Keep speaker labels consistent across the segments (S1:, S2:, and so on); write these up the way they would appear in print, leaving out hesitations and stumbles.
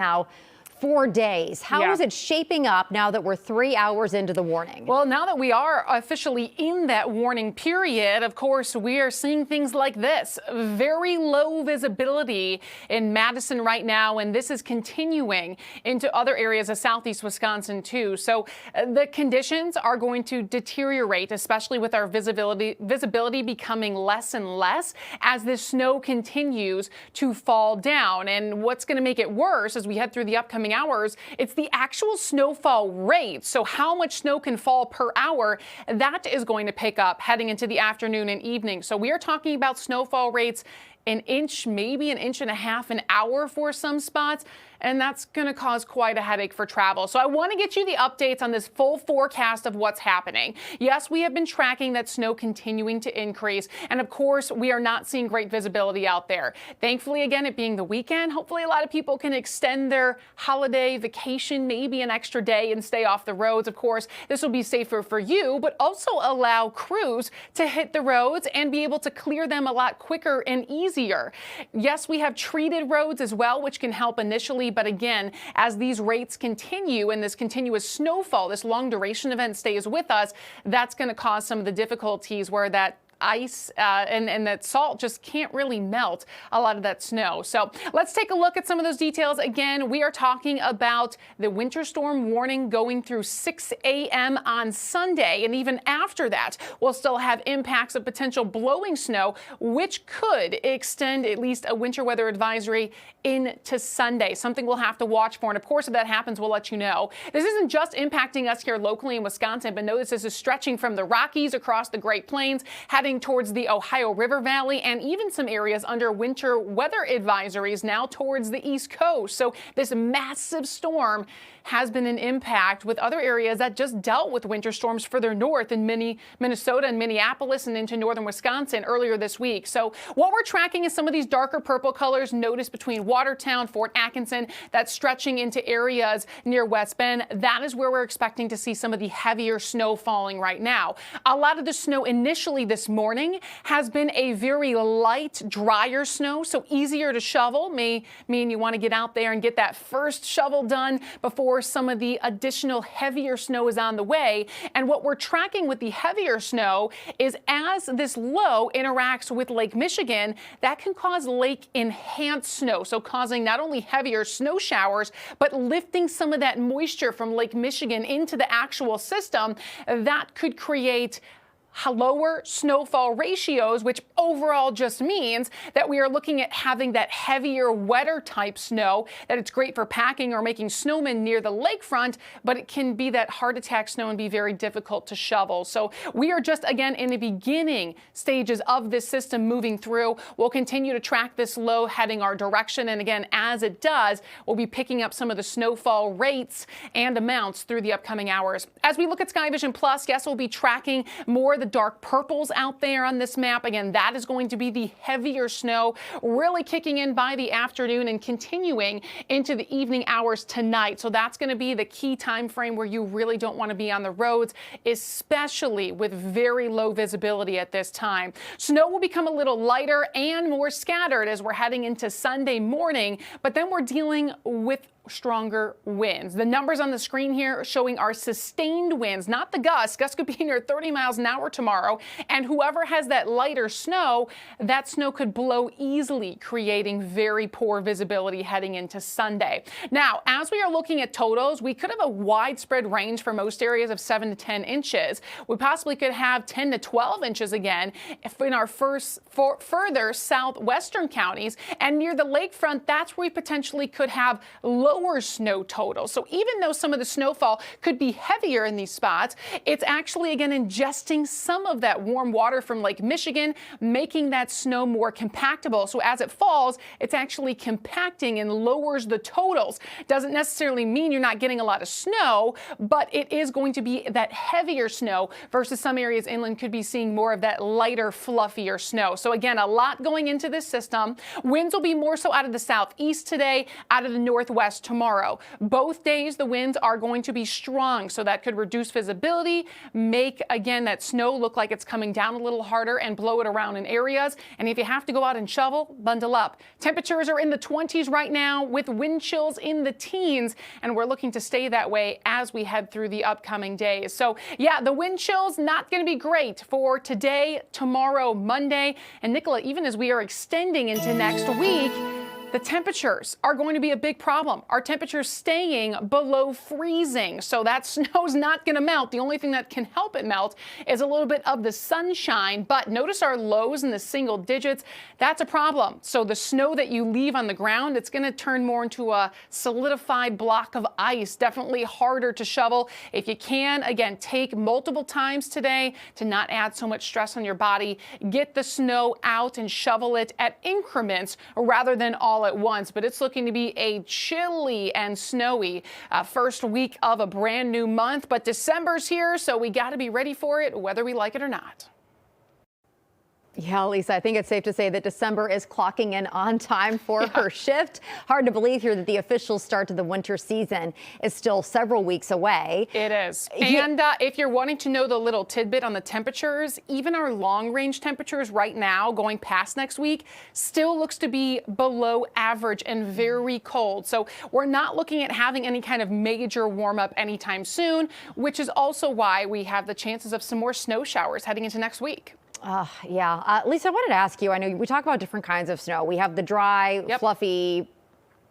S1: Now, 4 days. How is it shaping up now that we're 3 hours into the warning?
S2: Well, now that we are officially in that warning period, of course, we are seeing things like this. Very low visibility in Madison right now, and this is continuing into other areas of southeast Wisconsin, too. So the conditions are going to deteriorate, especially with our visibility becoming less and less as this snow continues to fall down. And what's going to make it worse as we head through the upcoming hours, it's the actual snowfall rate. So how much snow can fall per hour, that is going to pick up heading into the afternoon and evening. So we are talking about snowfall rates an inch, maybe an inch and a half an hour for some spots. And that's going to cause quite a headache for travel. So I want to get you the updates on this full forecast of what's happening. Yes, we have been tracking that snow continuing to increase. And of course, we are not seeing great visibility out there. Thankfully, again, it being the weekend, hopefully a lot of people can extend their holiday vacation, maybe an extra day, and stay off the roads. Of course, this will be safer for you, but also allow crews to hit the roads and be able to clear them a lot quicker and easier. Yes, we have treated roads as well, which can help initially. But again, as these rates continue and this continuous snowfall, this long duration event stays with us, that's going to cause some of the difficulties where that ice and that salt just can't really melt a lot of that snow. So let's take a look at some of those details. Again, we are talking about the winter storm warning going through 6 a.m. on Sunday. And even after that, we'll still have impacts of potential blowing snow, which could extend at least a winter weather advisory into Sunday, something we'll have to watch for. And of course, if that happens, we'll let you know. This isn't just impacting us here locally in Wisconsin, but notice this is stretching from the Rockies across the Great Plains, heading towards the Ohio River Valley, and even some areas under winter weather advisories now towards the East Coast. So this massive storm has been an impact with other areas that just dealt with winter storms further north in Minnesota and Minneapolis and into northern Wisconsin earlier this week. So what we're tracking is some of these darker purple colors. Notice between Watertown, Fort Atkinson, that's stretching into areas near West Bend. That is where we're expecting to see some of the heavier snow falling right now. A lot of the snow initially this morning has been a very light, drier snow, so easier to shovel. May mean you want to get out there and get that first shovel done before some of the additional heavier snow is on the way. And what we're tracking with the heavier snow is as this low interacts with Lake Michigan, that can cause lake enhanced snow. So causing not only heavier snow showers, but lifting some of that moisture from Lake Michigan into the actual system. That could create lower snowfall ratios, which overall just means that we are looking at having that heavier, wetter type snow, that it's great for packing or making snowmen near the lakefront, but it can be that heart attack snow and be very difficult to shovel. So we are just, again, in the beginning stages of this system moving through. We'll continue to track this low heading our direction. And again, as it does, we'll be picking up some of the snowfall rates and amounts through the upcoming hours. As we look at Sky Vision Plus, yes, we'll be tracking more the dark purples out there on this map. Again, that is going to be the heavier snow really kicking in by the afternoon and continuing into the evening hours tonight. So that's going to be the key time frame where you really don't want to be on the roads, especially with very low visibility at this time. Snow will become a little lighter and more scattered as we're heading into Sunday morning, but then we're dealing with stronger winds. The numbers on the screen here showing our sustained winds, not the gusts. Gusts could be near 30 miles an hour tomorrow. And whoever has that lighter snow, that snow could blow easily, creating very poor visibility heading into Sunday. Now, as we are looking at totals, we could have a widespread range for most areas of 7 to 10 inches. We possibly could have 10 to 12 inches again in our further southwestern counties. And near the lakefront, that's where we potentially could have lower snow totals. So even though some of the snowfall could be heavier in these spots, it's actually, again, ingesting some of that warm water from Lake Michigan, making that snow more compactable. So as it falls, it's actually compacting and lowers the totals. Doesn't necessarily mean you're not getting a lot of snow, but it is going to be that heavier snow versus some areas inland could be seeing more of that lighter, fluffier snow. So again, a lot going into this system. Winds will be more so out of the southeast today, out of the northwest just tomorrow. Both days, the winds are going to be strong, so that could reduce visibility, make, again, that snow look like it's coming down a little harder and blow it around in areas. And if you have to go out and shovel, bundle up. Temperatures are in the 20s right now with wind chills in the teens, and we're looking to stay that way as we head through the upcoming days. So yeah, the wind chills not going to be great for today, tomorrow, Monday. And Nicola, even as we are extending into next week, the temperatures are going to be a big problem. Our temperatures staying below freezing, so that snow's not going to melt. The only thing that can help it melt is a little bit of the sunshine, but notice our lows in the single digits. That's a problem. So the snow that you leave on the ground, it's going to turn more into a solidified block of ice. Definitely harder to shovel. If you can, again, take multiple times today to not add so much stress on your body. Get the snow out and shovel it at increments rather than all at once. But it's looking to be a chilly and snowy first week of a brand new month. But December's here, so we got to be ready for it, whether we like it or not.
S1: Yeah, Lisa, I think it's safe to say that December is clocking in on time for her shift. Hard to believe here that the official start to the winter season is still several weeks away.
S2: It is. And if you're wanting to know the little tidbit on the temperatures, even our long range temperatures right now going past next week still looks to be below average and very cold. So we're not looking at having any kind of major warm up anytime soon, which is also why we have the chances of some more snow showers heading into next week.
S1: Yeah. Lisa, I wanted to ask you, I know we talk about different kinds of snow. We have the dry, fluffy,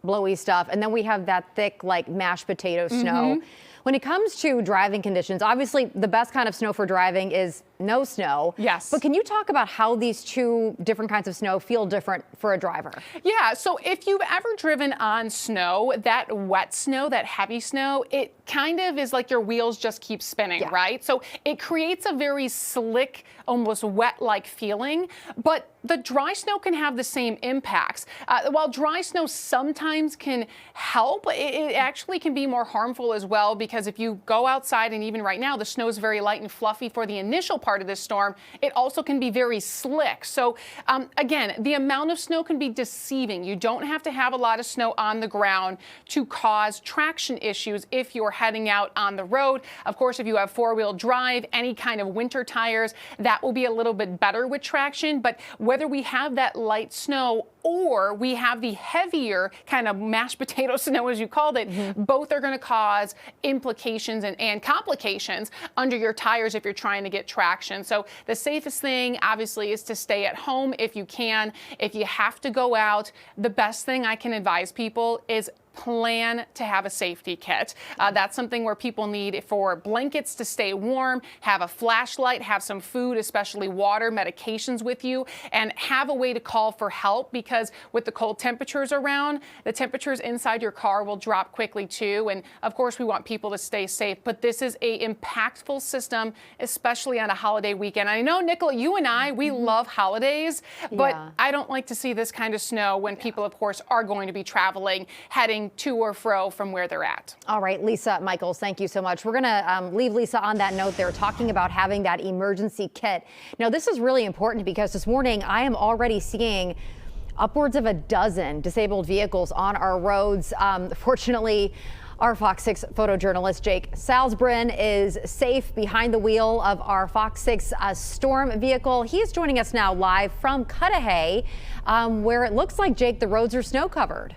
S1: blowy stuff, and then we have that thick, like mashed potato snow. When it comes to driving conditions, obviously the best kind of snow for driving is no snow.
S2: Yes.
S1: But can you talk about how these two different kinds of snow feel different for a driver?
S2: Yeah, so if you've ever driven on snow, that wet snow, that heavy snow, it kind of is like your wheels just keep spinning, right? So it creates a very slick, almost wet-like feeling, but the dry snow can have the same impacts. While dry snow sometimes can help, it actually can be more harmful as well, because if you go outside, and even right now, the snow is very light and fluffy for the initial part of this storm, it also can be very slick. So again, the amount of snow can be deceiving. You don't have to have a lot of snow on the ground to cause traction issues if you're heading out on the road. Of course, if you have four-wheel drive, any kind of winter tires, that will be a little bit better with traction. But whether we have that light snow or we have the heavier kind of mashed potato snow, as you called it, both are going to cause implications and complications under your tires if you're trying to get traction. So the safest thing, obviously, is to stay at home if you can. If you have to go out, the best thing I can advise people is plan to have a safety kit. That's something where people need for blankets to stay warm, have a flashlight, have some food, especially water, medications with you, and have a way to call for help, because with the cold temperatures around, the temperatures inside your car will drop quickly too. And of course, we want people to stay safe, but this is a impactful system, especially on a holiday weekend. I know, Nicola, you and I, we love holidays, but I don't like to see this kind of snow when people, of course, are going to be traveling, heading to or fro from where they're at.
S1: All right, Lisa Michaels, thank you so much. We're going to leave Lisa on that note there, talking about having that emergency kit. Now, this is really important because this morning I am already seeing upwards of a dozen disabled vehicles on our roads. Fortunately, our Fox 6 photojournalist Jake Salzbrun is safe behind the wheel of our Fox 6 storm vehicle. He is joining us now live from Cudahy, where it looks like, Jake, the roads are snow covered.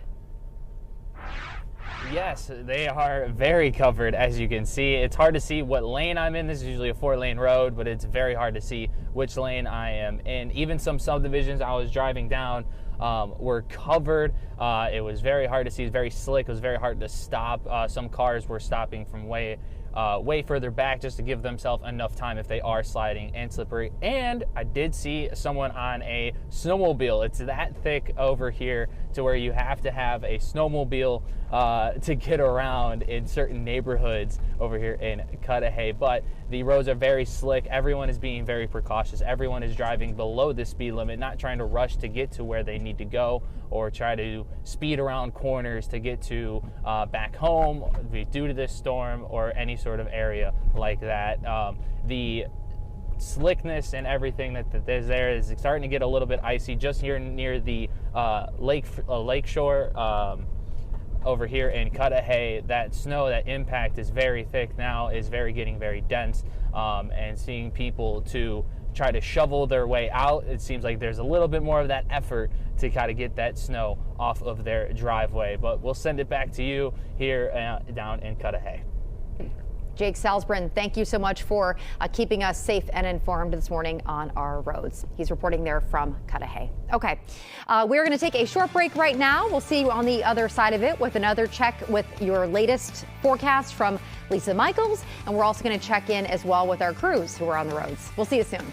S3: Yes, they are very covered, as you can see. It's hard to see what lane I'm in. This is usually a 4-lane road, but it's very hard to see which lane I am in. Even some subdivisions I was driving down were covered. It was very hard to see. It was very slick. It was very hard to stop. Some cars were stopping from way further back just to give themselves enough time if they are sliding and slippery. And I did see someone on a snowmobile. It's that thick over here to where you have to have a snowmobile to get around in certain neighborhoods over here in Cudahy. But the roads are very slick. Everyone is being very precautious. Everyone is driving below the speed limit, not trying to rush to get to where they need to go or try to speed around corners to get to back home due to this storm or any sort of area like that. The slickness and everything that is there is starting to get a little bit icy just here near the lake shore over here in Cudahy, that snow, that impact is very thick now, is getting very dense, and seeing people to try to shovel their way out, it seems like there's a little bit more of that effort to kind of get that snow off of their driveway. But we'll send it back to you here down in Cudahy.
S1: Jake Salzbrun, thank you so much for keeping us safe and informed this morning on our roads. He's reporting there from Cudahy. Okay, we're going to take a short break right now. We'll see you on the other side of it with another check with your latest forecast from Lisa Michaels. And we're also going to check in as well with our crews who are on the roads. We'll see you soon.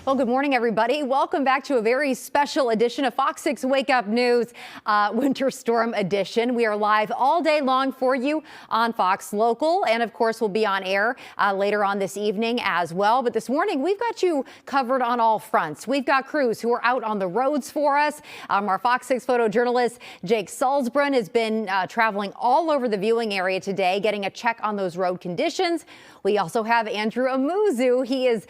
S1: Well, good morning, everybody. Welcome back to a very special edition of Fox 6 Wake Up News, Winter Storm Edition. We are live all day long for you on Fox Local, and of course, we'll be on air later on this evening as well. But this morning, we've got you covered on all fronts. We've got crews who are out on the roads for us. Our Fox 6 photojournalist, Jake Salzbrun, has been traveling all over the viewing area today, getting a check on those road conditions. We also have Andrew Amuzu. He has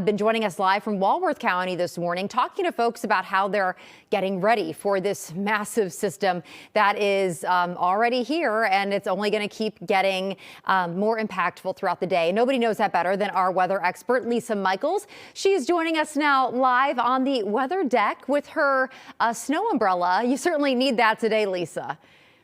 S1: been joining us live from Walworth County this morning, talking to folks about how they're getting ready for this massive system that is already here, and it's only going to keep getting more impactful throughout the day. Nobody knows that better than our weather expert, Lisa Michaels. She's joining us now live on the weather deck with her snow umbrella. You certainly need that today, Lisa.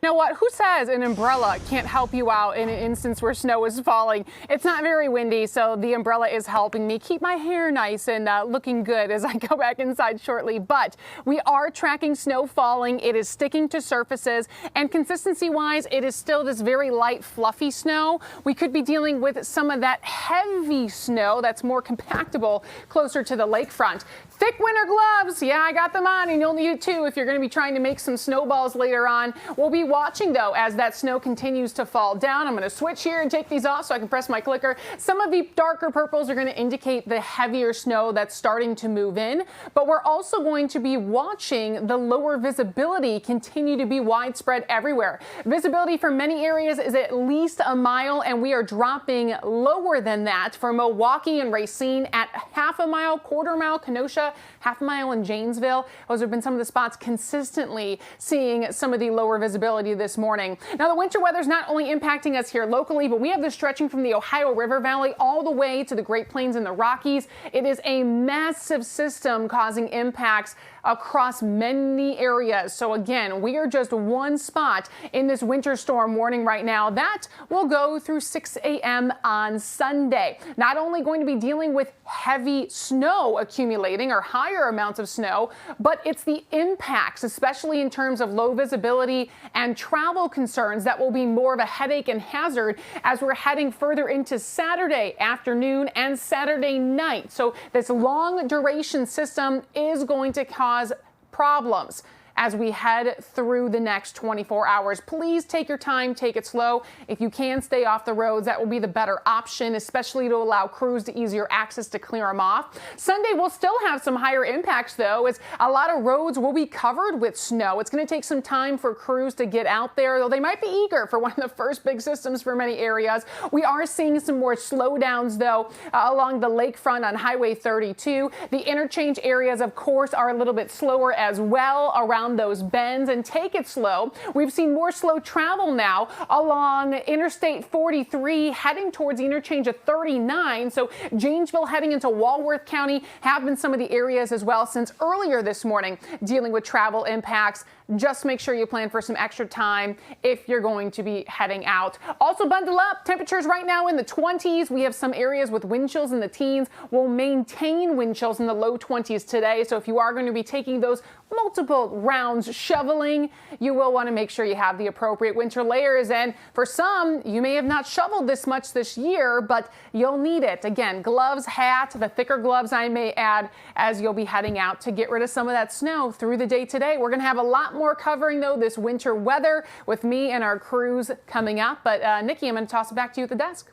S2: You know what? Who says an umbrella can't help you out in an instance where snow is falling? It's not very windy, so the umbrella is helping me keep my hair nice and looking good as I go back inside shortly. But we are tracking snow falling. It is sticking to surfaces, and consistency-wise, it is still this very light, fluffy snow. We could be dealing with some of that heavy snow that's more compactable closer to the lakefront. Thick winter gloves. Yeah, I got them on, and you'll need it too if you're going to be trying to make some snowballs later on. We'll be watching, though, as that snow continues to fall down. I'm going to switch here and take these off so I can press my clicker. Some of the darker purples are going to indicate the heavier snow that's starting to move in, but we're also going to be watching the lower visibility continue to be widespread everywhere. Visibility for many areas is at least a mile, and we are dropping lower than that for Milwaukee and Racine at half a mile, quarter mile, Kenosha, half a mile in Janesville. Those have been some of the spots consistently seeing some of the lower visibility this morning. Now, the winter weather is not only impacting us here locally, but we have this stretching from the Ohio River Valley all the way to the Great Plains and the Rockies. It is a massive system causing impacts across many areas. So again, we are just one spot in this winter storm warning right now. That will go through 6 a.m. on Sunday. Not only going to be dealing with heavy snow accumulating or higher amounts of snow, but it's the impacts, especially in terms of low visibility and travel concerns, that will be more of a headache and hazard as we're heading further into Saturday afternoon and Saturday night. So this long duration system is going to cause problems as we head through the next 24 hours. Please take your time, take it slow. If you can stay off the roads, that will be the better option, especially to allow crews to easier access to clear them off. Sunday will still have some higher impacts, though, as a lot of roads will be covered with snow. It's going to take some time for crews to get out there, though they might be eager for one of the first big systems for many areas. We are seeing some more slowdowns, though, along the lakefront on Highway 32. The interchange areas, of course, are a little bit slower as well around those bends, and take it slow. We've seen more slow travel now along Interstate 43 heading towards the interchange of 39. So Janesville heading into Walworth County have been some of the areas as well since earlier this morning dealing with travel impacts. Just make sure you plan for some extra time if you're going to be heading out. Also bundle up. Temperatures right now in the 20s. We have some areas with wind chills in the teens. We'll maintain wind chills in the low 20s today. So if you are going to be taking those multiple rounds shoveling, you will want to make sure you have the appropriate winter layers. And for some, you may have not shoveled this much this year, but you'll need it. Again, gloves, hat, the thicker gloves I may add as you'll be heading out to get rid of some of that snow through the day today. We're going to have a lot more covering, though, this winter weather with me and our crews coming up. But Nikki, I'm going to toss it back to you at the desk.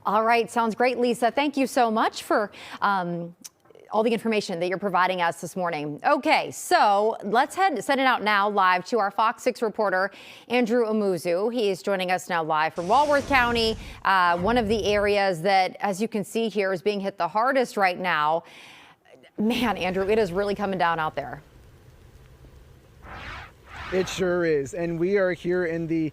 S1: All right. Sounds great, Lisa. Thank you so much for all the information that you're providing us this morning. Okay, so let's send it out now live to our Fox 6 reporter, Andrew Amuzu. He is joining us now live from Walworth County, one of the areas that, as you can see here, is being hit the hardest right now. Man, Andrew, it is really coming down out there.
S4: It sure is, and we are here in the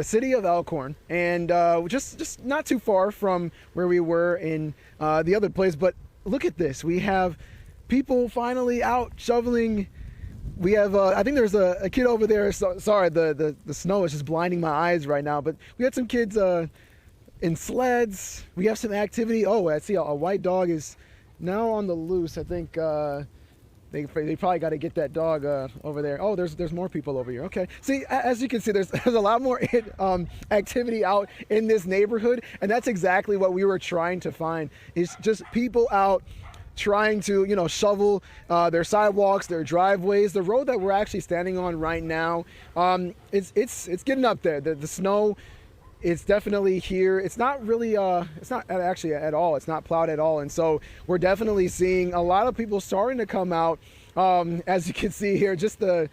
S4: city of Elkhorn, and just not too far from where we were in the other place. But look at this: we have people finally out shoveling. We have I think there's a kid over there. Sorry, the snow is just blinding my eyes right now. But we had some kids in sleds. We have some activity. Oh, I see a white dog is now on the loose. I think. They probably got to get that dog over there. Oh, there's more people over here. Okay. See, as you can see, there's a lot more activity out in this neighborhood, and that's exactly what we were trying to find, is just people out trying to, shovel their sidewalks, their driveways. The road that we're actually standing on right now, it's getting up there. The snow, it's definitely here. It's not really, it's not actually at all. It's not plowed at all. And so we're definitely seeing a lot of people starting to come out. As you can see here, just the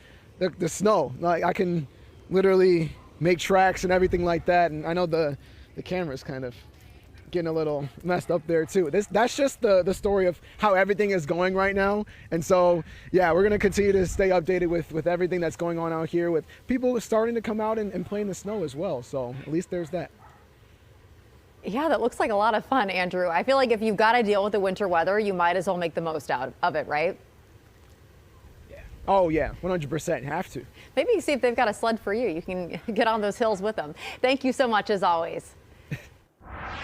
S4: snow. Like, I can literally make tracks and everything like that. And I know the camera's kind of getting a little messed up there too. That's just the story of how everything is going right now. And so, yeah, we're going to continue to stay updated with everything that's going on out here, with people starting to come out and play in the snow as well. So at least there's that.
S1: Yeah, that looks like a lot of fun, Andrew. I feel like if you've got to deal with the winter weather, you might as well make the most out of it, right?
S4: Oh, yeah, 100%. Have to.
S1: Maybe see if they've got a sled for you. You can get on those hills with them. Thank you so much, as always.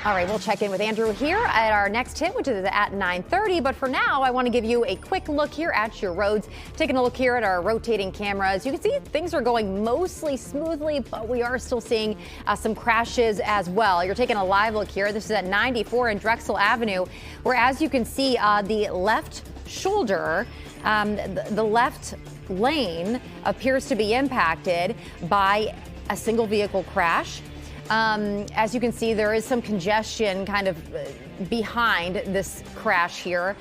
S1: All right, we'll check in with Andrew here at our next hit, which is at 9:30. But for now, I want to give you a quick look here at your roads. Taking a look here at our rotating cameras. You can see things are going mostly smoothly, but we are still seeing some crashes as well. You're taking a live look here. This is at 94 in Drexel Avenue, where, as you can see, the left shoulder, the left lane appears to be impacted by a single vehicle crash. As you can see, there is some congestion kind of behind this crash here.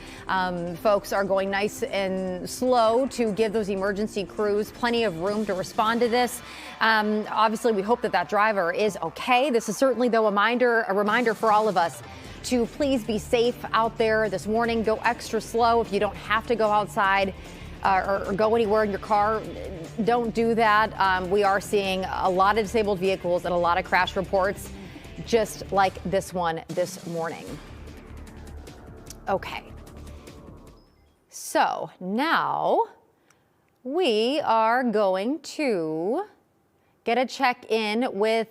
S1: Folks are going nice and slow to give those emergency crews plenty of room to respond to this. Obviously, we hope that driver is okay. This is certainly, though, a reminder for all of us to please be safe out there this morning. Go extra slow if you don't have to go outside or go anywhere in your car. Don't do that. We are seeing a lot of disabled vehicles and a lot of crash reports, just like this one this morning. Okay. So now we are going to get a check in with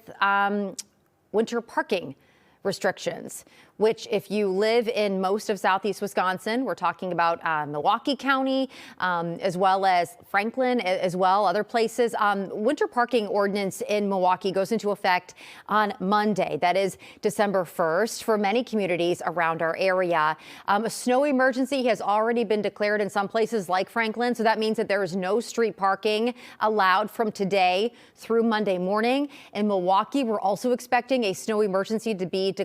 S1: winter parking restrictions, which, if you live in most of southeast Wisconsin, we're talking about Milwaukee County, as well as Franklin, as well, other places. Winter parking ordinance in Milwaukee goes into effect on Monday. That is December 1st for many communities around our area. A snow emergency has already been declared in some places like Franklin, so that means that there is no street parking allowed from today through Monday morning. In Milwaukee, we're also expecting a snow emergency to be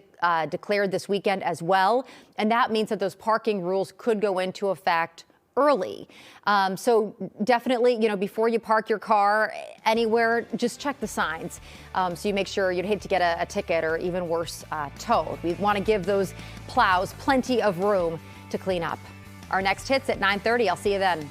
S1: declared this weekend as well. And that means that those parking rules could go into effect early. So definitely, before you park your car anywhere, just check the signs. So you make sure, you'd hate to get a ticket or even worse, towed. We want to give those plows plenty of room to clean up. Our next hit's at 9:30. I'll see you then.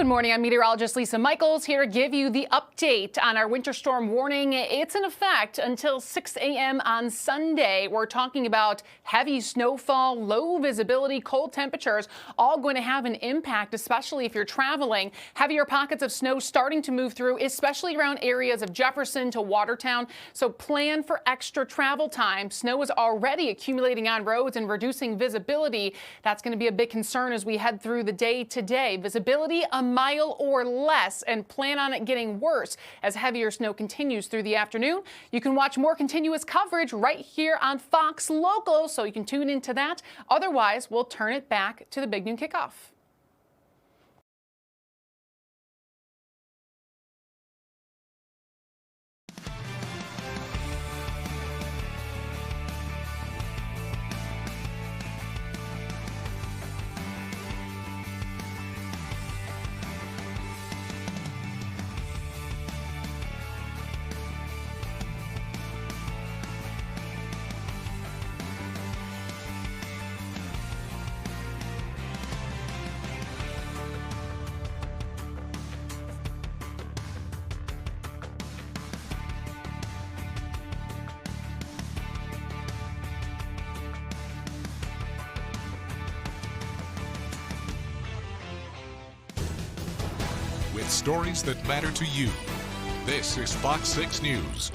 S2: Good morning. I'm meteorologist Lisa Michaels here to give you the update on our winter storm warning. It's in effect until 6 a.m. on Sunday. We're talking about heavy snowfall, low visibility, cold temperatures, all going to have an impact, especially if you're traveling. Heavier pockets of snow starting to move through, especially around areas of Jefferson to Watertown. So plan for extra travel time. Snow is already accumulating on roads and reducing visibility. That's going to be a big concern as we head through the day today. Visibility a mile or less, and plan on it getting worse as heavier snow continues through the afternoon. You can watch more continuous coverage right here on Fox Local, so you can tune into that. Otherwise, we'll turn it back to the Big Noon Kickoff.
S5: With stories that matter to you, this is Fox 6 News.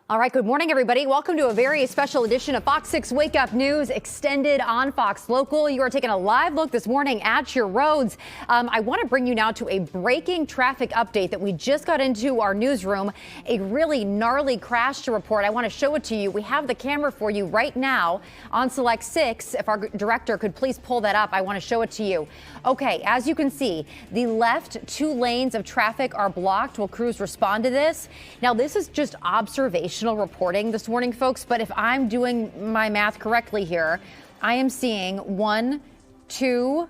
S1: All right, good morning, everybody. Welcome to a very special edition of Fox 6 Wake Up News extended on Fox Local. You are taking a live look this morning at your roads. I want to bring you now to a breaking traffic update that we just got into our newsroom. A really gnarly crash to report. I want to show it to you. We have the camera for you right now on Select 6. If our director could please pull that up, I want to show it to you. Okay, as you can see, the left 2 lanes of traffic are blocked while crews respond to this. Now, this is just observation reporting this morning, folks, but if I'm doing my math correctly here, I am seeing 1, 2,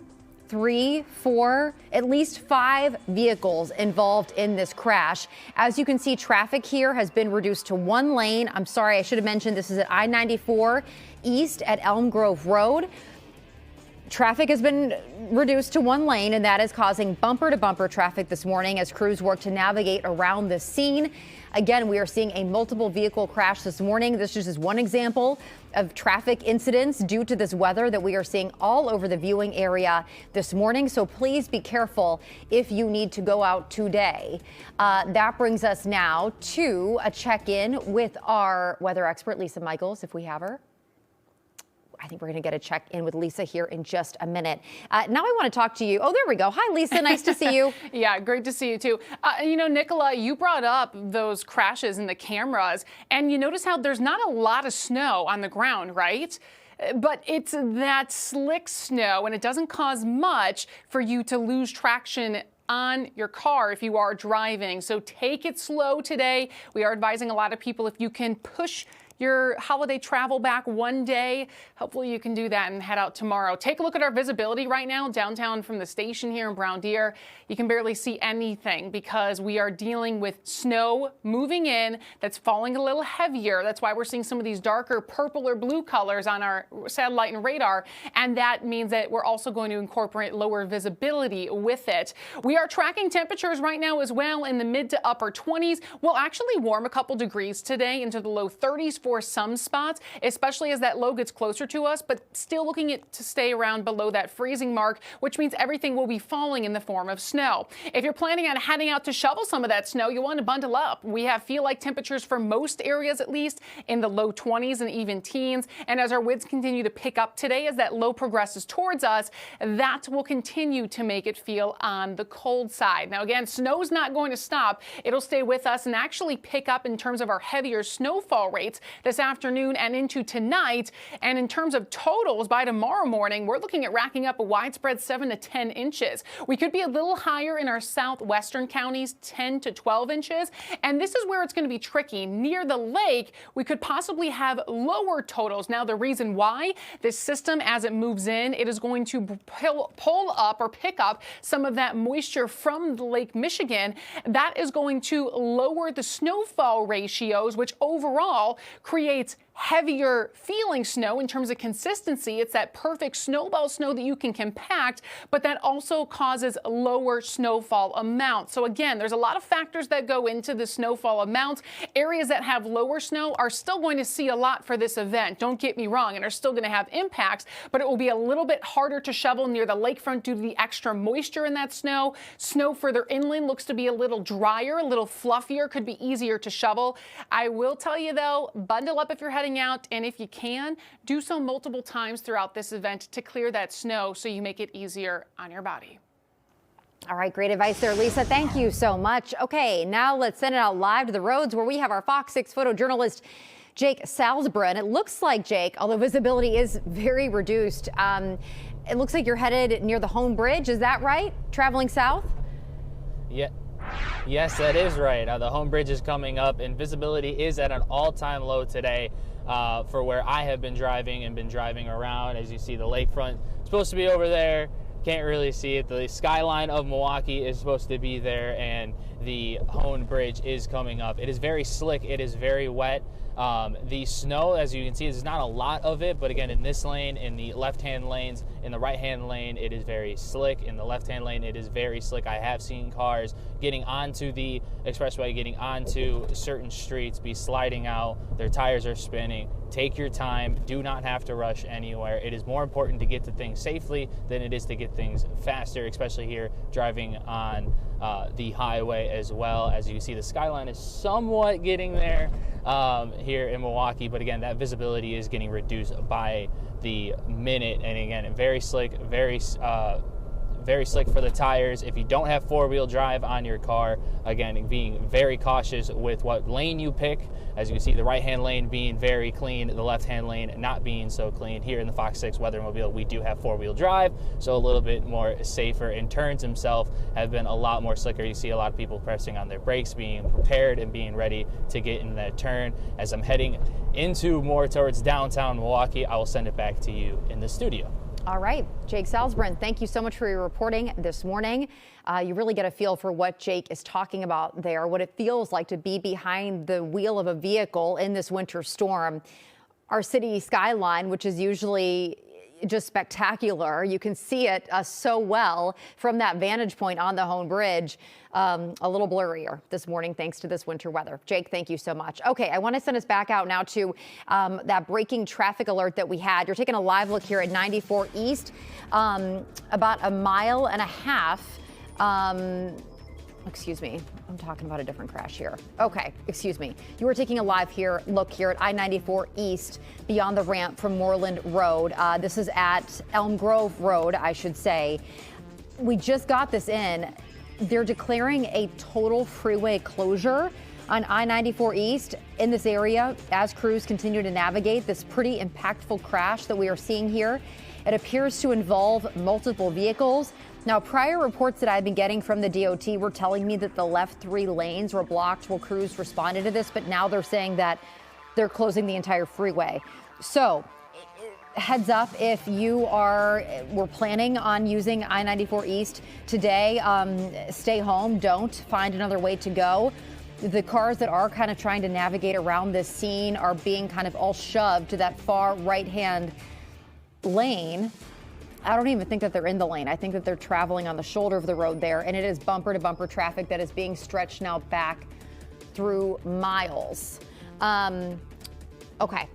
S1: 3, 4, at least 5 vehicles involved in this crash. As you can see, traffic here has been reduced to 1 lane. I'm sorry, I should have mentioned this is at I-94 East at Elm Grove Road. Traffic has been reduced to 1 lane, and that is causing bumper-to-bumper traffic this morning as crews work to navigate around the scene. Again, we are seeing a multiple vehicle crash this morning. This is just one example of traffic incidents due to this weather that we are seeing all over the viewing area this morning. So please be careful if you need to go out today. That brings us now to a check-in with our weather expert, Lisa Michaels, if we have her. I think we're going to get a check in with Lisa here in just a minute. Now I want to talk to you. Oh, there we go. Hi, Lisa. Nice to see you.
S2: Yeah, great to see you, too. Nicola, you brought up those crashes in the cameras, and you notice how there's not a lot of snow on the ground, right? But it's that slick snow, and it doesn't cause much for you to lose traction on your car if you are driving. So take it slow today. We are advising a lot of people, if you can push your holiday travel back 1 day, hopefully you can do that and head out tomorrow. Take a look at our visibility right now downtown from the station here in Brown Deer. You can barely see anything because we are dealing with snow moving in that's falling a little heavier. That's why we're seeing some of these darker purple or blue colors on our satellite and radar. And that means that we're also going to incorporate lower visibility with it. We are tracking temperatures right now as well in the mid to upper 20s. We'll actually warm a couple degrees today into the low 30s for some spots, especially as that low gets closer to us, but still looking to stay around below that freezing mark, which means everything will be falling in the form of snow. If you're planning on heading out to shovel some of that snow, you want to bundle up. We have feel-like temperatures for most areas, at least in the low 20s and even teens. And as our winds continue to pick up today, as that low progresses towards us, that will continue to make it feel on the cold side. Now, again, snow's not going to stop. It'll stay with us and actually pick up in terms of our heavier snowfall rates this afternoon and into tonight. And in terms of totals, by tomorrow morning, we're looking at racking up a widespread 7 to 10 inches. We could be a little higher in our southwestern counties, 10 to 12 inches. And this is where it's going to be tricky. Near the lake, we could possibly have lower totals. Now, the reason why, this system, as it moves in, it is going to pull up or pick up some of that moisture from Lake Michigan. That is going to lower the snowfall ratios, which overall creates heavier feeling snow in terms of consistency. It's that perfect snowball snow that you can compact, but that also causes lower snowfall amounts. So again, there's a lot of factors that go into the snowfall amounts. Areas that have lower snow are still going to see a lot for this event. Don't get me wrong, and are still going to have impacts, but it will be a little bit harder to shovel near the lakefront due to the extra moisture in that snow. Snow further inland looks to be a little drier, a little fluffier, could be easier to shovel. I will tell you though, bundle up if you're heading out, and if you can, do so multiple times throughout this event to clear that snow so you make it easier on your body.
S1: All right, great advice there, Lisa. Thank you so much. Okay, now let's send it out live to the roads where we have our Fox 6 photojournalist, Jake Salzbrun. It looks like, Jake, although visibility is very reduced, it looks like you're headed near the Home Bridge. Is that right? Traveling south?
S3: Yeah. Yes, that is right. The Home Bridge is coming up, and visibility is at an all-time low today for where I have been driving around. As you see, the lakefront supposed to be over there. Can't really see it. The skyline of Milwaukee is supposed to be there, and the Home Bridge is coming up. It is very slick. It is very wet. The snow, as you can see, there's not a lot of it, but again, in this lane, in the left-hand lanes, in the right-hand lane, it is very slick. In the left-hand lane, it is very slick. I have seen cars getting onto the expressway, getting onto certain streets, be sliding out. Their tires are spinning. Take your time. Do not have to rush anywhere. It is more important to get to things safely than it is to get things faster, especially here driving on the highway as well. As you can see, the skyline is somewhat getting there here in Milwaukee, but again, that visibility is getting reduced by the minute. And again, very slick, very slick for the tires. If you don't have four-wheel drive on your car, again, being very cautious with what lane you pick. As you can see, the right-hand lane being very clean, the left-hand lane not being so clean. Here in the Fox 6 Weathermobile, we do have four-wheel drive, so a little bit more safer. And turns themselves have been a lot more slicker. You see a lot of people pressing on their brakes, being prepared and being ready to get in that turn. As I'm heading into more towards downtown Milwaukee, I will send it back to you in the studio.
S1: All right, Jake Salzbrun, thank you so much for your reporting this morning. You really get a feel for what Jake is talking about there, what it feels like to be behind the wheel of a vehicle in this winter storm. Our city skyline, which is usually just spectacular. You can see it so well from that vantage point on the Home Bridge. A little blurrier this morning thanks to this winter weather. Jake, thank you so much. Okay, I want to send us back out now to that breaking traffic alert that we had. You're taking a live look here at 94 East, about a mile and a half. Excuse me, I'm talking about a different crash here. Okay, excuse me. You were taking a live look here at I-94 East beyond the ramp from Moreland Road. This is at Elm Grove Road, I should say. We just got this in. They're declaring a total freeway closure on I-94 East in this area as crews continue to navigate this pretty impactful crash that we are seeing here. It appears to involve multiple vehicles. Now, prior reports that I've been getting from the DOT were telling me that the left three lanes were blocked while crews responded to this, but now they're saying that they're closing the entire freeway. So, heads up if you were planning on using I-94 East today, stay home, don't find another way to go. The cars that are kind of trying to navigate around this scene are being kind of all shoved to that far right-hand lane. I don't even think that they're in the lane. I think that they're traveling on the shoulder of the road there, and it is bumper-to-bumper traffic that is being stretched now back through miles. Okay,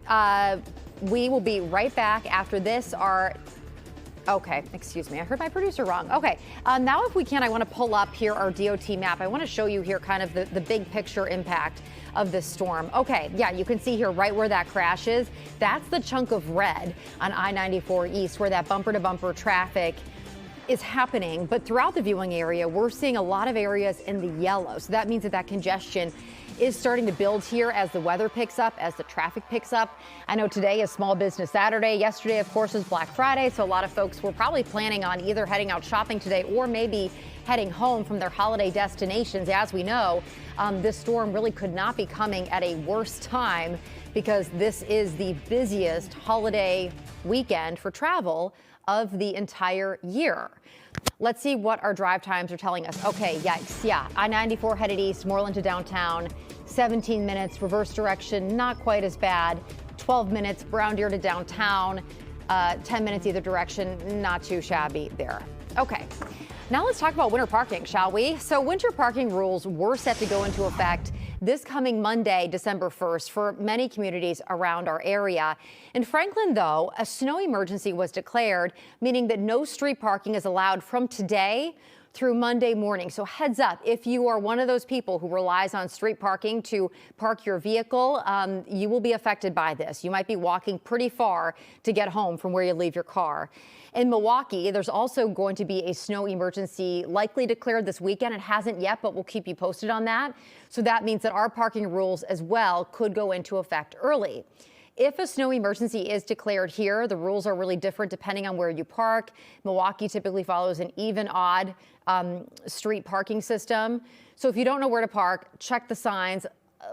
S1: we will be right back after this. Okay, excuse me, I heard my producer wrong. Okay, now if we can, I want to pull up here our DOT map. I want to show you here kind of the big picture impact of this storm. Okay, yeah, you can see here right where that crash is. That's the chunk of red on I-94 East where that bumper-to-bumper traffic is happening. But throughout the viewing area, we're seeing a lot of areas in the yellow. So that means that congestion is starting to build here as the weather picks up, as the traffic picks up. I know today is Small Business Saturday. Yesterday, of course, is Black Friday. So a lot of folks were probably planning on either heading out shopping today or maybe heading home from their holiday destinations. As we know, this storm really could not be coming at a worse time because this is the busiest holiday weekend for travel of the entire year. Let's see what our drive times are telling us. Okay, yikes, yeah. I-94 headed east, Moreland to downtown, 17 minutes, reverse direction, not quite as bad. 12 minutes, Brown Deer to downtown, 10 minutes either direction, not too shabby there. Okay, now let's talk about winter parking, shall we? So winter parking rules were set to go into effect this coming Monday, December 1st, for many communities around our area. In Franklin, though, a snow emergency was declared, meaning that no street parking is allowed from today through Monday morning. So heads up, if you are one of those people who relies on street parking to park your vehicle, you will be affected by this. You might be walking pretty far to get home from where you leave your car. In Milwaukee, there's also going to be a snow emergency likely declared this weekend. It hasn't yet, but we'll keep you posted on that. So that means that our parking rules as well could go into effect early. If a snow emergency is declared here, the rules are really different depending on where you park. Milwaukee typically follows an even-odd street parking system. So if you don't know where to park, check the signs.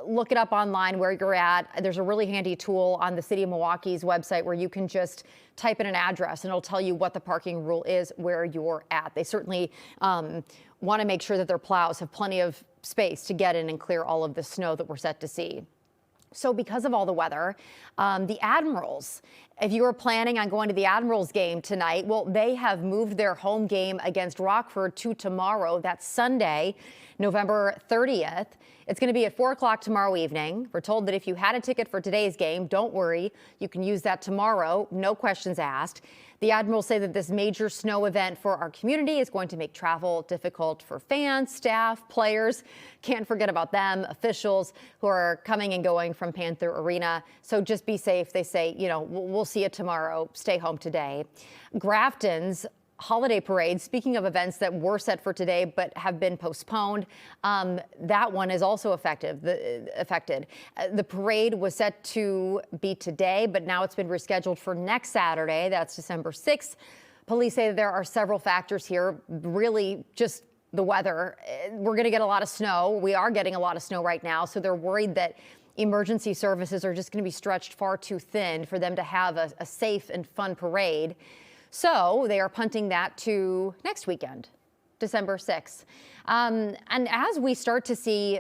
S1: Look it up online where you're at. There's a really handy tool on the City of Milwaukee's website where you can just type in an address and it'll tell you what the parking rule is where you're at. They certainly want to make sure that their plows have plenty of space to get in and clear all of the snow that we're set to see. So because of all the weather, the Admirals, if you were planning on going to the Admirals game tonight, well, they have moved their home game against Rockford to tomorrow. That's Sunday, November 30th. It's going to be at 4 o'clock tomorrow evening. We're told that if you had a ticket for today's game, don't worry, you can use that tomorrow, no questions asked. The Admirals say that this major snow event for our community is going to make travel difficult for fans, staff, players. Can't forget about them, officials who are coming and going from Panther Arena. So just be safe. They say, you know, we'll see you tomorrow. Stay home today. Grafton's holiday parade, speaking of events that were set for today but have been postponed, that one is also affected. The parade was set to be today, but now it's been rescheduled for next Saturday. That's December 6th. Police say that there are several factors here, really just the weather. We're going to get a lot of snow. We are getting a lot of snow right now, so they're worried that emergency services are just going to be stretched far too thin for them to have a safe and fun parade. So they are punting that to next weekend, December 6th. And as we start to see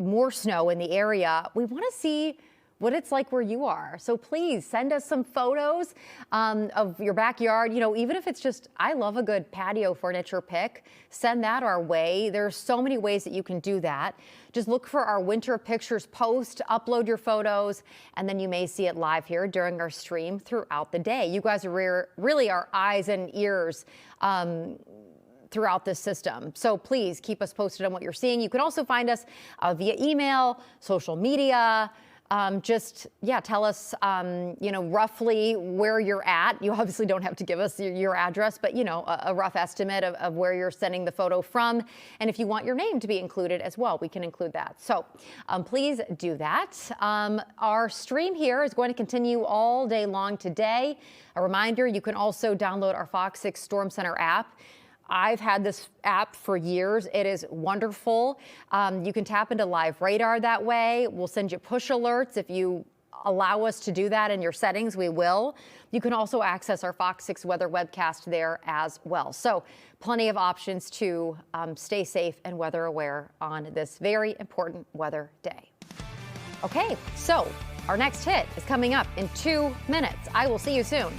S1: more snow in the area, we want to see what it's like where you are. So please send us some photos of your backyard. You know, even if it's just, I love a good patio furniture pic, send that our way. There's so many ways that you can do that. Just look for our winter pictures post, upload your photos, and then you may see it live here during our stream throughout the day. You guys are really our eyes and ears throughout this system. So please keep us posted on what you're seeing. You can also find us via email, social media. Tell us, roughly where you're at. You obviously don't have to give us your address, but, a rough estimate of where you're sending the photo from. And if you want your name to be included as well, we can include that. So please do that. Our stream here is going to continue all day long today. A reminder, you can also download our FOX6 Storm Center app. I've had this app for years. It is wonderful. You can tap into live radar that way. We'll send you push alerts. If you allow us to do that in your settings, we will. You can also access our Fox 6 weather webcast there as well. So plenty of options to stay safe and weather aware on this very important weather day. Okay, so our next hit is coming up in 2 minutes. I will see you soon.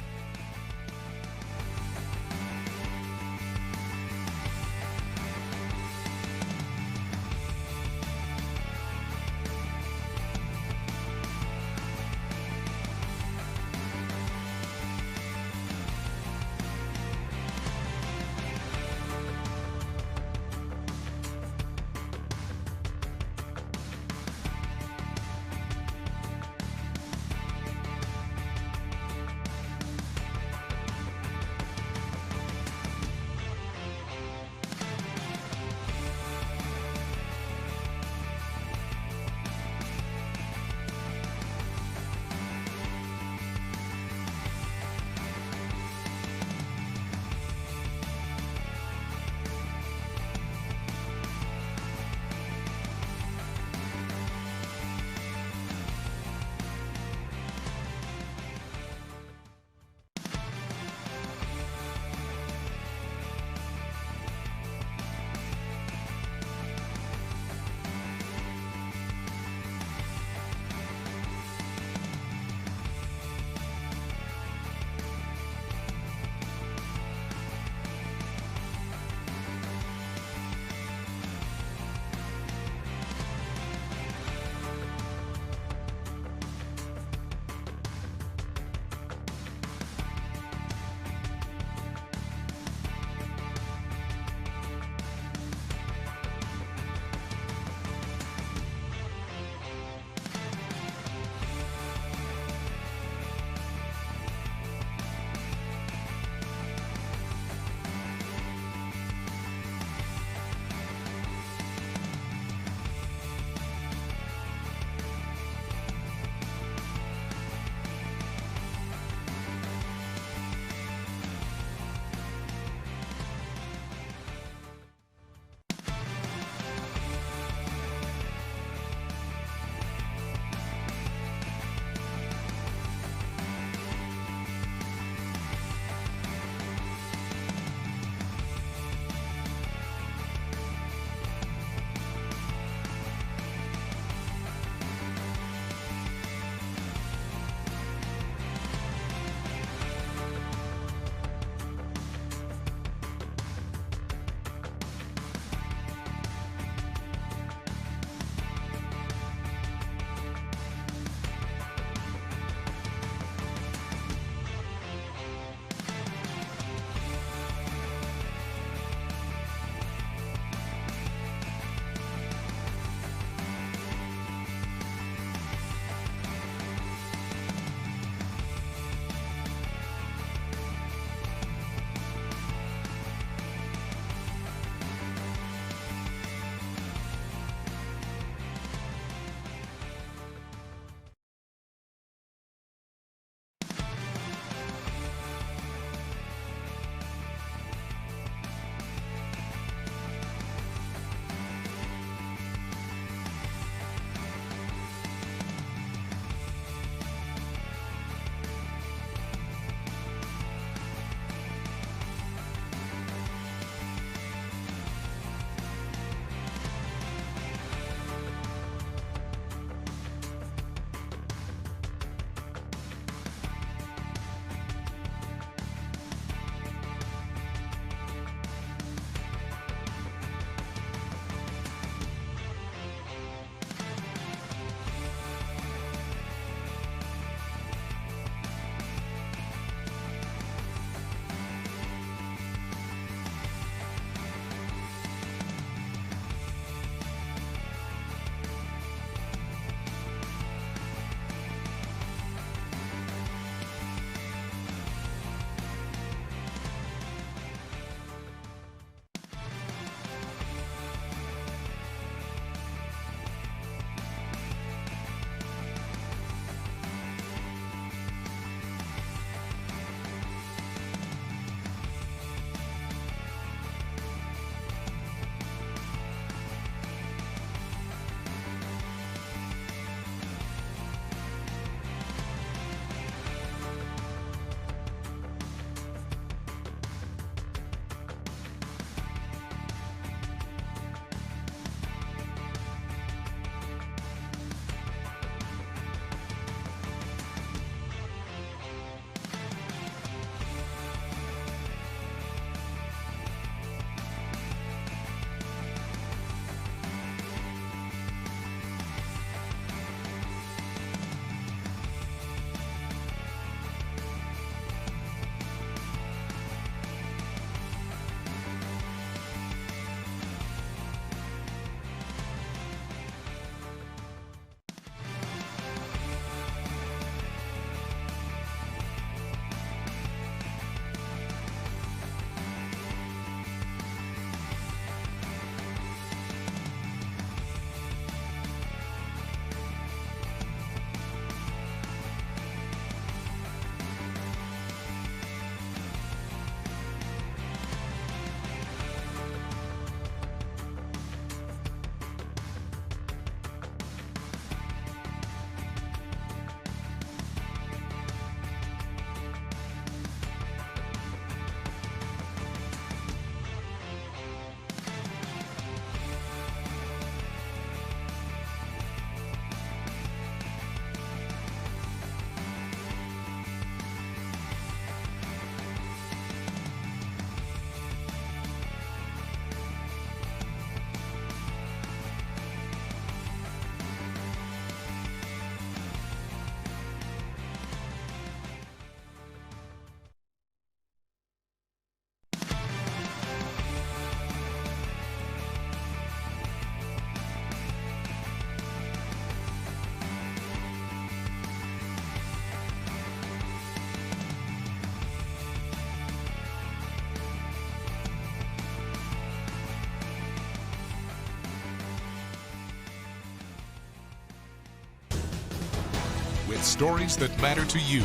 S5: with stories that matter to you.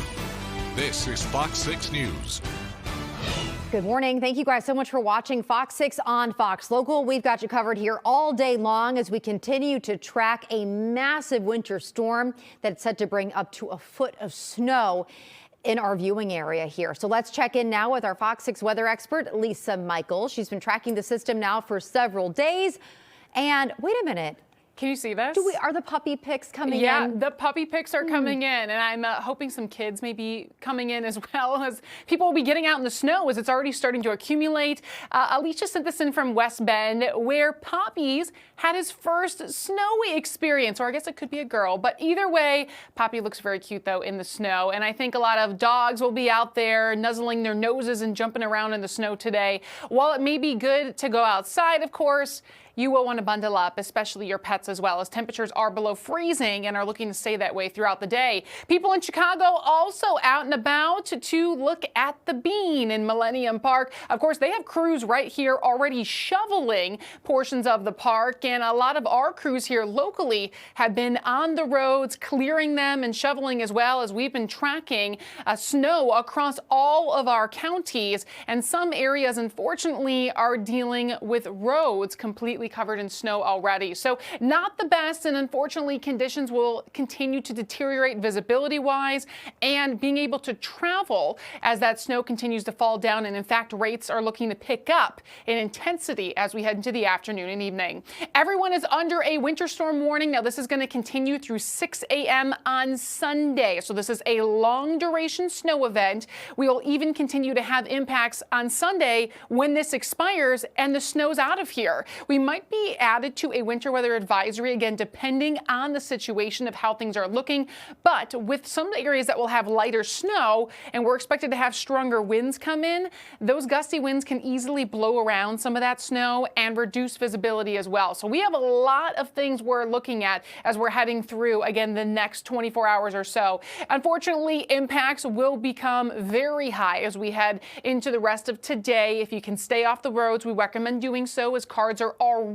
S5: This is Fox 6 News.
S1: Good morning. Thank you guys so much for watching Fox 6 on Fox Local. We've got you covered here all day long as we continue to track a massive winter storm that's set to bring up to a foot of snow in our viewing area here. So let's check in now with our Fox 6 weather expert, Lisa Michael. She's been tracking the system now for several days. And wait a minute.
S2: Can you see this?
S1: Are the puppy pics coming in?
S2: Yeah, the puppy pics are coming in, and I'm hoping some kids may be coming in as well, as people will be getting out in the snow as it's already starting to accumulate. Alicia sent this in from West Bend, where Poppy's had his first snowy experience, or I guess it could be a girl, but either way, Poppy looks very cute though in the snow, and I think a lot of dogs will be out there nuzzling their noses and jumping around in the snow today. While it may be good to go outside, of course, you will want to bundle up, especially your pets as well, as temperatures are below freezing and are looking to stay that way throughout the day. People in Chicago also out and about to look at the Bean in Millennium Park. Of course, they have crews right here already shoveling portions of the park, and a lot of our crews here locally have been on the roads, clearing them and shoveling as well, as we've been tracking snow across all of our counties, and some areas, unfortunately, are dealing with roads completely covered in snow already. So not the best, and unfortunately conditions will continue to deteriorate visibility wise and being able to travel as that snow continues to fall down, and in fact rates are looking to pick up in intensity as we head into the afternoon and evening. Everyone is under a winter storm warning. Now this is going to continue through 6 a.m. on Sunday, so this is a long duration snow event. We will even continue to have impacts on Sunday when this expires and the snow's out of here. We might be added to a winter weather advisory, again, depending on the situation of how things are looking. But with some areas that will have lighter snow and we're expected to have stronger winds come in, those gusty winds can easily blow around some of that snow and reduce visibility as well. So we have a lot of things we're looking at as we're heading through, again, the next 24 hours or so. Unfortunately, impacts will become very high as we head into the rest of today. If you can stay off the roads, we recommend doing so, as cars are already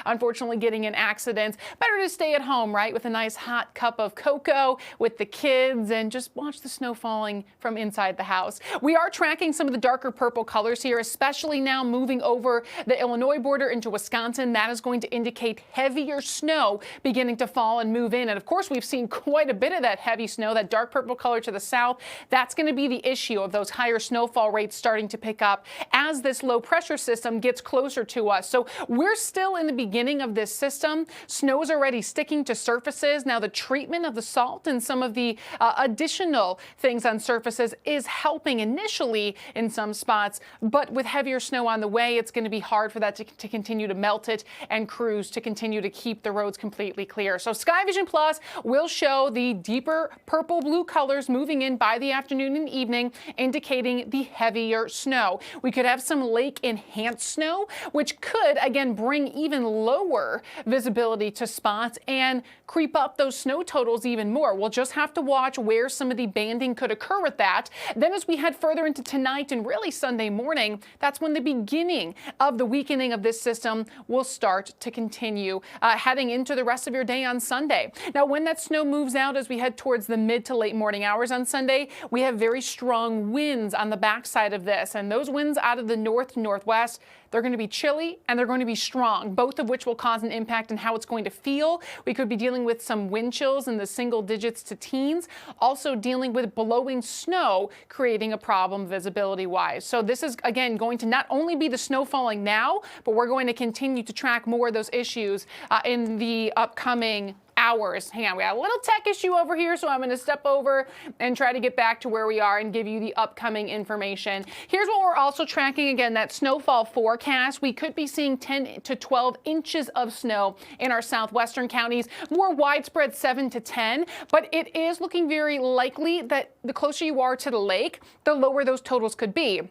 S2: unfortunately getting in accidents. Better to stay at home, right, with a nice hot cup of cocoa with the kids and just watch the snow falling from inside the house. We are tracking some of the darker purple colors here, especially now moving over the Illinois border into Wisconsin. That is going to indicate heavier snow beginning to fall and move in. And of course, we've seen quite a bit of that heavy snow, that dark purple color to the south. That's going to be the issue of those higher snowfall rates starting to pick up as this low pressure system gets closer to us. So we're still in the beginning of this system. Snow is already sticking to surfaces. Now the treatment of the salt and some of the additional things on surfaces is helping initially in some spots, but with heavier snow on the way, it's going to be hard for that to continue to melt it and crews to continue to keep the roads completely clear. So Sky Vision Plus will show the deeper purple blue colors moving in by the afternoon and evening, indicating the heavier snow. We could have some lake enhanced snow, which could again bring even lower visibility to spots and creep up those snow totals even more. We'll just have to watch where some of the banding could occur with that. Then as we head further into tonight and really Sunday morning, that's when the beginning of the weakening of this system will start to continue heading into the rest of your day on Sunday. Now when that snow moves out as we head towards the mid to late morning hours on Sunday, we have very strong winds on the backside of this, and those winds out of the north northwest, they're going to be chilly and they're going to be strong, both of which will cause an impact on how it's going to feel. We could be dealing with some wind chills in the single digits to teens, also dealing with blowing snow, creating a problem visibility wise. So this is again going to not only be the snow falling now, but we're going to continue to track more of those issues in the upcoming hours. Hang on, we got a little tech issue over here, so I'm going to step over and try to get back to where we are and give you the upcoming information. Here's what we're also tracking, again, that snowfall forecast. We could be seeing 10 to 12 inches of snow in our southwestern counties, more widespread 7 to 10, but it is looking very likely that the closer you are to the lake, the lower those totals could be.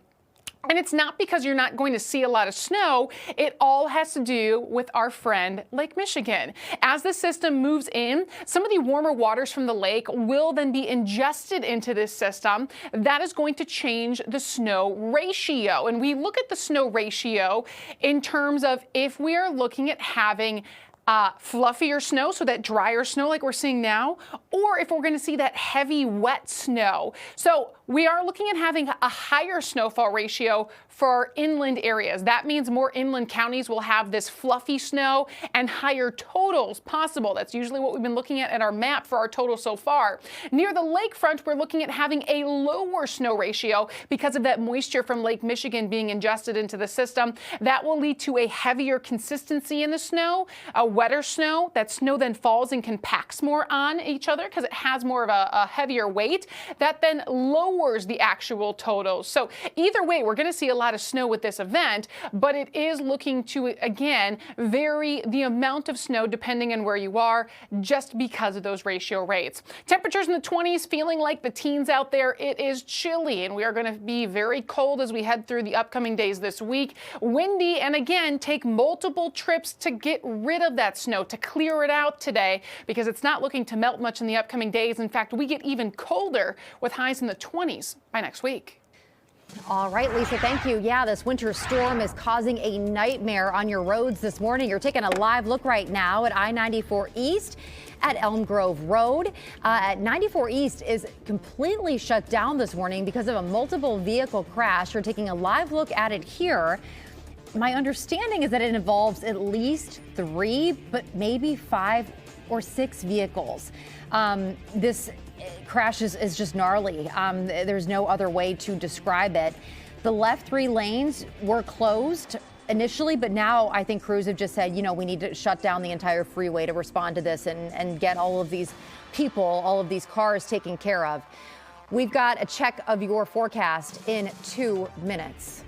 S2: And it's not because you're not going to see a lot of snow. It all has to do with our friend Lake Michigan. As the system moves in, some of the warmer waters from the lake will then be ingested into this system. That is going to change the snow ratio. And we look at the snow ratio in terms of if we are looking at having fluffier snow, so that drier snow like we're seeing now, or if we're going to see that heavy wet snow. So we are looking at having a higher snowfall ratio for our inland areas. That means more inland counties will have this fluffy snow and higher totals possible. That's usually what we've been looking at our map for our total so far. Near the lakefront, we're looking at having a lower snow ratio because of that moisture from Lake Michigan being ingested into the system. That will lead to a heavier consistency in the snow, a wetter snow. That snow then falls and compacts more on each other because it has more of a heavier weight. That then lowers the actual totals. So either way, we're going to see a lot of snow with this event, but it is looking to, again, vary the amount of snow depending on where you are, just because of those ratio rates. Temperatures in the 20s, feeling like the teens out there. It is chilly, and we are going to be very cold as we head through the upcoming days this week. Windy, and again, take multiple trips to get rid of that snow, to clear it out today, because it's not looking to melt much in the upcoming days. In fact, we get even colder with highs in the 20s by next week.
S1: All right, Lisa, thank you. Yeah, this winter storm is causing a nightmare on your roads this morning. You're taking a live look right now at I-94 East at Elm Grove Road. 94 East is completely shut down this morning because of a multiple vehicle crash. You're taking a live look at it here. My understanding is that it involves at least 3, but maybe 5 or 6 vehicles. This crash is just gnarly. There's no other way to describe it. The left 3 lanes were closed initially, but now I think crews have just said, you know, we need to shut down the entire freeway to respond to this and get all of these people, all of these cars taken care of. We've got a check of your forecast in 2 minutes.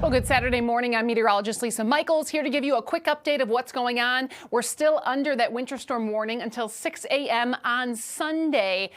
S2: Well, good Saturday morning. I'm meteorologist Lisa Michaels here to give you a quick update of what's going on. We're still under that winter storm warning until 6 a.m. on Sunday.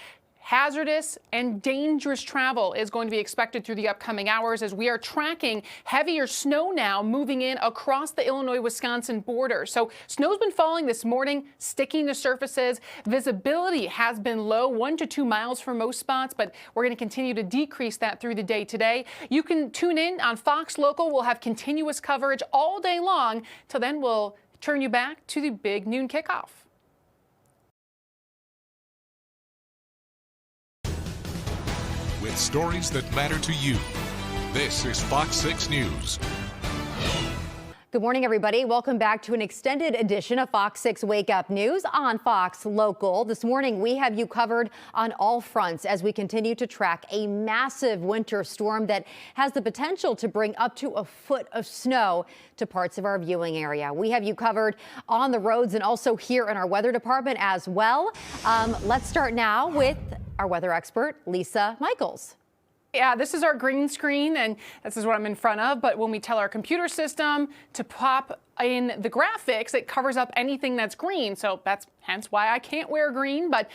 S2: Hazardous and dangerous travel is going to be expected through the upcoming hours as we are tracking heavier snow now moving in across the Illinois-Wisconsin border. So snow's been falling this morning, sticking to surfaces. Visibility has been low, 1 to 2 miles for most spots, but we're going to continue to decrease that through the day today. You can tune in on Fox Local. We'll have continuous coverage all day long. Till then, we'll turn you back to the big noon kickoff.
S5: With stories that matter to you, this is Fox 6 News.
S1: Good morning, everybody. Welcome back to an extended edition of Fox 6 Wake Up News on Fox Local. This morning, we have you covered on all fronts as we continue to track a massive winter storm that has the potential to bring up to a foot of snow to parts of our viewing area. We have you covered on the roads and also here in our weather department as well. Let's start now with our weather expert, Lisa Michaels.
S2: Yeah, this is our green screen, and this is what I'm in front of. But when we tell our computer system to pop in the graphics, it covers up anything that's green. So that's hence why I can't wear green. But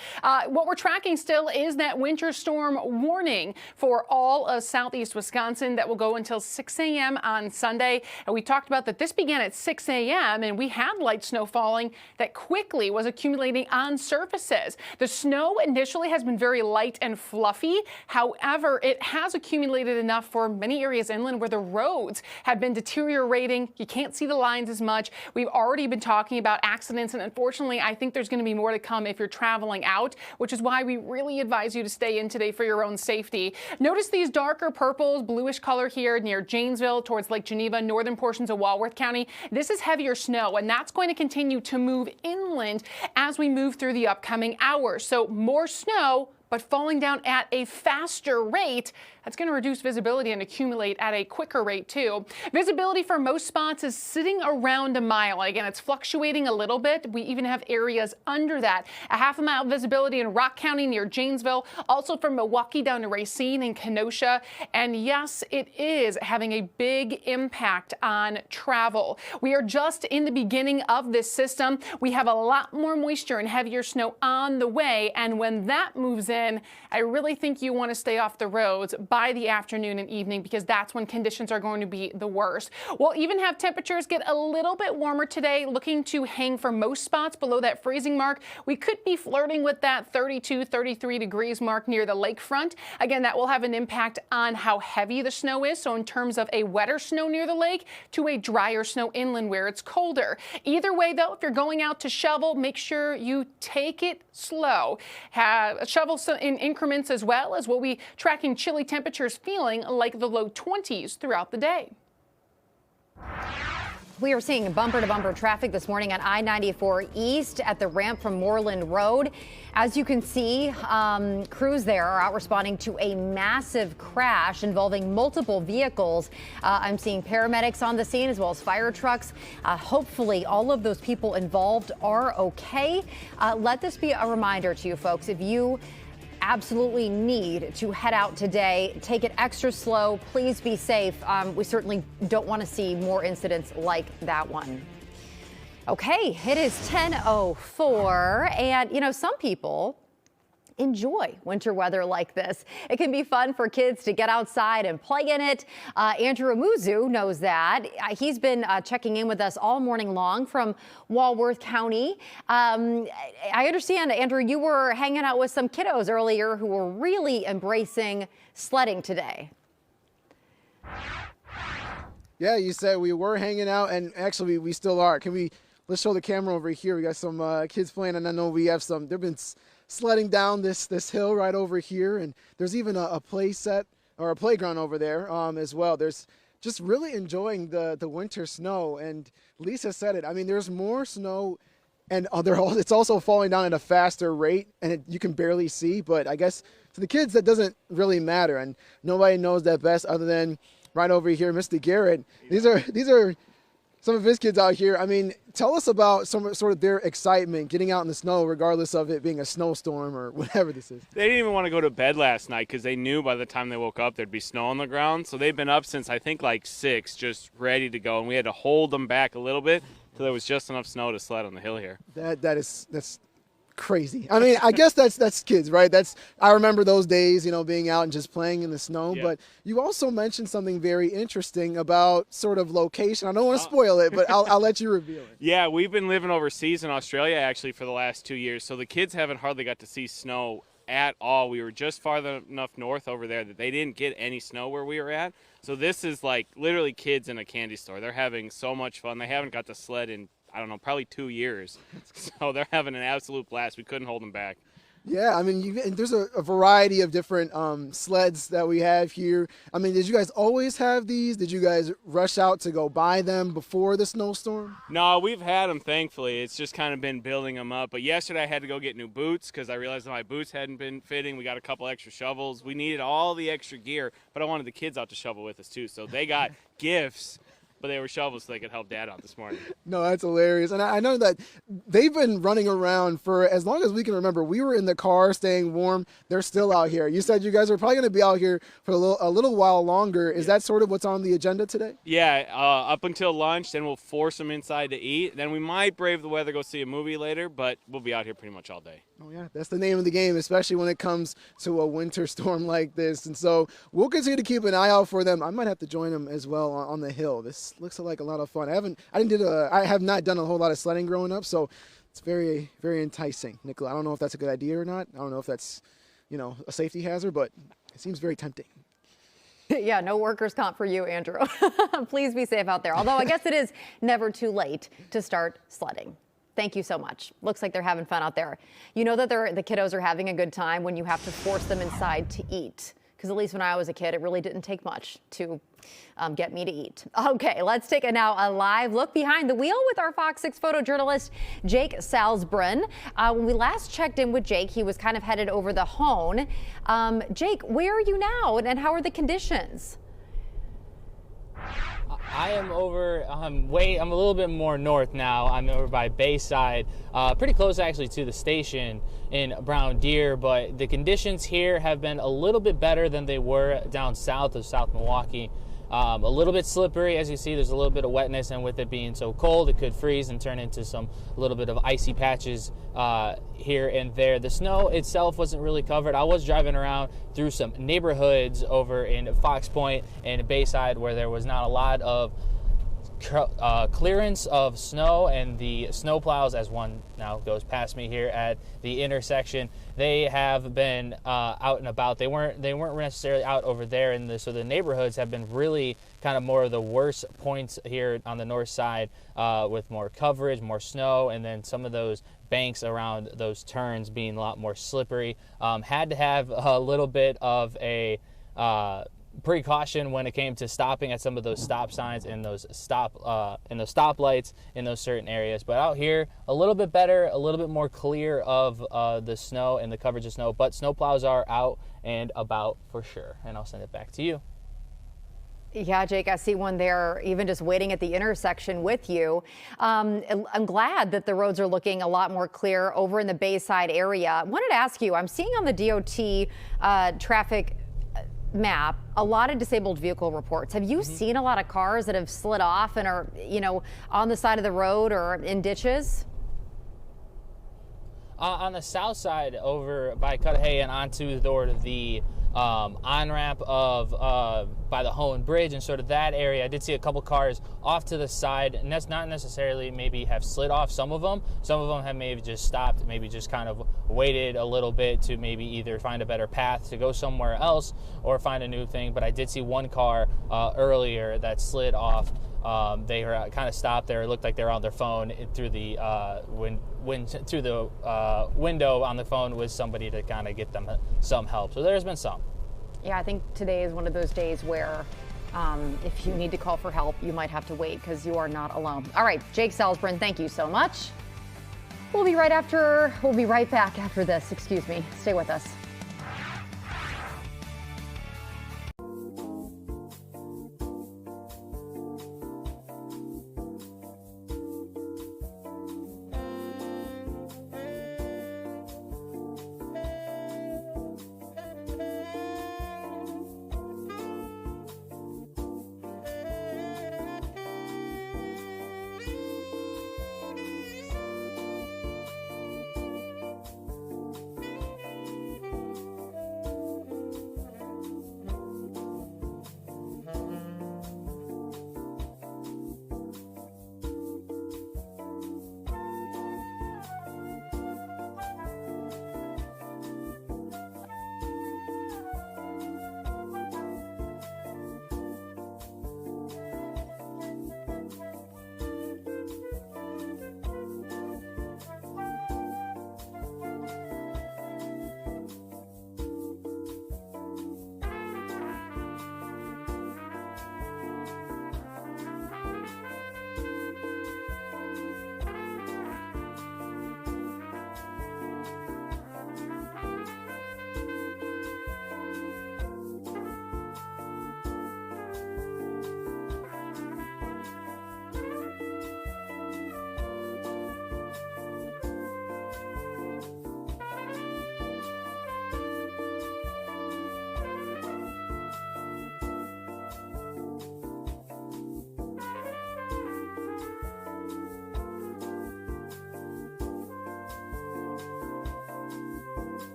S2: what we're tracking still is that winter storm warning for all of southeast Wisconsin that will go until 6 a.m. on Sunday. And we talked about that this began at 6 a.m. and we had light snow falling that quickly was accumulating on surfaces. The snow initially has been very light and fluffy. However, it has accumulated enough for many areas inland where the roads have been deteriorating. You can't see the lines as much. We've already been talking about accidents, and unfortunately, I think there's going to be more to come if you're traveling out, which is why we really advise you to stay in today for your own safety. Notice these darker purples, bluish color here near Janesville towards Lake Geneva, northern portions of Walworth County. This is heavier snow, and that's going to continue to move inland as we move through the upcoming hours. So more snow, but falling down at a faster rate. That's going to reduce visibility and accumulate at a quicker rate, too. Visibility for most spots is sitting around a mile. Again, it's fluctuating a little bit. We even have areas under that. A half-a-mile visibility in Rock County near Janesville, also from Milwaukee down to Racine and Kenosha. And yes, it is having a big impact on travel. We are just in the beginning of this system. We have a lot more moisture and heavier snow on the way. And when that moves in, I really think you want to stay off the roads by the afternoon and evening because that's when conditions are going to be the worst. We'll even have temperatures get a little bit warmer today, looking to hang for most spots below that freezing mark. We could be flirting with that 32, 33 degrees mark near the lakefront. Again, that will have an impact on how heavy the snow is. So in terms of a wetter snow near the lake to a drier snow inland where it's colder. Either way, though, if you're going out to shovel, make sure you take it slow. Shovel in increments as well as we'll be tracking chilly temperatures feeling like the low 20s throughout the day.
S1: We are seeing bumper-to-bumper traffic this morning on I-94 East at the ramp from Moreland Road. As you can see, crews there are out responding to a massive crash involving multiple vehicles. I'm seeing paramedics on the scene as well as fire trucks. Hopefully, all of those people involved are okay. Let this be a reminder to you folks. If you absolutely need to head out today, take it extra slow. Please be safe. We certainly don't want to see more incidents like that one. Okay, it is 10:04, and you know, some people enjoy winter weather like this. It can be fun for kids to get outside and play in it. Andrew Amuzu knows that. He's been checking in with us all morning long from Walworth County. I understand, Andrew, you were hanging out with some kiddos earlier who were really embracing sledding today.
S4: Yeah, you said we were hanging out, and actually we still are. Let's show the camera over here. We got some kids playing, and I know we have some. They've been sledding down this hill right over here, and there's even a play set or a playground over there as well. There's just really enjoying the winter snow, and Lisa said it. I mean, there's more snow, and it's also falling down at a faster rate, and you can barely see. But I guess to the kids that doesn't really matter, and nobody knows that best other than right over here, Mr. Garrett. These are some of his kids out here. I mean, tell us about some sort of their excitement getting out in the snow, regardless of it being a snowstorm or whatever this is.
S6: They didn't even want to go to bed last night because they knew by the time they woke up there'd be snow on the ground. So they've been up since I think like 6, just ready to go. And we had to hold them back a little bit till there was just enough snow to sled on the hill here.
S4: That's crazy. I mean, I guess that's kids, right? I remember those days, being out and just playing in the snow.
S6: Yeah.
S4: But you also mentioned something very interesting about sort of location. I don't want to spoil it, but I'll let you reveal it.
S6: Yeah, we've been living overseas in Australia actually for the last 2 years, so the kids haven't hardly got to see snow at all. We were just far enough north over there that they didn't get any snow where we were at. So this is like literally kids in a candy store. They're having so much fun. They haven't got to sled in, I don't know, probably 2 years. So they're having an absolute blast. We couldn't hold them back.
S4: Yeah, I mean, there's a variety of different sleds that we have here. I mean, did you guys always have these? Did you guys rush out to go buy them before the snowstorm?
S6: No, we've had them, thankfully. It's just kind of been building them up. But yesterday I had to go get new boots because I realized that my boots hadn't been fitting. We got a couple extra shovels. We needed all the extra gear, but I wanted the kids out to shovel with us too. So they got gifts, but they were shovels so they could help Dad out this morning.
S4: No, that's hilarious. And I know that they've been running around for as long as we can remember. We were in the car staying warm. They're still out here. You said you guys are probably going to be out here for a little while longer. Is that sort of what's on the agenda today?
S6: Yeah, up until lunch, then we'll force them inside to eat. Then we might brave the weather, go see a movie later, but we'll be out here pretty much all day.
S4: Oh, yeah, that's the name of the game, especially when it comes to a winter storm like this. And so we'll continue to keep an eye out for them. I might have to join them as well on the hill. This looks like a lot of fun. I have not done a whole lot of sledding growing up, so it's very, very enticing. Nicola, I don't know if that's a good idea or not. I don't know if that's, a safety hazard, but it seems very tempting.
S1: Yeah, no workers' comp for you, Andrew. Please be safe out there. Although I guess it is never too late to start sledding. Thank you so much. Looks like they're having fun out there. You know that the kiddos are having a good time when you have to force them inside to eat. Because at least when I was a kid, it really didn't take much to get me to eat. Okay, let's take a live look behind the wheel with our Fox 6 photojournalist, Jake Salzbrun. When we last checked in with Jake, he was kind of headed over the Hone. Jake, where are you now and how are the conditions?
S3: I am over, I'm a little bit more north now. I'm over by Bayside, pretty close actually to the station in Brown Deer, but the conditions here have been a little bit better than they were down south of South Milwaukee. A little bit slippery, as you see, there's a little bit of wetness, and with it being so cold, it could freeze and turn into a little bit of icy patches here and there. The snow itself wasn't really covered. I was driving around through some neighborhoods over in Fox Point and Bayside where there was not a lot of clearance of snow, and the snow plows, as one now goes past me here at the intersection, they have been out and about. They weren't necessarily out over there, so the neighborhoods have been really kind of more of the worst points here on the north side, with more coverage, more snow, and then some of those banks around those turns being a lot more slippery. Had to have a little bit of a precaution when it came to stopping at some of those stop signs and those stoplights in those certain areas. But out here, a little bit better, a little bit more clear of the snow and the coverage of snow. But snow plows are out and about for sure. And I'll send it back to you.
S1: Yeah, Jake, I see one there, even just waiting at the intersection with you. I'm glad that the roads are looking a lot more clear over in the Bayside area. I wanted to ask you, I'm seeing on the DOT traffic map a lot of disabled vehicle reports. Have you seen a lot of cars that have slid off and are, on the side of the road or in ditches?
S3: On the south side over by Cudahy and onto the on-ramp of by the Hone Bridge and sort of that area, I did see a couple cars off to the side, and that's not necessarily maybe have slid off. Some of them have maybe just stopped, maybe just kind of waited a little bit to maybe either find a better path to go somewhere else or find a new thing. But I did see one car earlier that slid off. They were kind of stopped there. It looked like they were on their phone through the window on the phone with somebody to kind of get them some help. So there's been some.
S1: Yeah, I think today is one of those days where if you need to call for help, you might have to wait because you are not alone. All right, Jake Salzbrun, thank you so much. We'll be right back after this. Excuse me. Stay with us.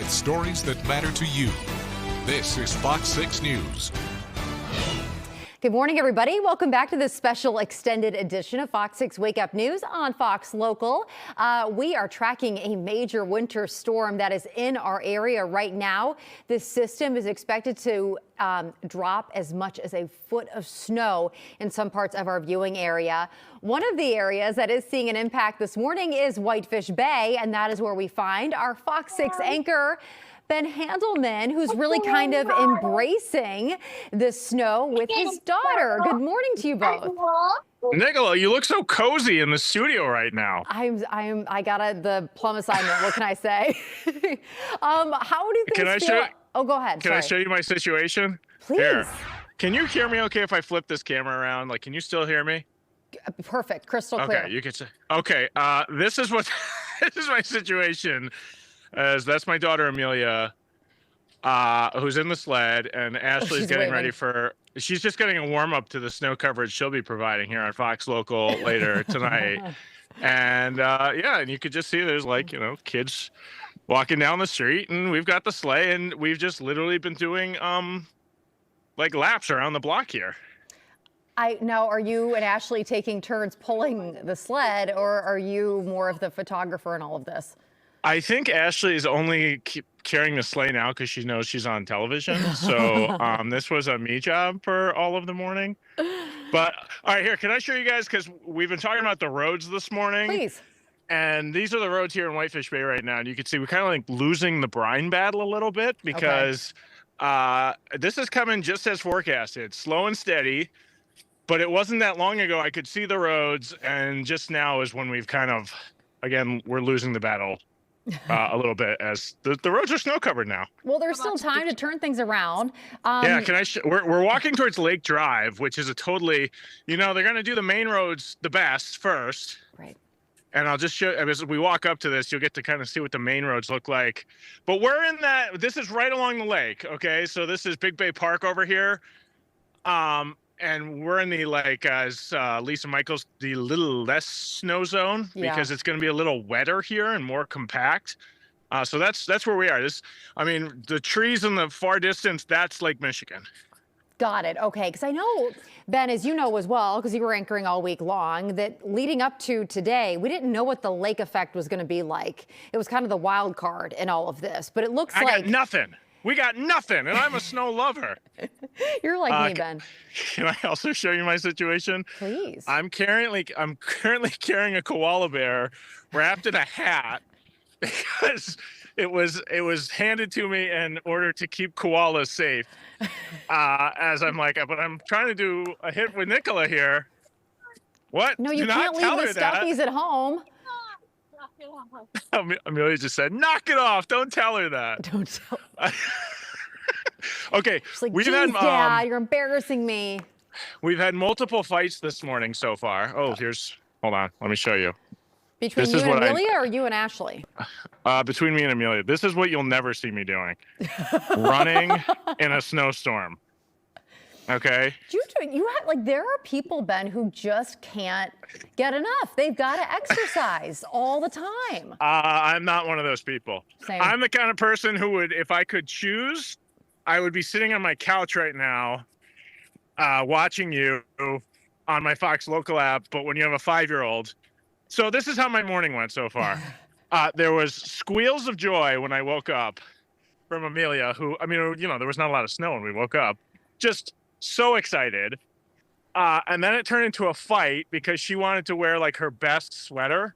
S5: with stories that matter to you. This is Fox 6 News.
S1: Good morning, everybody. Welcome back to this special extended edition of Fox 6 Wake Up News on Fox Local. We are tracking a major winter storm that is in our area right now. This system is expected to drop as much as a foot of snow in some parts of our viewing area. One of the areas that is seeing an impact this morning is Whitefish Bay, and that is where we find our Fox 6 anchor, Ben Handelman, who's really kind of embracing the snow with his daughter. Good morning to you both.
S7: Nicola, you look so cozy in the studio right now.
S1: I got the plum assignment. What can I say? How do things feel? Oh, go ahead.
S7: Can I show you my situation?
S1: Please.
S7: Here. Can you hear me okay if I flip this camera around? Like, can you still hear me?
S1: Perfect. Crystal clear.
S7: Okay, you can say. Okay, this is what this is my situation. As that's my daughter Amelia, who's in the sled, and Ashley's getting ready for. She's just getting a warm up to the snow coverage she'll be providing here on Fox Local later tonight. And yeah, and you could just see there's like kids walking down the street, and we've got the sleigh, and we've just literally been doing like laps around the block here.
S1: Now, are you and Ashley taking turns pulling the sled, or are you more of the photographer in all of this?
S7: I think Ashley is only carrying the sleigh now because she knows she's on television. So this was a me job for all of the morning. But all right, here, can I show you guys? Because we've been talking about the roads this morning.
S1: Please.
S7: And these are the roads here in Whitefish Bay right now. And you can see we're kind of like losing the brine battle a little bit because this is coming just as forecasted, slow and steady. But it wasn't that long ago I could see the roads. And just now is when we've kind of, again, we're losing the battle. A little bit as the roads are snow covered now.
S1: Well, there's still time to turn things around.
S7: Yeah, we're walking towards Lake Drive, which is a totally, they're going to do the main roads the best first.
S1: Right.
S7: And I'll just show, as we walk up to this, you'll get to kind of see what the main roads look like. But we're in this is right along the lake, okay? So this is Big Bay Park over here. And we're in the, as Lisa Michaels, the little less snow zone because it's going to be a little wetter here and more compact. So that's where we are. The trees in the far distance, that's Lake Michigan.
S1: Got it. Okay. Because I know, Ben, as you know as well, because you were anchoring all week long, that leading up to today, we didn't know what the lake effect was going to be like. It was kind of the wild card in all of this. But it looks like...
S7: I got nothing. We got nothing, and I'm a snow lover.
S1: You're like me, Ben.
S7: Can I also show you my situation?
S1: Please.
S7: I'm currently carrying a koala bear wrapped in a hat because it was handed to me in order to keep koalas safe. As I'm like, but I'm trying to do a hit with Nicola here. What?
S1: No, you can't leave the stuffies at home.
S7: Amelia just said, knock it off. Don't tell her that.
S1: Don't tell her.
S7: Okay.
S1: She's like, geez, Dad, you're embarrassing me.
S7: We've had multiple fights this morning so far. Oh, hold on. Let me show you.
S1: Between you and Amelia or you and Ashley?
S7: Between me and Amelia. This is what you'll never see me doing. Running in a snowstorm. Okay. There are people, Ben, who just can't get enough. They've got to exercise all the time. I'm not one of those people.
S1: Same.
S7: I'm the kind of person who would, if I could choose, I would be sitting on my couch right now, watching you on my Fox Local app. But when you have a 5-year-old, so this is how my morning went so far. There was squeals of joy when I woke up from Amelia, who, there was not a lot of snow when we woke up. Just so excited. And then it turned into a fight because she wanted to wear her best sweater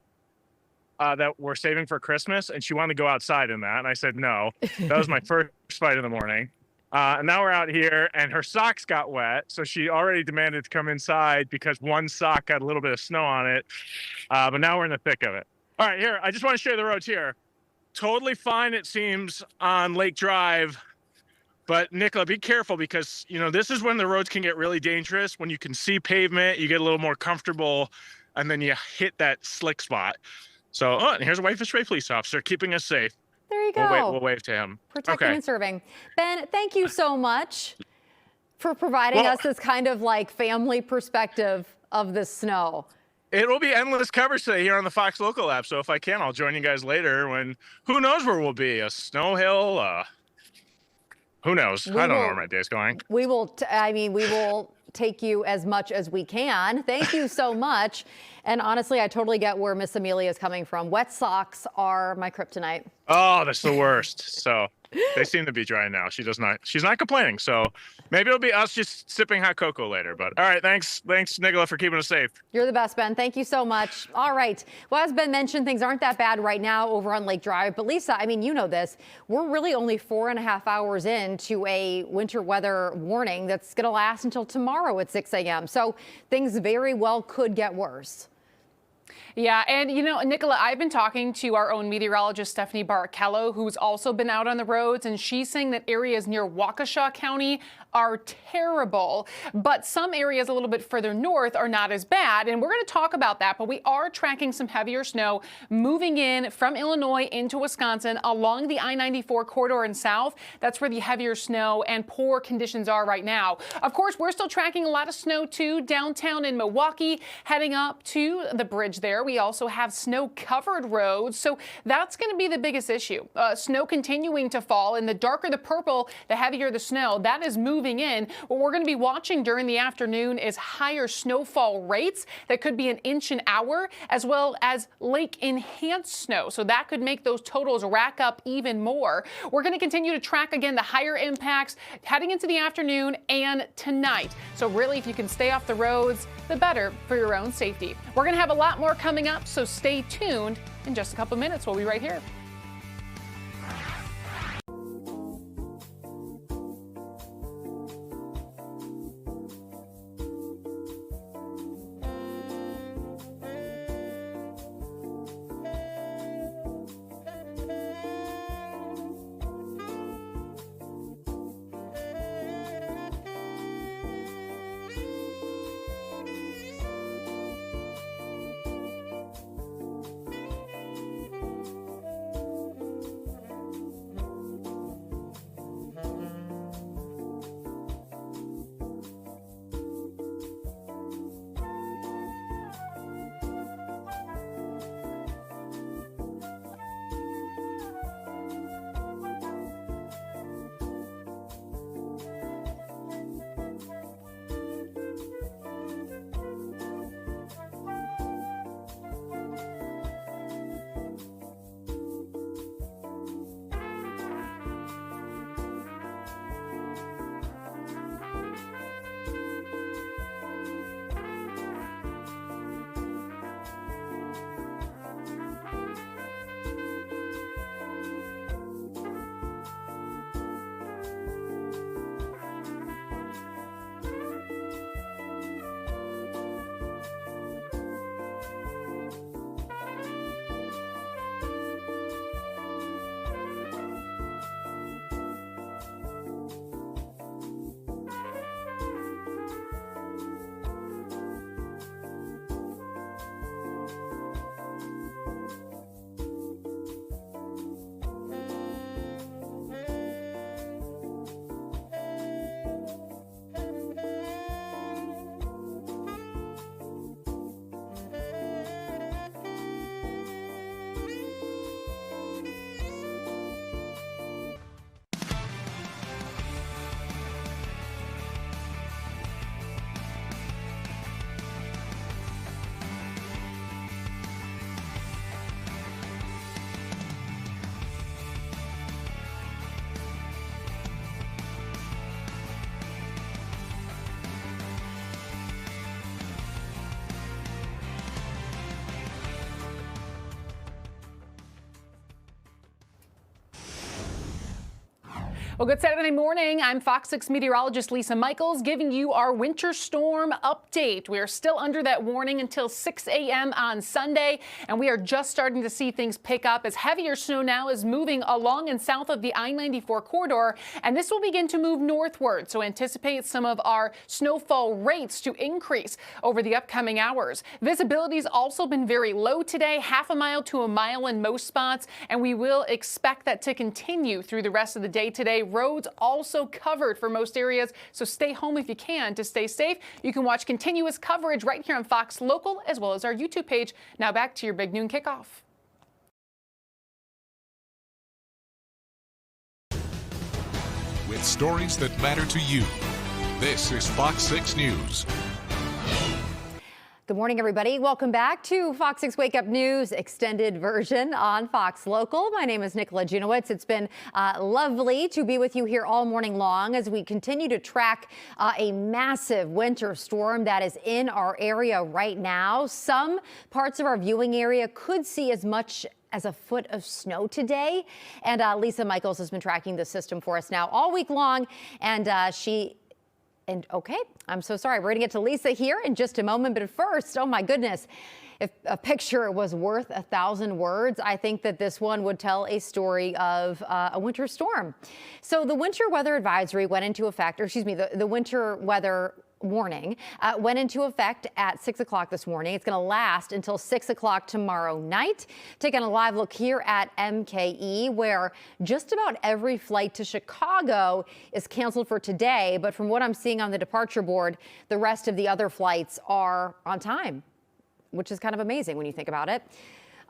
S7: that we're saving for Christmas. And she wanted to go outside in that. And I said, no, that was my first fight of the morning. And now we're out here and her socks got wet. So she already demanded to come inside because one sock got a little bit of snow on it. But now we're in the thick of it. All right, here, I just want to show you the roads here. Totally fine, it seems, on Lake Drive. But Nicola, be careful because, this is when the roads can get really dangerous. When you can see pavement, you get a little more comfortable, and then you hit that slick spot. So, and here's a Whitefish Bay police officer keeping us safe.
S1: There you go.
S7: We'll wave to him.
S1: Protecting and serving. Ben, thank you so much for providing us this kind of family perspective of the snow.
S7: It will be endless coverage today here on the Fox Local app. So if I can, I'll join you guys later when who knows where we'll be. A snow hill, who knows? I don't know where my day's going.
S1: We will, we will take you as much as we can. Thank you so much. And honestly, I totally get where Miss Amelia is coming from. Wet socks are my kryptonite.
S7: Oh, that's the worst. So they seem to be dry now. She's not complaining. So maybe it'll be us just sipping hot cocoa later. But all right, thanks, Nicola, for keeping us safe.
S1: You're the best, Ben. Thank you so much. All right. Well, as Ben mentioned, things aren't that bad right now over on Lake Drive. But Lisa, I mean, you know this. We're really only 4.5 hours into a winter weather warning that's going to last until tomorrow at 6 a.m. So things very well could get worse.
S2: Yeah, and you know, Nicola, I've been talking to our own meteorologist, Stephanie Barrichello, who's also been out on the roads, and she's saying that areas near Waukesha County are terrible, but some areas a little bit further north are not as bad, and we're going to talk about that, but we are tracking some heavier snow moving in from Illinois into Wisconsin along the I-94 corridor and south. That's where the heavier snow and poor conditions are right now. Of course, we're still tracking a lot of snow too downtown in Milwaukee, heading up to the bridge there. We also have snow-covered roads, so that's going to be the biggest issue. Snow continuing to fall, and the darker the purple, the heavier the snow. That is moving in. What we're going to be watching during the afternoon is higher snowfall rates that could be an inch an hour, as well as lake-enhanced snow. So that could make those totals rack up even more. We're going to continue to track, again, the higher impacts heading into the afternoon and tonight. So really, if you can stay off the roads, the better for your own safety. We're going to have a lot more coming up, so stay tuned. In just a couple minutes, we'll be right here. Well, good Saturday morning. I'm Fox 6 meteorologist Lisa Michaels giving you our winter storm update. We are still under that warning until 6 a.m. on Sunday, and we are just starting to see things pick up as heavier snow now is moving along and south of the I-94 corridor, and this will begin to move northward. So anticipate some of our snowfall rates to increase over the upcoming hours. Visibility's also been very low today, half a mile to a mile in most spots, and we will expect that to continue through the rest of the day today. Roads also covered for most areas, so stay home if you can to stay safe. You can watch continuous coverage right here on Fox Local as well as our YouTube page. Now back to your Big Noon Kickoff.
S5: With stories that matter to you, this is Fox 6 News.
S1: Good morning, everybody. Welcome back to Fox 6 Wake Up News extended version on Fox Local. My name is Nicola Junowitz. It's been lovely to be with you here all morning long as we continue to track a massive winter storm that is in our area right now. Some parts of our viewing area could see as much as a foot of snow today. And Lisa Michaels has been tracking the system for us now all week long. And okay, I'm so sorry. We're going to get to Lisa here in just a moment. But first, oh my goodness, if a picture was worth 1,000 words, I think that this one would tell a story of a winter storm. So the winter weather advisory went into effect, or excuse me, the winter weather warning went into effect at 6 o'clock this morning. It's going to last until 6 o'clock tomorrow night. Taking a live look here at MKE, where just about every flight to Chicago is canceled for today. But from what I'm seeing on the departure board, the rest of the other flights are on time, which is kind of amazing when you think about it.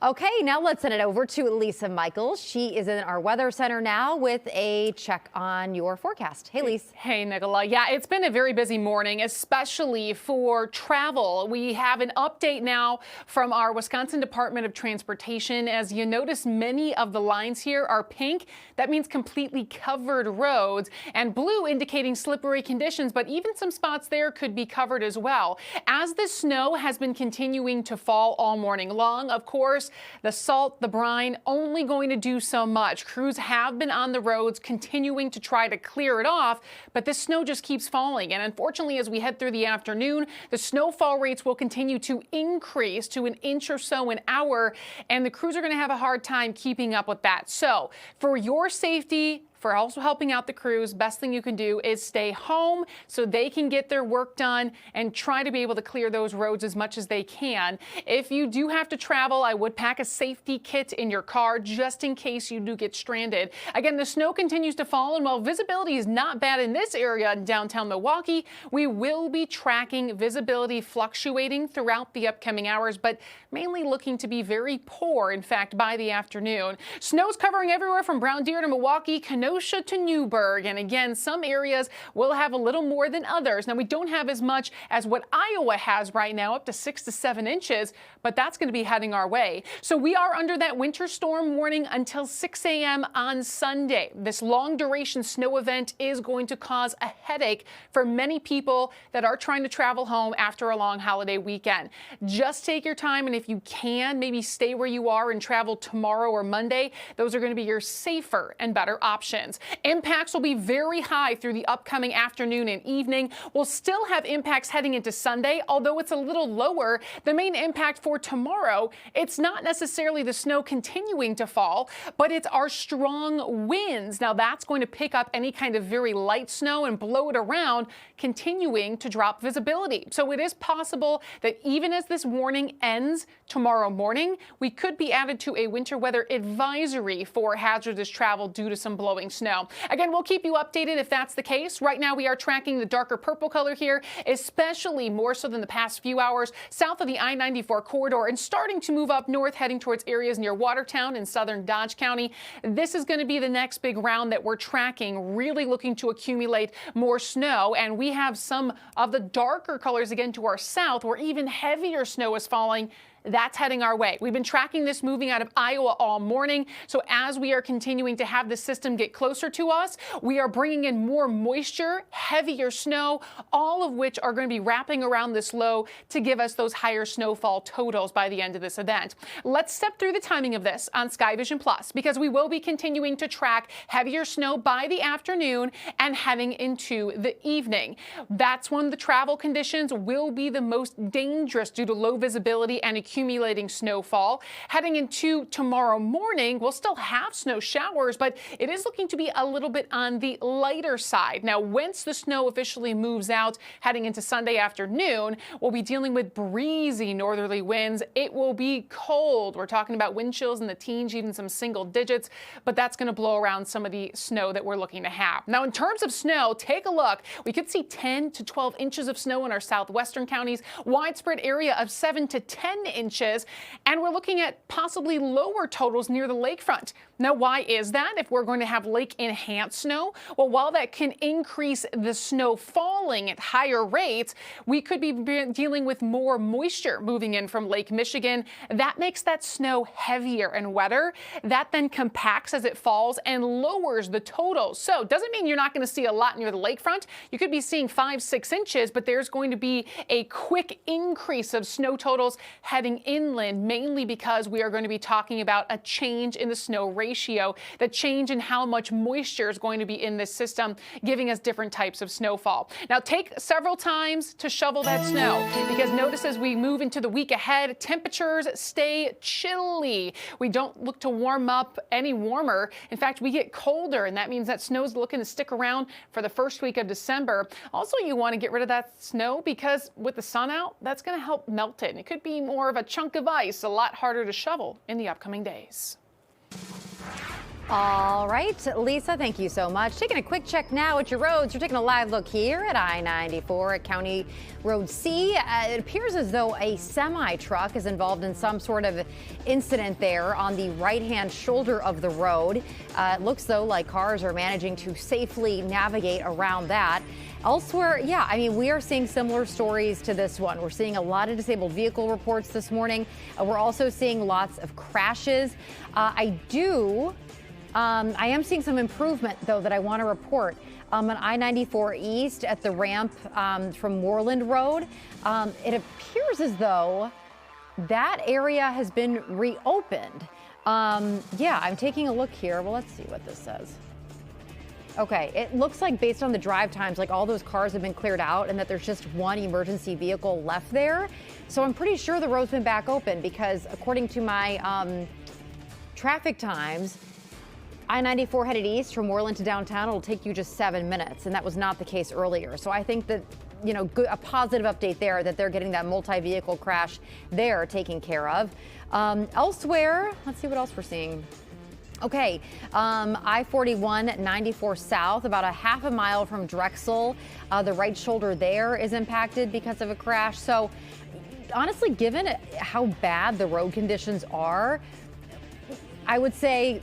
S1: Okay, now let's send it over to Lisa Michaels. She is in our weather center now with a check on your forecast. Hey, Lisa.
S2: Hey, Nicola. Yeah, it's been a very busy morning, especially for travel. We have an update now from our Wisconsin Department of Transportation. As you notice, many of the lines here are pink. That means completely covered roads, and blue indicating slippery conditions, but even some spots there could be covered as well. As the snow has been continuing to fall all morning long, of course, the salt, the brine, only going to do so much. Crews have been on the roads continuing to try to clear it off, but this snow just keeps falling. And unfortunately, as we head through the afternoon, the snowfall rates will continue to increase to an inch or so an hour, and the crews are going to have a hard time keeping up with that. So for your safety, for also helping out the crews, best thing you can do is stay home so they can get their work done and try to be able to clear those roads as much as they can. If you do have to travel, I would pack a safety kit in your car just in case you do get stranded. Again, the snow continues to fall, and while visibility is not bad in this area in downtown Milwaukee, we will be tracking visibility fluctuating throughout the upcoming hours, but mainly looking to be very poor, in fact, by the afternoon. Snow's covering everywhere from Brown Deer to Milwaukee, Kenosha to Newburgh. And again, some areas will have a little more than others. Now, we don't have as much as what Iowa has right now, up to 6 to 7 inches, but that's going to be heading our way. So we are under that winter storm warning until 6 a.m. on Sunday. This long duration snow event is going to cause a headache for many people that are trying to travel home after a long holiday weekend. Just take your time, and if you can, maybe stay where you are and travel tomorrow or Monday. Those are going to be your safer and better options. Impacts will be very high through the upcoming afternoon and evening. We'll still have impacts heading into Sunday, although it's a little lower. The main impact for tomorrow, it's not necessarily the snow continuing to fall, but it's our strong winds. Now that's going to pick up any kind of very light snow and blow it around, continuing to drop visibility. So it is possible that even as this warning ends tomorrow morning, we could be added to a winter weather advisory for hazardous travel due to some blowing snow. Again, we'll keep you updated if that's the case. Right now, we are tracking the darker purple color here, especially more so than the past few hours south of the I-94 corridor and starting to move up north, heading towards areas near Watertown in southern Dodge County. This is going to be the next big round that we're tracking, really looking to accumulate more snow. And we have some of the darker colors again to our south, where even heavier snow is falling. That's heading our way. We've been tracking this moving out of Iowa all morning. So as we are continuing to have the system get closer to us, we are bringing in more moisture, heavier snow, all of which are going to be wrapping around this low to give us those higher snowfall totals by the end of this event. Let's step through the timing of this on Sky Vision Plus, because we will be continuing to track heavier snow by the afternoon and heading into the evening. That's when the travel conditions will be the most dangerous due to low visibility and accumulating snowfall. Heading into tomorrow morning, we'll still have snow showers, but it is looking to be a little bit on the lighter side. Now, once the snow officially moves out, heading into Sunday afternoon, we'll be dealing with breezy northerly winds. It will be cold. We're talking about wind chills in the teens, even some single digits, but that's going to blow around some of the snow that we're looking to have. Now, in terms of snow, take a look. We could see 10 to 12 inches of snow in our southwestern counties, widespread area of 7 to 10 inches, and we're looking at possibly lower totals near the lakefront. Now, why is that if we're going to have lake-enhanced snow? Well, while that can increase the snow falling at higher rates, we could be dealing with more moisture moving in from Lake Michigan. That makes that snow heavier and wetter. That then compacts as it falls and lowers the totals. So doesn't mean you're not going to see a lot near the lakefront. You could be seeing 5-6 inches, but there's going to be a quick increase of snow totals heading inland, mainly because we are going to be talking about a change in the snow ratio, the change in how much moisture is going to be in this system, giving us different types of snowfall. Now, take several times to shovel that snow, because notice as we move into the week ahead, temperatures stay chilly. We don't look to warm up any warmer. In fact, we get colder, and that means that snow's looking to stick around for the first week of December. Also, you want to get rid of that snow because with the sun out, that's going to help melt it. And it could be more of a chunk of ice, a lot harder to shovel in the upcoming days.
S1: All right, Lisa, thank you so much. Taking a quick check now at your roads. We're taking a live look here at I-94 at County Road C. It appears as though a semi-truck is involved in some sort of incident there on the right-hand shoulder of the road. It looks though like cars are managing to safely navigate around that. Elsewhere, yeah, I mean, we are seeing similar stories to this one. We're seeing a lot of disabled vehicle reports this morning. We're also seeing lots of crashes. I am seeing some improvement, though, that I want to report on I-94 East at the ramp from Moreland Road. It appears as though that area has been reopened. Yeah, I'm taking a look here. Well, let's see what this says. Okay, it looks like based on the drive times, like all those cars have been cleared out and that there's just one emergency vehicle left there. So I'm pretty sure the road's been back open because according to my traffic times, I-94 headed east from Moreland to downtown, it'll take you just 7 minutes, and that was not the case earlier. So I think that, you know, a positive update there that they're getting that multi-vehicle crash there taken care of. Elsewhere, let's see what else we're seeing. Okay, I-41 94 south, about a half a mile from Drexel. The right shoulder there is impacted because of a crash. So honestly, given how bad the road conditions are, I would say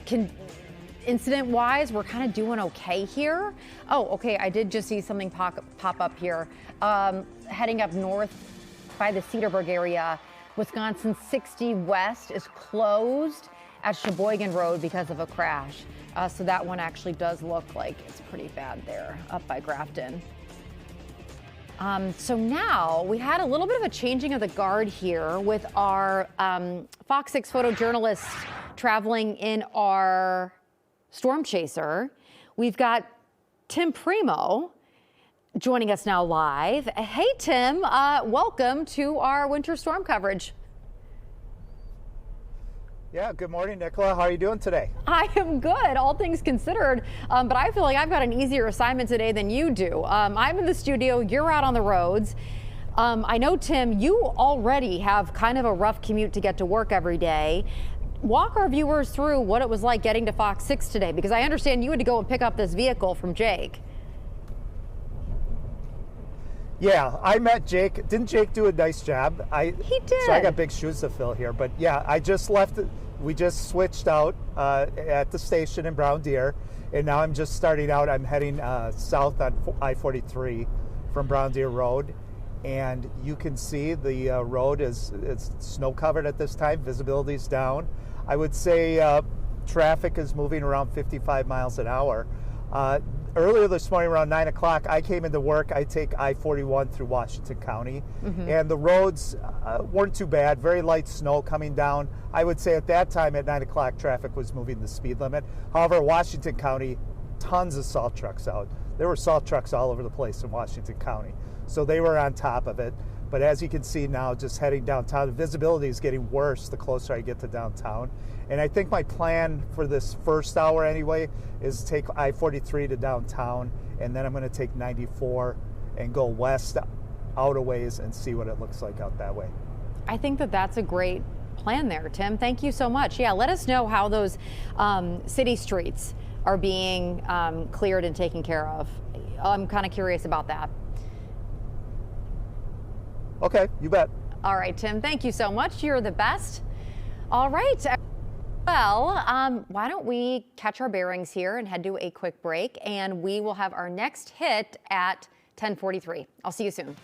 S1: incident-wise, we're kind of doing okay here. Oh, okay, I did just see something pop up here. Heading up north by the Cedarburg area, Wisconsin 60 West is closed at Sheboygan Road because of a crash. So that one actually does look like it's pretty bad there up by Grafton. So now we had a little bit of a changing of the guard here with our Fox 6 photojournalists traveling in our storm chaser. We've got Tim Primo joining us now live. Hey, Tim, welcome to our winter storm coverage.
S8: Yeah, good morning, Nicola. How are you doing today?
S1: I am good, all things considered, but I feel like I've got an easier assignment today than you do. I'm in the studio, you're out on the roads. I know, Tim, you already have kind of a rough commute to get to work every day. Walk our viewers through what it was like getting to Fox 6 today, because I understand you had to go and pick up this vehicle from Jake.
S8: Yeah, I met Jake. Didn't Jake do a nice job?
S1: He did.
S8: So I got big shoes to fill here. But yeah, I just left. We just switched out at the station in Brown Deer. And now I'm just starting out. I'm heading south on I-43 from Brown Deer Road. And you can see the road is snow covered at this time. Visibility's down. I would say traffic is moving around 55 miles an hour. Earlier this morning around 9 o'clock, I came into work. I take I-41 through Washington County, and the roads weren't too bad. Very light snow coming down. I would say at that time at 9 o'clock, traffic was moving the speed limit. However, Washington County, tons of salt trucks out. There were salt trucks all over the place in Washington County, so they were on top of it. But as you can see now, just heading downtown, the visibility is getting worse the closer I get to downtown. And I think my plan for this first hour anyway is take I-43 to downtown, and then I'm going to take 94 and go west out a ways and see what it looks like out that way.
S1: I think that that's a great plan there, Tim. Thank you so much. Yeah, let us know how those city streets are being cleared and taken care of. I'm kind of curious about that.
S8: Okay, you bet.
S1: All right, Tim, thank you so much. You're the best. All right. Well, why don't we catch our bearings here and head to a quick break, and we will have our next hit at 10:43. I'll see you soon.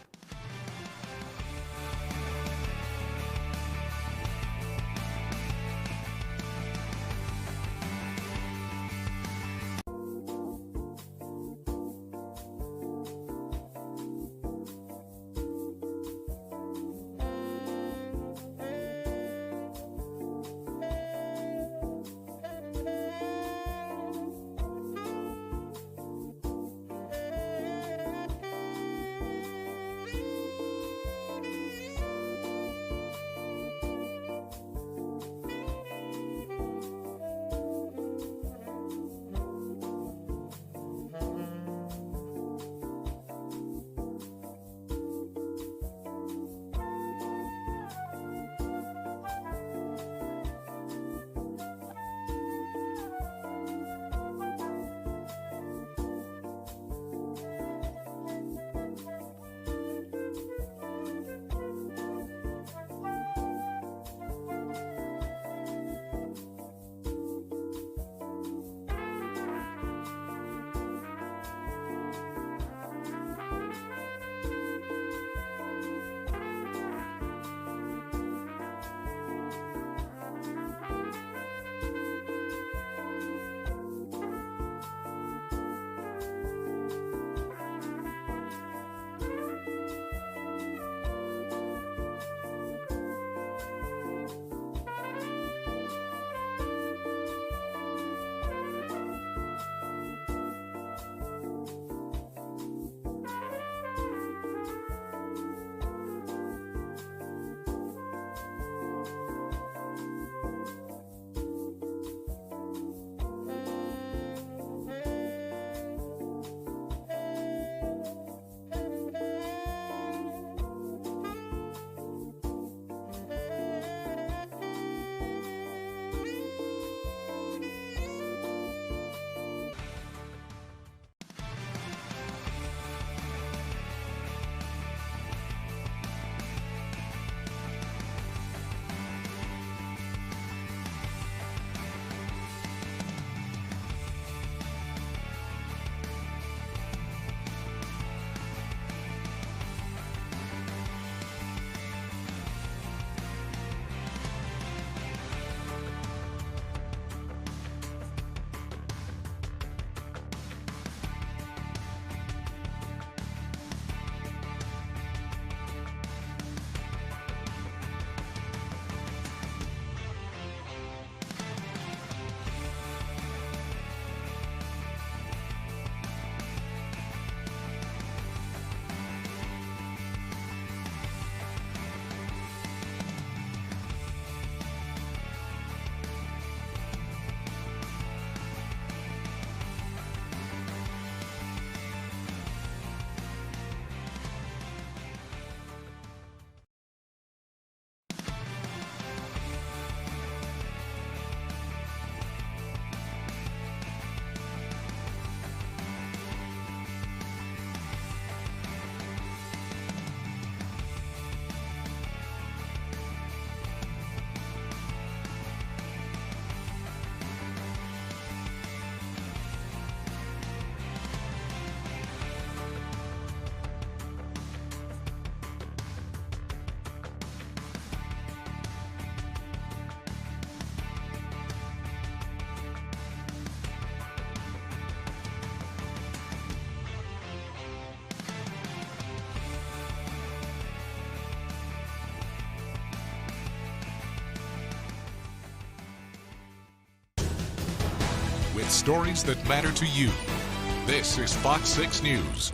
S5: with stories that matter to you. This is Fox 6 News.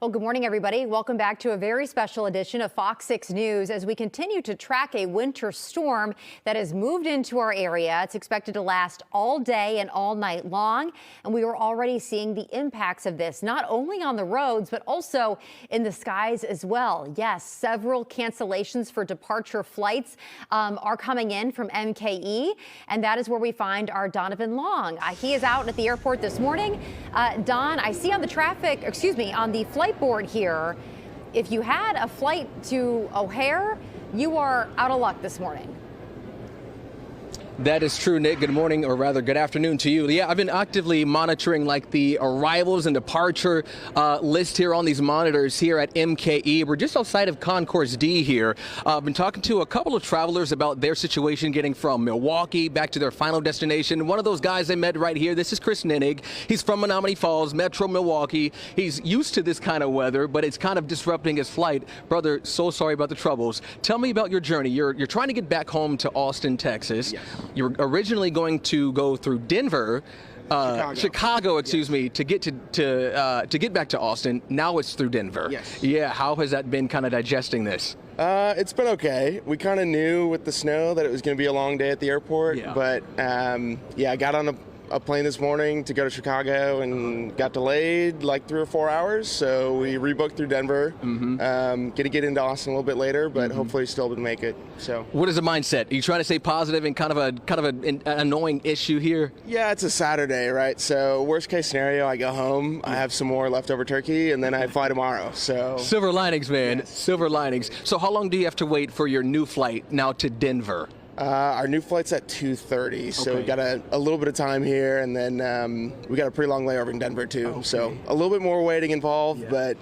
S1: Well, good morning, everybody. Welcome back to a very special edition of Fox 6 News as we continue to track a winter storm that has moved into our area. It's expected to last all day and all night long, and we are already seeing the impacts of this, not only on the roads, but also in the skies as well. Yes, several cancellations for departure flights are coming in from MKE, and that is where we find our Donovan Long. He is out at the airport this morning. Don, I see on the flight board here, if you had a flight to O'Hare, you are out of luck this morning.
S9: That is true, Nick. Good morning, or rather good afternoon to you. Yeah, I've been actively monitoring like the arrivals and departure list here on these monitors here at MKE. We're just outside of Concourse D here. I've been talking to a couple of travelers about their situation getting from Milwaukee back to their final destination. One of those guys I met right here, this is Chris Ninig. He's from Menominee Falls, Metro Milwaukee. He's used to this kind of weather, but it's kind of disrupting his flight. Brother, so sorry about the troubles. Tell me about your journey. You're trying to get back home to Austin, Texas. Yes. You were originally going to go through Denver, Chicago, excuse me, to get to get back to Austin. Now it's through Denver.
S10: Yes.
S9: Yeah. How has that been, kind of digesting this?
S10: It's been okay. We kind of knew with the snow that it was going to be a long day at the airport. Yeah. But I got on a plane this morning to go to Chicago and got delayed like 3 or 4 hours. So we rebooked through Denver. Going to get into Austin a little bit later, but hopefully still able to make it. So
S9: what is the mindset? Are you trying to stay positive in kind of an annoying issue here?
S10: Yeah, it's a Saturday, right? So worst case scenario, I go home, I have some more leftover turkey, and then I fly tomorrow. So
S9: silver linings, man.
S10: Yes.
S9: Silver linings. So how long do you have to wait for your new flight now to Denver?
S10: Our new flight's at 2:30, so we've got a little bit of time here, and then we got a pretty long layover in Denver too. Okay. So a little bit more waiting involved, but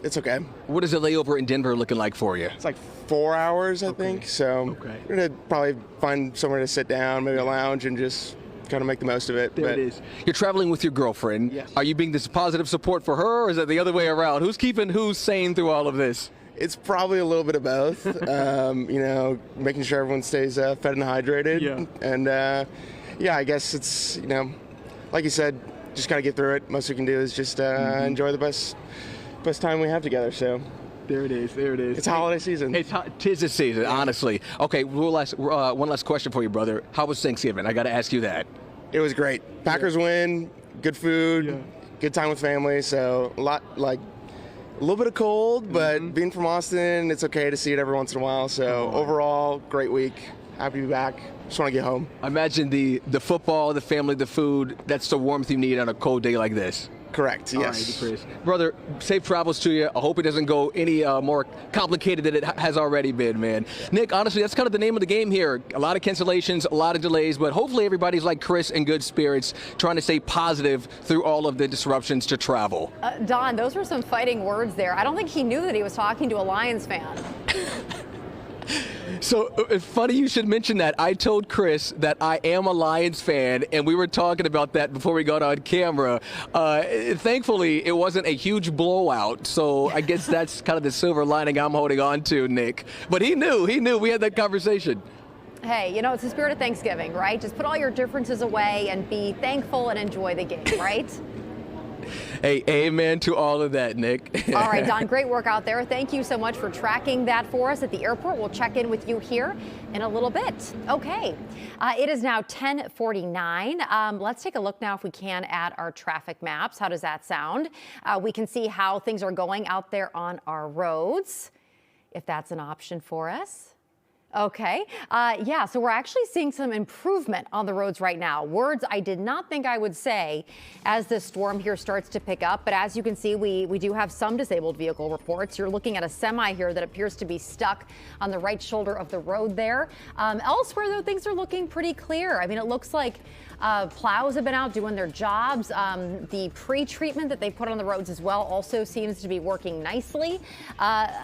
S10: it's okay.
S9: What is the layover in Denver looking like for you?
S10: It's like 4 hours, I think. So we're gonna probably find somewhere to sit down, maybe a lounge, and just kind of make the most of it.
S9: There it is. You're traveling with your girlfriend.
S10: Yes.
S9: Are you being this positive support for her, or is it the other way around? Who's keeping who's sane through all of this?
S10: It's probably a little bit of both, making sure everyone stays fed and hydrated. Yeah. And, I guess it's, like you said, just got to get through it. Most we can do is just enjoy the best time we have together. So
S9: there it is. There it is.
S10: It's holiday season.
S9: Tis the season, honestly. Okay, one last question for you, brother. How was Thanksgiving? I got to ask you that.
S10: It was great. Packers win, good food, good time with family. So a little bit of cold, but being from Austin, it's okay to see it every once in a while. So overall, great week. Happy to be back. Just want to get home.
S9: I imagine the football, the family, the food, that's the warmth you need on a cold day like this.
S10: Correct, yes.
S9: All right, brother, safe travels to you. I hope it doesn't go any more complicated than it has already been, man. Yeah. Nick, honestly, that's kind of the name of the game here. A lot of cancellations, a lot of delays, but hopefully everybody's like Chris in good spirits, trying to stay positive through all of the disruptions to travel.
S1: Don, those were some fighting words there. I don't think he knew that he was talking to a Lions fan.
S9: So it's funny you should mention that. I told Chris that I am a Lions fan, and we were talking about that before we got on camera. Thankfully, it wasn't a huge blowout, so I guess that's kind of the silver lining I'm holding on to, Nick. But he knew. We had that conversation.
S1: Hey, it's the spirit of Thanksgiving, right? Just put all your differences away and be thankful and enjoy the game, right?
S9: Hey, amen to all of that, Nick.
S1: All right, Don, great work out there. Thank you so much for tracking that for us at the airport. We'll check in with you here in a little bit. Okay, it is now 10:49. Let's take a look now, if we can, at our traffic maps. How does that sound? We can see how things are going out there on our roads, if that's an option for us. Okay. So we're actually seeing some improvement on the roads right now. Words I did not think I would say as this storm here starts to pick up. But as you can see, we do have some disabled vehicle reports. You're looking at a semi here that appears to be stuck on the right shoulder of the road there. Elsewhere, though, things are looking pretty clear. I mean, it looks like plows have been out doing their jobs. The pre-treatment that they put on the roads as well also seems to be working nicely.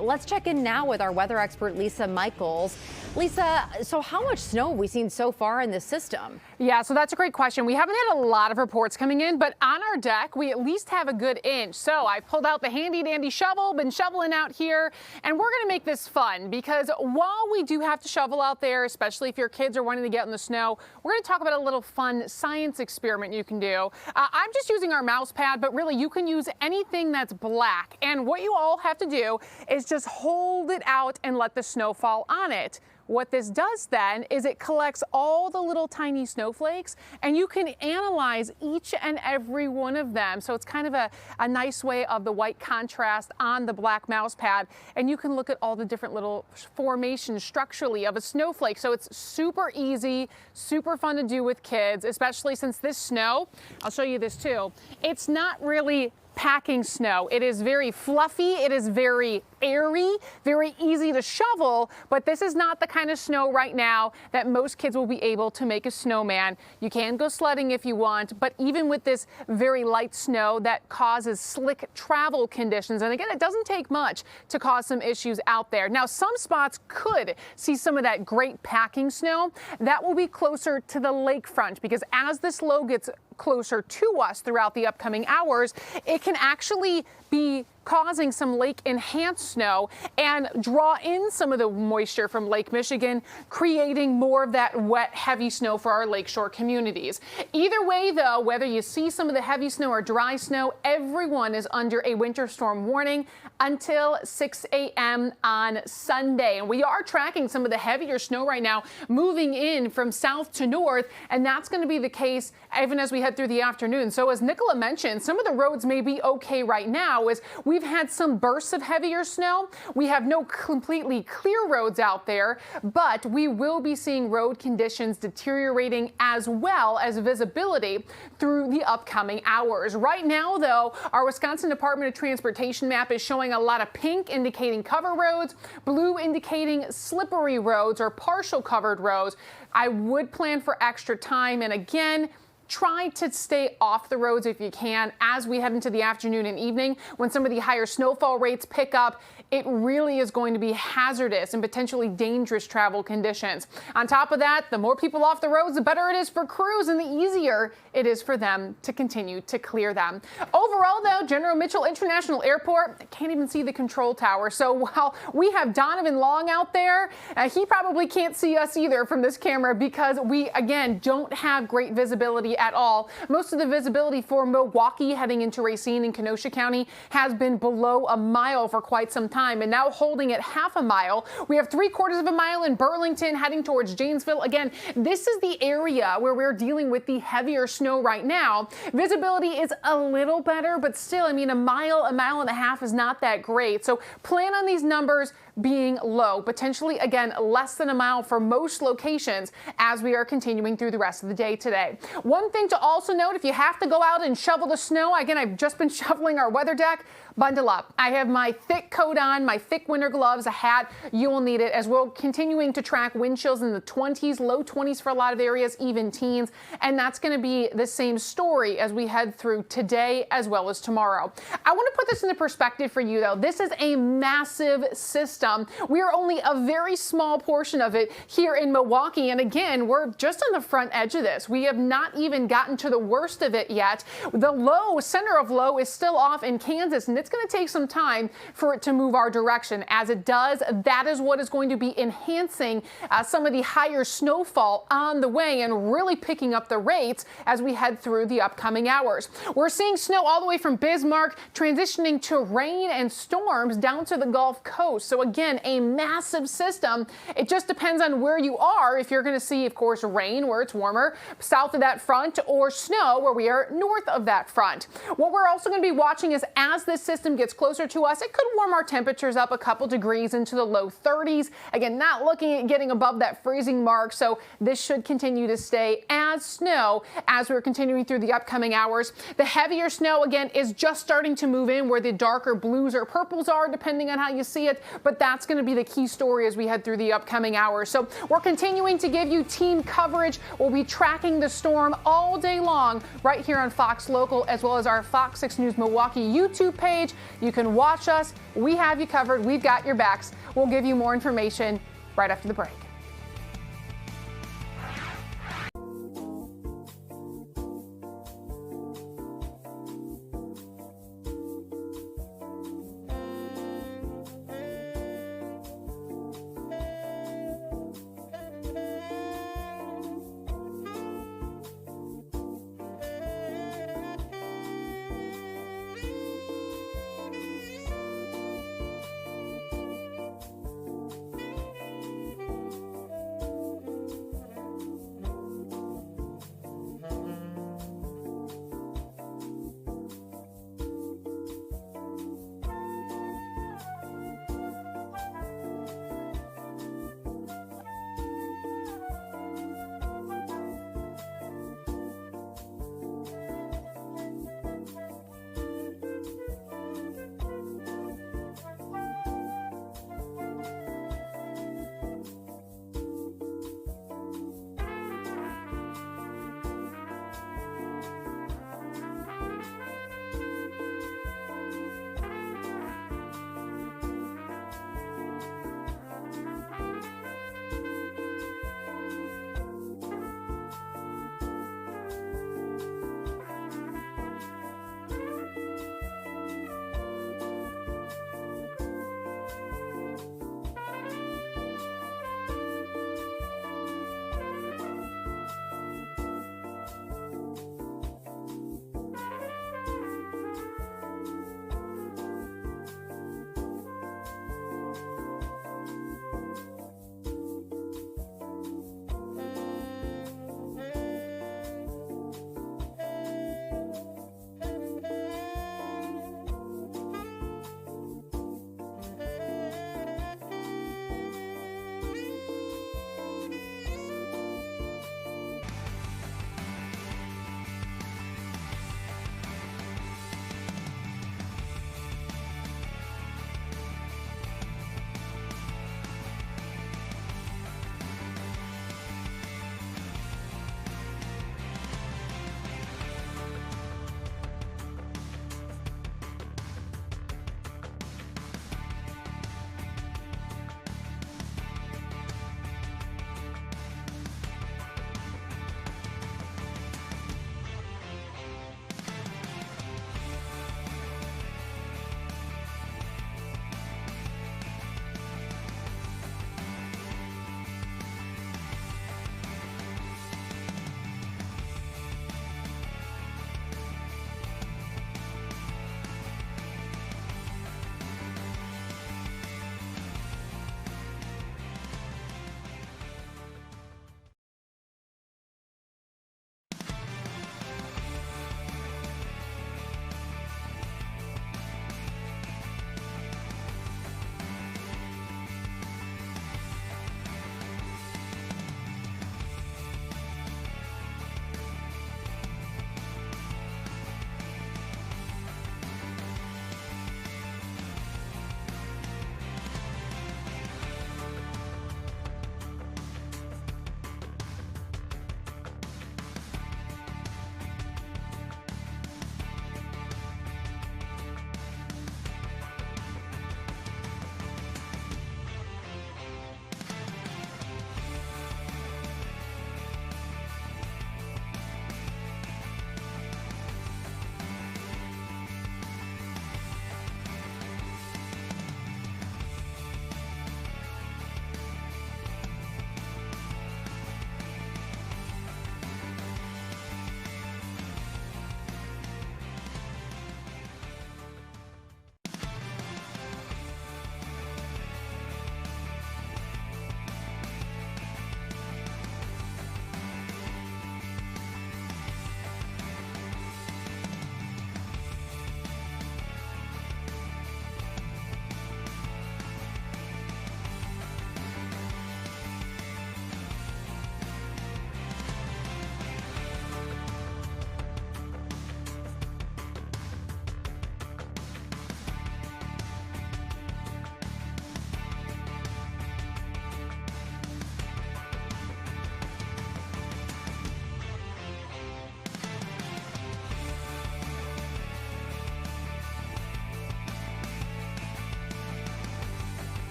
S1: Let's check in now with our weather expert, Lisa Michaels. Lisa, so how much snow have we seen so far in this system?
S2: Yeah, so that's a great question. We haven't had a lot of reports coming in, but on our deck, we at least have a good inch. So I pulled out the handy dandy shovel, been shoveling out here, and we're going to make this fun because while we do have to shovel out there, especially if your kids are wanting to get in the snow, we're going to talk about a little fun science experiment you can do. I'm just using our mouse pad, but really you can use anything that's black. And what you all have to do is just hold it out and let the snow fall on it. What this does then is it collects all the little tiny snowflakes, and you can analyze each and every one of them. So it's kind of a nice way of the white contrast on the black mouse pad, and you can look at all the different little formations structurally of a snowflake. So it's super easy, super fun to do with kids, especially since this snow, I'll show you this too, it's not really packing snow. It is very fluffy, it is very airy, very easy to shovel, but this is not the kind of snow right now that most kids will be able to make a snowman. You can go sledding if you want, but even with this very light snow that causes slick travel conditions, and again, it doesn't take much to cause some issues out there. Now, some spots could see some of that great packing snow. That will be closer to the lakefront because as this low gets closer to us throughout the upcoming hours, it can actually be causing some lake enhanced snow and draw in some of the moisture from Lake Michigan, creating more of that wet, heavy snow for our lakeshore communities. Either way, though, whether you see some of the heavy snow or dry snow, everyone is under a winter storm warning until 6 a.m. on Sunday. And we are tracking some of the heavier snow right now moving in from south to north, and that's going to be the case even as we head through the afternoon. So as Nicola mentioned, some of the roads may be okay right now as we've had some bursts of heavier snow. We have no completely clear roads out there, but we will be seeing road conditions deteriorating as well as visibility through the upcoming hours. Right now, though, our Wisconsin Department of Transportation map is showing a lot of pink indicating cover roads, blue indicating slippery roads or partial covered roads. I would plan for extra time, and again, try to stay off the roads if you can as we head into the afternoon and evening. When some of the higher snowfall rates pick up, it really is going to be hazardous and potentially dangerous travel conditions. On top of that, the more people off the roads, the better it is for crews and the easier it is for them to continue to clear them. Overall, though, General Mitchell International Airport, can't even see the control tower. So while we have Donovan Long out there, he probably can't see us either from this camera because we, again, don't have great visibility at all. Most of the visibility for Milwaukee heading into Racine and Kenosha County has been below a mile for quite some time, and now holding at half a mile. We have 3/4 of a mile in Burlington heading towards Janesville. Again, this is the area where we're dealing with the heavier snow right now. Visibility is a little better, but still, I mean, a mile and a half is not that great. So plan on these numbers being low, potentially, again, less than a mile for most locations as we are continuing through the rest of the day today. One thing to also note, if you have to go out and shovel the snow, again, I've just been shoveling our weather deck, bundle up. I have my thick coat on, my thick winter gloves, a hat. You will need it as we're continuing to track wind chills in the 20s, low 20s for a lot of areas, even teens. And that's going to be the same story as we head through today as well as tomorrow. I want to put this into perspective for you, though. This is a massive system. We are only a very small portion of it here in Milwaukee. And again, we're just on the front edge of this. We have not even gotten to the worst of it yet. The low, center of low, is still off in Kansas, and it's going to take some time for it to move our direction. As it does, that is what is going to be enhancing some of the higher snowfall on the way and really picking up the rates as we head through the upcoming hours. We're seeing snow all the way from Bismarck transitioning to rain and storms down to the Gulf Coast. So again, a massive system. It just depends on where you are. If you're going to see, of course, rain where it's warmer south of that front, or snow where we are north of that front. What we're also going to be watching is as this system gets closer to us, it could warm our temperatures up a couple degrees into the low 30s. Again, not looking at getting above that freezing mark, so this should continue to stay as snow as we're continuing through the upcoming hours. The heavier snow, again, is just starting to move in where the darker blues or purples are, depending on how you see it, but that's going to be the key story as we head through the upcoming hours. So we're continuing to give you team coverage. We'll be tracking the storm all day long right here on Fox Local, as well as our Fox 6 News Milwaukee YouTube page. You can watch us. We have you covered. We've got your backs. We'll give you more information right after the break.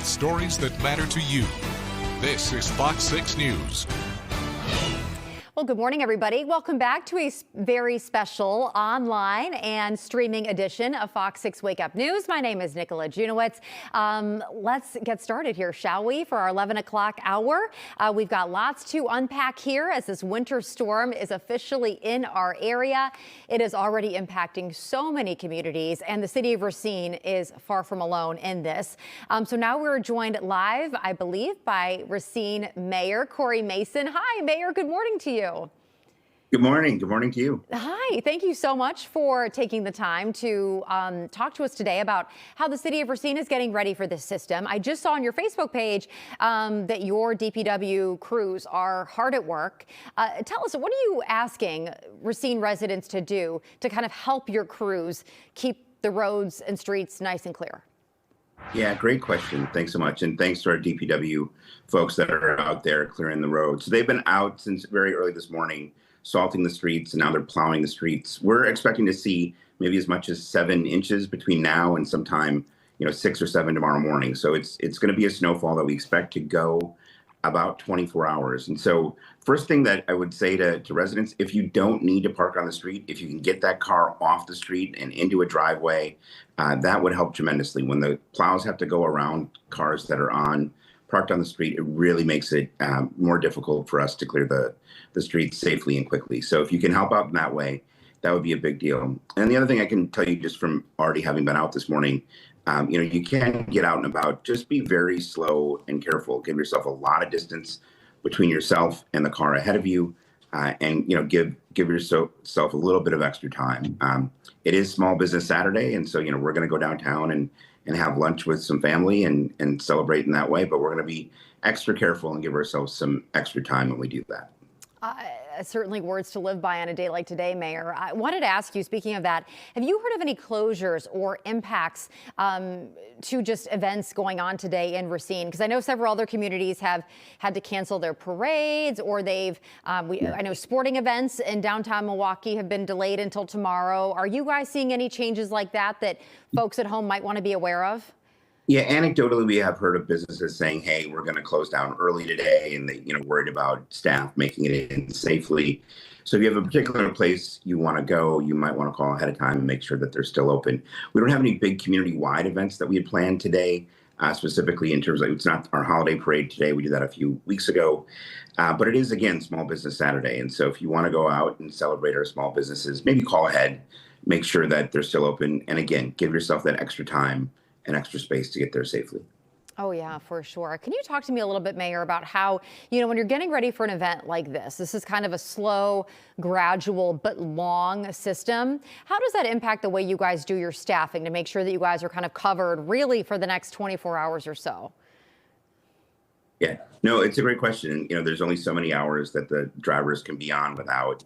S5: with stories that matter to you. This is Fox 6 News.
S1: Well, good morning, everybody. Welcome back to a very special online and streaming edition of Fox 6 Wake Up News. My name is Nicola Junowitz. Let's get started here, shall we, for our 11 o'clock hour. We've got lots to unpack here as this winter storm is officially in our area. It is already impacting so many communities, and the city of Racine is far from alone in this. So now we're joined live, I believe, by Racine Mayor Corey Mason. Hi, Mayor. Good morning to you.
S11: Good morning. Good morning to you.
S1: Hi. Thank you so much for taking the time to talk to us today about how the city of Racine is getting ready for this system. I just saw on your Facebook page that your DPW crews are hard at work. Tell us, what are you asking Racine residents to do to kind of help your crews keep the roads and streets nice and clear?
S11: Yeah, great question. Thanks so much. And thanks to our DPW folks that are out there clearing the roads. So they've been out since very early this morning, salting the streets, and now they're plowing the streets. We're expecting to see maybe as much as 7 inches between now and sometime, 6 or 7 tomorrow morning. So it's going to be a snowfall that we expect to go about 24 hours. And so first thing that I would say to residents, if you don't need to park on the street, if you can get that car off the street and into a driveway, that would help tremendously. When the plows have to go around cars that are parked on the street, it really makes it more difficult for us to clear the streets safely and quickly. So if you can help out in that way, that would be a big deal. And the other thing I can tell you, just from already having been out this morning, you can get out and about. Just be very slow and careful. Give yourself a lot of distance between yourself and the car ahead of you, and give yourself a little bit of extra time. It is Small Business Saturday, and so we're going to go downtown and have lunch with some family and celebrate in that way. But we're going to be extra careful and give ourselves some extra time when we do that.
S1: Certainly words to live by on a day like today, Mayor. I wanted to ask you, speaking of that, have you heard of any closures or impacts to just events going on today in Racine? Because I know several other communities have had to cancel their parades, or I know sporting events in downtown Milwaukee have been delayed until tomorrow. Are you guys seeing any changes like that folks at home might want to be aware of?
S11: Yeah, anecdotally, we have heard of businesses saying, "Hey, we're going to close down early today," and they, worried about staff making it in safely. So if you have a particular place you want to go, you might want to call ahead of time and make sure that they're still open. We don't have any big community-wide events that we had planned today, specifically in terms of, it's not our holiday parade today. We did that a few weeks ago, but it is, again, Small Business Saturday. And so if you want to go out and celebrate our small businesses, maybe call ahead, make sure that they're still open, and again, give yourself that extra time and extra space to get there safely.
S1: Oh, yeah, for sure. Can you talk to me a little bit, Mayor, about how, when you're getting ready for an event like this is kind of a slow, gradual, but long system. How does that impact the way you guys do your staffing to make sure that you guys are kind of covered really for the next 24 hours or so?
S11: Yeah, no, it's a great question. There's only so many hours that the drivers can be on without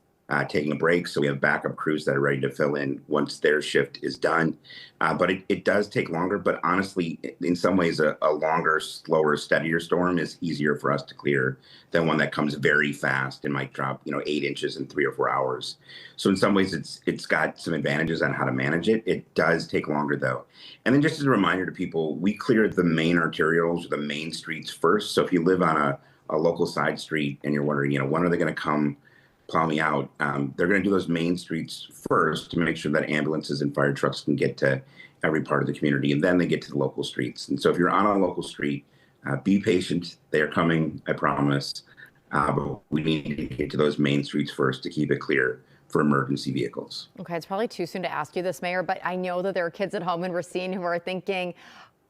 S11: taking a break. So we have backup crews that are ready to fill in once their shift is done. But it does take longer. But honestly, in some ways, a longer, slower, steadier storm is easier for us to clear than one that comes very fast and might drop, 8 inches in 3 or 4 hours. So in some ways, it's got some advantages on how to manage it. It does take longer, though. And then just as a reminder to people, we clear the main arterials or the main streets first. So if you live on a local side street and you're wondering, when are they going to come plow me out, they're going to do those main streets first to make sure that ambulances and fire trucks can get to every part of the community, and then they get to the local streets. And so if you're on a local street, be patient. They are coming, I promise. But we need to get to those main streets first to keep it clear for emergency vehicles.
S1: Okay, it's probably too soon to ask you this, Mayor, but I know that there are kids at home in Racine who are thinking,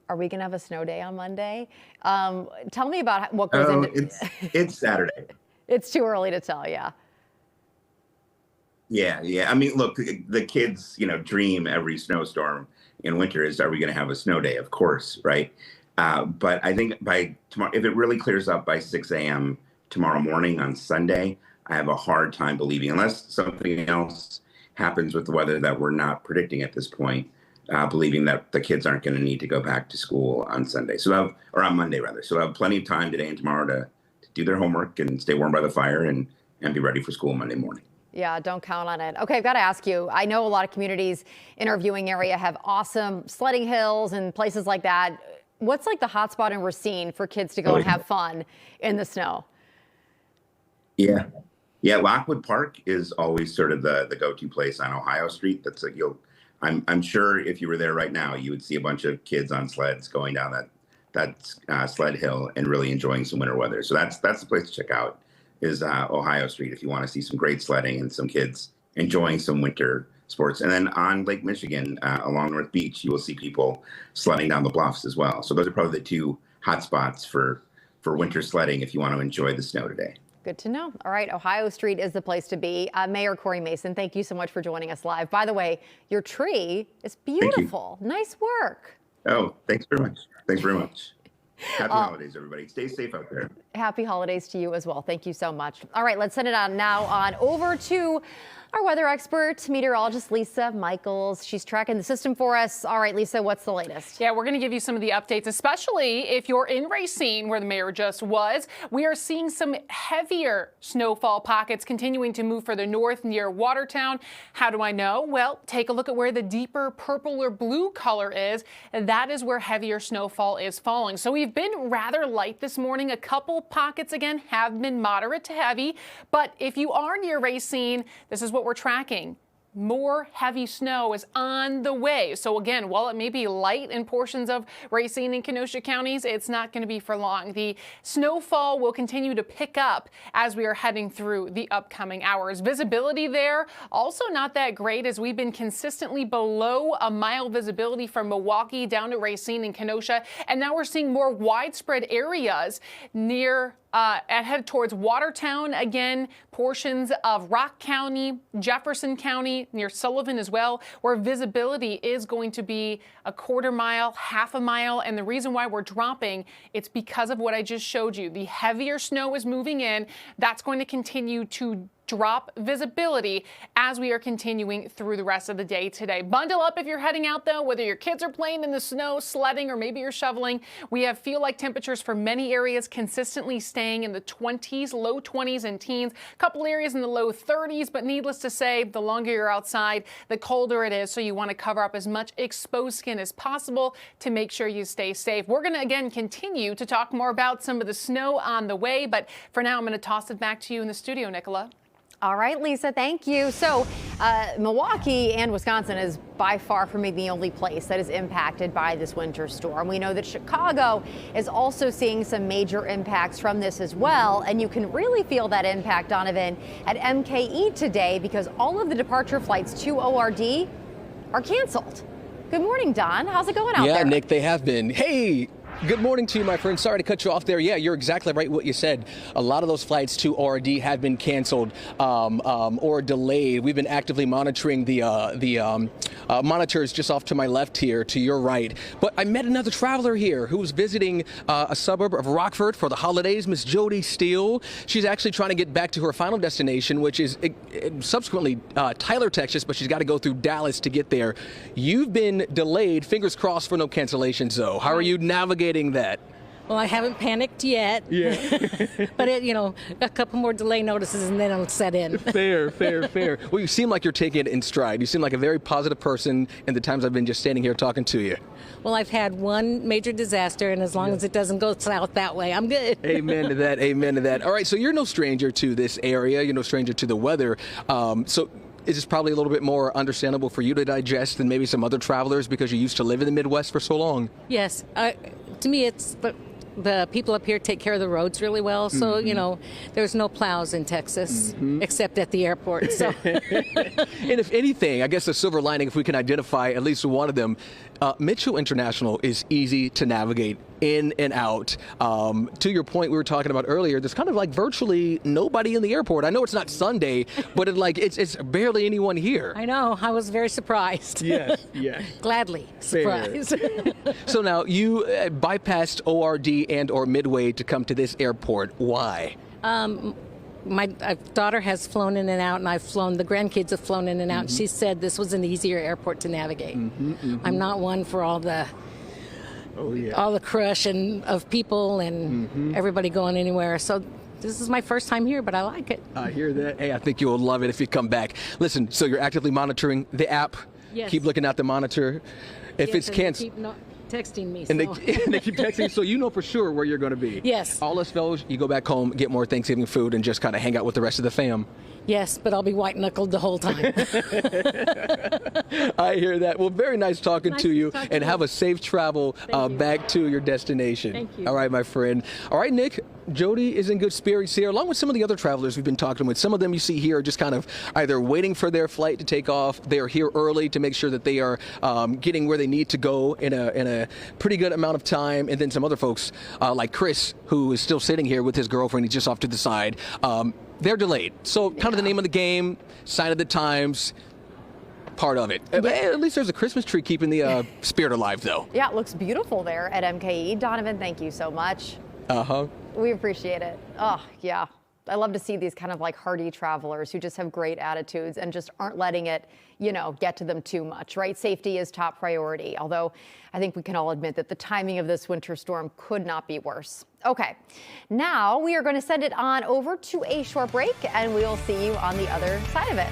S1: are we going to have a snow day on Monday? Tell me about what goes into...
S11: It's Saturday.
S1: It's too early to tell, yeah.
S11: Yeah. I mean, look, the kids, dream every snowstorm in winter is, are we going to have a snow day? Of course, right? But I think by tomorrow, if it really clears up by 6 a.m. tomorrow morning on Sunday, I have a hard time believing, unless something else happens with the weather that we're not predicting at this point, believing that the kids aren't going to need to go back to school on Sunday. Or on Monday, rather. So I have plenty of time today and tomorrow to do their homework and stay warm by the fire and be ready for school Monday morning.
S1: Yeah, don't count on it. Okay, I've got to ask you, I know a lot of communities in our viewing area have awesome sledding hills and places like that. What's like the hot spot in Racine for kids to go and have fun in the snow?
S11: Yeah. Yeah, Lockwood Park is always sort of the go-to place on Ohio Street. That's like I'm sure if you were there right now, you would see a bunch of kids on sleds going down that sled hill and really enjoying some winter weather. So that's the place to check out is Ohio Street if you want to see some great sledding and some kids enjoying some winter sports. And then on Lake Michigan along North Beach, you will see people sledding down the bluffs as well. So those are probably the two hot spots for winter sledding if you want to enjoy the snow today.
S1: Good to know. All right, Ohio Street is the place to be. Mayor Corey Mason, thank you so much for joining us live. By the way, your tree is beautiful. Nice work.
S11: Oh, thanks very much. Thanks very much. Happy holidays, everybody. Stay safe out there.
S1: Happy holidays to you as well. Thank you so much. All right, let's send it on now over to our weather expert, meteorologist Lisa Michaels. She's tracking the system for us. All right, Lisa, what's the latest?
S2: Yeah, we're going to give you some of the updates, especially if you're in Racine, where the mayor just was. We are seeing some heavier snowfall pockets continuing to move further north near Watertown. How do I know? Well, take a look at where the deeper purple or blue color is. And that is where heavier snowfall is falling. So we've been rather light this morning. A couple pockets, again, have been moderate to heavy. But if you are near Racine, this is what we're tracking. More heavy snow is on the way. So again, while it may be light in portions of Racine and Kenosha counties, it's not going to be for long. The snowfall will continue to pick up as we are heading through the upcoming hours. Visibility there also not that great as we've been consistently below a mile visibility from Milwaukee down to Racine and Kenosha. And now we're seeing more widespread areas near head towards Watertown, again, portions of Rock County, Jefferson County, near Sullivan as well, where visibility is going to be a quarter mile, half a mile. And the reason why we're dropping, it's because of what I just showed you. The heavier snow is moving in. That's going to continue to drop visibility as we are continuing through the rest of the day today. Bundle up if you're heading out, though, whether your kids are playing in the snow, sledding, or maybe you're shoveling. We have feel-like temperatures for many areas consistently staying in the 20s, low 20s and teens. A couple areas in the low 30s, but needless to say, the longer you're outside, the colder it is. So you want to cover up as much exposed skin as possible to make sure you stay safe. We're going to, again, continue to talk more about some of the snow on the way. But for now, I'm going to toss it back to you in the studio, Nicola.
S1: All right, Lisa, thank you. So Milwaukee and Wisconsin is by far from being the only place that is impacted by this winter storm. We know that Chicago is also seeing some major impacts from this as well. And you can really feel that impact, Donovan, at MKE today because all of the departure flights to ORD are canceled. Good morning, Don. How's it going out there?
S9: Yeah, Nick, they have been. Hey. Good morning to you, my friend. Sorry to cut you off there. Yeah, you're exactly right what you said. A lot of those flights to ORD have been canceled or delayed. We've been actively monitoring the monitors just off to my left here, to your right. But I met another traveler here who was visiting a suburb of Rockford for the holidays, Miss Jody Steele. She's actually trying to get back to her final destination, which is subsequently Tyler, Texas, but she's got to go through Dallas to get there. You've been delayed. Fingers crossed for no cancellations, though. How are you navigating that?
S12: Well, I haven't panicked yet.
S9: Yeah.
S12: But, a couple more delay notices and then it'll set in.
S9: Fair. Well, you seem like you're taking it in stride. You seem like a very positive person in the times I've been just standing here talking to you.
S12: Well, I've had one major disaster, and as long as it doesn't go south that way, I'm good.
S9: Amen to that. Amen to that. All right, so you're no stranger to this area. You're no stranger to the weather. So is this probably a little bit more understandable for you to digest than maybe some other travelers because you used to live in the Midwest for so long?
S12: Yes. To me, it's the people up here take care of the roads really well. So, there's no plows in Texas except at the airport. So.
S9: And if anything, I guess the silver lining, if we can identify at least one of them, Mitchell International is easy to navigate in and out. To your point we were talking about earlier, there's kind of like virtually nobody in the airport. I know it's not Sunday, but it's barely anyone here.
S12: I know. I was very surprised.
S9: Yes.
S12: Gladly surprised.
S9: So now you bypassed ORD and or Midway to come to this airport. Why?
S12: My daughter has flown in and out, and the grandkids have flown in and out, and she said this was an easier airport to navigate. I'm not one for all the crush of people and everybody going anywhere. So this is my first time here, but I like it.
S9: I hear that. Hey, I think you'll love it if you come back. Listen, so you're actively monitoring the app.
S12: Yes.
S9: Keep looking at the monitor. If it's canceled.
S12: texting me.
S9: And
S12: So.
S9: they keep texting, so you know for sure where you're going to be.
S12: Yes.
S9: All us fellows, you go back home, get more Thanksgiving food, and just kind of hang out with the rest of the fam.
S12: Yes, but I'll be white-knuckled the whole time.
S9: I hear that. Well, very nice talking to you, and have a safe travel back to your destination.
S12: Thank you.
S9: All right, my friend. All right, Nick. Jody is in good spirits here, along with some of the other travelers we've been talking with. Some of them you see here are just kind of either waiting for their flight to take off. They are here early to make sure that they are getting where they need to go in a pretty good amount of time. And then some other folks like Chris, who is still sitting here with his girlfriend. He's just off to the side. They're delayed. So kind of the name of the game, sign of the times, part of it. At least there's a Christmas tree keeping the spirit alive, though.
S1: Yeah, it looks beautiful there at MKE. Donovan, thank you so much.
S9: Uh-huh.
S1: We appreciate it. Oh, yeah. I love to see these kind of like hardy travelers who just have great attitudes and just aren't letting it, get to them too much, right? Safety is top priority. Although I think we can all admit that the timing of this winter storm could not be worse. Okay, now we are going to send it on over to a short break, and we will see you on the other side of it.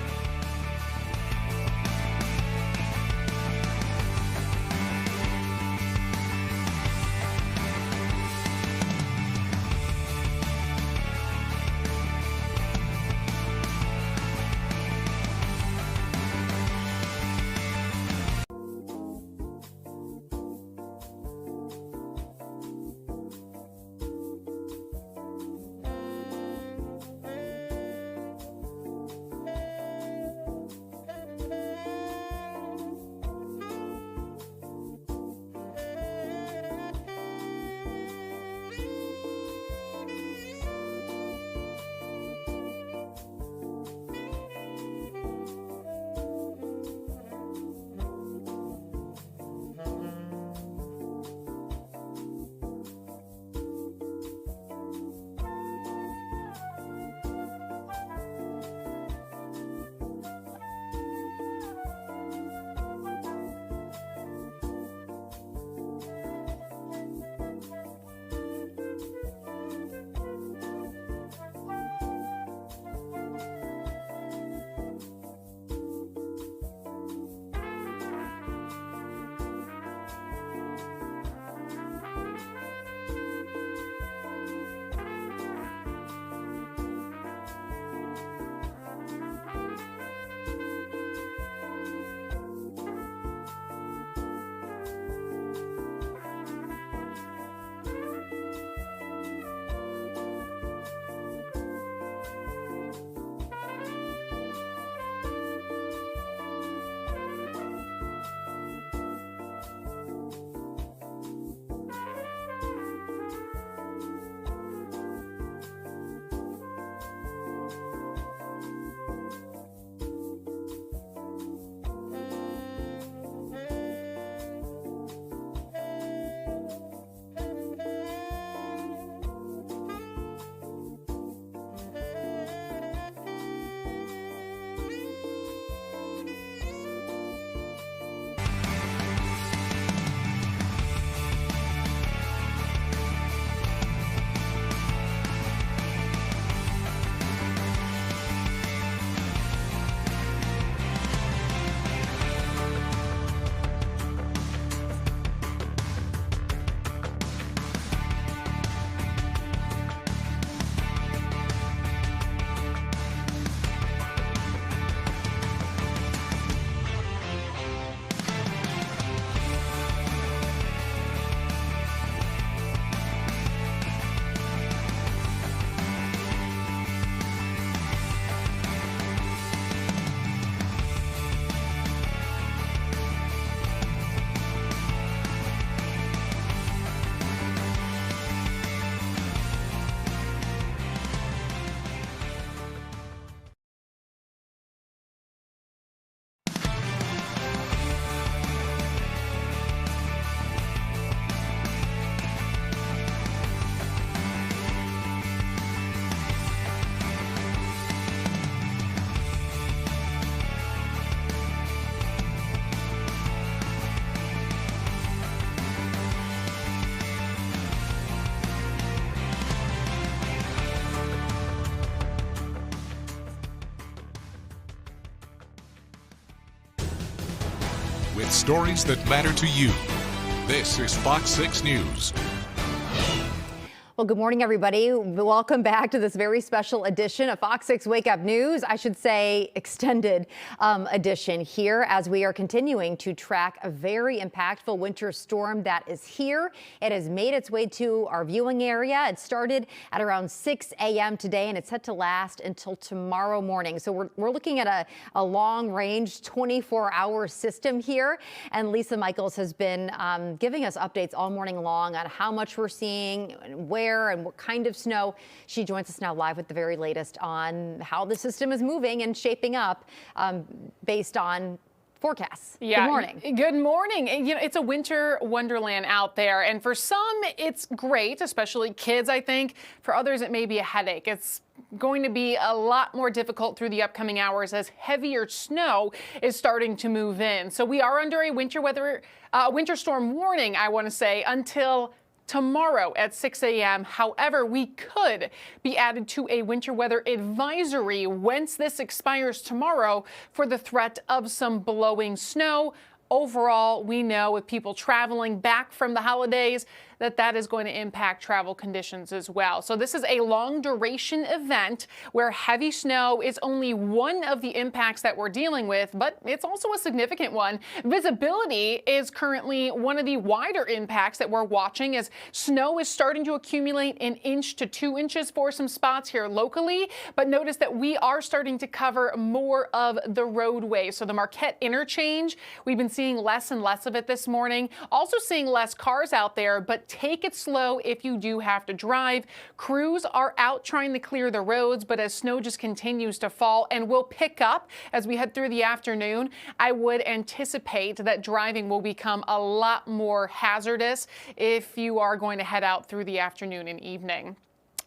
S5: with stories that matter to you. This is Fox 6 News.
S1: Well, good morning, everybody. Welcome back to this very special edition of Fox 6 Wake Up News. I should say extended edition here as we are continuing to track a very impactful winter storm that is here. It has made its way to our viewing area. It started at around 6 a.m. today, and it's set to last until tomorrow morning. So we're looking at a long-range 24-hour system here. And Lisa Michaels has been giving us updates all morning long on how much we're seeing, where and what kind of snow. She joins us now live with the very latest on how the system is moving and shaping up based on forecasts.
S2: Yeah.
S1: Good morning.
S2: Good morning. You know, it's a winter wonderland out there. And for some, it's great, especially kids, I think. For others, it may be a headache. It's going to be a lot more difficult through the upcoming hours as heavier snow is starting to move in. So we are under a winter storm warning, I want to say, until tomorrow at 6 a.m. However, we could be added to a winter weather advisory once this expires tomorrow for the threat of some blowing snow. Overall, we know with people traveling back from the holidays that is going to impact travel conditions as well. So this is a long duration event where heavy snow is only one of the impacts that we're dealing with, but it's also a significant one. Visibility is currently one of the wider impacts that we're watching as snow is starting to accumulate 1 inch to 2 inches for some spots here locally. But notice that we are starting to cover more of the roadway. So the Marquette interchange, we've been seeing less and less of it this morning. Also seeing less cars out there, but take it slow if you do have to drive. Crews are out trying to clear the roads, but as snow just continues to fall and will pick up as we head through the afternoon, I would anticipate that driving will become a lot more hazardous if you are going to head out through the afternoon and evening.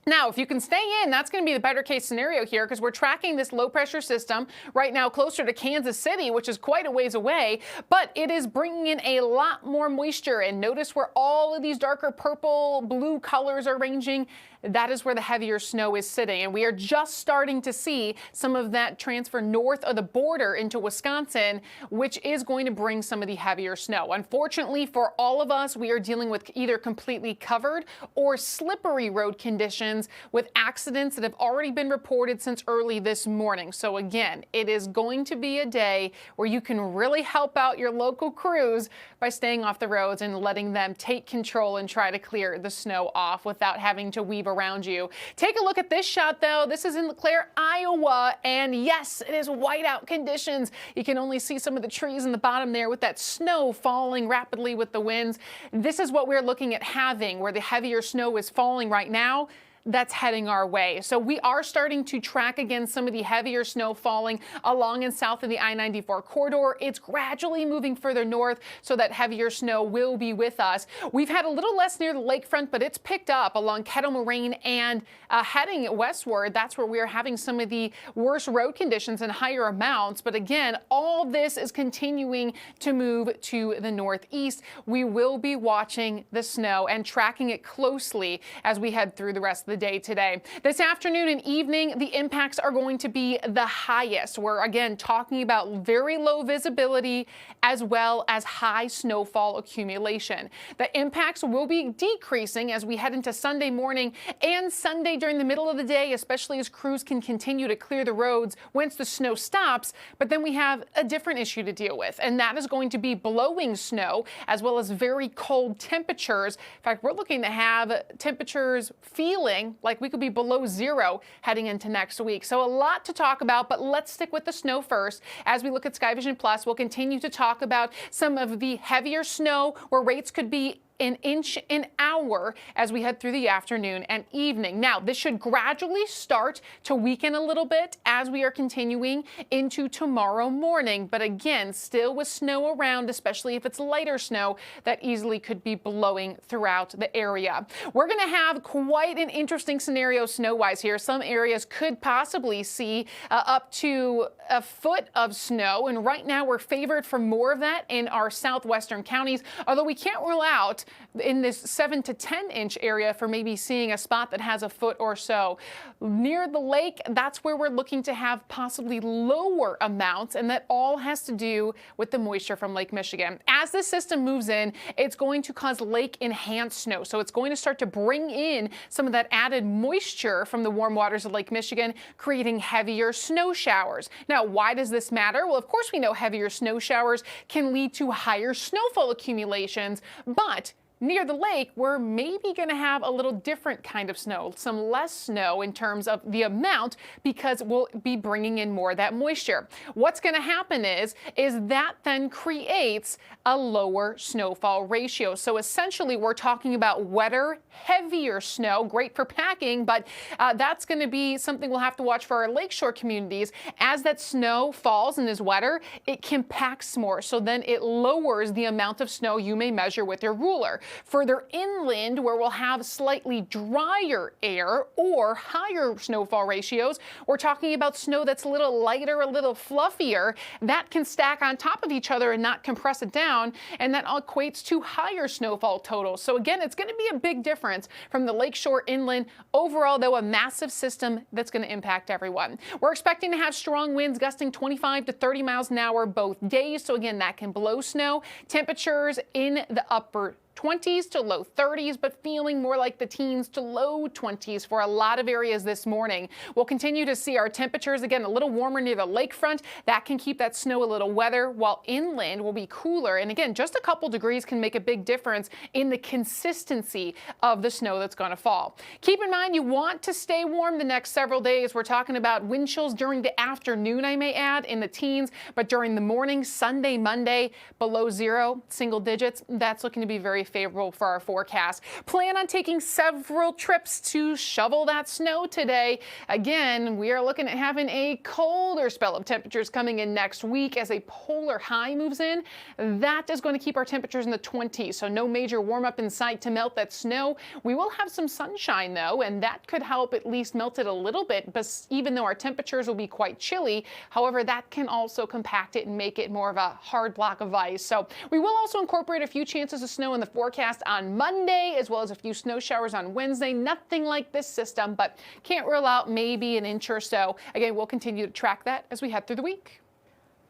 S2: Now, if you can stay in, that's going to be the better case scenario here because we're tracking this low pressure system right now closer to Kansas City, which is quite a ways away, but it is bringing in a lot more moisture. And notice where all of these darker purple, blue colors are ranging. That is where the heavier snow is sitting. And we are just starting to see some of that transfer north of the border into Wisconsin, which is going to bring some of the heavier snow. Unfortunately for all of us, we are dealing with either completely covered or slippery road conditions with accidents that have already been reported since early this morning. So again, it is going to be a day where you can really help out your local crews by staying off the roads and letting them take control and try to clear the snow off without having to weave around you. Take a look at this shot, though. This is in LeClaire, Iowa, and yes, it is whiteout conditions. You can only see some of the trees in the bottom there with that snow falling rapidly with the winds. This is what we're looking at having, where the heavier snow is falling right now. That's heading our way. So we are starting to track again some of the heavier snow falling along and south of the I-94 corridor. It's gradually moving further north, so that heavier snow will be with us. We've had a little less near the lakefront, but it's picked up along Kettle Moraine and heading westward. That's where we're having some of the worst road conditions and higher amounts. But again, all this is continuing to move to the northeast. We will be watching the snow and tracking it closely as we head through the rest of the day today. This afternoon and evening, the impacts are going to be the highest. We're again talking about very low visibility as well as high snowfall accumulation. The impacts will be decreasing as we head into Sunday morning and Sunday during the middle of the day, especially as crews can continue to clear the roads once the snow stops. But then we have a different issue to deal with, and that is going to be blowing snow as well as very cold temperatures. In fact, we're looking to have temperatures feeling like we could be below zero heading into next week. So a lot to talk about, but let's stick with the snow first. As we look at Sky Vision Plus, we'll continue to talk about some of the heavier snow where rates could be 1 inch an hour as we head through the afternoon and evening. Now, this should gradually start to weaken a little bit as we are continuing into tomorrow morning. But again, still with snow around, especially if it's lighter snow, that easily could be blowing throughout the area. We're going to have quite an interesting scenario snow-wise here. Some areas could possibly see up to a foot of snow. And right now we're favored for more of that in our southwestern counties, although we can't rule out in this 7 to 10 inch area for maybe seeing a spot that has a foot or so. Near the lake, that's where we're looking to have possibly lower amounts, and that all has to do with the moisture from Lake Michigan. As this system moves in, it's going to cause lake enhanced snow. So it's going to start to bring in some of that added moisture from the warm waters of Lake Michigan, creating heavier snow showers. Now, why does this matter? Well, of course, we know heavier snow showers can lead to higher snowfall accumulations, but near the lake, we're maybe going to have a little different kind of snow, some less snow in terms of the amount, because we'll be bringing in more of that moisture. What's going to happen is that then creates a lower snowfall ratio. So essentially, we're talking about wetter, heavier snow, great for packing, but that's going to be something we'll have to watch for our lakeshore communities. As that snow falls and is wetter, it compacts more. So then it lowers the amount of snow you may measure with your ruler. Further inland, where we'll have slightly drier air or higher snowfall ratios, we're talking about snow that's a little lighter, a little fluffier. That can stack on top of each other and not compress it down, and that equates to higher snowfall totals. So again, it's going to be a big difference from the lakeshore inland. Overall, though, a massive system that's going to impact everyone. We're expecting to have strong winds gusting 25 to 30 miles an hour both days. So again, that can blow snow. Temperatures in the upper 20s to low 30s, but feeling more like the teens to low 20s for a lot of areas this morning. We'll continue to see our temperatures again a little warmer near the lakefront. That can keep that snow a little wetter, while inland will be cooler. And again, just a couple degrees can make a big difference in the consistency of the snow that's going to fall. Keep in mind, you want to stay warm the next several days. We're talking about wind chills during the afternoon, I may add, in the teens, but during the morning, Sunday, Monday, below zero, single digits. That's looking to be very favorable for our forecast. Plan on taking several trips to shovel that snow today. Again, we are looking at having a colder spell of temperatures coming in next week as a polar high moves in. That is going to keep our temperatures in the 20s, so no major warm up in sight to melt that snow. We will have some sunshine though, and that could help at least melt it a little bit, but even though our temperatures will be quite chilly, however, that can also compact it and make it more of a hard block of ice. So we will also incorporate a few chances of snow in the forecast on Monday, as well as a few snow showers on Wednesday. Nothing like this system, but can't rule out maybe an inch or so. Again, we'll continue to track that as we head through the week.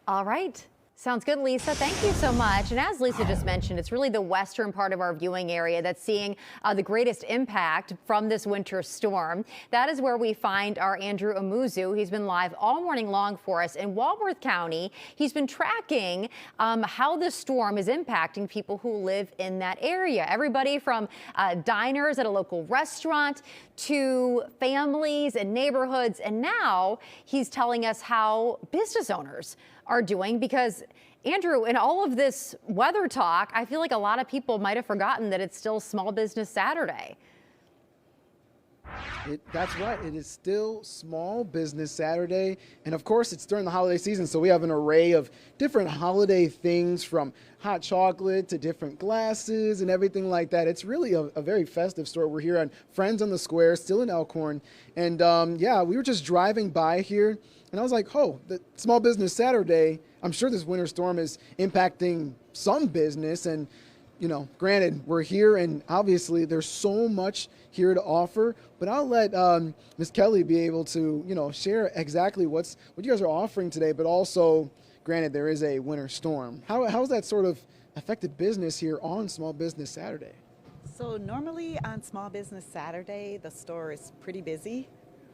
S1: All right. Sounds good, Lisa. Thank you so much. And as Lisa just mentioned, it's really the western part of our viewing area that's seeing the greatest impact from this winter storm. That is where we find our Andrew Amuzu. He's been live all morning long for us in Walworth County. He's been tracking how this storm is impacting people who live in that area. Everybody from diners at a local restaurant to families and neighborhoods. And now he's telling us how business owners are doing, because Andrew, in all of this weather talk, I feel like a lot of people might have forgotten that it's still Small Business Saturday.
S4: That's right. It is still Small Business Saturday. And of course, it's during the holiday season. So we have an array of different holiday things, from hot chocolate to different glasses and everything like that. It's really a very festive store. We're here on Friends on the Square, still in Elkhorn. And yeah, we were just driving by here, and I was like, oh, the Small Business Saturday, I'm sure this winter storm is impacting some business. And you know, granted, we're here, and obviously there's so much here to offer, but I'll let Ms. Kelly be able to, you know, share exactly what you guys are offering today, but also, granted, there is a winter storm. How has that sort of affected business here on Small Business Saturday?
S13: So normally on Small Business Saturday, the store is pretty busy.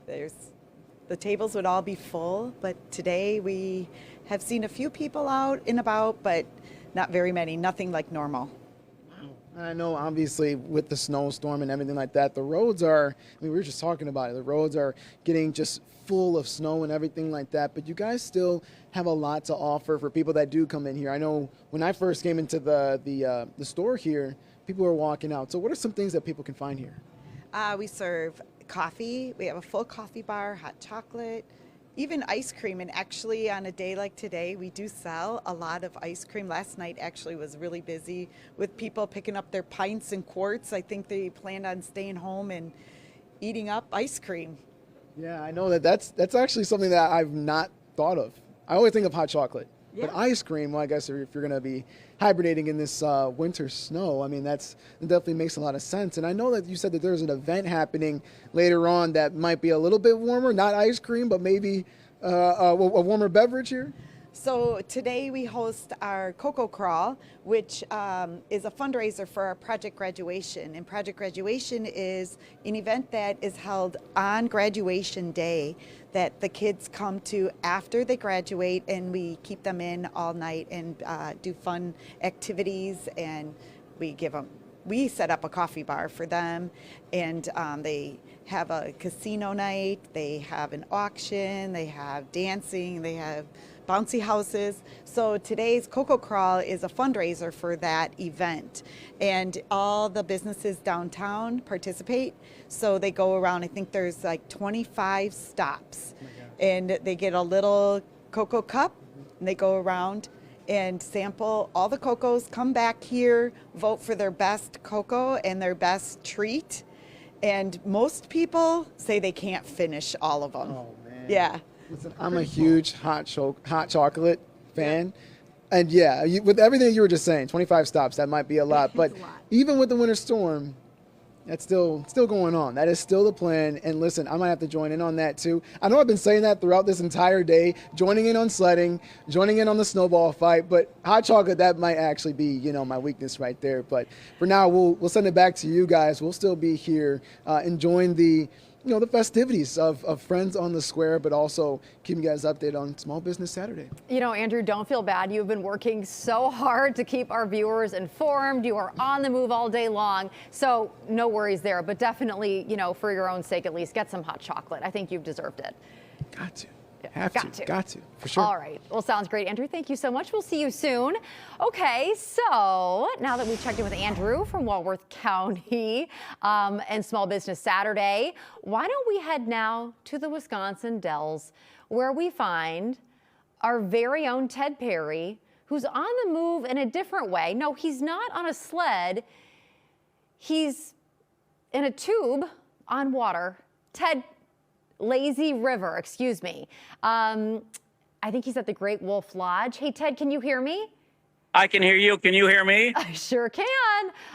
S13: The tables would all be full, but today we have seen a few people out and about, but not very many, nothing like normal.
S4: I know, obviously, with the snowstorm and everything like that, the roads are, I mean, we were just talking about it, the roads are getting just full of snow and everything like that, but you guys still have a lot to offer for people that do come in here. I know when I first came into the store here, people were walking out. So what are some things that people can find here?
S13: We serve coffee. We have a full coffee bar, hot chocolate, even ice cream. And actually, on a day like today, we do sell a lot of ice cream. Last night actually was really busy with people picking up their pints and quarts. I think they planned on staying home and eating up ice cream.
S4: Yeah, I know that's actually something that I've not thought of. I always think of hot chocolate. But ice cream, well, I guess if you're going to be hibernating in this winter snow, I mean, that definitely makes a lot of sense. And I know that you said that there's an event happening later on that might be a little bit warmer, not ice cream, but maybe a warmer beverage here.
S13: So today we host our Cocoa Crawl, which is a fundraiser for our Project Graduation. And Project Graduation is an event that is held on graduation day that the kids come to after they graduate, and we keep them in all night and do fun activities, and we set up a coffee bar for them, and they have a casino night, they have an auction, they have dancing, they have bouncy houses. So today's Cocoa Crawl is a fundraiser for that event, and all the businesses downtown participate. So they go around, I think there's like 25 stops, and they get a little cocoa cup, and they go around and sample all the cocos, come back here, vote for their best cocoa and their best treat. And most people say they can't finish all of them.
S4: Oh, man.
S13: Yeah.
S4: Listen, I'm a huge hot chocolate fan. And yeah, with everything you were just saying, 25 stops, that might be a lot. But even with the winter storm, that's still going on. That is still the plan. And listen, I might have to join in on that too. I know I've been saying that throughout this entire day, joining in on sledding, joining in on the snowball fight, but hot chocolate, that might actually be, my weakness right there. But for now, we'll send it back to you guys. We'll still be here enjoying the festivities of Friends on the Square, but also keeping you guys updated on Small Business Saturday.
S1: Andrew, don't feel bad. You've been working so hard to keep our viewers informed. You are on the move all day long. So no worries there, but definitely, for your own sake, at least get some hot chocolate. I think you've deserved it.
S4: Got to. Got to, for sure.
S1: All right. Well, sounds great, Andrew. Thank you so much. We'll see you soon. Okay, so now that we've checked in with Andrew from Walworth County and Small Business Saturday, why don't we head now to the Wisconsin Dells, where we find our very own Ted Perry, who's on the move in a different way. No, he's not on a sled. He's in a tube on water. Ted, Lazy River, excuse me. I think he's at the Great Wolf Lodge. Hey, Ted, can you hear me?
S14: I can hear you. Can you hear me?
S1: I sure can.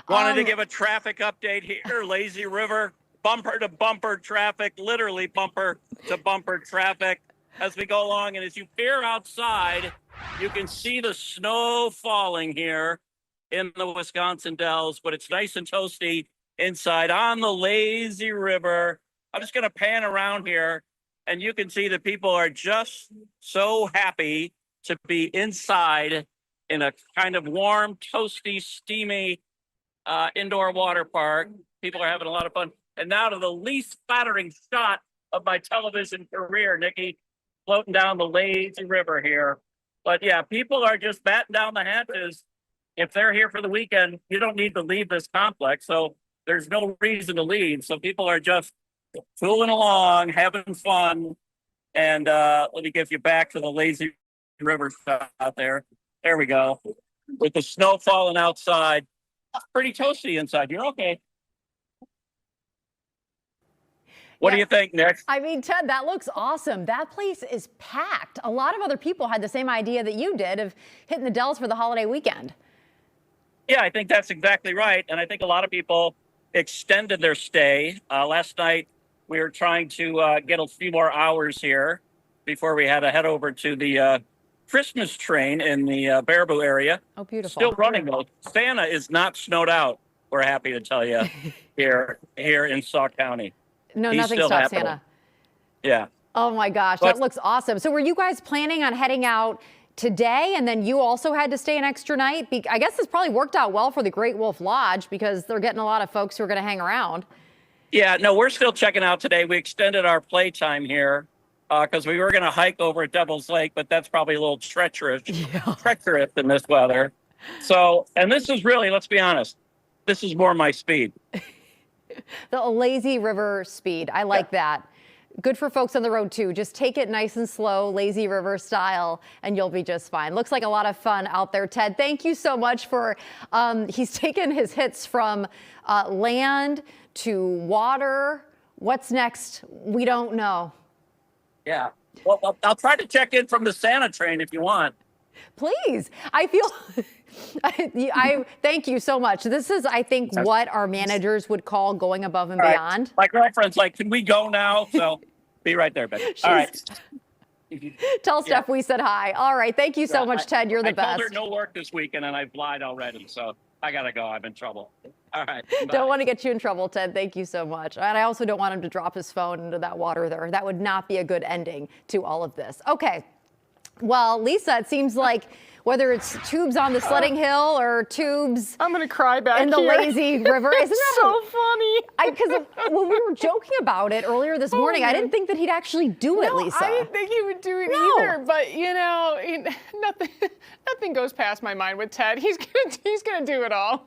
S14: Wanted to give a traffic update here. Lazy River, bumper to bumper traffic, literally bumper to bumper traffic as we go along. And as you peer outside, you can see the snow falling here in the Wisconsin Dells, but it's nice and toasty inside on the Lazy River. I'm just going to pan around here, and you can see that people are just so happy to be inside in a kind of warm, toasty, steamy indoor water park. People are having a lot of fun. And now to the least flattering shot of my television career, Nikki, floating down the Lazy River here. But yeah, people are just batting down the hatches. If they're here for the weekend, you don't need to leave this complex. So there's no reason to leave. So people are just fooling along, having fun. And let me get you back to the Lazy River shot out there. There we go. With the snow falling outside. It's pretty toasty inside. You're okay. What do you think, Nick?
S1: I mean, Ted, that looks awesome. That place is packed. A lot of other people had the same idea that you did of hitting the Dells for the holiday weekend.
S14: Yeah, I think that's exactly right. And I think a lot of people extended their stay. Last night, we were trying to get a few more hours here before we had to head over to the Christmas train in the Baraboo area.
S1: Oh, beautiful.
S14: Still running, though. Santa is not snowed out, we're happy to tell you, here in Sauk County.
S1: No,
S14: He's
S1: nothing
S14: still
S1: stops
S14: happening.
S1: Santa.
S14: Yeah.
S1: Oh, my gosh. That looks awesome. So were you guys planning on heading out today, and then you also had to stay an extra night? I guess this probably worked out well for the Great Wolf Lodge because they're getting a lot of folks who are going to hang around.
S14: Yeah, no, we're still checking out today. We extended our playtime here because we were going to hike over at Devil's Lake, but that's probably a little treacherous in this weather. So, and this is really, let's be honest, this is more my speed.
S1: The Lazy River speed. I like that. Good for folks on the road, too. Just take it nice and slow, Lazy River style, and you'll be just fine. Looks like a lot of fun out there, Ted. Thank you so much for, he's taken his hits from land to water. What's next? We don't know.
S14: Yeah. Well, I'll try to check in from the Santa train if you want.
S1: Please. I feel I thank you so much. This is, I think, what our managers would call going above and beyond.
S14: My girlfriend's like, can we go now? So be right there, baby. All right.
S1: Tell Steph we said hi. All right. Thank you so much, Ted. You're the best.
S14: I told her no work this weekend, and I've lied already. So I got to go. I'm in trouble. All right.
S1: Don't want to get you in trouble, Ted. Thank you so much. And I also don't want him to drop his phone into that water there. That would not be a good ending to all of this. Okay. Well, Lisa, it seems like whether it's tubes on the sledding hill or tubes
S2: I'm gonna cry back
S1: in the
S2: here.
S1: lazy river. Isn't that
S2: so funny?
S1: Because when we were joking about it earlier this morning, I didn't think that he'd actually do it, Lisa.
S2: I didn't think he would do it either. But you know, nothing goes past my mind with Ted. He's gonna do it all.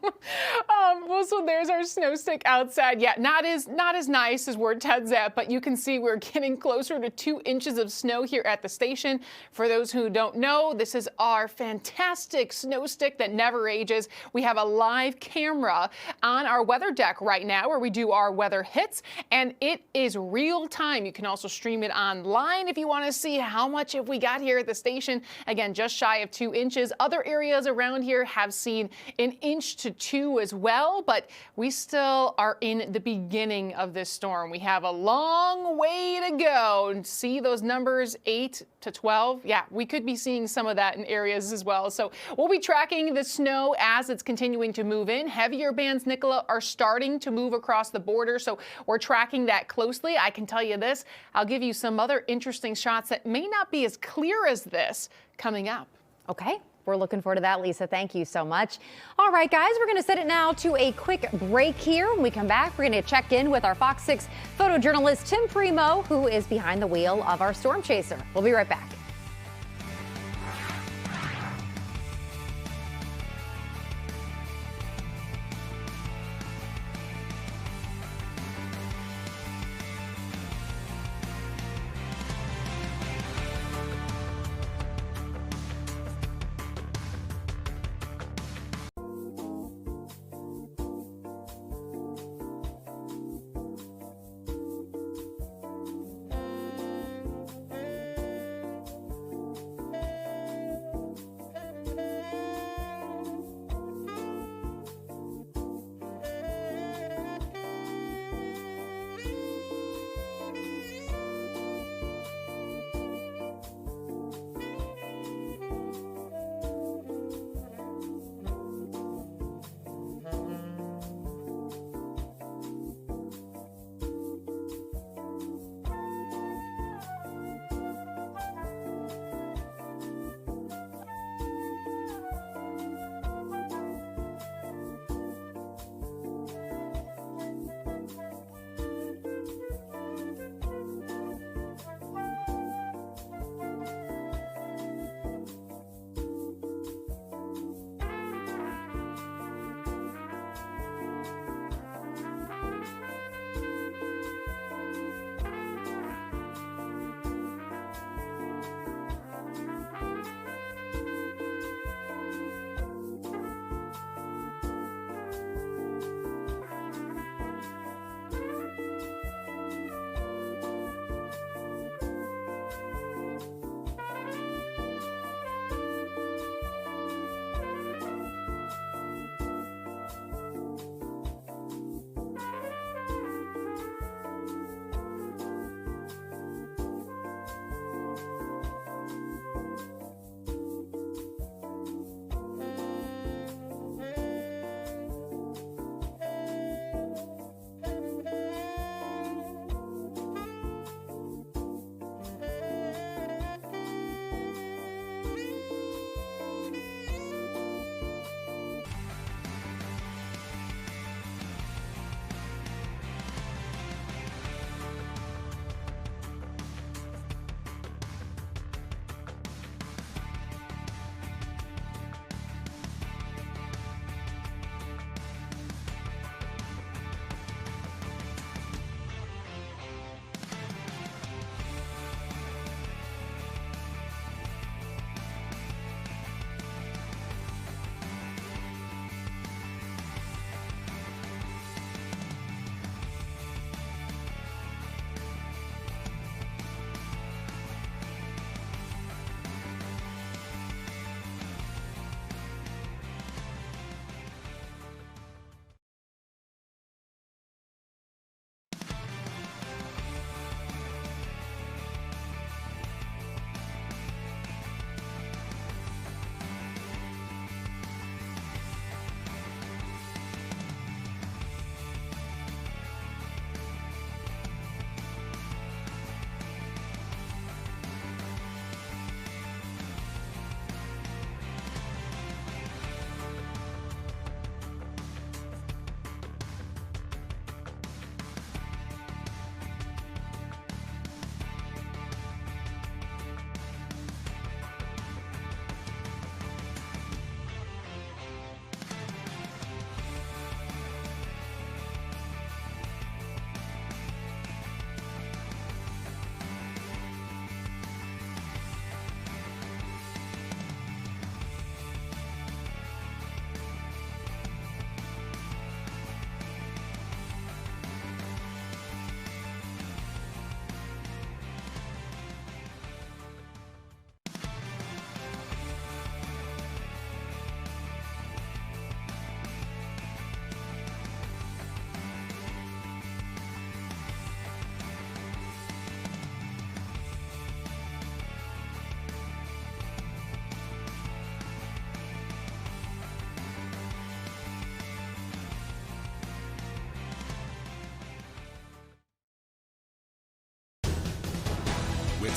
S2: Well, so there's our snow stick outside. Yeah, not as nice as where Ted's at, but you can see we're getting closer to 2 inches of snow here at the station. For those who don't know, this is our fantastic snow stick that never ages. We have a live camera on our weather deck right now where we do our weather hits, and it is real time. You can also stream it online if you want to see how much have we got here at the station. Again, just shy of 2 inches. Other areas around here have seen 1 inch to 2 as well, but we still are in the beginning of this storm. We have a long way to go and see those numbers 8 to 12. Yeah, we could be seeing some of that in areas as well. So we'll be tracking the snow as it's continuing to move in. Heavier bands, Nicola, are starting to move across the border, so we're tracking that closely. I can tell you this, I'll give you some other interesting shots that may not be as clear as this coming up.
S1: Okay. We're looking forward to that, Lisa. Thank you so much. All right, guys, we're going to set it now to a quick break here. When we come back, we're going to check in with our Fox 6 photojournalist, Tim Primo, who is behind the wheel of our storm chaser. We'll be right back.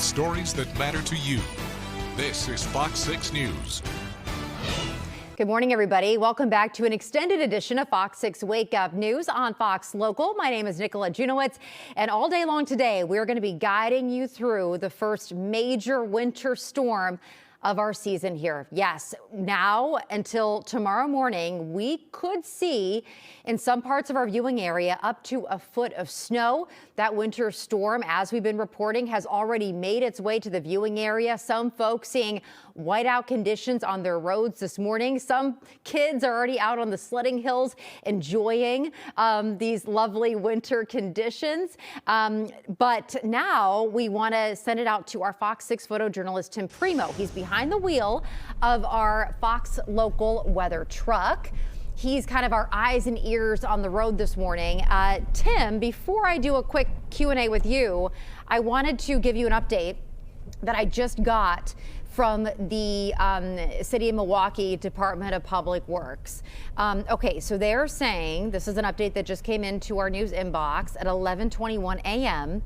S5: stories that matter to you. This is Fox 6 News.
S1: Good morning, everybody. Welcome back to an extended edition of Fox 6 Wake Up News on Fox Local. My name is Nicola Junowitz, and all day long today, we're going to be guiding you through the first major winter storm of our season here. Yes, now until tomorrow morning, we could see in some parts of our viewing area up to a foot of snow. That winter storm, as we've been reporting, has already made its way to the viewing area. Some folks seeing whiteout conditions on their roads this morning. Some kids are already out on the sledding hills enjoying these lovely winter conditions. But now we want to send it out to our Fox 6 photojournalist, Tim Primo. He's behind the wheel of our Fox Local weather truck. He's kind of our eyes and ears on the road this morning. Tim, before I do a quick Q&A with you, I wanted to give you an update that I just got from the City of Milwaukee Department of Public Works. Okay, so they're saying, this is an update that just came into our news inbox at 11:21 a.m.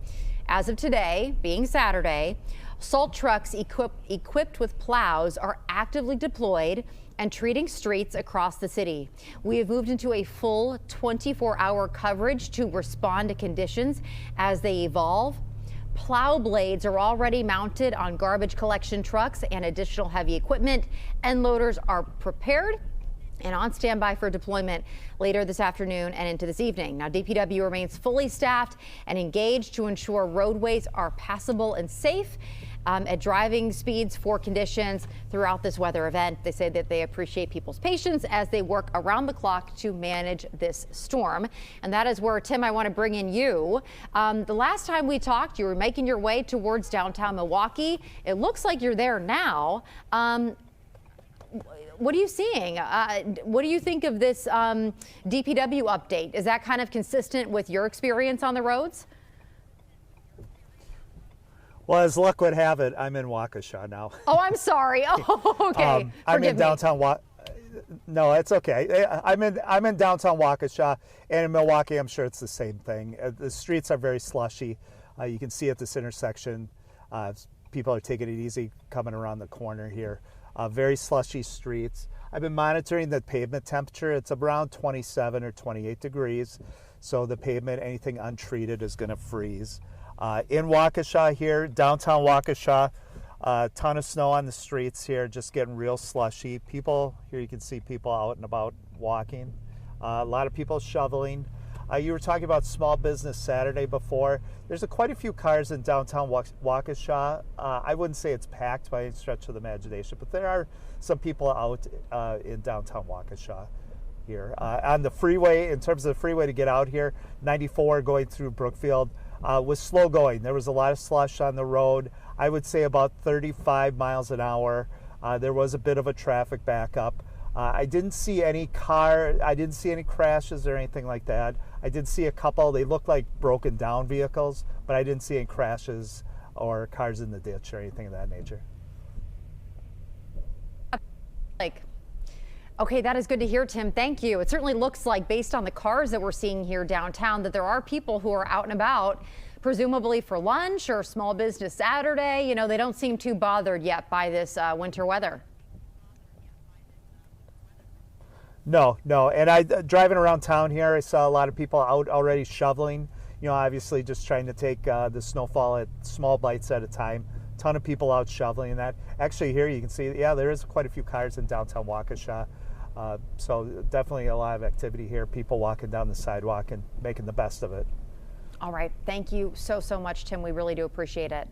S1: As of today, being Saturday, salt trucks equipped with plows are actively deployed and treating streets across the city. We have moved into a full 24-hour coverage to respond to conditions as they evolve. Plow blades are already mounted on garbage collection trucks and additional heavy equipment, and loaders are prepared and on standby for deployment later this afternoon and into this evening. Now, DPW remains fully staffed and engaged to ensure roadways are passable and safe at driving speeds for conditions throughout this weather event. They say that they appreciate people's patience as they work around the clock to manage this storm. And that is where, Tim, I want to bring in you. The last time we talked, you were making your way towards downtown Milwaukee. It looks like you're there now. What are you seeing? What do you think of this DPW update? Is that kind of consistent with your experience on the roads?
S8: Well, as luck would have it, I'm in Waukesha now.
S1: Oh, I'm sorry. Oh, okay.
S8: I'm in downtown No, it's okay. I'm in downtown Waukesha, and in Milwaukee, I'm sure it's the same thing. The streets are very slushy. You can see at this intersection, people are taking it easy coming around the corner here. Very slushy streets. I've been monitoring the pavement temperature. It's around 27 or 28 degrees. So the pavement, anything untreated, is going to freeze. In Waukesha here, downtown Waukesha, a ton of snow on the streets here, just getting real slushy. People, here you can see people out and about walking. A lot of people shoveling. You were talking about Small Business Saturday before. There's quite a few cars in downtown Waukesha. I wouldn't say it's packed by any stretch of the imagination, but there are some people out in downtown Waukesha here. On the freeway, in terms of the freeway to get out here, 94 going through Brookfield was slow going. There was a lot of slush on the road. I would say about 35 miles an hour. There was a bit of a traffic backup. I didn't see any crashes or anything like that. I did see a couple. They looked like broken down vehicles, but I didn't see any crashes or cars in the ditch or anything of that nature.
S1: Okay, that is good to hear, Tim. Thank you. It certainly looks like, based on the cars that we're seeing here downtown, that there are people who are out and about, presumably for lunch or Small Business Saturday. You know, they don't seem too bothered yet by this winter weather.
S8: No. And driving around town here, I saw a lot of people out already shoveling. You know, obviously just trying to take the snowfall at small bites at a time. Ton of people out shoveling that. Actually, here you can see, yeah, there is quite a few cars in downtown Waukesha. So definitely a lot of activity here. People walking down the sidewalk and making the best of it.
S1: All right. Thank you so much, Tim. We really do appreciate it.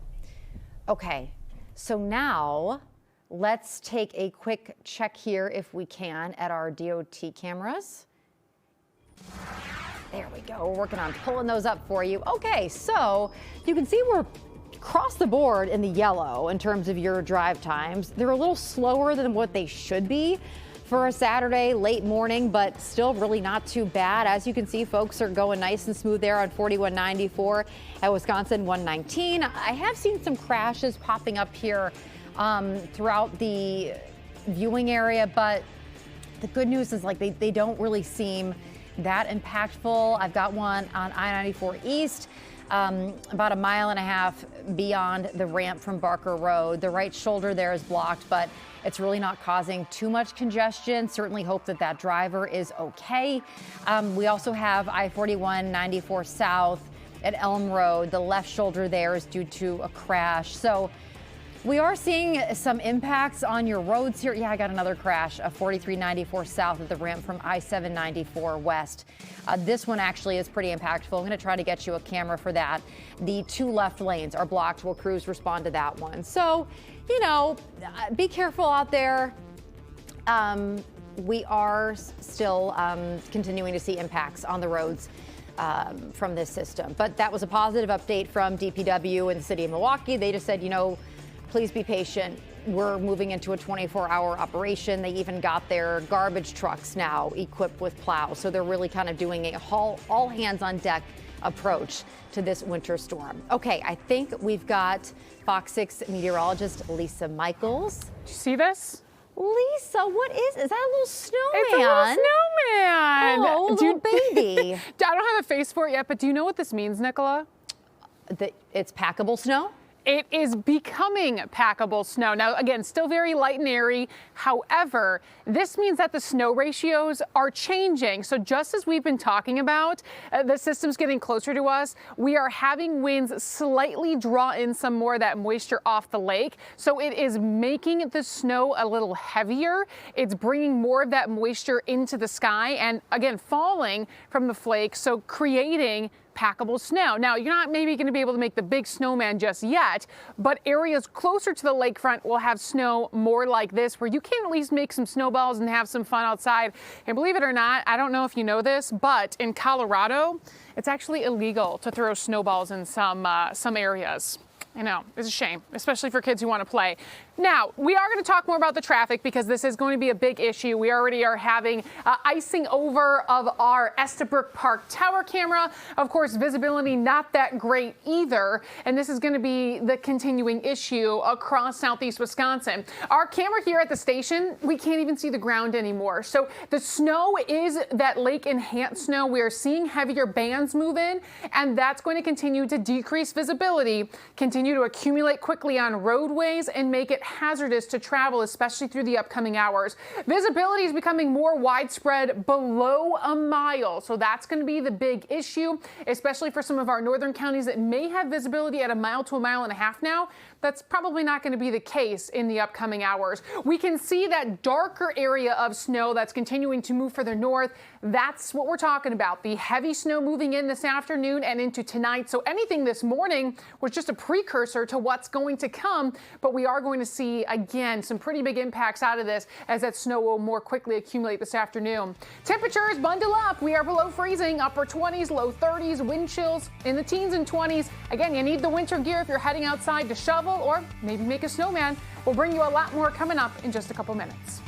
S1: Okay. So now let's take a quick check here, if we can, at our DOT cameras. There we go. We're working on pulling those up for you. Okay. So you can see we're across the board in the yellow in terms of your drive times. They're a little slower than what they should be for a Saturday late morning, but still really not too bad. As you can see, folks are going nice and smooth there on 4194 at Wisconsin 119. I have seen some crashes popping up here throughout the viewing area, but the good news is, like, they don't really seem that impactful. I've got one on I-94 East about 1.5 miles beyond the ramp from Barker Road. The right shoulder there is blocked, but it's really not causing too much congestion. Certainly hope that that driver is okay. We also have I-41 94 South at Elm Road. The left shoulder there is due to a crash. So we are seeing some impacts on your roads here. Yeah, I got another crash, a 4394 South at the ramp from I-794 West. This one actually is pretty impactful. I'm going to try to get you a camera for that. The 2 left lanes are blocked. Will crews respond to that one? So, you know, be careful out there. We are still continuing to see impacts on the roads from this system. But that was a positive update from DPW in the city of Milwaukee. They just said, you know, please be patient. We're moving into a 24-hour operation. They even got their garbage trucks now equipped with plows. So they're really kind of doing a all hands on deck approach to this winter storm. Okay, I think we've got Fox 6 meteorologist Lisa Michaels.
S2: Did you see this?
S1: Lisa, what is that a little snowman?
S2: It's a little snowman.
S1: Oh, little baby.
S2: I don't have a face for it yet, but do you know what this means, Nicola?
S1: It's packable snow?
S2: It is becoming packable snow. Now, again, still very light and airy. However, this means that the snow ratios are changing. So just as we've been talking about, the system's getting closer to us. We are having winds slightly draw in some more of that moisture off the lake. So it is making the snow a little heavier. It's bringing more of that moisture into the sky and, again, falling from the flakes, so creating packable snow. Now, you're not maybe going to be able to make the big snowman just yet, but areas closer to the lakefront will have snow more like this, where you can at least make some snowballs and have some fun outside. And believe it or not, I don't know if you know this, but in Colorado, it's actually illegal to throw snowballs in some areas. I know, it's a shame, especially for kids who want to play. Now, we are going to talk more about the traffic because this is going to be a big issue. We already are having icing over of our Estabrook Park Tower camera. Of course, visibility not that great either. And this is going to be the continuing issue across southeast Wisconsin. Our camera here at the station, we can't even see the ground anymore. So the snow is that lake enhanced snow. We are seeing heavier bands move in, and that's going to continue to decrease visibility, continue to accumulate quickly on roadways, and make it hazardous to travel, especially through the upcoming hours. Visibility is becoming more widespread below a mile. So that's going to be the big issue, especially for some of our northern counties that may have visibility at 1 mile to 1.5 miles now. That's probably not going to be the case in the upcoming hours. We can see that darker area of snow that's continuing to move further north. That's what we're talking about. The heavy snow moving in this afternoon and into tonight. So anything this morning was just a precursor to what's going to come. But we are going to see, again, some pretty big impacts out of this as that snow will more quickly accumulate this afternoon. Temperatures, bundle up. We are below freezing, upper 20s, low 30s, wind chills in the teens and 20s. Again, you need the winter gear if you're heading outside to shovel or maybe make a snowman. We'll bring you a lot more coming up in just a couple minutes.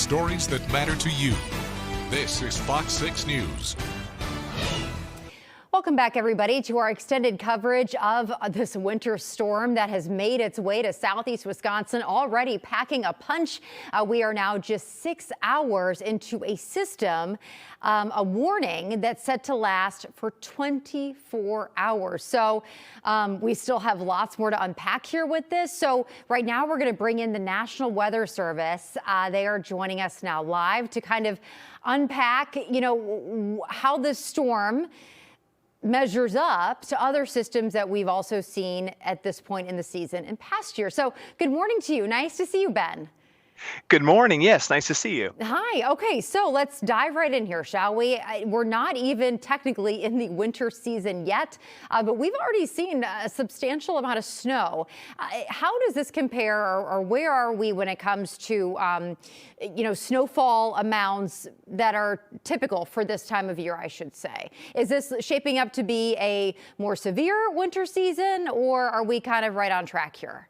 S5: stories that matter to you. This is Fox 6 News.
S1: Welcome back, everybody, to our extended coverage of this winter storm that has made its way to southeast Wisconsin, already packing a punch. We are now just 6 hours into a system, a warning that's set to last for 24 hours. So we still have lots more to unpack here with this. So right now we're going to bring in the National Weather Service. They are joining us now live to kind of unpack, how this storm measures up to other systems that we've also seen at this point in the season and past year. So good morning to you. Nice to see you, Ben.
S15: Good morning. Yes, nice to see you.
S1: Hi. Okay, so let's dive right in here, shall we? We're not even technically in the winter season yet, but we've already seen a substantial amount of snow. How does this compare, or where are we when it comes to, snowfall amounts that are typical for this time of year, I should say? Is this shaping up to be a more severe winter season, or are we kind of right on track here?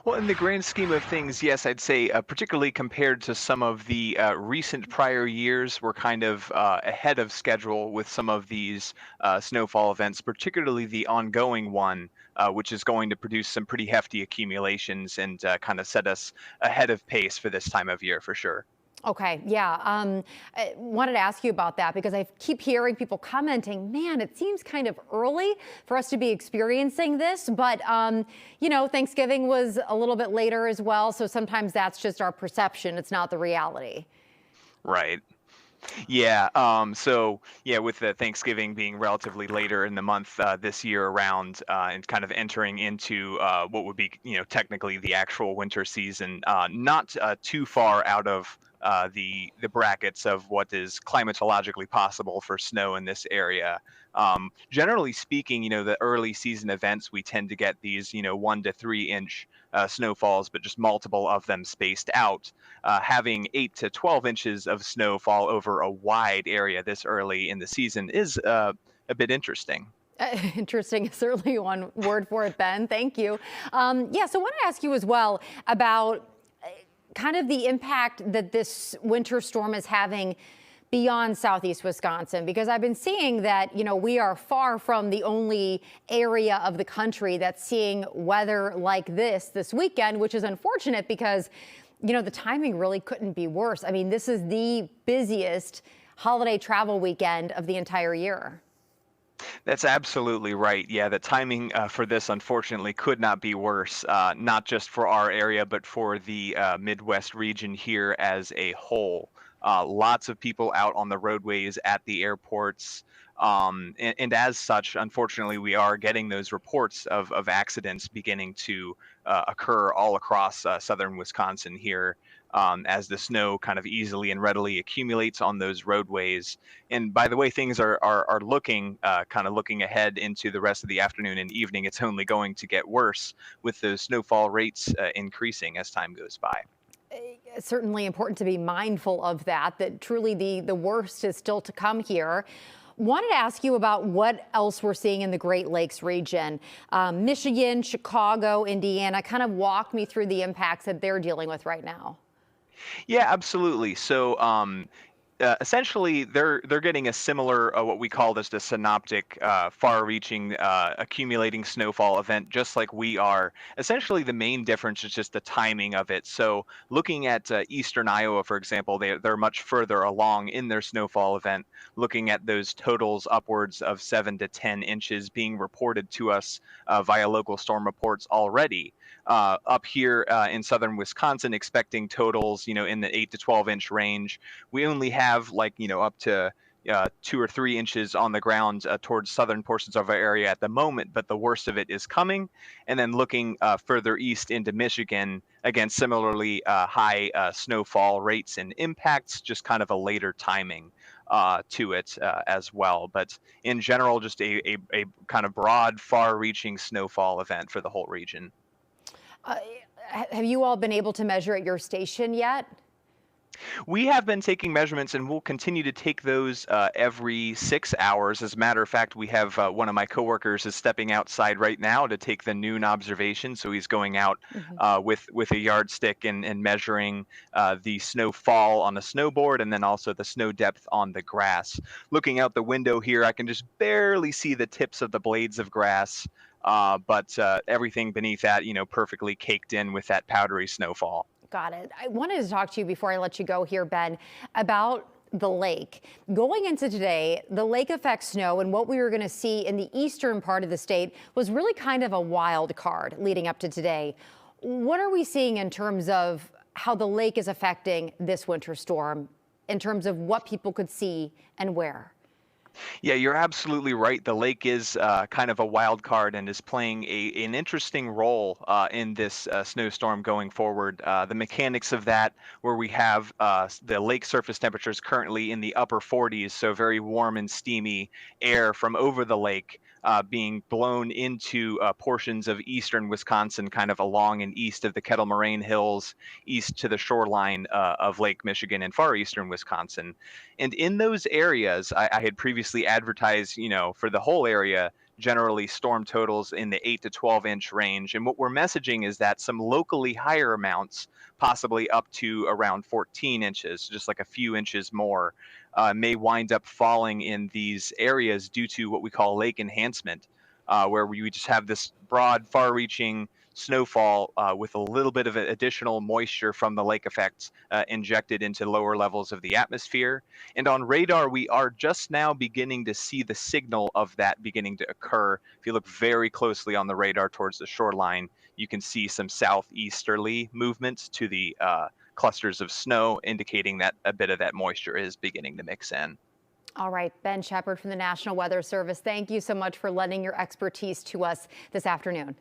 S15: Well, in the grand scheme of things, yes, I'd say particularly compared to some of the recent prior years, we're kind of ahead of schedule with some of these snowfall events, particularly the ongoing one, which is going to produce some pretty hefty accumulations and kind of set us ahead of pace for this time of year for sure.
S1: Okay, yeah. I wanted to ask you about that because I keep hearing people commenting, man, it seems kind of early for us to be experiencing this. But, Thanksgiving was a little bit later as well. So sometimes that's just our perception. It's not the reality.
S15: Right. Yeah. With the Thanksgiving being relatively later in the month this year around, and kind of entering into what would be, technically the actual winter season, not too far out of the brackets of what is climatologically possible for snow in this area. Generally speaking, the early season events, we tend to get these, 1 to 3 inch snowfalls, but just multiple of them spaced out. Having 8 to 12 inches of snow fall over a wide area this early in the season is a bit interesting.
S1: Interesting is certainly one word for it, Ben. Thank you. So I want to ask you as well about kind of the impact that this winter storm is having beyond southeast Wisconsin, because I've been seeing that, we are far from the only area of the country that's seeing weather like this weekend, which is unfortunate because, the timing really couldn't be worse. I mean, this is the busiest holiday travel weekend of the entire year.
S15: That's absolutely right. Yeah, the timing for this, unfortunately, could not be worse, not just for our area, but for the Midwest region here as a whole. Lots of people out on the roadways at the airports. And as such, unfortunately, we are getting those reports of accidents beginning to occur all across southern Wisconsin here. As the snow kind of easily and readily accumulates on those roadways. And by the way things are looking, kind of looking ahead into the rest of the afternoon and evening, it's only going to get worse with those snowfall rates increasing as time goes by.
S1: It's certainly important to be mindful of that truly the worst is still to come here. Wanted to ask you about what else we're seeing in the Great Lakes region. Michigan, Chicago, Indiana, kind of walk me through the impacts that they're dealing with right now.
S15: Yeah, absolutely. So essentially, they're getting a similar what we call this the synoptic, far-reaching, accumulating snowfall event, just like we are. Essentially, the main difference is just the timing of it. So looking at eastern Iowa, for example, they're much further along in their snowfall event, looking at those totals upwards of 7 to 10 inches being reported to us via local storm reports already. Up here in southern Wisconsin, expecting totals, in the 8 to 12 inch range. We only have up to 2 or 3 inches on the ground towards southern portions of our area at the moment, but the worst of it is coming. And then looking further east into Michigan, again, similarly high snowfall rates and impacts, just kind of a later timing to it as well. But in general, just a kind of broad, far-reaching snowfall event for the whole region.
S1: Have you all been able to measure at your station yet?
S15: We have been taking measurements, and we'll continue to take those every 6 hours. As a matter of fact, we have one of my coworkers is stepping outside right now to take the noon observation. So he's going out with a yardstick and measuring the snowfall on a snowboard, and then also the snow depth on the grass. Looking out the window here, I can just barely see the tips of the blades of grass, but everything beneath that, perfectly caked in with that powdery snowfall.
S1: Got it. I wanted to talk to you before I let you go here, Ben, about the lake. Going into today, the lake effect snow and what we were going to see in the eastern part of the state was really kind of a wild card leading up to today. What are we seeing in terms of how the lake is affecting this winter storm, in terms of what people could see and where?
S15: Yeah, you're absolutely right. The lake is kind of a wild card and is playing an interesting role in this snowstorm going forward. The mechanics of that, where we have the lake surface temperatures currently in the upper 40s, so very warm and steamy air from over the lake being blown into portions of eastern Wisconsin, kind of along and east of the Kettle Moraine Hills, east to the shoreline of Lake Michigan and far eastern Wisconsin. And in those areas, I had previously advertised, for the whole area, generally storm totals in the 8 to 12 inch range. And what we're messaging is that some locally higher amounts, possibly up to around 14 inches, just like a few inches more, may wind up falling in these areas due to what we call lake enhancement, where we just have this broad, far-reaching snowfall with a little bit of additional moisture from the lake effects injected into lower levels of the atmosphere. And on radar, we are just now beginning to see the signal of that beginning to occur. If you look very closely on the radar towards the shoreline, you can see some southeasterly movements to the clusters of snow, indicating that a bit of that moisture is beginning to mix in.
S1: All right, Ben Shepard from the National Weather Service, thank you so much for lending your expertise to us this afternoon.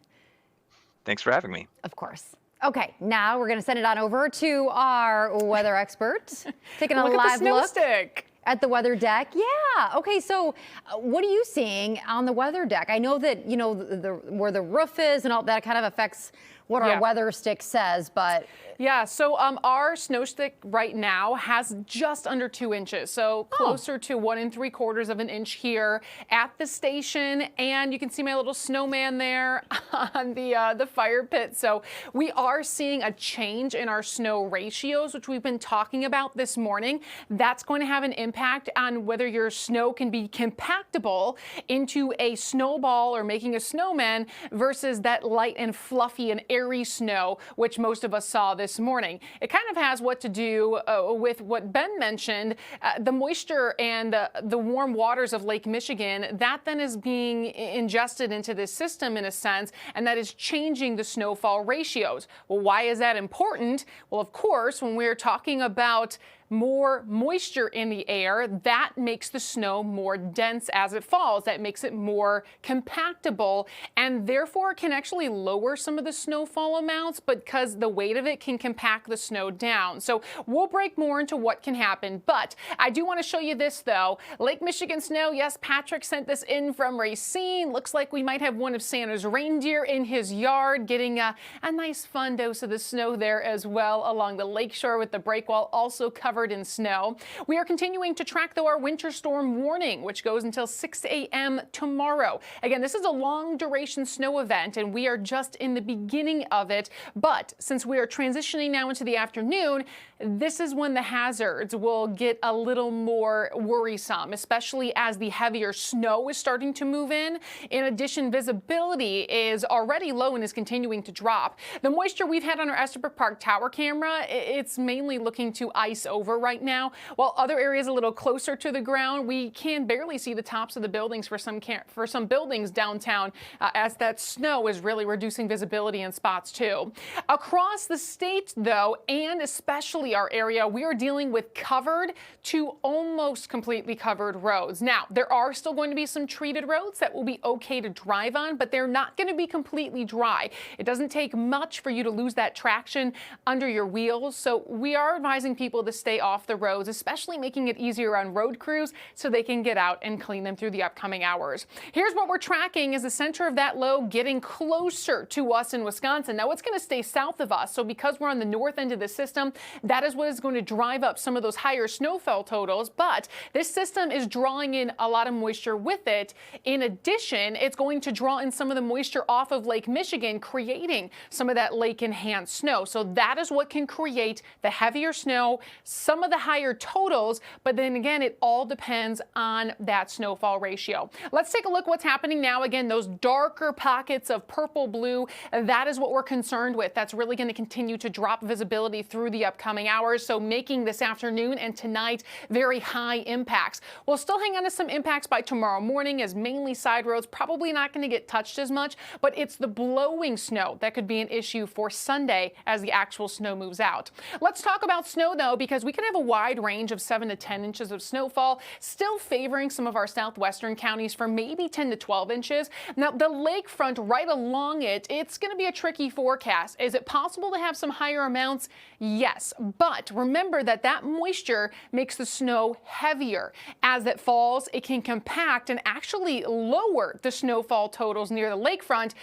S15: Thanks for having me.
S1: Of course. Okay, now we're going to send it on over to our weather expert, taking a live look at the weather deck. Yeah. Okay. So, what are you seeing on the weather deck? I know that where the roof is and all that kind of affects what our weather stick says, but
S2: yeah. So our snow stick right now has just under 2 inches, so closer to 1 3/4 of an inch here at the station, and you can see my little snowman there on the fire pit. So we are seeing a change in our snow ratios, which we've been talking about this morning. That's going to have an impact on whether your snow can be compactable into a snowball or making a snowman versus that light and fluffy and airy snow, which most of us saw this morning. It kind of has what to do with what Ben mentioned, the moisture and the warm waters of Lake Michigan. That then is being ingested into this system in a sense, and that is changing the snowfall ratios. Well, why is that important? Well, of course, when we're talking about more moisture in the air, that makes the snow more dense as it falls. That makes it more compactable, and therefore can actually lower some of the snowfall amounts because the weight of it can compact the snow down. So we'll break more into what can happen, but I do want to show you this though. Lake Michigan snow. Yes, Patrick sent this in from Racine. Looks like we might have one of Santa's reindeer in his yard getting a nice fun dose of the snow there as well along the lakeshore with the breakwall also covered in snow. We are continuing to track, though, our winter storm warning, which goes until 6 a.m. tomorrow. Again, this is a long duration snow event, and we are just in the beginning of it. But since we are transitioning now into the afternoon, this is when the hazards will get a little more worrisome, especially as the heavier snow is starting to move in. In addition, visibility is already low and is continuing to drop. The moisture we've had on our Estabrook Park tower camera, it's mainly looking to ice over right now, while other areas a little closer to the ground, we can barely see the tops of the buildings for some buildings downtown, as that snow is really reducing visibility in spots too. Across the state, though, and especially our area, we are dealing with covered to almost completely covered roads. Now, there are still going to be some treated roads that will be okay to drive on, but they're not going to be completely dry. It doesn't take much for you to lose that traction under your wheels, so we are advising people to stay off the roads, especially making it easier on road crews so they can get out and clean them through the upcoming hours. Here's what we're tracking is the center of that low getting closer to us in Wisconsin. Now it's going to stay south of us, so because we're on the north end of the system, that That is what is going to drive up some of those higher snowfall totals. But this system is drawing in a lot of moisture with it. In addition, it's going to draw in some of the moisture off of Lake Michigan, creating some of that lake enhanced snow. So that is what can create the heavier snow, some of the higher totals. But then again, it all depends on that snowfall ratio. Let's take a look what's happening now. Again, those darker pockets of purple blue, that is what we're concerned with. That's really going to continue to drop visibility through the upcoming hours. So making this afternoon and tonight very high impacts. We'll still hang on to some impacts by tomorrow morning, as mainly side roads probably not going to get touched as much, but it's the blowing snow that could be an issue for Sunday as the actual snow moves out. Let's talk about snow though, because we can have a wide range of 7 to 10 inches of snowfall, still favoring some of our southwestern counties for maybe 10 to 12 inches. Now the lakefront right along it, it's going to be a tricky forecast. Is it possible to have some higher amounts? Yes, but remember that moisture makes the snow heavier. As it falls, it can compact and actually lower the snowfall totals near the lakefront.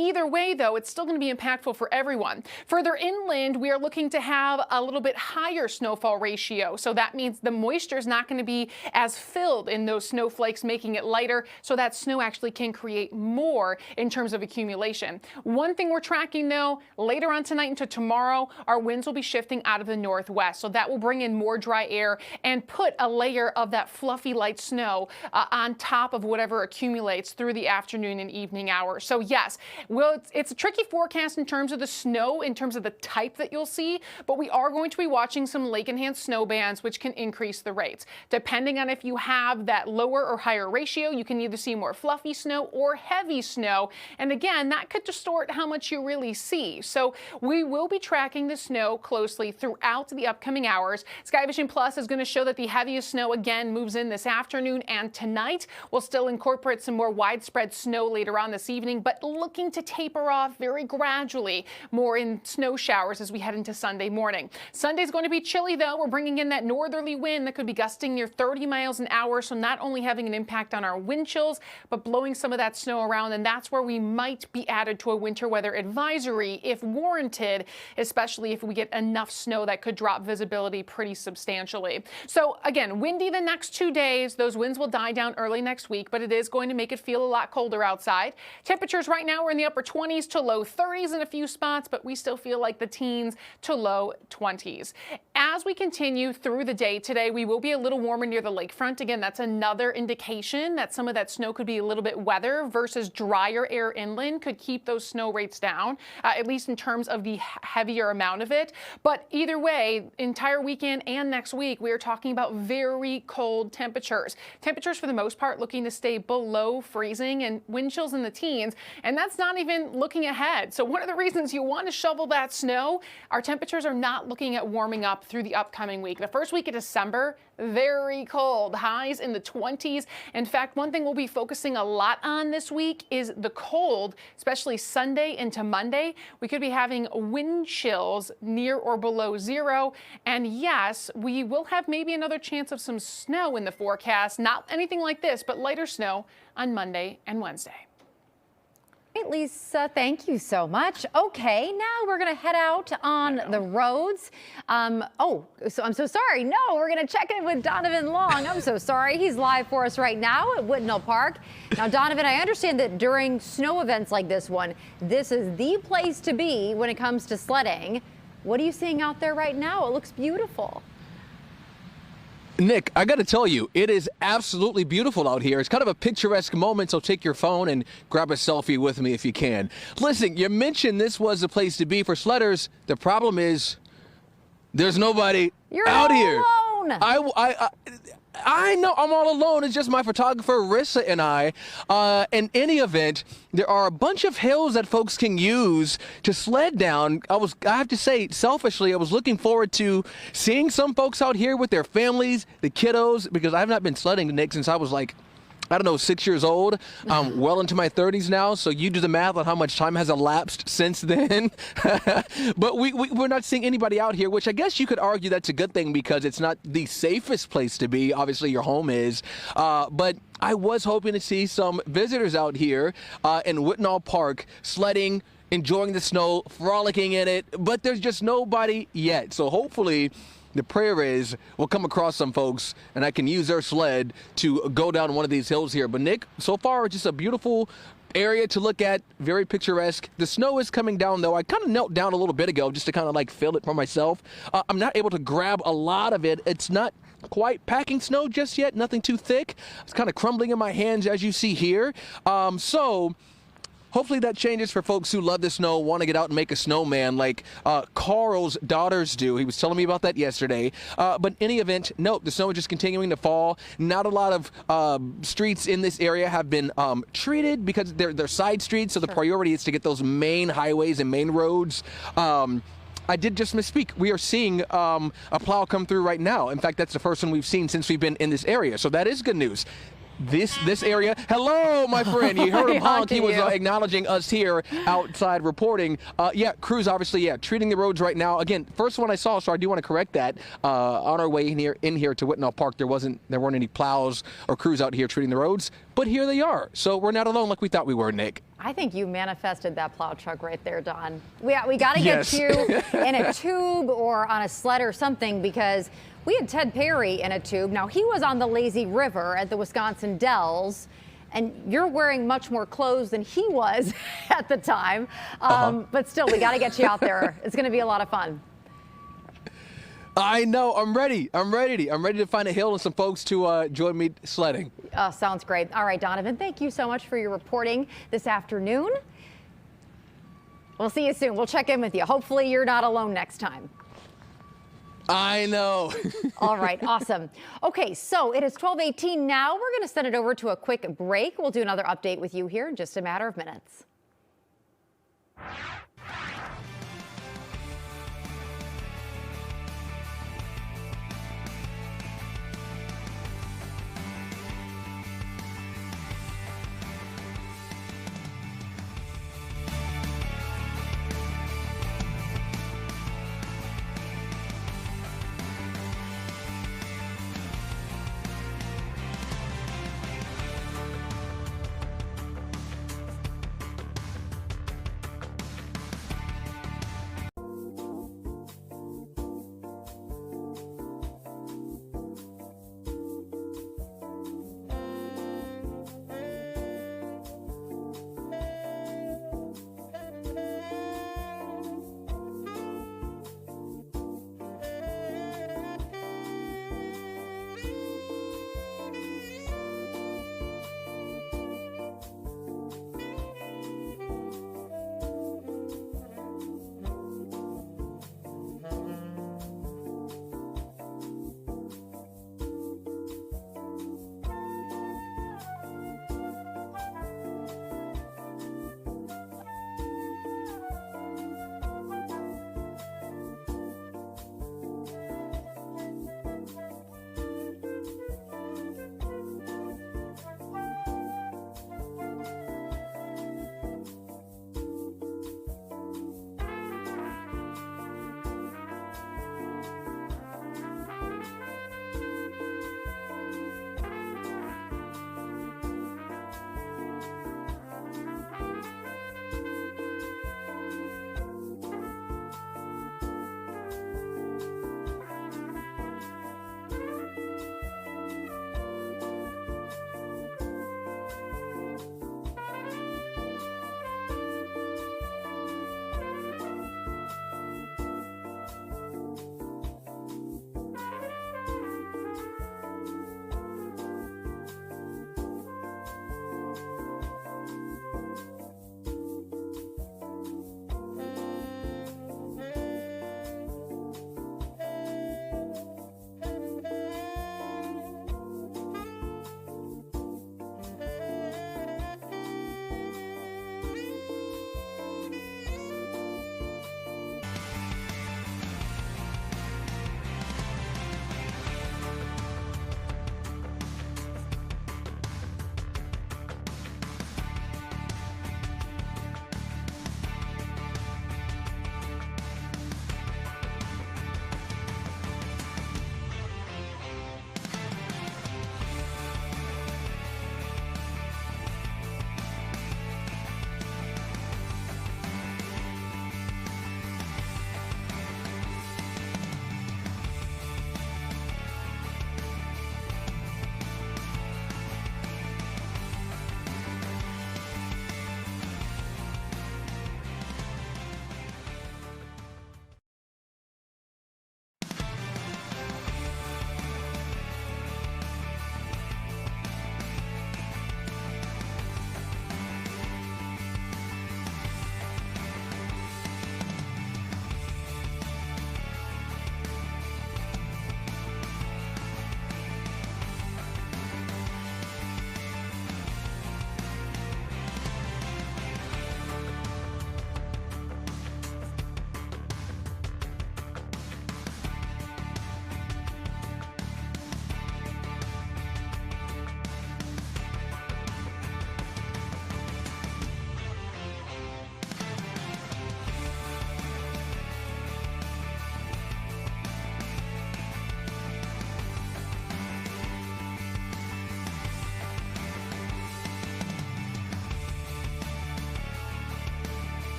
S2: Either way, though, it's still going to be impactful for everyone. Further inland, we are looking to have a little bit higher snowfall ratio. So that means the moisture is not going to be as filled in those snowflakes, making it lighter. So that snow actually can create more in terms of accumulation. One thing we're tracking, though, later on tonight into tomorrow, our winds will be shifting out of the northwest. So that will bring in more dry air and put a layer of that fluffy light snow on top of whatever accumulates through the afternoon and evening hours. So yes, well, it's a tricky forecast in terms of the snow, in terms of the type that you'll see, but we are going to be watching some lake-enhanced snow bands, which can increase the rates. Depending on if you have that lower or higher ratio, you can either see more fluffy snow or heavy snow. And again, that could distort how much you really see. So we will be tracking the snow closely throughout the upcoming hours. Sky Vision Plus is going to show that the heaviest snow again moves in this afternoon and tonight. We'll still incorporate some more widespread snow later on this evening, but looking to taper off very gradually, more in snow showers as we head into Sunday morning. Sunday's going to be chilly though. We're bringing in that northerly wind that could be gusting near 30 miles an hour. So not only having an impact on our wind chills, but blowing some of that snow around. And that's where we might be added to a winter weather advisory if warranted, especially if we get enough snow that could drop visibility pretty substantially. So again, windy the next 2 days. Those winds will die down early next week, but it is going to make it feel a lot colder outside. Temperatures right now are in the upper 20s to low 30s in a few spots, but we still feel like the teens to low 20s. As we continue through the day today, we will be a little warmer near the lakefront. Again, that's another indication that some of that snow could be a little bit wetter versus drier air inland could keep those snow rates down, at least in terms of the heavier amount of it. But either way, entire weekend and next week, we are talking about very cold temperatures. Temperatures for the most part looking to stay below freezing and wind chills in the teens. And that's not even looking ahead. So one of the reasons you want to shovel that snow, our temperatures are not looking at warming up through the upcoming week. The first week of December, very cold, highs in the 20s. In fact, one thing we'll be focusing a lot on this week is the cold, especially Sunday into Monday. We could be having wind chills near or below zero. And yes, we will have maybe another chance of some snow in the forecast. Not anything like this, but lighter snow on Monday and Wednesday.
S1: Right, Lisa, thank you so much. Okay, now we're going to head out on the roads. So I'm so sorry. No, we're going to check in with Donovan Long. I'm so sorry. He's live for us right now at Whitnall Park. Now, Donovan, I understand that during snow events like this one, this is the place to be when it comes to sledding. What are you seeing out there right now? It looks beautiful.
S9: Nick, I got to tell you, it is absolutely beautiful out here. It's kind of a picturesque moment, so take your phone and grab a selfie with me if you can. Listen, you mentioned this was the place to be for sledders. The problem is there's nobody out here.
S1: Alone.
S9: I know I'm all alone. It's just my photographer, Rissa, and I. In any event, there are a bunch of hills that folks can use to sled down. I have to say, selfishly, I was looking forward to seeing some folks out here with their families, the kiddos, because I have not been sledding, Nick, since I was like, I don't know, 6 years old. I'm well into my 30s now, so you do the math on how much time has elapsed since then. But we're not seeing anybody out here, which I guess you could argue that's a good thing because it's not the safest place to be. Obviously, your home is. But I was hoping to see some visitors out here in Whitnall Park sledding, enjoying the snow, frolicking in it, but there's just nobody yet. So hopefully the prayer is we'll come across some folks and I can use their sled to go down one of these hills here. But Nick, so far just a beautiful area to look at, very picturesque. The snow is coming down though. I kind of knelt down a little bit ago just to kind of like feel it for myself. I'm not able to grab a lot of it. It's not quite packing snow just yet, nothing too thick. It's kind of crumbling in my hands as you see here. So hopefully that changes for folks who love the snow, want to get out and make a snowman like Carl's daughters do. He was telling me about that yesterday. But in any event, nope, the snow is just continuing to fall. Not a lot of streets in this area have been treated because they're side streets, so the priority is to get those main highways and main roads. I did just misspeak. We are seeing a plow come through right now. In fact, that's the first one we've seen since we've been in this area, so that is good news. This area. Hello, my friend. You heard him honk. He was acknowledging us here outside reporting. Yeah, crews obviously, treating the roads right now. Again, first one I saw, so I do want to correct that. On our way in here to Whitnall Park, there weren't any plows or crews out here treating the roads, but here they are. So we're not alone like we thought we were, Nick.
S1: I think you manifested that plow truck right there, Don. We got to get you in a tube or on a sled or something, because we had Ted Perry in a tube. Now, he was on the lazy river at the Wisconsin Dells, and you're wearing much more clothes than he was at the time. But still, we got to get you out there. It's going to be a lot of fun.
S9: I know. I'm ready. I'm ready to find a hill and some folks to join me sledding.
S1: Sounds great. All right, Donovan, thank you so much for your reporting this afternoon. We'll see you soon. We'll check in with you. Hopefully you're not alone next time.
S9: I know.
S1: All right, awesome. Okay, so it is 12:18 now. We're going to send it over to a quick break. We'll do another update with you here in just a matter of minutes.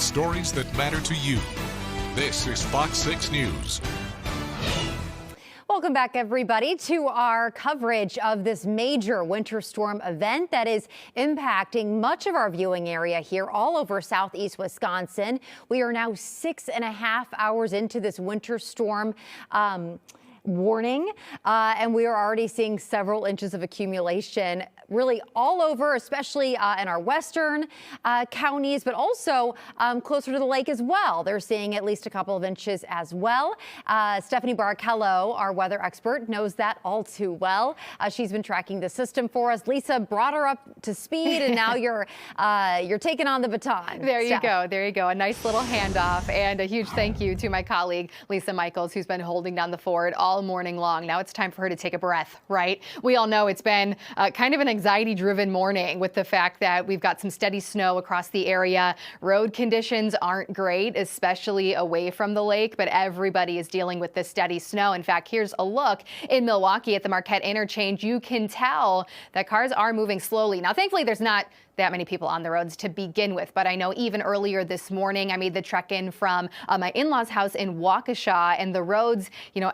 S5: stories that matter to you. This is Fox 6 News.
S1: Welcome back, everybody, to our coverage of this major winter storm event that is impacting much of our viewing area here all over southeast Wisconsin. We are now 6.5 hours into this winter storm warning, and we are already seeing several inches of accumulation really all over, especially in our western counties, but also closer to the lake as well. They're seeing at least a couple of inches as well. Stephanie Barkello, our weather expert, knows that all too well. She's been tracking the system for us. Lisa brought her up to speed, and now you're taking on the baton.
S16: There you go. There you go. A nice little handoff, and a huge thank you to my colleague, Lisa Michaels, who's been holding down the fort all morning long. Now it's time for her to take a breath, right? We all know it's been kind of an anxiety-driven morning with the fact that we've got some steady snow across the area. Road conditions aren't great, especially away from the lake, but everybody is dealing with this steady snow. In fact, here's a look in Milwaukee at the Marquette interchange. You can tell that cars are moving slowly. Now, thankfully, there's not that many people on the roads to begin with, but I know even earlier this morning I made the trek in from my in-laws' house in Waukesha, and the roads,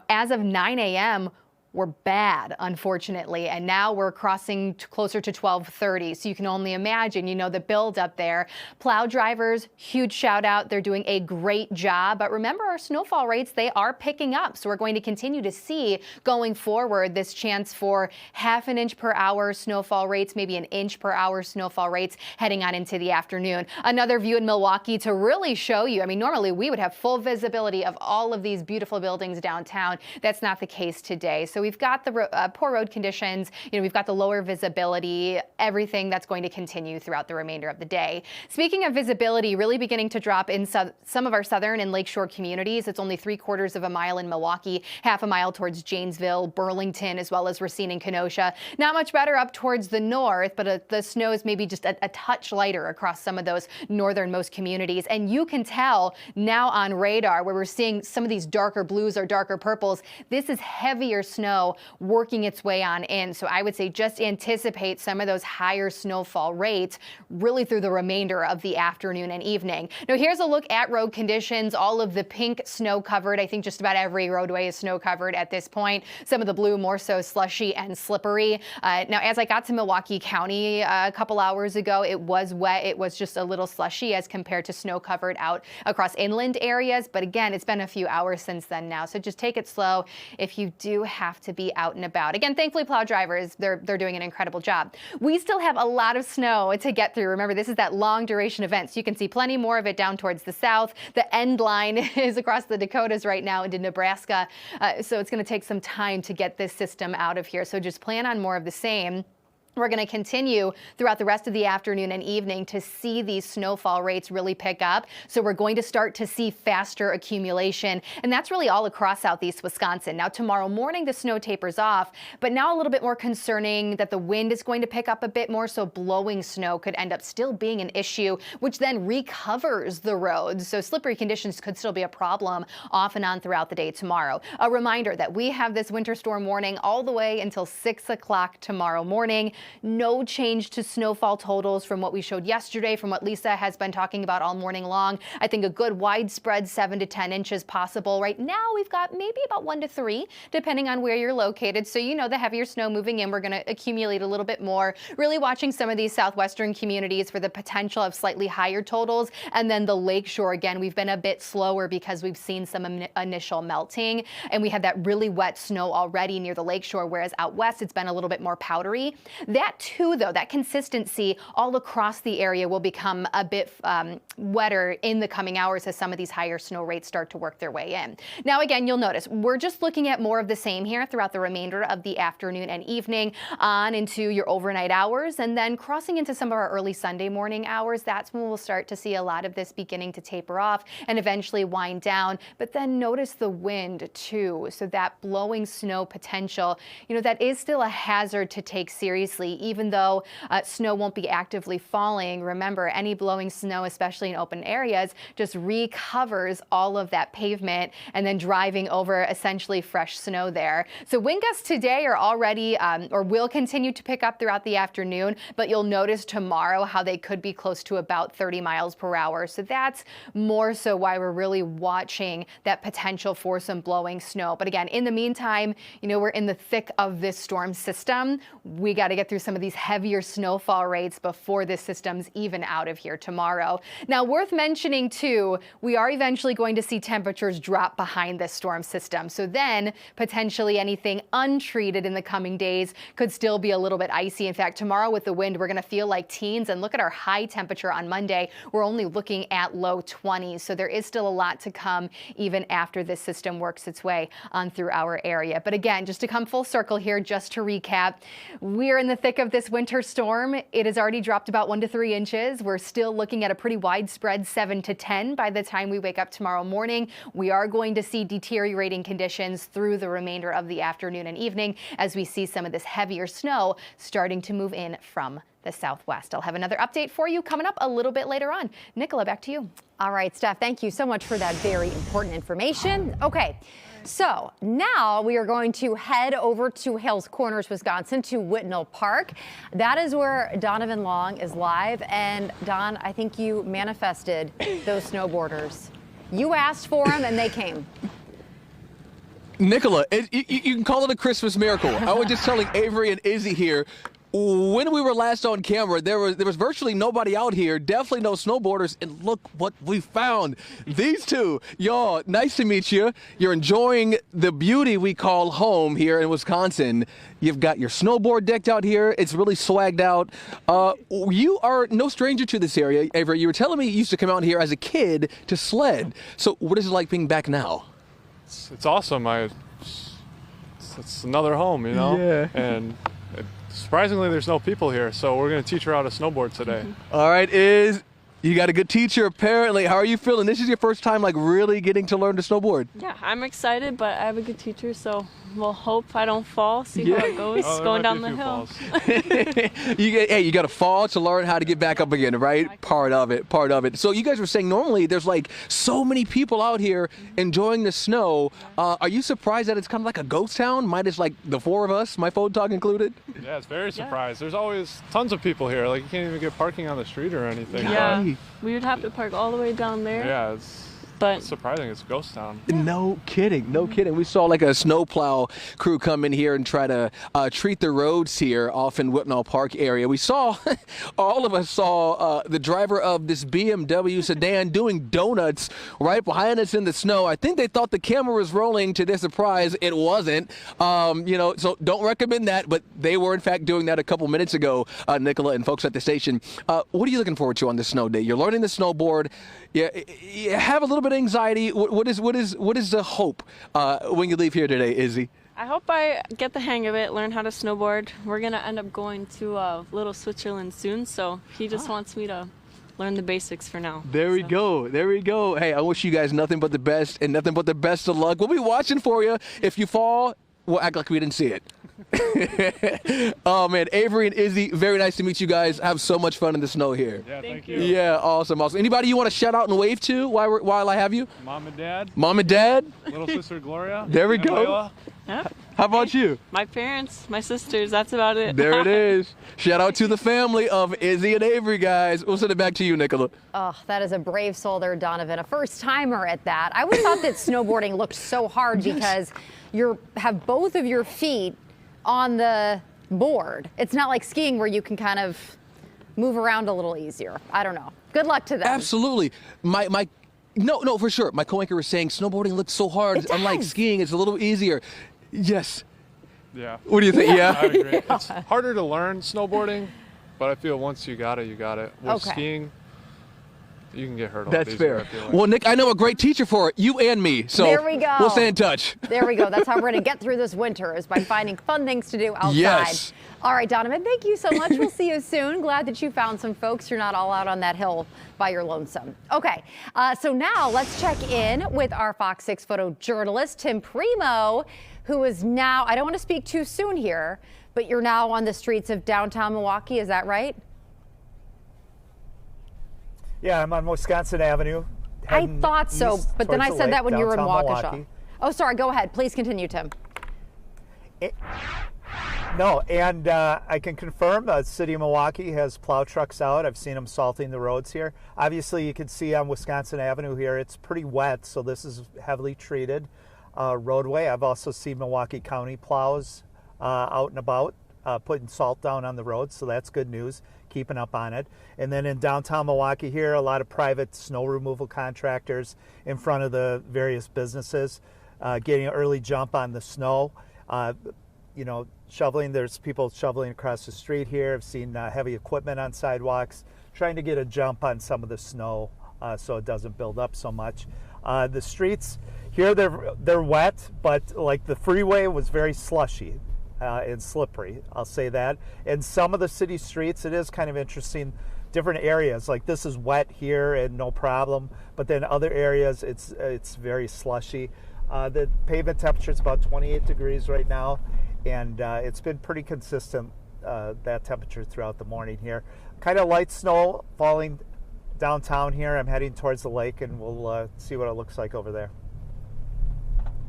S16: as of 9 a.m. were bad, unfortunately, and now we're crossing closer to 12:30, so you can only imagine, the build up there. Plow drivers, huge shout out. They're doing a great job, but remember our snowfall rates, they are picking up, so we're going to continue to see going forward this chance for 1/2 inch per hour snowfall rates, maybe 1 inch per hour snowfall rates heading on into the afternoon. Another view in Milwaukee to really show you, normally we would have full visibility of all of these beautiful buildings downtown. That's not the case today. So we've got the poor road conditions, we've got the lower visibility, everything that's going to continue throughout the remainder of the day. Speaking of visibility, really beginning to drop in some of our southern and lakeshore communities. It's only 3/4 of a mile in Milwaukee, 1/2 mile towards Janesville, Burlington, as well as Racine and Kenosha. Not much better up towards the north, but the snow is maybe just a touch lighter across some of those northernmost communities. And you can tell now on radar where we're seeing some of these darker blues or darker purples, this is heavier snow working its way on in. So I would say just anticipate some of those higher snowfall rates really through the remainder of the afternoon and evening. Now here's a look at road conditions. All of the pink snow covered. I think just about every roadway is snow covered at this point. Some of the blue more so slushy and slippery. Now as I got to Milwaukee County a couple hours ago, it was wet. It was just a little slushy as compared to snow covered out across inland areas. But again, it's been a few hours since then now. So just take it slow if you do have to be out and about. Again, thankfully, plow drivers, they're doing an incredible job. We still have a lot of snow to get through. Remember, this is that long duration event, so you can see plenty more of it down towards the south. The end line is across the Dakotas right now into Nebraska, so it's going to take some time to get this system out of here. So just plan on more of the same. We're going to continue throughout the rest of the afternoon and evening to see these snowfall rates really pick up. So we're going to start to see faster accumulation, and that's really all across southeast Wisconsin. Now tomorrow morning the snow tapers off, but now a little bit more concerning that the wind is going to pick up a bit more, so blowing snow could end up still being an issue, which then recovers the roads. So slippery conditions could still be a problem off and on throughout the day tomorrow. A reminder that we have this winter storm warning all the way until 6 o'clock tomorrow morning. No change to snowfall totals from what we showed yesterday, from what Lisa has been talking about all morning long. I think a good widespread 7 to 10 inches possible. Right now we've got maybe about 1 to 3, depending on where you're located. So the heavier snow moving in, we're going to accumulate a little bit more. Really watching some of these southwestern communities for the potential of slightly higher totals. And then the lakeshore, again, we've been a bit slower because we've seen some initial melting, and we had that really wet snow already near the lakeshore, whereas out west it's been a little bit more powdery. That too, though, that consistency all across the area will become a bit wetter in the coming hours as some of these higher snow rates start to work their way in. Now, again, you'll notice we're just looking at more of the same here throughout the remainder of the afternoon and evening on into your overnight hours, and then crossing into some of our early Sunday morning hours. That's when we'll start to see a lot of this beginning to taper off and eventually wind down. But then notice the wind too. So that blowing snow potential, that is still a hazard to take seriously. early, even though snow won't be actively falling. Remember, any blowing snow, especially in open areas, just recovers all of that pavement and then driving over essentially fresh snow there. So wind gusts today are already or will continue to pick up throughout the afternoon, but you'll notice tomorrow how they could be close to about 30 miles per hour. So that's more so why we're really watching that potential for some blowing snow. But again, in the meantime, you know, we're in the thick of this storm system. We got to get through some of these heavier snowfall rates before this system's even out of here tomorrow. Now, worth mentioning too, we are eventually going to see temperatures drop behind this storm system. So then potentially anything untreated in the coming days could still be a little bit icy. In fact, tomorrow with the wind, we're going to feel like teens, and look at our high temperature on Monday. We're only looking at low 20s. So there is still a lot to come even after this system works its way on through our area. But again, just to come full circle here, just to recap, we're in the thick of this winter storm. It has already dropped about 1 to 3 inches. We're still looking at a pretty widespread 7 to 10 by the time we wake up tomorrow morning. We are going to see deteriorating conditions through the remainder of the afternoon and evening as we see some of this heavier snow starting to move in from the southwest. I'll have another update for you coming up a little bit later on. Nicola, back to you.
S1: All right, Steph, thank you so much for that very important information. Okay, so now we are going to head over to Hales Corners, Wisconsin, to Whitnall Park. That is where Donovan Long is live. And Don, I think you manifested those snowboarders. You asked for them and they came.
S9: Nicola, you can call it a Christmas miracle. I was just telling Avery and Izzy here, when we were last on camera, there was virtually nobody out here, definitely no snowboarders, and look what we found. These two, y'all, nice to meet you. You're enjoying the beauty we call home here in Wisconsin. You've got your snowboard decked out here. It's really swagged out. You are no stranger to this area, Avery. You were telling me you used to come out here as a kid to sled. So what is it like being back now?
S17: It's awesome. It's another home, you know?
S9: Yeah.
S17: And surprisingly, there's no people here, so we're going to teach her how to snowboard today.
S9: All right, you got a good teacher apparently. How are you feeling? This is your first time like really getting to learn to snowboard.
S18: Yeah, I'm excited, but I have a good teacher, so we'll hope I don't fall, see how it goes going down the hill.
S9: You got to fall to learn how to get back up again, right? Part of it. So you guys were saying normally there's like so many people out here enjoying the snow. Are you surprised that it's kind of like a ghost town, minus like the 4 of us, my phone talk included?
S17: Yeah, it's very surprised. There's always tons of people here. Like you can't even get parking on the street or anything.
S18: Yeah, we would have to park all the way down there.
S17: Yeah, it's surprising. It's a ghost town.
S9: No kidding. We saw like a snowplow crew come in here and try to treat the roads here off in Whitnall Park area. We saw, all of us saw the driver of this BMW sedan doing donuts right behind us in the snow. I think they thought the camera was rolling. To their surprise, it wasn't. So don't recommend that, but they were in fact doing that a couple minutes ago, Nicola and folks at the station. What are you looking forward to on this snow day? You're learning to snowboard. You have a little bit of anxiety. What is the hope when you leave here today, Izzy?
S18: I hope I get the hang of it, learn how to snowboard. We're going to end up going to Little Switzerland soon, so he just wants me to learn the basics for now.
S9: There we go. Hey, I wish you guys nothing but the best and nothing but the best of luck. We'll be watching for you. If you fall, we'll act like we didn't see it. Oh man, Avery and Izzy, very nice to meet you guys. Have so much fun in the snow here.
S17: Yeah, thank you.
S9: Yeah, awesome. Anybody you want to shout out and wave to while I have you?
S17: Mom and Dad.
S9: Mom and Dad.
S17: Little sister Gloria.
S9: There we go.
S17: Layla.
S18: Yep.
S9: How about you?
S18: My parents, my sisters, that's about it.
S9: There it is. Shout out to the family of Izzy and Avery, guys. We'll send it back to you, Nicola.
S1: Oh, that is a brave soul there, Donovan. A first timer at that. I always thought that snowboarding looked so hard because you have both of your feet on the board. It's not like skiing where you can kind of move around a little easier. I don't know. Good luck to them.
S9: Absolutely. No, for sure. My co-anchor was saying snowboarding looks so hard. Unlike skiing, it's a little easier. Yes.
S17: Yeah.
S9: What do you think? Yeah.
S17: I agree. It's harder to learn snowboarding, but I feel once you got it, you got it. With skiing, you can get hurt a lot
S9: That's
S17: easier,
S9: fair.
S17: I feel like.
S9: Well, Nick, I know a great teacher for it. You and me. So
S1: there we go.
S9: We'll stay in touch.
S1: There we go. That's how we're going to get through this winter, is by finding fun things to do outside.
S9: Yes.
S1: All right, Donovan, thank you so much. We'll see you soon. Glad that you found some folks. You're not all out on that hill by your lonesome. Okay, so now let's check in with our Fox 6 photojournalist, Tim Primo, who is now, I don't want to speak too soon here, but you're now on the streets of downtown Milwaukee. Is that right?
S8: Yeah, I'm on Wisconsin Avenue.
S1: I thought so, but then I said that when you were in Waukesha. Oh, sorry. Go ahead. Please continue, Tim.
S8: No, and I can confirm the city of Milwaukee has plow trucks out. I've seen them salting the roads here. Obviously, you can see on Wisconsin Avenue here, it's pretty wet, so this is heavily treated roadway. I've also seen Milwaukee County plows out and about, putting salt down on the roads, so that's good news, keeping up on it. And then in downtown Milwaukee here, a lot of private snow removal contractors in front of the various businesses, getting an early jump on the snow. Shoveling, there's people shoveling across the street here. I've seen heavy equipment on sidewalks, trying to get a jump on some of the snow so it doesn't build up so much. The streets here, they're wet, but like the freeway was very slushy and slippery, I'll say that. And some of the city streets, it is kind of interesting, different areas, like this is wet here and no problem, but then other areas it's very slushy. The pavement temperature is about 28 degrees right now, and it's been pretty consistent, that temperature throughout the morning here. Kind of light snow falling downtown here. I'm heading towards the lake, and we'll see what it looks like over there.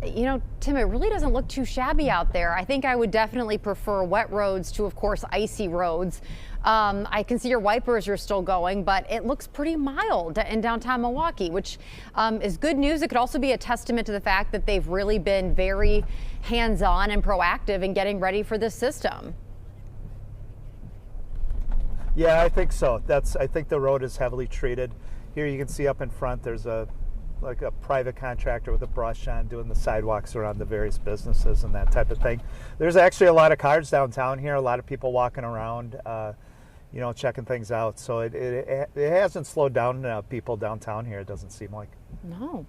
S1: You know, Tim, it really doesn't look too shabby out there. I think I would definitely prefer wet roads to, of course, icy roads. I can see your wipers are still going, but it looks pretty mild in downtown Milwaukee, which is good news. It could also be a testament to the fact that they've really been very hands-on and proactive in getting ready for this system.
S8: Yeah, I think so. I think the road is heavily treated. Here you can see up in front there's a private contractor with a brush on doing the sidewalks around the various businesses and that type of thing. There's actually a lot of cars downtown here, a lot of people walking around, checking things out. So it hasn't slowed down people downtown here, it doesn't seem like.
S1: No,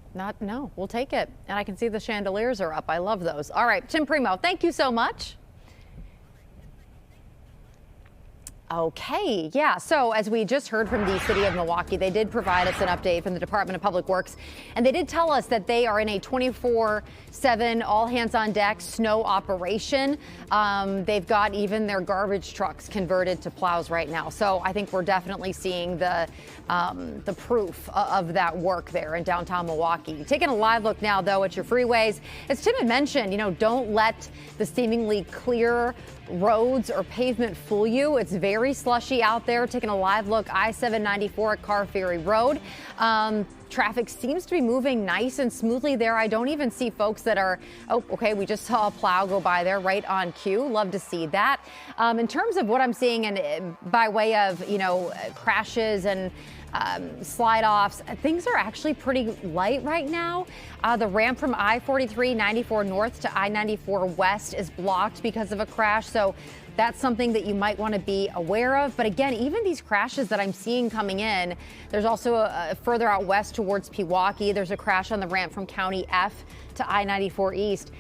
S1: we'll take it. And I can see the chandeliers are up. I love those. All right, Tim Primo, thank you so much. Okay, yeah, so as we just heard from the city of Milwaukee, they did provide us an update from the Department of Public Works, and they did tell us that they are in a 24/7 all hands on deck snow operation. They've got even their garbage trucks converted to plows right now. So I think we're definitely seeing the proof of that work there in downtown Milwaukee. Taking a live look now, though, at your freeways. As Tim had mentioned, don't let the seemingly clear roads or pavement fool you. It's very slushy out there. Taking a live look, I-794 at Car Ferry Road. Traffic seems to be moving nice and smoothly there. I don't even see folks that are, we just saw a plow go by there right on cue. Love to see that. In terms of what I'm seeing and by way of, crashes and slide offs, things are actually pretty light right now. The ramp from I-43 94 north to I-94 west is blocked because of a crash. So that's something that you might want to be aware of. But again, even these crashes that I'm seeing coming in, there's also further out west towards Pewaukee. There's a crash on the ramp from County F to I-94 east.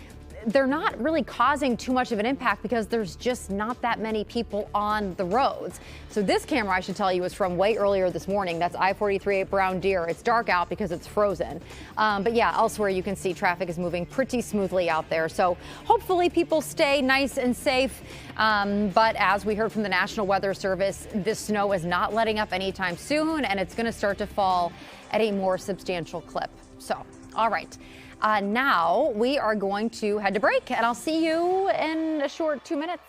S1: They're not really causing too much of an impact because there's just not that many people on the roads. So this camera, I should tell you, is from way earlier this morning. That's I-43 at Brown Deer. It's dark out because it's frozen. But yeah, elsewhere you can see traffic is moving pretty smoothly out there. So hopefully people stay nice and safe. But as we heard from the National Weather Service, this snow is not letting up anytime soon, and it's going to start to fall at a more substantial clip. So, all right. Now we are going to head to break, and I'll see you in a short 2 minutes.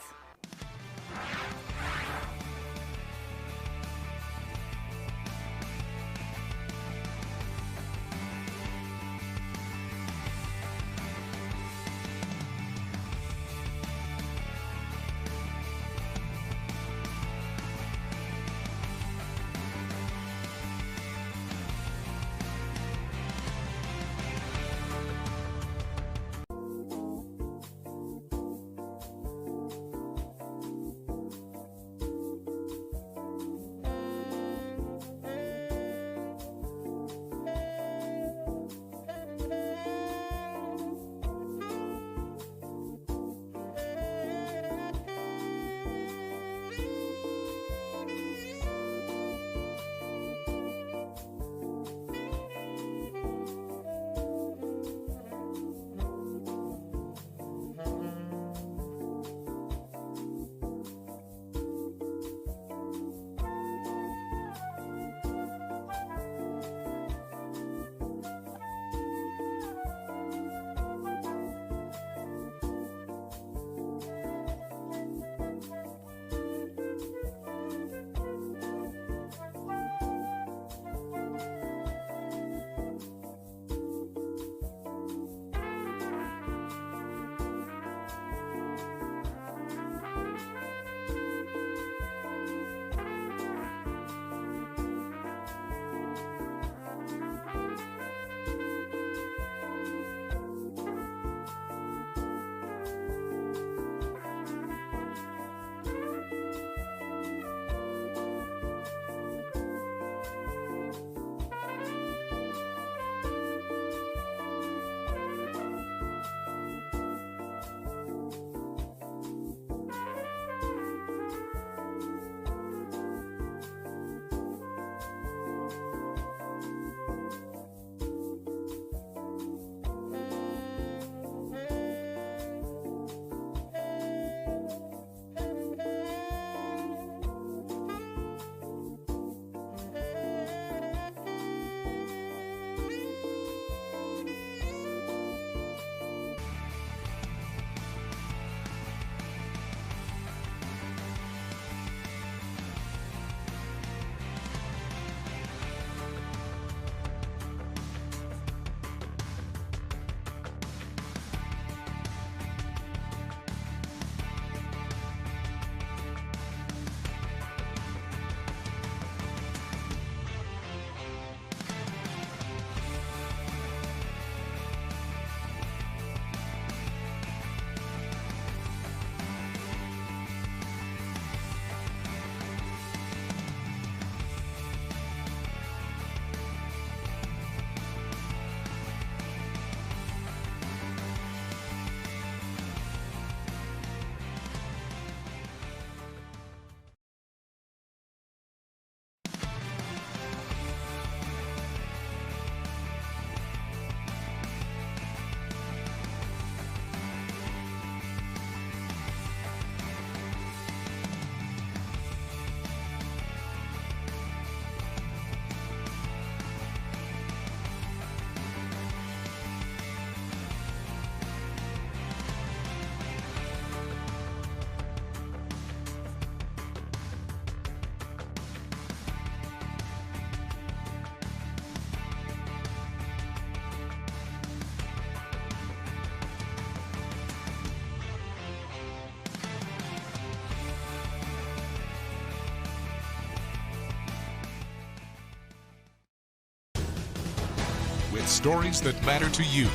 S5: stories that matter to you.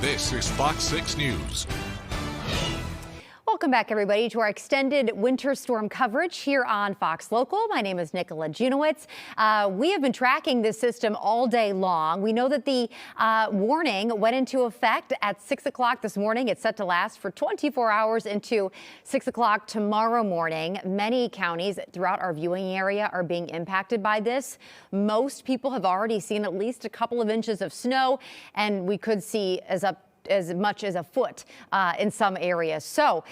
S5: This is Fox 6 News.
S1: Welcome back, everybody, to our extended winter storm coverage here on Fox Local. My name is Nicola Junowitz. We have been tracking this system all day long. We know that the warning went into effect at 6 o'clock this morning. It's set to last for 24 hours into 6 o'clock tomorrow morning. Many counties throughout our viewing area are being impacted by this. Most people have already seen at least a couple of inches of snow, and we could see as much as a foot in some areas. So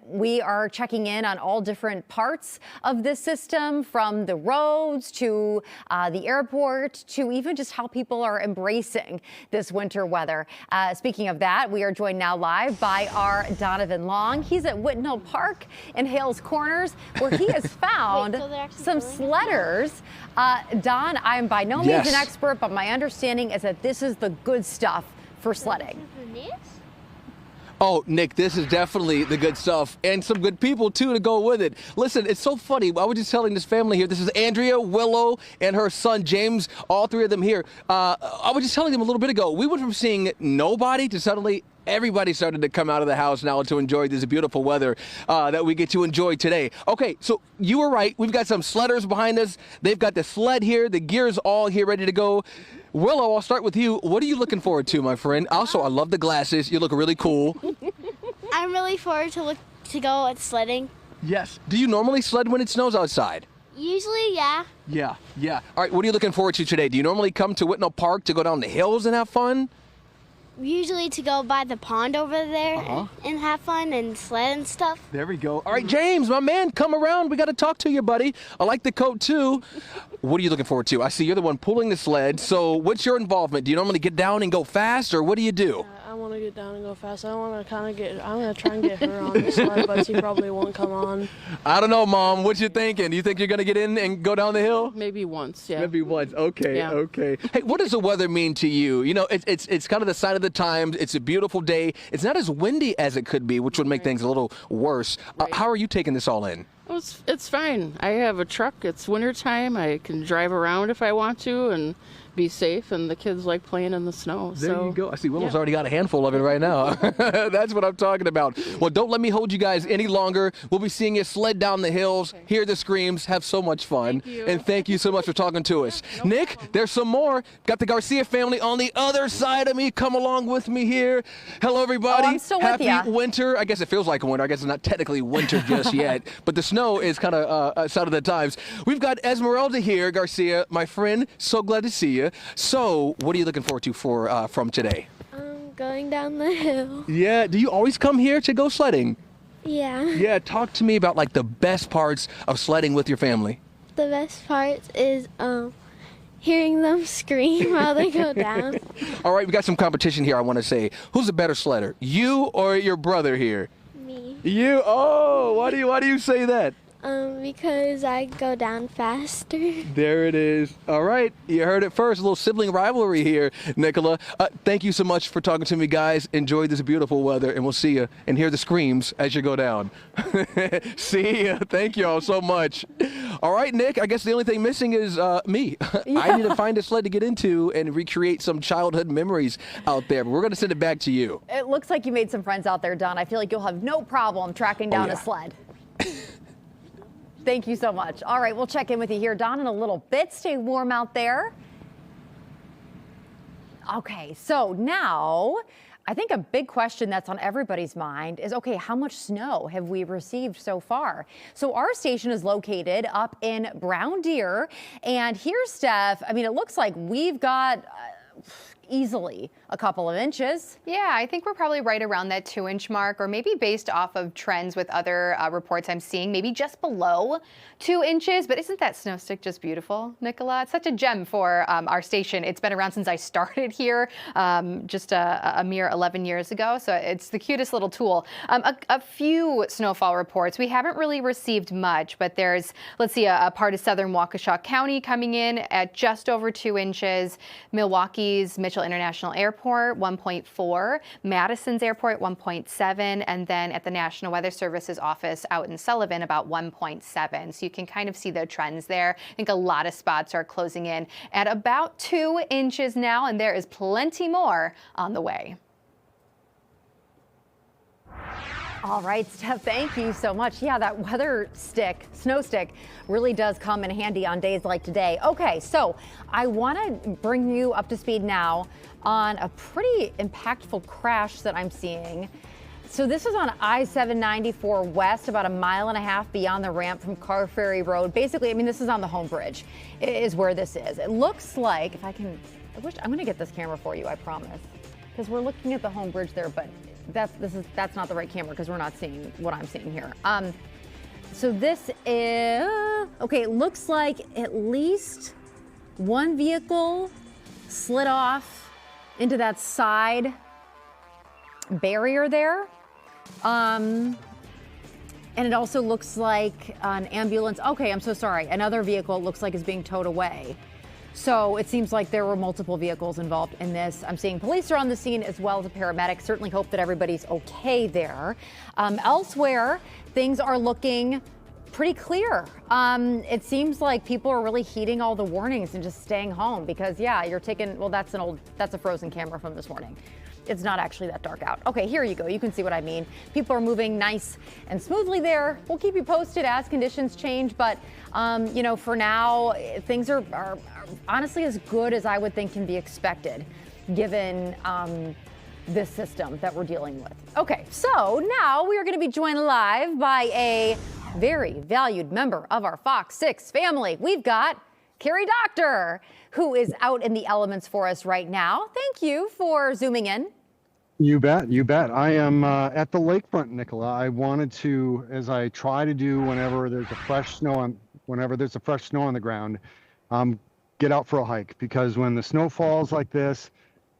S1: we are checking in on all different parts of this system, from the roads to the airport to even just how people are embracing this winter weather. Speaking of that, we are joined now live by our Donovan Long. He's at Whitnell Park in Hales Corners, where he has found some sledders. Don, I'm by no means an expert, but my understanding is that this is the good stuff for sledding.
S9: Oh, Nick, this is definitely the good stuff, and some good people, too, to go with it. Listen, it's so funny. I was just telling this family here, this is Andrea, Willow, and her son, James, all three of them here. I was just telling them a little bit ago, we went from seeing nobody to suddenly everybody started to come out of the house now to enjoy this beautiful weather that we get to enjoy today. Okay, so you were right. We've got some sledders behind us. They've got the sled here. The gear's all here ready to go. Willow, I'll start with you. What are you looking forward to, my friend? Also, I love the glasses. You look really cool.
S19: I'm really forward to go at sledding.
S9: Yes. Do you normally sled when it snows outside?
S19: Usually, yeah.
S9: Yeah. All right, what are you looking forward to today? Do you normally come to Whitnell Park to go down the hills and have fun?
S19: Usually to go by the pond over there and have fun and sled and stuff.
S9: There we go. All right, James, my man, come around. We got to talk to you, buddy. I like the coat, too. What are you looking forward to? I see you're the one pulling the sled. So what's your involvement? Do you normally get down and go fast, or what do you do?
S20: I want to get down and go fast. I'm going to try and get her on the sled, but she probably won't come on.
S9: I don't know, Mom. What you thinking? Do you think you're going to get in and go down the hill?
S20: Maybe once, yeah.
S9: Maybe once. Okay,
S20: yeah.
S9: Okay. Hey, what does the weather mean to you? You know, it's kind of the sign of the times. It's a beautiful day. It's not as windy as it could be, which would make things a little worse. How are you taking this all in?
S20: Oh, it's fine. I have a truck. It's wintertime. I can drive around if I want to and be safe, and the kids like playing in the snow.
S9: There you go. I see Willow's already got a handful of it right now. That's what I'm talking about. Well, don't let me hold you guys any longer. We'll be seeing you sled down the hills, hear the screams, have so much fun. And thank you so much for talking to us. Nick, there's some more. Got the Garcia family on the other side of me. Come along with me here. Hello, everybody.
S1: I'm still
S9: Happy
S1: with you.
S9: winter. I guess it feels like a winter. I guess it's not technically winter just yet, but the snow is kind of a sign of the times. We've got Esmeralda here, Garcia, my friend. So glad to see you. So, what are you looking forward to from today?
S19: Going down the hill.
S9: Yeah. Do you always come here to go sledding?
S19: Yeah.
S9: Yeah. Talk to me about like the best parts of sledding with your family.
S19: The best part is hearing them scream while they go down.
S9: All right, we got some competition here. I want to say, who's a better sledder, you or your brother here?
S19: Me.
S9: You? Oh, why do you say that?
S19: Because I go down faster.
S9: There it is. All right, you heard it first. A little sibling rivalry here, Nicola. Thank you so much for talking to me, guys. Enjoy this beautiful weather, and we'll see you and hear the screams as you go down. See ya. Thank you all so much. All right, Nick, I guess the only thing missing is me.
S1: Yeah.
S9: I need to find a sled to get into and recreate some childhood memories out there, but we're going to send it back to you.
S1: It looks like you made some friends out there, Don. I feel like you'll have no problem tracking down a sled. Thank you so much. All right, we'll check in with you here, Don, in a little bit. Stay warm out there. Okay, so now I think a big question that's on everybody's mind is, okay, how much snow have we received so far? So our station is located up in Brown Deer, and here's Steph. I mean, it looks like we've got easily a couple of inches.
S16: Yeah, I think we're probably right around that 2-inch mark, or maybe based off of trends with other reports I'm seeing, maybe just below 2 inches. But isn't that snow stick just beautiful, Nicola? It's such a gem for our station. It's been around since I started here just a mere 11 years ago. So it's the cutest little tool. A few snowfall reports. We haven't really received much, but there's, let's see, a part of southern Waukesha County coming in at just over 2 inches. Milwaukee's Mitchell International Airport, 1.4, Madison's Airport, 1.7, and then at the National Weather Service's office out in Sullivan, about 1.7. So you can kind of see the trends there. I think a lot of spots are closing in at about 2 inches now, and there is plenty more on the way.
S1: All right, Steph, thank you so much. Yeah, that weather stick, snow stick, really does come in handy on days like today. Okay, so I want to bring you up to speed now on a pretty impactful crash that I'm seeing. So this is on I-794 West, about 1.5 miles beyond the ramp from Car Ferry Road. Basically, I mean, this is on the home bridge, is where this is. It looks like, if I can, I'm going to get this camera for you, I promise, because we're looking at the home bridge there, but that's not the right camera because we're not seeing what I'm seeing here. So this is, okay, it looks like at least one vehicle slid off into that side barrier there. And it also looks like an ambulance. Okay, I'm so sorry. Another vehicle looks like is being towed away. So it seems like there were multiple vehicles involved in this. I'm seeing police are on the scene as well as a paramedic. Certainly hope that everybody's okay there. Elsewhere, things are looking pretty clear. It seems like people are really heeding all the warnings and just staying home because, yeah, you're taking, well, that's a frozen camera from this morning. It's not actually that dark out. Okay, here you go. You can see what I mean. People are moving nice and smoothly there. We'll keep you posted as conditions change, but you know, for now, things are honestly as good as I would think can be expected, given this system that we're dealing with. Okay, so now we are going to be joined live by a very valued member of our Fox 6 family. We've got Carrie Doctor, who is out in the elements for us right now. Thank you for zooming in.
S21: You bet, you bet. I am at the lakefront, Nicola. I wanted to, as I try to do whenever there's a fresh snow on the ground, get out for a hike, because when the snow falls like this,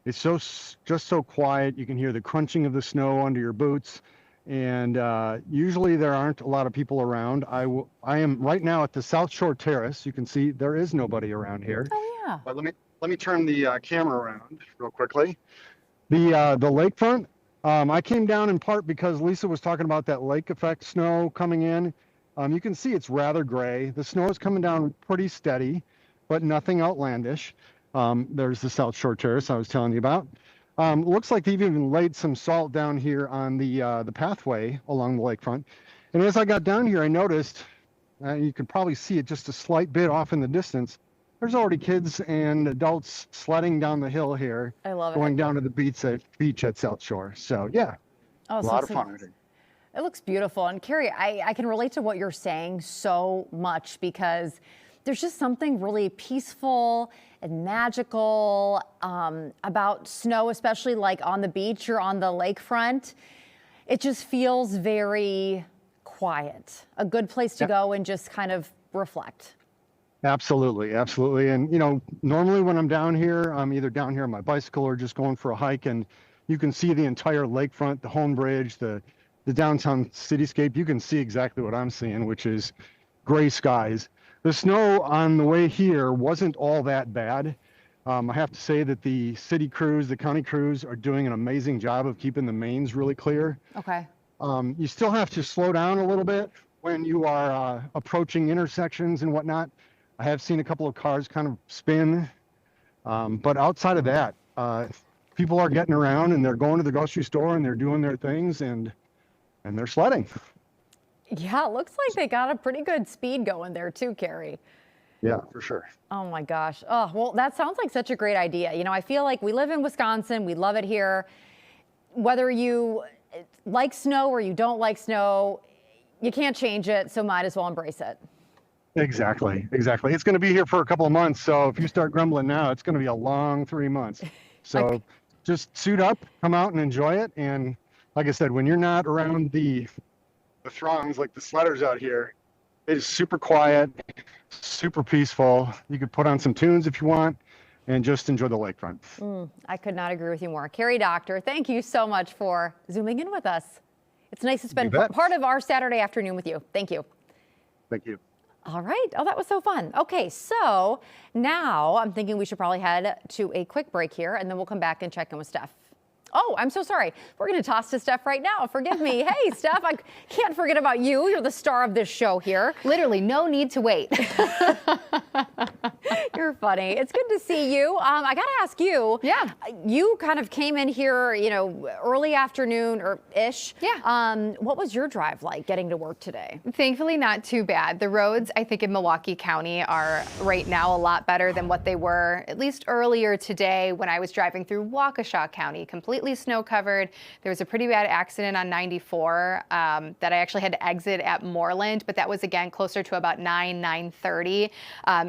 S21: it's just so quiet. You can hear the crunching of the snow under your boots, and usually there aren't a lot of people around. I am right now at the South Shore Terrace. You can see there is nobody around here.
S1: Oh yeah.
S21: But let me turn the camera around real quickly. The lakefront. I came down in part because Lisa was talking about that lake effect snow coming in. You can see it's rather gray. The snow is coming down pretty steady, but nothing outlandish. There's the South Shore Terrace I was telling you about. Looks like they've even laid some salt down here on the pathway along the lakefront. And as I got down here, I noticed, you can probably see it just a slight bit off in the distance, there's already kids and adults sledding down the hill here.
S1: I love it.
S21: Going down to the beach at South Shore. So yeah, a lot of fun.
S1: It looks beautiful. And Carrie, I can relate to what you're saying so much, because there's just something really peaceful and magical about snow, especially like on the beach or on the lakefront. It just feels very quiet, a good place to go and just kind of reflect.
S21: Absolutely, absolutely. And you know, normally when I'm down here, I'm either down here on my bicycle or just going for a hike, and you can see the entire lakefront, the home bridge, the downtown cityscape. You can see exactly what I'm seeing, which is gray skies. The snow on the way here wasn't all that bad. I have to say that the city crews, the county crews are doing an amazing job of keeping the mains really clear.
S1: Okay.
S21: You still have to slow down a little bit when you are approaching intersections and whatnot. I have seen a couple of cars kind of spin, but outside of that, people are getting around and they're going to the grocery store and they're doing their things and they're sledding.
S1: Yeah, it looks like they got a pretty good speed going there too, Carrie.
S21: Yeah, for sure.
S1: Oh my gosh. Oh, well, that sounds like such a great idea. You know, I feel like we live in Wisconsin. We love it here. Whether you like snow or you don't like snow, you can't change it, so might as well embrace it.
S21: Exactly, exactly. It's going to be here for a couple of months, so if you start grumbling now, it's going to be a long 3 months. So just suit up, come out and enjoy it. And like I said, when you're not around the throngs like the sledders out here, it is super quiet, super peaceful. You could put on some tunes if you want and just enjoy the lakefront.
S1: I could not agree with you more. Carrie Doctor, thank you so much for zooming in with us. It's nice to spend part of our Saturday afternoon with you. Thank you.
S21: Thank you.
S1: All right. Oh, that was so fun. Okay, so now I'm thinking we should probably head to a quick break here, and then we'll come back and check in with Steph. Oh, I'm so sorry. We're going to toss to Steph right now. Forgive me. Hey, Steph, I can't forget about you. You're the star of this show here.
S16: Literally, no need to wait.
S1: You're funny. It's good to see you. I got to ask you.
S16: Yeah.
S1: You kind of came in here, early afternoon or ish.
S16: Yeah.
S1: What was your drive like getting to work today?
S16: Thankfully, not too bad. The roads, I think, in Milwaukee County are right now a lot better than what they were, at least earlier today when I was driving through Waukesha County, completely snow covered. There was a pretty bad accident on 94 that I actually had to exit at Moreland, but that was again closer to about 9:30.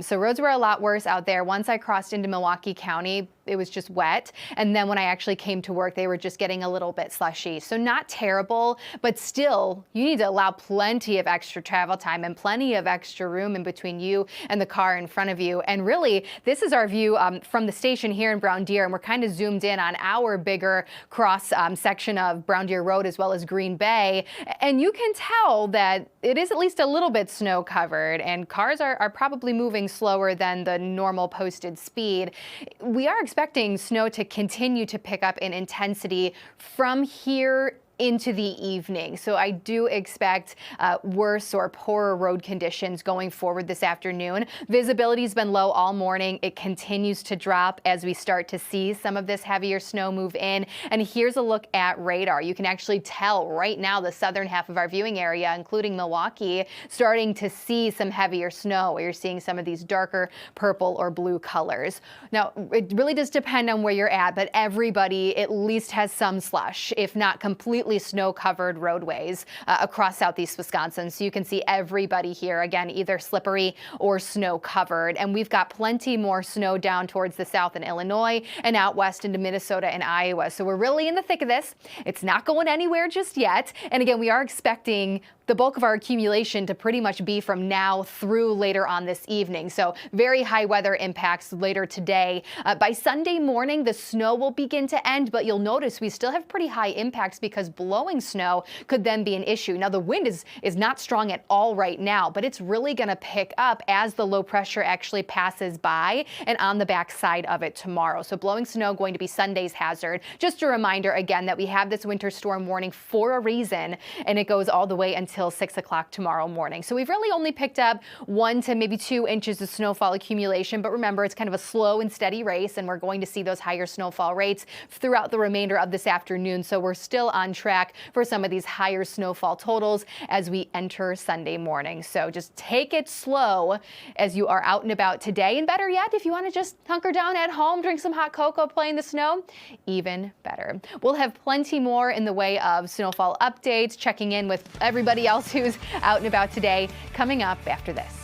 S16: So roads were a lot worse out there. Once I crossed into Milwaukee County, it was just wet. And then when I actually came to work, they were just getting a little bit slushy. So not terrible, but still, you need to allow plenty of extra travel time and plenty of extra room in between you and the car in front of you. And really, this is our view from the station here in Brown Deer, and we're kind of zoomed in on our bigger cross section of Brown Deer Road as well as Green Bay. And you can tell that it is at least a little bit snow covered, and cars are probably moving slower than the normal posted speed. We are expecting snow to continue to pick up in intensity from here into the evening. So I do expect worse or poorer road conditions going forward this afternoon. Visibility's been low all morning. It continues to drop as we start to see some of this heavier snow move in. And here's a look at radar. You can actually tell right now the southern half of our viewing area, including Milwaukee, starting to see some heavier snow where you're seeing some of these darker purple or blue colors. Now, it really does depend on where you're at, but everybody at least has some slush, if not completely snow-covered roadways across southeast Wisconsin. So you can see everybody here, again, either slippery or snow-covered. And we've got plenty more snow down towards the south in Illinois and out west into Minnesota and Iowa. So we're really in the thick of this. It's not going anywhere just yet. And again, we are expecting the bulk of our accumulation to pretty much be from now through later on this evening. So very high weather impacts later today. By Sunday morning, the snow will begin to end, but you'll notice we still have pretty high impacts because blowing snow could then be an issue. Now, the wind is not strong at all right now, but it's really going to pick up as the low pressure actually passes by and on the back side of it tomorrow. So blowing snow going to be Sunday's hazard. Just a reminder again that we have this winter storm warning for a reason, and it goes all the way until 6 o'clock tomorrow morning. So we've really only picked up 1 to maybe 2 inches of snowfall accumulation, but remember, it's kind of a slow and steady race, and we're going to see those higher snowfall rates throughout the remainder of this afternoon. So we're still on track for some of these higher snowfall totals as we enter Sunday morning. So just take it slow as you are out and about today, and better yet, if you want to just hunker down at home, drink some hot cocoa, play in the snow, even better. We'll have plenty more in the way of snowfall updates, checking in with everybody else who's out and about today, coming up after this.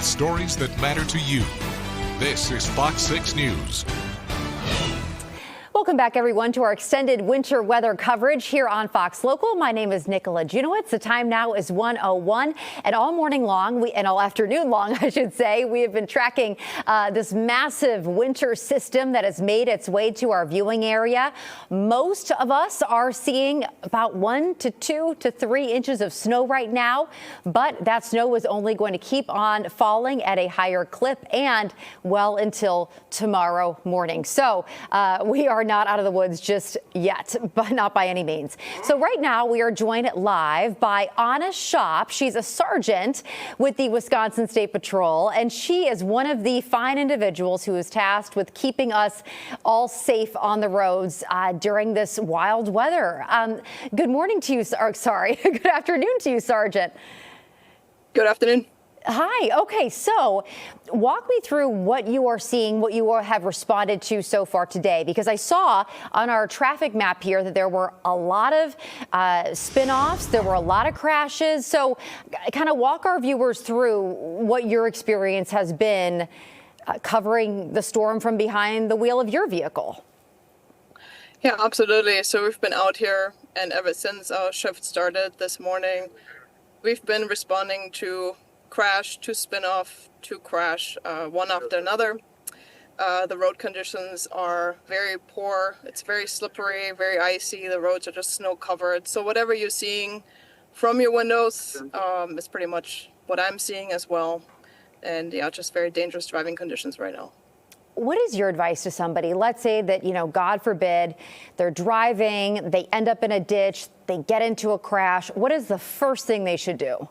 S5: with stories that matter to you. This is Fox 6 News.
S1: Welcome back, everyone, to our extended winter weather coverage here on Fox Local. My name is Nicola Junowitz. The time now is 1:01, and all morning long, and all afternoon long, I should say, we have been tracking this massive winter system that has made its way to our viewing area. Most of us are seeing about 1 to 2 to 3 inches of snow right now, but that snow is only going to keep on falling at a higher clip and well until tomorrow morning. So we are not out of the woods just yet, but not by any means. So right now we are joined live by Anna Shop. She's a sergeant with the Wisconsin State Patrol, and she is one of the fine individuals who is tasked with keeping us all safe on the roads during this wild weather. Good morning to you, sorry, good afternoon to you, Sergeant.
S6: Good afternoon.
S1: Hi. Okay, so walk me through what you are seeing, what you have responded to so far today, because I saw on our traffic map here that there were a lot of spin-offs, there were a lot of crashes. So kind of walk our viewers through what your experience has been covering the storm from behind the wheel of your vehicle.
S6: Yeah, absolutely. So we've been out here, and ever since our shift started this morning, we've been responding to crash, to spin off, to crash, one after another. The road conditions are very poor. It's very slippery, very icy. The roads are just snow covered. So whatever you're seeing from your windows is pretty much what I'm seeing as well. And yeah, just very dangerous driving conditions right now.
S1: What is your advice to somebody? Let's say that, God forbid, they're driving, they end up in a ditch, they get into a crash. What is the first thing they should do?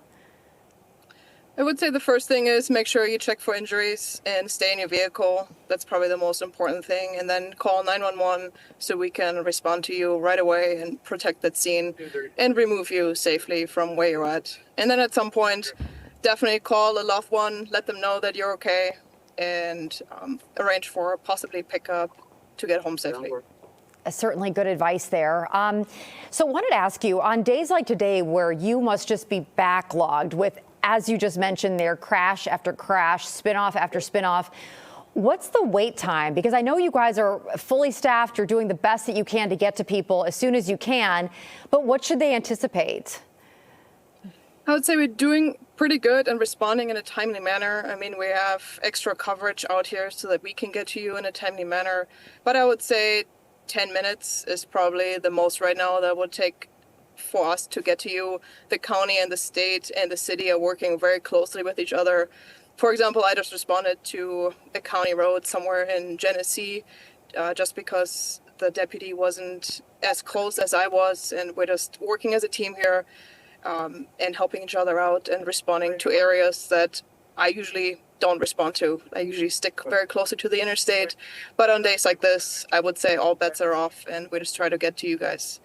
S6: I would say the first thing is make sure you check for injuries and stay in your vehicle. That's probably the most important thing. And then call 911 so we can respond to you right away and protect that scene and remove you safely from where you're at. And then at some point, definitely call a loved one, let them know that you're okay, and arrange for possibly pickup to get home safely.
S1: Certainly good advice there. So wanted to ask you, on days like today where you must just be backlogged with, as you just mentioned there, crash after crash, spin-off after spin-off, what's the wait time? Because I know you guys are fully staffed, you're doing the best that you can to get to people as soon as you can, but what should they anticipate?
S6: I would say we're doing pretty good and responding in a timely manner. I mean, we have extra coverage out here so that we can get to you in a timely manner, but I would say 10 minutes is probably the most right now that would take for us to get to you. The county and the state and the city are working very closely with each other. For example, I just responded to a county road somewhere in Genesee just because the deputy wasn't as close as I was, and we're just working as a team here and helping each other out and responding to areas that I usually don't respond to. I usually stick very closely to the interstate, but on days like this, I would say all bets are off, and we just try to get to you guys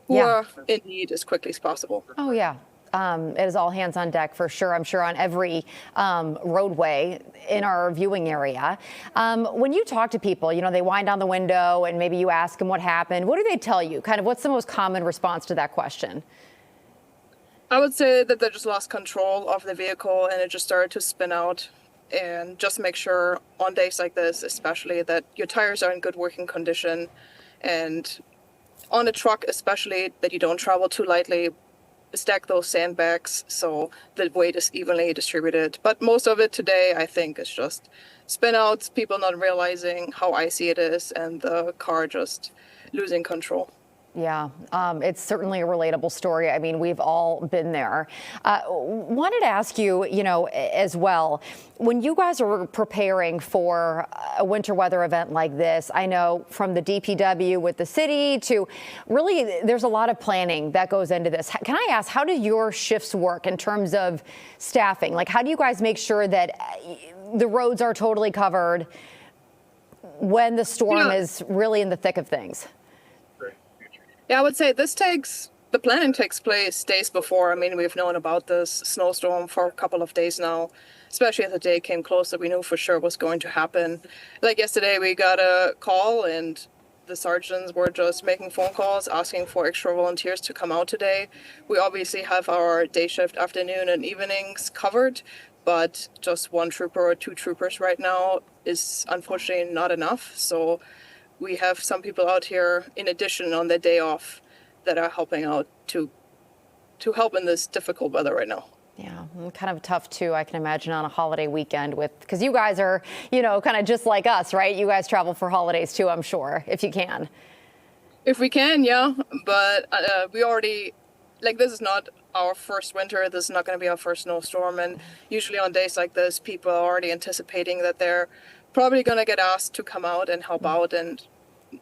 S6: who are in need as quickly as possible.
S1: Oh, yeah. It is all hands on deck for sure. I'm sure on every roadway in our viewing area. When you talk to people, they wind down the window and maybe you ask them what happened. What do they tell you? Kind of what's the most common response to that question?
S6: I would say that they just lost control of the vehicle and it just started to spin out. And just make sure on days like this, especially, that your tires are in good working condition, and on a truck especially, that you don't travel too lightly. Stack those sandbags so the weight is evenly distributed. But most of it today, I think, is just spin outs, people not realizing how icy it is, and the car just losing control.
S1: Yeah, it's certainly a relatable story. I mean, we've all been there. Wanted to ask you, as well, when you guys are preparing for a winter weather event like this, I know from the DPW with the city to really, there's a lot of planning that goes into this. Can I ask, how do your shifts work in terms of staffing? Like, how do you guys make sure that the roads are totally covered when the storm is really in the thick of things?
S6: Yeah, I would say the planning takes place days before. I mean, we've known about this snowstorm for a couple of days now, especially as the day came close that we knew for sure was going to happen. Like yesterday, we got a call and the sergeants were just making phone calls, asking for extra volunteers to come out today. We obviously have our day shift, afternoon and evenings covered, but just one trooper or two troopers right now is unfortunately not enough. So we have some people out here in addition on their day off that are helping out to help in this difficult weather right now.
S1: Yeah, kind of tough too, I can imagine, on a holiday weekend because you guys are, kind of just like us, right? You guys travel for holidays too, I'm sure, if you can.
S6: If we can, yeah, but we already, this is not our first winter. This is not going to be our first snowstorm. And usually on days like this, people are already anticipating that they're probably going to get asked to come out and help out. And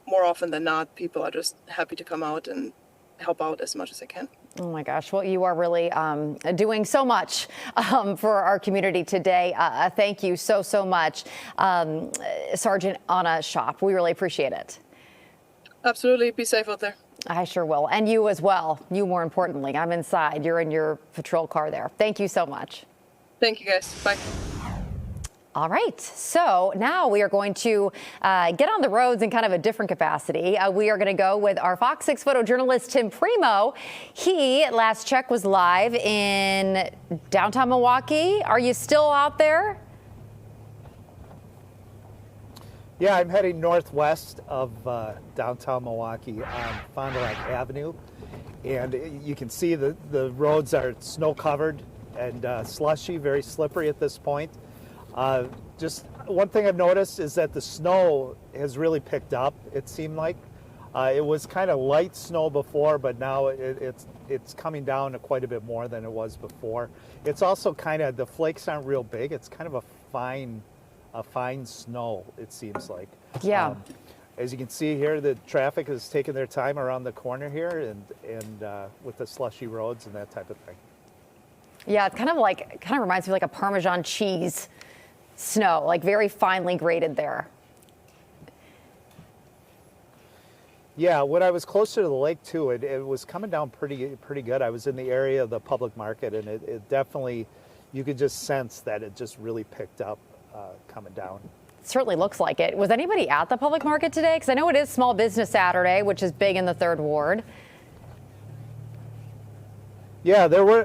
S6: more often than not, people are just happy to come out and help out as much as they can.
S1: Oh my gosh. Well, you are really doing so much for our community today. Thank you so much, Sergeant Anna Schopp. We really appreciate it.
S6: Absolutely. Be safe out there.
S1: I sure will. And you as well. You, more importantly. I'm inside. You're in your patrol car there. Thank you so much.
S6: Thank you, guys. Bye.
S1: All right. So now we are going to get on the roads in kind of a different capacity. We are going to go with our Fox 6 photojournalist, Tim Primo. He, last check, was live in downtown Milwaukee. Are you still out there?
S8: Yeah, I'm heading northwest of downtown Milwaukee on Fond du Lac Avenue. And you can see the roads are snow covered and slushy, very slippery at this point. Just one thing I've noticed is that the snow has really picked up, it seemed like. It was kind of light snow before, but now it's coming down to quite a bit more than it was before. It's also kind of, the flakes aren't real big. It's kind of a fine snow, it seems like.
S1: Yeah.
S8: As you can see here, the traffic is taking their time around the corner here and with the slushy roads and that type of thing.
S1: Yeah, it kind of reminds me of like a Parmesan cheese snow, like very finely grated there.
S8: Yeah, when I was closer to the lake too, it was coming down pretty good. I was in the area of the public market, and it definitely, you could just sense that it just really picked up coming down.
S1: It certainly looks like it. Was anybody at the public market today? Because I know it is Small Business Saturday, which is big in the 3rd Ward.
S8: Yeah, there were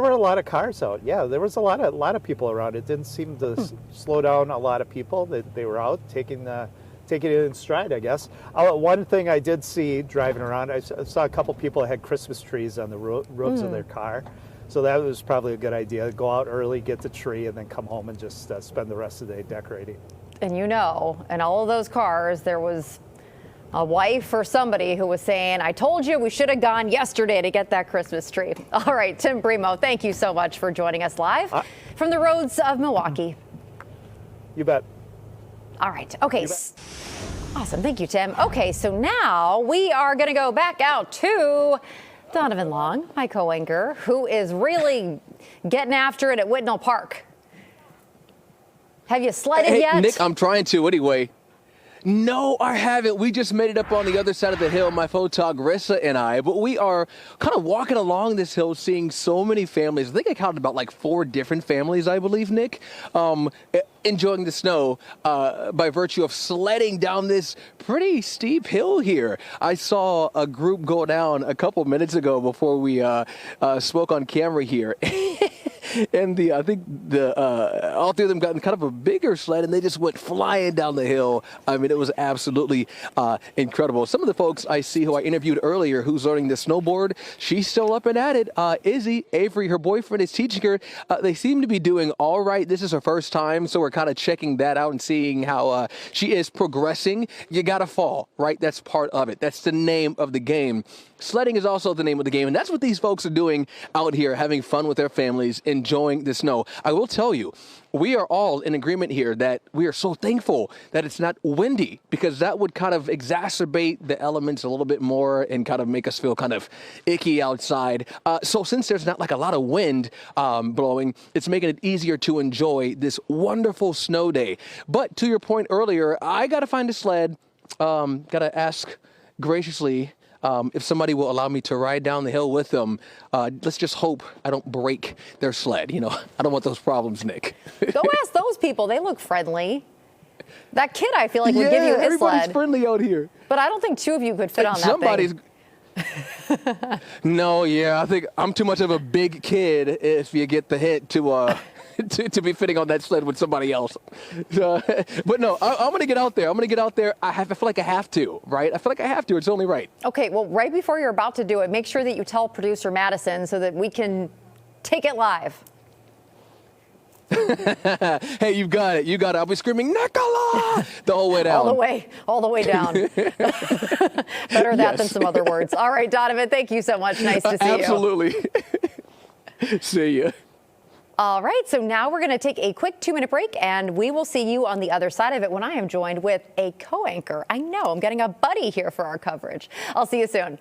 S8: a lot of cars out. Yeah, there was a lot of people around. It didn't seem to slow down a lot of people. They were out taking it in stride, I guess. One thing I did see driving around, I saw a couple people that had Christmas trees on the roofs of their car. So that was probably a good idea. Go out early, get the tree, and then come home and just spend the rest of the day decorating.
S1: And in all of those cars, there was a wife or somebody who was saying, I told you we should have gone yesterday to get that Christmas tree. All right, Tim Primo, thank you so much for joining us live from the roads of Milwaukee.
S8: You bet.
S1: All right. Okay. Awesome. Thank you, Tim. Okay, so now we are going to go back out to Donovan Long, my co-anchor, who is really getting after it at Whitnall Park. Have you sledded yet?
S9: Nick, I'm trying to anyway. No, I haven't. We just made it up on the other side of the hill, my photog Rissa and I. But we are kind of walking along this hill, seeing so many families. I think I counted about like 4 different families, I believe, Nick, enjoying the snow by virtue of sledding down this pretty steep hill here. I saw a group go down a couple minutes ago before we spoke on camera here. And I think all 3 of them got in kind of a bigger sled, and they just went flying down the hill. I mean, it was absolutely incredible. Some of the folks I see who I interviewed earlier who's learning the snowboard, she's still up and at it. Izzy, Avery, her boyfriend, is teaching her. They seem to be doing all right. This is her first time, so we're kind of checking that out and seeing how she is progressing. You got to fall, right? That's part of it. That's the name of the game. Sledding is also the name of the game, and that's what these folks are doing out here, having fun with their families, enjoying the snow. I will tell you, we are all in agreement here that we are so thankful that it's not windy, because that would kind of exacerbate the elements a little bit more and kind of make us feel kind of icky outside. So since there's not like a lot of wind blowing, it's making it easier to enjoy this wonderful snow day. But to your point earlier, I got to find a sled, got to ask graciously if somebody will allow me to ride down the hill with them. Let's just hope I don't break their sled. I don't want those problems, Nick.
S1: Go ask those people. They look friendly. That kid, I feel like, would give you his
S9: everybody's
S1: sled.
S9: Friendly out here.
S1: But I don't think 2 of you could fit on that thing.
S9: No, I think I'm too much of a big kid if you get the hint to to be fitting on that sled with somebody else. But no, I'm going to get out there. I feel like I have to, right? I feel like I have to. It's only right.
S1: Okay, well, right before you're about to do it, make sure that you tell producer Madison so that we can take it live.
S9: Hey, you got it. I'll be screaming, Nicola, the whole way down.
S1: All the way down. Better that than some other words. All right, Donovan, thank you so much. Nice to see you.
S9: Absolutely. See you.
S1: All right, so now we're going to take a quick 2-minute break, and we will see you on the other side of it when I am joined with a co-anchor. I know, I'm getting a buddy here for our coverage. I'll see you soon.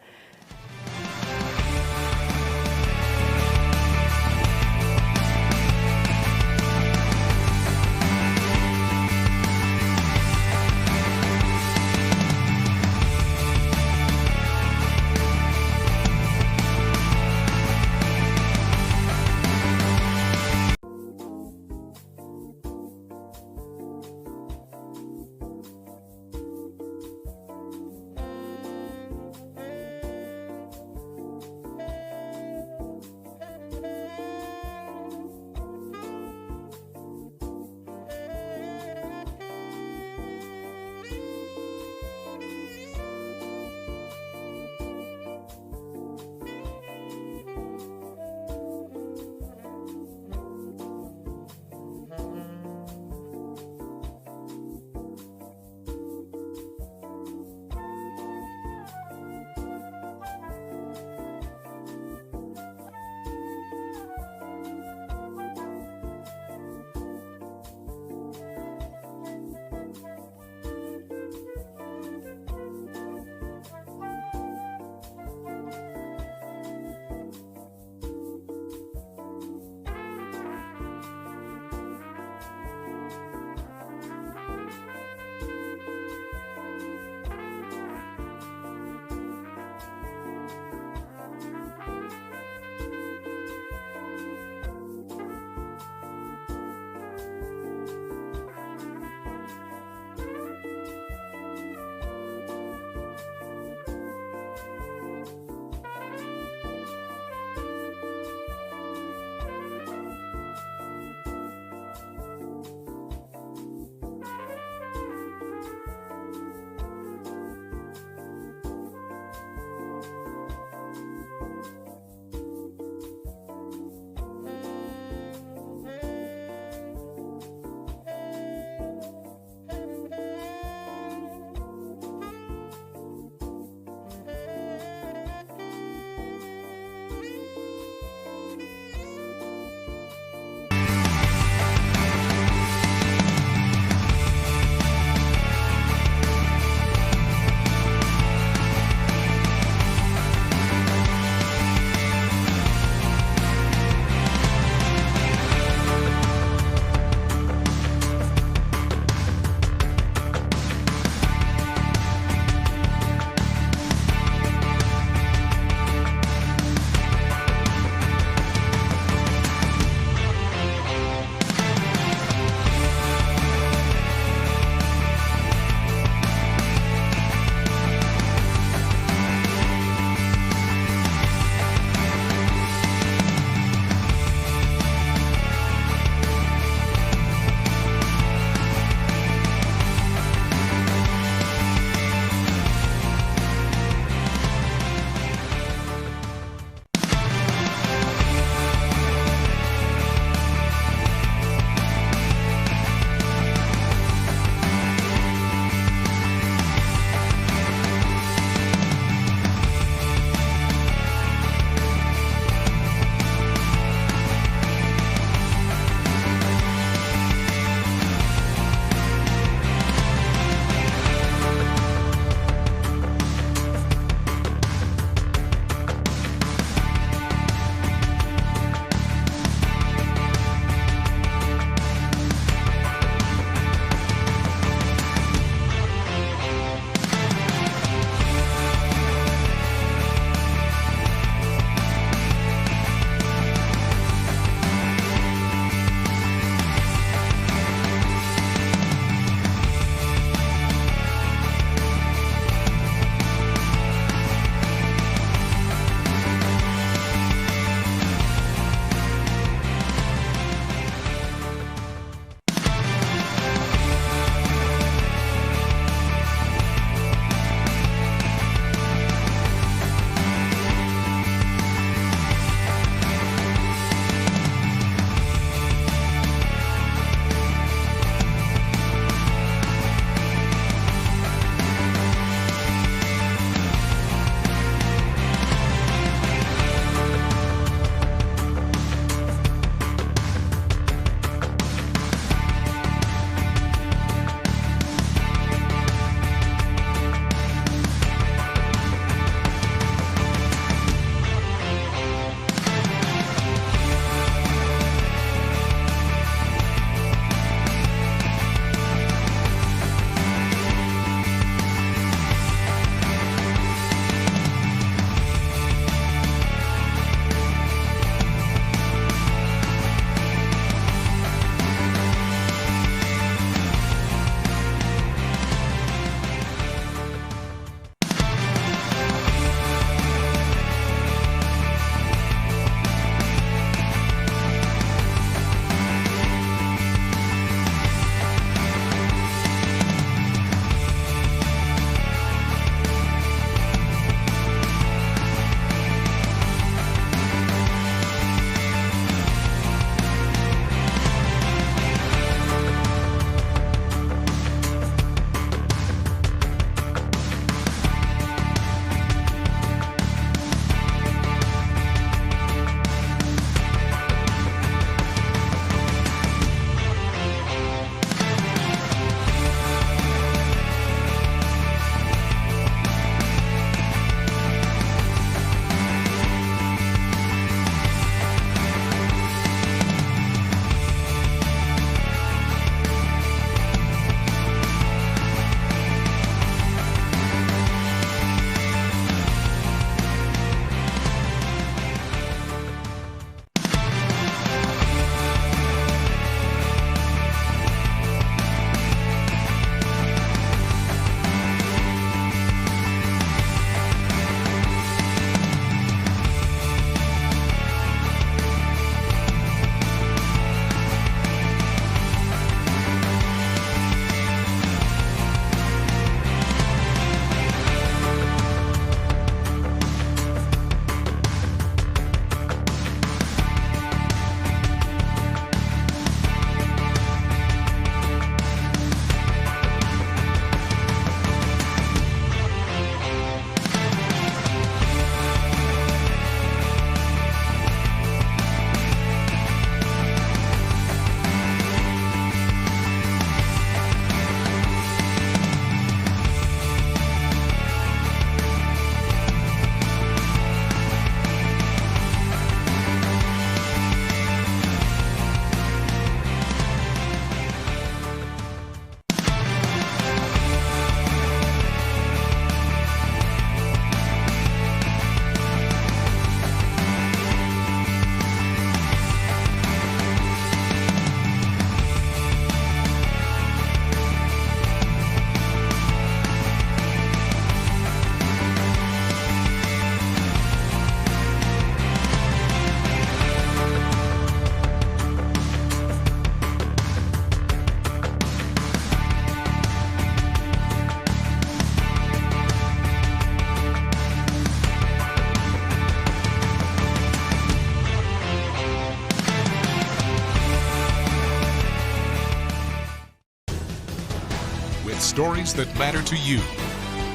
S5: with stories that matter to you.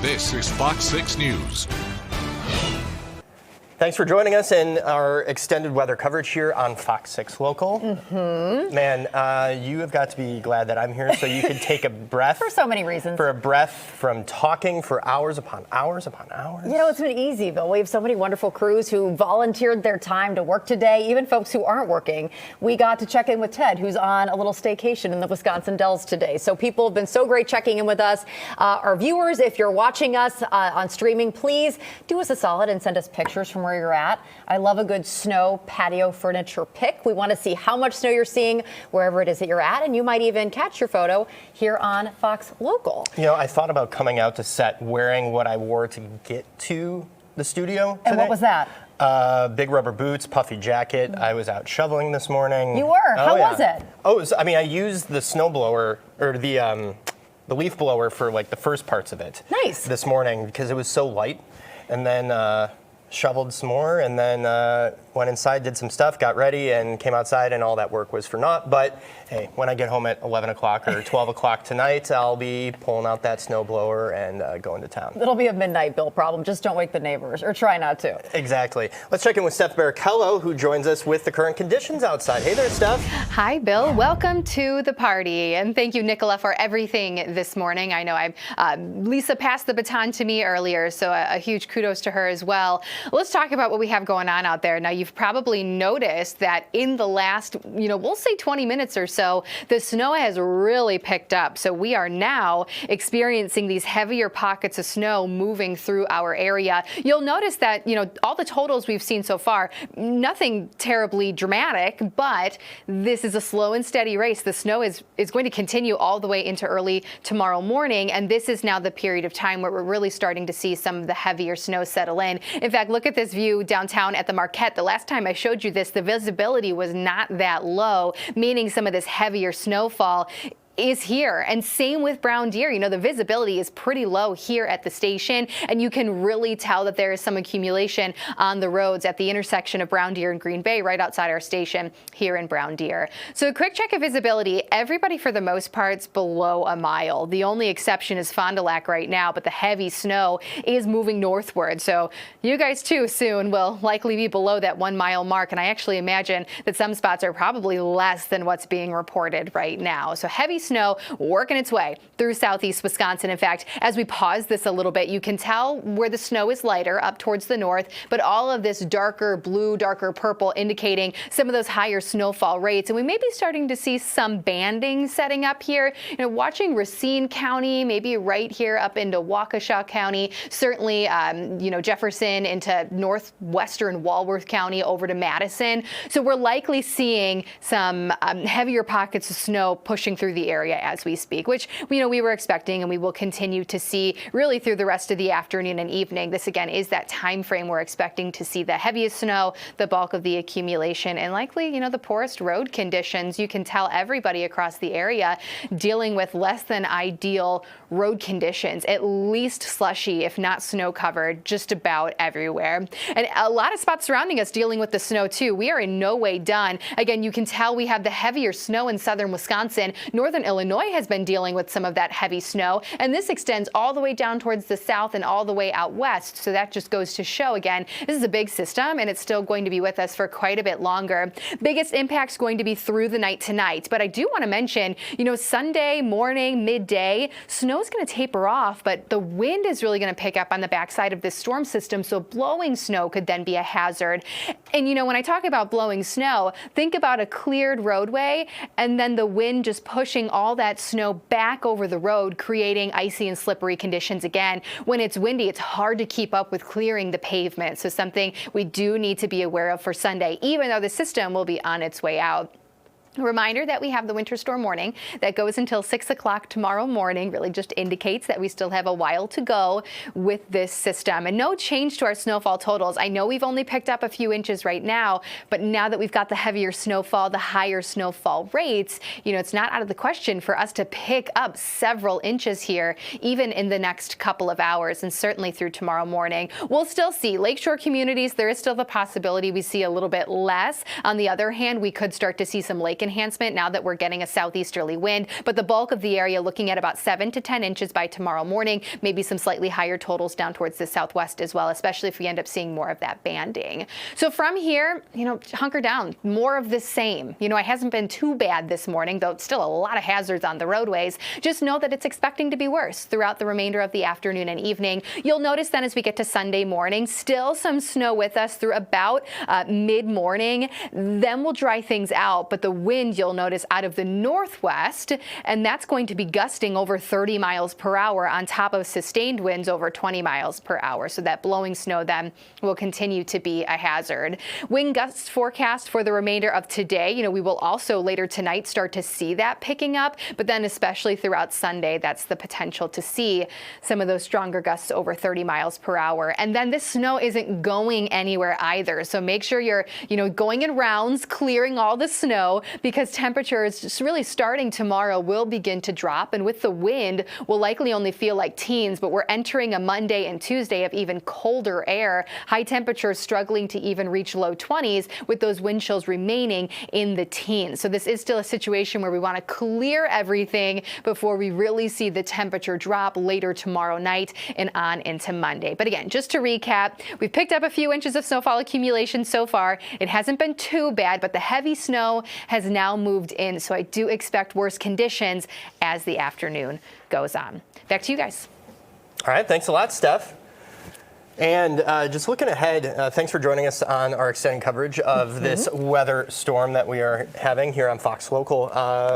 S5: This is Fox 6 News.
S3: Thanks for joining us in our extended weather coverage here on Fox 6 Local. Man, you have got to be glad that I'm here so you can take a breath.
S1: For so many reasons.
S3: For a breath from talking for hours upon hours upon hours.
S1: You know, it's been easy, Bill. We have so many wonderful crews who volunteered their time to work today, even folks who aren't working. We got to check in with Ted, who's on a little staycation in the Wisconsin Dells today. So people have been so great checking in with us. Our viewers, if you're watching us on streaming, please do us a solid and send us pictures from where you're at. I love a good snow patio furniture pic. We want to see how much snow you're seeing wherever it is that you're at, and you might even catch your photo here on Fox Local.
S3: You know, I thought about coming out to set wearing what I wore to get to the studio today.
S1: And what was that?
S3: Big rubber boots, puffy jacket. I was out shoveling this morning.
S1: You were? How was it?
S3: Oh, I used the snow blower, or the leaf blower for like the first parts of it.
S1: Nice.
S3: This morning because it was so light. And then shoveled some more, and then went inside, did some stuff, got ready, and came outside, and all that work was for naught. But hey, when I get home at 11 o'clock or 12 o'clock tonight, I'll be pulling out that snowblower and going to town.
S1: It'll be a midnight Bill problem. Just don't wake the neighbors, or try not to.
S3: Exactly. Let's check in with Steph Barakello, who joins us with the current conditions outside. Hey there, Steph.
S16: Hi, Bill. Welcome to the party. And thank you, Nicola, for everything this morning. I know Lisa passed the baton to me earlier, so a huge kudos to her as well. Let's talk about what we have going on out there. Now, you've probably noticed that in the last, we'll say 20 minutes or so, the snow has really picked up. So we are now experiencing these heavier pockets of snow moving through our area. You'll notice that, all the totals we've seen so far, nothing terribly dramatic, but this is a slow and steady race. The snow is going to continue all the way into early tomorrow morning. And this is now the period of time where we're really starting to see some of the heavier snow settle in. In fact, look at this view downtown at the Marquette. The last time I showed you this, the visibility was not that low, meaning some of this heavier snowfall is here. And same with Brown Deer. The visibility is pretty low here at the station, and you can really tell that there is some accumulation on the roads at the intersection of Brown Deer and Green Bay right outside our station here in Brown Deer. So a quick check of visibility. Everybody for the most part is below a mile. The only exception is Fond du Lac right now, but the heavy snow is moving northward. So you guys too soon will likely be below that 1 mile mark. And I actually imagine that some spots are probably less than what's being reported right now. So heavy snow working its way through southeast Wisconsin. In fact, as we pause this a little bit, you can tell where the snow is lighter up towards the north, but all of this darker blue, darker purple indicating some of those higher snowfall rates. And we may be starting to see some banding setting up here. Watching Racine County, maybe right here up into Waukesha County, certainly, Jefferson into northwestern Walworth County over to Madison. So we're likely seeing some heavier pockets of snow pushing through the area as we speak, which we were expecting, and we will continue to see really through the rest of the afternoon and evening. This again is that time frame we're expecting to see the heaviest snow, the bulk of the accumulation, and likely the poorest road conditions. You can tell everybody across the area dealing with less than ideal road conditions, at least slushy, if not snow covered, just about everywhere. And a lot of spots surrounding us dealing with the snow too. We are in no way done. Again, you can tell we have the heavier snow in southern Wisconsin. Northern Illinois has been dealing with some of that heavy snow, and this extends all the way down towards the south and all the way out west. So that just goes to show, again, this is a big system, and it's still going to be with us for quite a bit longer. Biggest impact's going to be through the night tonight, but I do want to mention, Sunday morning, midday, snow's going to taper off, but the wind is really going to pick up on the backside of this storm system, so blowing snow could then be a hazard. And when I talk about blowing snow, think about a cleared roadway and then the wind just pushing all that snow back over the road, creating icy and slippery conditions again. When it's windy, it's hard to keep up with clearing the pavement. So something we do need to be aware of for Sunday, even though the system will be on its way out. A reminder that we have the winter storm warning that goes until 6 o'clock tomorrow morning. Really just indicates that we still have a while to go with this system. And no change to our snowfall totals. I know we've only picked up a few inches right now, but now that we've got the heavier snowfall, the higher snowfall rates, it's not out of the question for us to pick up several inches here, even in the next couple of hours, and certainly through tomorrow morning. We'll still see lakeshore communities. There is still the possibility we see a little bit less. On the other hand, we could start to see some lake lake enhancement now that we're getting a southeasterly wind. But the bulk of the area looking at about 7 to 10 inches by tomorrow morning, maybe some slightly higher totals down towards the southwest as well, especially if we end up seeing more of that banding. So from here, hunker down, more of the same. It hasn't been too bad this morning, though still a lot of hazards on the roadways. Just know that it's expecting to be worse throughout the remainder of the afternoon and evening. You'll notice then as we get to Sunday morning, still some snow with us through about mid-morning. Then we'll dry things out, but the wind you'll notice out of the northwest, and that's going to be gusting over 30 miles per hour on top of sustained winds over 20 miles per hour. So that blowing snow then will continue to be a hazard. Wind gusts forecast for the remainder of today. We will also later tonight start to see that picking up, but then especially throughout Sunday, that's the potential to see some of those stronger gusts over 30 miles per hour. And then this snow isn't going anywhere either. So make sure you're, going in rounds, clearing all the snow, because temperatures just really starting tomorrow will begin to drop. And with the wind, we'll likely only feel like teens, but we're entering a Monday and Tuesday of even colder air. High temperatures struggling to even reach low 20s, with those wind chills remaining in the teens. So this is still a situation where we want to clear everything before we really see the temperature drop later tomorrow night and on into Monday. But again, just to recap, we've picked up a few inches of snowfall accumulation so far. It hasn't been too bad, but the heavy snow has now moved in. So I do expect worse conditions as the afternoon goes on. Back to you guys.
S3: All right. Thanks a lot, Steph. And just looking ahead, thanks for joining us on our extended coverage of this weather storm that we are having here on Fox Local.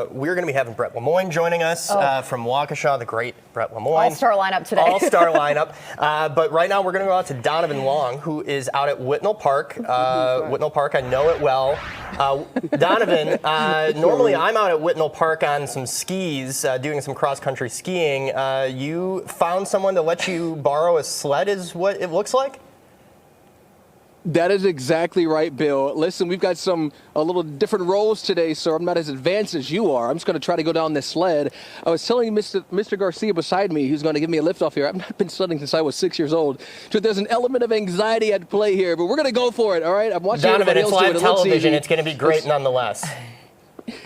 S3: We're going to be having Brett Lemoyne joining us from Waukesha, the great Brett Lemoyne.
S1: All-star lineup today.
S3: All-star lineup. But right now we're going to go out to Donovan Long, who is out at Whitnall Park. Whitnall Park, I know it well. Donovan, normally I'm out at Whitnall Park on some skis, doing some cross-country skiing. You found someone to let you borrow a sled, is what it looks like?
S9: That is exactly right, Bill. Listen, we've got a little different roles today, so I'm not as advanced as you are. I'm just going to try to go down this sled. I was telling Mr. Garcia beside me, who's going to give me a lift off here. I've not been sledding since I was 6 years old. So there's an element of anxiety at play here, but we're going to go for it, all right? I'm watching
S3: Donovan,
S9: everybody else do it.
S3: it's live television. It's going to be great nonetheless.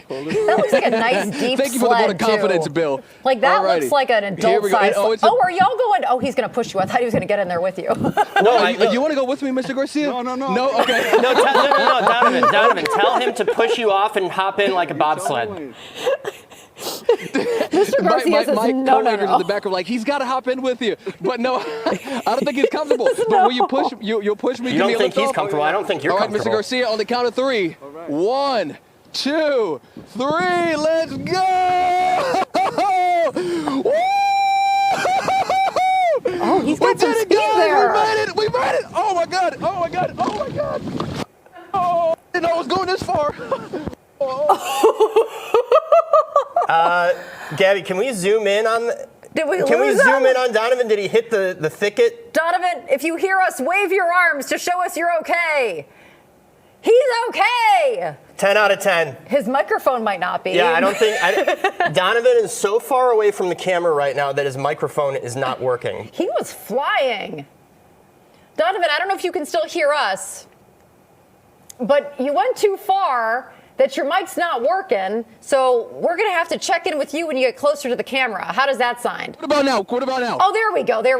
S1: That looks like a nice deep
S9: Thank you for the vote of confidence,
S1: too.
S9: Bill.
S1: Like that looks like an adult size. Oh, are y'all going? Oh, he's going to push you. I thought he was going to get in there with you.
S3: No,
S9: you want to go with me, Mr. Garcia?
S3: No.
S9: No, okay.
S3: No, Donovan, tell him to push you off and hop in like a bobsled.
S1: Mr. Garcia says
S9: my
S1: no.
S9: in the back are like, he's got to hop in with you. But no, I don't think he's comfortable. But will you push? You'll push me.
S3: You don't think he's comfortable? I don't think you're comfortable.
S9: All right, Mr. Garcia, on the count of 3. 1, 2, 3, let's go!
S1: Oh, he's got some speed there.
S9: We made it! Oh my God! Oh, I didn't know it was going this far.
S3: Gabby, can we zoom in on?
S1: Can we
S3: zoom in on Donovan? Did he hit the thicket?
S1: Donovan, if you hear us, wave your arms to show us you're okay. He's okay.
S3: 10 out of 10.
S1: His microphone might not be.
S3: Yeah, I don't think Donovan is so far away from the camera right now that his microphone is not working.
S1: He was flying. Donovan, I don't know if you can still hear us, but you went too far that your mic's not working, so we're going to have to check in with you when you get closer to the camera. How does that sound?
S9: What about now?
S1: Oh, there we go. There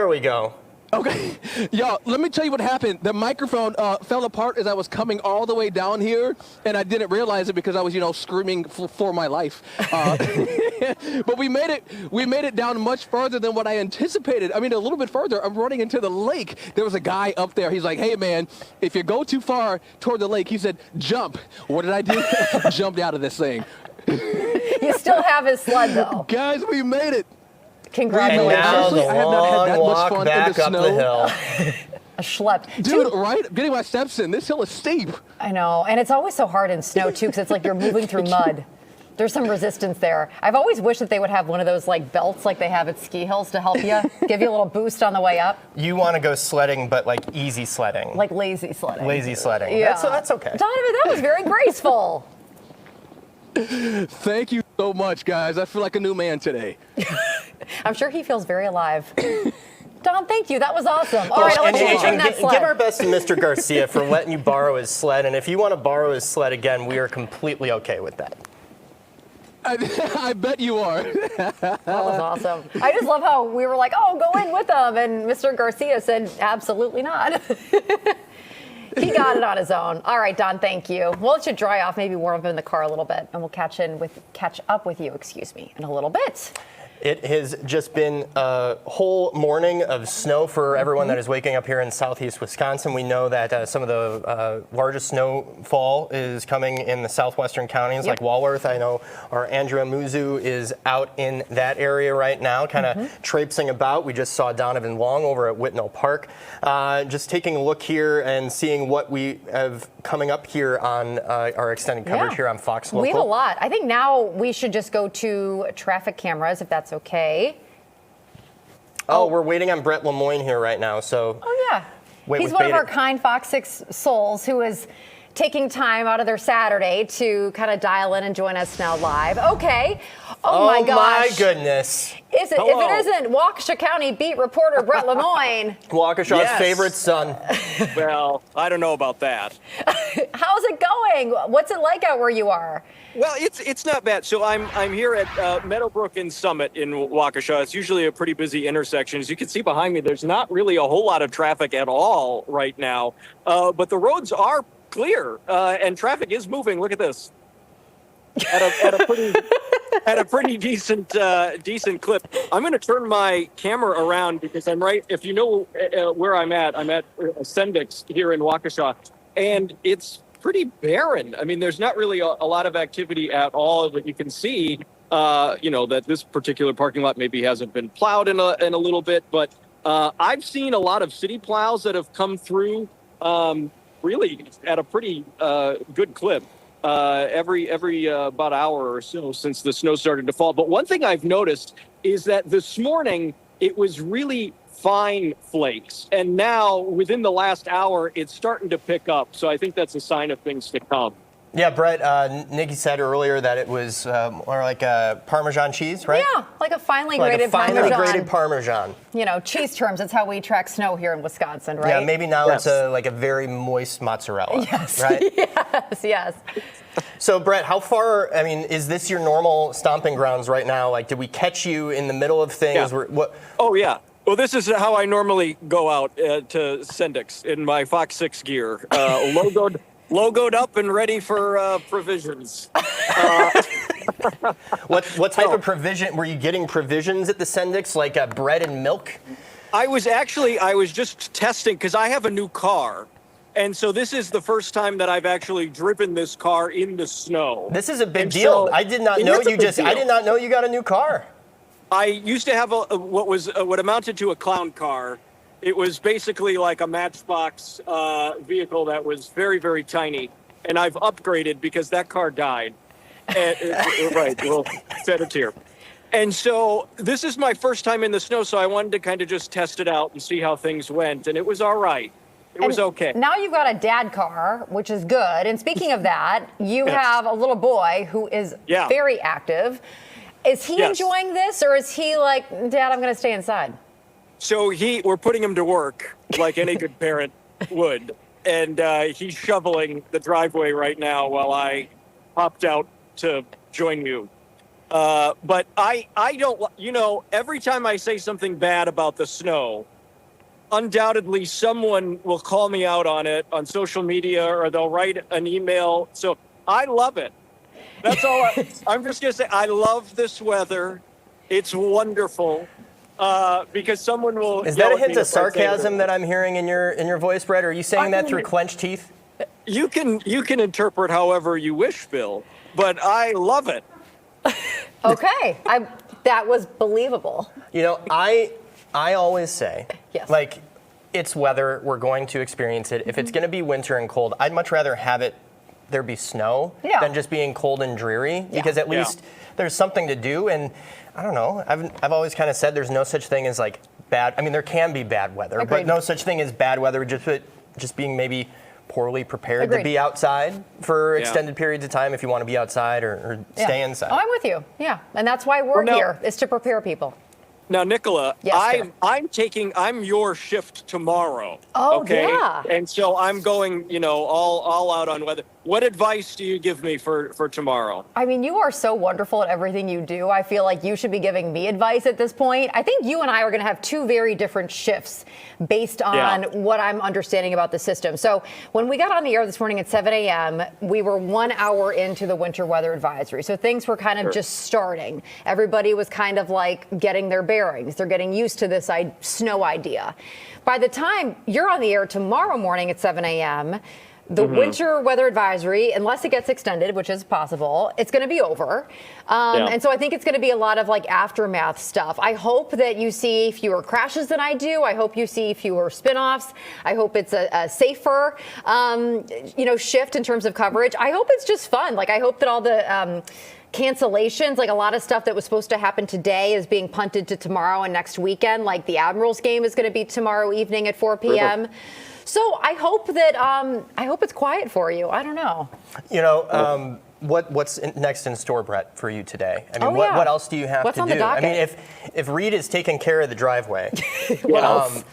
S1: we go.
S9: Okay, y'all, let me tell you what happened. The microphone fell apart as I was coming all the way down here, and I didn't realize it because I was, screaming for my life. But we made it down much further than what I anticipated. I mean, a little bit further. I'm running into the lake. There was a guy up there. He's like, hey, man, if you go too far toward the lake, he said, jump. What did I do? Jumped out of this thing.
S1: You still have his sled, though.
S9: Guys, we made it.
S1: Congratulations.
S3: And now the
S9: I have not had that much fun
S3: back
S9: in the
S3: up
S9: snow.
S3: the hill.
S1: A schlep.
S9: Dude, right? Getting my steps in. This hill is steep.
S1: I know. And it's always so hard in snow, too, because it's like you're moving through mud. There's some resistance there. I've always wished that they would have one of those like belts like they have at ski hills to help you, give you a little boost on the way up.
S3: You want to go sledding, but like easy sledding.
S1: Like lazy sledding.
S3: Lazy sledding.
S1: Yeah.
S3: That's okay.
S1: Donovan, that was very graceful.
S9: Thank you so much, guys. I feel like a new man today.
S1: I'm sure he feels very alive. Don, thank you. That was awesome. All right, I'll let you bring that sled.
S3: Give our best to Mr. Garcia for letting you borrow his sled. And if you want to borrow his sled again, we are completely okay with that.
S9: I bet you are.
S1: That was awesome. I just love how we were like, oh, go in with them. And Mr. Garcia said, absolutely not. He got it on his own. All right, Don, thank you. We'll let you dry off, maybe warm up in the car a little bit, and we'll catch up with you, in a little bit.
S3: It has just been a whole morning of snow for everyone that is waking up here in southeast Wisconsin. We know that some of the largest snowfall is coming in the southwestern counties like Walworth. I know our Andrea Muzu is out in that area right now, kind of traipsing about. We just saw Donovan Long over at Whitnall Park. Just taking a look here and seeing what we have coming up here on our extended coverage here on Fox Local.
S1: We have a lot. I think now we should just go to traffic cameras, if that's okay.
S3: Oh, we're waiting on Brett Lemoyne here right now. So.
S1: Oh yeah. He's one of our kind Fox 6 souls who is taking time out of their Saturday to kind of dial in and join us now live. Okay. Oh my gosh.
S3: Oh my goodness.
S1: Is it? If it isn't Waukesha County beat reporter Brett Lemoyne.
S3: Waukesha's favorite son.
S7: Well, I don't know about that.
S1: How's it going? What's it like out where you are?
S7: Well, it's not bad. So I'm here at Meadowbrook and Summit in Waukesha. It's usually a pretty busy intersection. As you can see behind me, there's not really a whole lot of traffic at all right now. But the roads are clear and traffic is moving. Look at this. At a pretty decent clip. I'm going to turn my camera around because I'm right. If you know where I'm at Sendix here in Waukesha, and it's pretty barren. I mean, there's not really a lot of activity at all that you can see. That this particular parking lot maybe hasn't been plowed in a little bit, but I've seen a lot of city plows that have come through really at a pretty good clip. Every about hour or so since the snow started to fall. But one thing I've noticed is that this morning it was really fine flakes, and now within the last hour it's starting to pick up. So I think that's a sign of things to come.
S3: Yeah, Brett, Nikki said earlier that it was more like a Parmesan cheese, right?
S1: Yeah, like a finely grated Parmesan.
S3: Like a finely grated Parmesan.
S1: Cheese terms, that's how we track snow here in Wisconsin, right?
S3: Yeah, maybe now it's like a very moist mozzarella,
S1: yes.
S3: right?
S1: Yes.
S3: So, Brett, how far, is this your normal stomping grounds right now? Like, did we catch you in the middle of things?
S7: Yeah. Oh, yeah. Well, this is how I normally go out to Sendix in my Fox 6 gear, logoed up and ready for provisions.
S3: What type of provision? Were you getting provisions at the Sendix, like bread and milk?
S7: I was just testing because I have a new car. And so this is the first time that I've actually driven this car in the snow.
S3: This is a big deal. I did not know I did not know you got a new car.
S7: I used to have what amounted to a clown car. It was basically like a Matchbox vehicle that was very, very tiny. And I've upgraded because that car died. Right, we'll shed a tear. And so this is my first time in the snow, so I wanted to kind of just test it out and see how things went. And it was all right. It was okay.
S1: Now you've got a dad car, which is good. And speaking of that, you have a little boy who is very active. Is he enjoying this, or is he like, Dad, I'm going to stay inside?
S7: So we're putting him to work like any good parent would. And he's shoveling the driveway right now while I popped out to join you. But I don't, every time I say something bad about the snow, undoubtedly someone will call me out on it on social media, or they'll write an email. So I love it. That's all. I'm just going to say I love this weather. It's wonderful. Because someone will.
S3: Is that a hint of sarcasm that I'm hearing in your voice, Brett? Are you saying that through clenched teeth?
S7: You can interpret however you wish, Bill. But I love it.
S1: Okay, that was believable.
S3: I always say, like, it's weather. We're going to experience it. If it's going to be winter and cold, I'd much rather have there be snow than just being cold and dreary, because at least there's something to do. And I don't know. I've always kind of said there's no such thing as like bad. I mean, there can be bad weather, but no such thing as bad weather. Just being maybe poorly prepared to be outside for extended periods of time if you want to be outside or stay inside.
S1: Oh, I'm with you. Yeah, and that's why we're here, is to prepare people.
S7: Now, Nicola,
S1: Yes,
S7: I'm your shift tomorrow.
S1: Oh,
S7: okay?
S1: yeah.
S7: And so I'm going, all out on weather. What advice do you give me for tomorrow?
S1: I mean, you are so wonderful at everything you do. I feel like you should be giving me advice at this point. I think you and I are going to have two very different shifts based on what I'm understanding about the system. So when we got on the air this morning at 7 a.m., we were 1 hour into the winter weather advisory. So things were kind of just starting. Everybody was kind of like getting their bearings. They're getting used to this snow idea. By the time you're on the air tomorrow morning at 7 a.m., the winter weather advisory, unless it gets extended, which is possible, it's going to be over. And so I think it's going to be a lot of like aftermath stuff. I hope that you see fewer crashes than I do. I hope you see fewer spinoffs. I hope it's a safer, shift in terms of coverage. I hope it's just fun. Like I hope that all the cancellations, like a lot of stuff that was supposed to happen today is being punted to tomorrow and next weekend. Like the Admirals game is going to be tomorrow evening at 4 p.m. So I hope that it's quiet for you. I don't know.
S3: What's next in store, Brett, for you today? I mean, what else do you have to do? I mean, if Reed is taking care of the driveway,
S7: what else?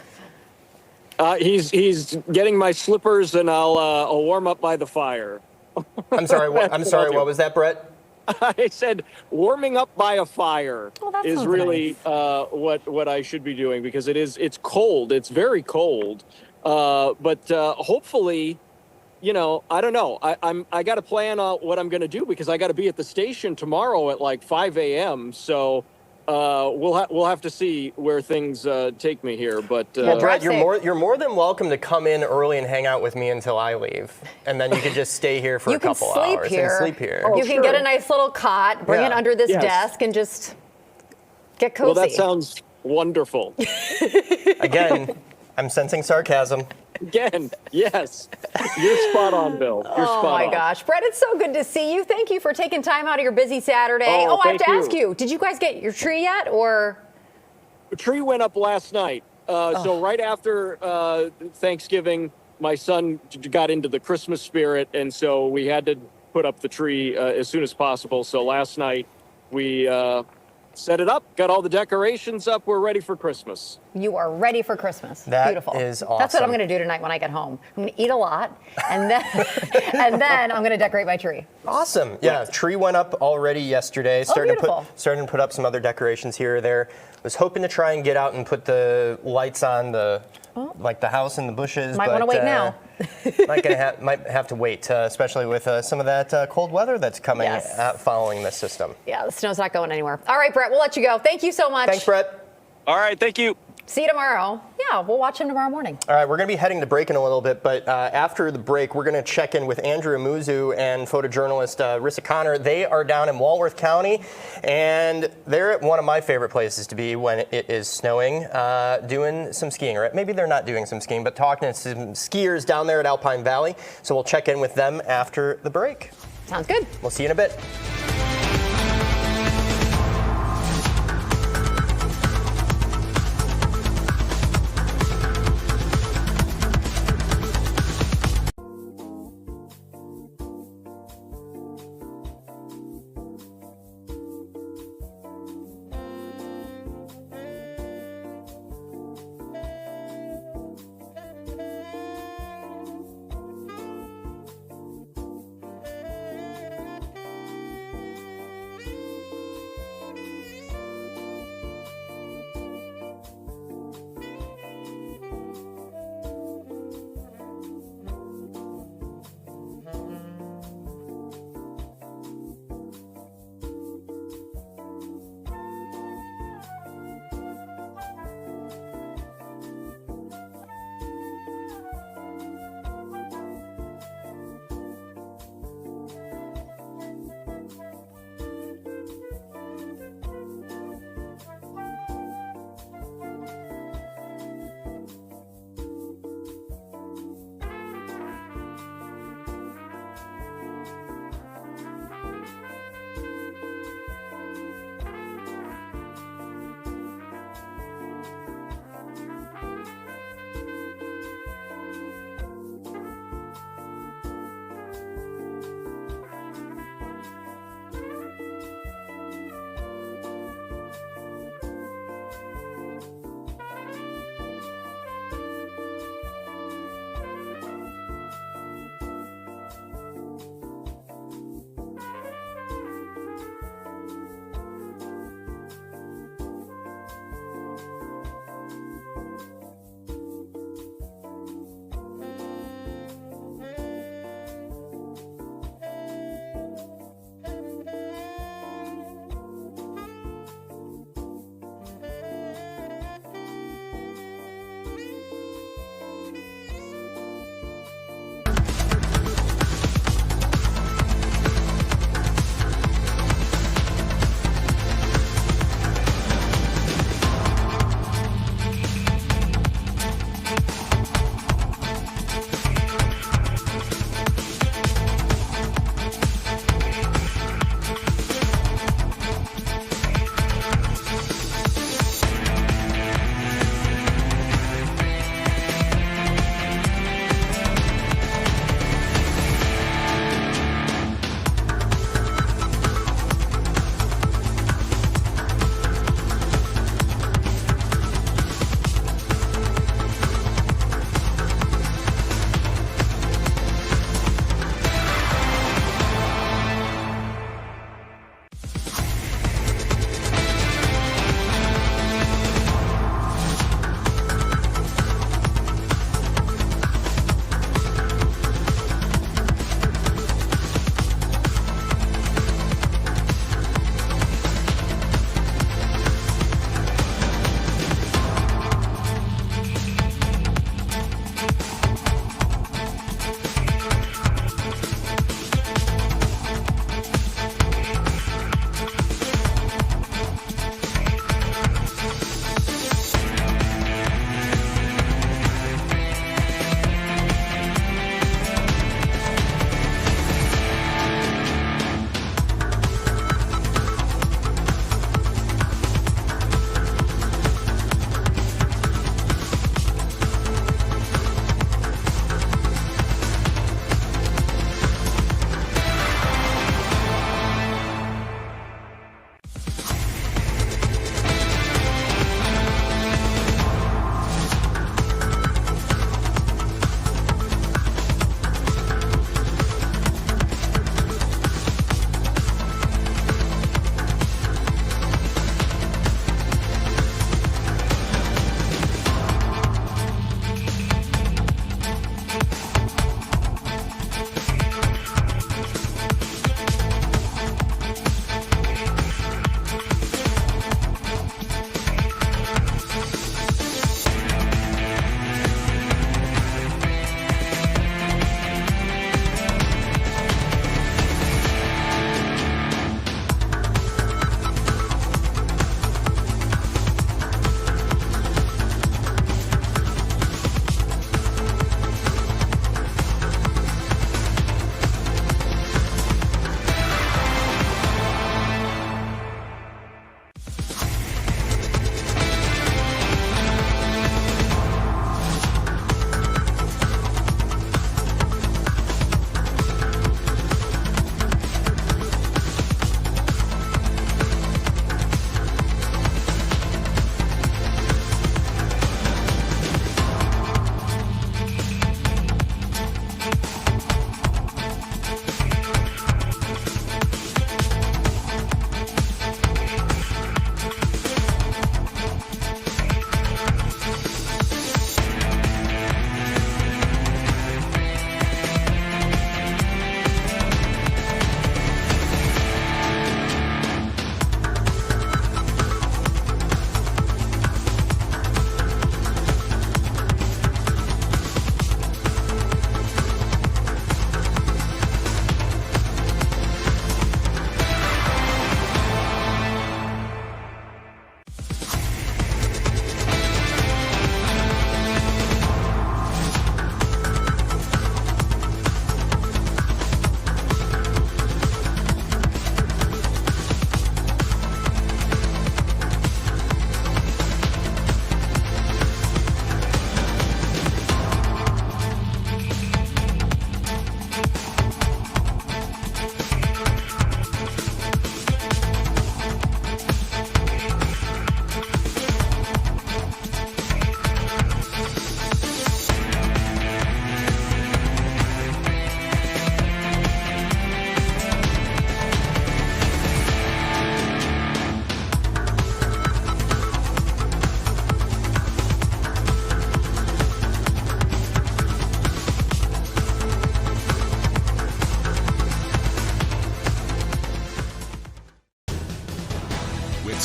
S7: He's getting my slippers, and I'll warm up by the fire.
S3: I'm sorry. What was that, Brett?
S7: I said warming up by a fire is really what I should be doing, because it's cold. It's very cold. But hopefully, I don't know. I got to plan on what I'm going to do, because I got to be at the station tomorrow at like 5 a.m. So we'll have to see where things take me here. But
S3: well, Brett, you're more than welcome to come in early and hang out with me until I leave, and then you can just stay here for a couple hours and sleep here.
S1: You can get a nice little cot, bring it under this desk, and just get cozy.
S7: Well, that sounds wonderful.
S3: Again, I'm sensing sarcasm.
S7: Again, yes. You're spot on, Bill. You're spot on.
S1: Oh, my gosh. Brett, it's so good to see you. Thank you for taking time out of your busy Saturday. I have to ask you, did you guys get your tree yet, or?
S7: The tree went up last night. So right after Thanksgiving, my son got into the Christmas spirit, and so we had to put up the tree as soon as possible. So last night we set it up, got all the decorations up. We're ready for Christmas.
S1: You are ready for Christmas.
S3: That
S1: Beautiful.
S3: is awesome.
S1: That's what I'm going to do tonight when I get home. I'm going to eat a lot, and then I'm going to decorate my tree.
S3: Awesome. Yeah, tree went up already yesterday. Starting to put up some other decorations here or there. Was hoping to try and get out and put the lights on the house and the bushes.
S1: Might want to wait now.
S3: might have to wait, especially with some of that cold weather that's coming following this system.
S1: Yeah, the snow's not going anywhere. All right, Brett, we'll let you go. Thank you so much.
S3: Thanks, Brett.
S7: All right, thank you.
S1: See you tomorrow. Yeah, we'll watch him tomorrow morning.
S3: All right, we're going to be heading to break in a little bit, but after the break, we're going to check in with Andrew Amuzu and photojournalist Rissa Connor. They are down in Walworth County, and they're at one of my favorite places to be when it is snowing, doing some skiing. Or maybe they're not doing some skiing, but talking to some skiers down there at Alpine Valley. So we'll check in with them after the break.
S1: Sounds good.
S3: We'll see you in a bit.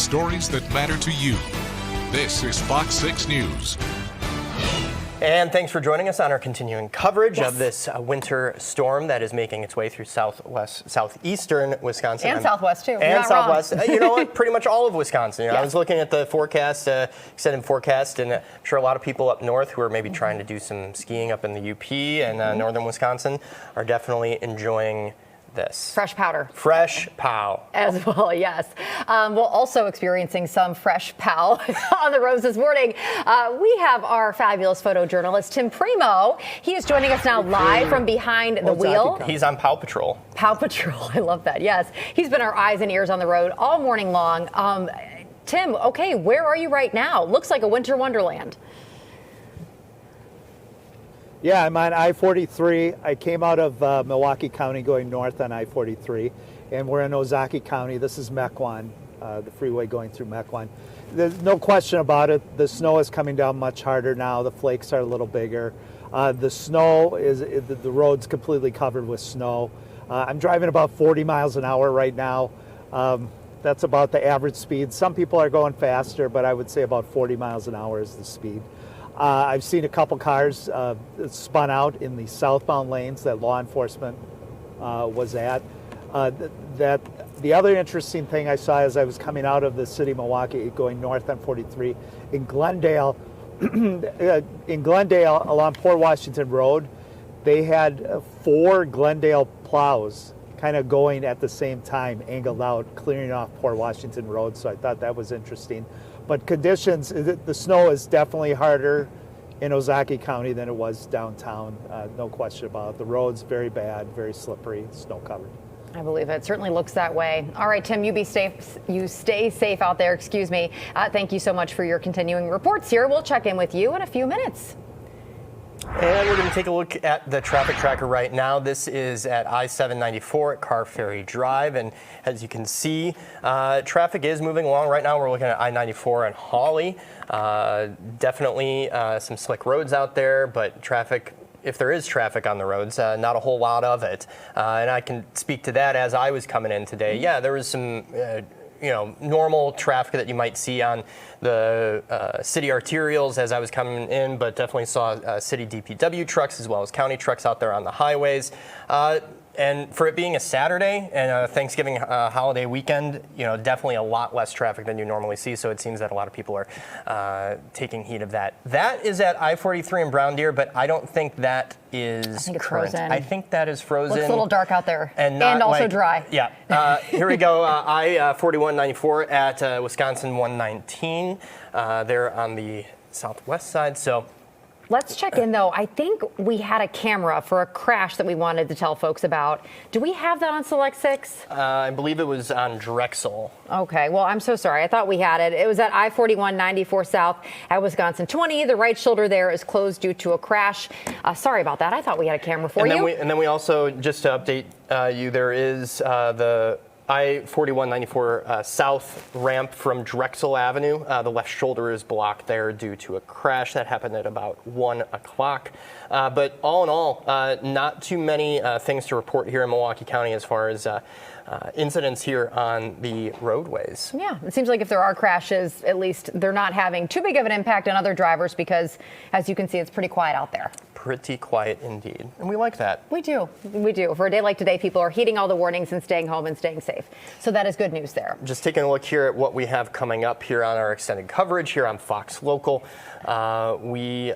S5: stories that matter to you. This is Fox 6 News.
S3: And thanks for joining us on our continuing coverage of this winter storm that is making its way through southeastern Wisconsin.
S1: And Southwest, too.
S3: And Southwest. You know what? Pretty much all of Wisconsin. You know,
S1: Yes.
S3: I was looking at the forecast, extended forecast, and I'm sure a lot of people up north who are maybe trying to do some skiing up in the UP and northern Wisconsin are definitely enjoying this.
S1: Fresh powder.
S3: Fresh pow.
S1: As well, yes. Well, also experiencing some fresh pow on the roads this morning. We have our fabulous photojournalist, Tim Primo. He is joining us now live from behind the wheel.
S3: He's on Pow Patrol.
S1: Pow Patrol. I love that. Yes. He's been our eyes and ears on the road all morning long. Tim, okay, where are you right now? Looks like a winter wonderland.
S8: Yeah, I'm on I-43. I came out of Milwaukee County going north on I-43, and we're in Ozaukee County. This is Mequon, the freeway going through Mequon. There's no question about it. The snow is coming down much harder now. The flakes are a little bigger. The snow the road's completely covered with snow. I'm driving about 40 miles an hour right now. That's about the average speed. Some people are going faster, but I would say about 40 miles an hour is the speed. I've seen a couple cars spun out in the southbound lanes that law enforcement was at. The other interesting thing I saw as I was coming out of the city of Milwaukee, going north on 43, in Glendale, along Port Washington Road, they had 4 Glendale plows kind of going at the same time, angled out, clearing off Port Washington Road. So I thought that was interesting. But conditions, the snow is definitely harder in Ozaukee County than it was downtown. No question about it. The road's very bad, very slippery, snow covered.
S1: I believe it. Certainly looks that way. All right, Tim, you be safe. You stay safe out there. Excuse me. Thank you so much for your continuing reports here. We'll check in with you in a few minutes.
S3: And we're going to take a look at the traffic tracker right now. This is at I-794 at Car Ferry Drive. And as you can see, traffic is moving along. Right now we're looking at I-94 and Hawley. Definitely some slick roads out there, but traffic, if there is traffic on the roads, not a whole lot of it. And I can speak to that as I was coming in today. Yeah, there was some normal traffic that you might see on the city arterials as I was coming in, but definitely saw city DPW trucks as well as county trucks out there on the highways. And for it being a Saturday and a Thanksgiving holiday weekend, definitely a lot less traffic than you normally see. So it seems that a lot of people are taking heed of that. That is at I-43 in Brown Deer, but I don't think that is
S1: I think it's
S3: current.
S1: frozen.
S3: I think that is frozen.
S1: Looks a little dark out there.
S3: And
S1: also dry.
S3: Yeah. Here we go. I-4194 at Wisconsin 119. There on the southwest side. So.
S1: Let's check in, though. I think we had a camera for a crash that we wanted to tell folks about. Do we have that on Select 6?
S3: I believe it was on Drexel.
S1: Okay. Well, I'm so sorry. I thought we had it. It was at I-41 94 South at Wisconsin 20. The right shoulder there is closed due to a crash. Sorry about that. I thought we had a camera for you.
S3: And then we also, just to update you, there is the I-41 94 south ramp from Drexel Avenue. The left shoulder is blocked there due to a crash that happened at about 1 o'clock. But all in all, not too many things to report here in Milwaukee County as far as incidents here on the roadways.
S1: Yeah, it seems like if there are crashes, at least they're not having too big of an impact on other drivers because, as you can see, it's pretty quiet out there.
S3: Pretty quiet indeed. And we like that.
S1: We do. We do. For a day like today, people are heeding all the warnings and staying home and staying safe. So that is good news there.
S3: Just taking a look here at what we have coming up here on our extended coverage here on Fox Local. We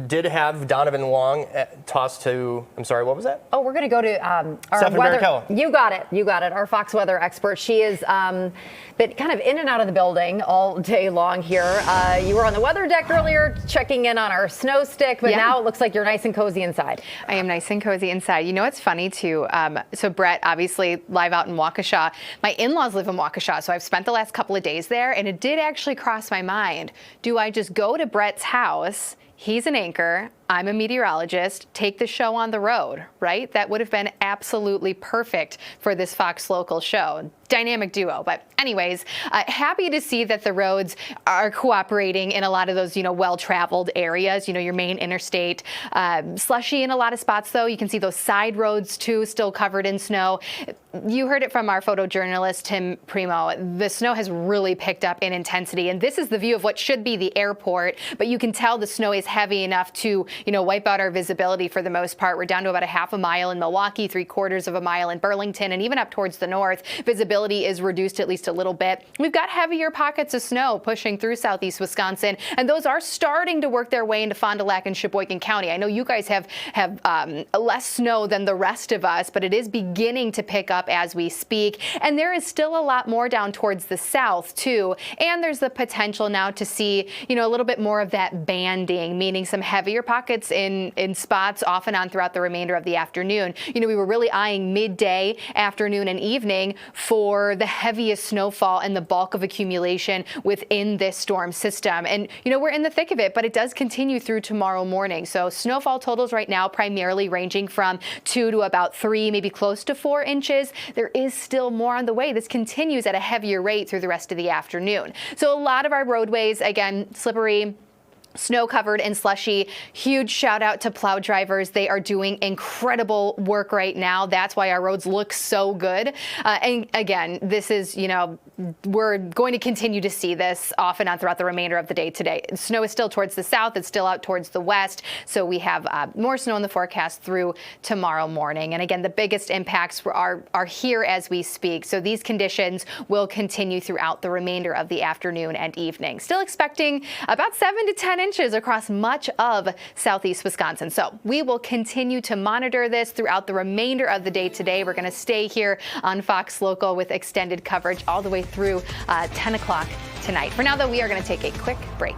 S3: did have Donovan Long tossed to, I'm sorry, what was that?
S1: Oh, we're going to go to our
S3: Stephanie
S1: weather.
S3: Barrichello.
S1: You got it. Our Fox weather expert. She is been kind of in and out of the building all day long here. You were on the weather deck earlier checking in on our snow stick, but now it looks like you're nice and cozy inside.
S16: I am nice and cozy inside. You know what's funny too? So Brett, obviously live out in Waukesha. My in-laws live in Waukesha, so I've spent the last couple of days there, and it did actually cross my mind. Do I just go to Brett's house? He's an anchor. I'm a meteorologist. Take the show on the road, right? That would have been absolutely perfect for this Fox Local show. Dynamic duo. But anyways, happy to see that the roads are cooperating in a lot of those, well-traveled areas, your main interstate. Slushy in a lot of spots, though. You can see those side roads, too, still covered in snow. You heard it from our photojournalist, Tim Primo. The snow has really picked up in intensity, and this is the view of what should be the airport, but you can tell the snow is heavy enough to, wipe out our visibility for the most part. We're down to about a half a mile in Milwaukee, 3/4 of a mile in Burlington, and even up towards the north, visibility is reduced at least a little bit. We've got heavier pockets of snow pushing through southeast Wisconsin, and those are starting to work their way into Fond du Lac and Sheboygan County. I know you guys have less snow than the rest of us, but it is beginning to pick up as we speak, and there is still a lot more down towards the south too, and there's the potential now to see, a little bit more of that banding, meaning some heavier pockets in spots off and on throughout the remainder of the afternoon. We were really eyeing midday, afternoon, and evening for the heaviest snowfall and the bulk of accumulation within this storm system. And, we're in the thick of it, but it does continue through tomorrow morning. So snowfall totals right now primarily ranging from 2 to about 3, maybe close to 4 inches. There is still more on the way. This continues at a heavier rate through the rest of the afternoon. So a lot of our roadways, again, slippery, snow covered and slushy. Huge shout out to plow drivers. They are doing incredible work right now. That's why our roads look so good. And again, this is, we're going to continue to see this off and on throughout the remainder of the day today. Snow is still towards the south. It's still out towards the west. So we have more snow in the forecast through tomorrow morning. And again, the biggest impacts are here as we speak. So these conditions will continue throughout the remainder of the afternoon and evening. Still expecting about 7 to 10 inches across much of southeast Wisconsin. So we will continue to monitor this throughout the remainder of the day today. We're going to stay here on Fox Local with extended coverage all the way through 10 o'clock tonight. For now, though, we are going to take a quick break.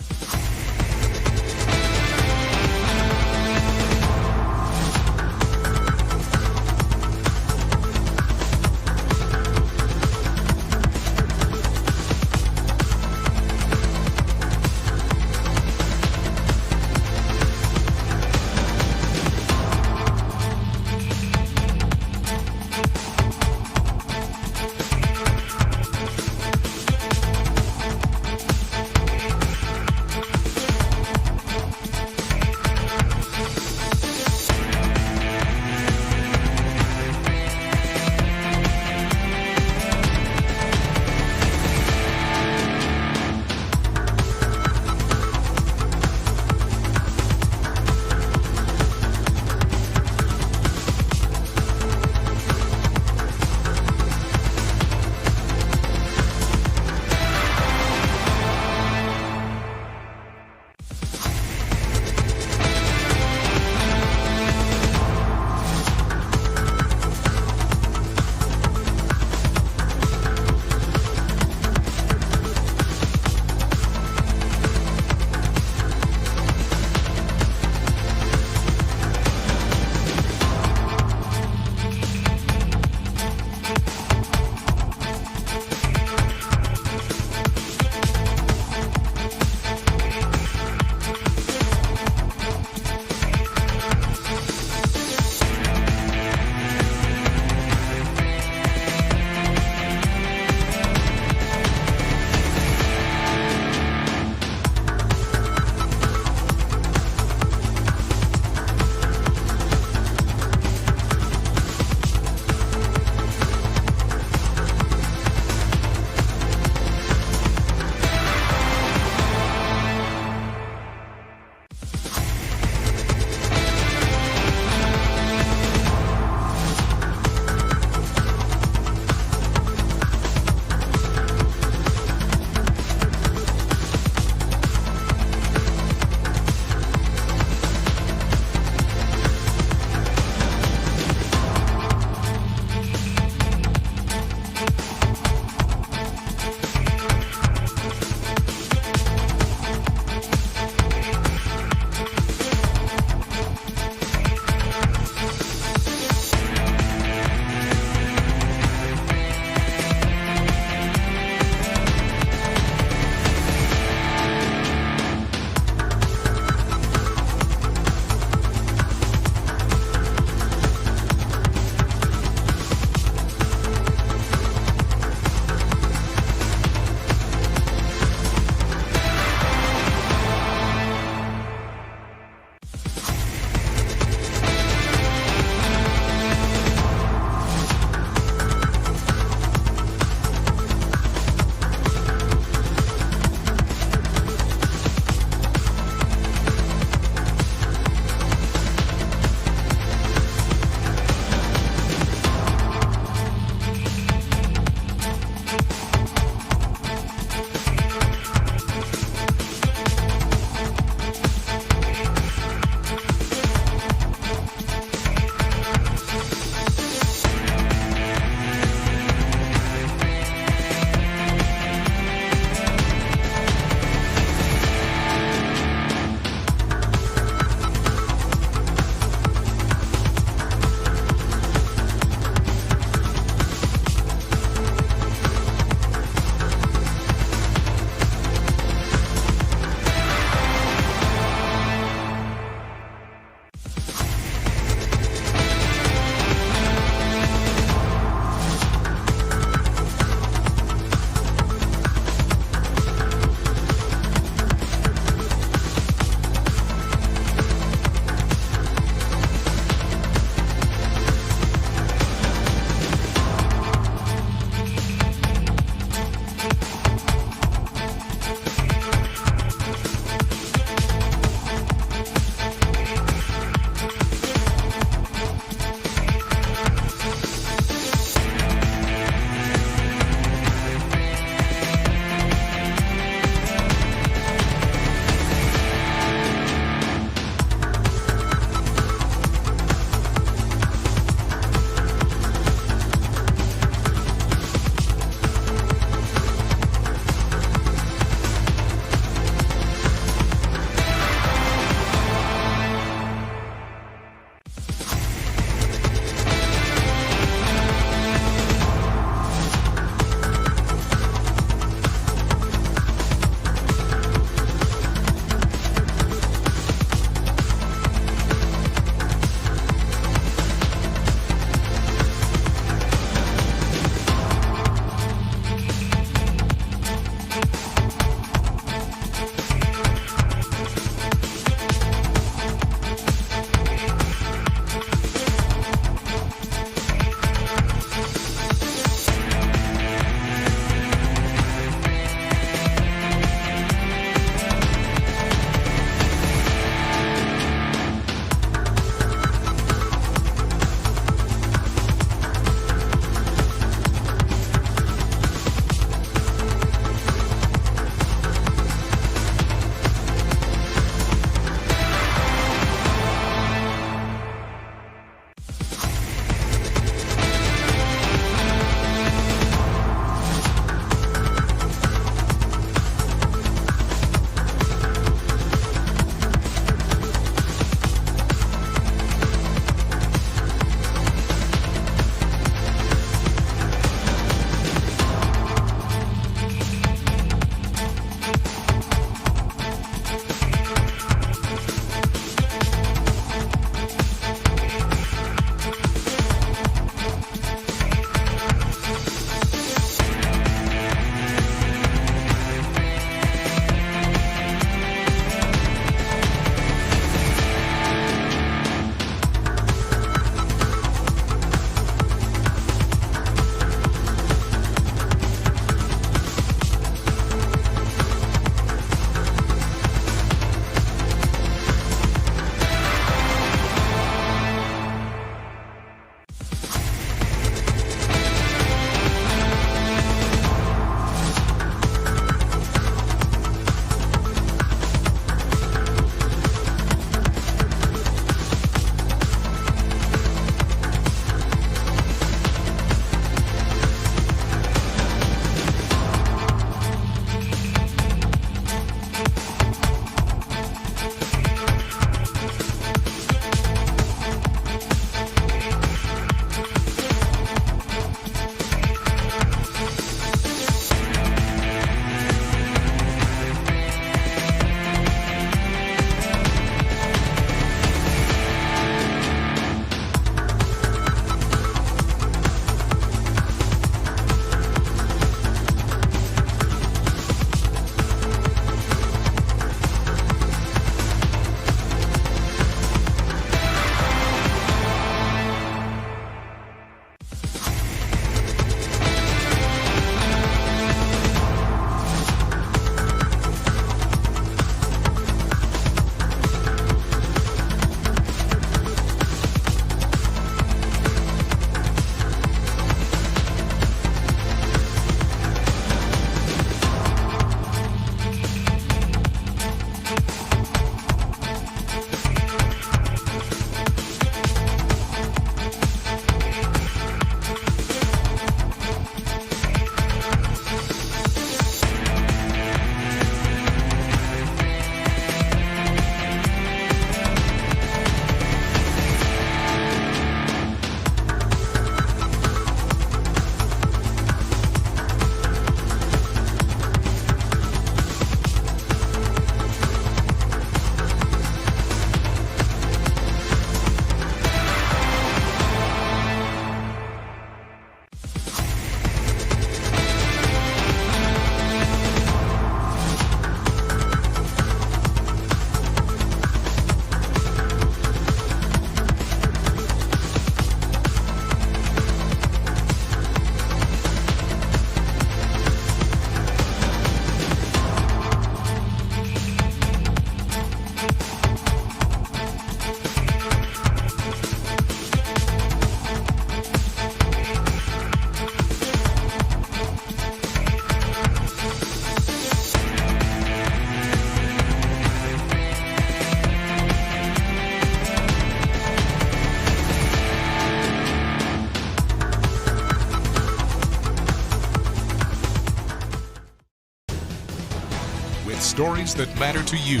S5: stories that matter to you.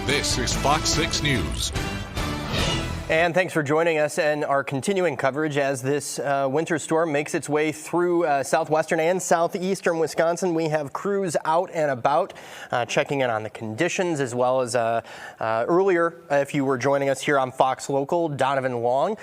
S5: This is Fox 6 News.
S3: And thanks for joining us and our continuing coverage as this winter storm makes its way through southwestern and southeastern Wisconsin. We have crews out and about checking in on the conditions, as well as earlier, if you were joining us here on Fox Local, Donovan Long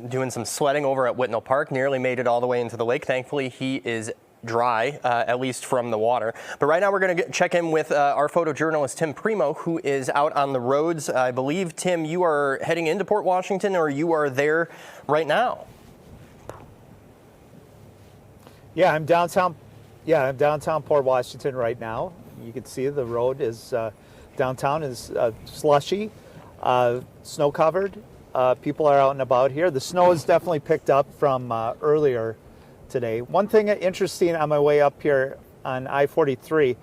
S3: doing some sledding over at Whitnall Park, nearly made it all the way into the lake. Thankfully, he is dry, at least from the water. But right now we're going to check in with our photojournalist, Tim Primo, who is out on the roads. I believe, Tim, you are heading into Port Washington, or you are there right now?
S8: Yeah, I'm downtown. Yeah, I'm downtown Port Washington right now. You can see the road is downtown is slushy, snow covered. People are out and about here. The snow has definitely picked up from earlier today. One thing interesting on my way up here on I-43,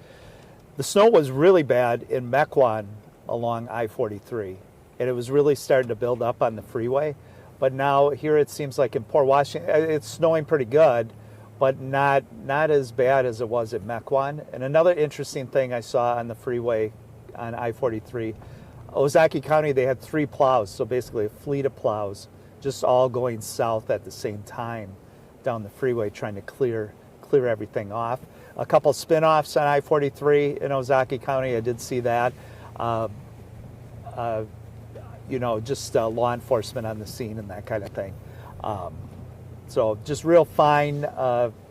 S8: the snow was really bad in Mequon along I-43, and it was really starting to build up on the freeway. But now here it seems like in Port Washington, it's snowing pretty good, but not as bad as it was at Mequon. And another interesting thing I saw on the freeway on I-43, Ozaukee County, they had 3 plows, so basically a fleet of plows, just all going south at the same time down the freeway, trying to clear everything off. A couple spin-offs on I-43 in Ozaukee County, I did see that. Just law enforcement on the scene and that kind of thing. So just real fine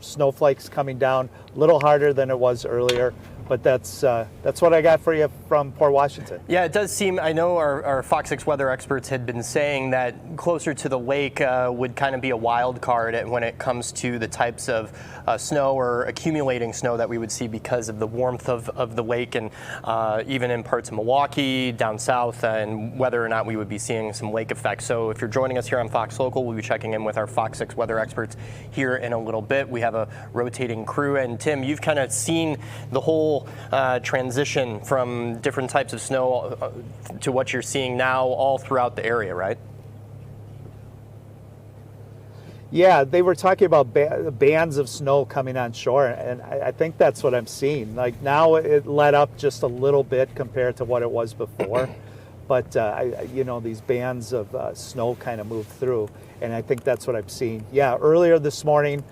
S8: snowflakes coming down, a little harder than it was earlier. But that's what I got for you from Port Washington.
S3: Yeah, it does seem, I know our Fox 6 weather experts had been saying that closer to the lake would kind of be a wild card when it comes to the types of snow or accumulating snow that we would see because of the warmth of the lake, and even in parts of Milwaukee, down south, and whether or not we would be seeing some lake effects. So if you're joining us here on Fox Local, we'll be checking in with our Fox 6 weather experts here in a little bit. We have a rotating crew, and Tim, you've kind of seen the whole transition from different types of snow to what you're seeing now all throughout the area, right?
S8: Yeah, they were talking about bands of snow coming on shore, and I think that's what I'm seeing. Like now it let up just a little bit compared to what it was before, but these bands of snow kind of moved through, and I think that's what I'm seeing. Yeah, earlier this morning,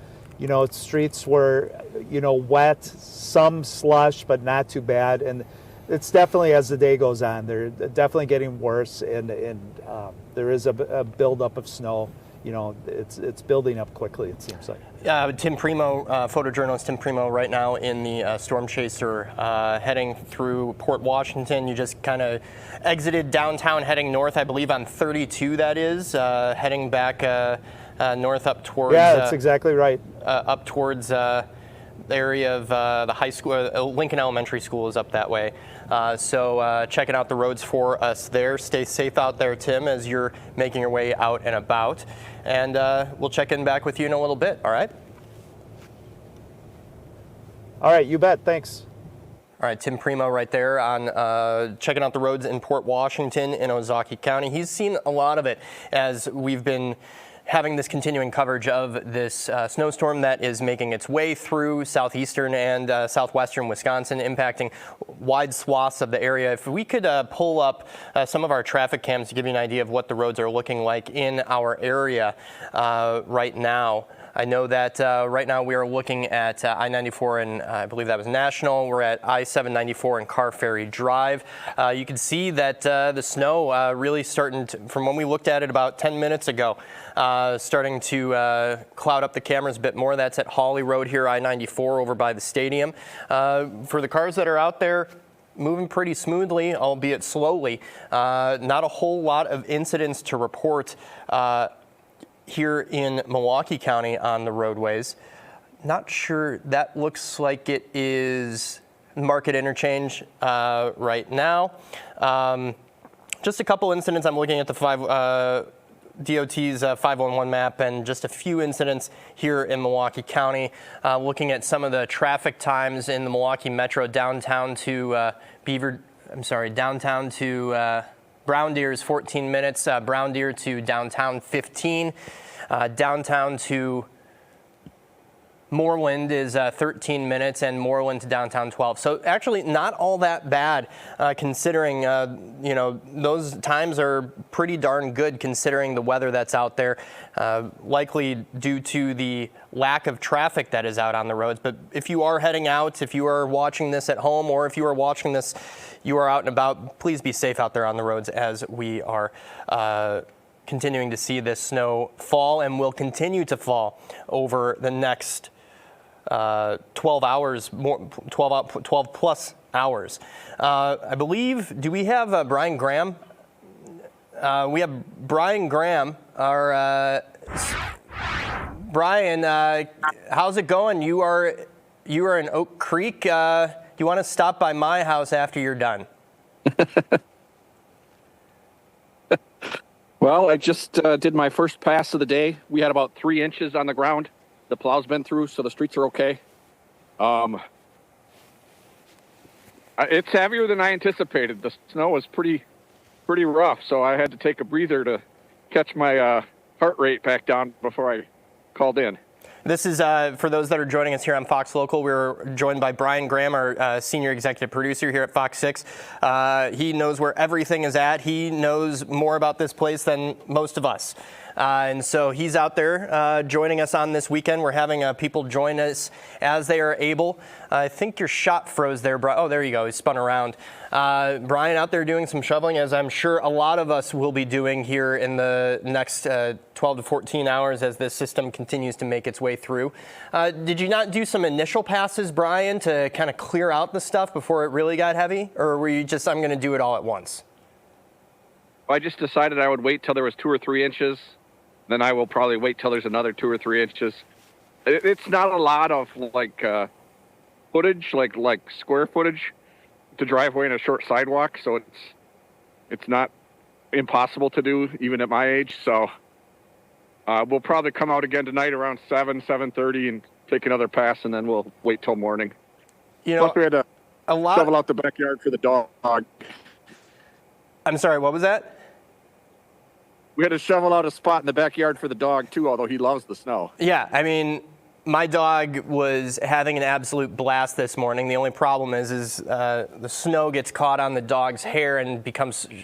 S8: streets were, wet, some slush, but not too bad. And it's definitely, as the day goes on, they're definitely getting worse. And there is a buildup of snow. It's building up quickly, it seems like.
S3: Tim Primo, photojournalist Tim Primo, right now in the Storm Chaser, heading through Port Washington. You just kind of exited downtown, heading north, I believe on 32, that is, heading back north up towards...
S8: Yeah, that's exactly right.
S3: Up towards the area of the high school, Lincoln Elementary School is up that way. So checking out the roads for us there. Stay safe out there, Tim, as you're making your way out and about. And we'll check in back with you in a little bit, all right?
S8: All right, you bet. Thanks.
S3: All right, Tim Primo right there on checking out the roads in Port Washington in Ozaukee County. He's seen a lot of it as we've been having this continuing coverage of this snowstorm that is making its way through southeastern and southwestern Wisconsin, impacting wide swaths of the area. If we could pull up some of our traffic cams to give you an idea of what the roads are looking like in our area right now. I know that right now we are looking at I-94 and I believe that was National. We're at I-794 and Car Ferry Drive. You can see that the snow really starting to, from when we looked at it about 10 minutes ago, starting to cloud up the cameras a bit more. That's at Hawley Road here, I-94 over by the stadium. For the cars that are out there, moving pretty smoothly, albeit slowly. Not a whole lot of incidents to report here in Milwaukee County on the roadways. Not sure, that looks like it is Market Interchange right now. Just a couple incidents. I'm looking at the DOT's 511 map, and just a few incidents here in Milwaukee County. Looking at some of the traffic times in the Milwaukee Metro downtown to downtown to Brown Deer is 14 minutes. Brown Deer to downtown 15. Downtown to Moreland is 13 minutes, and Moreland to downtown 12. So actually not all that bad, considering, those times are pretty darn good considering the weather that's out there, likely due to the lack of traffic that is out on the roads. But if you are heading out, if you are watching this at home, or if you are watching this, you are out and about, please be safe out there on the roads as we are continuing to see this snow fall and will continue to fall over the next 12 hours, 12 plus hours. I believe, do we have Brian Graham? We have Brian Graham. Brian, how's it going? You are in Oak Creek. Do you want to stop by my house after you're done?
S10: Well, I just did my first pass of the day. We had about 3 inches on the ground. The plow's been through, so the streets are okay. It's heavier than I anticipated. The snow was pretty rough, so I had to take a breather to catch my heart rate back down before I called in.
S3: This is, for those that are joining us here on Fox Local, we're joined by Brian Graham, our senior executive producer here at Fox 6. He knows where everything is at. He knows more about this place than most of us. And so he's out there joining us on this weekend. We're having people join us as they are able. I think your shot froze there, Brian. Oh, there you go. He spun around. Brian out there doing some shoveling, as I'm sure a lot of us will be doing here in the next 12 to 14 hours as this system continues to make its way through. Did you not do some initial passes, Brian, to kind of clear out the stuff before it really got heavy? Or were you just, I'm going to do it all at once?
S10: I just decided I would wait till there was 2 or 3 inches. Then I will probably wait till there's another 2 or 3 inches. It's not a lot of footage, like square footage to driveway in a short sidewalk. So it's not impossible to do even at my age. So we'll probably come out again tonight around 7:30 and take another pass, and then we'll wait till morning. Plus we had to shovel out the backyard for the dog.
S3: I'm sorry, what was that?
S10: We had to shovel out a spot in the backyard for the dog, too, although he loves the snow.
S3: Yeah, I mean, my dog was having an absolute blast this morning. The only problem is the snow gets caught on the dog's hair and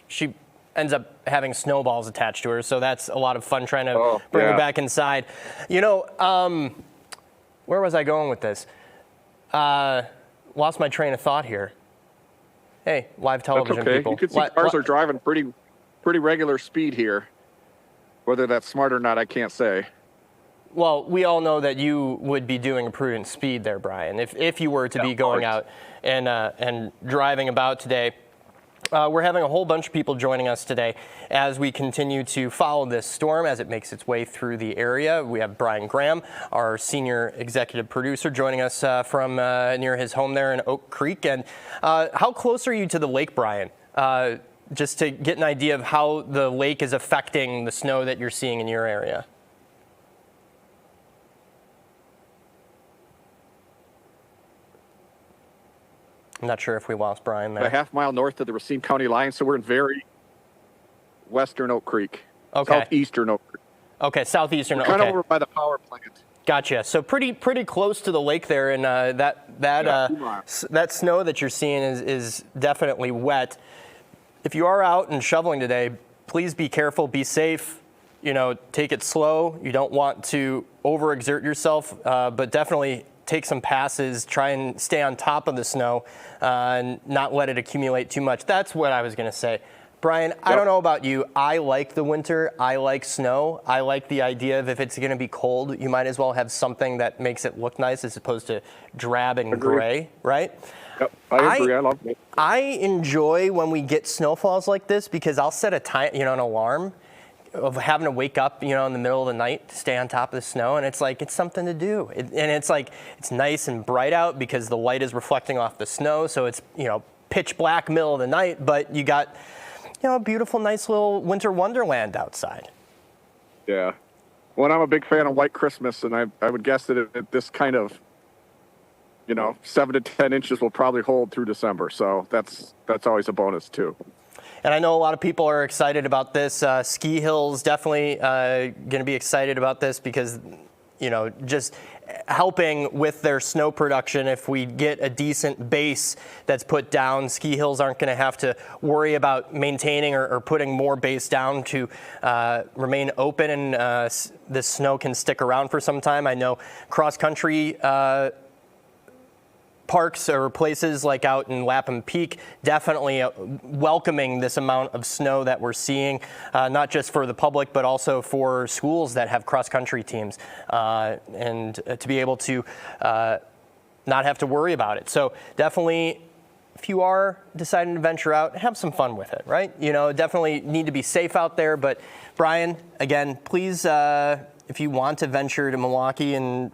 S3: she ends up having snowballs attached to her. So that's a lot of fun trying to bring her back inside. Where was I going with this? Lost my train of thought here. Hey, live television
S10: That's okay.
S3: people.
S10: You can see cars are driving pretty regular speed here. Whether that's smart or not, I can't say.
S3: Well, we all know that you would be doing a prudent speed there, Brian, if you were to be going out and driving about today. We're having a whole bunch of people joining us today as we continue to follow this storm as it makes its way through the area. We have Brian Graham, our senior executive producer, joining us from near his home there in Oak Creek. And how close are you to the lake, Brian? Just to get an idea of how the lake is affecting the snow that you're seeing in your area. I'm not sure if we lost Brian there.
S10: A half mile north of the Racine County line, so we're in very western Oak Creek.
S3: Okay.
S10: Southeastern Oak Creek.
S3: Okay, southeastern.
S10: We're kind of over by the power plant.
S3: Gotcha. So pretty close to the lake there, and that snow that you're seeing is definitely wet. If you are out and shoveling today, please be careful, be safe. Take it slow. You don't want to overexert yourself, but definitely take some passes. Try and stay on top of the snow and not let it accumulate too much. That's what I was going to say. Brian, I don't know about you. I like the winter. I like snow. I like the idea of if it's going to be cold, you might as well have something that makes it look nice as opposed to drab and gray, right?
S10: Yep, I agree. I love it.
S3: I enjoy when we get snowfalls like this because I'll set an alarm of having to wake up, in the middle of the night to stay on top of the snow, and it's something to do. It's nice and bright out because the light is reflecting off the snow, so it's pitch black middle of the night, but you got a beautiful, nice little winter wonderland outside.
S10: Yeah. Well, I'm a big fan of White Christmas, and I would guess that at this kind of 7 to 10 inches will probably hold through December. So that's always a bonus too.
S3: And I know a lot of people are excited about this. Ski Hill's definitely going to be excited about this because, just helping with their snow production. If we get a decent base that's put down, ski hills aren't going to have to worry about maintaining or putting more base down to remain open, and this snow can stick around for some time. I know cross-country parks or places like out in Lapham Peak definitely welcoming this amount of snow that we're seeing, not just for the public, but also for schools that have cross-country teams, and to be able to not have to worry about it. So definitely, if you are deciding to venture out, have some fun with it, right? Definitely need to be safe out there. But Brian, again, please, if you want to venture to Milwaukee and,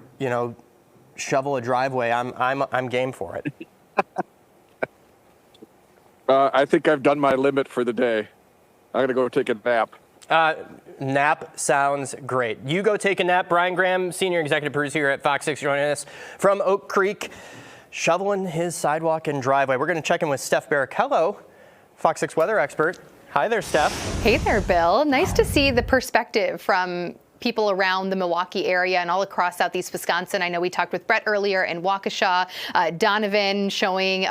S3: shovel a driveway, I'm game for it.
S10: I think I've done my limit for the day. I'm gonna go take a nap.
S3: Nap sounds great. You go take a nap. Brian Graham, senior executive producer here at Fox 6, joining us from Oak Creek, shoveling his sidewalk and driveway. We're going to check in with Steph Barrichello, Fox 6 weather expert. Hi there, Steph.
S16: Hey there, Bill. Nice to see the perspective from people around the Milwaukee area and all across southeast Wisconsin. I know we talked with Brett earlier in Waukesha, Donovan showing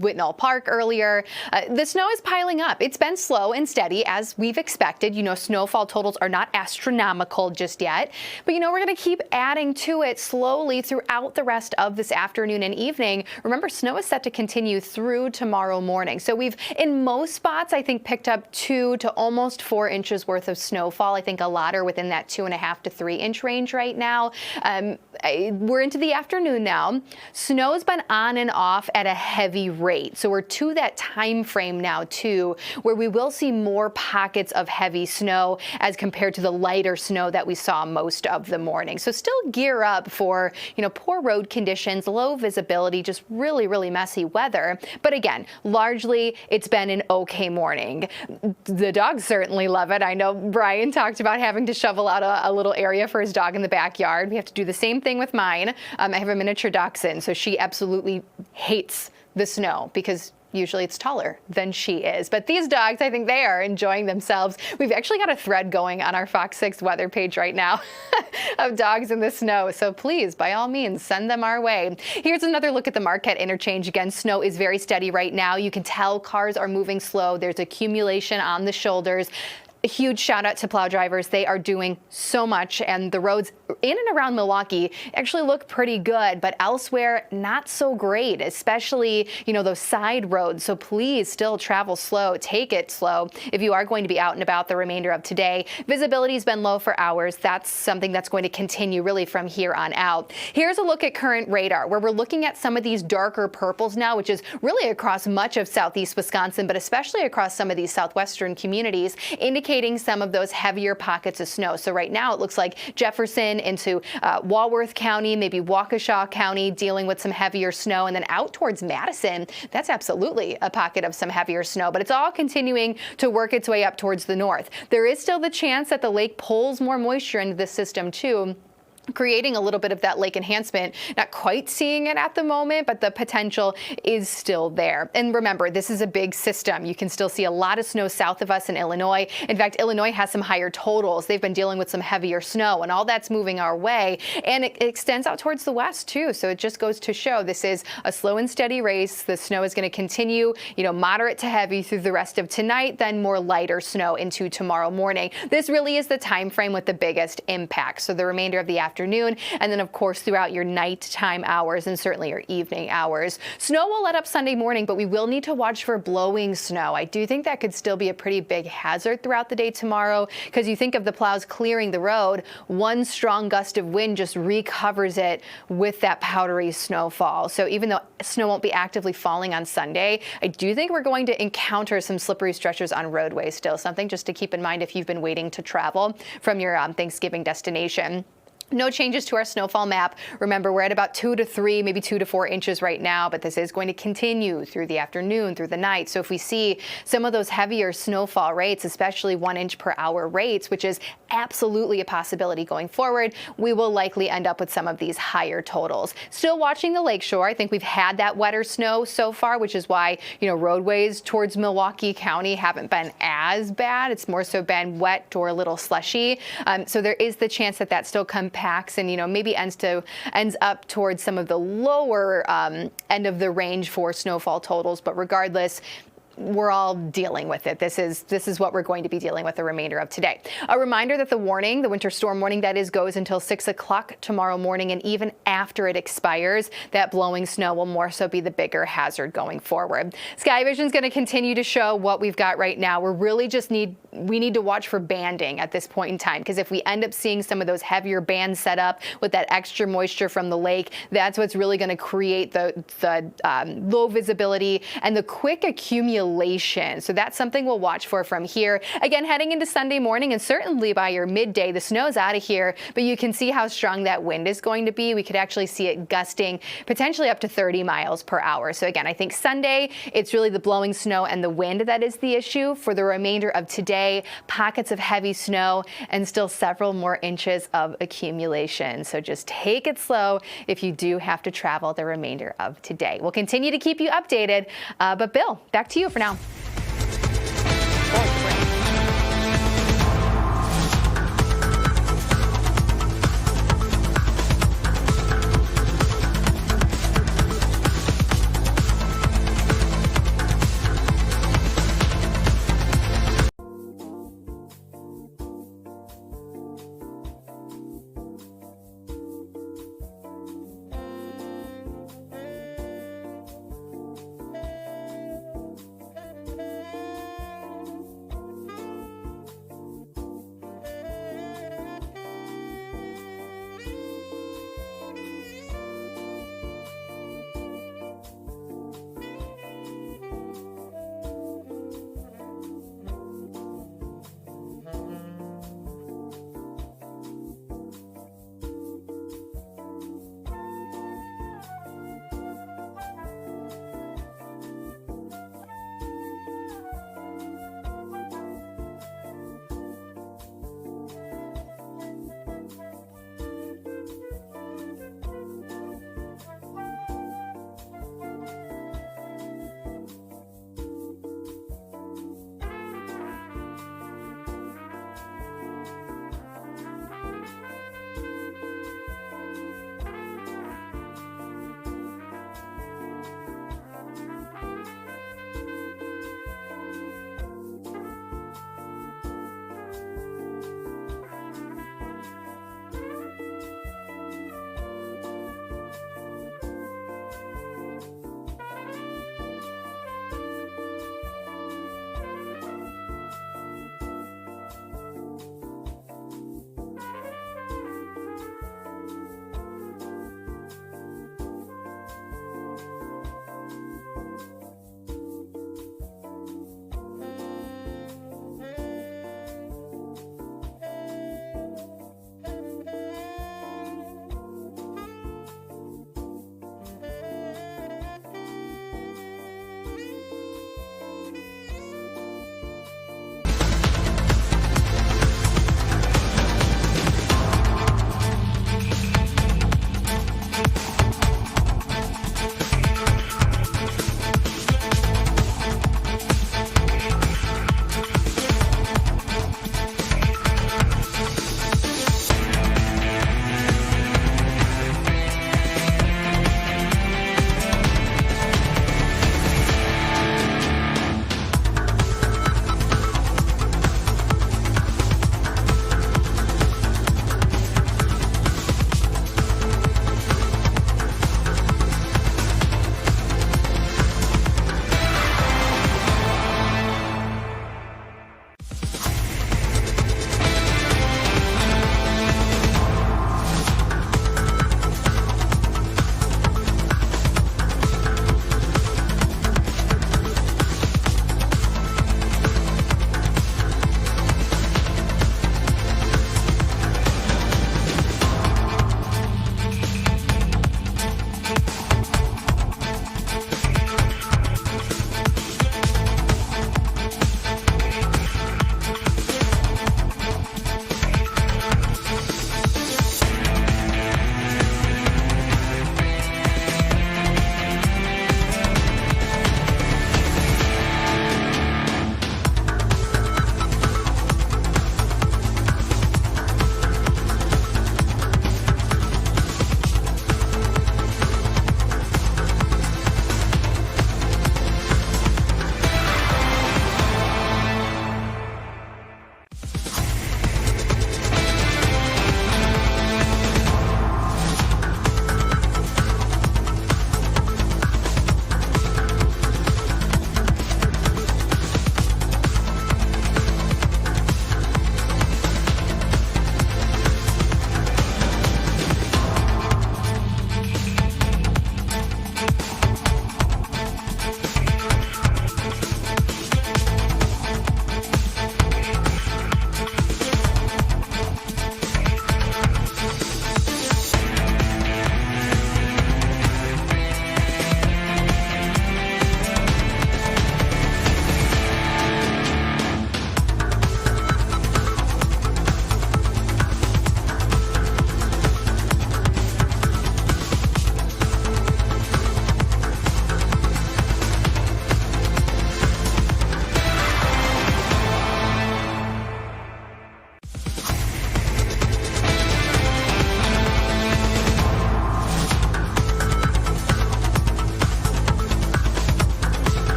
S16: Whitnall Park earlier. The snow is piling up. It's been slow and steady as we've expected. Snowfall totals are not astronomical just yet, but we're going to keep adding to it slowly throughout the rest of this afternoon and evening. Remember, snow is set to continue through tomorrow morning. So we've, in most spots, I think, picked up 2 to almost 4 inches worth of snowfall. I think a lot are within that 2.5 to 3 inch range right now. We're into the afternoon now. Snow's been on and off at a heavy rate. So we're to that time frame now too, where we will see more pockets of heavy snow as compared to the lighter snow that we saw most of the morning. So still gear up for, poor road conditions, low visibility, just really, really messy weather. But again, largely it's been an okay morning. The dogs certainly love it. I know Brian talked about having to shovel out a little area for his dog in the backyard. We have to do the same thing with mine. I have a miniature dachshund, so she absolutely hates the snow because usually it's taller than she is. But these dogs, I think they are enjoying themselves. We've actually got a thread going on our Fox 6 weather page right now of dogs in the snow. So please, by all means, send them our way. Here's another look at the Marquette interchange. Again, snow is very steady right now. You can tell cars are moving slow. There's accumulation on the shoulders. A huge shout out to plow drivers. They are doing so much, and the roads in and around Milwaukee actually look pretty good, but elsewhere not so great, especially, those side roads. So please still travel slow, take it slow if you are going to be out and about the remainder of today. Visibility has been low for hours. That's something that's going to continue really from here on out. Here's a look at current radar, where we're looking at some of these darker purples now, which is really across much of southeast Wisconsin, but especially across some of these southwestern communities, indicating some of those heavier pockets of snow. So right now it looks like Jefferson into Walworth County, maybe Waukesha County, dealing with some heavier snow, and then out towards Madison, that's absolutely a pocket of some heavier snow, but it's all continuing to work its way up towards the north. There is still the chance that the lake pulls more moisture into the system too, creating a little bit of that lake enhancement. Not quite seeing it at the moment, but the potential is still there. And remember, this is a big system. You can still see a lot of snow south of us in Illinois. In fact, Illinois has some higher totals. They've been dealing with some heavier snow, and all that's moving our way. And it extends out towards the west too. So it just goes to show this is a slow and steady race. The snow is going to continue, moderate to heavy through the rest of tonight, then more lighter snow into tomorrow morning. This really is the time frame with the biggest impact. So the remainder of the afternoon, and then of course throughout your nighttime hours and certainly your evening hours. Snow will let up Sunday morning, but we will need to watch for blowing snow. I do think that could still be a pretty big hazard throughout the day tomorrow, because you think of the plows clearing the road, one strong gust of wind just recovers it with that powdery snowfall. So even though snow won't be actively falling on Sunday, I do think we're going to encounter some slippery stretches on roadways still. Something just to keep in mind if you've been waiting to travel from your Thanksgiving destination. No changes to our snowfall map. Remember, we're at about 2 to 3, maybe 2 to 4 inches right now, but this is going to continue through the afternoon, through the night. So if we see some of those heavier snowfall rates, especially 1 inch per hour rates, which is absolutely a possibility going forward, we will likely end up with some of these higher totals. Still watching the lakeshore. I think we've had that wetter snow so far, which is why, roadways towards Milwaukee County haven't been as bad. It's more so been wet or a little slushy. So there is the chance that that still impacts and, maybe ends up towards some of the lower end of the range for snowfall totals. But regardless, we're all dealing with it. This is what we're going to be dealing with the remainder of today. A reminder that the winter storm warning that is, goes until 6 o'clock tomorrow morning, and even after it expires, that blowing snow will more so be the bigger hazard going forward. Sky Vision is going to continue to show what we've got right now. We really just need to watch for banding at this point in time, because if we end up seeing some of those heavier bands set up with that extra moisture from the lake, that's what's really going to create the low visibility and the quick accumulation. So that's something we'll watch for from here. Again, heading into Sunday morning, and certainly by your midday, the snow's out of here, but you can see how strong that wind is going to be. We could actually see it gusting potentially up to 30 miles per hour. So again, I think Sunday, it's really the blowing snow and the wind that is the issue. For the remainder of today, pockets of heavy snow and still several more inches of accumulation. So just take it slow if you do have to travel the remainder of today. We'll continue to keep you updated. But Bill, back to you for now.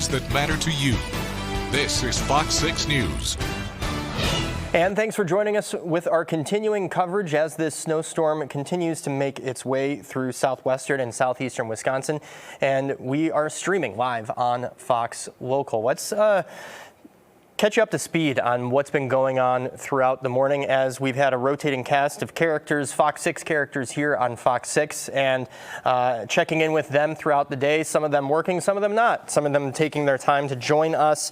S5: stories that matter to you. This is Fox 6 News.
S3: And thanks for joining us with our continuing coverage as this snowstorm continues to make its way through southwestern and southeastern Wisconsin. And we are streaming live on Fox Local. Let's catch you up to speed on what's been going on throughout the morning as we've had a rotating cast of characters, Fox 6 characters here on Fox 6, and checking in with them throughout the day, some of them working, some of them not, some of them taking their time to join us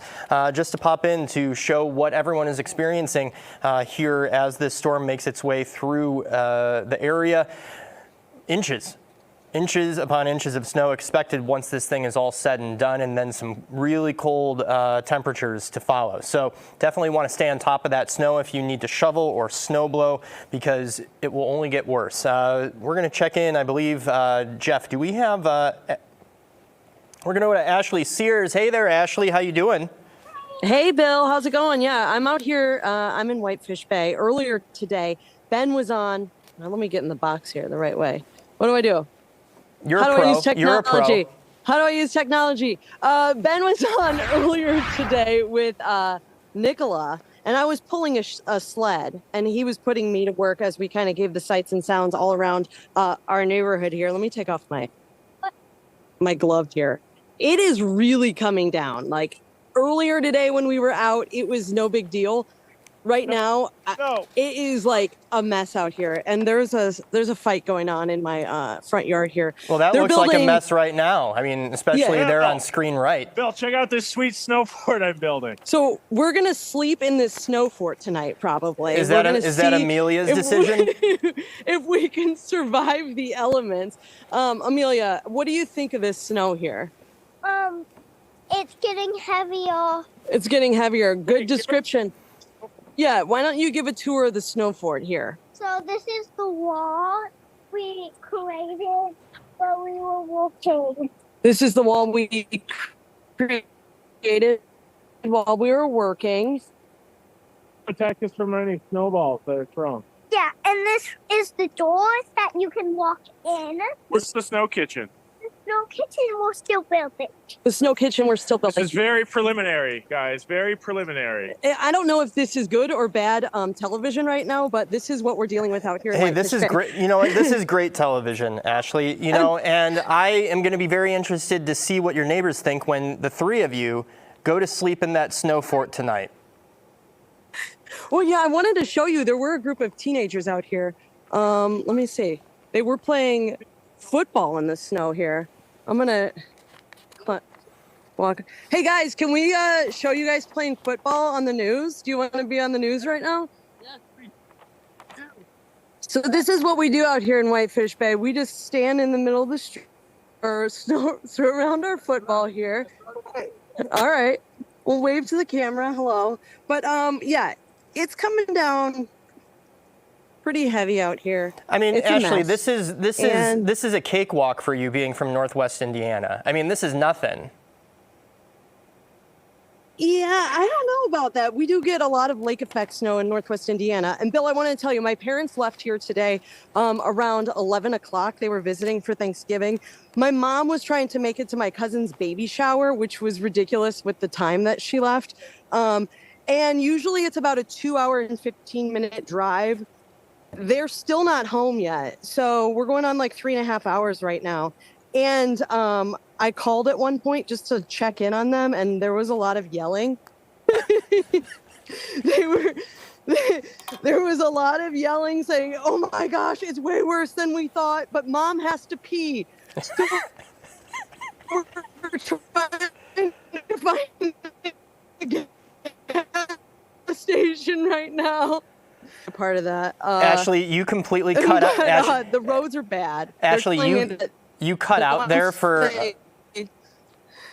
S3: just to pop in to show what everyone is experiencing here as this storm makes its way through the area. Inches upon inches of snow expected once this thing is all said and done, and then some really cold temperatures to follow. So definitely want to stay on top of that snow if you need to shovel or snow blow, because it will only get worse. We're going to check in, I believe, Jeff, do we have, we're going to go to Ashley Sears. Hey there, Ashley, how you doing?
S11: Hey, Bill, how's it going? Yeah, I'm out here, I'm in Whitefish Bay. Earlier today, Ben was on, now let me get in the box here the right way. What do I do?
S3: You're
S11: How
S3: a
S11: do
S3: pro.
S11: I use technology?
S3: You're a pro.
S11: How do I use technology? Ben was on earlier today with Nicola, and I was pulling a sled, and he was putting me to work as we kind of gave the sights and sounds all around our neighborhood here. Let me take off my glove here. It is really coming down. Like earlier today when we were out, it was no big deal. Right now, it is like a mess out here, and there's a fight going on in my front yard here.
S3: Well, that looks like a mess right now. I mean, especially there on screen right.
S22: Bill, check out this sweet snow fort I'm building.
S11: So we're gonna sleep in this snow fort tonight, probably.
S3: Is that Amelia's decision?
S11: If we can survive the elements, Amelia, what do you think of this snow here?
S19: It's getting heavier.
S11: It's getting heavier. Good description. Yeah, why don't you give a tour of the snow fort here?
S19: So this is the wall we created while we were working.
S11: This is the wall we created while we were working.
S22: Protect us from any snowballs that are thrown.
S19: Yeah, and this is the doors that you can walk in.
S22: Where's the snow kitchen?
S19: The snow kitchen, we're still building.
S11: The snow kitchen, we're still building.
S22: This is very preliminary, guys. Very preliminary.
S11: I don't know if this is good or bad television right now, but this is what we're dealing with out here.
S3: Hey, this is great. You know what? This is great television, Ashley. You know, and I am going to be very interested to see what your neighbors think when the three of you go to sleep in that snow fort tonight.
S11: Well, yeah, I wanted to show you. There were a group of teenagers out here. Let me see. They were playing football in the snow here. I'm gonna walk. Hey guys, can we show you guys playing football on the news? Do you want to be on the news right now? Yeah. So this is what we do out here in Whitefish Bay. We just stand in the middle of the street or throw around our football here. All right. We'll wave to the camera. Hello. But yeah, it's coming down pretty heavy out here.
S3: I mean, Ashley, this is a cakewalk for you being from Northwest Indiana. I mean, this is nothing.
S11: Yeah, I don't know about that. We do get a lot of lake effect snow in Northwest Indiana. And Bill, I want to tell you, my parents left here today around 11 o'clock. They were visiting for Thanksgiving. My mom was trying to make it to my cousin's baby shower, which was ridiculous with the time that she left. And usually it's about a 2-hour and 15-minute drive. They're still not home yet. So we're going on like 3.5 hours right now. And I called at one point just to check in on them, and there was a lot of yelling. There was a lot of yelling saying, "Oh my gosh, it's way worse than we thought, but mom has to pee." So we're trying to find a station right now. Part of that.
S3: Ashley, you completely cut out.
S11: The roads are bad.
S3: Ashley, you cut out there for.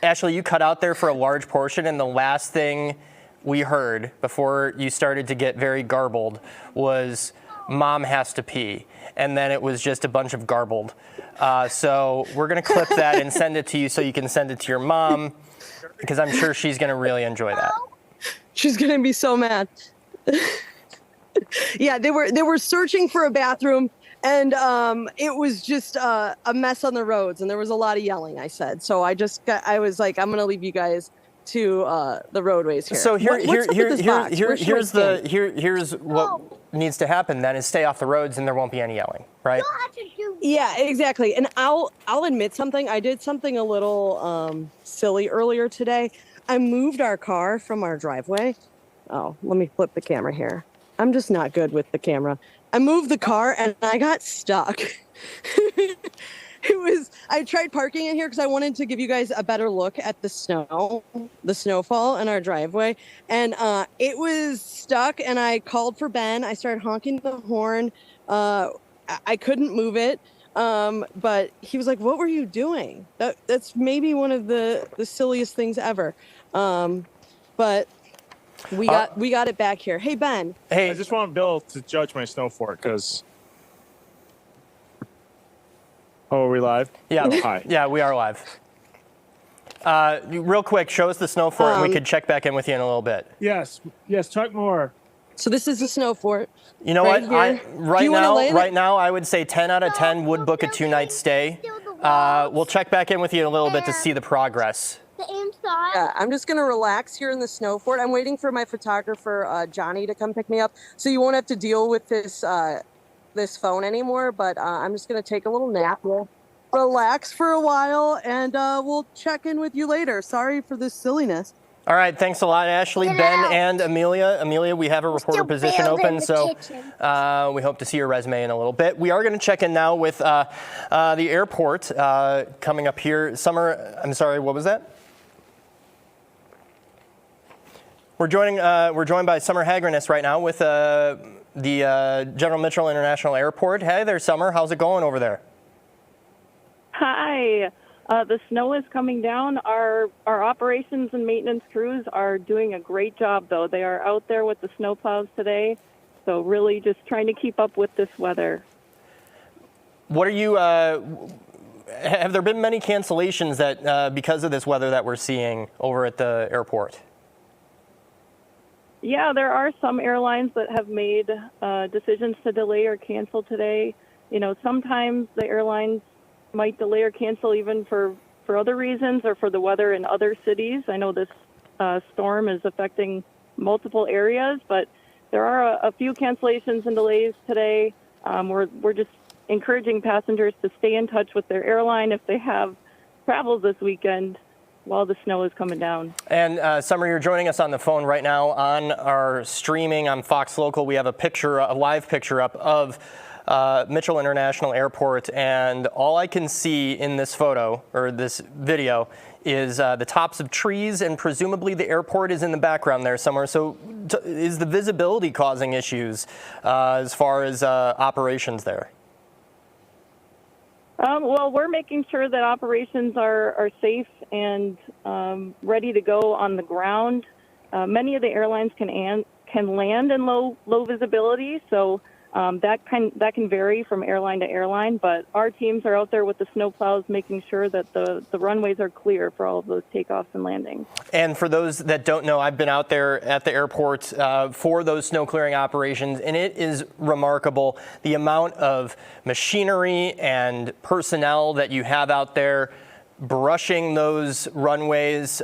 S3: Ashley, you cut out there for a large portion, and the last thing we heard before you started to get very garbled was "Mom has to pee," and then it was just a bunch of garbled. So we're gonna clip that and send it to you so you can send it to your mom, because I'm sure she's gonna really enjoy that.
S11: She's gonna be so mad. Yeah, they were searching for a bathroom, And it was just a mess on the roads, and there was a lot of yelling, I said. So I was like, I'm going to leave you guys to the roadways here.
S3: So here's what
S11: Oh.
S3: needs to happen then is stay off the roads and there won't be any yelling, right?
S11: Yeah, exactly. And I'll admit something. I did something a little silly earlier today. I moved our car from our driveway. Oh, let me flip the camera here. I'm just not good with the camera. I moved the car and I got stuck. I tried parking in here because I wanted to give you guys a better look at the snowfall in our driveway. And it was stuck, and I called for Ben. I started honking the horn. I couldn't move it. But he was like, "What were you doing?" That's maybe one of the silliest things ever. But we got it back here. Hey, Ben.
S22: Hey, I just want Bill to judge my snow fort because. Oh, are we live?
S3: Yeah.
S22: Hi.
S3: Yeah, we are live. Real quick, show us the snow fort, and we could check back in with you in a little bit.
S22: Yes, talk more.
S11: So this is the snow fort.
S3: You know
S11: right
S3: what?
S11: Here.
S3: Right now, I would say 10 out of 10 would book a 2-night stay. We'll check back in with you in a little bit to see the progress.
S11: Yeah, I'm just gonna relax here in the snow fort. I'm waiting for my photographer Johnny to come pick me up, so you won't have to deal with this phone anymore. But I'm just gonna take a little nap. We'll relax for a while, and we'll check in with you later. Sorry for this silliness.
S3: All right, thanks a lot, Ashley, Ben, and Amelia. Amelia, we have a reporter position open, so we hope to see your resume in a little bit. We are going to check in now with the airport coming up here. Summer, I'm sorry, what was that? We're joined by Summer Hagreness right now with the General Mitchell International Airport. Hey there, Summer. How's it going over there?
S12: Hi. The snow is coming down. Our operations and maintenance crews are doing a great job, though. They are out there with the snowplows today, so really just trying to keep up with this weather.
S3: What are you? Have there been many cancellations that because of this weather that we're seeing over at the airport?
S12: Yeah, there are some airlines that have made decisions to delay or cancel today. You know, sometimes the airlines might delay or cancel even for other reasons or for the weather in other cities. I know this storm is affecting multiple areas, but there are a few cancellations and delays today. We're just encouraging passengers to stay in touch with their airline if they have travels this weekend while the snow is coming down.
S3: And Summer, you're joining us on the phone right now on our streaming on Fox Local. We have a live picture up of Mitchell International Airport, and all I can see in this photo or this video is the tops of trees, and presumably the airport is in the background there somewhere. So is the visibility causing issues as far as operations there?
S12: Well, we're making sure that operations are safe and ready to go on the ground. Many of the airlines can land in low visibility, so that can vary from airline to airline. But our teams are out there with the snowplows, making sure that the runways are clear for all of those takeoffs and landings.
S3: And for those that don't know, I've been out there at the airport for those snow clearing operations, and it is remarkable the amount of machinery and personnel that you have out there brushing those runways,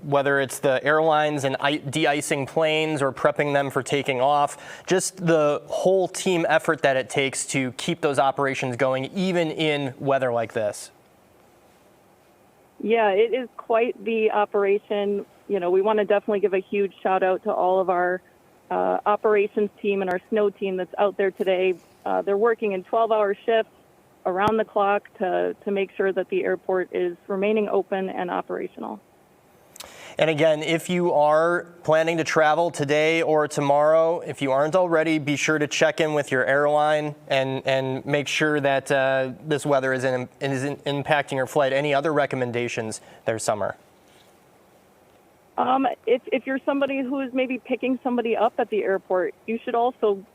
S3: whether it's the airlines and de-icing planes or prepping them for taking off, just the whole team effort that it takes to keep those operations going, even in weather like this.
S12: Yeah, it is quite the operation. You know, we want to definitely give a huge shout out to all of our operations team and our snow team that's out there today. They're working in 12-hour shifts around the clock to make sure that the airport is remaining open and operational.
S3: And again, if you are planning to travel today or tomorrow, if you aren't already, be sure to check in with your airline and make sure that this weather isn't impacting your flight. Any other recommendations there, Summer?
S12: If you're somebody who is maybe picking somebody up at the airport, you should also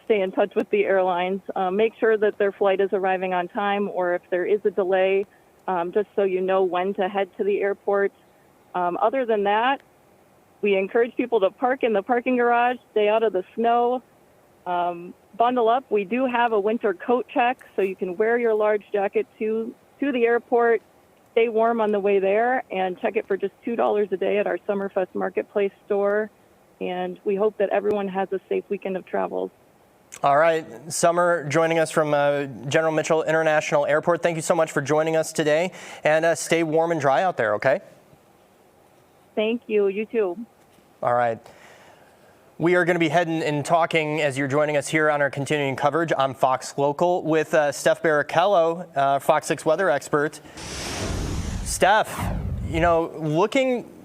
S12: stay in touch with the airlines. Make sure that their flight is arriving on time, or if there is a delay, just so you know when to head to the airport. Other than that, we encourage people to park in the parking garage, stay out of the snow, bundle up. We do have a winter coat check, so you can wear your large jacket to the airport, stay warm on the way there, and check it for just $2 a day at our Summerfest Marketplace store. And we hope that everyone has a safe weekend of travels.
S3: All right, Summer joining us from General Mitchell International Airport. Thank you so much for joining us today, and stay warm and dry out there, okay?
S12: Thank you. You too. All
S3: right. We are going to be heading and talking as you're joining us here on our continuing coverage on Fox Local with Steph Barrichello, Fox 6 weather expert. Steph, you know,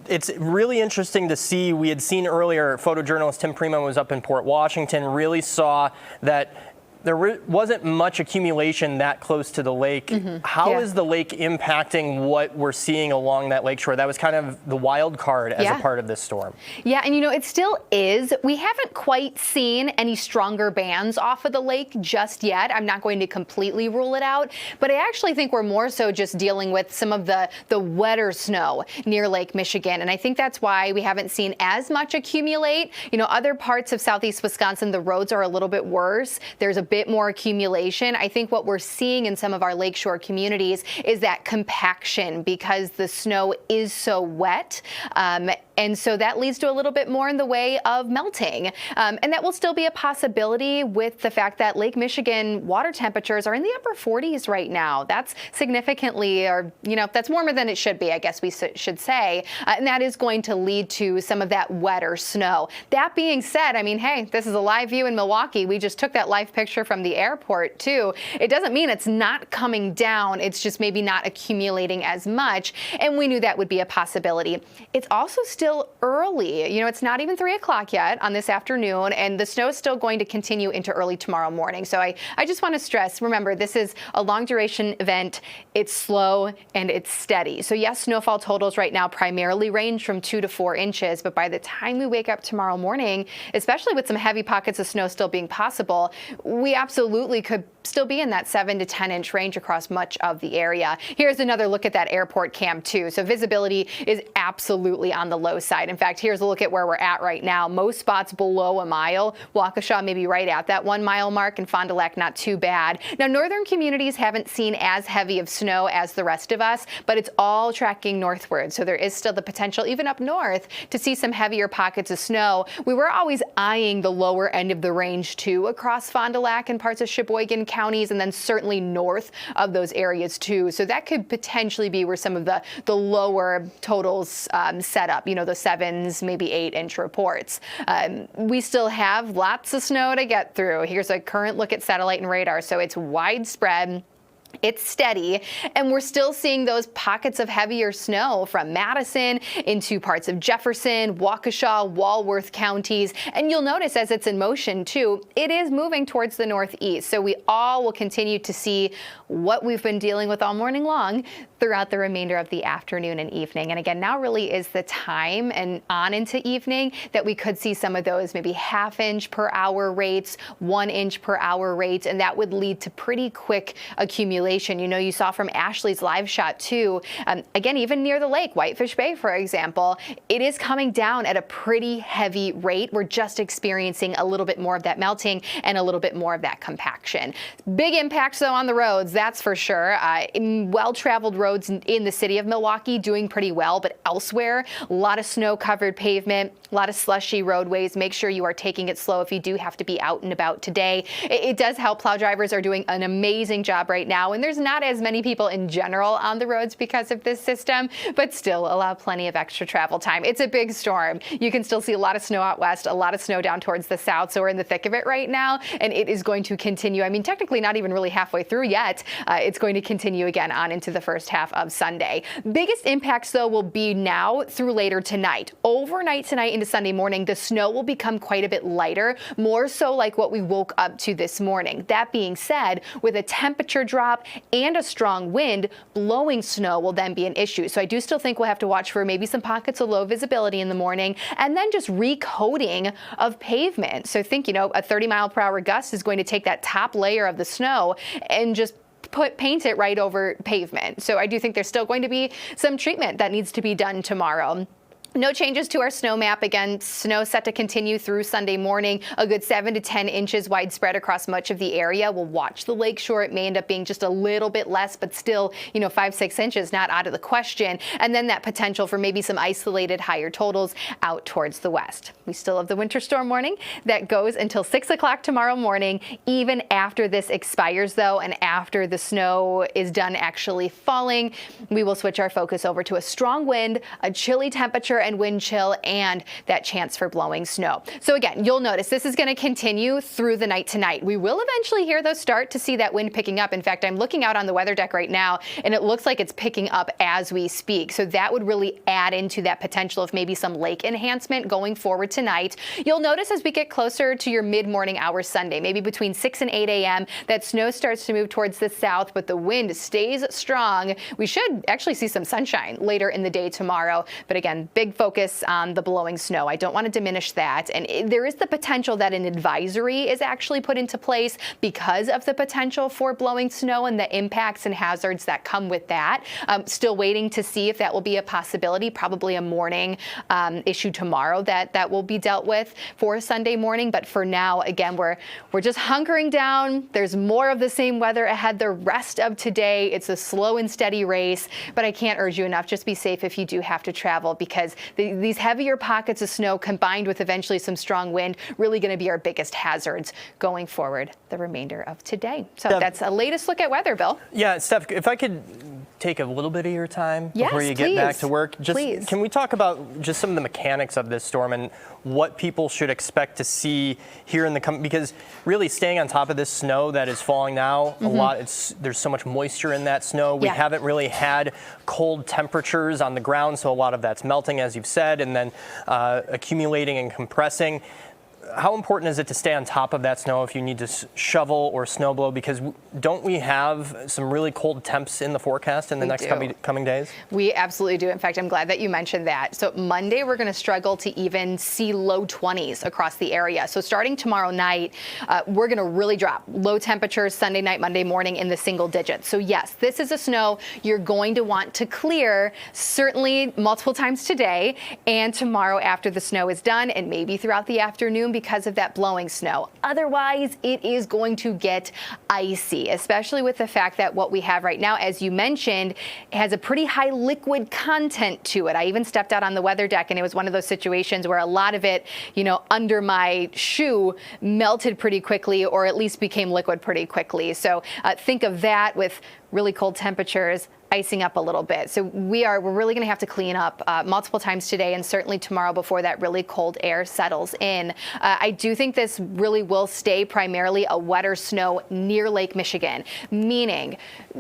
S3: it's really interesting to see. We had seen earlier, photojournalist Tim Prima was up in Port Washington, really saw that there wasn't much accumulation that close to the lake. How is the lake impacting what we're seeing along that lakeshore? That was kind of the wild card as a part of this storm.
S16: Yeah, and you know, it still is. We haven't quite seen any stronger bands off of the lake just yet. I'm not going to completely rule it out, but I actually think we're more so just dealing with some of the wetter snow near Lake Michigan. And I think that's why we haven't seen as much accumulate. You know, other parts of southeast Wisconsin, the roads are a little bit worse. There's a bit more accumulation. I think what we're seeing in some of our lakeshore communities is that compaction because the snow is so wet. And so that leads to a little bit more in the way of melting. And that will still be a possibility with the fact that Lake Michigan water temperatures are in the upper 40s right now. That's significantly, or, you know, that's warmer than it should be, I guess we should say. And that is going to lead to some of that wetter snow. That being said, I mean, hey, this is a live view in Milwaukee. We just took that live picture from the airport too. It doesn't mean it's not coming down. It's just maybe not accumulating as much. And we knew that would be a possibility. It's also still early. You know, it's not even 3 o'clock yet on this afternoon, and the snow is still going to continue into early tomorrow morning. So I just want to stress, remember, this is a long duration event. It's slow and it's steady. So yes, snowfall totals right now primarily range from 2 to 4 inches, but by the time we wake up tomorrow morning, especially with some heavy pockets of snow still being possible, we absolutely could still be in that 7 to 10 inch range across much of the area. Here's another look at that airport cam too. So visibility is absolutely on the low side. In fact, here's a look at where we're at right now. Most spots below a mile. Waukesha maybe right at that 1 mile mark, and Fond du Lac not too bad. Now, northern communities haven't seen as heavy of snow as the rest of us, but it's all tracking northward. So there is still the potential, even up north, to see some heavier pockets of snow. We were always eyeing the lower end of the range too across Fond du Lac and parts of Sheboygan counties, and then certainly north of those areas too. So that could potentially be where some of the lower totals set up, you know, the 7s, maybe 8 inch reports. We still have lots of snow to get through. Here's a current look at satellite and radar. So it's widespread. It's steady, and we're still seeing those pockets of heavier snow from Madison into parts of Jefferson, Waukesha, Walworth counties. And you'll notice as it's in motion too, it is moving towards the northeast. So we all will continue to see what we've been dealing with all morning long throughout the remainder of the afternoon and evening. And again, now really is the time and on into evening that we could see some of those maybe ½ inch per hour rates, 1 inch per hour rates, and that would lead to pretty quick accumulation. You know, you saw from Ashley's live shot too. Again, even near the lake, Whitefish Bay, for example, it is coming down at a pretty heavy rate. We're just experiencing a little bit more of that melting and a little bit more of that compaction. Big impacts though on the roads, that's for sure. Well-traveled roads in the city of Milwaukee doing pretty well, but elsewhere, a lot of snow-covered pavement, a lot of slushy roadways. Make sure you are taking it slow if you do have to be out and about today. It does help. Plow drivers are doing an amazing job right now, and there's not as many people in general on the roads because of this system, but still allow plenty of extra travel time. It's a big storm. You can still see a lot of snow out west, a lot of snow down towards the south, so we're in the thick of it right now, and it is going to continue. I mean, technically not even really halfway through yet. It's going to continue again on into the first half of Sunday. Biggest impacts, though, will be now through later tonight. Overnight tonight into Sunday morning, the snow will become quite a bit lighter, more so like what we woke up to this morning. That being said, with a temperature drop and a strong wind, blowing snow will then be an issue. So I do still think we'll have to watch for maybe some pockets of low visibility in the morning, and then just recoating of pavement. So think, you know, a 30-mile-per-hour gust is going to take that top layer of the snow and just paint it right over pavement. So I do think there's still going to be some treatment that needs to be done tomorrow. No changes to our snow map. Again, snow set to continue through Sunday morning. A good 7 to 10 inches widespread across much of the area. We'll watch the lakeshore. It may end up being just a little bit less, but still, 5-6 inches, not out of the question. And then that potential for maybe some isolated higher totals out towards the west. We still have the winter storm warning that goes until 6 o'clock tomorrow morning. Even after this expires, though, and after the snow is done actually falling, we will switch our focus over to a strong wind, a chilly temperature, and wind chill, and that chance for blowing snow. So again, you'll notice this is going to continue through the night tonight. We will eventually hear those start to see that wind picking up. In fact, I'm looking out on the weather deck right now, and it looks like it's picking up as we speak. So that would really add into that potential of maybe some lake enhancement going forward tonight. You'll notice as we get closer to your mid-morning hours Sunday, maybe between 6 and 8 a.m., that snow starts to move towards the south, but the wind stays strong. We should actually see some sunshine later in the day tomorrow. But again, big focus on the blowing snow. I don't want to diminish that. And there is the potential that an advisory is actually put into place because of the potential for blowing snow and the impacts and hazards that come with that. Still waiting to see if that will be a possibility, probably a morning issue tomorrow that will be dealt with for Sunday morning. But for now, again, we're just hunkering down. There's more of the same weather ahead the rest of today. It's a slow and steady race, but I can't urge you enough. Just be safe if you do have to travel, because these heavier pockets of snow combined with eventually some strong wind really going to be our biggest hazards going forward the remainder of today. So that's a latest look at weather, Bill.
S3: Yeah, Steph, if I could take a little bit of your time before you get back to work. Can we talk about just some of the mechanics of this storm and what people should expect to see here in the because really staying on top of this snow that is falling now, there's so much moisture in that snow. We haven't really had cold temperatures on the ground, so a lot of that's melting, as you've said, and then accumulating and compressing. How important is it to stay on top of that snow if you need to shovel or snow blow? Because don't we have some really cold temps in the forecast in the next coming days?
S16: We absolutely do. In fact, I'm glad that you mentioned that. So Monday, we're going to struggle to even see low 20s across the area. So starting tomorrow night, we're going to really drop low temperatures Sunday night, Monday morning in the single digits. So yes, this is a snow you're going to want to clear certainly multiple times today and tomorrow after the snow is done, and maybe throughout the afternoon because of that blowing snow. Otherwise, it is going to get icy, especially with the fact that what we have right now, as you mentioned, has a pretty high liquid content to it. I even stepped out on the weather deck, and it was one of those situations where a lot of it, under my shoe melted pretty quickly, or at least became liquid pretty quickly. So think of that with really cold temperatures icing up a little bit. So we're really going to have to clean up multiple times today and certainly tomorrow before that really cold air settles in. I do think this really will stay primarily a wetter snow near Lake Michigan, meaning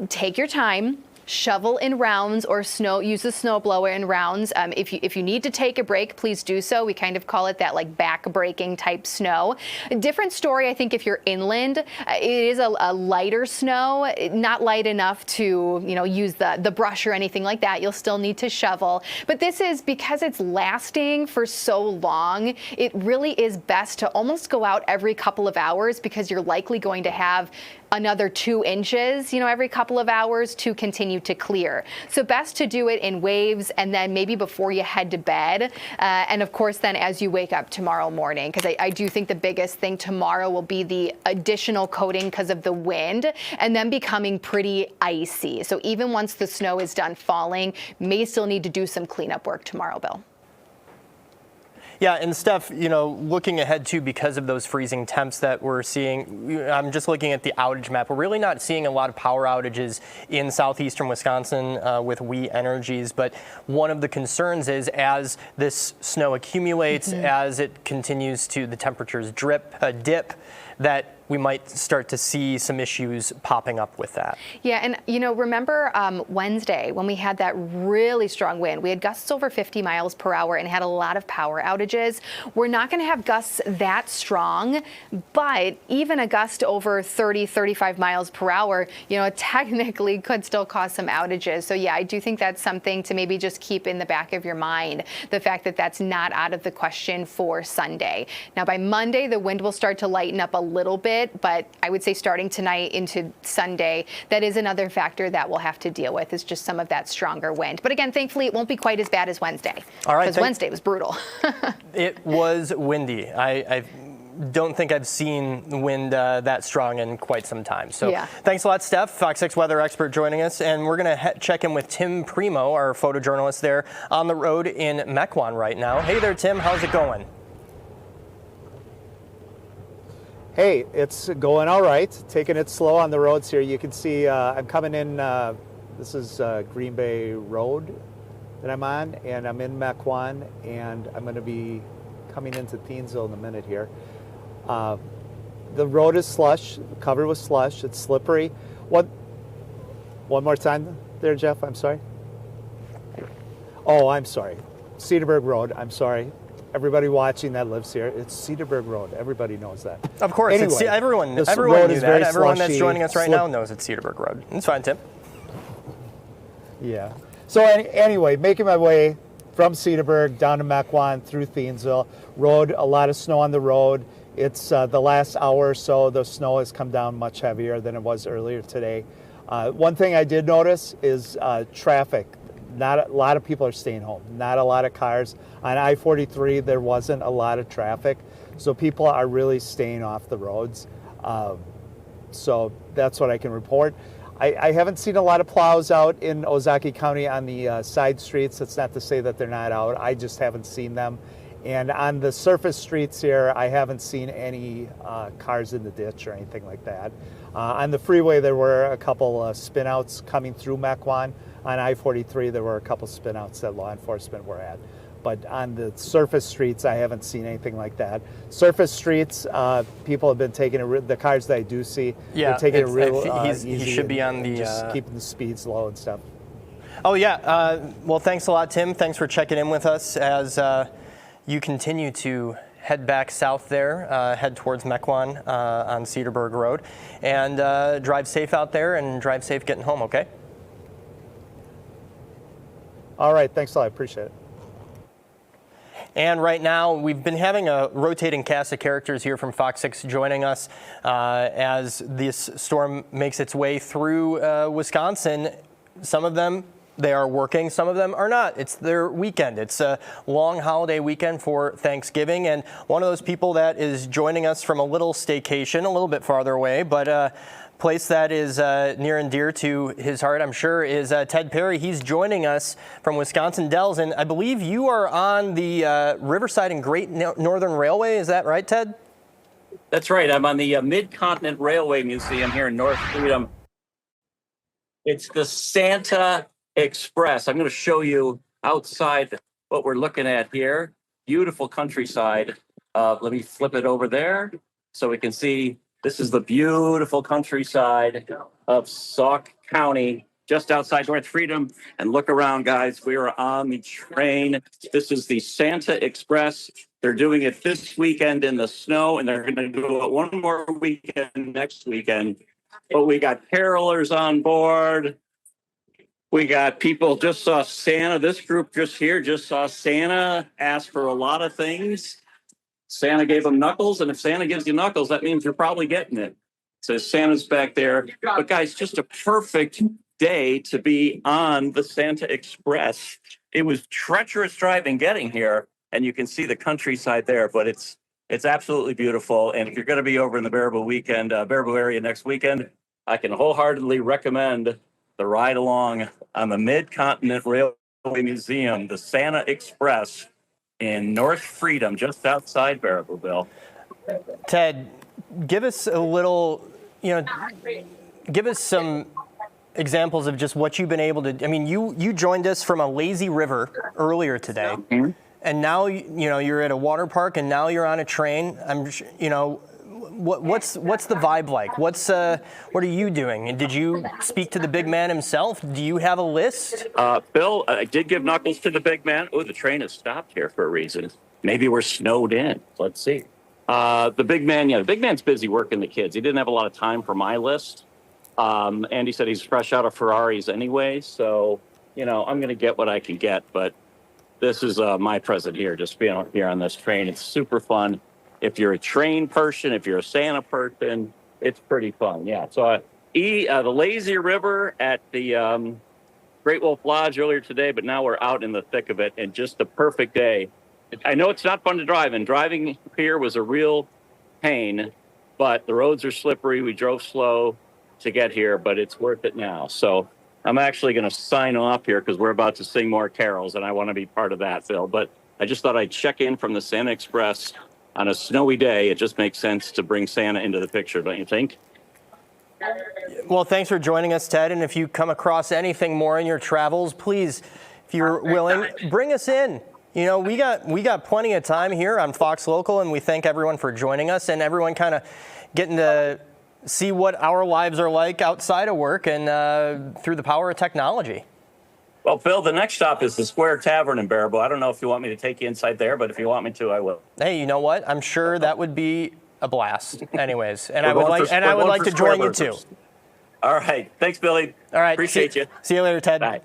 S16: take your time. Shovel in rounds or use the snow blower in rounds. If you need to take a break, please do so. We kind of call it that like back breaking type snow. A different story, I think, if you're inland. It is a lighter snow, not light enough to use the brush or anything like that. You'll still need to shovel. But this is because it's lasting for so long. It really is best to almost go out every couple of hours, because you're likely going to have another 2 inches, every couple of hours to continue to clear. So best to do it in waves, and then maybe before you head to bed. And of course, then as you wake up tomorrow morning, because I do think the biggest thing tomorrow will be the additional coating because of the wind, and then becoming pretty icy. So even once the snow is done falling, may still need to do some cleanup work tomorrow, Bill.
S3: Yeah, and Steph, looking ahead too, because of those freezing temps that we're seeing, I'm just looking at the outage map. We're really not seeing a lot of power outages in southeastern Wisconsin with We Energies, but one of the concerns is as this snow accumulates, as it continues to, the temperatures dip, that we might start to see some issues popping up with that. Yeah, and remember Wednesday when we had that really strong wind, we had gusts over 50 miles per hour and had a lot of power outages. We're not going to have gusts that strong, but even a gust over 30, 35 miles per hour, technically could still cause some outages. So yeah, I do think that's something to maybe just keep in the back of your mind, the fact that that's not out of the question for Sunday. Now by Monday, the wind will start to lighten up a
S16: little bit, but I would say starting tonight into Sunday, that is another factor that we'll have to deal with, is just some of that stronger wind. But again, thankfully, it won't be quite as bad as Wednesday.
S3: All right.
S16: Because Wednesday was brutal.
S3: It was windy. I don't think I've seen wind that strong in quite some time. So Thanks a lot, Steph, Fox 6 weather expert, joining us. And we're going to check in with Tim Primo, our photojournalist there on the road in Mequon right now. Hey there, Tim. How's it going?
S8: Hey, it's going all right. Taking it slow on the roads here. You can see I'm coming in. This is Green Bay Road that I'm on, and I'm in Mequon, and I'm going to be coming into Thiensville in a minute here. The road is slush, covered with slush. It's slippery. One more time there, Jeff. I'm sorry. Oh, I'm sorry. Cedarburg Road. I'm sorry. Everybody watching that lives here, it's Cedarburg Road. Everybody knows that.
S3: Of course.
S8: Anyway,
S3: everyone knew that. Everyone that's joining us right now knows it's Cedarburg Road. It's fine, Tim.
S8: Yeah. So anyway, making my way from Cedarburg down to Mequon through Thiensville. Road, a lot of snow on the road. It's the last hour or so, the snow has come down much heavier than it was earlier today. One thing I did notice is traffic. Not a lot of people are staying home. Not a lot of cars. On I-43, there wasn't a lot of traffic. So people are really staying off the roads. So that's what I can report. I haven't seen a lot of plows out in Ozaukee County on the side streets. It's not to say that they're not out. I just haven't seen them. And on the surface streets here, I haven't seen any cars in the ditch or anything like that. On the freeway, there were a couple spinouts coming through Mequon. On I-43, there were a couple spinouts that law enforcement were at. But on the surface streets, I haven't seen anything like that. Surface streets, people have been taking the cars that I do see, they're taking it real easy.
S3: He should be on the
S8: just keeping the speeds low and stuff.
S3: Oh yeah. Well, thanks a lot, Tim. Thanks for checking in with us as you continue to head back south there, head towards Mequon on Cedarburg Road, and drive safe out there and drive safe getting home. Okay.
S8: All right. Thanks a lot. I appreciate it.
S3: And right now, we've been having a rotating cast of characters here from Fox 6 joining us as this storm makes its way through Wisconsin. Some of them, they are working. Some of them are not. It's their weekend. It's a long holiday weekend for Thanksgiving. And one of those people that is joining us from a little staycation, a little bit farther away, but place that is near and dear to his heart, I'm sure, is Ted Perry. He's joining us from Wisconsin Dells, and I believe you are on the Riverside and Great Northern Railway. Is that right, Ted?
S14: That's right. I'm on the Mid-Continent Railway Museum here in North Freedom. It's the Santa Express. I'm going to show you outside what we're looking at here. Beautiful countryside. Let me flip it over there so we can see. This is the beautiful countryside of Sauk County, just outside North Freedom. And look around, guys. We are on the train. This is the Santa Express. They're doing it this weekend in the snow, and they're going to do it one more weekend next weekend. But we got carolers on board. We got people just saw Santa. This group just here just saw Santa ask for a lot of things. Santa gave them knuckles, and if Santa gives you knuckles, that means you're probably getting it. So Santa's back there. But guys, just a perfect day to be on the Santa Express. It was treacherous driving getting here, and you can see the countryside there, but it's absolutely beautiful. And if you're going to be over in the Baraboo area next weekend, I can wholeheartedly recommend the ride along on the Mid-Continent Railway Museum, the Santa Express, in North Freedom, just outside Baraboo.
S3: Ted, give us a little, give us some examples of just what you've been able to. I mean, you joined us from a lazy river earlier today, and now you're at a water park, and now you're on a train. What's the vibe like? What are you doing? And did you speak to the big man himself? Do you have a list?
S14: Bill, I did give knuckles to the big man. Oh, the train has stopped here for a reason. Maybe we're snowed in. Let's see. The big man's busy working the kids. He didn't have a lot of time for my list. Andy said he's fresh out of Ferraris anyway. So, I'm going to get what I can get. But this is my present here, just being here on this train. It's super fun. if you're a train person, if you're a Santa person, it's pretty fun. Yeah. So the lazy river at the Great Wolf Lodge earlier today, but now we're out in the thick of it and just the perfect day. I know it's not fun to drive, and driving here was a real pain, but the roads are slippery. We drove slow to get here, but it's worth it now. So I'm actually going to sign off here because we're about to sing more carols, and I want to be part of that, Phil. But I just thought I'd check in from the Santa Express on a snowy day. It just makes sense to bring Santa into the picture, don't you think?
S3: Well, thanks for joining us, Ted. And if you come across anything more in your travels, please, if you're willing, bring us in. You know, we got plenty of time here on Fox Local, and we thank everyone for joining us and everyone kind of getting to see what our lives are like outside of work and through the power of technology.
S14: Well, Phil, the next stop is the Square Tavern in Baraboo. I don't know if you want me to take you inside there, but if you want me to, I will.
S3: Hey, you know what? I'm sure that would be a blast. Anyways, and I would like to join you too.
S14: All right. Thanks, Billy.
S3: All right.
S14: Appreciate you.
S3: See you later, Ted.
S14: Bye.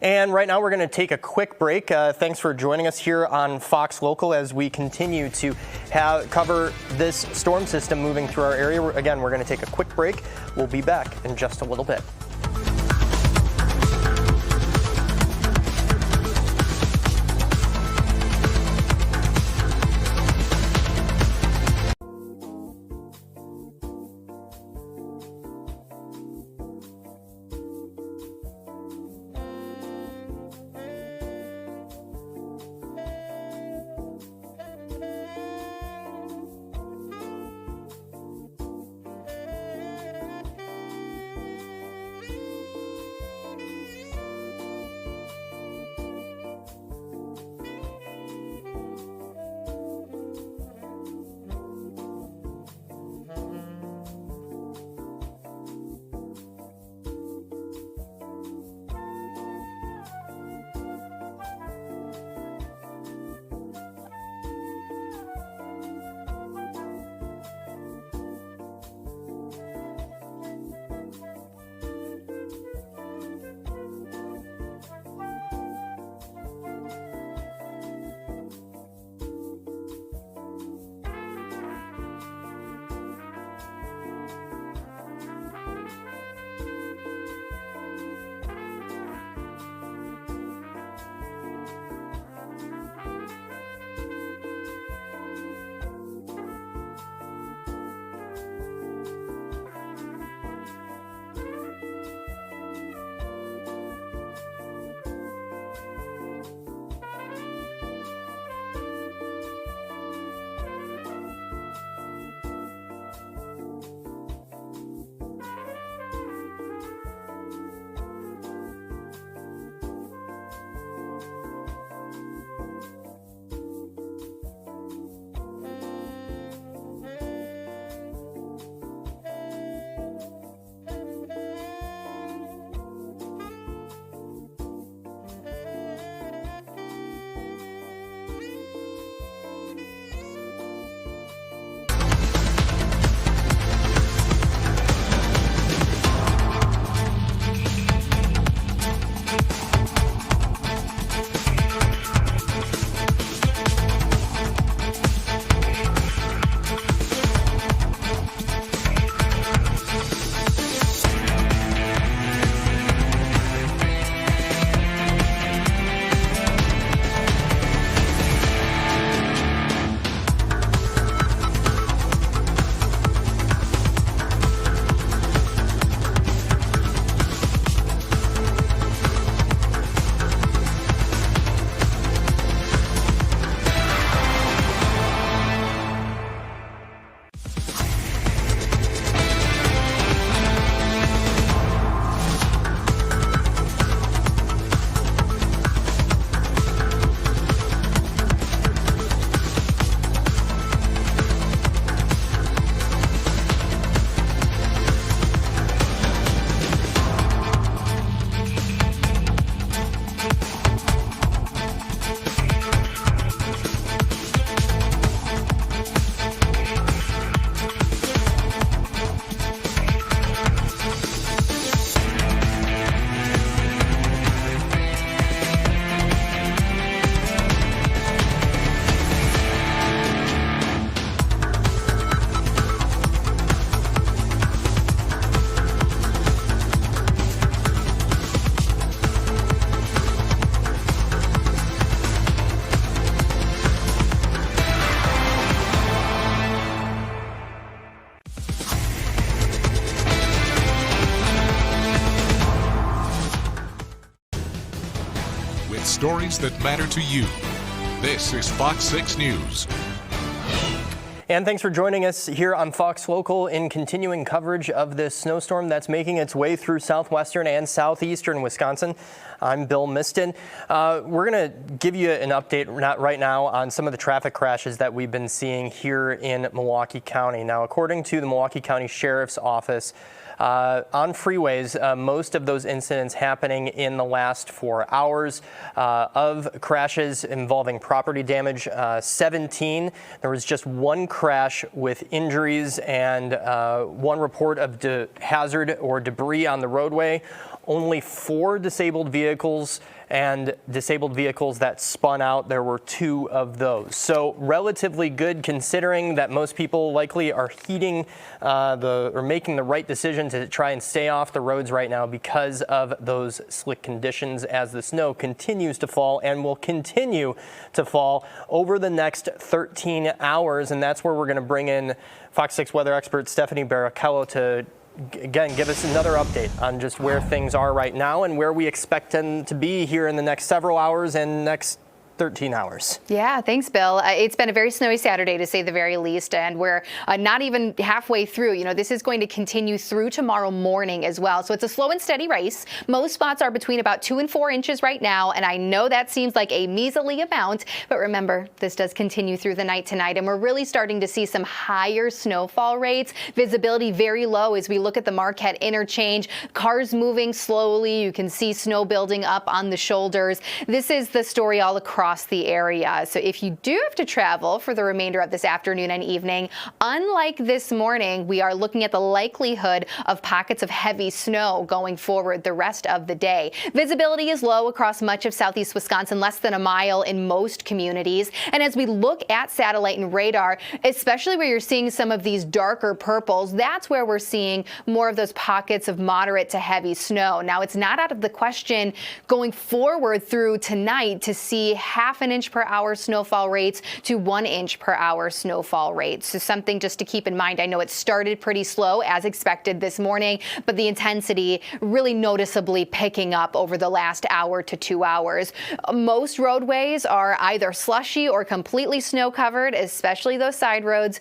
S3: And right now we're going to take a quick break. Thanks for joining us here on Fox Local as we continue to cover this storm system moving through our area. Again, we're going to take a quick break. We'll be back in just a little bit.
S5: stories that matter to you. This is Fox 6 News.
S3: And thanks for joining us here on Fox Local in continuing coverage of this snowstorm that's making its way through southwestern and southeastern Wisconsin. I'm Bill Miston. We're going to give you an update right now on some of the traffic crashes that we've been seeing here in Milwaukee County. Now, according to the Milwaukee County Sheriff's Office, on freeways, most of those incidents happening in the last 4 hours of crashes involving property damage, 17. There was just one crash with injuries and one report of hazard or debris on the roadway. Only 4 disabled vehicles and disabled vehicles that spun out. There were 2 of those. So relatively good considering that most people likely are heeding or making the right decision to try and stay off the roads right now because of those slick conditions as the snow continues to fall and will continue to fall over the next 13 hours. And that's where we're going to bring in Fox 6 weather expert Stephanie Barrichello to again, give us another update on just where things are right now and where we expect them to be here in the next several hours and next 13 hours.
S16: Yeah, thanks, Bill. It's been a very snowy Saturday, to say the very least, and we're not even halfway through. You know, this is going to continue through tomorrow morning as well. So it's a slow and steady race. Most spots are between about 2 and 4 inches right now, and I know that seems like a measly amount, but remember, this does continue through the night tonight, and we're really starting to see some higher snowfall rates. Visibility very low as we look at the Marquette interchange. Cars moving slowly. You can see snow building up on the shoulders. This is the story all across the area. So if you do have to travel for the remainder of this afternoon and evening, unlike this morning, we are looking at the likelihood of pockets of heavy snow going forward the rest of the day. Visibility is low across much of southeast Wisconsin, less than a mile in most communities. And as we look at satellite and radar, especially where you're seeing some of these darker purples, that's where we're seeing more of those pockets of moderate to heavy snow. Now, it's not out of the question going forward through tonight to see ½ inch per hour snowfall rates to 1 inch per hour snowfall rates. So something just to keep in mind. I know it started pretty slow as expected this morning, but the intensity really noticeably picking up over the last hour to 2 hours. Most roadways are either slushy or completely snow covered, especially those side roads.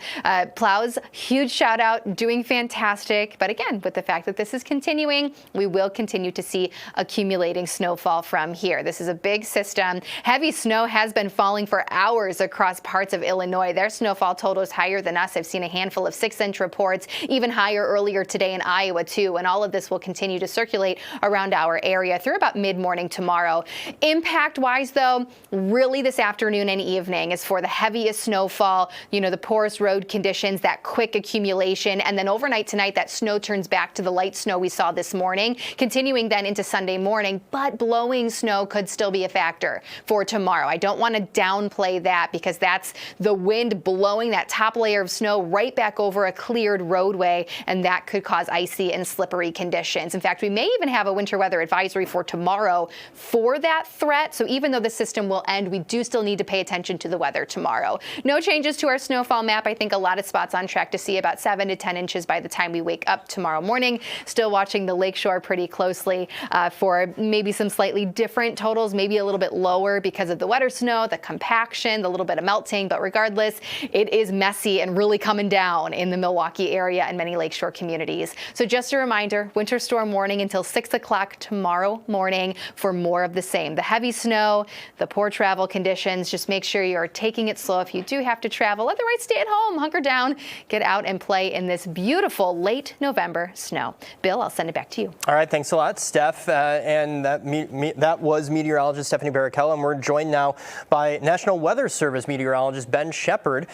S16: Plows, huge shout out, doing fantastic. But again, with the fact that this is continuing, we will continue to see accumulating snowfall from here. This is a big system. Heavy snow has been falling for hours across parts of Illinois. Their snowfall total is higher than us. I've seen a handful of 6-inch reports, even higher earlier today in Iowa too. And all of this will continue to circulate around our area through about mid-morning tomorrow. Impact-wise, though, really this afternoon and evening is for the heaviest snowfall, you know, the poorest road conditions, that quick accumulation. And then overnight tonight, that snow turns back to the light snow we saw this morning, continuing then into Sunday morning. But blowing snow could still be a factor for tomorrow. I don't want to downplay that because that's the wind blowing that top layer of snow right back over a cleared roadway, and that could cause icy and slippery conditions. In fact, we may even have a winter weather advisory for tomorrow for that threat. So even though the system will end, we do still need to pay attention to the weather tomorrow. No changes to our snowfall map. I think a lot of spots on track to see about 7 to 10 inches by the time we wake up tomorrow morning. Still watching the lakeshore pretty closely for maybe some slightly different totals, maybe a little bit lower because of the wetter snow, the compaction, the little bit of melting, but regardless, it is messy and really coming down in the Milwaukee area and many lakeshore communities. So just a reminder, winter storm warning until 6 o'clock tomorrow morning for more of the same. The heavy snow, the poor travel conditions, just make sure you're taking it slow if you do have to travel. Otherwise, stay at home, hunker down, get out and play in this beautiful late November snow. Bill, I'll send it back to you.
S3: All right, thanks a lot, Steph. And that was meteorologist Stephanie Barrichello, and we're joined now by National Weather Service meteorologist Ben Shepard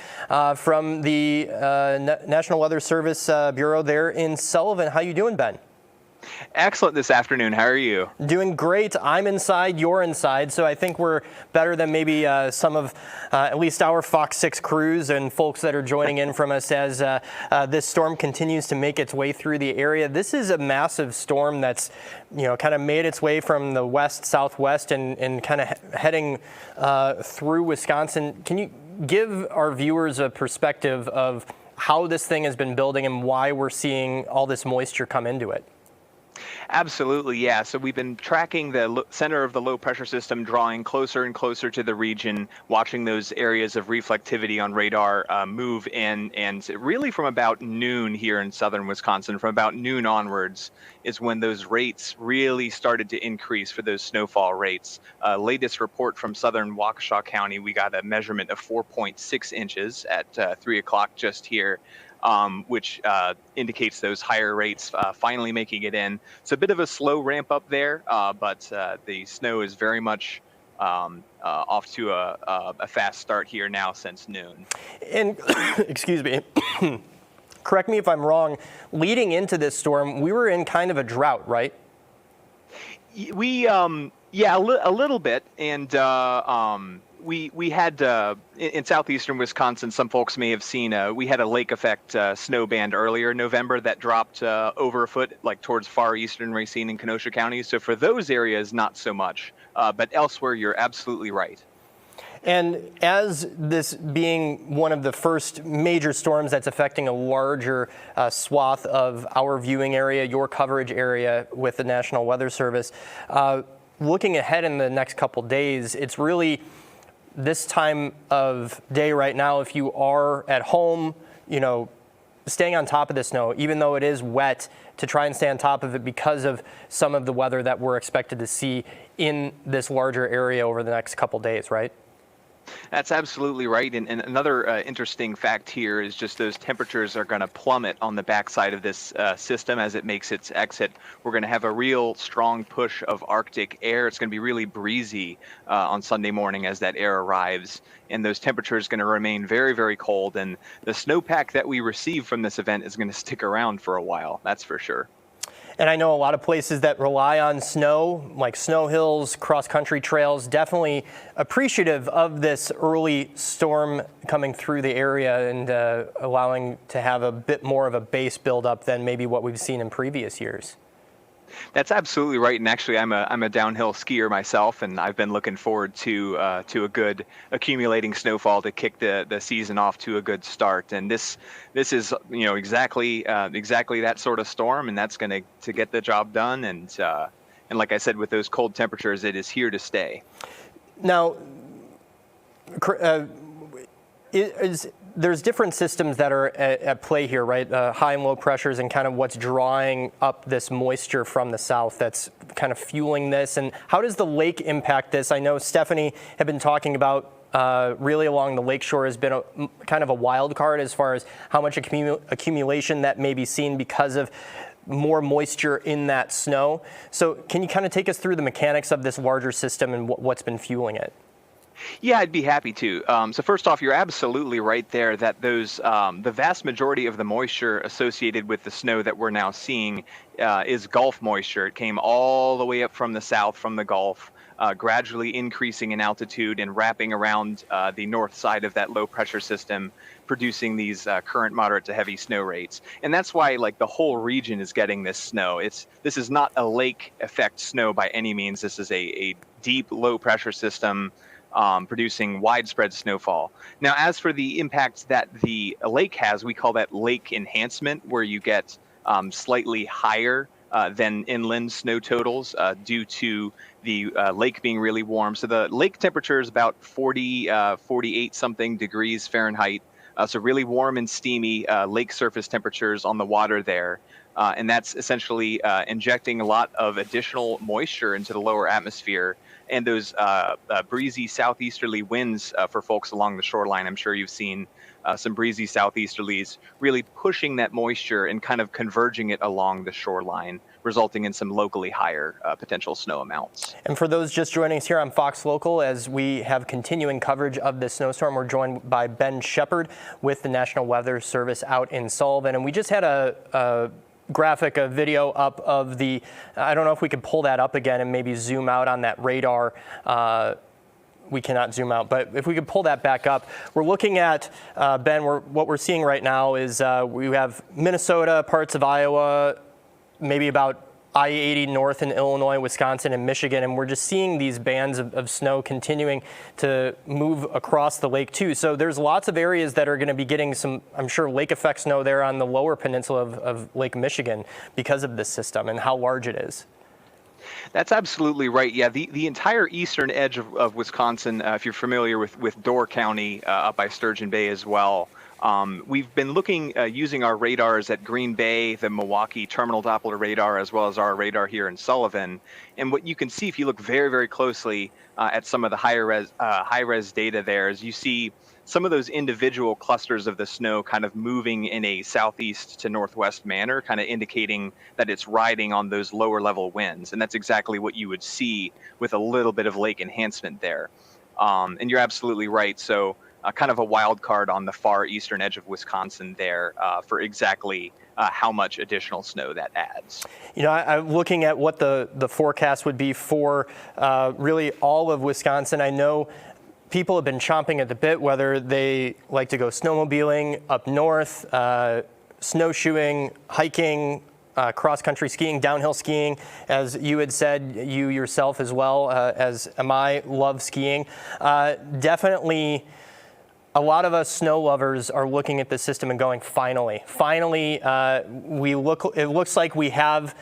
S3: from the National Weather Service Bureau there in Sullivan. How you doing, Ben?
S15: Excellent this afternoon. How are you? Doing
S3: great. I'm inside, you're inside, so I think we're better than maybe some of at least our Fox 6 crews and folks that are joining in from us as this storm continues to make its way through the area. This is a massive storm that's, you know, kind of made its way from the west, southwest, and kind of heading through Wisconsin. Can you give our viewers a perspective of how this thing has been building and why we're seeing all this moisture come into it?
S15: Absolutely, yeah. So we've been tracking the center of the low pressure system, drawing closer and closer to the region, watching those areas of reflectivity on radar move in. And really from about noon here in southern Wisconsin, from about noon onwards, is when those rates really started to increase for those snowfall rates. Latest report from southern Waukesha County, we got a measurement of 4.6 inches at 3 o'clock just here. Which indicates those higher rates finally making it in. It's a bit of a slow ramp up there, but the snow is very much off to a fast start here now since noon.
S3: And excuse me, correct me if I'm wrong, leading into this storm, we were in kind of a drought, right?
S15: We, yeah, a little bit. And we had in southeastern Wisconsin, some folks may have seen, we had a lake effect snow band earlier in November that dropped over a foot, like towards far eastern Racine and Kenosha counties. So for those areas, not so much. But elsewhere, you're absolutely right.
S3: And as this being one of the first major storms that's affecting a larger swath of our viewing area, your coverage area with the National Weather Service, looking ahead in the next couple days, it's really this time of day right now, if you are at home, you know, staying on top of the snow, even though it is wet, to try and stay on top of it because of some of the weather that we're expected to see in this larger area over the next couple days, right?
S15: That's absolutely right. And another interesting fact here is just those temperatures are going to plummet on the backside of this system as it makes its exit. We're going to have a real strong push of Arctic air. It's going to be really breezy on Sunday morning as that air arrives. And those temperatures are going to remain very, very cold. And the snowpack that we receive from this event is going to stick around for a while. That's for sure.
S3: And I know a lot of places that rely on snow, like snow hills, cross-country trails, definitely appreciative of this early storm coming through the area and allowing to have a bit more of a base buildup than maybe what we've seen in previous years.
S15: That's absolutely right. And actually, I'm a downhill skier myself, and I've been looking forward to a good accumulating snowfall to kick the season off to a good start. And this is exactly that sort of storm, and that's going to get the job done. And like I said, with those cold temperatures, it is here to stay.
S3: Now, there's different systems that are at play here, right? High and low pressures and kind of what's drawing up this moisture from the south that's kind of fueling this. And how does the lake impact this? I know Stephanie had been talking about really along the lakeshore has been kind of a wild card as far as how much accumulation that may be seen because of more moisture in that snow. So can you kind of take us through the mechanics of this larger system and what's been fueling it?
S15: Yeah, I'd be happy to. So first off, you're absolutely right there that those the vast majority of the moisture associated with the snow that we're now seeing is Gulf moisture. It came all the way up from the south, from the Gulf, gradually increasing in altitude and wrapping around the north side of that low pressure system, producing these current moderate to heavy snow rates. And that's why like the whole region is getting this snow. This is not a lake effect snow by any means. This is a deep low pressure system producing widespread snowfall. Now, as for the impact that the lake has, we call that lake enhancement, where you get slightly higher than inland snow totals due to the lake being really warm. So the lake temperature is about 48 something degrees Fahrenheit. So really warm and steamy lake surface temperatures on the water there. And that's essentially injecting a lot of additional moisture into the lower atmosphere. And those breezy southeasterly winds for folks along the shoreline, I'm sure you've seen some breezy southeasterlies really pushing that moisture and kind of converging it along the shoreline, resulting in some locally higher potential snow amounts.
S3: And for those just joining us here on Fox Local, as we have continuing coverage of this snowstorm, we're joined by Ben Shepard with the National Weather Service out in Sullivan. And we just had a video up of the, I don't know if we could pull that up again and maybe zoom out on that radar. We cannot zoom out, but if we could pull that back up, we're looking at, Ben, what we're seeing right now is we have Minnesota, parts of Iowa, maybe about I-80 north in Illinois, Wisconsin, and Michigan, and we're just seeing these bands of snow continuing to move across the lake too. So there's lots of areas that are going to be getting some, I'm sure, lake effect snow there on the lower peninsula of Lake Michigan because of this system and how large it is.
S15: That's absolutely right. Yeah, the entire eastern edge of Wisconsin, if you're familiar with Door County up by Sturgeon Bay as well, we've been looking using our radars at Green Bay, the Milwaukee terminal Doppler radar, as well as our radar here in Sullivan. And what you can see if you look very, very closely at some of the high res data there is you see some of those individual clusters of the snow kind of moving in a southeast to northwest manner, kind of indicating that it's riding on those lower level winds. And that's exactly what you would see with a little bit of lake enhancement there. And you're absolutely right. So kind of a wild card on the far eastern edge of Wisconsin there for exactly how much additional snow that adds.
S3: You know, I'm looking at what the forecast would be for really all of Wisconsin. I know people have been chomping at the bit, whether they like to go snowmobiling up north, snowshoeing, hiking, cross-country skiing, downhill skiing, as you had said, you yourself as well, as am I, love skiing. Definitely, a lot of us snow lovers are looking at this system and going, finally, it looks like we have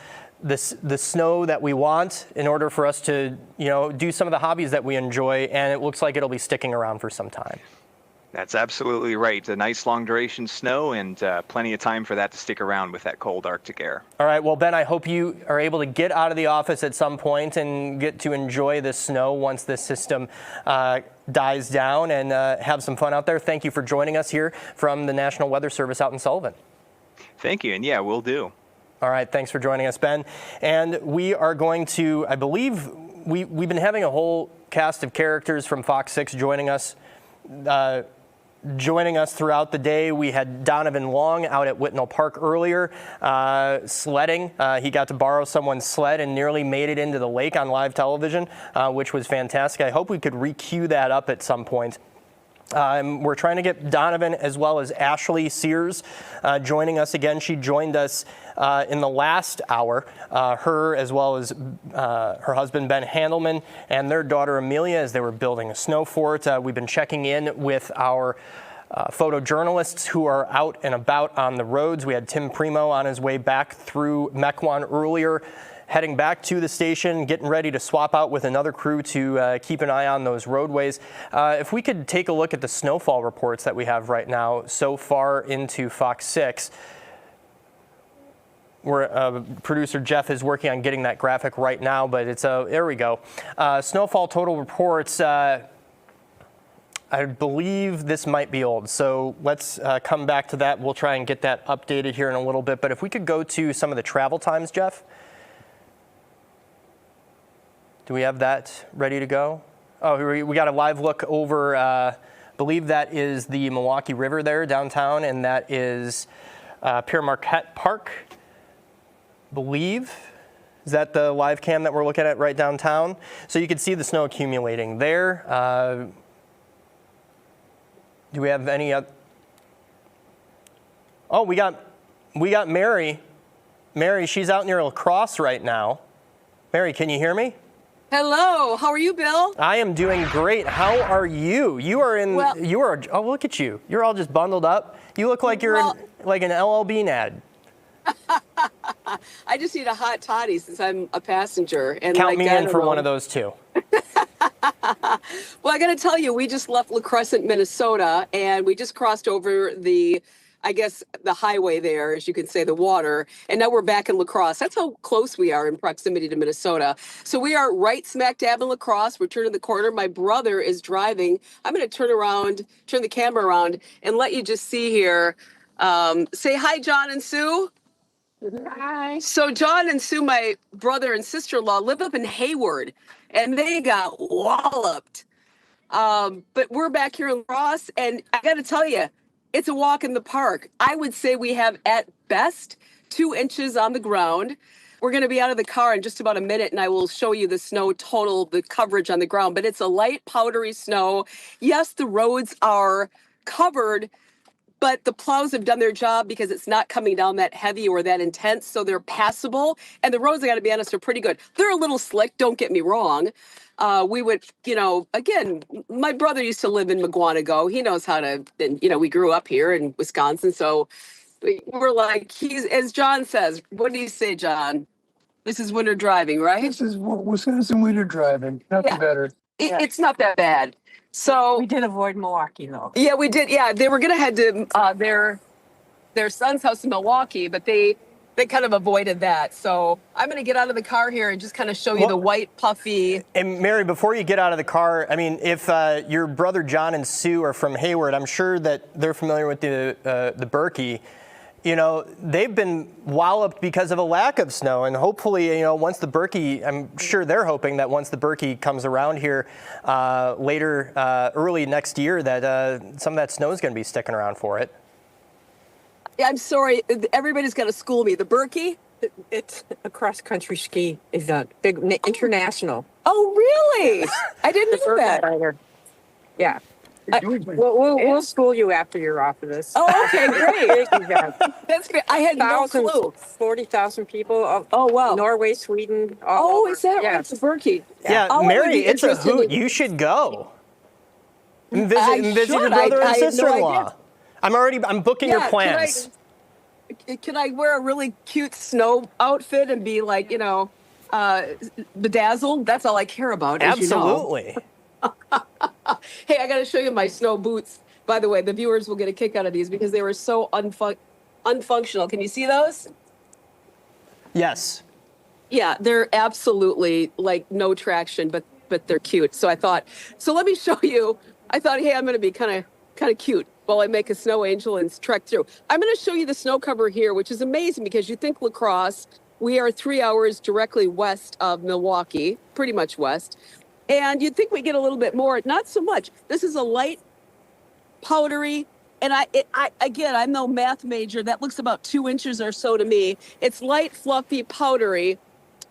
S3: the snow that we want in order for us to, do some of the hobbies that we enjoy, and it looks like it'll be sticking around for some time.
S15: That's absolutely right. A nice long duration snow and plenty of time for that to stick around with that cold Arctic air.
S3: All right. Well, Ben, I hope you are able to get out of the office at some point and get to enjoy the snow once this system dies down and have some fun out there. Thank you for joining us here from the National Weather Service out in Sullivan.
S15: Thank you. And yeah, we'll do.
S3: All right. Thanks for joining us, Ben. And we are going to, I believe, we've been having a whole cast of characters from Fox 6 joining us throughout the day. We had Donovan Long out at Whitnall Park earlier, sledding. He got to borrow someone's sled and nearly made it into the lake on live television, which was fantastic. I hope we could re-cue that up at some point. We're trying to get Donovan as well as Ashley Sears joining us again. She joined us in the last hour, her as well as her husband Ben Handelman and their daughter Amelia as they were building a snow fort. We've been checking in with our photojournalists who are out and about on the roads. We had Tim Primo on his way back through Mequon earlier, heading back to the station, getting ready to swap out with another crew to keep an eye on those roadways. If we could take a look at the snowfall reports that we have right now so far into Fox 6. Producer Jeff is working on getting that graphic right now, but it's there we go. Snowfall total reports. I believe this might be old, so let's come back to that. We'll try and get that updated here in a little bit. But if we could go to some of the travel times, Jeff. Do we have that ready to go? Oh, we got a live look over, I believe that is the Milwaukee River there downtown, and that is Pierre Marquette Park, believe. Is that the live cam that we're looking at right downtown? So you can see the snow accumulating there. Do we have any other? Oh, we got Mary. Mary, she's out near La Crosse right now. Mary, can you hear me?
S4: Hello, how are you, Bill?
S3: I am doing great. How are you? You are oh, look at you. You're all just bundled up. You look like you're in, like an LL Bean ad.
S4: I just need a hot toddy since I'm a passenger. And
S3: count me in for one of those too.
S4: Well, I got to tell you, we just left La Crescent, Minnesota, and we just crossed over the highway there, as you can say, the water. And now we're back in La Crosse. That's how close we are in proximity to Minnesota. So we are right smack dab in La Crosse. We're turning the corner. My brother is driving. I'm going to turn the camera around and let you just see here. Say hi, John and Sue. Hi. So John and Sue, my brother and sister-in-law, live up in Hayward, and they got walloped. But we're back here in La Crosse, and I got to tell you, it's a walk in the park. I would say we have, at best, 2 inches on the ground. We're going to be out of the car in just about a minute, and I will show you the snow total, the coverage on the ground. But it's a light, powdery snow. Yes, the roads are covered but the plows have done their job because it's not coming down that heavy or that intense, so they're passable. And the roads, I got to be honest, are pretty good. They're a little slick, don't get me wrong. We would, again, my brother used to live in McGuanago. He knows how to, and, we grew up here in Wisconsin, so we're like, as John says, what do you say, John? This is winter driving, right?
S2: This is Wisconsin winter driving. Nothing better.
S4: It's not that bad. So
S13: we did avoid Milwaukee, though.
S4: Yeah, we did. Yeah, they were going to head to their son's house in Milwaukee, but they kind of avoided that. So I'm going to get out of the car here and just kind of show you the white, puffy.
S3: And Mary, before you get out of the car, I mean, if your brother John and Sue are from Hayward, I'm sure that they're familiar with the Berkey. They've been walloped because of a lack of snow, and hopefully, once the Berkey, I'm sure they're hoping that once the Berkey comes around here later, early next year, that some of that snow is going to be sticking around for it.
S4: Yeah, I'm sorry, everybody's got to school me. The Berkey?
S13: It's a cross-country ski event, big international.
S4: Oh, really? I didn't know that.
S13: Yeah. We'll school you after you're off of this.
S4: Oh, okay, great. That's great. I had no clue.
S13: 40,000 people.
S4: Oh, wow.
S13: Norway, Sweden.
S4: Oh, is that right? It's a Berkey.
S3: Yeah, Mary, it's a hoot. You should go. And visit your brother and sister-in-law. I'm booking your plans.
S4: Can I wear a really cute snow outfit and be like, bedazzled? That's all I care about.
S3: Absolutely.
S4: Hey, I got to show you my snow boots. By the way, the viewers will get a kick out of these because they were so unfunctional. Can you see those?
S3: Yes.
S4: Yeah, they're absolutely like no traction, but they're cute. So let me show you. I thought, hey, I'm going to be kind of cute while I make a snow angel and trek through. I'm going to show you the snow cover here, which is amazing because you think La Crosse. We are 3 hours directly west of Milwaukee, pretty much west. And you'd think we get a little bit more. Not so much. This is a light, powdery, and I'm no math major. That looks about 2 inches or so to me. It's light, fluffy, powdery,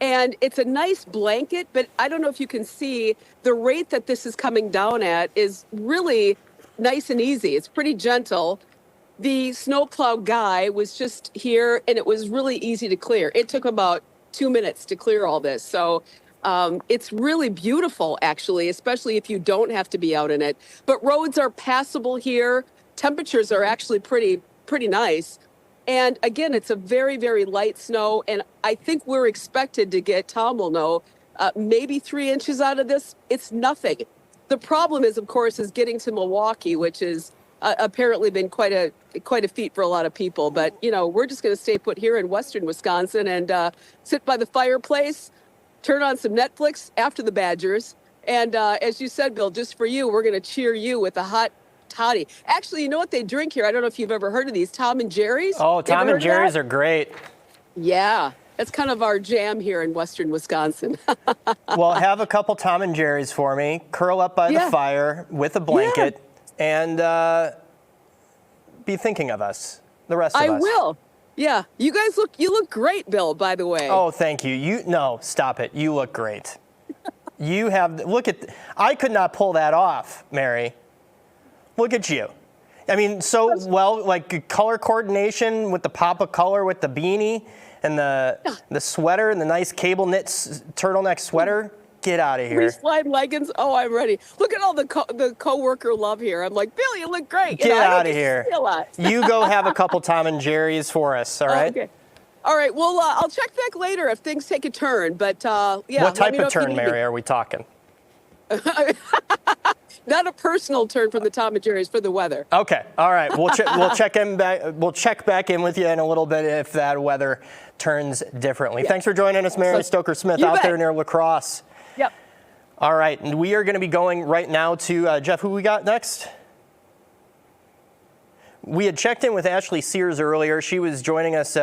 S4: and it's a nice blanket, but I don't know if you can see the rate that this is coming down at is really nice and easy. It's pretty gentle. The snowplow guy was just here, and it was really easy to clear. It took about 2 minutes to clear all this. So it's really beautiful, actually, especially if you don't have to be out in it. But roads are passable here. Temperatures are actually pretty nice. And again, it's a very, very light snow. And I think we're expected to get, Tom will know, maybe 3 inches out of this. It's nothing. The problem is, of course, is getting to Milwaukee, which is apparently been quite a feat for a lot of people. But, we're just going to stay put here in western Wisconsin and sit by the fireplace, turn on some Netflix after the Badgers. And as you said, Bill, just for you, we're going to cheer you with a hot toddy. Actually, you know what they drink here? I don't know if you've ever heard of these, Tom and Jerry's.
S3: Oh, Tom and Jerry's are great.
S4: Yeah, that's kind of our jam here in western Wisconsin.
S3: Well, have a couple Tom and Jerry's for me. Curl up by the fire with a blanket and be thinking of us, the rest of us.
S4: I will. Yeah, you guys look great, Bill, by the way.
S3: Oh, thank you. No, stop it. You look great. I could not pull that off, Mary. Look at you. I mean, so well, like color coordination with the pop of color with the beanie and the sweater and the nice cable knit turtleneck sweater. Get out of here.
S4: Slide leggings. Oh, I'm ready. Look at all the coworker love here. I'm like, Bill, you look great.
S3: Get out of here. You go have a couple Tom and Jerry's for us, all right?
S4: Okay. All right. Well, I'll check back later if things take a turn. But yeah.
S3: What type of turn, Mary, are we talking?
S4: Not a personal turn from the Tom and Jerry's, for the weather.
S3: Okay. All right. We'll check back in with you in a little bit if that weather turns differently. Yeah. Thanks for joining us, Mary Stoker-Smith, out there near La Crosse.
S4: Yep.
S3: All right, and we are going to be going right now to, Jeff, who we got next? We had checked in with Ashley Sears earlier. She was joining us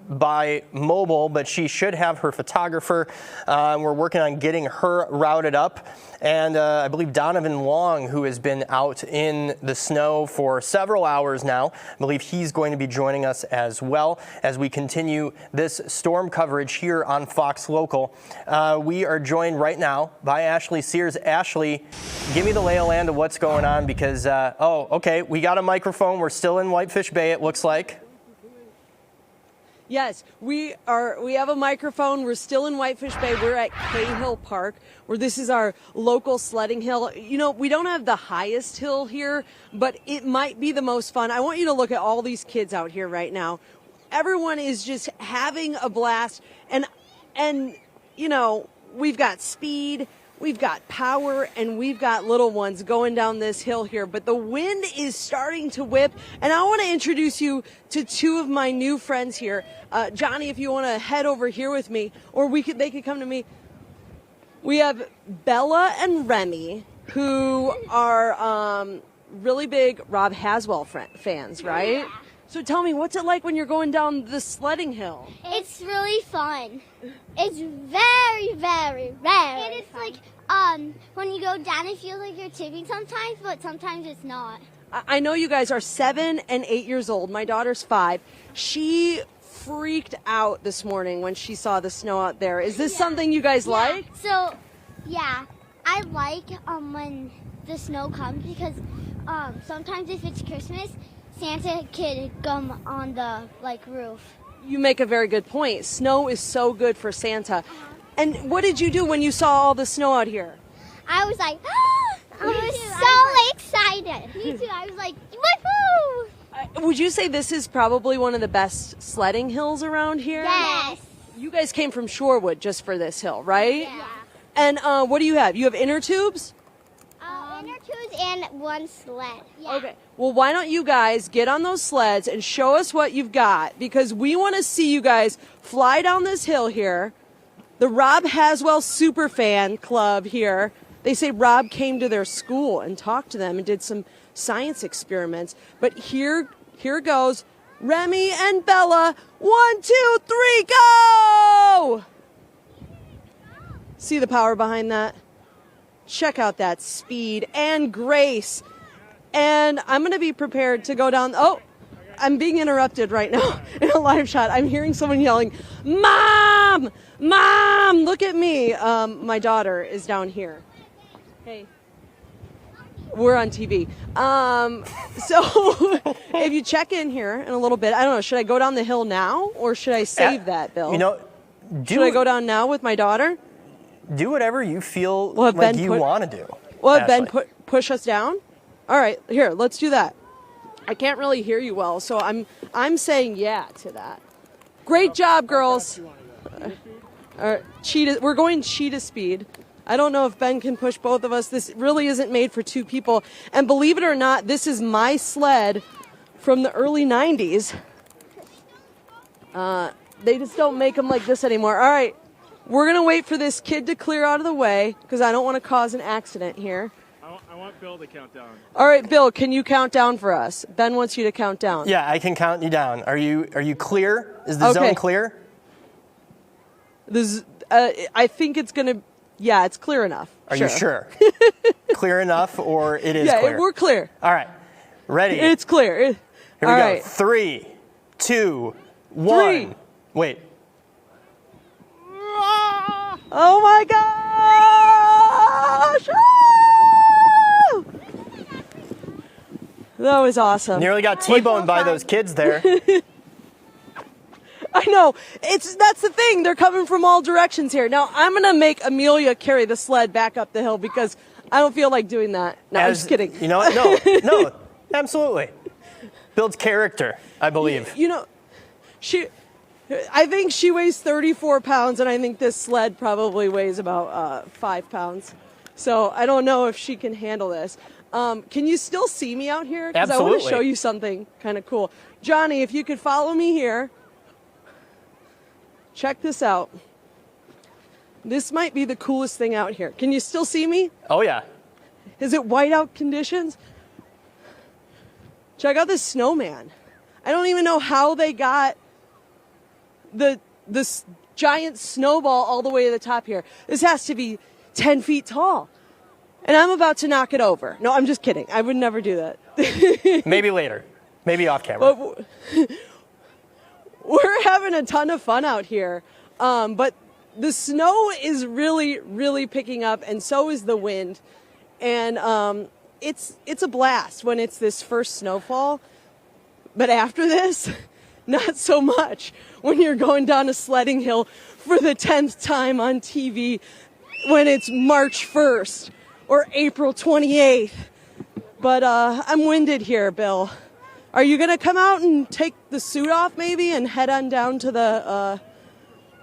S3: by mobile, but she should have her photographer. We're working on getting her routed up. And I believe Donovan Long, who has been out in the snow for several hours now, I believe he's going to be joining us as well as we continue this storm coverage here on Fox Local. We are joined right now by Ashley Sears. Ashley, give me the lay of land of what's going on because, okay, we got a microphone. We're still still in Whitefish Bay, it looks like.
S11: Yes, we are. We have a microphone. We're still in Whitefish Bay. We're at Cahill Park, where this is our local sledding hill. You know, we don't have the highest hill here, but it might be the most fun. I want you to look at all these kids out here right now. Everyone is just having a blast, and you know, we've got speed, we've got power, and we've got little ones going down this hill here. But the wind is starting to whip, and I want to introduce you to two of my new friends here. Johnny, if you want to head over here with me, or they could come to me. We have Bella and Remy, who are really big Rob Haswell fans, right? Yeah. So tell me, what's it like when you're going down the sledding hill?
S19: It's really fun. It's very, very, very And it's fun. Like, when you go down, it feels like you're tipping sometimes, but sometimes it's not.
S11: I know you guys are 7 and 8 years old. My daughter's 5. She freaked out this morning when she saw the snow out there. Is this something you guys like?
S19: So, yeah, I like when the snow comes because sometimes if it's Christmas, Santa could come on the roof.
S11: You make a very good point. Snow is so good for Santa. And what did you do when you saw all the snow out here?
S19: I was like, I was so excited. Me too. I was like, woohoo!
S11: Would you say this is probably one of the best sledding hills around here?
S19: Yes.
S11: You guys came from Shorewood just for this hill, right?
S19: Yeah.
S11: And what do you have? You have inner tubes?
S19: Inner tubes and one sled. Yeah.
S11: Okay. Well, why don't you guys get on those sleds and show us what you've got, because we want to see you guys fly down this hill here. The Rob Haswell Superfan Club here. They say Rob came to their school and talked to them and did some science experiments. But here goes Remy and Bella. 1, 2, 3, go! See the power behind that? Check out that speed and grace. And I'm going to be prepared to go down. Oh, I'm being interrupted right now in a live shot. I'm hearing someone yelling, "Mom! Mom, look at me." My daughter is down here. Hey. We're on TV. So if you check in here in a little bit, I don't know, should I go down the hill now or should I save that, Bill?
S3: You know,
S11: should I go down now with my daughter?
S3: Do whatever you feel like you want to do.
S11: Well, have Ben push us down? All right, here, let's do that. I can't really hear you well, so I'm saying yeah to that. Great job, girls. We're going cheetah speed. I don't know if Ben can push both of us. This really isn't made for 2 people. And believe it or not, this is my sled from the early 90s. They just don't make them like this anymore. All right. We're going to wait for this kid to clear out of the way because I don't want to cause an accident here.
S22: I want Bill to count down.
S11: All right, Bill, can you count down for us? Ben wants you to count down.
S3: Yeah, I can count you down. Are you clear? Is the zone clear?
S11: This, I think it's going to, yeah, it's clear enough.
S3: Are you sure? Clear enough or it is clear?
S11: Yeah, we're clear.
S3: All right, ready?
S11: It's clear.
S3: Here we go.
S11: Right.
S3: 3, 2, 1. Wait.
S11: Oh my gosh! Ah! That was awesome.
S3: Nearly got T-boned by those kids there.
S11: I know. That's the thing. They're coming from all directions here. Now, I'm going to make Amelia carry the sled back up the hill because I don't feel like doing that. No, I'm just kidding.
S3: You know what? No, absolutely. Builds character, I believe.
S11: You know, I think she weighs 34 pounds, and I think this sled probably weighs about 5 pounds. So I don't know if she can handle this. Can you still see me out here? Because I want to show you something kind of cool. Johnny, if you could follow me here. Check this out. This might be the coolest thing out here. Can you still see me?
S3: Oh, yeah.
S11: Is it whiteout conditions? Check out this snowman. I don't even know how they got this giant snowball all the way to the top here. This has to be 10 feet tall. And I'm about to knock it over. No, I'm just kidding. I would never do that.
S3: Maybe later. Maybe off camera.
S11: We're having a ton of fun out here. But the snow is really, really picking up, and so is the wind. And it's a blast when it's this first snowfall. But after this, not so much. When you're going down a sledding hill for the 10th time on TV when it's March 1st or April 28th. But I'm winded here, Bill. Are you going to come out and take the suit off maybe and head on down to the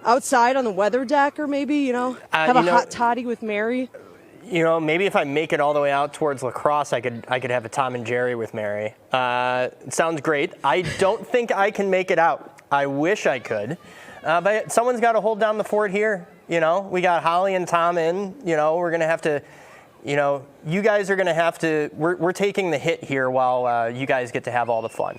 S11: outside on the weather deck, or maybe, have a hot toddy with Mary?
S3: Maybe if I make it all the way out towards La Crosse, I could have a Tom and Jerry with Mary. It sounds great. I don't think I can make it out. I wish I could. But someone's got to hold down the fort here. We got Holly and Tom in. We're going to have to, you guys are going to have to, we're taking the hit here while you guys get to have all the fun.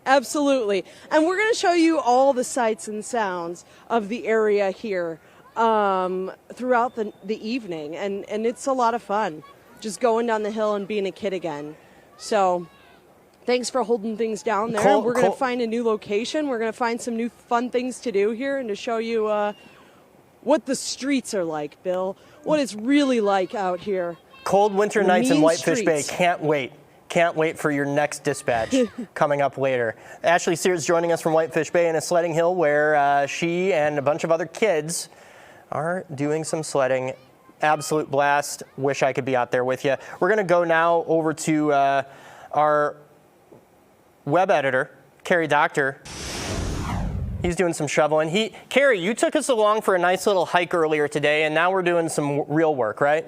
S11: Absolutely. And we're going to show you all the sights and sounds of the area here throughout the evening. And it's a lot of fun just going down the hill and being a kid again. So thanks for holding things down there. We're going to find a new location. We're going to find some new fun things to do here and to show you what the streets are like, Bill. What it's really like out here.
S3: Cold winter nights in Whitefish Bay. Can't wait. Can't wait for your next dispatch coming up later. Ashley Sears joining us from Whitefish Bay in a sledding hill where she and a bunch of other kids are doing some sledding. Absolute blast. Wish I could be out there with you. We're going to go now over to our web editor, Carrie Doctor. He's doing some shoveling. Carrie, you took us along for a nice little hike earlier today, and now we're doing some real work, right?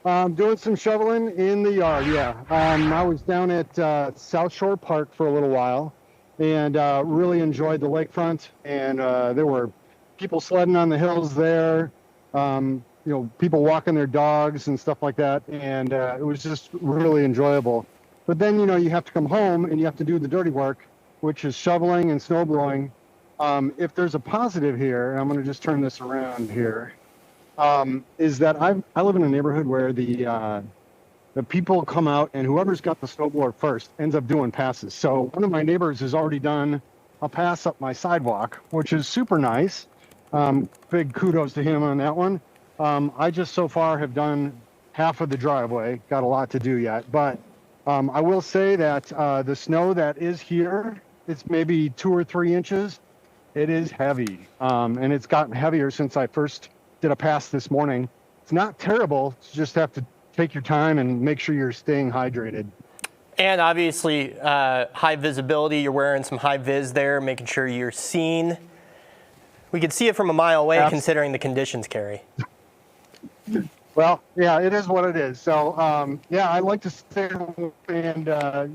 S21: Doing some shoveling in the yard, yeah. I was down at South Shore Park for a little while and really enjoyed the lakefront. And there were people sledding on the hills there, people walking their dogs and stuff like that. And it was just really enjoyable. But then, you have to come home and you have to do the dirty work, which is shoveling and snow blowing. If there's a positive here, and I'm going to just turn this around here, is that I live in a neighborhood where the people come out and whoever's got the snowblower first ends up doing passes. So one of my neighbors has already done a pass up my sidewalk, which is super nice. Big kudos to him on that one. I just so far have done half of the driveway. Got a lot to do yet, but I will say that the snow that is here, it's maybe 2 or 3 inches. It is heavy, and it's gotten heavier since I first did a pass this morning. It's not terrible. You just have to take your time and make sure you're staying hydrated.
S3: And obviously, high visibility. You're wearing some high vis there, making sure you're seen. We could see it from a mile away, considering the conditions, Carrie.
S21: Well, yeah, it is what it is. So, I like to stay, and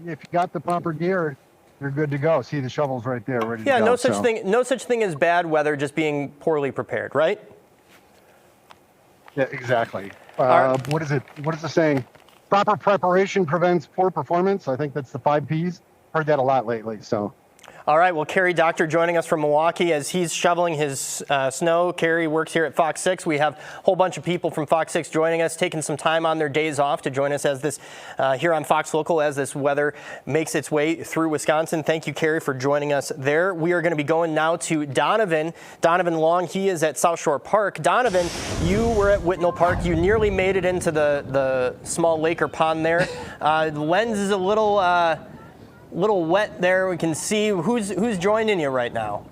S21: if you got the proper gear, you're good to go. See the shovels right there, ready to go.
S3: Yeah, no such thing as bad weather, just being poorly prepared, right?
S21: Yeah, exactly. What is it? What is the saying? Proper preparation prevents poor performance. I think that's the 5 Ps. Heard that a lot lately. So.
S3: All right. Well, Carrie Doctor joining us from Milwaukee as he's shoveling his snow. Carrie works here at Fox 6. We have a whole bunch of people from Fox 6 joining us, taking some time on their days off to join us as this here on Fox Local as this weather makes its way through Wisconsin. Thank you, Carrie, for joining us there. We are going to be going now to Donovan Long. He is at South Shore Park. Donovan, you were at Whitnall Park. You nearly made it into the small lake or pond there. The lens is a little wet there. We can see who's joining you right now.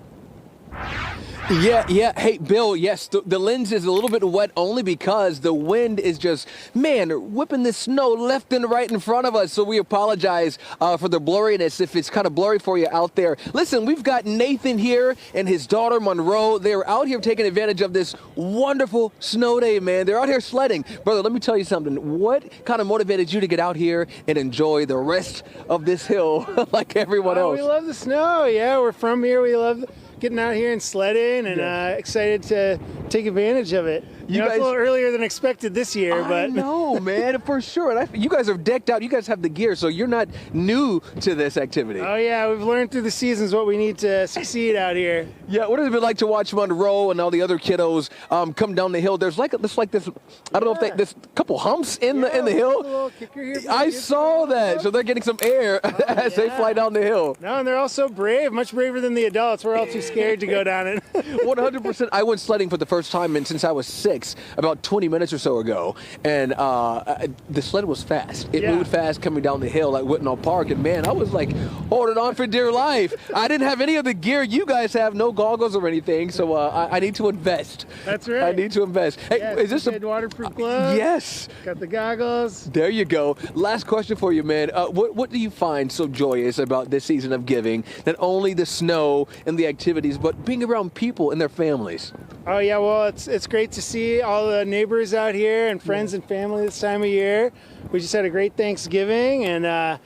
S9: Yeah. Hey, Bill, yes, the lens is a little bit wet only because the wind is just, whipping the snow left and right in front of us. So we apologize for the blurriness if it's kind of blurry for you out there. Listen, we've got Nathan here and his daughter, Monroe. They're out here taking advantage of this wonderful snow day, man. They're out here sledding. Brother, let me tell you something. What kind of motivated you to get out here and enjoy the rest of this hill like everyone else?
S17: We love the snow. Yeah, we're from here. We love getting out here and sledding, and excited to take advantage of it. It's a little earlier than expected this year, but
S9: I know, man, for sure. And you guys are decked out. You guys have the gear, so you're not new to this activity.
S17: Oh yeah, we've learned through the seasons what we need to succeed out here.
S9: Yeah, what has it been like to watch Monroe and all the other kiddos come down the hill? There's this, I don't know if there's a couple humps in the hill.
S17: A little kicker here.
S9: I saw that, so they're getting some air as they fly down the hill.
S17: No, and they're all so brave, much braver than the adults. We're all too scared scared to go down it.
S9: 100%. I went sledding for the first time since I was 6, about 20 minutes or so ago, and the sled was fast. It moved fast coming down the hill at Whitnall Park, and man, I was like holding on for dear life. I didn't have any of the gear you guys have, no goggles or anything, so I need to invest.
S17: That's right.
S9: I need to invest. Hey, is this
S17: a waterproof gloves?
S9: Yes.
S17: Got the goggles.
S9: There you go. Last question for you, man. What do you find so joyous about this season of giving? Not only the snow and the activities, but being around people and their families.
S17: Oh yeah, well it's great to see all the neighbors out here and friends and family this time of year. We just had a great Thanksgiving, and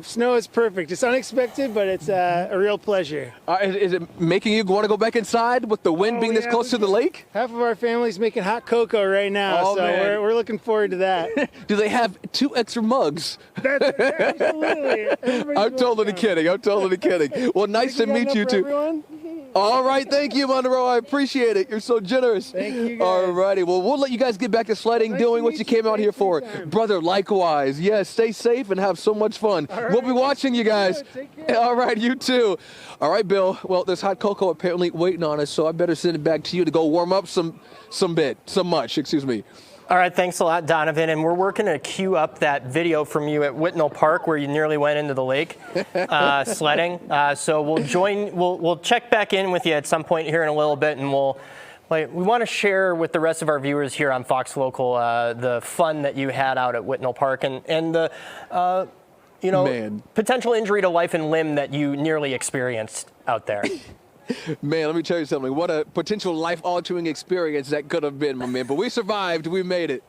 S17: snow is perfect. It's unexpected, but it's a real pleasure.
S9: Is it making you want to go back inside with the wind being this close to the lake?
S17: Half of our family's making hot cocoa right now, so we're looking forward to that.
S9: Do they have 2 extra mugs?
S17: Absolutely.
S9: I'm totally kidding. Well, nice to meet you too.
S17: Everyone?
S9: All right, thank you, Monroe. I appreciate it. You're so generous.
S17: Thank you, guys.
S9: All righty. Well, we'll let you guys get back to sledding, doing what you came out here for. Brother, likewise. Yes, stay safe and have so much fun. Right. We'll be watching you guys.
S17: Take care.
S9: All right, you too. All right, Bill. Well, there's hot cocoa apparently waiting on us, so I better send it back to you to go warm up some much.
S3: All right, thanks a lot, Donovan. And we're working to queue up that video from you at Whitnall Park where you nearly went into the lake sledding. So we'll check back in with you at some point here in a little bit, and we want to share with the rest of our viewers here on Fox Local the fun that you had out at Whitnall Park and the potential injury to life and limb that you nearly experienced out there.
S9: Man, let me tell you something. What a potential life-altering experience that could have been, my man. But we survived. We made it.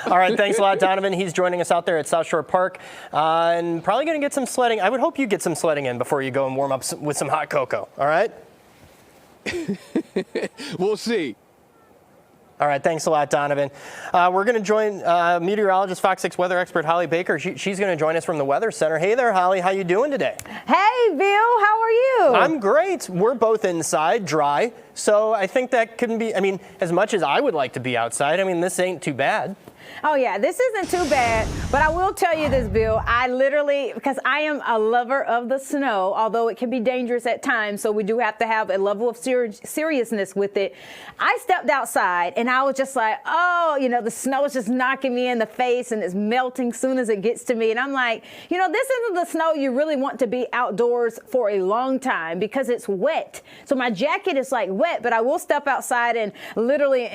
S3: All right, thanks a lot, Donovan. He's joining us out there at South Shore Park and probably going to get some sledding. I would hope you get some sledding in before you go and warm up with some hot cocoa. All right?
S9: We'll see.
S3: All right, thanks a lot, Donovan. We're going to join meteorologist, Fox 6 weather expert Holly Baker. She's going to join us from the Weather Center. Hey there, Holly. How you doing today?
S18: Hey, Bill. How are you?
S3: I'm great. We're both inside, dry. So I think that couldn't be, as much as I would like to be outside, this ain't too bad.
S18: Oh, yeah, this isn't too bad, but I will tell you this, Bill. I literally, because I am a lover of the snow, although it can be dangerous at times, so we do have to have a level of seriousness with it. I stepped outside, and I was just like, oh, the snow is just knocking me in the face, and it's melting soon as it gets to me. And I'm like, this isn't the snow you really want to be outdoors for a long time because it's wet. So my jacket is like wet, but I will step outside and literally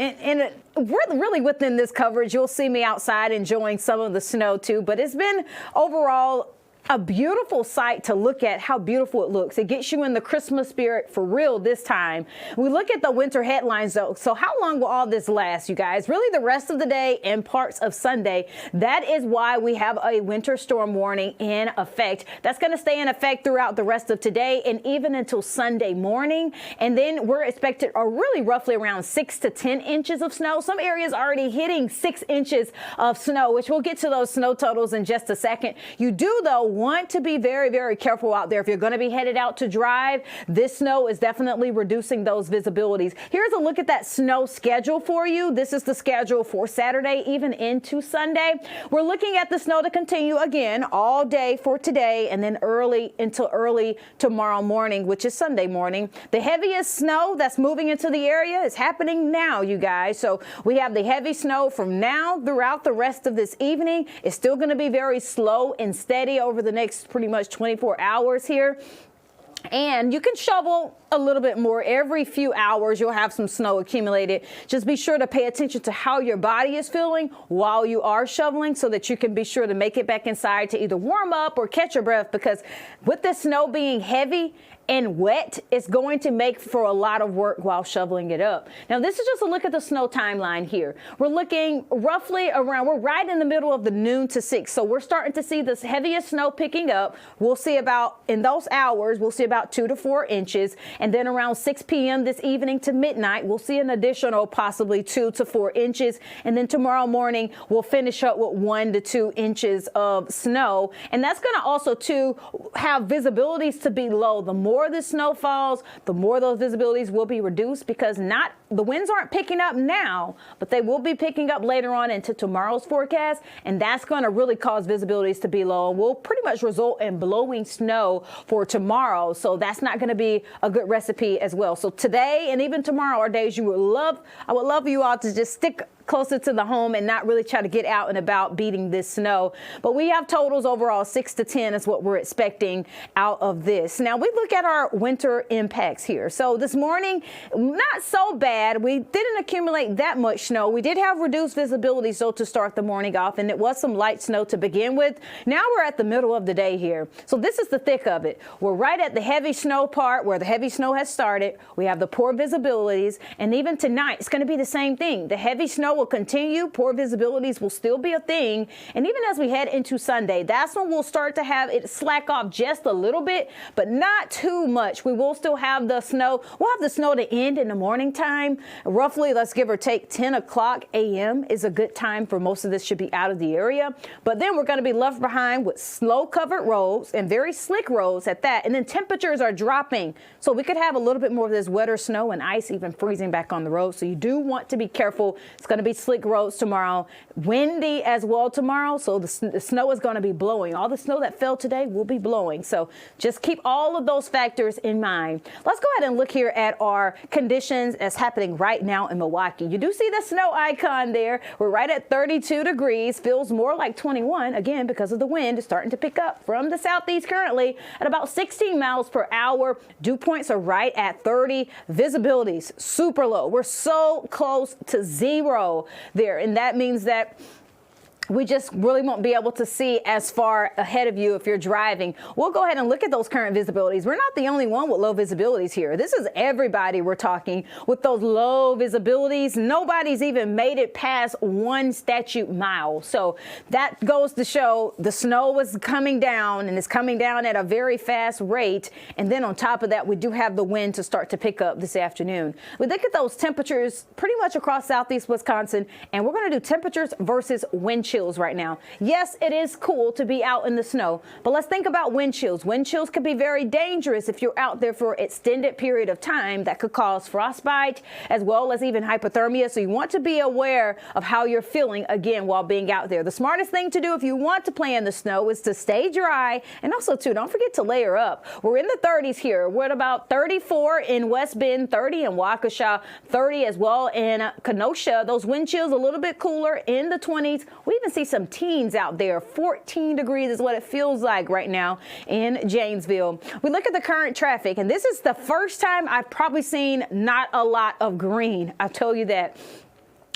S18: we're really within this coverage. You'll see me outside enjoying some of the snow too, but it's been overall a beautiful sight to look at how beautiful it looks. It gets you in the Christmas spirit for real this time. We look at the winter headlines though. So how long will all this last, you guys? Really the rest of the day and parts of Sunday. That is why we have a winter storm warning in effect. That's going to stay in effect throughout the rest of today and even until Sunday morning. And then we're expected really roughly around 6 to 10 inches of snow. Some areas already hitting 6 inches of snow, which we'll get to those snow totals in just a second. You do though want to be very, very careful out there. If you're going to be headed out to drive, this snow is definitely reducing those visibilities. Here's a look at that snow schedule for you. This is the schedule for Saturday, even into Sunday. We're looking at the snow to continue again all day for today and then early tomorrow morning, which is Sunday morning. The heaviest snow that's moving into the area is happening now, you guys. So we have the heavy snow from now throughout the rest of this evening. It's still going to be very slow and steady over the next pretty much 24 hours here. And you can shovel a little bit more. Every few hours, you'll have some snow accumulated. Just be sure to pay attention to how your body is feeling while you are shoveling so that you can be sure to make it back inside to either warm up or catch your breath, because with the snow being heavy and wet, it's going to make for a lot of work while shoveling it up. Now, this is just a look at the snow timeline here. We're looking roughly around, we're right in the middle of the noon to 6. So we're starting to see this heaviest snow picking up. We'll see about, in those hours, we'll see about 2 to 4 inches. And then around 6 p.m. this evening to midnight, we'll see an additional possibly 2 to 4 inches. And then tomorrow morning, we'll finish up with 1 to 2 inches of snow. And that's going to also, too, have visibilities to be low. The more the snow falls, the more those visibilities will be reduced, because the winds aren't picking up now, but they will be picking up later on into tomorrow's forecast, and that's going to really cause visibilities to be low. We'll pretty much result in blowing snow for tomorrow. So that's not going to be a good recipe as well. So today and even tomorrow are days I would love for you all to just stick closer to the home and not really try to get out and about beating this snow. But we have totals overall 6 to 10 is what we're expecting out of this. Now we look at our winter impacts here. So this morning, not so bad. We didn't accumulate that much snow. We did have reduced visibility so to start the morning off, and it was some light snow to begin with. Now we're at the middle of the day here. So this is the thick of it. We're right at the heavy snow part where the heavy snow has started. We have the poor visibilities, and even tonight it's going to be the same thing. The heavy snow will continue. Poor visibilities will still be a thing. And even as we head into Sunday, that's when we'll start to have it slack off just a little bit, but not too much. We will still have the snow. We'll have the snow to end in the morning time. Roughly, let's give or take 10 o'clock a.m. is a good time for most of this should be out of the area. But then we're going to be left behind with snow-covered roads and very slick roads at that. And then temperatures are dropping. So we could have a little bit more of this wetter snow and ice even freezing back on the road. So you do want to be careful. It's going to be slick roads tomorrow, windy as well tomorrow. So the snow is going to be blowing. All the snow that fell today will be blowing. So just keep all of those factors in mind. Let's go ahead and look here at our conditions that's happening right now in Milwaukee. You do see the snow icon there. We're right at 32 degrees. Feels more like 21 again because of the wind. It's starting to pick up from the southeast currently at about 16 miles per hour. Dew points are right at 30. Visibilities super low. We're so close to zero there, and that means that we just really won't be able to see as far ahead of you if you're driving. We'll go ahead and look at those current visibilities. We're not the only one with low visibilities here. This is everybody we're talking with those low visibilities. Nobody's even made it past 1 statute mile. So that goes to show the snow was coming down, and it's coming down at a very fast rate. And then on top of that, we do have the wind to start to pick up this afternoon. We look at those temperatures pretty much across southeast Wisconsin, and we're going to do temperatures versus wind chill right now. Yes, it is cool to be out in the snow, but let's think about wind chills. Wind chills could be very dangerous if you're out there for an extended period of time. That could cause frostbite as well as even hypothermia. So you want to be aware of how you're feeling again while being out there. The smartest thing to do if you want to play in the snow is to stay dry, and also too, don't forget to layer up. We're in the 30s here. We're at about 34 in West Bend, 30 in Waukesha, 30 as well in Kenosha. Those wind chills a little bit cooler in the 20s. We even see some teens out there. 14 degrees is what it feels like right now in Janesville. We look at the current traffic, and this is the first time I've probably seen not a lot of green. I'll tell you that.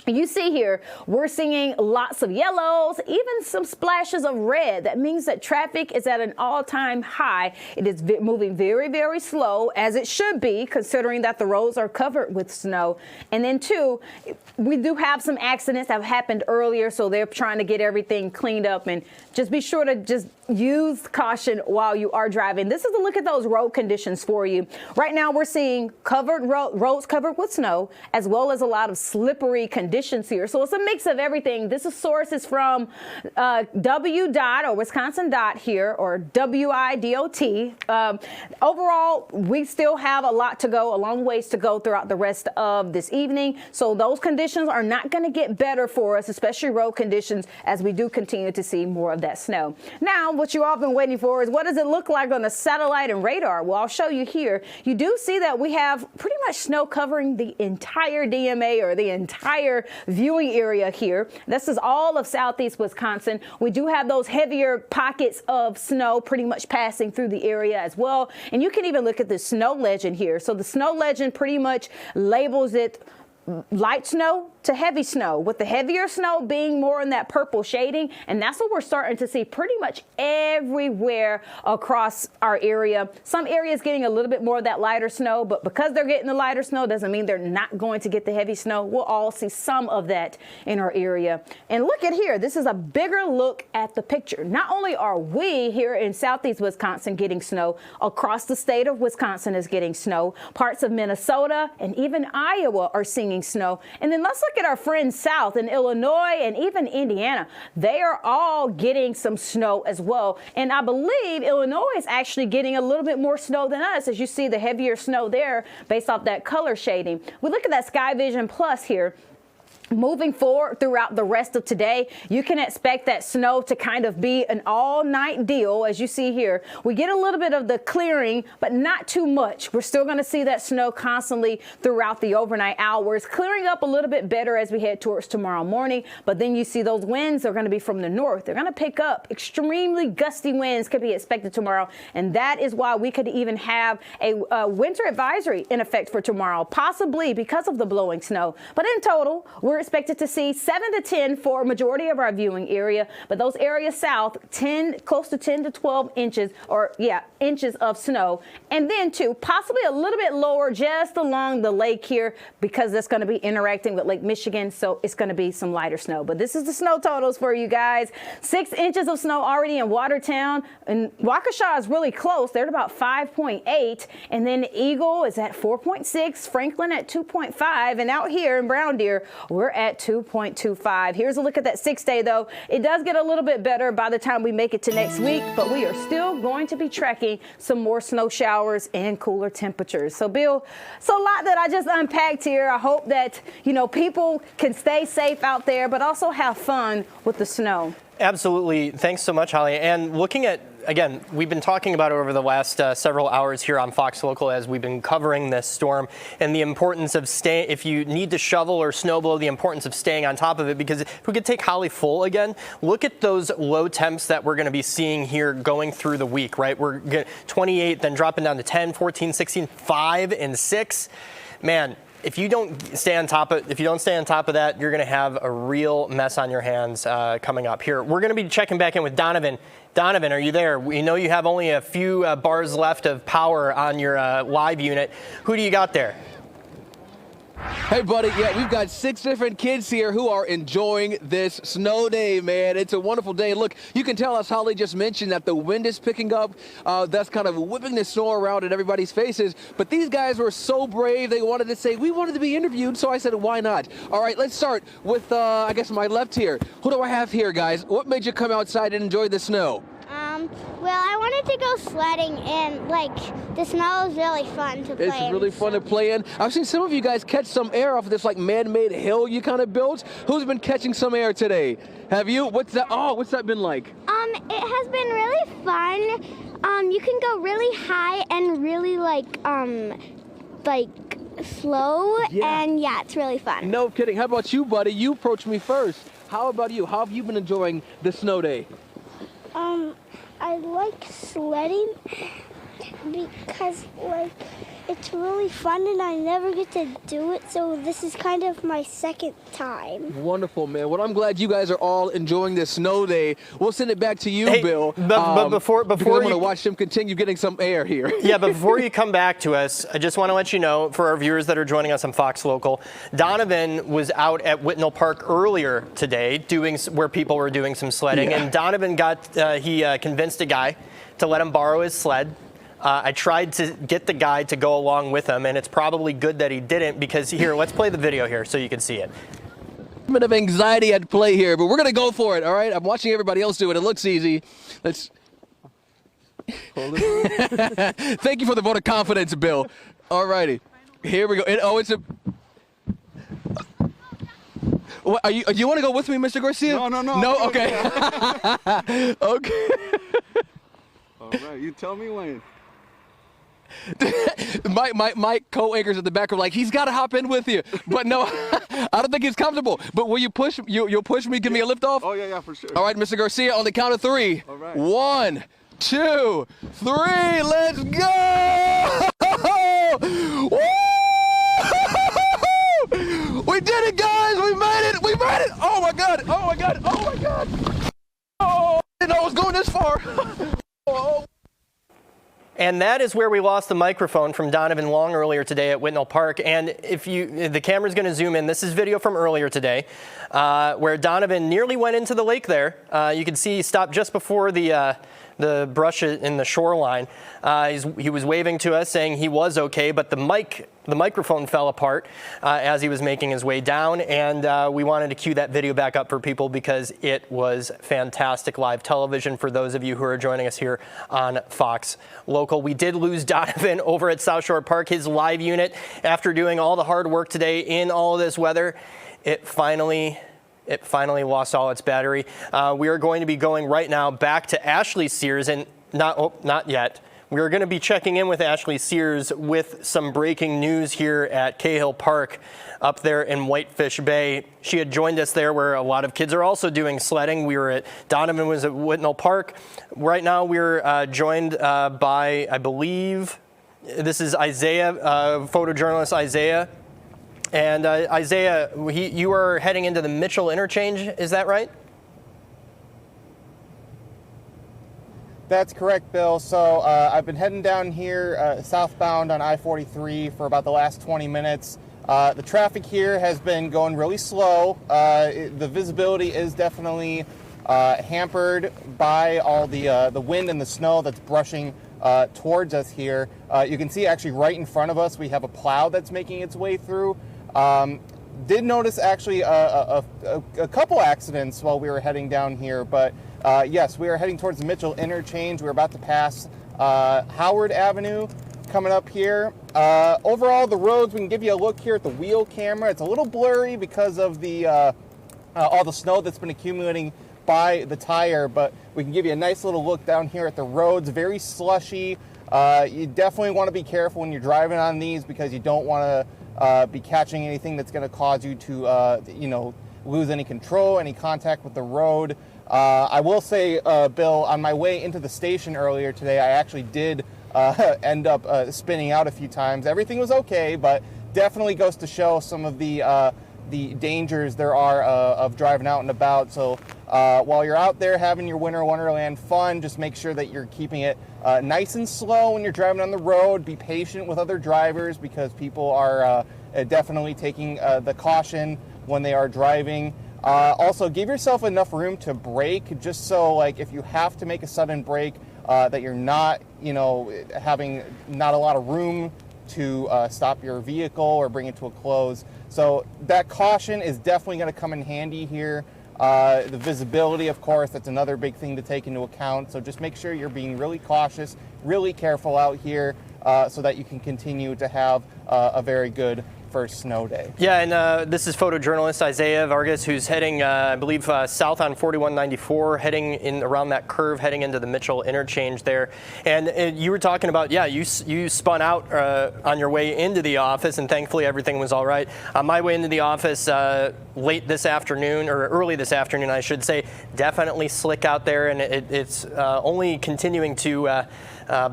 S18: You see here, we're seeing lots of yellows, even some splashes of red. That means that traffic is at an all-time high. It is moving very, very slow, as it should be, considering that the roads are covered with snow. And then, too, we do have some accidents that have happened earlier, so they're trying to get everything cleaned up. And just be sure to just use caution while you are driving. This is a look at those road conditions for you. Right now, we're seeing covered roads covered with snow, as well as a lot of slippery conditions here. So it's a mix of everything. This is sources from WDOT or Wisconsin DOT here, or WIDOT. Overall, we still have a lot to go, a long ways to go throughout the rest of this evening. So those conditions are not going to get better for us, especially road conditions, as we do continue to see more of that snow. Now, what you all been waiting for is what does it look like on the satellite and radar? Well, I'll show you here. You do see that we have pretty much snow covering the entire DMA, or the entire viewing area here. This is all of southeast Wisconsin. We do have those heavier pockets of snow pretty much passing through the area as well. And you can even look at the snow legend here. So the snow legend pretty much labels it light snow to heavy snow, with the heavier snow being more in that purple shading. And that's what we're starting to see pretty much everywhere across our area. Some areas getting a little bit more of that lighter snow, but because they're getting the lighter snow doesn't mean they're not going to get the heavy snow. We'll all see some of that in our area. And look at here, this is a bigger look at the picture. Not only are we here in southeast Wisconsin getting snow, across the state of Wisconsin is getting snow. Parts of Minnesota and even Iowa are seeing snow. And then let's look at our friends south in Illinois and even Indiana. They are all getting some snow as well. And I believe Illinois is actually getting a little bit more snow than us, as you see the heavier snow there based off that color shading. We look at that Sky Vision Plus here. Moving forward throughout the rest of today, you can expect that snow to kind of be an all-night deal. As you see here, we get a little bit of the clearing, but not too much. We're still going to see that snow constantly throughout the overnight hours, clearing up a little bit better as we head towards tomorrow morning. But then you see those winds are going to be from the north. They're going to pick up. Extremely gusty winds could be expected tomorrow, and that is why we could even have a winter advisory in effect for tomorrow, possibly because of the blowing snow. But in total, we're expected to see 7 to 10 for a majority of our viewing area, but those areas south, close to 10 to 12 inches, inches of snow. And then too, possibly a little bit lower just along the lake here, because that's going to be interacting with Lake Michigan, so it's going to be some lighter snow. But this is the snow totals for you guys. 6 inches of snow already in Watertown, and Waukesha is really close. They're at about 5.8, and then Eagle is at 4.6, Franklin at 2.5, and out here in Brown Deer, we're at 2.25. Here's a look at that 6-day, though. It does get a little bit better by the time we make it to next week, but we are still going to be tracking some more snow showers and cooler temperatures. So, Bill, it's a lot that I just unpacked here. I hope that, people can stay safe out there, but also have fun with the snow.
S3: Absolutely. Thanks so much, Holly. And looking at, again, we've been talking about it over the last several hours here on Fox Local as we've been covering this storm, and the importance of staying, if you need to shovel or snowblow, the importance of staying on top of it, because if we could take Holly full again, look at those low temps that we're going to be seeing here going through the week, right? We're 28, then dropping down to 10, 14, 16, 5, and 6. Man, if you don't stay on top of that, you're going to have a real mess on your hands coming up here. We're going to be checking back in with Donovan. Donovan, are you there? We know you have only a few bars left of power on your live unit. Who do you got there?
S9: Hey, buddy. Yeah, we've got 6 different kids here who are enjoying this snow day, man. It's a wonderful day. Look, you can tell, as Holly just mentioned, that the wind is picking up. That's kind of whipping the snow around in everybody's faces. But these guys were so brave. They wanted to say, we wanted to be interviewed. So I said, why not? All right, let's start with, I guess, my left here. Who do I have here, guys? What made you come outside and enjoy the snow?
S19: Well, I wanted to go sledding, and the snow is really fun to play in.
S9: It's really fun to play in. I've seen some of you guys catch some air off of this man-made hill you kind of built. Who's been catching some air today? Have you? What's that been like?
S19: It has been really fun. You can go really high and really slow, and it's really fun.
S9: No kidding. How about you, buddy? You approached me first. How about you? How have you been enjoying the snow day?
S19: I like sledding because it's really fun and I never get to do it, so this is kind of my second time.
S9: Wonderful, man. Well, I'm glad you guys are all enjoying this snow day. We'll send it back to you, Bill.
S3: But before
S9: I want to watch them continue getting some air here.
S3: Yeah, but before you come back to us, I just want to let you know, for our viewers that are joining us on Fox Local, Donovan was out at Whitnell Park earlier today where people were doing some sledding, and Donovan convinced a guy to let him borrow his sled. I tried to get the guy to go along with him, and it's probably good that he didn't, because here, let's play the video here so you can see it.
S9: A bit of anxiety at play here, but we're going to go for it, all right? I'm watching everybody else do it. It looks easy. Let's. Thank you for the vote of confidence, Bill. All righty. Here we go. It's a. What, do you want to go with me, Mr. Garcia?
S6: No.
S9: No? Okay. Okay.
S6: All right, you tell me when.
S9: My co-anchors at the back are like, he's got to hop in with you. But no, I don't think he's comfortable. But will you push? You'll push me, give me a lift off?
S6: Oh, yeah, for sure.
S9: All right, Mr. Garcia, on the count of 3.
S6: All right.
S9: 1, 2, 3, let's go! Woo! We did it, guys! We made it! We made it! Oh my God! Oh my God! Oh my God! Oh, I didn't know it was going this far. Oh.
S3: And that is where we lost the microphone from Donovan Long earlier today at Whitnell Park. And if the camera's going to zoom in, this is video from earlier today, where Donovan nearly went into the lake there. You can see he stopped just before the brush in the shoreline. He was waving to us saying he was okay, but the mic the microphone fell apart as he was making his way down, and we wanted to cue that video back up for people because it was fantastic live television for those of you who are joining us here on Fox Local. We did lose Donovan over at South Shore Park, his live unit. After doing all the hard work today in all of this weather, it finally lost all its battery. We are going to be going right now back to Ashley Sears, and not yet. We're going to be checking in with Ashley Sears with some breaking news here at Cahill Park up there in Whitefish Bay. She had joined us there where a lot of kids are also doing sledding. Donovan was at Whitnall Park. Right now we're joined by, I believe, this is Isaiah, photojournalist Isaiah. And Isaiah, you are heading into the Mitchell interchange, is that right?
S7: That's correct, Bill. So I've been heading down here southbound on I-43 for about the last 20 minutes. The traffic here has been going really slow. The visibility is definitely hampered by all the wind and the snow that's brushing towards us here. You can see actually right in front of us we have a plow that's making its way through. Did notice actually a couple accidents while we were heading down here, but yes, we are heading towards the Mitchell interchange. We're about to pass Howard Avenue coming up here. Overall, the roads, we can give you a look here at the wheel camera. It's a little blurry because of the all the snow that's been accumulating by the tire, but we can give you a nice little look down here at the roads. Very slushy. You definitely want to be careful when you're driving on these because you don't want to be catching anything that's going to cause you to, lose any control, any contact with the road. I will say, Bill, on my way into the station earlier today, I actually did end up spinning out a few times. Everything was okay, but definitely goes to show some of the dangers there are of driving out and about. So while you're out there having your winter wonderland fun, just make sure that you're keeping it nice and slow when you're driving on the road. Be patient with other drivers because people are definitely taking the caution when they are driving. Also, give yourself enough room to brake, just so like if you have to make a sudden brake, that you're not, having not a lot of room to stop your vehicle or bring it to a close. So that caution is definitely going to come in handy here. The visibility, of course, that's another big thing to take into account. So just make sure you're being really cautious, really careful out here so that you can continue to have a very good first snow day.
S3: Yeah, and this is photojournalist Isaiah Vargas, who's heading, I believe, south on 4194, heading in around that curve, heading into the Mitchell interchange there. And you were talking about, you spun out on your way into the office, and thankfully everything was all right. On my way into the office late this afternoon, or early this afternoon, I should say, definitely slick out there, and it's only continuing to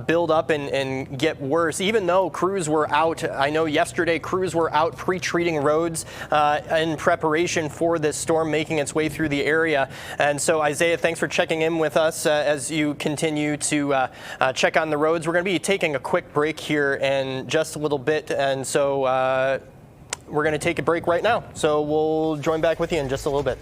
S3: build up and get worse, even though crews were out. I know yesterday crews were out pre-treating roads in preparation for this storm making its way through the area. And so, Isaiah, thanks for checking in with us as you continue to check on the roads. We're going to be taking a quick break here in just a little bit, and so we're going to take a break right now. So we'll join back with you in just a little bit.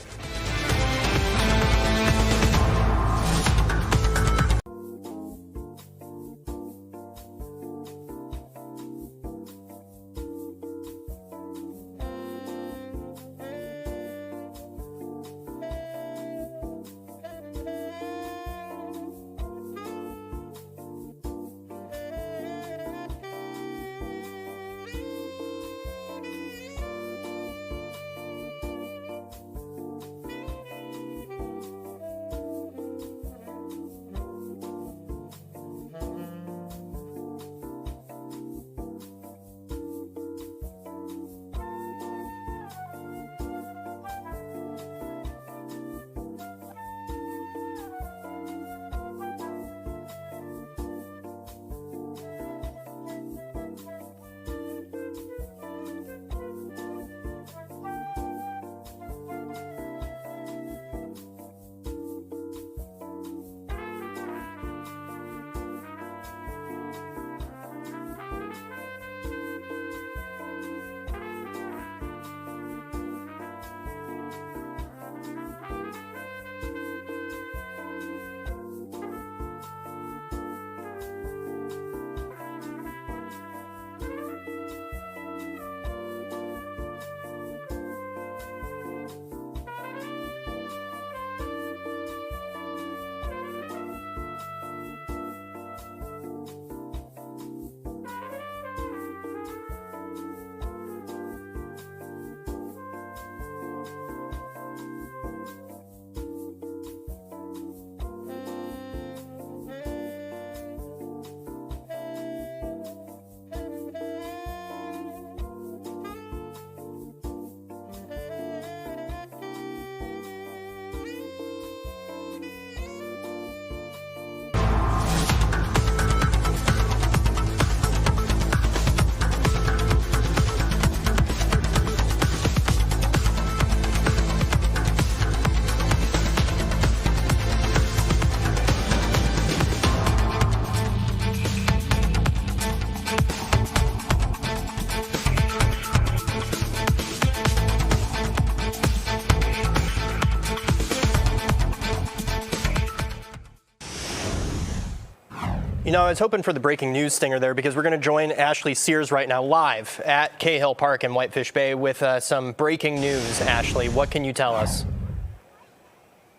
S3: You know, I was hoping for the breaking news stinger there because we're going to join Ashley Sears right now live at Cahill Park in Whitefish Bay with some breaking news. Ashley, what can you tell us?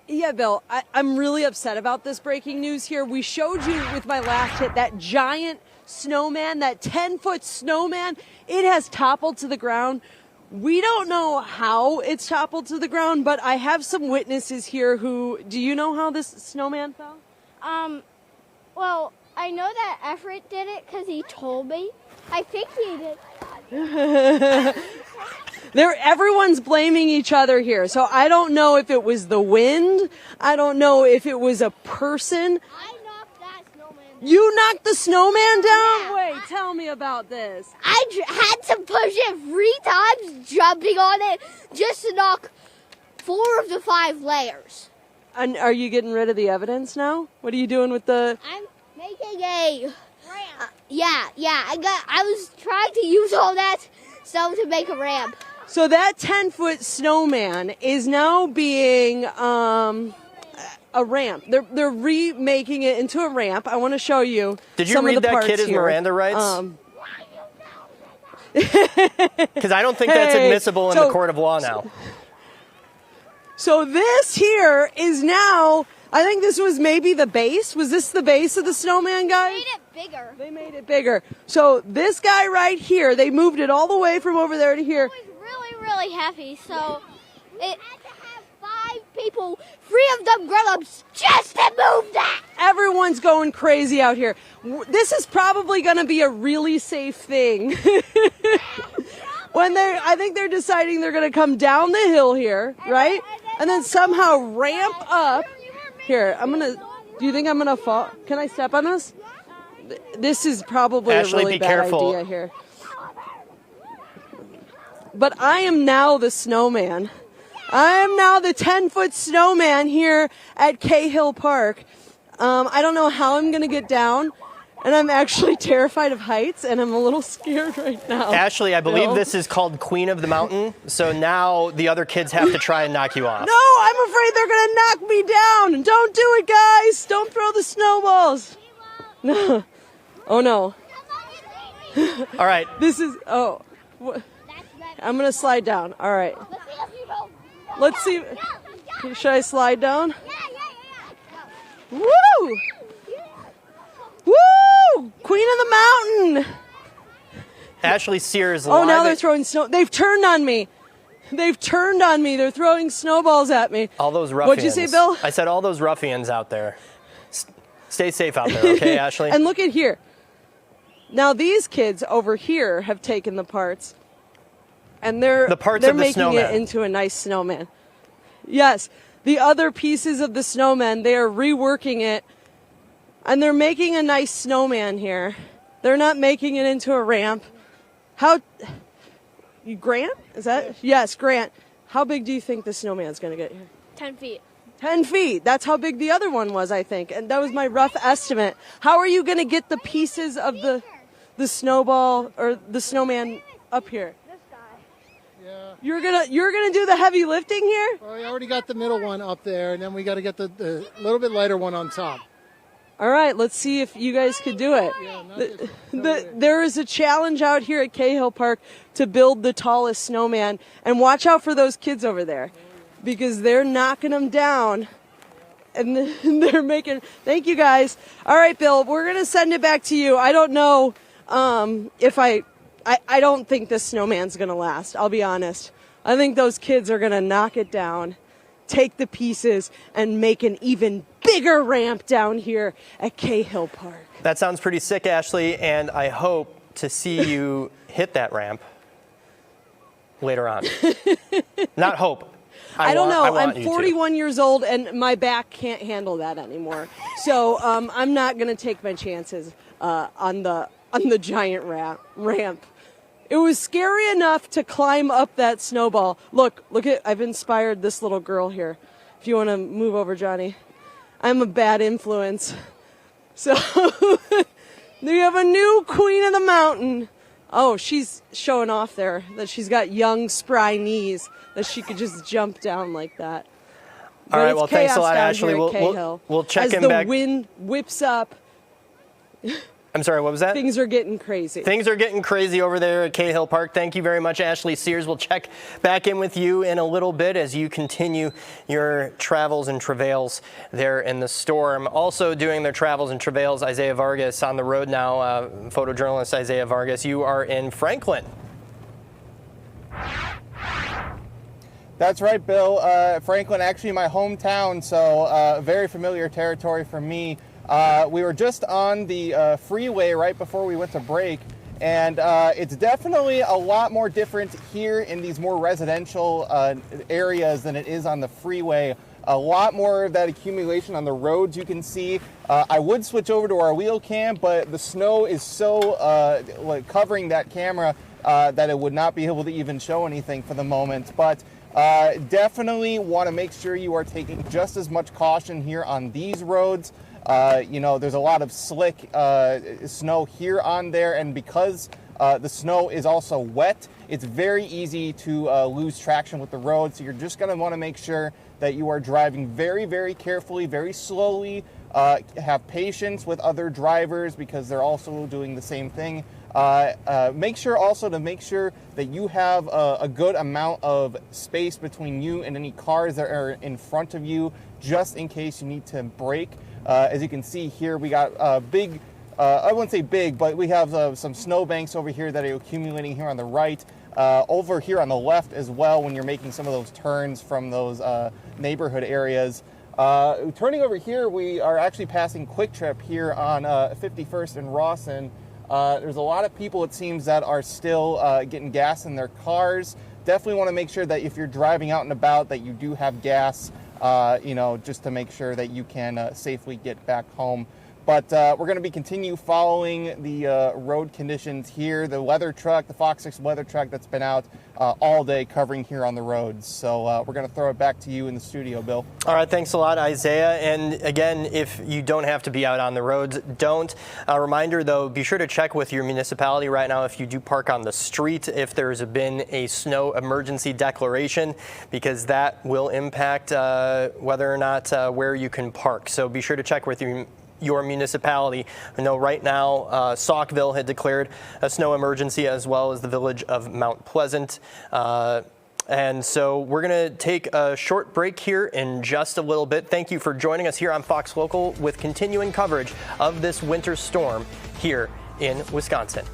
S11: Yeah, Bill, I'm really upset about this breaking news here. We showed you with my last hit that giant snowman, that 10-foot snowman. It has toppled to the ground. We don't know how it's toppled to the ground, but I have some witnesses here who, do you know how this snowman fell?
S1: Well, I know that Everett did it because he told me. I think he did.
S11: Everyone's blaming each other here. So I don't know if it was the wind. I don't know if it was a person.
S1: I knocked that snowman down.
S11: You knocked the snowman down?
S1: Yeah.
S11: Wait, tell me about this.
S1: I had to push it 3 times, jumping on it, just to knock 4 of the 5 layers.
S11: And are you getting rid of the evidence now? What are you doing with the...
S1: I'm making a ramp. Yeah. I was trying to use all that stuff to make a ramp.
S11: So that 10-foot snowman is now being a ramp. They're remaking it into a ramp. I want to show you.
S3: Did you
S11: some
S3: read
S11: of the
S3: that
S11: parts
S3: kid his
S11: here.
S3: Miranda rights? Because I don't think that's admissible in the court of law now.
S11: So this here is now, I think this was maybe the base. Was this the base of the snowman, guys?
S1: They made it bigger.
S11: They made it bigger. So this guy right here, they moved it all the way from over there to here.
S1: It was really, really heavy, so it had to have 5 people, 3 of them grown-ups, just to move that.
S11: Everyone's going crazy out here. This is probably going to be a really safe thing. I think they're deciding they're going to come down the hill here, right? And then somehow ramp up. Here, do you think I'm going to fall? Can I step on this? This is probably
S3: Ashley,
S11: a really
S3: be
S11: bad
S3: careful.
S11: idea here. But I am now the snowman. I am now the 10-foot snowman here at Cahill Park. I don't know how I'm going to get down. And I'm actually terrified of heights, and I'm a little scared right now.
S3: Ashley, I believe this is called Queen of the Mountain, so now the other kids have to try and knock you off.
S11: No, I'm afraid they're going to knock me down. Don't do it, guys. Don't throw the snowballs. No. Oh, no.
S3: All right.
S11: This is, I'm going to slide down. All right. Let's see. Should I slide down? Woo! Woo! Queen of the Mountain!
S3: Ashley Sears
S11: Oh,
S3: live
S11: now they're throwing snow. They've turned on me. They've turned on me. They're throwing snowballs at me.
S3: all those ruffians.
S11: What'd you say, Bill?
S3: I said all those ruffians out there. Stay safe out there, okay, Ashley?
S11: And look at here. Now these kids over here have taken the parts, and they're making
S3: snowman.
S11: it into a nice snowman. Yes, the other pieces of the snowman, they are reworking it, and they're making a nice snowman here. They're not making it into a ramp. Grant? Is that? Yes, Grant. How big do you think the snowman's going to get here?
S1: 10 feet.
S11: 10 feet. That's how big the other one was, I think. And that was my rough estimate. How are you going to get the pieces of the snowball or the snowman up here?
S1: This guy.
S20: Yeah.
S11: You're gonna do the heavy lifting here?
S20: Well, we already got the middle one up there, and then we got to get the little bit lighter one on top.
S11: All right, let's see if you guys could do it. There is a challenge out here at Cahill Park to build the tallest snowman. And watch out for those kids over there, because they're knocking them down. And they're making... Thank you, guys. All right, Bill, we're going to send it back to you. I don't know if I don't think this snowman's going to last. I'll be honest. I think those kids are going to knock it down, take the pieces, and make an even bigger ramp down here at Cahill Park.
S3: That sounds pretty sick, Ashley, and I hope to see you hit that ramp later on. Not hope.
S11: I don't know.
S3: I'm
S11: I'm 41 years old, and my back can't handle that anymore. So I'm not going to take my chances on the giant ramp. It was scary enough to climb up that snowball. Look at, I've inspired this little girl here. If you want to move over, Johnny. I'm a bad influence. So we have a new queen of the mountain. Oh, she's showing off there that she's got young, spry knees, that she could just jump down like that.
S3: All right, well, thanks a lot, Ashley.
S11: We'll
S3: We'll check in back.
S11: As the wind whips up,
S3: I'm sorry, what was that?
S11: Things are getting crazy.
S3: Things are getting crazy over there at Cahill Park. Thank you very much, Ashley Sears. We'll check back in with you in a little bit as you continue your travels and travails there in the storm. Also doing their travels and travails, Isaiah Vargas on the road now. Photojournalist Isaiah Vargas, you are in Franklin.
S7: That's right, Bill. Franklin, actually my hometown, so very familiar territory for me. We were just on the freeway right before we went to break, and it's definitely a lot more different here in these more residential areas than it is on the freeway. A lot more of that accumulation on the roads you can see. I would switch over to our wheel cam, but the snow is so covering that camera that it would not be able to even show anything for the moment. But definitely want to make sure you are taking just as much caution here on these roads. There's a lot of slick snow here on there, and because the snow is also wet, it's very easy to lose traction with the road. So you're just going to want to make sure that you are driving very, very carefully, very slowly. Have patience with other drivers because they're also doing the same thing. Make sure that you have a good amount of space between you and any cars that are in front of you, just in case you need to brake. As you can see here, we got big, I wouldn't say big, but we have some snow banks over here that are accumulating here on the right. Over here on the left as well when you're making some of those turns from those neighborhood areas. Turning over here, we are actually passing Quick Trip here on 51st and Rawson. There's a lot of people, it seems, that are still getting gas in their cars. Definitely want to make sure that if you're driving out and about that you do have gas, just to make sure that you can safely get back home. But we're going to be continue following the road conditions here. The weather truck, the FOX6 weather truck that's been out all day covering here on the roads. So we're going to throw it back to you in the studio, Bill.
S3: All right, thanks a lot, Isaiah. And again, if you don't have to be out on the roads, don't. A reminder, though, be sure to check with your municipality right now if you do park on the street, if there's been a snow emergency declaration, because that will impact whether or not where you can park. So be sure to check with your municipality. I know right now Saukville had declared a snow emergency, as well as the village of Mount Pleasant. And so we're going to take a short break here in just a little bit. Thank you for joining us here on Fox Local with continuing coverage of this winter storm here in Wisconsin.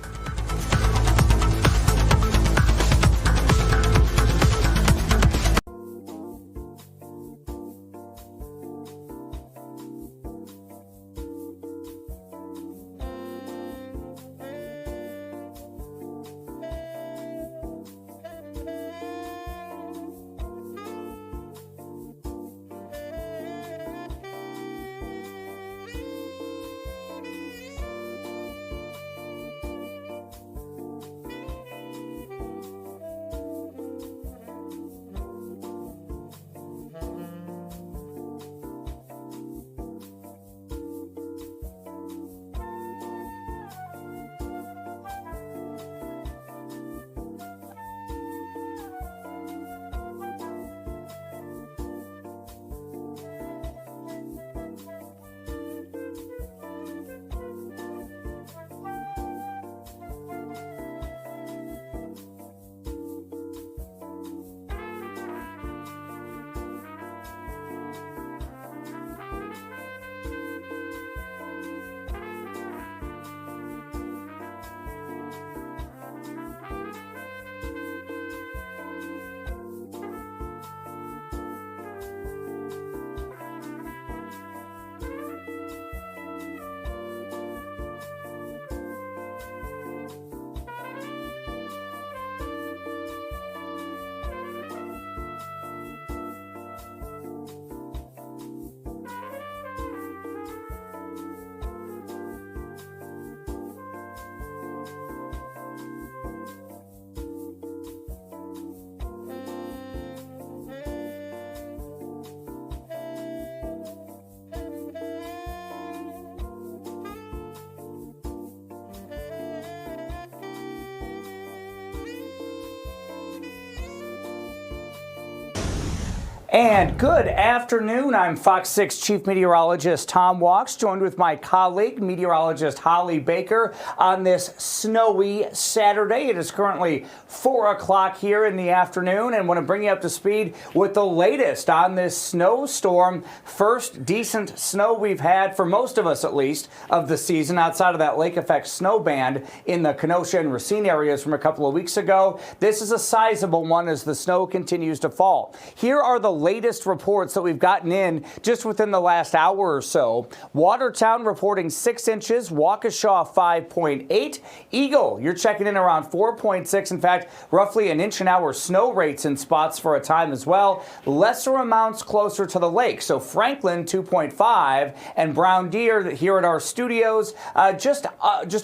S10: And good afternoon. I'm Fox 6 Chief Meteorologist Tom Walks, joined with my colleague, meteorologist Holly Baker, on this snowy Saturday. It is currently 4 o'clock here in the afternoon, and want to bring you up to speed with the latest on this snowstorm. First decent snow we've had, for most of us at least, of the season, outside of that lake effect snow band in the Kenosha and Racine areas from a couple of weeks ago. This is a sizable one as the snow continues to fall. Here are the latest reports that we've gotten in just within the last hour or so. Watertown reporting 6 inches, Waukesha 5.8. Eagle, you're checking in around 4.6. In fact, roughly an inch an hour snow rates in spots for a time as well. Lesser amounts closer to the lake. So Franklin 2.5 and Brown Deer here at our studios just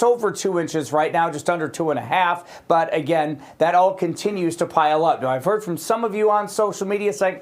S10: over 2 inches right now, just under 2.5. But again, that all continues to pile up. Now, I've heard from some of you on social media saying,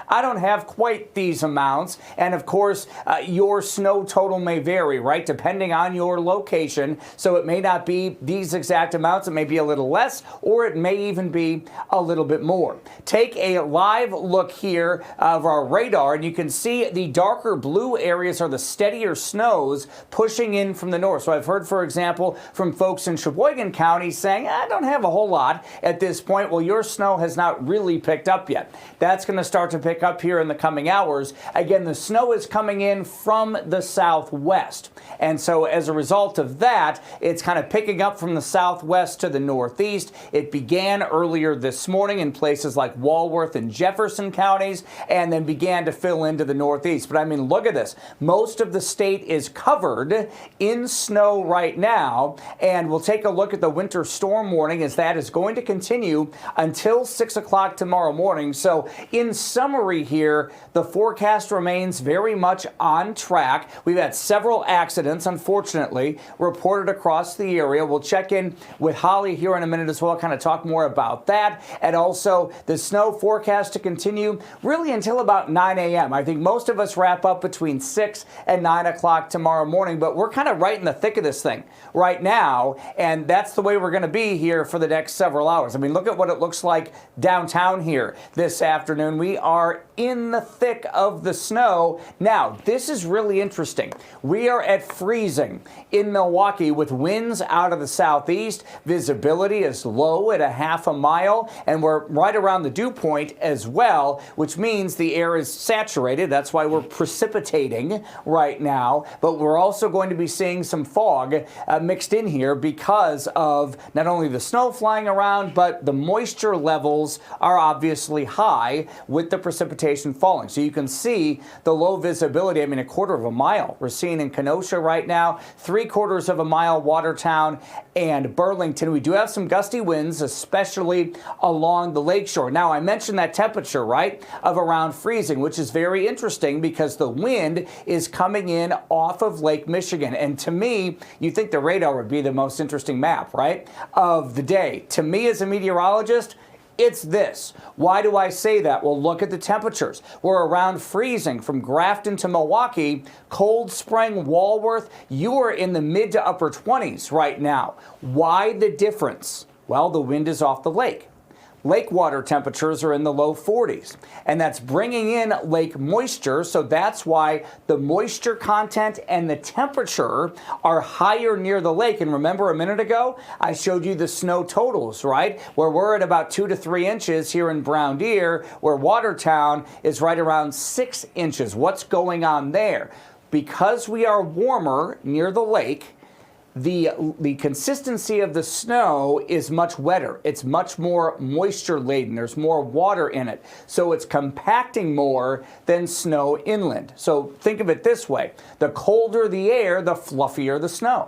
S10: I don't have quite these amounts. And of course, your snow total may vary, right, depending on your location. So it may not be these exact amounts. It may be a little less, or it may even be a little bit more. Take a live look here of our radar, and you can see the darker blue areas are the steadier snows pushing in from the north. So I've heard, for example, from folks in Sheboygan County saying, I don't have a whole lot at this point. Well, your snow has not really picked up yet. That's going to start to pick up here in the coming hours. Again, the snow is coming in from the southwest. And so as a result of that, it's kind of picking up from the southwest to the northeast. It began earlier this morning in places like Walworth and Jefferson counties, and then began to fill into the northeast. But I mean, look at this. Most of the state is covered in snow right now. And we'll take a look at the winter storm warning, as that is going to continue until 6 o'clock tomorrow morning. So in summary here, the forecast remains very much on track. We've had several accidents, unfortunately, reported across the area. We'll check in with Holly here in a minute as well, kind of talk more about that. And also the snow forecast to continue really until about 9 a.m. I think most of us wrap up between 6 and 9 o'clock tomorrow morning, but we're kind of right in the thick of this thing right now. And that's the way we're going to be here for the next several hours. I mean, look at what it looks like downtown here this afternoon. We are in the thick of the snow. Now, this is really interesting. We are at freezing in Milwaukee with winds out of the southeast. Visibility is low at a half a mile, and we're right around the dew point as well, which means the air is saturated. That's why we're precipitating right now. But we're also going to be seeing some fog mixed in here because of not only the snow flying around, but the moisture levels are obviously high with the precipitation falling. So you can see the low visibility. I mean, a quarter of a mile we're seeing in Kenosha right now, 3/4 of a mile Watertown and Burlington. We do have some gusty winds, especially along the lakeshore. Now, I mentioned that temperature, right, of around freezing, which is very interesting because the wind is coming in off of Lake Michigan. And to me, you think the radar would be the most interesting map, right, of the day. To me, as a meteorologist, it's this. Why do I say that? Well, look at the temperatures. We're around freezing from Grafton to Milwaukee. Cold Spring, Walworth, you are in the mid to upper 20s right now. Why the difference? Well, the wind is off the lake. Lake water temperatures are in the low 40s, and that's bringing in lake moisture, so that's why the moisture content and the temperature are higher near the lake. And remember a minute ago, I showed you the snow totals, right, where we're at about 2 to 3 inches here in Brown Deer, where Watertown is right around 6 inches. What's going on there? Because we are warmer near the lake, the consistency of the snow is much wetter. It's much more moisture laden. There's more water in it. So it's compacting more than snow inland. So think of it this way. The colder the air, the fluffier the snow.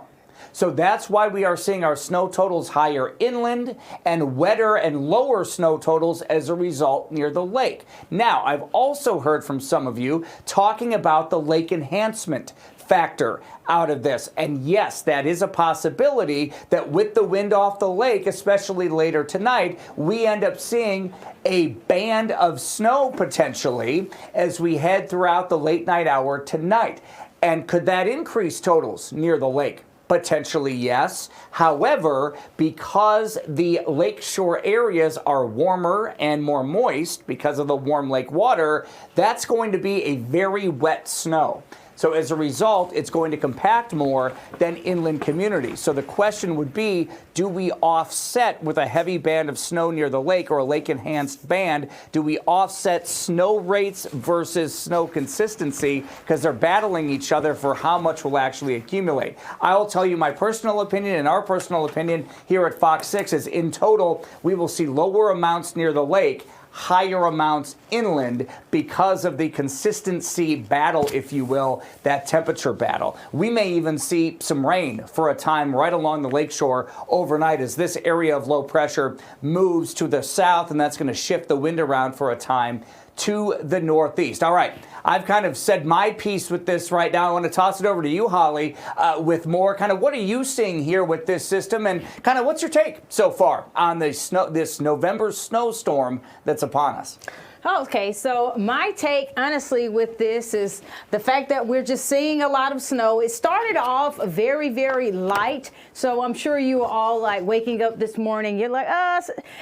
S10: So that's why we are seeing our snow totals higher inland and wetter and lower snow totals as a result near the lake. Now, I've also heard from some of you talking about the lake enhancement factor out of this. And yes, that is a possibility that with the wind off the lake, especially later tonight, we end up seeing a band of snow potentially as we head throughout the late night hour tonight. And could that increase totals near the lake? Potentially, yes. However, because the lakeshore areas are warmer and more moist because of the warm lake water, that's going to be a very wet snow. So as a result, it's going to compact more than inland communities. So the question would be, do we offset with a heavy band of snow near the lake or a lake-enhanced band? Do we offset snow rates versus snow consistency? Because they're battling each other for how much will actually accumulate. I will tell you my personal opinion and our personal opinion here at Fox 6 is in total, we will see lower amounts near the lake, higher amounts inland because of the consistency battle, if you will, that temperature battle. We may even see some rain for a time right along the lakeshore overnight as this area of low pressure moves to the south, and that's going to shift the wind around for a time to the northeast. All right, I've kind of said my piece with this right now. I want to toss it over to you, Holly, with more kind of what are you seeing here with this system and kind of what's your take so far on this November snowstorm that's upon us?
S18: Okay, so my take, honestly, with this is the fact that we're just seeing a lot of snow. It started off very, very light, so I'm sure you were all like waking up this morning, you're like,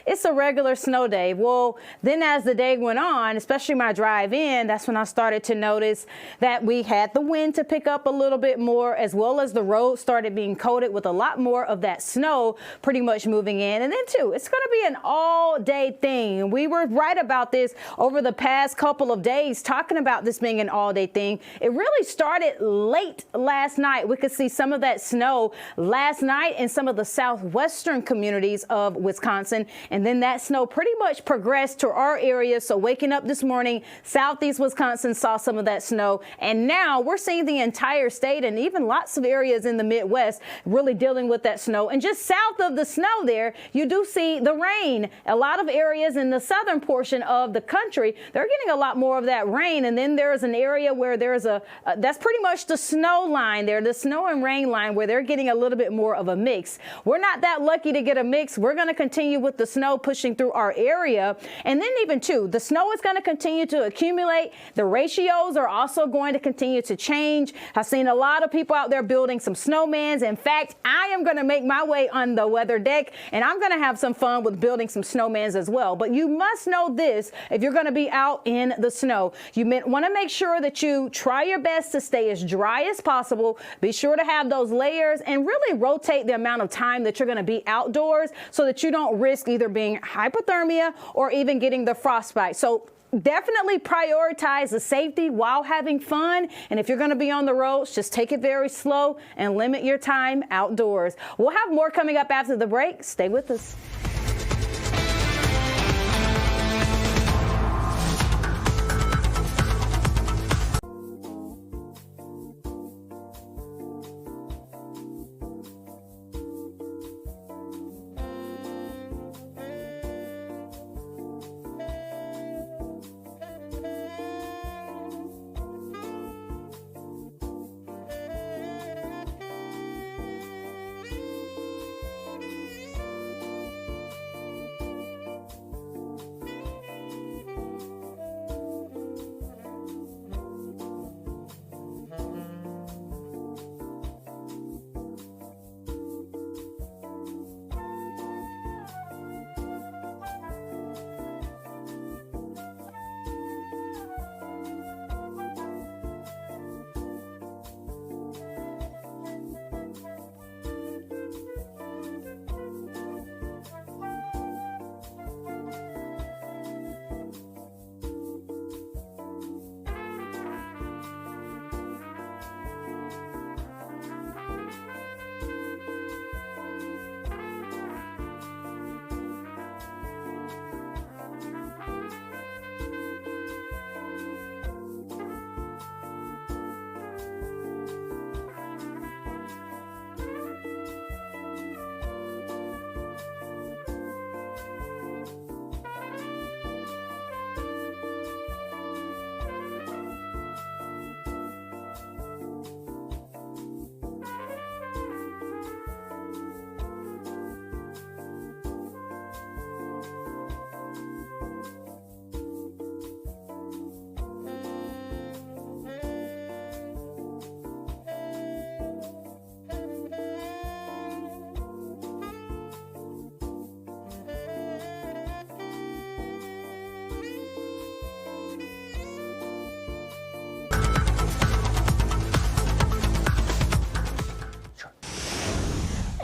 S18: it's a regular snow day. Well, then as the day went on, especially my drive in, that's when I started to notice that we had the wind to pick up a little bit more, as well as the road started being coated with a lot more of that snow pretty much moving in. And then, too, it's going to be an all-day thing. We were right about this over the past couple of days, talking about this being an all-day thing. It really started late last night. We could see some of that snow last night in some of the southwestern communities of Wisconsin, and then that snow pretty much progressed to our area. So waking up this morning, southeast Wisconsin saw some of that snow, and now we're seeing the entire state and even lots of areas in the Midwest really dealing with that snow. And just south of the snow there, you do see the rain. A lot of areas in the southern portion of the country, they're getting a lot more of that rain. And then there's an area where there's that's pretty much the snow line there, the snow and rain line, where they're getting a little bit more of a mix. We're not that lucky to get a mix. We're going to continue with the snow pushing through our area. And then even too, the snow is going to continue to accumulate. The ratios are also going to continue to change. I've seen a lot of people out there building some snowmans. In fact, I am going to make my way on the weather deck, and I'm going to have some fun with building some snowmans as well. But you must know this, if you're going to be out in the snow, you want to make sure that you try your best to stay as dry as possible. Be sure to have those layers and really rotate the amount of time that you're going to be outdoors so that you don't risk either being hypothermia or even getting the frostbite. So definitely prioritize the safety while having fun. And if you're going to be on the roads, just take it very slow and limit your time outdoors. We'll have more coming up after the break. Stay with us.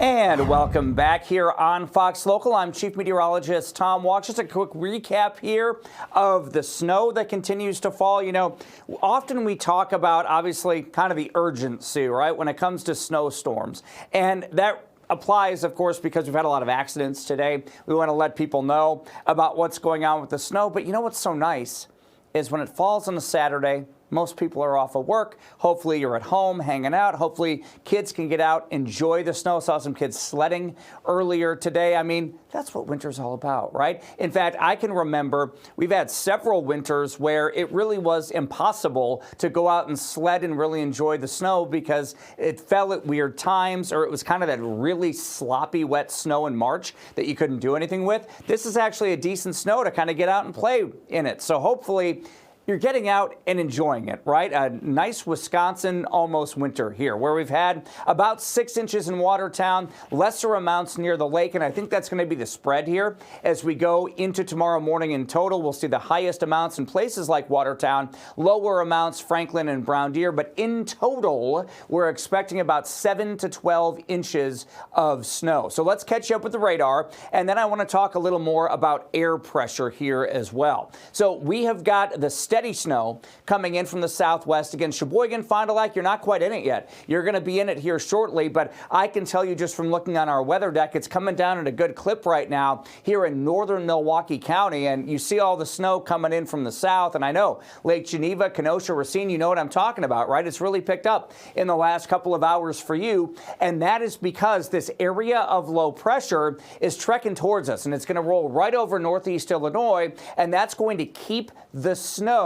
S10: And welcome back here on Fox Local. I'm Chief Meteorologist Tom Walks. Just a quick recap here of the snow that continues to fall. You know, often we talk about, obviously, kind of the urgency, right, when it comes to snowstorms. And that applies, of course, because we've had a lot of accidents today. We want to let people know about what's going on with the snow. But you know what's so nice is when it falls on a Saturday, most people are off of work. Hopefully you're at home hanging out. Hopefully kids can get out, enjoy the snow. Saw some kids sledding earlier today. I mean, that's what winter's all about, right? In fact, I can remember we've had several winters where it really was impossible to go out and sled and really enjoy the snow because it fell at weird times, or it was kind of that really sloppy, wet snow in March that you couldn't do anything with. This is actually a decent snow to kind of get out and play in it. So hopefully you're getting out and enjoying it, right? A nice Wisconsin almost winter here, where we've had about 6 inches in Watertown, lesser amounts near the lake, and I think that's going to be the spread here as we go into tomorrow morning. In total, we'll see the highest amounts in places like Watertown, lower amounts Franklin and Brown Deer, but in total, we're expecting about 7 to 12 inches of snow. So let's catch up with the radar, and then I want to talk a little more about air pressure here as well. So we have got the steady snow coming in from the southwest. Again, Sheboygan, Fond du Lac, you're not quite in it yet. You're going to be in it here shortly, but I can tell you just from looking on our weather deck, it's coming down at a good clip right now here in northern Milwaukee County, and you see all the snow coming in from the south, and I know Lake Geneva, Kenosha, Racine, you know what I'm talking about, right? It's really picked up in the last couple of hours for you, and that is because this area of low pressure is trekking towards us, and it's going to roll right over northeast Illinois, and that's going to keep the snow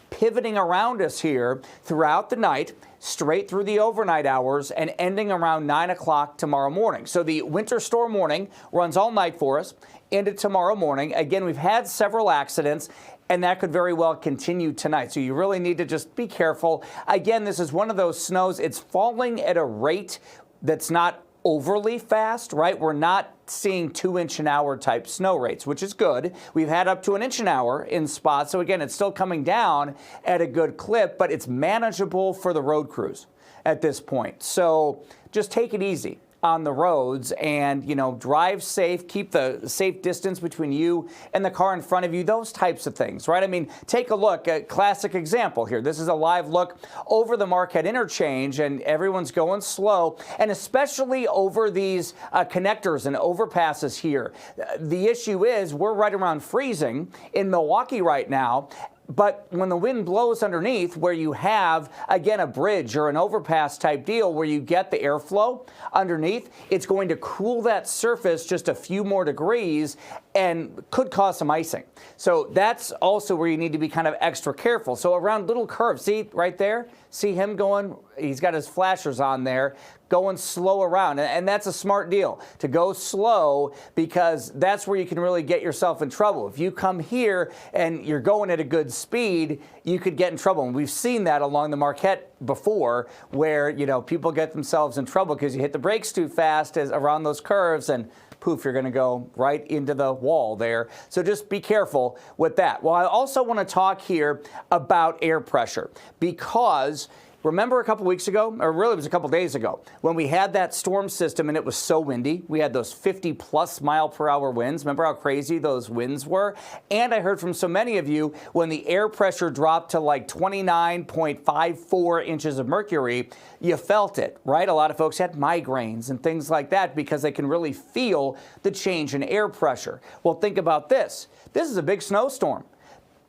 S10: pivoting around us here throughout the night, straight through the overnight hours, and ending around 9 o'clock tomorrow morning. So the winter storm warning runs all night for us into tomorrow morning. Again, we've had several accidents, and that could very well continue tonight. So you really need to just be careful. Again, this is one of those snows. It's falling at a rate that's not overly fast, right? We're not seeing 2-inch an hour type snow rates, which is good. We've had up to 1 inch an hour in spots. So again, it's still coming down at a good clip, but it's manageable for the road crews at this point. So just take it easy on the roads and, you know, drive safe, keep the safe distance between you and the car in front of you, those types of things, right? I mean, take a look at classic example here. This is a live look over the Marquette interchange, and everyone's going slow, and especially over these connectors and overpasses here. The issue is we're right around freezing in Milwaukee right now. But when the wind blows underneath, where you have, again, a bridge or an overpass type deal where you get the airflow underneath, it's going to cool that surface just a few more degrees and could cause some icing. So that's also where you need to be kind of extra careful. So around little curves, see right there? See him going, he's got his flashers on there, going slow around. And that's a smart deal, to go slow, because that's where you can really get yourself in trouble. If you come here and you're going at a good speed, you could get in trouble. And we've seen that along the Marquette before, where, you know, people get themselves in trouble because you hit the brakes too fast around those curves, and poof, you're going to go right into the wall there. So just be careful with that. Well, I also want to talk here about air pressure, because remember a couple weeks ago, or really it was a couple days ago, when we had that storm system and it was so windy, we had those 50+ mile per hour winds. Remember how crazy those winds were? And I heard from so many of you, when the air pressure dropped to like 29.54 inches of mercury, you felt it, right? A lot of folks had migraines and things like that because they can really feel the change in air pressure. Well, think about this. This is a big snowstorm,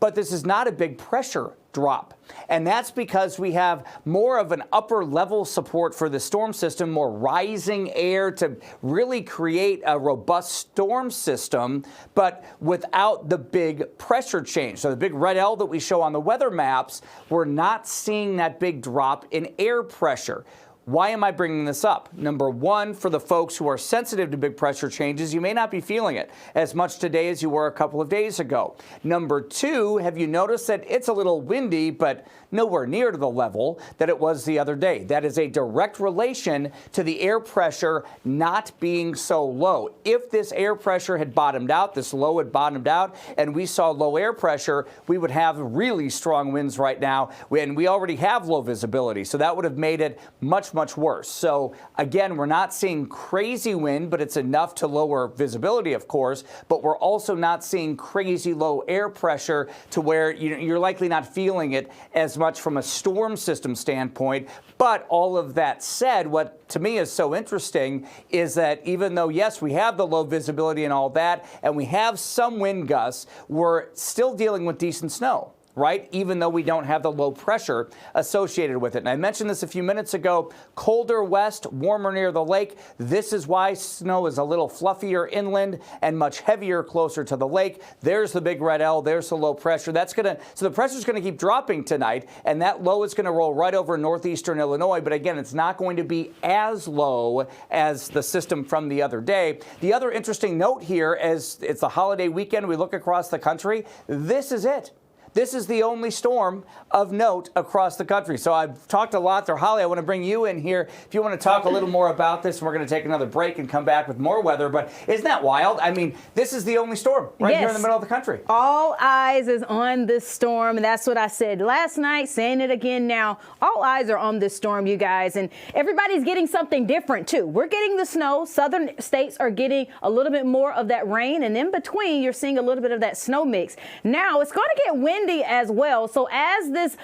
S10: but this is not a big pressure drop. And that's because we have more of an upper level support for the storm system, more rising air to really create a robust storm system, but without the big pressure change. So the big red L that we show on the weather maps, we're not seeing that big drop in air pressure. Why am I bringing this up? Number one, for the folks who are sensitive to big pressure changes, you may not be feeling it as much today as you were a couple of days ago. Number two, have you noticed that it's a little windy, but nowhere near to the level that it was the other day? That is a direct relation to the air pressure not being so low. If this air pressure had bottomed out, this low had bottomed out, and we saw low air pressure, we would have really strong winds right now, and we already have low visibility. So that would have made it much much worse. So again, we're not seeing crazy wind, but it's enough to lower visibility, of course, but we're also not seeing crazy low air pressure to where you're likely not feeling it as much from a storm system standpoint. But all of that said, what to me is so interesting is that even though, yes, we have the low visibility and all that, and we have some wind gusts, we're still dealing with decent snow, right? Even though we don't have the low pressure associated with it. And I mentioned this a few minutes ago, colder west, warmer near the lake. This is why snow is a little fluffier inland and much heavier closer to the lake. There's the big red L, there's the low pressure. So the pressure's gonna keep dropping tonight, and that low is gonna roll right over northeastern Illinois, but again, it's not going to be as low as the system from the other day. The other interesting note here, as it's the holiday weekend, we look across the country, this is it. This is the only storm of note across the country. So I've talked a lot there. Holly, I want to bring you in here if you want to talk a little more about this. We're going to take another break and come back with more weather. But isn't that wild? I mean, this is the only storm right here in the middle of the country.
S18: All eyes is on this storm. And that's what I said last night, saying it again now. All eyes are on this storm, you guys. And everybody's getting something different, too. We're getting the snow. Southern states are getting a little bit more of that rain. And in between, you're seeing a little bit of that snow mix. Now, it's going to get windy as well. So as this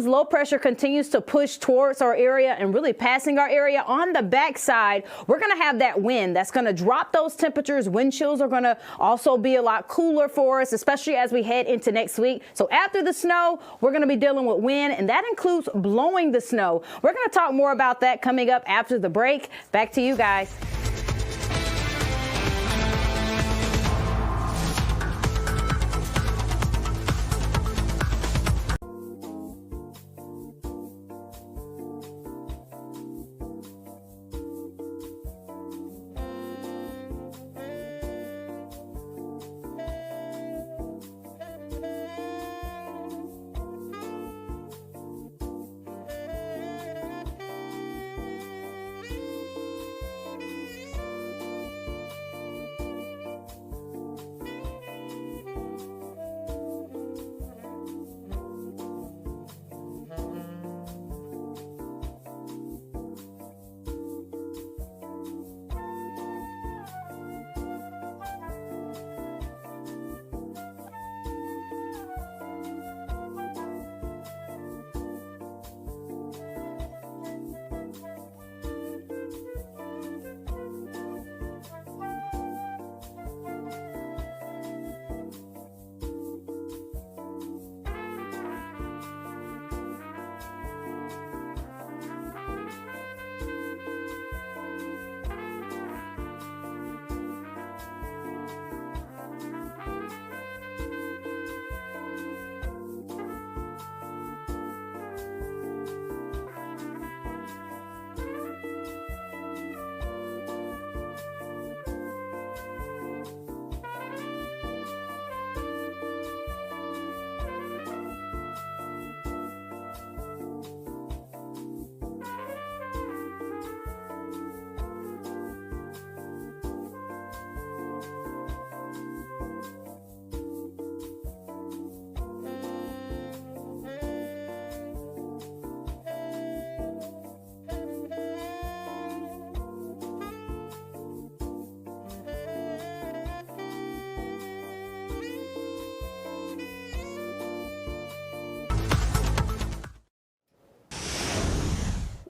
S18: low pressure continues to push towards our area and really passing our area on the backside, we're going to have that wind that's going to drop those temperatures. Wind chills are going to also be a lot cooler for us, especially as we head into next week. So after the snow, we're going to be dealing with wind, and that includes blowing the snow. We're going to talk more about that coming up after the break. Back to you guys.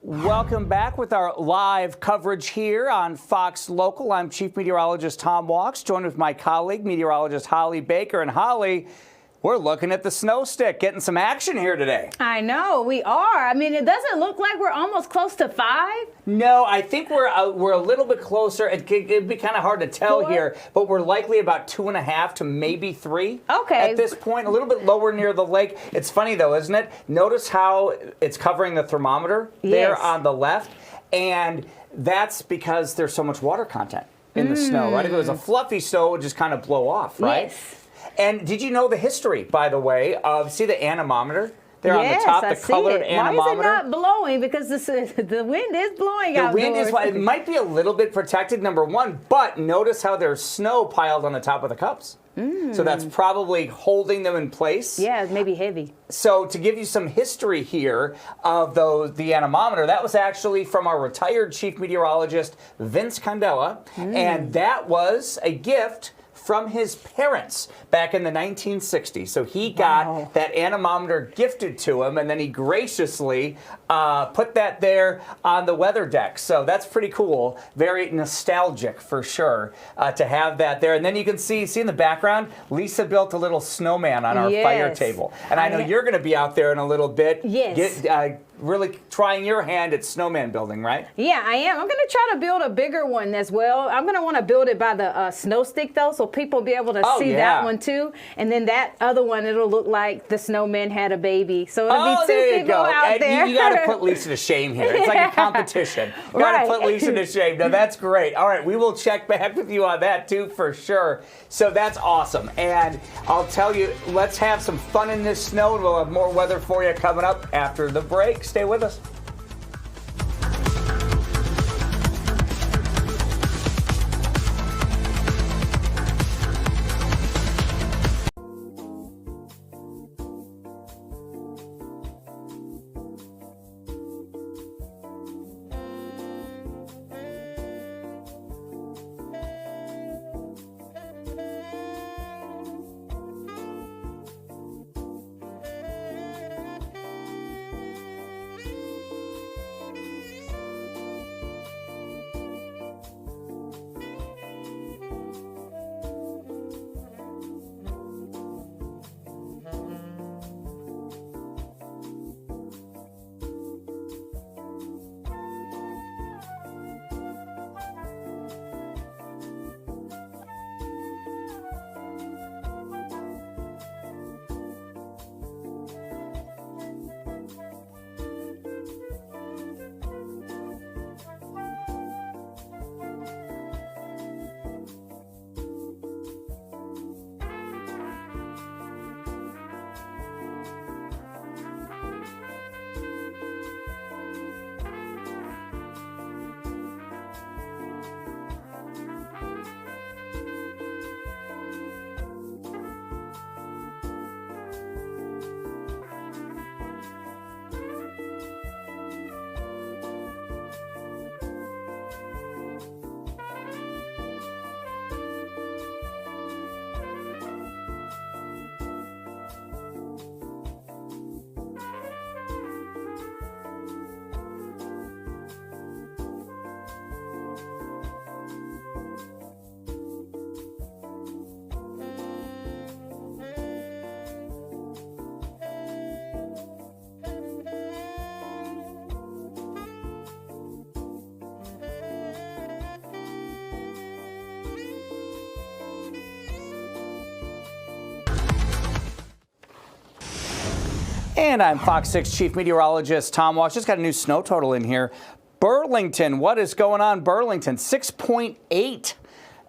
S10: Welcome back with our live coverage here on Fox Local. I'm Chief Meteorologist Tom Walks, joined with my colleague, meteorologist Holly Baker. And Holly, we're looking at the snow stick, getting some action here today.
S18: I know, we are. I mean, it doesn't look like we're almost close to 5.
S10: No, I think we're a little bit closer. It'd be kind of hard to tell
S18: 4?
S10: here, but we're likely about 2.5 to maybe 3.
S18: Okay.
S10: At this point, a little bit lower near the lake. It's funny though, isn't it? Notice how it's covering the thermometer there on the left, and that's because there's so much water content in the snow, right? If it was a fluffy snow, it would just kind of blow off, right?
S18: Yes.
S10: And did you know the history, by the way, of, see the anemometer there on the top, the colored anemometer.
S18: Why is it not blowing? Because the wind is blowing out.
S10: The wind is, it might be a little bit protected, number one, but notice how there's snow piled on the top of the cups. So that's probably holding them in place.
S18: Yeah, maybe heavy.
S10: So to give you some history here of the anemometer, that was actually from our retired chief meteorologist, Vince Candela, and that was a gift from his parents back in the 1960s. So he got that anemometer gifted to him, and then he graciously put that there on the weather deck. So that's pretty cool. Very nostalgic for sure to have that there. And then you can see in the background, Lisa built a little snowman on our fire table. And I know you're going to be out there in a little bit.
S18: Yes.
S10: Really trying your hand at snowman building, right?
S18: Yeah, I am. I'm going to try to build a bigger one as well. I'm going to want to build it by the snow stick, though, so people will be able to see that one, too. And then that other one, it'll look like the snowman had a baby. So it'll be two people out there.
S10: You got to put Lisa to shame here. It's like a competition. You got to put Lisa to shame. Now, that's great. All right, we will check back with you on that, too, for sure. So that's awesome. And I'll tell you, let's have some fun in this snow, and we'll have more weather for you coming up after the break. Stay with us. And I'm Fox 6 Chief Meteorologist Tom Walsh. Just got a new snow total in here. Burlington, what is going on? Burlington, 6.8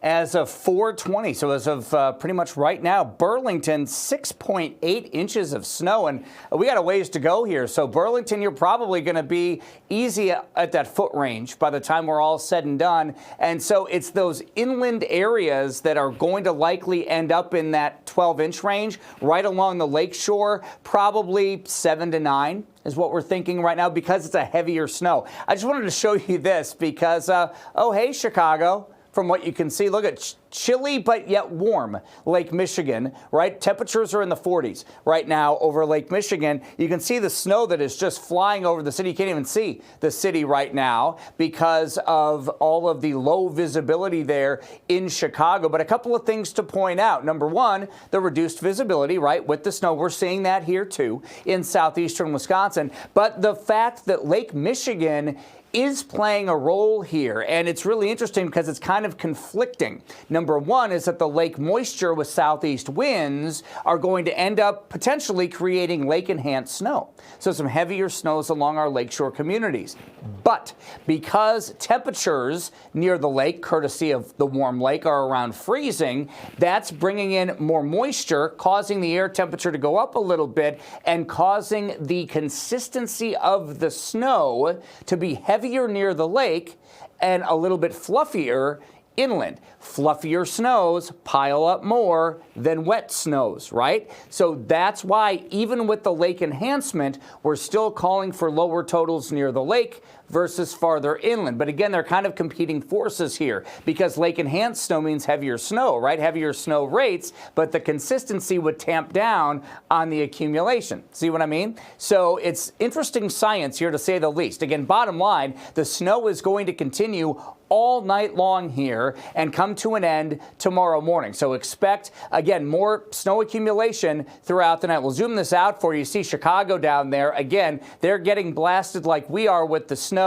S10: as of 4:20. So as of pretty much right now, Burlington, 6.8 inches of snow. And we got a ways to go here. So Burlington, you're probably going to be easy at that foot range by the time we're all said and done. And so it's those inland areas that are going to likely end up in that 12-inch range, right along the lake shore, probably 7 to 9. Is what we're thinking right now because it's a heavier snow. I just wanted to show you this because, oh, hey, Chicago. From what you can see, look at chilly but yet warm Lake Michigan, right? Temperatures are in the 40s right now over Lake Michigan. You can see the snow that is just flying over the city. You can't even see the city right now because of all of the low visibility there in Chicago. But a couple of things to point out. Number one, the reduced visibility, right, with the snow. We're seeing that here, too, in southeastern Wisconsin. But the fact that Lake Michigan is playing a role here, and it's really interesting because it's kind of conflicting. Number one is that the lake moisture with southeast winds are going to end up potentially creating lake-enhanced snow. So some heavier snows along our lakeshore communities. But because temperatures near the lake, courtesy of the warm lake, are around freezing, that's bringing in more moisture, causing the air temperature to go up a little bit and causing the consistency of the snow to be heavier near the lake and a little bit fluffier inland. Fluffier snows pile up more than wet snows, right? So that's why even with the lake enhancement, we're still calling for lower totals near the lake versus farther inland. But again, they're kind of competing forces here because lake enhanced snow means heavier snow, right? Heavier snow rates, but the consistency would tamp down on the accumulation. See what I mean? So it's interesting science here to say the least. Again, bottom line, the snow is going to continue all night long here and come to an end tomorrow morning. So expect, again, more snow accumulation throughout the night. We'll zoom this out for you. See Chicago down there. Again, they're getting blasted like we are with the snow.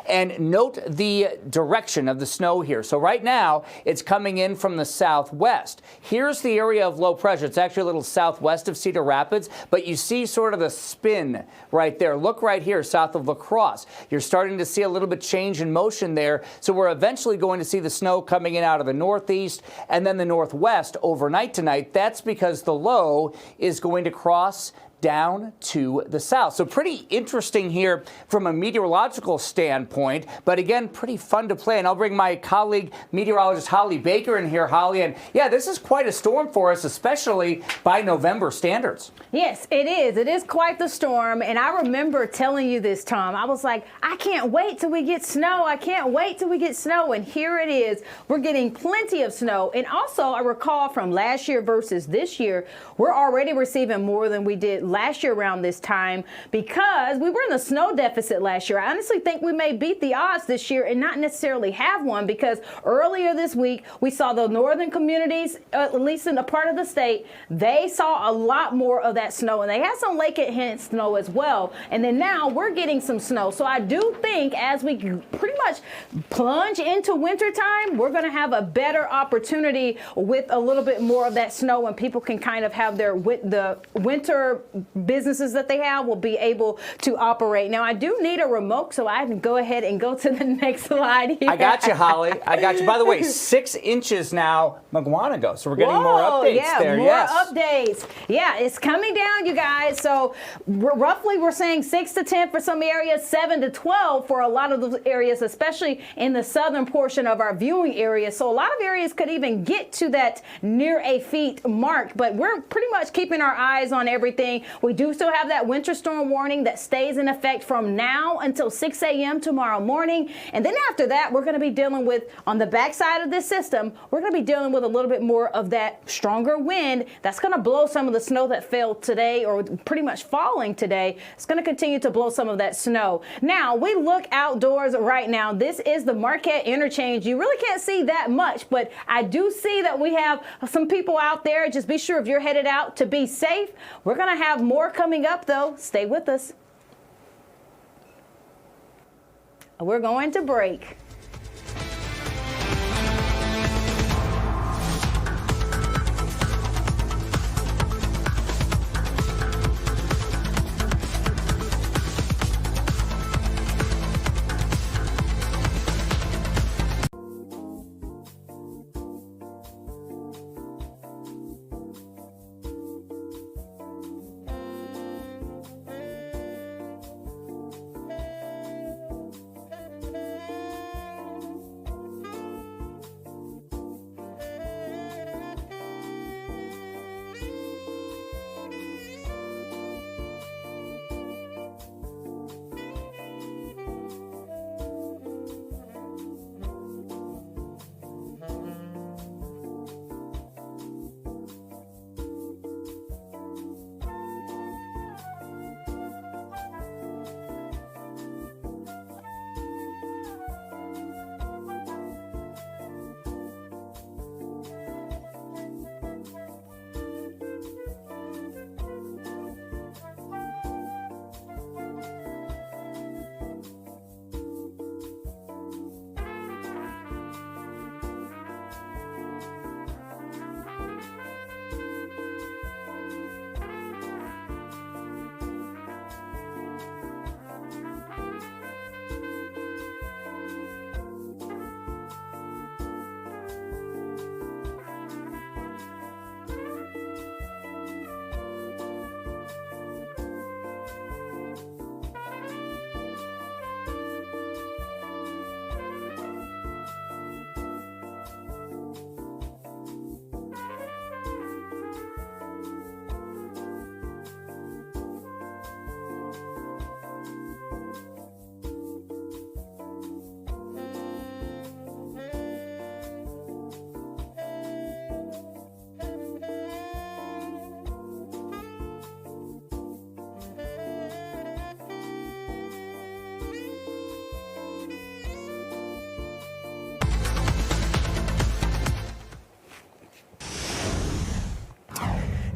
S10: And note the direction of the snow here. So right now, it's coming in from the southwest. Here's the area of low pressure. It's actually a little southwest of Cedar Rapids, but you see sort of the spin right there. Look right here, south of La Crosse. You're starting to see a little bit change in motion there. So we're eventually going to see the snow coming in out of the northeast and then the northwest overnight tonight. That's because the low is going to cross down to the south. So pretty interesting here from a meteorological standpoint, but again, pretty fun to play. And I'll bring my colleague, meteorologist Holly Baker in here. Holly, and yeah, this is quite a storm for us, especially by November standards.
S18: Yes, it is. It is quite the storm. And I remember telling you this, Tom. I was like, I can't wait till we get snow. I can't wait till we get snow. And here it is. We're getting plenty of snow. And also, I recall from last year versus this year, we're already receiving more than we did last year around this time because we were in the snow deficit last year. I honestly think we may beat the odds this year and not necessarily have one because earlier this week we saw the northern communities, at least in a part of the state, they saw a lot more of that snow and they had some lake enhanced snow as well. And then now we're getting some snow. So I do think as we pretty much plunge into wintertime, we're going to have a better opportunity with a little bit more of that snow and people can kind of have the winter businesses that they have will be able to operate. Now, I do need a remote, so I can go ahead and go to the next slide here.
S10: I got you, Holly. I got you. By the way, 6 inches now, Maguanago. So we're getting more updates there.
S18: More updates. Yeah, it's coming down, you guys. So roughly we're saying 6 to 10 for some areas, 7 to 12 for a lot of those areas, especially in the southern portion of our viewing area. So a lot of areas could even get to that near a feet mark, but we're pretty much keeping our eyes on everything. We do still have that winter storm warning that stays in effect from now until 6 a.m. tomorrow morning. And then after that, we're going to be dealing with, on the backside of this system, we're going to be dealing with a little bit more of that stronger wind that's going to blow some of the snow that fell today or pretty much falling today. It's going to continue to blow some of that snow. Now, we look outdoors right now. This is the Marquette Interchange. You really can't see that much, but I do see that we have some people out there. Just be sure if you're headed out to be safe. We're going to have more coming up, though. Stay with us. We're going to break.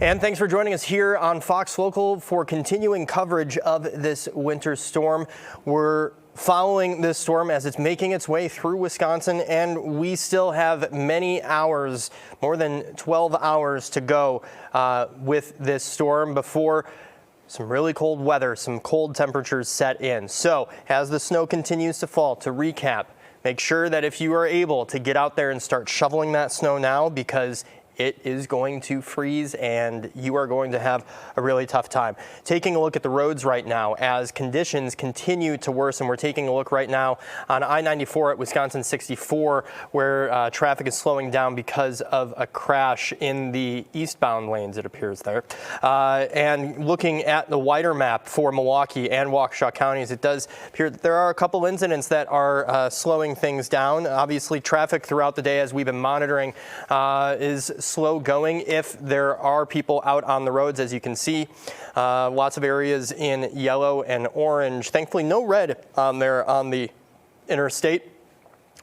S3: And thanks for joining us here on Fox Local for continuing coverage of this winter storm. We're following this storm as it's making its way through Wisconsin, and we still have many hours, more than 12 hours to go with this storm before some really cold weather, some cold temperatures set in. So as the snow continues to fall, to recap, make sure that if you are able to get out there and start shoveling that snow now, because it is going to freeze and you are going to have a really tough time. Taking a look at the roads right now as conditions continue to worsen. We're taking a look right now on I-94 at Wisconsin 64 where traffic is slowing down because of a crash in the eastbound lanes, it appears there. And looking at the wider map for Milwaukee and Waukesha counties, it does appear that there are a couple incidents that are slowing things down. Obviously, traffic throughout the day, as we've been monitoring, is slow going if there are people out on the roads. As you can see, lots of areas in yellow and orange. Thankfully, no red on there on the interstate.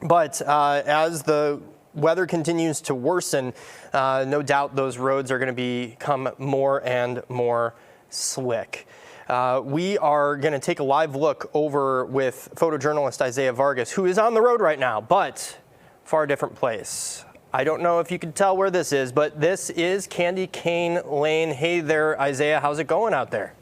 S3: But as the weather continues to worsen, no doubt those roads are going to become more and more slick. We are going to take a live look over with photojournalist Isaiah Vargas, who is on the road right now, but far different place. I don't know if you can tell where this is, but this is Candy Cane Lane. Hey there, Isaiah. How's it going out there?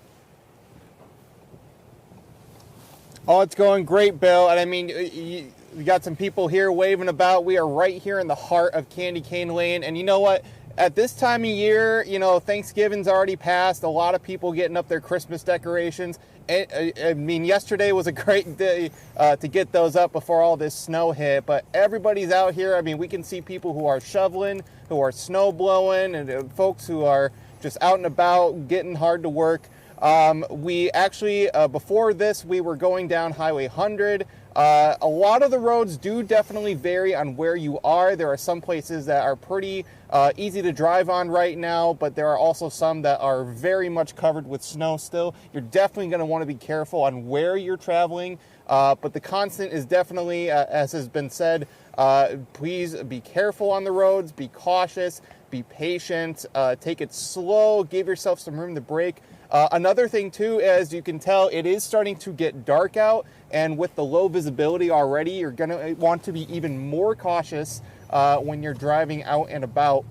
S7: Oh, it's going great, Bill. And I mean, we got some people here waving about. We are right here in the heart of Candy Cane Lane. And you know what? At this time of year, you know, Thanksgiving's already passed. A lot of people getting up their Christmas decorations. I mean, yesterday was a great day to get those up before all this snow hit, but everybody's out here. I mean, we can see people who are shoveling, who are snow blowing, and folks who are just out and about, getting hard to work. We actually, before this, we were going down Highway 100. A lot of the roads do definitely vary on where you are. There are some places that are pretty easy to drive on right now, but there are also some that are very much covered with snow still. You're definitely going to want to be careful on where you're traveling, but the constant is definitely, as has been said, please be careful on the roads, be cautious, be patient, take it slow, give yourself some room to brake. Another thing too, as you can tell, it is starting to get dark out, and with the low visibility already, you're going to want to be even more cautious when you're driving out and about.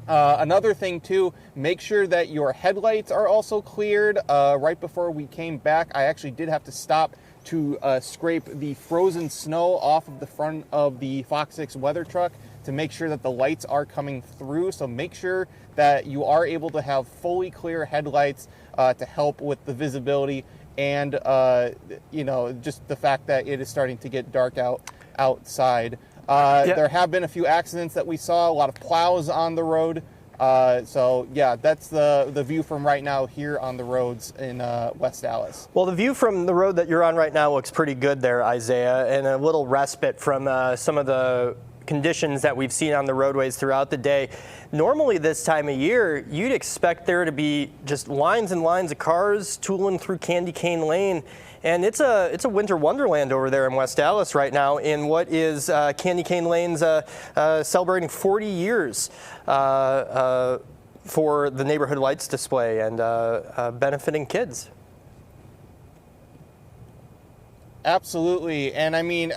S7: Another thing too, make sure that your headlights are also cleared. Right before we came back, I actually did have to stop to scrape the frozen snow off of the front of the FOX6 weather truck to make sure that the lights are coming through. So make sure that you are able to have fully clear headlights to help with the visibility and you know, just the fact that it is starting to get dark outside. There have been a few accidents that we saw, a lot of plows on the road. So yeah, that's the view from right now here on the roads in West Dallas.
S3: Well, the view from the road that you're on right now looks pretty good there, Isaiah, and a little respite from some of the conditions that we've seen on the roadways throughout the day. Normally this time of year, you'd expect there to be just lines and lines of cars tooling through Candy Cane Lane. And it's a winter wonderland over there in West Dallas right now in what is Candy Cane Lane's celebrating 40 years for the neighborhood lights display and benefiting kids.
S7: Absolutely. And I mean,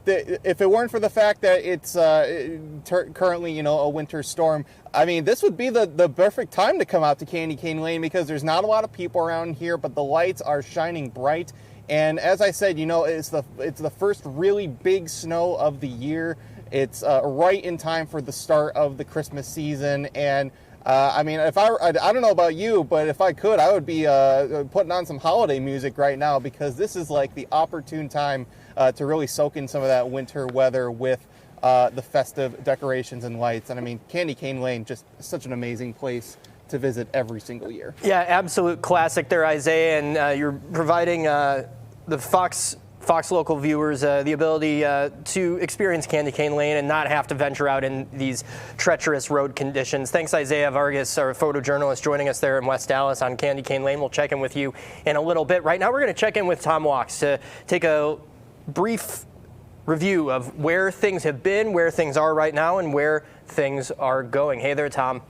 S7: if it weren't for the fact that it's currently, you know, a winter storm, I mean, this would be the perfect time to come out to Candy Cane Lane because there's not a lot of people around here, but the lights are shining bright. And as I said, you know, it's the first really big snow of the year. It's right in time for the start of the Christmas season. And I mean, I don't know about you, but if I could, I would be putting on some holiday music right now because this is like the opportune time to really soak in some of that winter weather with the festive decorations and lights. And I mean, Candy Cane Lane, just such an amazing place to visit every single year.
S3: Yeah, absolute classic there, Isaiah, and you're providing the Fox local viewers the ability to experience Candy Cane Lane and not have to venture out in these treacherous road conditions. Thanks, Isaiah Vargas, our photojournalist, joining us there in West Dallas on Candy Cane Lane. We'll check in with you in a little bit. Right now, we're going to check in with Tom Walks to take a brief review of where things have been, where things are right now, and where things are going. Hey there, Tom.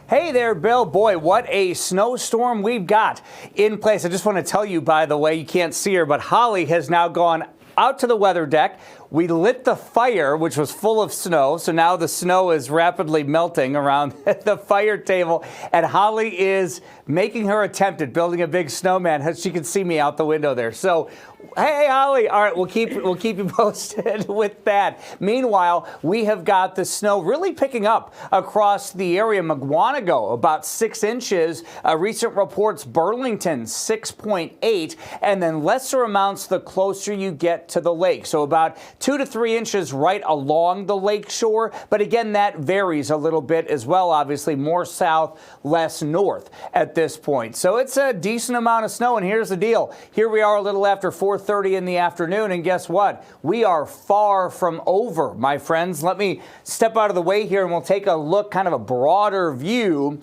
S10: Hey there, Bill. Boy, what a snowstorm we've got in place. I just want to tell you, by the way, you can't see her, but Holly has now gone out to the weather deck. We lit the fire, which was full of snow, so now the snow is rapidly melting around the fire table, and Holly is making her attempt at building a big snowman. She can see me out the window there. So, hey, Holly. All right, we'll keep you posted with that. Meanwhile, we have got the snow really picking up across the area. Mugwanago, about 6 inches. Recent reports, Burlington, 6.8, and then lesser amounts the closer you get to the lake. So about 2 to 3 inches right along the lake shore. But again, that varies a little bit as well. Obviously, more south, less north at this point. So it's a decent amount of snow. And here's the deal. Here we are a little after 4:30 in the afternoon. And guess what? We are far from over, my friends. Let me step out of the way here and we'll take a look, kind of a broader view.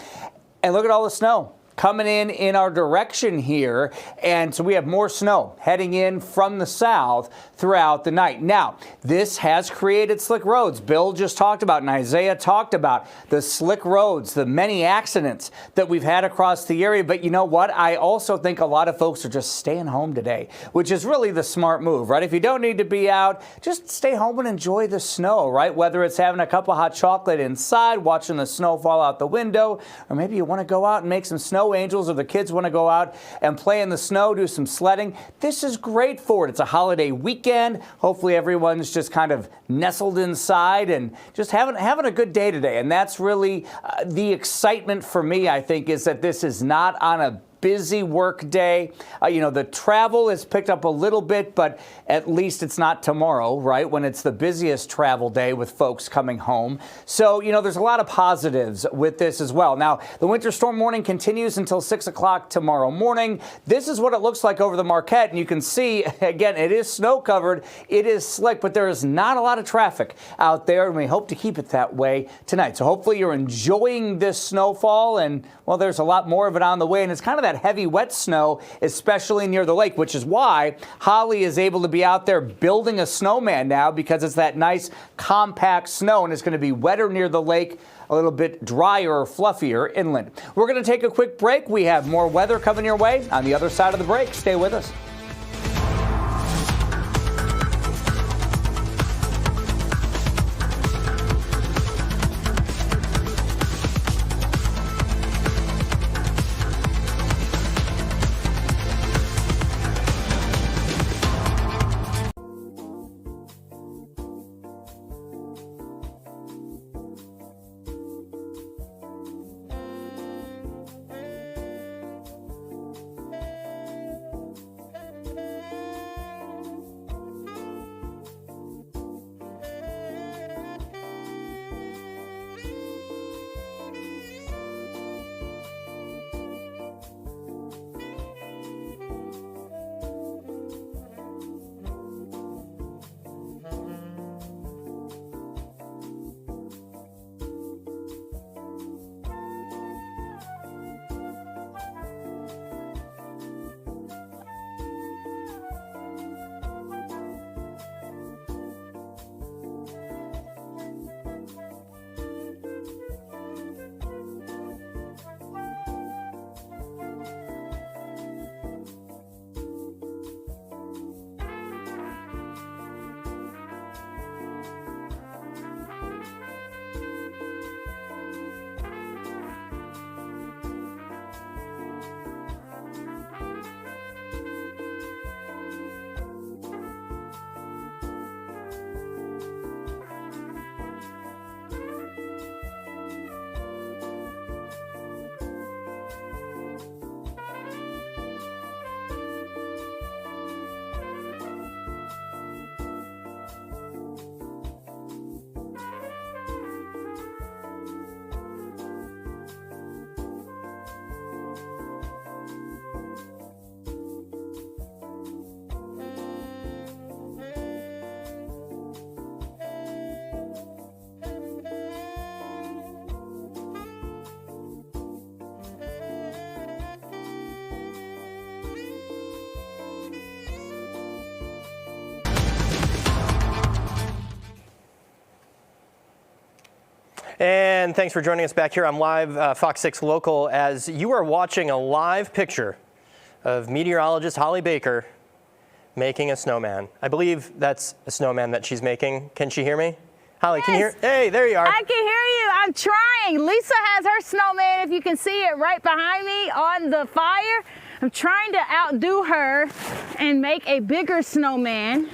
S10: And look at all the snow coming in our direction here. And so we have more snow heading in from the south throughout the night. Now, this has created slick roads. Bill just talked about and Isaiah talked about the slick roads, the many accidents that we've had across the area. But you know what? I also think a lot of folks are just staying home today, which is really the smart move, right? If you don't need to be out, just stay home and enjoy the snow, right? Whether it's having a cup of hot chocolate inside, watching the snow fall out the window, or maybe you want to go out and make some snow angels, or the kids want to go out and play in the snow, do some sledding. This is great for it. It's a holiday weekend. Hopefully everyone's just kind of nestled inside and just having a good day today. And that's really the excitement for me, I think, is that this is not on a busy work day. The travel is picked up a little bit, but at least it's not tomorrow, right, when it's the busiest travel day with folks coming home. So, there's a lot of positives with this as well. Now, the winter storm warning continues until 6 o'clock tomorrow morning. This is what it looks like over the Marquette, and you can see, again, it is snow covered, it is slick, but there is not a lot of traffic out there, and we hope to keep it that way tonight. So hopefully you're enjoying this snowfall, and, well, there's a lot more of it on the way, and it's kind of that heavy, wet snow, especially near the lake, which is why Holly is able to be out there building a snowman now, because it's that nice compact snow and it's going to be wetter near the lake, a little bit drier or fluffier inland. We're going to take a quick break. We have more weather coming your way on the other side of the break. Stay with us.
S3: And thanks for joining us back here on Live Fox 6 Local as you are watching a live picture of meteorologist Holly Baker making a snowman. I believe that's a snowman that she's making. Can she hear me? Holly,
S18: Yes.
S3: can you hear? Hey, there you are.
S18: I can hear you. I'm trying. Lisa has her snowman, if you can see it right behind me on the fire. I'm trying to outdo her and make a bigger snowman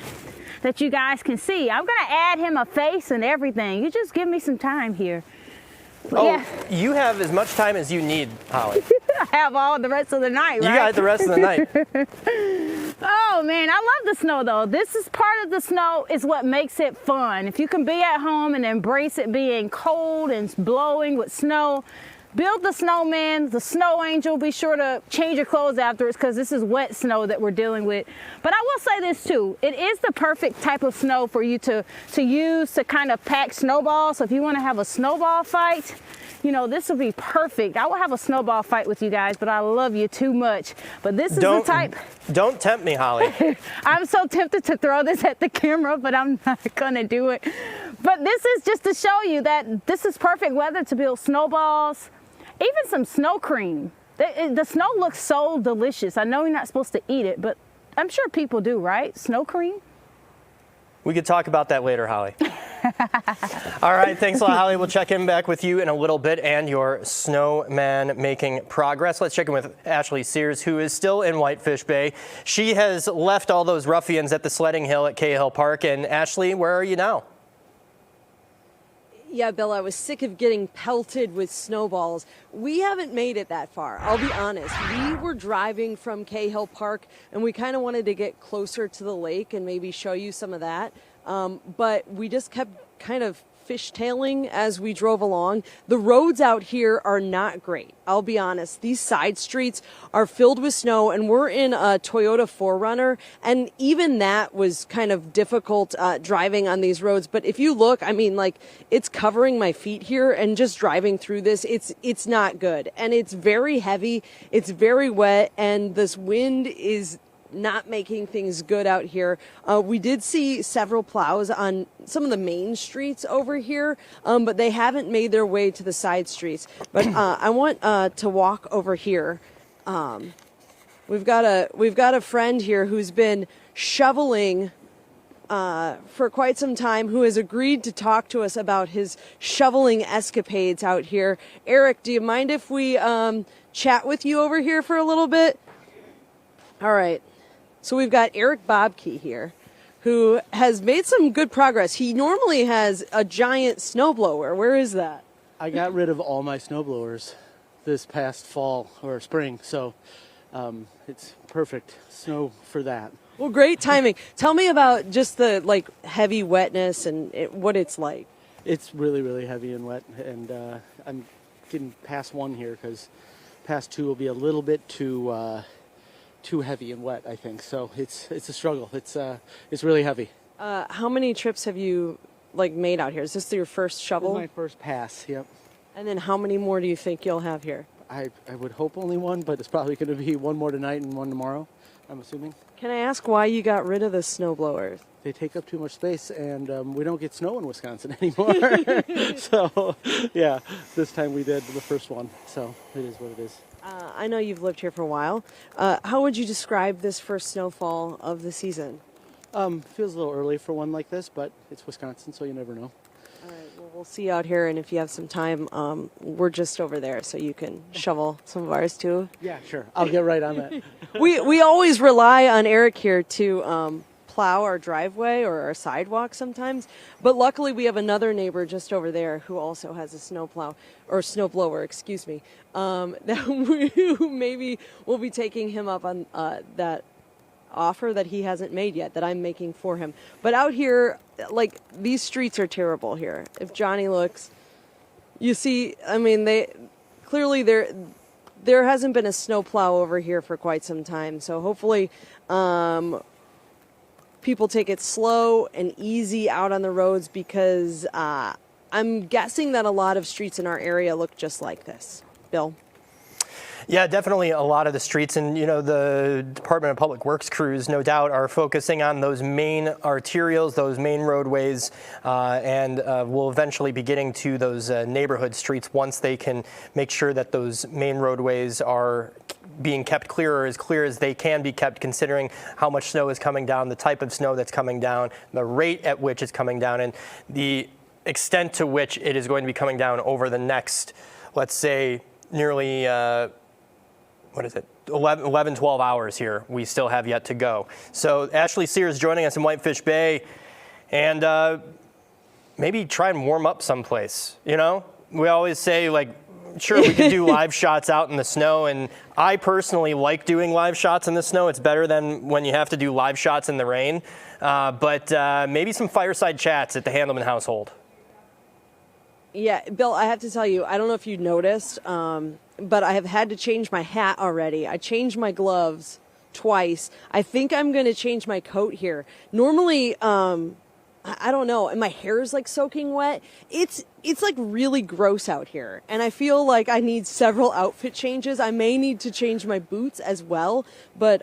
S18: that you guys can see. I'm gonna add him a face and everything. You just give me some time here.
S3: Oh,
S18: yeah.
S3: you have as much time as you need, Holly.
S18: I have all the rest of the night, right?
S3: You got the rest of the night.
S18: Oh man, I love the snow though. This is part of the snow is what makes it fun. If you can be at home and embrace it being cold and blowing with snow, build the snowman, the snow angel. Be sure to change your clothes afterwards because this is wet snow that we're dealing with. But I will say this too, it is the perfect type of snow for you to use to kind of pack snowballs. So if you want to have a snowball fight, you know, this would be perfect. I will have a snowball fight with you guys, but I love you too much. But this is the type.
S3: Don't tempt me, Holly.
S18: I'm so tempted to throw this at the camera, but I'm not gonna do it. But this is just to show you that this is perfect weather to build snowballs, even some snow cream. The snow looks so delicious. I know you're not supposed to eat it, but I'm sure people do, right? Snow cream?
S3: We could talk about that later, Holly. All right, thanks a lot, Holly. We'll check in back with you in a little bit and your snowman making progress. Let's check in with Ashley Sears, who is still in Whitefish Bay. She has left all those ruffians at the sledding hill at Cahill Park. And Ashley, where are you now?
S11: Yeah, Bill, I was sick of getting pelted with snowballs. We haven't made it that far, I'll be honest. We were driving from Cahill Park, and we kind of wanted to get closer to the lake and maybe show you some of that. But we just kept kind of fishtailing as we drove along. The roads out here are not great, I'll be honest. These side streets are filled with snow, and we're in a Toyota 4Runner, and even that was kind of difficult driving on these roads. But if you look, I mean, like, it's covering my feet here, and just driving through this, it's not good. And it's very heavy, it's very wet, and this wind is not making things good out here. We did see several plows on some of the main streets over here, but they haven't made their way to the side streets. But I want to walk over here. We've got a friend here who's been shoveling for quite some time, who has agreed to talk to us about his shoveling escapades out here. Eric, do you mind if we chat with you over here for a little bit? All right. So we've got Eric Bobke here, who has made some good progress. He normally has a giant snowblower. Where is that?
S8: I got rid of all my snowblowers this past fall or spring, so it's perfect snow for that.
S11: Well, great timing. Tell me about just the heavy wetness and what it's like.
S8: It's really, really heavy and wet, and I'm getting past one here because past two will be a little bit too heavy and wet, I think. So it's a struggle. It's really heavy.
S11: How many trips have you made out here? Is this your first shovel?
S8: This is my first pass. Yep.
S11: And then how many more do you think you'll have here?
S8: I would hope only one, but it's probably going to be one more tonight and one tomorrow, I'm assuming.
S11: Can I ask why you got rid of the snowblowers?
S8: They take up too much space, and we don't get snow in Wisconsin anymore. So, yeah, this time we did the first one. So it is what it is.
S11: I know you've lived here for a while. How would you describe this first snowfall of the season?
S8: Feels a little early for one like this, but it's Wisconsin, so you never know.
S11: All right, well, we'll see you out here, and if you have some time, we're just over there, so you can shovel some of ours too.
S8: Yeah, sure. I'll get right on that.
S11: We always rely on Eric here to plow our driveway or our sidewalk sometimes, but luckily we have another neighbor just over there who also has a snowplow or snowblower, excuse me. That maybe we'll be taking him up on that offer that he hasn't made yet, that I'm making for him. But out here, these streets are terrible here. If Johnny looks, you see, I mean, clearly there hasn't been a snowplow over here for quite some time. So hopefully people take it slow and easy out on the roads, because I'm guessing that a lot of streets in our area look just like this. Bill?
S3: Yeah, definitely a lot of the streets, and the Department of Public Works crews no doubt are focusing on those main arterials, those main roadways, and will eventually be getting to those neighborhood streets once they can make sure that those main roadways are being kept clear, or as clear as they can be kept, considering how much snow is coming down, the type of snow that's coming down, the rate at which it's coming down, and the extent to which it is going to be coming down over the next, let's say, nearly 11, 12 hours here we still have yet to go. So Ashley Sears joining us in Whitefish Bay, and maybe try and warm up someplace. We always say, like, sure, we could do live shots out in the snow, and I personally like doing live shots in the snow. It's better than when you have to do live shots in the rain. But maybe some fireside chats at the Handelman household.
S11: Yeah, Bill, I have to tell you, I don't know if you noticed, but I have had to change my hat already. I changed my gloves twice. I think I'm going to change my coat here. Normally, I don't know, and my hair is like soaking wet. It's like really gross out here, and I feel like I need several outfit changes. I may need to change my boots as well, but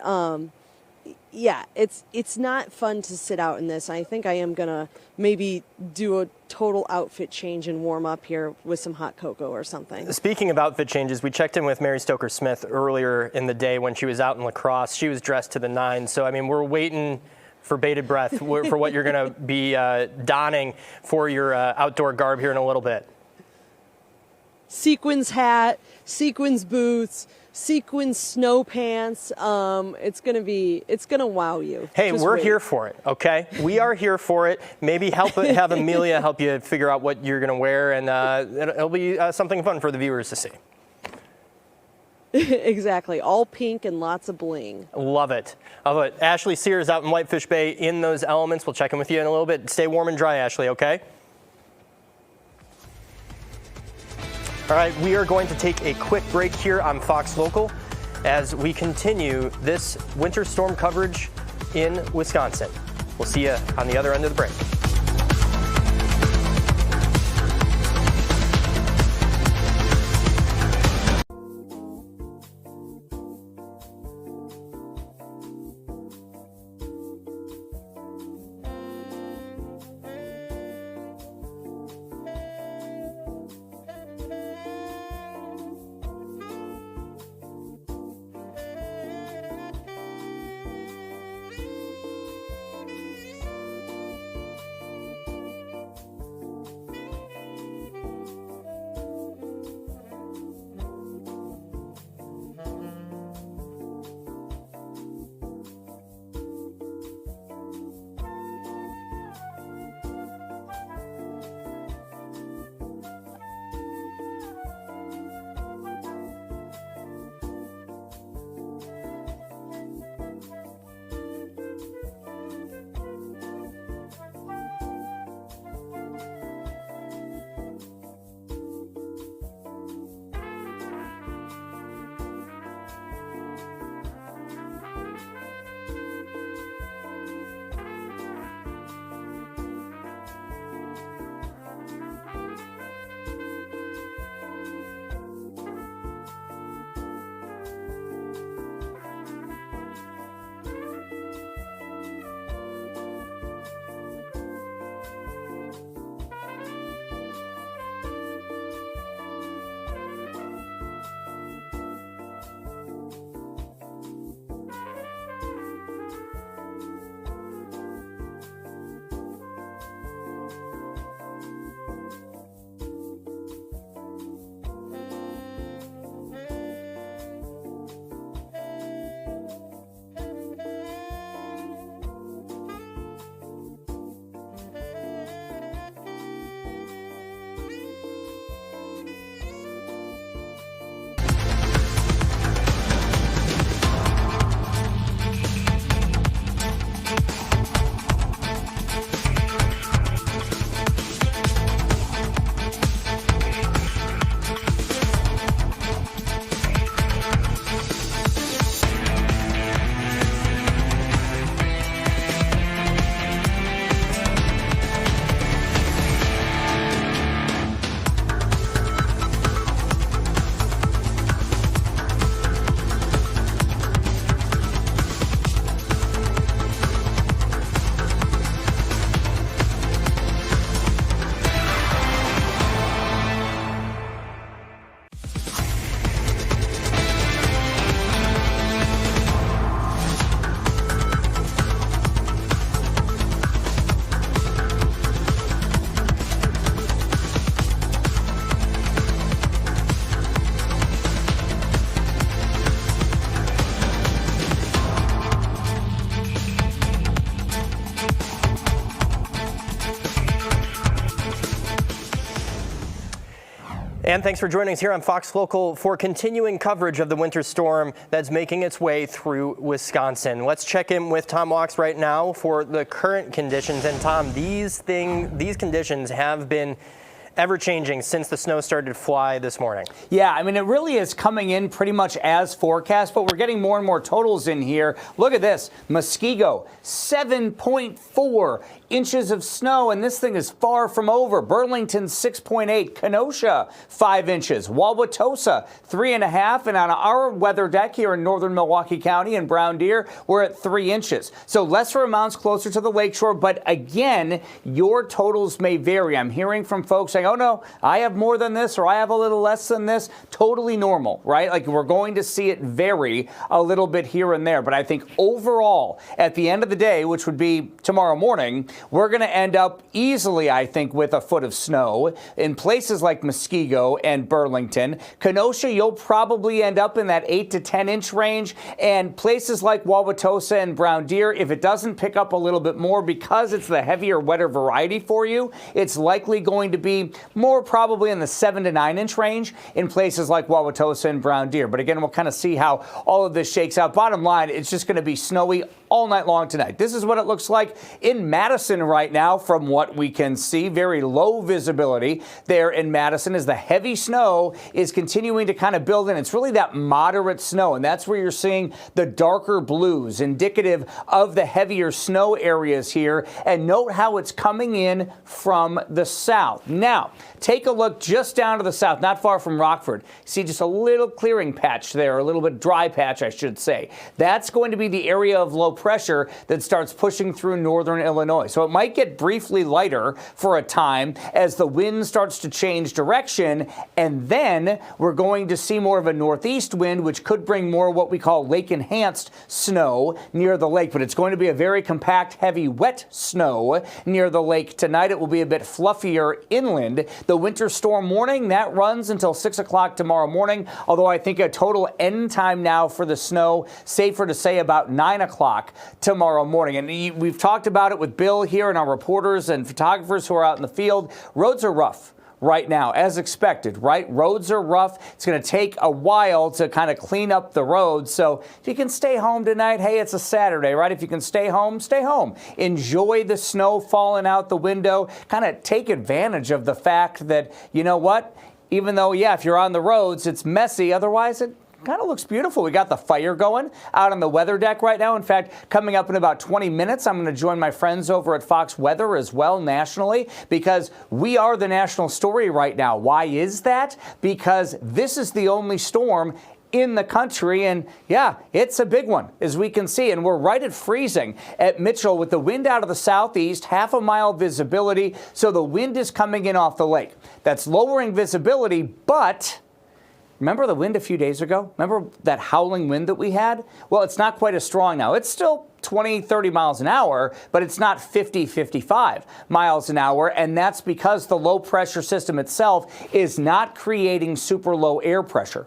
S11: yeah, it's not fun to sit out in this. I think I am gonna maybe do a total outfit change and warm up here with some hot cocoa or something.
S3: Speaking of outfit changes, we checked in with Mary Stoker Smith earlier in the day when she was out in La Crosse. She was dressed to the nines, so I mean, we're waiting for bated breath for what you're going to be donning for your outdoor garb here in a little bit.
S11: Sequins hat, sequins boots, sequins snow pants. It's gonna wow you.
S3: Hey,
S11: Just
S3: we're
S11: wait.
S3: here for it, okay? We are here for it. Maybe have Amelia help you figure out what you're going to wear, and it'll be something fun for the viewers to see.
S11: Exactly. All pink and lots of bling.
S3: Love it. Love it. Ashley Sears out in Whitefish Bay in those elements. We'll check in with you in a little bit. Stay warm and dry, Ashley, okay? All right, we are going to take a quick break here on Fox Local as we continue this winter storm coverage in Wisconsin. We'll see you on the other end of the break. And thanks for joining us here on Fox Local for continuing coverage of the winter storm that's making its way through Wisconsin. Let's check in with Tom Walks right now for the current conditions. And Tom, these conditions have been ever-changing since the snow started to fly this morning.
S10: Yeah, I mean, it really is coming in pretty much as forecast, but we're getting more and more totals in here. Look at this. Muskego, 7.4 inches of snow, and this thing is far from over. Burlington, 6.8. Kenosha, 5 inches. Wauwatosa, 3.5. And on our weather deck here in northern Milwaukee County and Brown Deer, we're at 3 inches. So lesser amounts closer to the lakeshore, but again, your totals may vary. I'm hearing from folks saying, oh no, I have more than this or I have a little less than this. Totally normal, right? Like we're going to see it vary a little bit here and there. But I think overall, at the end of the day, which would be tomorrow morning, we're going to end up easily, I think, with a foot of snow in places like Muskego and Burlington. Kenosha, you'll probably end up in that 8 to 10 inch range. And places like Wauwatosa and Brown Deer, if it doesn't pick up a little bit more because it's the heavier, wetter variety for you, it's likely going to be more probably in the 7 to 9 inch range in places like Wauwatosa and Brown Deer. But again, we'll kind of see how all of this shakes out. Bottom line, it's just going to be snowy all night long tonight. This is what it looks like in Madison right now from what we can see. Very low visibility there in Madison as the heavy snow is continuing to kind of build in. It's really that moderate snow, and that's where you're seeing the darker blues, indicative of the heavier snow areas here. And note how it's coming in from the south. Now, take a look just down to the south, not far from Rockford. See just a little clearing patch there, a little bit dry patch, I should say. That's going to be the area of low pressure that starts pushing through northern Illinois. So it might get briefly lighter for a time as the wind starts to change direction, and then we're going to see more of a northeast wind, which could bring more what we call lake-enhanced snow near the lake. But it's going to be a very compact, heavy, wet snow near the lake tonight. It will be a bit fluffier inland. The winter storm warning, that runs until 6 o'clock tomorrow morning, although I think a total end time now for the snow, safer to say about 9 o'clock tomorrow morning. And we've talked about it with Bill here and our reporters and photographers who are out in the field. Roads are rough right now, as expected, right? Roads are rough. It's going to take a while to kind of clean up the roads. So if you can stay home tonight, hey, it's a Saturday, right? If you can stay home, stay home. Enjoy the snow falling out the window. Kind of take advantage of the fact that, you know what? Even though, yeah, if you're on the roads, it's messy. Otherwise, it kind of looks beautiful. We got the fire going out on the weather deck right now. In fact, coming up in about 20 minutes, I'm going to join my friends over at Fox Weather as well nationally, because we are the national story right now. Why is that? Because this is the only storm in the country, and yeah, it's a big one, as we can see, and we're right at freezing at Mitchell with the wind out of the southeast, half a mile visibility, so the wind is coming in off the lake. That's lowering visibility, but remember the wind a few days ago? Remember that howling wind that we had? Well, it's not quite as strong now. It's still 20, 30 miles an hour, but it's not 50, 55 miles an hour. And that's because the low pressure system itself is not creating super low air pressure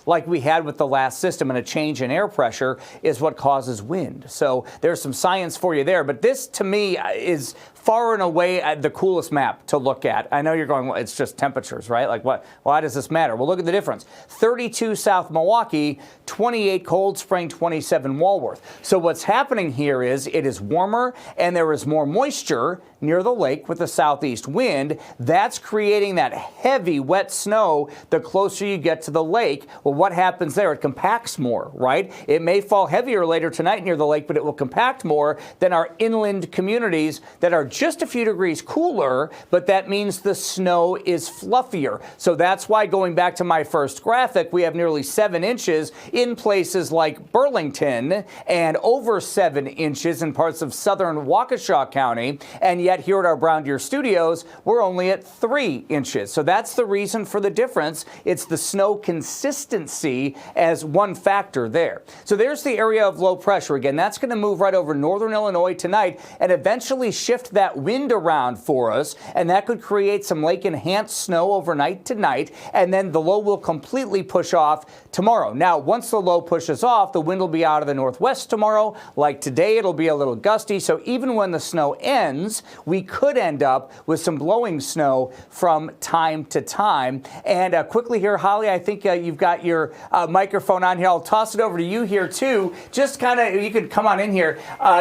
S10: like we had with the last system, and a change in air pressure is what causes wind. So there's some science for you there. But this, to me, is far and away the coolest map to look at. I know you're going, well, it's just temperatures, right? Like, what? Why does this matter? Well, look at the difference. 32 South Milwaukee, 28 Cold Spring, 27 Walworth. So what's happening here is it is warmer and there is more moisture near the lake with the southeast wind. That's creating that heavy, wet snow the closer you get to the lake. Well, what happens there? It compacts more, right? It may fall heavier later tonight near the lake, but it will compact more than our inland communities that are just a few degrees cooler, but that means the snow is fluffier. So that's why, going back to my first graphic, we have nearly 7 inches in places like Burlington and over 7 inches in parts of southern Waukesha County. And yet here at our Brown Deer studios, we're only at 3 inches. So that's the reason for the difference. It's the snow consistency didn't see as one factor there. So there's the area of low pressure. Again, that's going to move right over northern Illinois tonight and eventually shift that wind around for us, and that could create some lake-enhanced snow overnight tonight, and then the low will completely push off tomorrow. Now, once the low pushes off, the wind will be out of the northwest tomorrow. Like today, it'll be a little gusty, so even when the snow ends, we could end up with some blowing snow from time to time. And quickly here, Holly, I think you've got your microphone on here. I'll toss it over to you here, too. Just kind of, you can come on in here.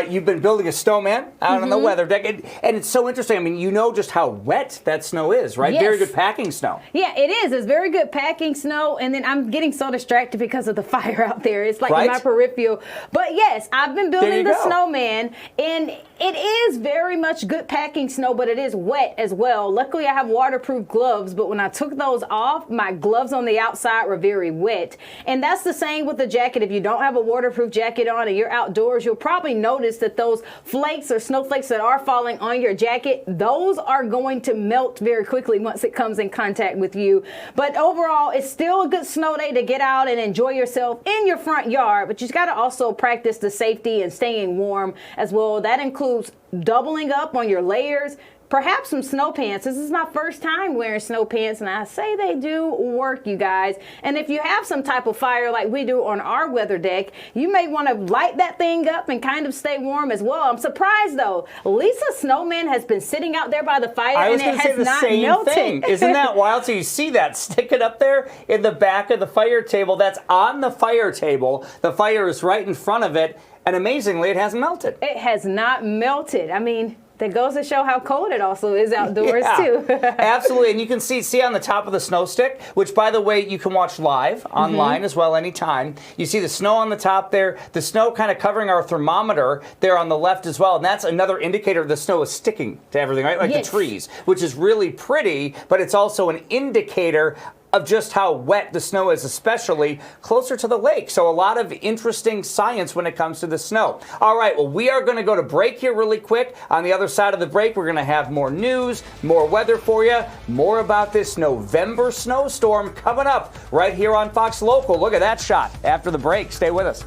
S10: You've been building a snowman out on the weather deck, and it's so interesting. I mean, you know just how wet that snow is, right?
S18: Yes.
S10: Very good packing snow.
S18: Yeah, it is. It's very good packing snow, and then I'm getting so distracted because of the fire out there. It's like in my peripheral. But yes, I've been building the snowman, and it is very much good packing snow, but it is wet as well. Luckily, I have waterproof gloves, but when I took those off, my gloves on the outside were very wet. And that's the same with the jacket. If you don't have a waterproof jacket on and you're outdoors, you'll probably notice that those flakes or snowflakes that are falling on your jacket, those are going to melt very quickly once it comes in contact with you. But overall, it's still a good snow day to get out and enjoy yourself in your front yard, but you've got to also practice the safety and staying warm as well. That includes doubling up on your layers, perhaps some snow pants. This is my first time wearing snow pants, and I say they do work, you guys. And if you have some type of fire like we do on our weather deck, you may want to light that thing up and kind of stay warm as well. I'm surprised, though. Lisa's snowman has been sitting out there by the fire, and it has not melted.
S10: Thing. Isn't that wild? So you see that sticking up there in the back of the fire table. That's on the fire table. The fire is right in front of it, and amazingly, it hasn't melted.
S18: It has not melted. I mean, that goes to show how cold it also is outdoors, too.
S10: Absolutely. And you can see on the top of the snow stick, which, by the way, you can watch live online as well anytime. You see the snow on the top there, the snow kind of covering our thermometer there on the left as well. And that's another indicator the snow is sticking to everything, right? Like the trees, which is really pretty, but it's also an indicator of just how wet the snow is, especially closer to the lake. So a lot of interesting science when it comes to the snow. All right, well, we are going to go to break here really quick. On the other side of the break, we're going to have more news, more weather for you, more about this November snowstorm coming up right here on Fox Local. Look at that shot after the break. Stay with us.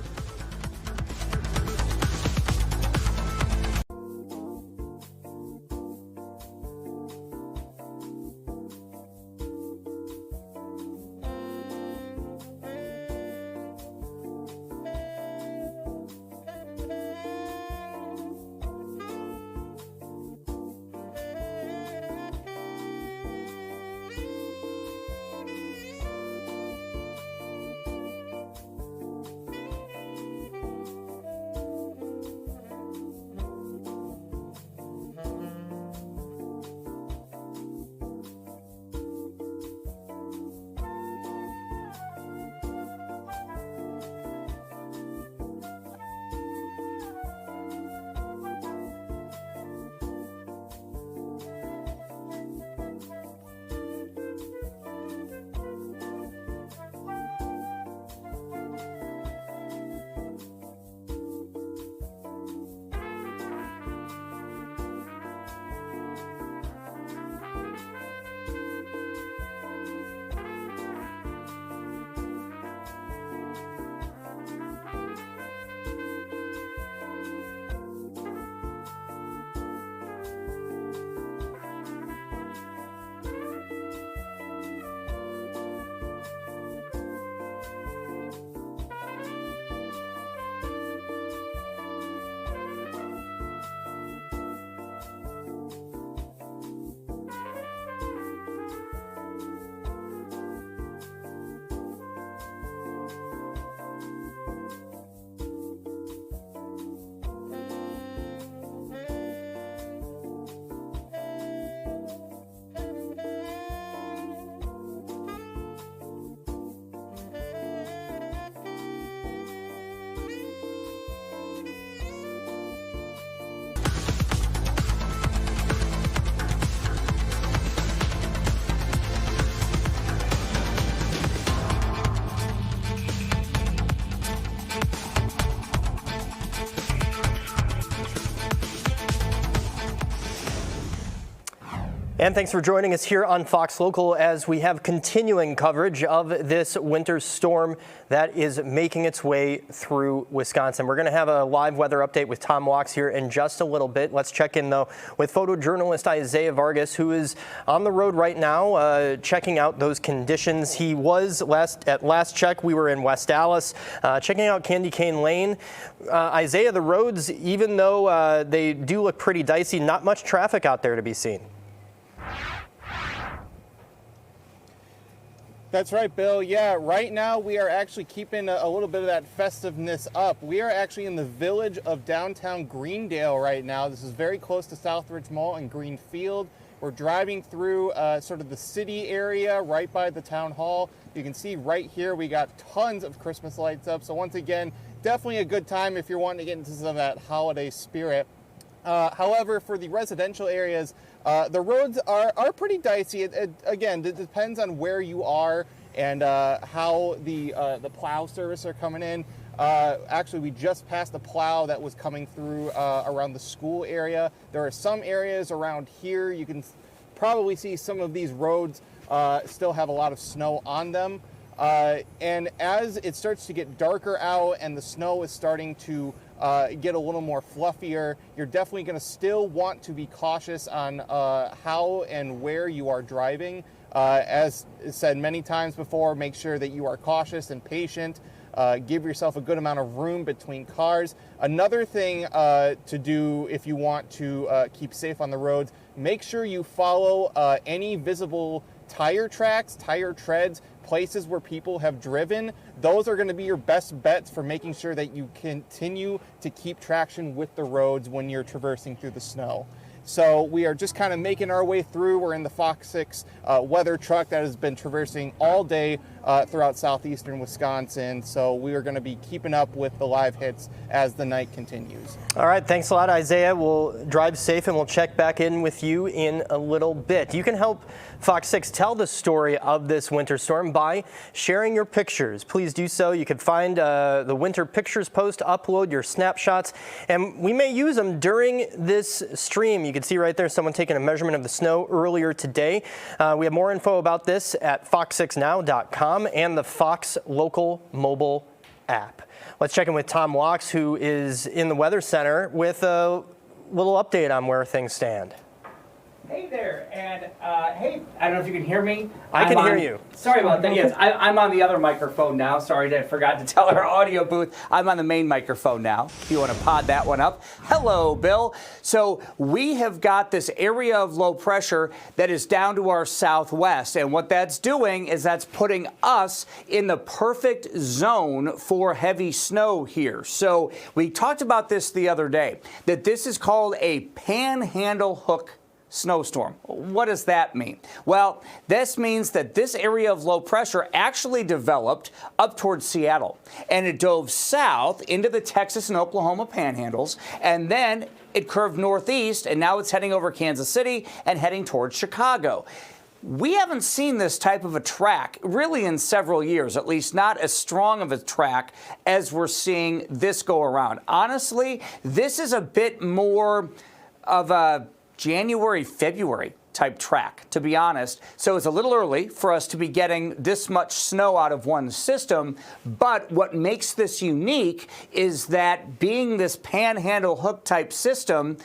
S3: And thanks for joining us here on Fox Local as we have continuing coverage of this winter storm that is making its way through Wisconsin. We're going to have a live weather update with Tom Walks here in just a little bit. Let's check in, though, with photojournalist Isaiah Vargas, who is on the road right now checking out those conditions. He was, at last check, we were in West Dallas, checking out Candy Cane Lane. Isaiah, the roads, even though they do look pretty dicey, not much traffic out there to be seen.
S7: That's right, Bill. Yeah, right now we are actually keeping a little bit of that festiveness up. We are actually in the village of downtown Greendale right now. This is very close to Southridge Mall and Greenfield. We're driving through sort of the city area right by the town hall. You can see right here we got tons of Christmas lights up. So once again, definitely a good time if you're wanting to get into some of that holiday spirit. However, for the residential areas, the roads are pretty dicey. Again, it depends on where you are and how the plow service are coming in. Actually, we just passed a plow that was coming through around the school area. There are some areas around here. You can probably see some of these roads still have a lot of snow on them. And as it starts to get darker out and the snow is starting to get a little more fluffier, you're definitely going to still want to be cautious on how and where you are driving. As said many times before, make sure that you are cautious and patient. Give yourself a good amount of room between cars. Another thing to do if you want to keep safe on the roads, make sure you follow any visible tire tracks, tire treads, places where people have driven. Those are going to be your best bets for making sure that you continue to keep traction with the roads when you're traversing through the snow. So we are just kind of making our way through. We're in the FOX6 weather truck that has been traversing all day throughout southeastern Wisconsin. So we are going to be keeping up with the live hits as the night continues.
S3: All right, thanks a lot, Isaiah. We'll drive safe and we'll check back in with you in a little bit. You can help Fox 6 tell the story of this winter storm by sharing your pictures. Please do so. You can find the winter pictures post, upload your snapshots, and we may use them during this stream. You can see right there someone taking a measurement of the snow earlier today. We have more info about this at fox6now.com and the Fox Local mobile app. Let's check in with Tom Walks, who is in the Weather Center with a little update on where things stand.
S10: Hey there, and hey, I don't know if you can hear me.
S3: I can hear you.
S10: Sorry about that. Yes, I'm on the other microphone now. Sorry, I forgot to tell our audio booth. I'm on the main microphone now, if you want to pod that one up. Hello, Bill. So we have got this area of low pressure that is down to our southwest, and what that's doing is that's putting us in the perfect zone for heavy snow here. So we talked about this the other day, that this is called a panhandle hook snowstorm. What does that mean? Well, this means that this area of low pressure actually developed up towards Seattle, and it dove south into the Texas and Oklahoma panhandles, and then it curved northeast, and now it's heading over Kansas City and heading towards Chicago. We haven't seen this type of a track really in several years, at least not as strong of a track as we're seeing this go around. Honestly, this is a bit more of a January, February type track, to be honest. So it's a little early for us to be getting this much snow out of one system. But what makes this unique is that being this panhandle hook type system,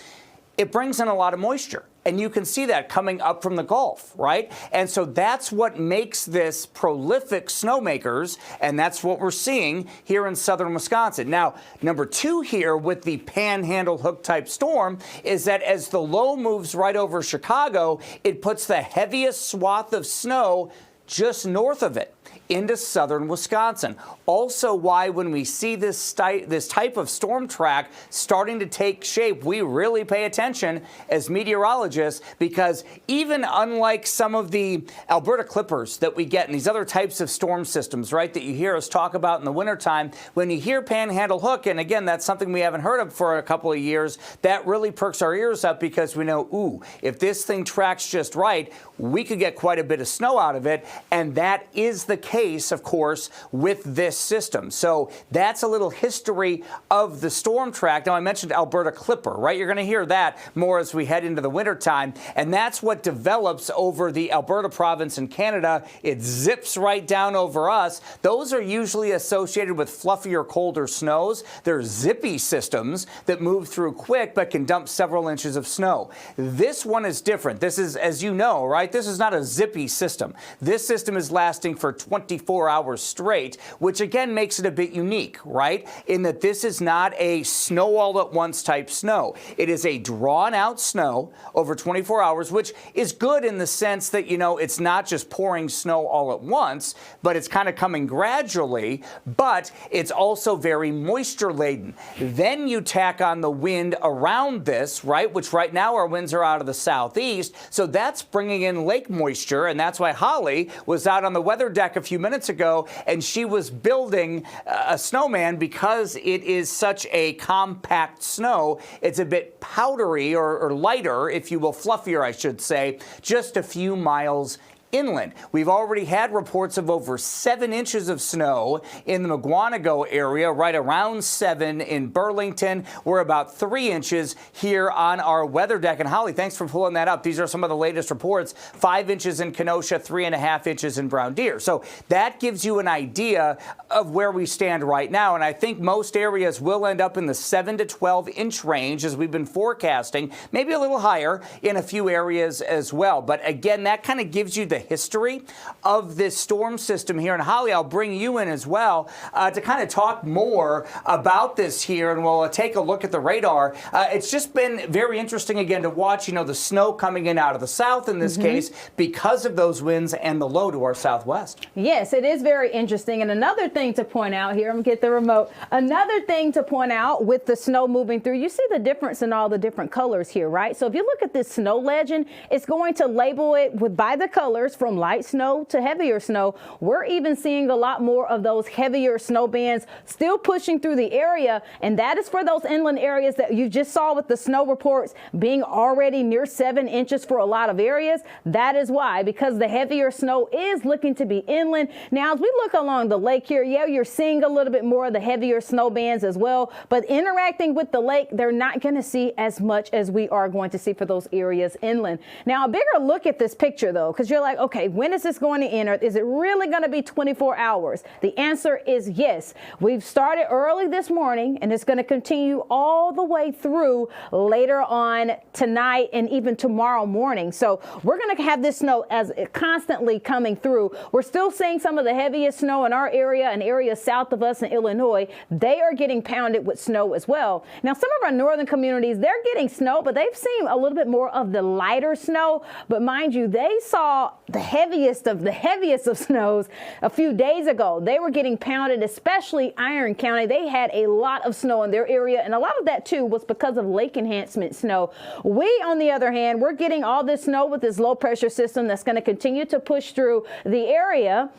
S10: it brings in a lot of moisture. And you can see that coming up from the Gulf, right? And so that's what makes this prolific snowmakers, and that's what we're seeing here in southern Wisconsin. Now, number two here with the panhandle hook type storm is that as the low moves right over Chicago, it puts the heaviest swath of snow just north of it into southern Wisconsin. Also why when we see this type of storm track starting to take shape, we really pay attention as meteorologists, because even unlike some of the Alberta clippers that we get in these other types of storm systems, right, that you hear us talk about in the wintertime, when you hear panhandle hook, and again, that's something we haven't heard of for a couple of years, that really perks our ears up because we know, ooh, if this thing tracks just right, we could get quite a bit of snow out of it. And that is the case, of course, with this system. So that's a little history of the storm track. Now, I mentioned Alberta Clipper, right? You're going to hear that more as we head into the wintertime. And that's what develops over the Alberta province in Canada. It zips right down over us. Those are usually associated with fluffier, colder snows. They're zippy systems that move through quick but can dump several inches of snow. This one is different. This is, as you know, right, this is not a zippy system. This system is lasting for 24 hours straight, which again makes it a bit unique, right, in that this is not a snow all at once type snow. It is a drawn out snow over 24 hours, which is good in the sense that, you know, it's not just pouring snow all at once, but it's kind of coming gradually, but it's also very moisture laden. Then you tack on the wind around this, right, which right now our winds are out of the southeast, so that's bringing in lake moisture, and that's why Holly was out on the weather deck a few minutes ago, and she was building a snowman because it is such a compact snow. It's a bit powdery or lighter, if you will, fluffier, I should say, just a few miles inland. We've already had reports of over 7 inches of snow in the Mugwanago area, right around 7 in Burlington. We're about 3 inches here on our weather deck. And Holly, thanks for pulling that up. These are some of the latest reports. 5 inches in Kenosha, 3.5 inches in Brown Deer. So that gives you an idea of where we stand right now. And I think most areas will end up in the 7 to 12 inch range as we've been forecasting, maybe a little higher in a few areas as well. But again, that kind of gives you the history of this storm system here. And Holly, I'll bring you in as well to kind of talk more about this here, and we'll take a look at the radar. It's just been very interesting again to watch, you know, the snow coming in out of the south in this case because of those winds and the low to our southwest.
S18: Yes, it is very interesting. And another thing to point out here, I'm going to get the remote. Another thing to point out with the snow moving through, you see the difference in all the different colors here, right? So if you look at this snow legend, it's going to label it by the colors from light snow to heavier snow. We're even seeing a lot more of those heavier snow bands still pushing through the area, and that is for those inland areas that you just saw with the snow reports being already near 7 inches for a lot of areas. That is why, because the heavier snow is looking to be inland. Now, as we look along the lake here, yeah, you're seeing a little bit more of the heavier snow bands as well, but interacting with the lake, they're not going to see as much as we are going to see for those areas inland. Now, a bigger look at this picture, though, because you're like, okay, when is this going to end? Or is it really going to be 24 hours? The answer is yes. We've started early this morning, and it's going to continue all the way through later on tonight and even tomorrow morning. So we're going to have this snow as constantly coming through. We're still seeing some of the heaviest snow in our area and areas south of us in Illinois. They are getting pounded with snow as well. Now, some of our northern communities, they're getting snow, but they've seen a little bit more of the lighter snow. But mind you, they saw the heaviest of snows a few days ago. They were getting pounded, especially Iron County. They had a lot of snow in their area, and a lot of that too was because of lake enhancement snow. We, on the other hand, we're getting all this snow with this low pressure system that's going to continue to push through the area.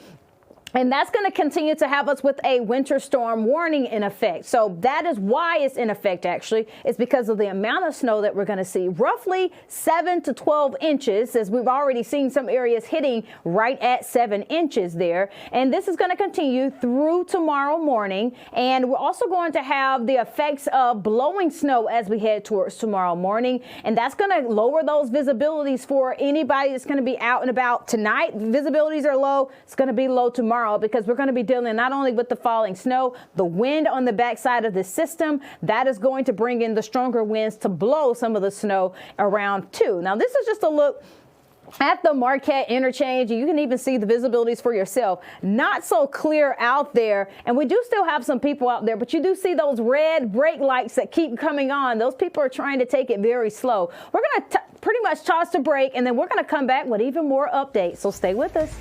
S18: And that's going to continue to have us with a winter storm warning in effect. So that is why it's in effect, actually. It's because of the amount of snow that we're going to see. Roughly 7 to 12 inches, as we've already seen some areas hitting right at 7 inches there. And this is going to continue through tomorrow morning. And we're also going to have the effects of blowing snow as we head towards tomorrow morning. And that's going to lower those visibilities for anybody that's going to be out and about tonight. Visibilities are low. It's going to be low tomorrow, because we're going to be dealing not only with the falling snow, the wind on the backside of the system, that is going to bring in the stronger winds to blow some of the snow around too. Now, this is just a look at the Marquette interchange. You can even see the visibilities for yourself. Not so clear out there, and we do still have some people out there, but you do see those red brake lights that keep coming on. Those people are trying to take it very slow. We're going to pretty much toss the brake, and then we're going to come back with even more updates, so stay with us.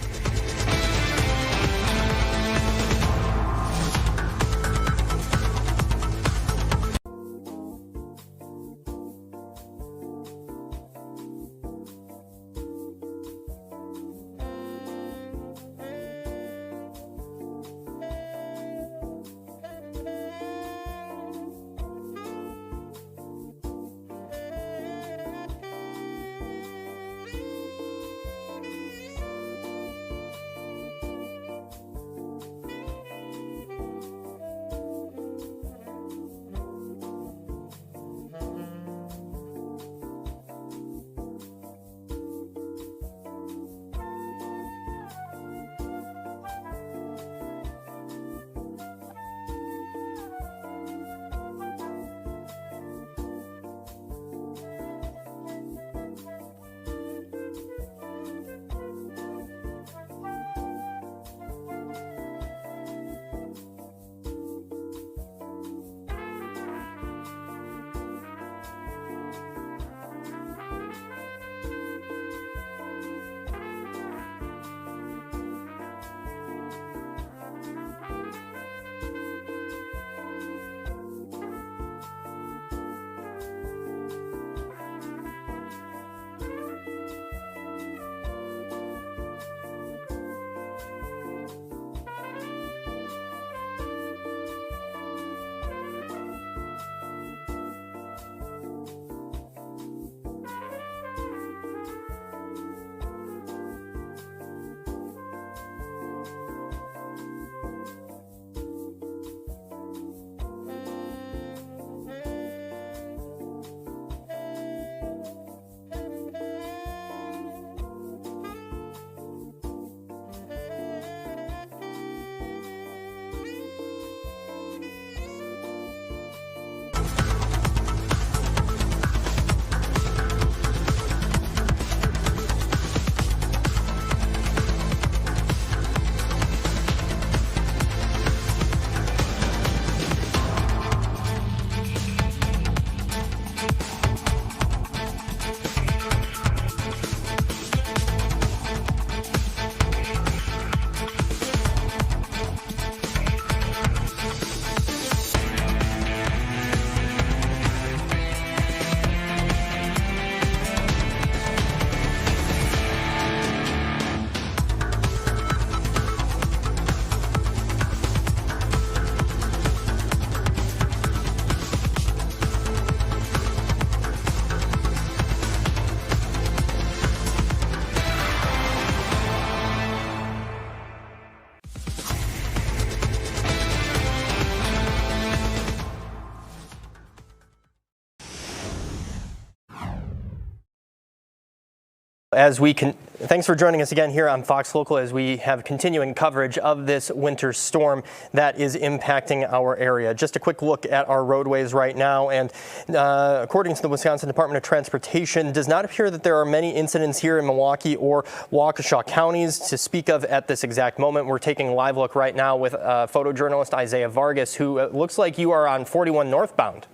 S3: Thanks for joining us again here on Fox Local as we have continuing coverage of this winter storm that is impacting our area. Just a quick look at our roadways right now, and according to the Wisconsin Department of Transportation, does not appear that there are many incidents here in Milwaukee or Waukesha counties to speak of at this exact moment. We're taking a live look right now with photojournalist Isaiah Vargas, who looks like you are on 41 northbound.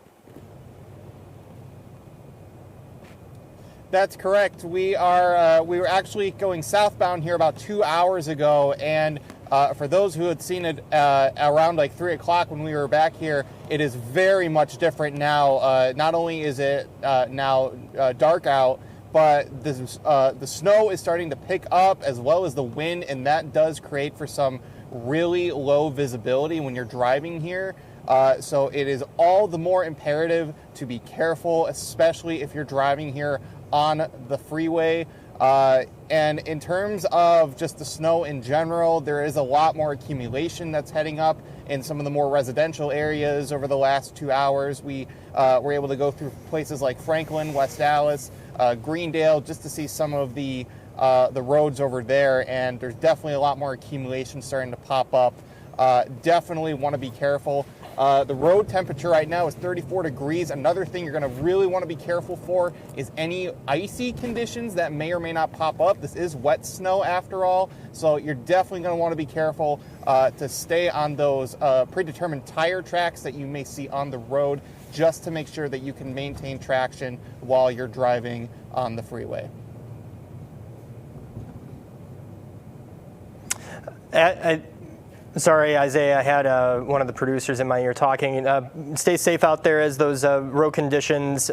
S7: That's correct. We were actually going southbound here about 2 hours ago, and for those who had seen it around like 3 o'clock when we were back here, it is very much different now. Not only is it now dark out, but the snow is starting to pick up as well as the wind, and that does create for some really low visibility when you're driving here. So it is all the more imperative to be careful, especially if you're driving here on the freeway. And in terms of just the snow in general, there is a lot more accumulation that's heading up in some of the more residential areas over the last 2 hours. We were able to go through places like Franklin, West Dallas, Greendale, just to see some of the roads over there, and there's definitely a lot more accumulation starting to pop up. Definitely want to be careful. The road temperature right now is 34 degrees. Another thing you're going to really want to be careful for is any icy conditions that may or may not pop up. This is wet snow after all, so you're definitely going to want to be careful to stay on those predetermined tire tracks that you may see on the road, just to make sure that you can maintain traction while you're driving on the freeway.
S3: Sorry, Isaiah, I had one of the producers in my ear talking. Stay safe out there as those road conditions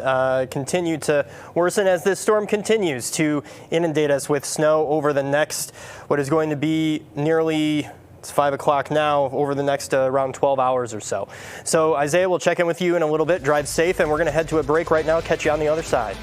S3: continue to worsen as this storm continues to inundate us with snow over the next, what is going to be nearly, it's 5 o'clock now, over the next around 12 hours or so. So Isaiah, we'll check in with you in a little bit. Drive safe, and we're going to head to a break right now. Catch you on the other side.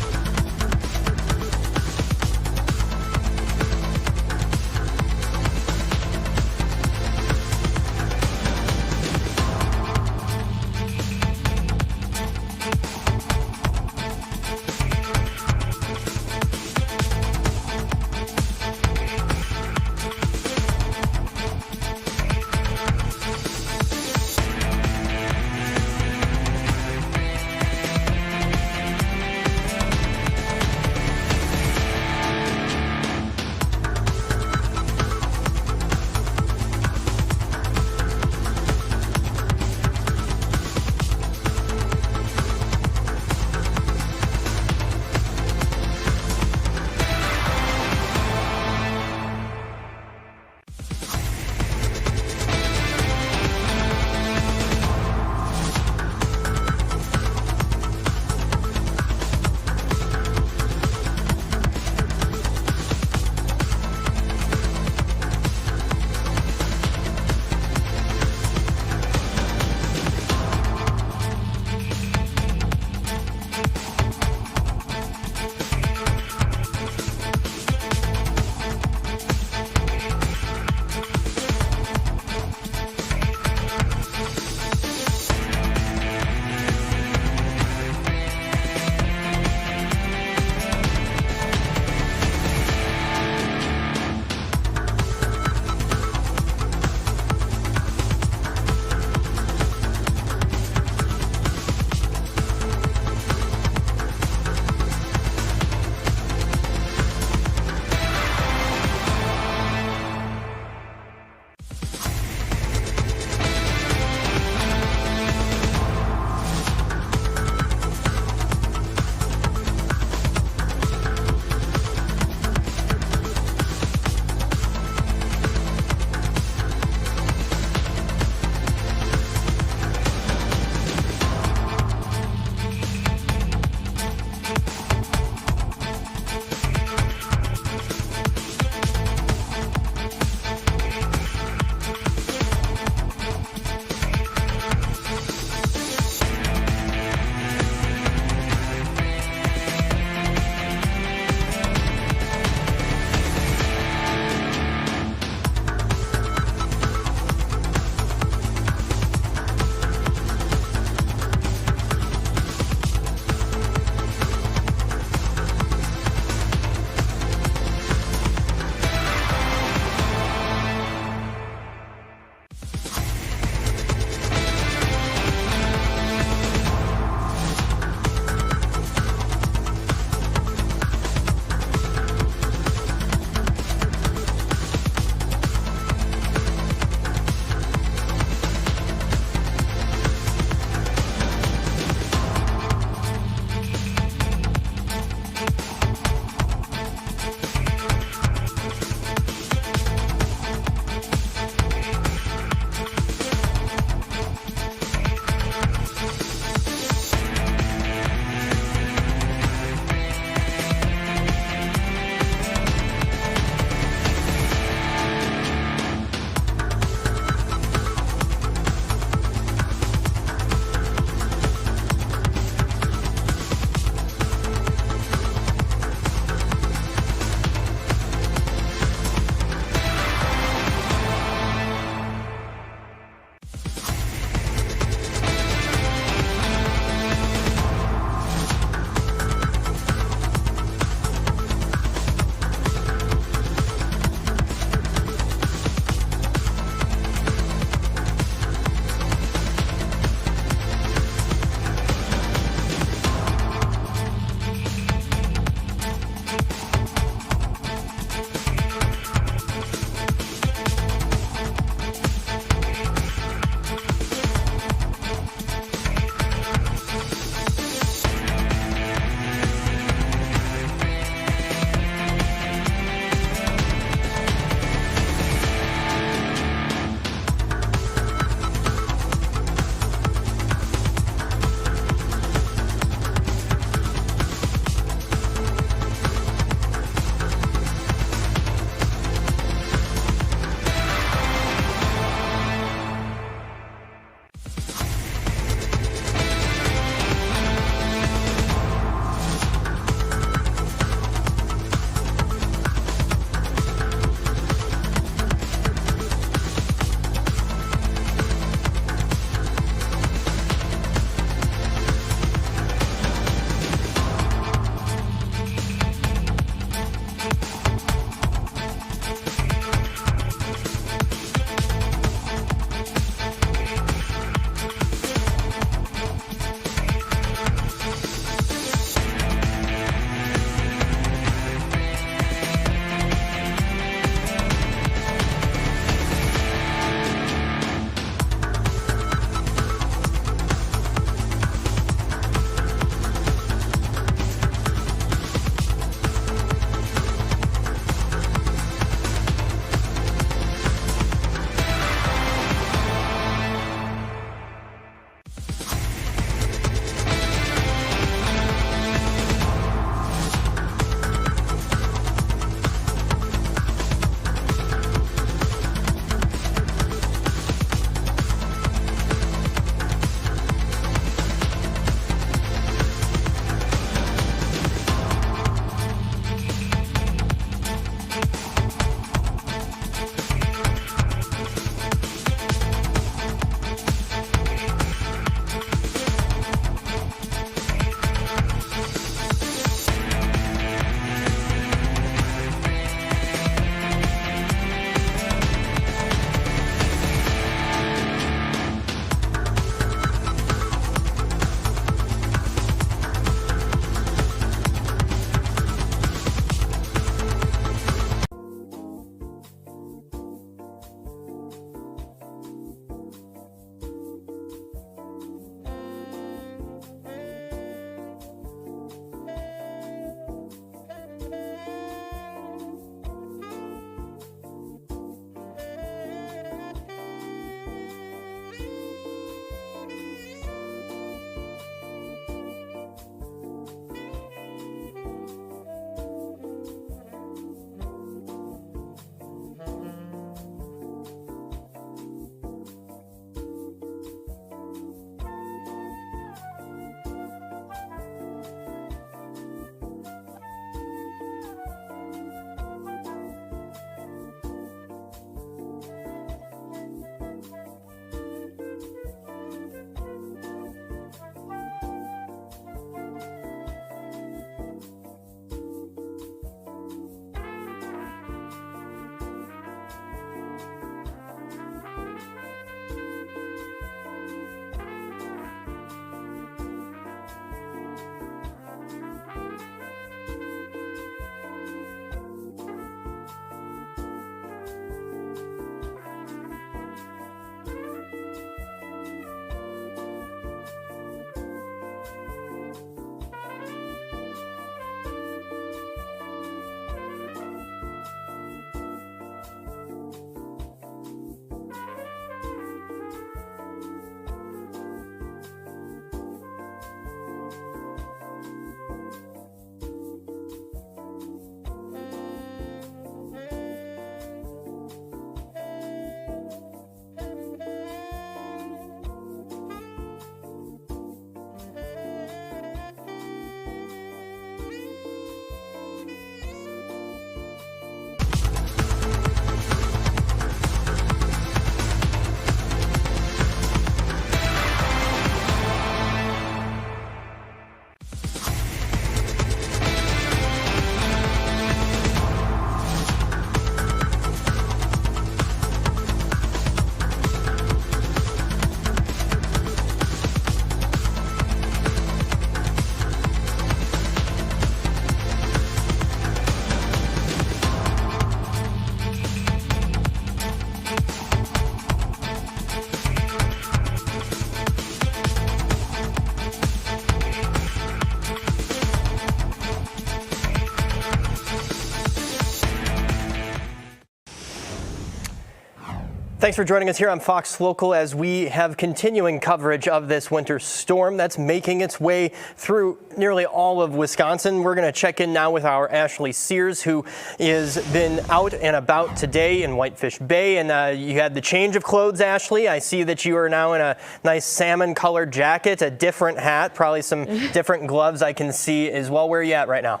S3: Thanks for joining us here on Fox Local as we have continuing coverage of this winter storm that's making its way through nearly all of Wisconsin. We're going to check in now with our Ashley Sears, who has been out and about today in Whitefish Bay. And you had the change of clothes, Ashley. I see that you are now in a nice salmon-colored jacket, a different hat, probably some different gloves I can see as well. Where are you at right now?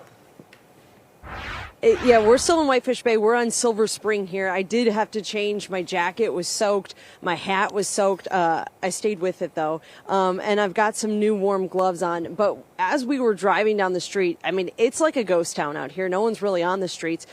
S11: Yeah, we're still in Whitefish Bay. We're on Silver Spring here. I did have to change. My jacket was soaked. My hat was soaked. I stayed with it, though. And I've got some new warm gloves on. But as we were driving down the street, I mean, it's like a ghost town out here. No one's really on the streets.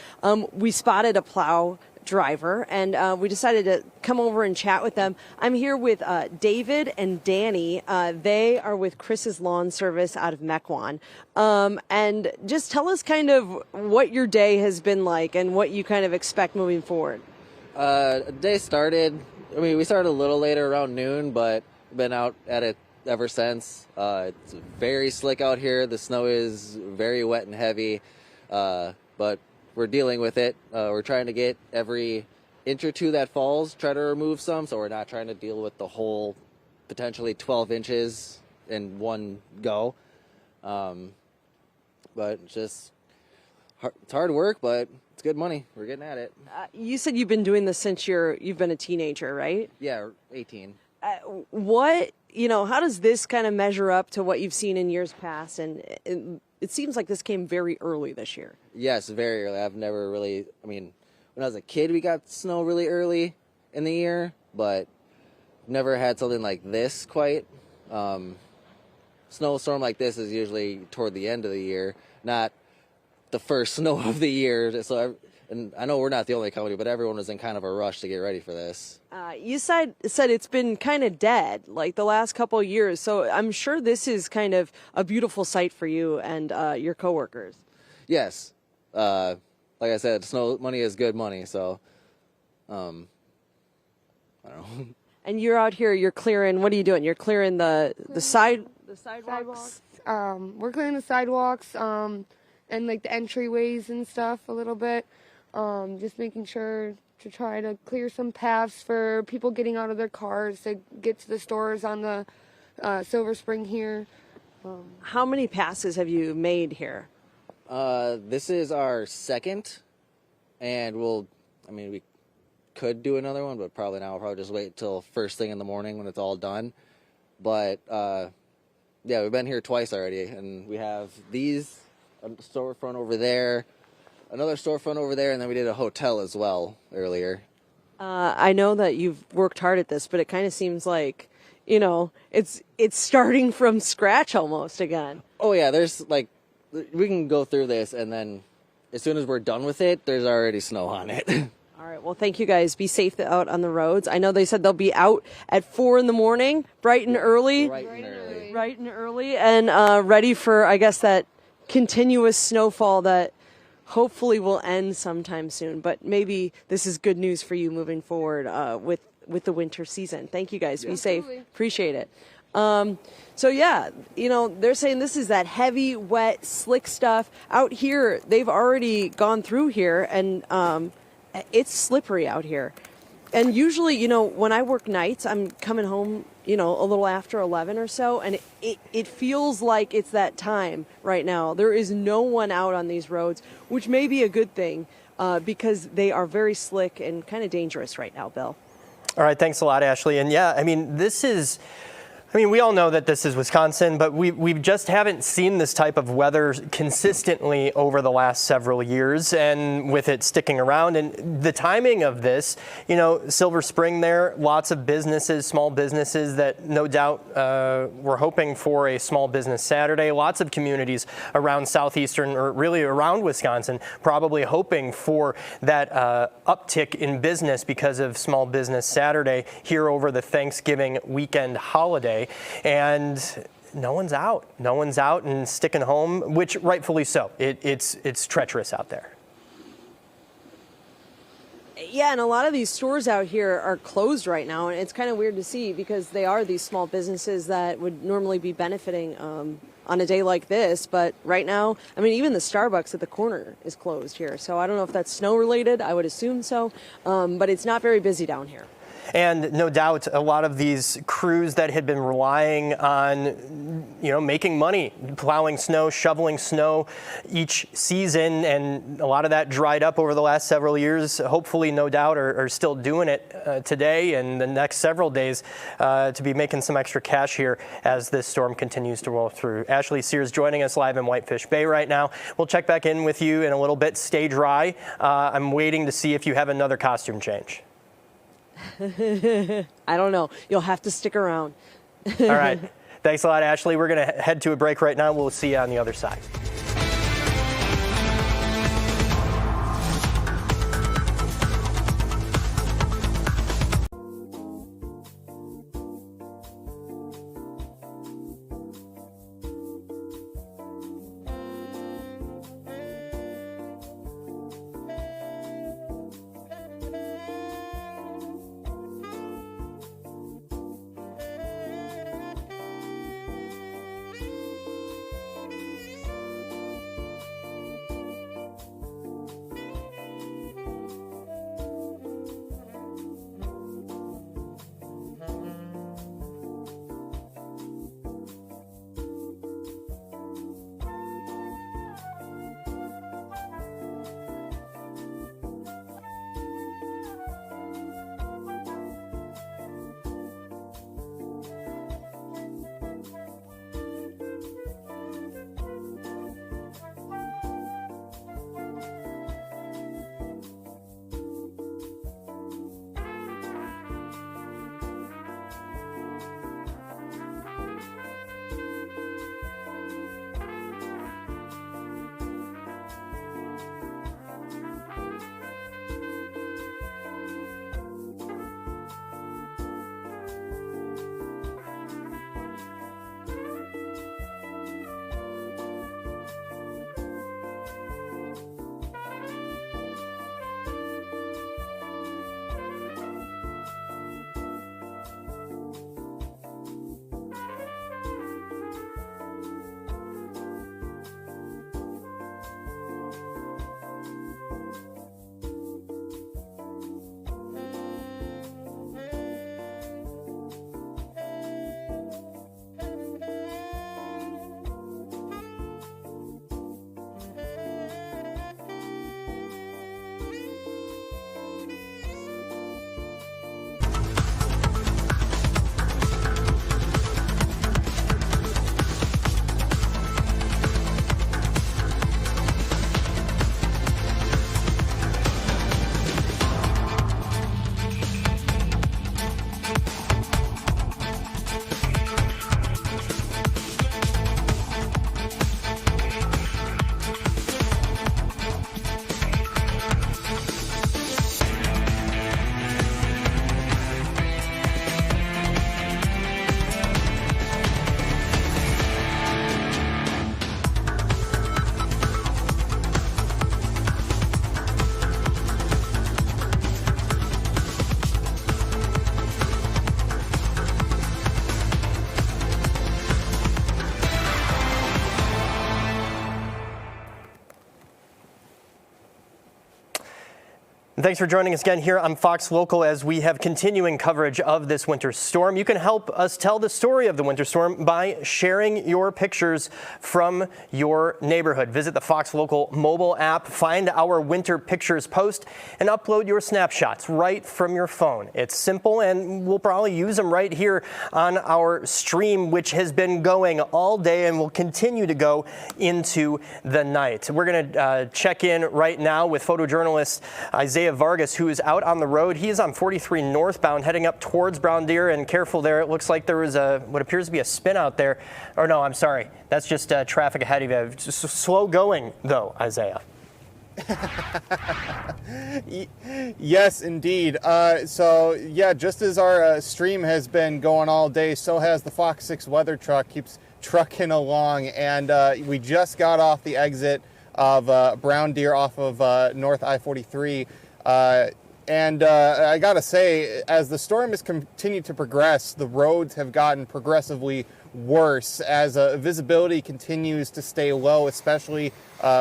S11: We spotted a plow driver, and we decided to come over and chat with them. I'm here with David and Danny. They are with Chris's Lawn Service out of Mequon. And just tell us kind of what your day has been like and what you kind of expect moving forward.
S12: Day started, we started a little later, around noon, but been out at it ever since. It's very slick out here. The snow is very wet and heavy, but we're dealing with it. We're trying to get every inch or two that falls, try to remove some, so we're not trying to deal with the whole potentially 12 inches in one go. But it's hard work, but it's good money. We're getting at it.
S11: You said you've been doing this since you've been a teenager, right?
S12: Yeah, 18.
S11: How does this kind of measure up to what you've seen in years past? And it seems like this came very early this year.
S12: Yes, very early. I've never really, when I was a kid, we got snow really early in the year, but never had something like this quite. Snowstorm like this is usually toward the end of the year, not the first snow of the year. So, and I know we're not the only company, but everyone was in kind of a rush to get ready for this.
S11: You said it's been kind of dead, like the last couple of years. So I'm sure this is kind of a beautiful sight for you and your coworkers.
S12: Yes. Like I said, snow money is good money. So, I don't know.
S11: And you're out here, you're clearing, what are you doing? You're clearing the sidewalks?
S14: We're clearing the sidewalks and like the entryways and stuff a little bit. Just making sure to try to clear some paths for people getting out of their cars to get to the stores on the Silver Spring here.
S11: How many passes have you made here?
S12: This is our second, and we could do another one, but probably not. We'll probably just wait till first thing in the morning when it's all done. But yeah, we've been here twice already, and we have these, a storefront over there, another storefront over there, and then we did a hotel as well earlier.
S11: I know that you've worked hard at this, but it kind of seems like, it's starting from scratch almost again.
S12: Oh yeah, there's we can go through this, and then as soon as we're done with it, there's already snow on it.
S11: All right, well, thank you guys. Be safe out on the roads. I know they said they'll be out at 4 a.m, bright and early. Bright and early, and ready for, I guess, that continuous snowfall that hopefully will end sometime soon. But maybe this is good news for you moving forward with the winter season. Thank you guys. Be safe. Appreciate it. So yeah, they're saying this is that heavy, wet, slick stuff. Out here, they've already gone through here, and it's slippery out here. And usually, when I work nights, I'm coming home, a little after 11 or so, and it feels like it's that time right now. There is no one out on these roads, which may be a good thing because they are very slick and kind of dangerous right now, Bill.
S3: All right, thanks a lot, Ashley. And yeah, we all know that this is Wisconsin, but we just haven't seen this type of weather consistently over the last several years, and with it sticking around and the timing of this, Silver Spring there, lots of businesses, small businesses that no doubt were hoping for a small business Saturday. Lots of communities around southeastern or really around Wisconsin probably hoping for that uptick in business because of small business Saturday here over the Thanksgiving weekend holiday. And no one's out and sticking home, which rightfully so. It's treacherous out there.
S11: Yeah, and a lot of these stores out here are closed right now, and it's kind of weird to see because they are these small businesses that would normally be benefiting on a day like this. But right now, even the Starbucks at the corner is closed here. So I don't know if that's snow related. I would assume so, but it's not very busy down here.
S3: And no doubt, a lot of these crews that had been relying on, making money, plowing snow, shoveling snow each season, and a lot of that dried up over the last several years, hopefully, no doubt, are still doing it today and the next several days to be making some extra cash here as this storm continues to roll through. Ashley Sears joining us live in Whitefish Bay right now. We'll check back in with you in a little bit. Stay dry. I'm waiting to see if you have another costume change.
S11: I don't know. You'll have to stick around.
S3: All right. Thanks a lot, Ashley. We're going to head to a break right now. We'll see you on the other side. Thanks for joining us again here on Fox Local as we have continuing coverage of this winter storm. You can help us tell the story of the winter storm by sharing your pictures from your neighborhood. Visit the Fox Local mobile app, find our winter pictures post, and upload your snapshots right from your phone. It's simple, and we'll probably use them right here on our stream, which has been going all day and will continue to go into the night. We're going to check in right now with photojournalist Isaiah Vargas, who is out on the road. He is on 43 northbound heading up towards Brown Deer, and careful there. It looks like there was what appears to be a spin out there. Or no, I'm sorry. That's just traffic ahead of you. Just slow going though, Isaiah.
S7: Yes, indeed. So yeah, just as our stream has been going all day, so has the Fox 6 weather truck keeps trucking along, and we just got off the exit of Brown Deer off of North I-43. And I gotta say, as the storm has continued to progress, the roads have gotten progressively worse as visibility continues to stay low, especially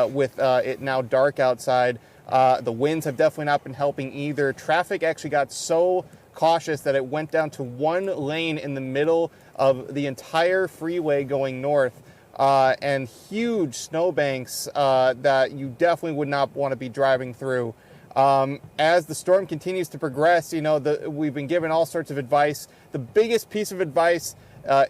S7: with it now dark outside. The winds have definitely not been helping either. Traffic actually got so cautious that it went down to one lane in the middle of the entire freeway going north. And huge snowbanks that you definitely would not want to be driving through. As the storm continues to progress, we've been given all sorts of advice. The biggest piece of advice,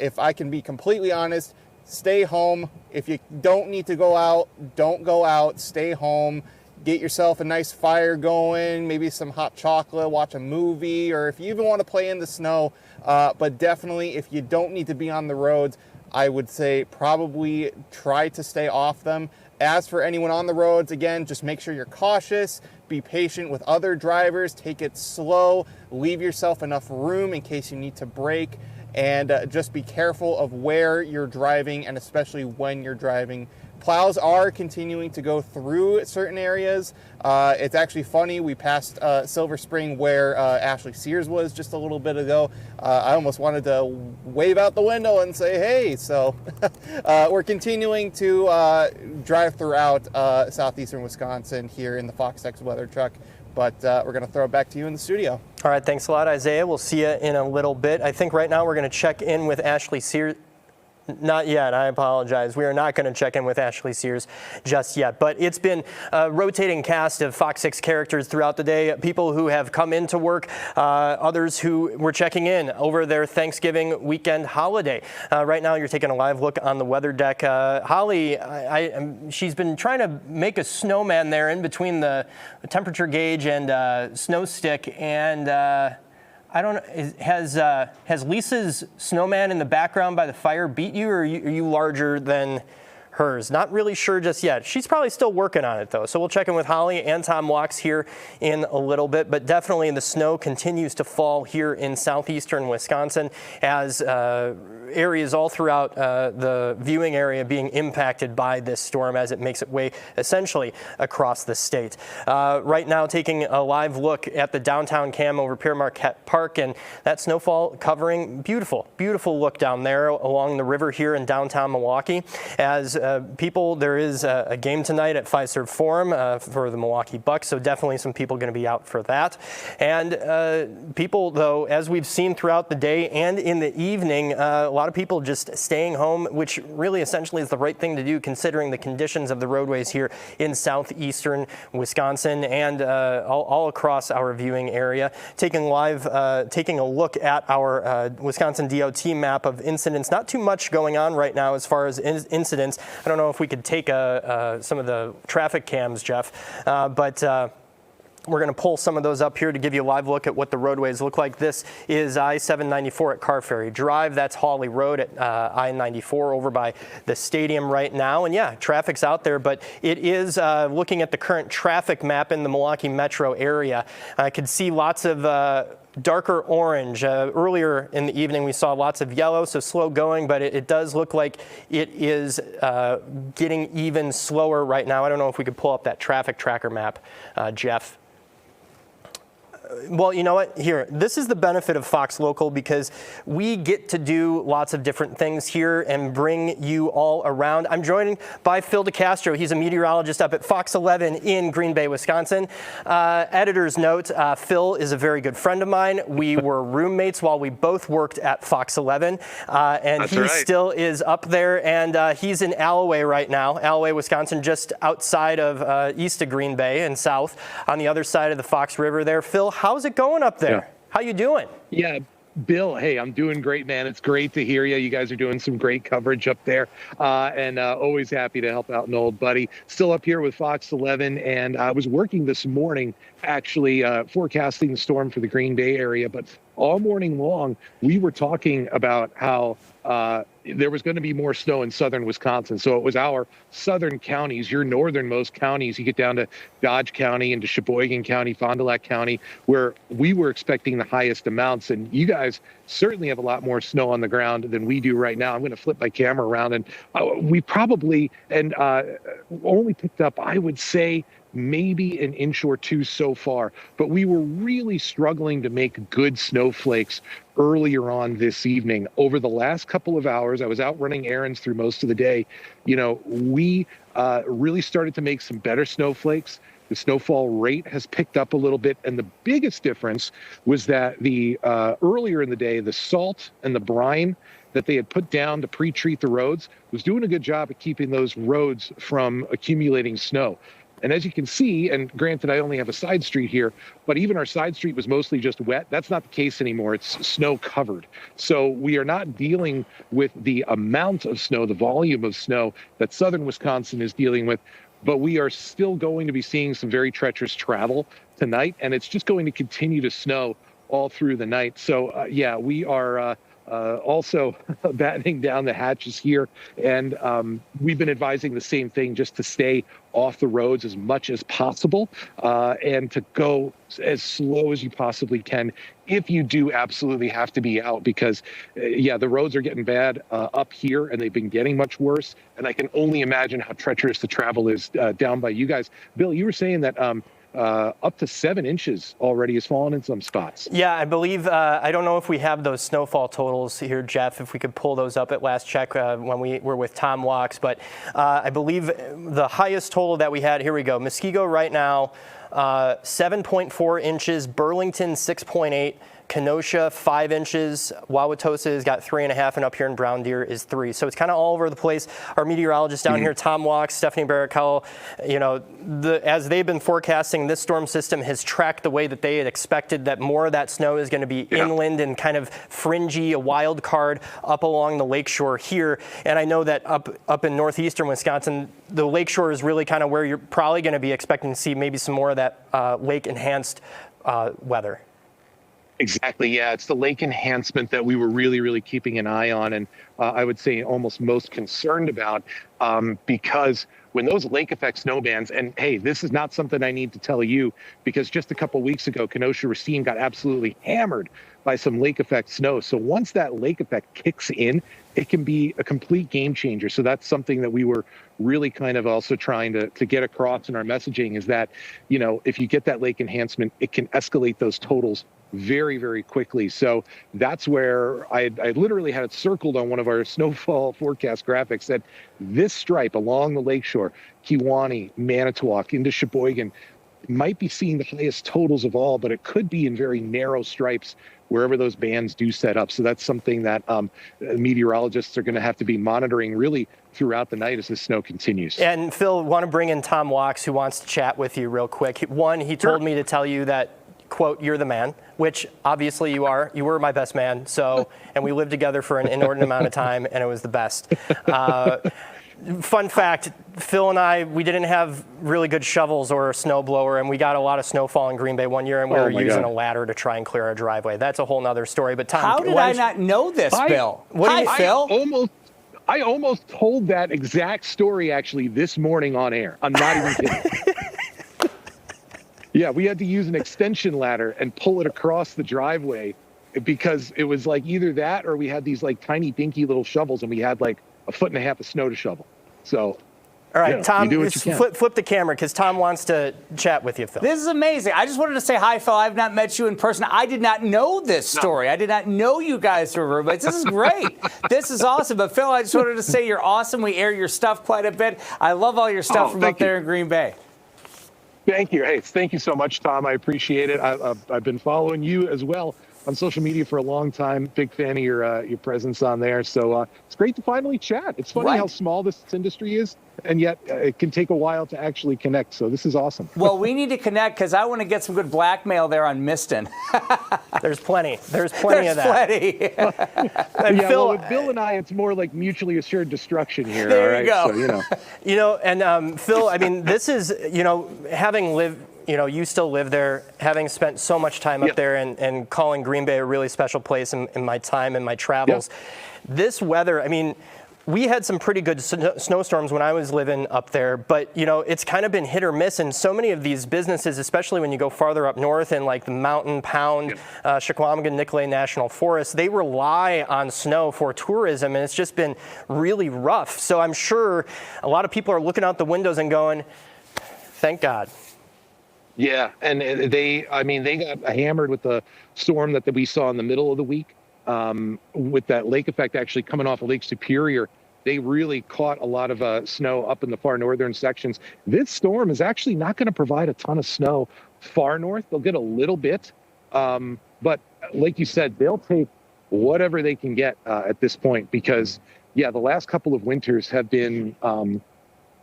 S7: if I can be completely honest, stay home. If you don't need to go out, don't go out. Stay home. Get yourself a nice fire going, maybe some hot chocolate, watch a movie, or if you even want to play in the snow. But definitely, if you don't need to be on the roads, I would say probably try to stay off them. As for anyone on the roads, again, just make sure you're cautious, be patient with other drivers, take it slow, leave yourself enough room in case you need to brake, and just be careful of where you're driving and especially when you're driving. Plows are continuing to go through certain areas. It's actually funny, we passed Silver Spring where Ashley Sears was just a little bit ago. I almost wanted to wave out the window and say, hey. So we're continuing to drive throughout southeastern Wisconsin here in the FOX6 weather truck. But we're going to throw it back to you in the studio.
S3: All right, thanks a lot, Isaiah. We'll see you in a little bit. I think right now we're going to check in with Ashley Sears. Not yet, I apologize. We are not going to check in with Ashley Sears just yet. But it's been a rotating cast of Fox 6 characters throughout the day. People who have come into work, others who were checking in over their Thanksgiving weekend holiday. Right now you're taking a live look on the weather deck. Holly, she's been trying to make a snowman there in between the temperature gauge and snow stick. And I don't know, has Lisa's snowman in the background by the fire beat you, or are you larger than hers? Not really sure just yet. She's probably still working on it, though. So we'll check in with Holly and Tom Walks here in a little bit. But definitely the snow continues to fall here in southeastern Wisconsin as areas all throughout the viewing area being impacted by this storm as it makes its way essentially across the state. Right now, taking a live look at the downtown cam over Pierre Marquette Park, and that snowfall covering beautiful, beautiful look down there along the river here in downtown Milwaukee. As there is a game tonight at Fiserv Forum for the Milwaukee Bucks, so definitely some people going to be out for that. And people, though, as we've seen throughout the day and in the evening, a lot of people just staying home, which really essentially is the right thing to do considering the conditions of the roadways here in southeastern Wisconsin and all across our viewing area. Taking a look at our Wisconsin DOT map of incidents. Not too much going on right now as far as incidents. I don't know if we could take some of the traffic cams, Jeff, but we're going to pull some of those up here to give you a live look at what the roadways look like. This is I-794 at Car Ferry Drive. That's Hawley Road at I-94 over by the stadium right now. And yeah, traffic's out there, but it is looking at the current traffic map in the Milwaukee metro area. I could see lots of darker orange. Earlier in the evening, we saw lots of yellow, so slow going, but it does look like it is getting even slower right now. I don't know if we could pull up that traffic tracker map, Jeff. Well, you know what? Here, this is the benefit of Fox Local because we get to do lots of different things here and bring you all around. I'm joined by Phil DeCastro. He's a meteorologist up at Fox 11 in Green Bay, Wisconsin. Editor's note, Phil is a very good friend of mine. We were roommates while we both worked at Fox 11, and
S5: That's
S3: he
S5: right.
S3: still is up there, and he's in Alloway right now, Alloway, Wisconsin, just outside of east of Green Bay and south on the other side of the Fox River there. Phil, how's it going up there?
S5: Yeah.
S3: How you doing?
S5: Yeah, Bill, hey, I'm doing great, man. It's great to hear you. You guys are doing some great coverage up there, and always happy to help out an old buddy. Still up here with Fox 11, and I was working this morning, actually forecasting the storm for the Green Bay area, but all morning long, we were talking about how there was going to be more snow in southern Wisconsin. So it was our southern counties, your northernmost counties. You get down to Dodge County and to Sheboygan County, Fond du Lac County, where we were expecting the highest amounts. And you guys certainly have a lot more snow on the ground than we do right now. I'm going to flip my camera around, and we probably only picked up, I would say, maybe an inch or two so far, but we were really struggling to make good snowflakes earlier on this evening. Over the last couple of hours, I was out running errands through most of the day. You know, we really started to make some better snowflakes. The snowfall rate has picked up a little bit. And the biggest difference was that the earlier in the day, the salt and the brine that they had put down to pre-treat the roads was doing a good job at keeping those roads from accumulating snow. And as you can see, and granted, I only have a side street here, but even our side street was mostly just wet. That's not the case anymore. It's snow covered. So we are not dealing with the amount of snow, the volume of snow that southern Wisconsin is dealing with, but we are still going to be seeing some very treacherous travel tonight, and it's just going to continue to snow all through the night. So yeah, we are also battening down the hatches here. And we've been advising the same thing, just to stay off the roads as much as possible and to go as slow as you possibly can if you do absolutely have to be out, because yeah, the roads are getting bad up here and they've been getting much worse. And I can only imagine how treacherous the travel is down by you guys. Bill, you were saying that up to 7 inches already has fallen in some spots.
S3: Yeah, I believe, I don't know if we have those snowfall totals here, Jeff, if we could pull those up at last check when we were with Tom Walks, but I believe the highest total that we had, here we go, Muskego right now, 7.4 inches, Burlington 6.8, Kenosha 5 inches, Wauwatosa has got 3.5, and up here in Brown Deer is 3. So it's kind of all over the place. Our meteorologist down here, Tom Walks, Stephanie Barrichello, you know, as they've been forecasting, this storm system has tracked the way that they had expected, that more of that snow is going to be inland and kind of fringy, a wild card up along the lakeshore here. And I know that up in northeastern Wisconsin, the lakeshore is really kind of where you're probably going to be expecting to see maybe some more of that lake enhanced weather.
S5: Exactly. Yeah, it's the lake enhancement that we were really, really keeping an eye on, and I would say almost most concerned about, because when those lake effect snow bands, and hey, this is not something I need to tell you, because just a couple weeks ago, Kenosha Racine got absolutely hammered by some lake effect snow. So once that lake effect kicks in, it can be a complete game changer. So that's something that we were really kind of also trying to get across in our messaging, is that, you know, if you get that lake enhancement, it can escalate those totals very, very quickly. So that's where I literally had it circled on one of our snowfall forecast graphics, that this stripe along the lakeshore, Kewaunee, Manitowoc, into Sheboygan, might be seeing the highest totals of all, but it could be in very narrow stripes wherever those bands do set up. So that's something that meteorologists are going to have to be monitoring really throughout the night as the snow continues.
S3: And Phil, want to bring in Tom Walks, who wants to chat with you real quick. One, he told me to tell you that, quote, you're the man, which obviously you are. You were my best man. So, and we lived together for an inordinate amount of time, and it was the best. Fun fact, Phil and I, we didn't have really good shovels or a snowblower, and we got a lot of snowfall in Green Bay one year, and we were using a ladder to try and clear our driveway. That's a whole nother story. But Tom,
S10: how did I not know this, Bill?
S3: Phil?
S5: I almost told that exact story actually this morning on air. I'm not even kidding. Yeah, we had to use an extension ladder and pull it across the driveway, because it was like either that or we had these like tiny dinky little shovels, and we had like 1.5 feet of snow to shovel. So,
S3: all right,
S5: you know,
S3: Tom,
S5: you do
S3: flip the camera, because Tom wants to chat with you, Phil.
S10: This is amazing. I just wanted to say hi, Phil. I've not met you in person. I did not know this story. I did not know you guys were roommates. This is great. This is awesome. But Phil, I just wanted to say you're awesome. We air your stuff quite a bit. I love all your stuff from up there in Green Bay.
S5: Thank you. Hey, thank you so much, Tom. I appreciate it. I've been following you as well on social media for a long time. Big fan of your presence on there. So it's great to finally chat. It's funny how small this industry is, and yet it can take a while to actually connect. So this is awesome.
S10: Well, we need to connect, because I want to get some good blackmail there on Miston.
S3: There's plenty. There's plenty of that.
S5: And yeah, Phil, well, with Bill and I, it's more like mutually assured destruction here.
S10: There
S5: all right?
S10: you go.
S5: So, you know.
S3: You know, and Phil, I mean, this is, you know, having lived, you know, you still live there, having spent so much time up there and calling Green Bay a really special place in my time and my travels. This weather, I mean, we had some pretty good snowstorms when I was living up there, but, you know, it's kind of been hit or miss. And so many of these businesses, especially when you go farther up north in like the Mountain Pound, Chequamegon, Nicolet National Forest, they rely on snow for tourism, and it's just been really rough. So I'm sure a lot of people are looking out the windows and going, thank God.
S5: Yeah, and they got hammered with the storm that we saw in the middle of the week, with that lake effect actually coming off of Lake Superior they really caught a lot of snow up in the far northern sections. This storm is actually not going to provide a ton of snow far north. They'll get a little bit, but like you said, they'll take whatever they can get at this point, because yeah, the last couple of winters have been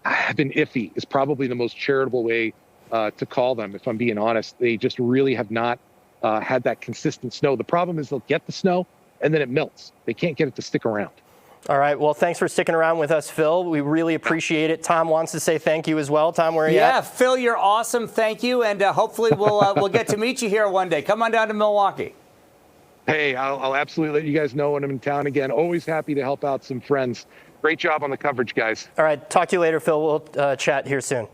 S5: iffy is probably the most charitable way to call them. If I'm being honest, they just really have not had that consistent snow. The problem is they'll get the snow and then it melts. They can't get it to stick around.
S3: All right. Well, thanks for sticking around with us, Phil. We really appreciate it. Tom wants to say thank you as well. Tom, where are you at?
S10: Yeah, Phil, you're awesome. Thank you. And hopefully we'll get to meet you here one day. Come on down to Milwaukee.
S5: Hey, I'll absolutely let you guys know when I'm in town again. Always happy to help out some friends. Great job on the coverage, guys.
S3: All right. Talk to you later, Phil. We'll chat here soon.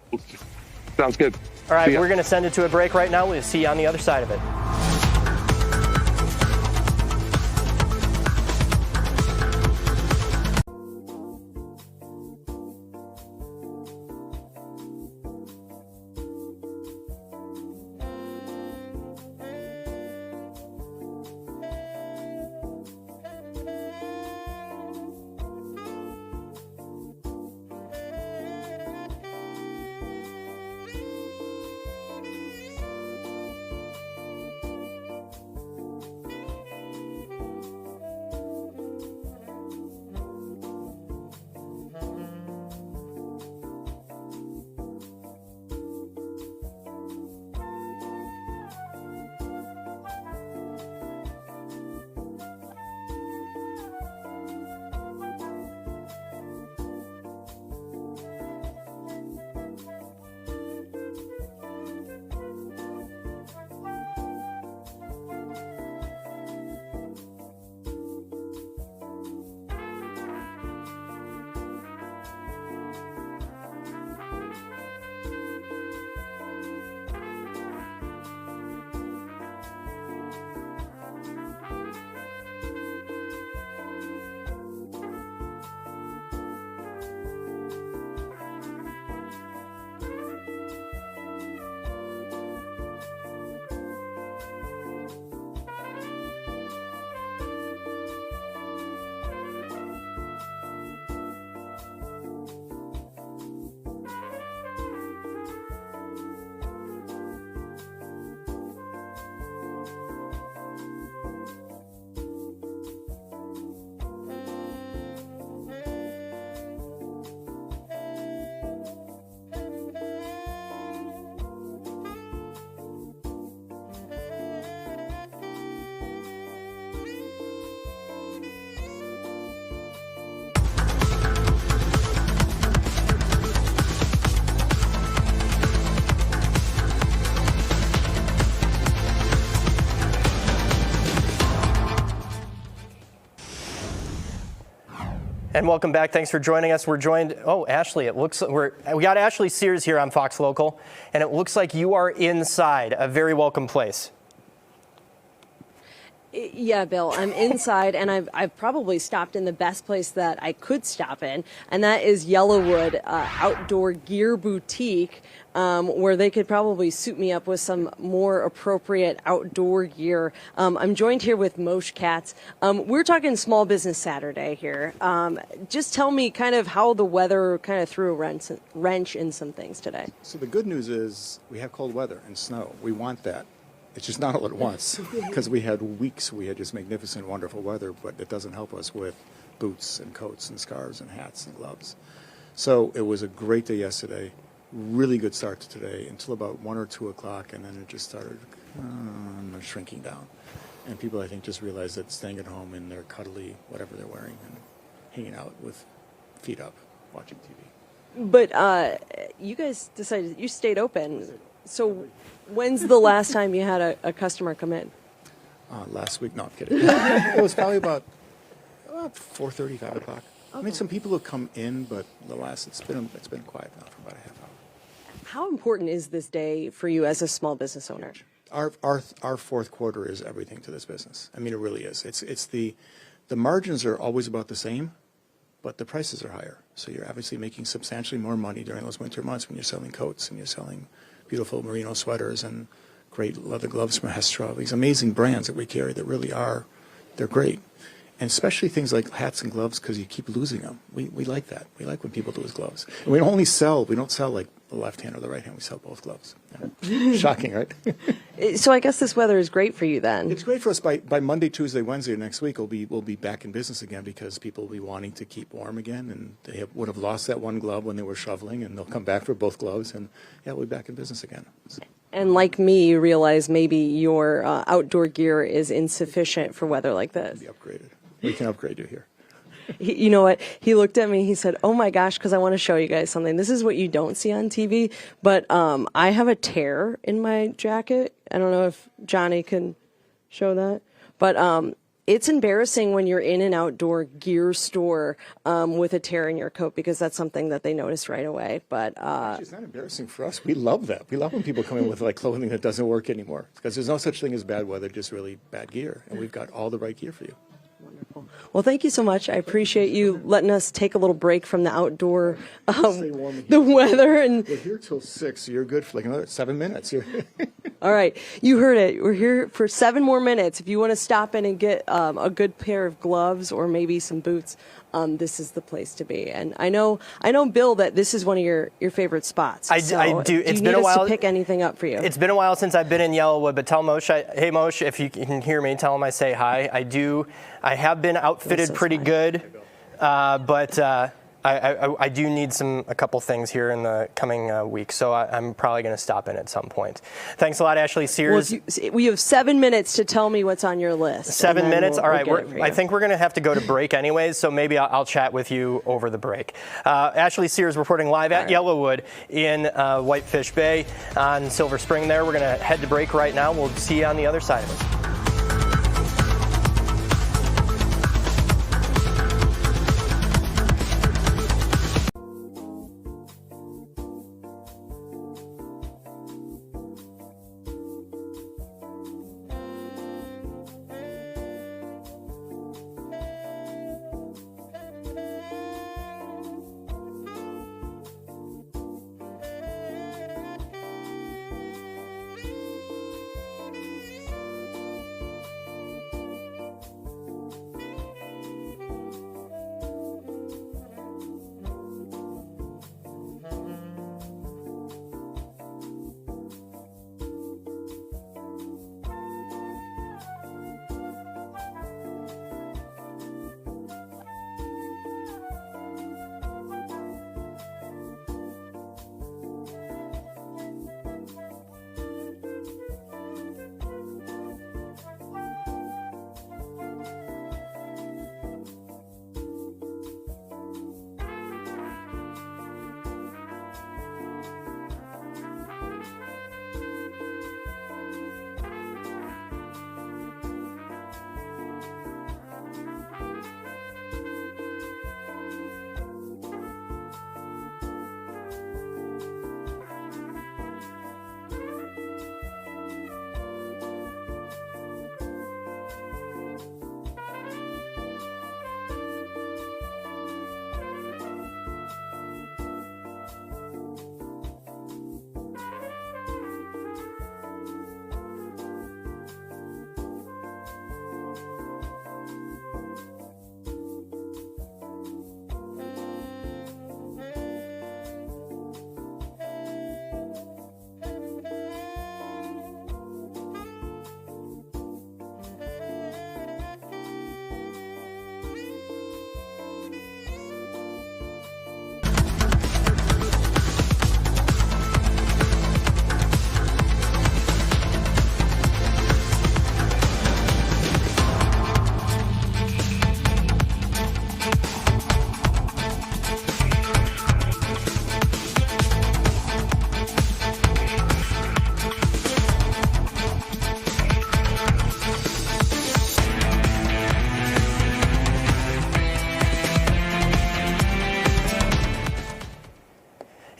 S5: Sounds good.
S3: All right. We're going to send it to a break right now. We'll see you on the other side of it. And welcome back. Thanks for joining us. We're joined, Ashley, it looks we got Ashley Sears here on Fox Local, and it looks like you are inside a very welcome place.
S11: Yeah, Bill, I'm inside, and I've probably stopped in the best place that I could stop in, and that is Yellowwood Outdoor Gear Boutique, where they could probably suit me up with some more appropriate outdoor gear. I'm joined here with Moshe Katz. We're talking Small Business Saturday here. Just tell me kind of how the weather kind of threw a wrench in some things today.
S15: So the good news is we have cold weather and snow. We want that. It's just not all at once, because we had weeks, we had just magnificent, wonderful weather, but it doesn't help us with boots and coats and scarves and hats and gloves. So it was a great day yesterday, really good start to today until about 1 or 2 o'clock, and then it just started shrinking down. And people, I think, just realized that staying at home in their cuddly, whatever they're wearing, and hanging out with feet up, watching TV.
S11: But you guys decided you stayed open. So when's the last time you had a customer come in?
S15: Last week, no, I'm kidding. It was probably about 4:30, 5 o'clock. Okay. I mean, some people have come in, but it's been quiet now for about a half hour.
S11: How important is this day for you as a small business owner?
S15: Our fourth quarter is everything to this business. I mean, it really is. It's the margins are always about the same, but the prices are higher. So you're obviously making substantially more money during those winter months when you're selling coats and you're selling beautiful merino sweaters and great leather gloves from Hestra, these amazing brands that we carry that really are, they're great. And especially things like hats and gloves, because you keep losing them. We like that. We like when people lose gloves. And we don't sell like the left hand or the right hand. We sell both gloves. Yeah. Shocking, right?
S11: So I guess this weather is great for you then.
S15: It's great for us. By Monday, Tuesday, Wednesday next week, we'll be back in business again because people will be wanting to keep warm again, and they would have lost that one glove when they were shoveling, and they'll come back for both gloves, and yeah, we'll be back in business again.
S11: And like me, you realize maybe your outdoor gear is insufficient for weather like this.
S15: Be upgraded. We can upgrade you here.
S11: You know what? He looked at me, he said, oh my gosh, because I want to show you guys something. This is what you don't see on TV, but I have a tear in my jacket. I don't know if Johnny can show that, but it's embarrassing when you're in an outdoor gear store with a tear in your coat, because that's something that they notice right away. But
S15: actually, it's not embarrassing for us. We love that. We love when people come in with like clothing that doesn't work anymore, because there's no such thing as bad weather, just really bad gear, and we've got all the right gear for you.
S11: Well, thank you so much. I appreciate you letting us take a little break from the outdoor, the weather. And
S15: we're here till 6, so you're good for like another 7 minutes.
S11: All right, you heard it. We're here for 7 more minutes. If you want to stop in and get a good pair of gloves or maybe some boots, this is the place to be. And I know, Bill, that this is one of your favorite spots.
S3: I do.
S11: It's been a while. To pick anything up for you?
S3: It's been a while since I've been in Yellowwood, but tell Moshe, hey Moshe, if you can hear me, tell him I say hi. I have been outfitted pretty good, but I do need a couple things here in the coming week, so I'm probably going to stop in at some point. Thanks a lot, Ashley Sears.
S11: Well, we have 7 minutes to tell me what's on your list.
S3: 7 minutes? All right. I think we're going to have to go to break anyways, so maybe I'll chat with you over the break. Ashley Sears reporting live at Yellowwood in Whitefish Bay on Silver Spring there. We're going to head to break right now. We'll see you on the other side of it.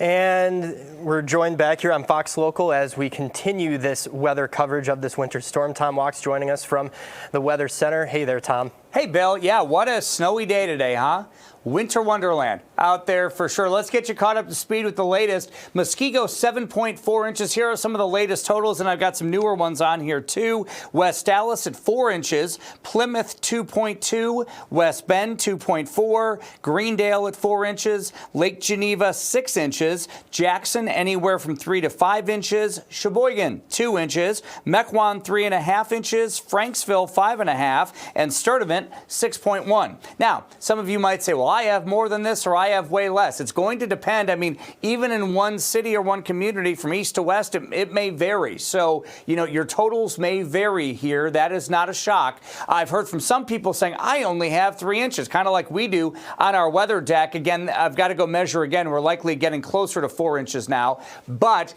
S3: And we're joined back here on Fox Local as we continue this weather coverage of this winter storm. Tom Walks joining us from the Weather Center. Hey there, Tom.
S10: Hey, Bill. Yeah, what a snowy day today, huh? winter wonderland out there for sure. Let's get you caught up to speed with the latest. Muskego, 7.4 inches. Here are some of the latest totals, and I've got some newer ones on here too. West Dallas at 4 inches. Plymouth, 2.2. West Bend, 2.4. Greendale at 4 inches. Lake Geneva, 6 inches. Jackson, anywhere from 3 to 5 inches. Sheboygan, 2 inches. Mequon, 3.5 inches. Franksville, 5.5. And Sturtevant, 6.1. Now, some of you might say, well, I have more than this or I have way less. It's going to depend. I mean, even in one city or one community from east to west, it may vary. So, you know, your totals may vary here. That is not a shock. I've heard from some people saying, I only have 3 inches, kind of like we do on our weather deck. Again, I've got to go measure again. We're likely getting closer to 4 inches now. But,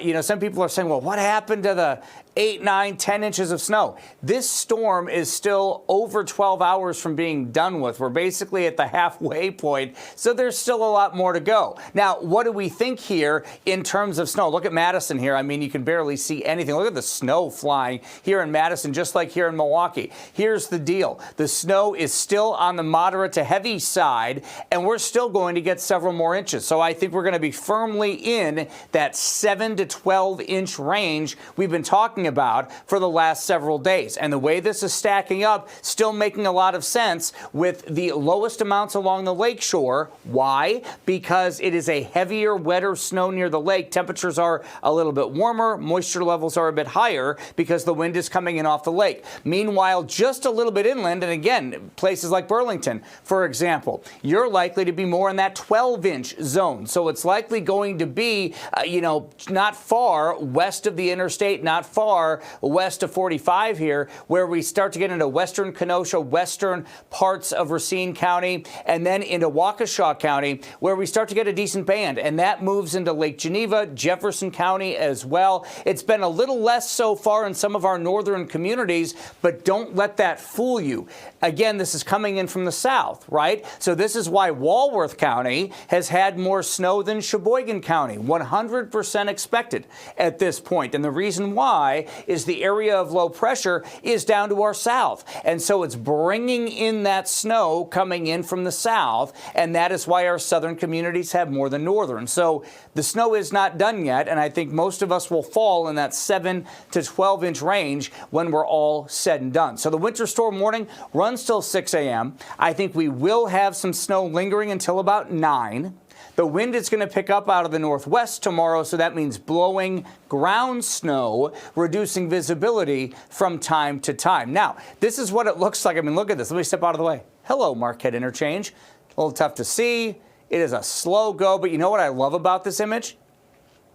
S10: you know, some people are saying, well, what happened to the 8, 9, 10 inches of snow? This storm is still over 12 hours from being done with. We're basically at the halfway point, so there's still a lot more to go. Now, what do we think here in terms of snow? Look at Madison here. I mean, you can barely see anything. Look at the snow flying here in Madison, just like here in Milwaukee. Here's the deal. The snow is still on the moderate to heavy side, and we're still going to get several more inches. So I think we're going to be firmly in that 7 to 12 inch range we've been talking about for the last several days. And the way this is stacking up, still making a lot of sense with the lowest amounts along the lake shore. Why? Because it is a heavier, wetter snow near the lake. Temperatures are a little bit warmer. Moisture levels are a bit higher because the wind is coming in off the lake. Meanwhile, just a little bit inland, and again, places like Burlington, for example, you're likely to be more in that 12-inch zone. So it's likely going to be, you know, not far west of the interstate, not far west of 45 here, where we start to get into western Kenosha, western parts of Racine County, and then into Waukesha County, where we start to get a decent band. And that moves into Lake Geneva, Jefferson County as well. It's been a little less so far in some of our northern communities, but don't let that fool you. Again, this is coming in from the south, right? So this is why Walworth County has had more snow than Sheboygan County, 100% expected at this point. And the reason why is the area of low pressure is down to our south. And so it's bringing in that snow coming in from the south. And that is why our southern communities have more than northern. So the snow is not done yet. And I think most of us will fall in that 7 to 12 inch range when we're all said and done. So the winter storm warning runs till 6 a.m. I think we will have some snow lingering until about 9. The wind is going to pick up out of the northwest tomorrow, so that means blowing ground snow, reducing visibility from time to time. Now, this is what it looks like. I mean, look at this. Let me step out of the way. Hello, Marquette Interchange. A little tough to see. It is a slow go, but you know what I love about this image?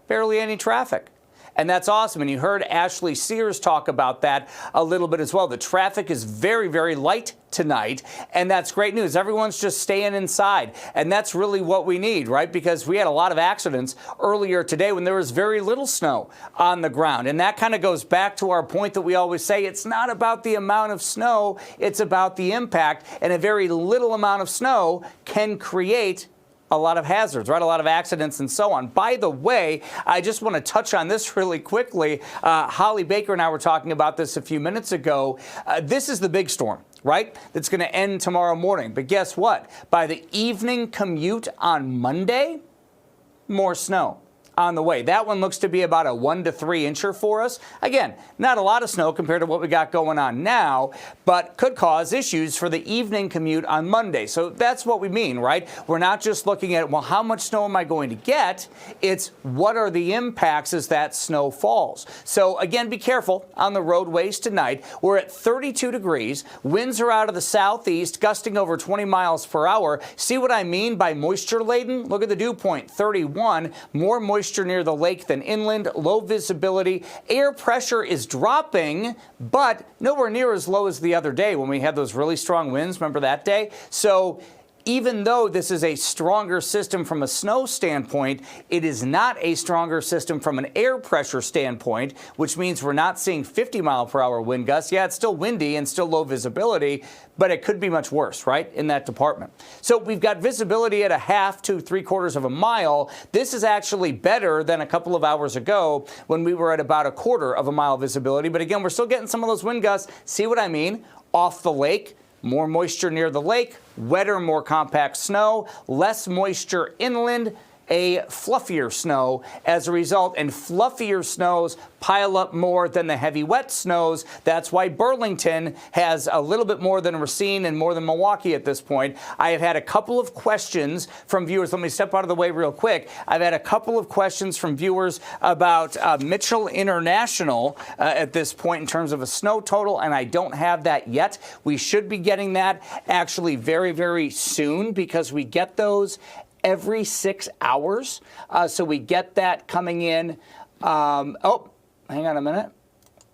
S10: Barely any traffic. And that's awesome. And you heard Ashley Sears talk about that a little bit as well. The traffic is very, very light tonight, and that's great news. Everyone's just staying inside, and that's really what we need, right? Because we had a lot of accidents earlier today when there was very little snow on the ground. And that kind of goes back to our point that we always say, it's not about the amount of snow, it's about the impact. And a very little amount of snow can create a lot of hazards, right? A lot of accidents and so on. By the way, I just want to touch on this really quickly. Holly Baker and I were talking about this a few minutes ago. This is the big storm, right? That's going to end tomorrow morning. But guess what? By the evening commute on Monday, more snow on the way. That one looks to be about a 1 to 3 incher for us. Again, not a lot of snow compared to what we got going on now, but could cause issues for the evening commute on Monday. So that's what we mean, right? We're not just looking at, well, how much snow am I going to get? It's what are the impacts as that snow falls. So again, be careful on the roadways tonight. We're at 32 degrees. Winds are out of the southeast, gusting over 20 miles per hour. See what I mean by moisture laden? Look at the dew point, 31. More moisture near the lake than inland, low visibility. Air pressure is dropping, but nowhere near as low as the other day when we had those really strong winds. Remember that day? So even though this is a stronger system from a snow standpoint, it is not a stronger system from an air pressure standpoint, which means we're not seeing 50-mile-per-hour wind gusts. Yeah, it's still windy and still low visibility, but it could be much worse, right, in that department. So we've got visibility at a half to 3/4 of a mile. This is actually better than a couple of hours ago when we were at about a 1/4 of a mile visibility. But again, we're still getting some of those wind gusts. See what I mean? Off the lake. more moisture near the lake, wetter, more compact snow, less moisture inland, a fluffier snow as a result, and fluffier snows pile up more than the heavy wet snows. That's why Burlington has a little bit more than Racine and more than Milwaukee at this point. I have had a couple of questions from viewers. Let me step out of the way real quick. I've had a couple of questions from viewers about Mitchell International at this point in terms of a snow total, and I don't have that yet. We should be getting that actually very, very soon because we get those every 6 hours. So we get that coming in. Oh, hang on a minute.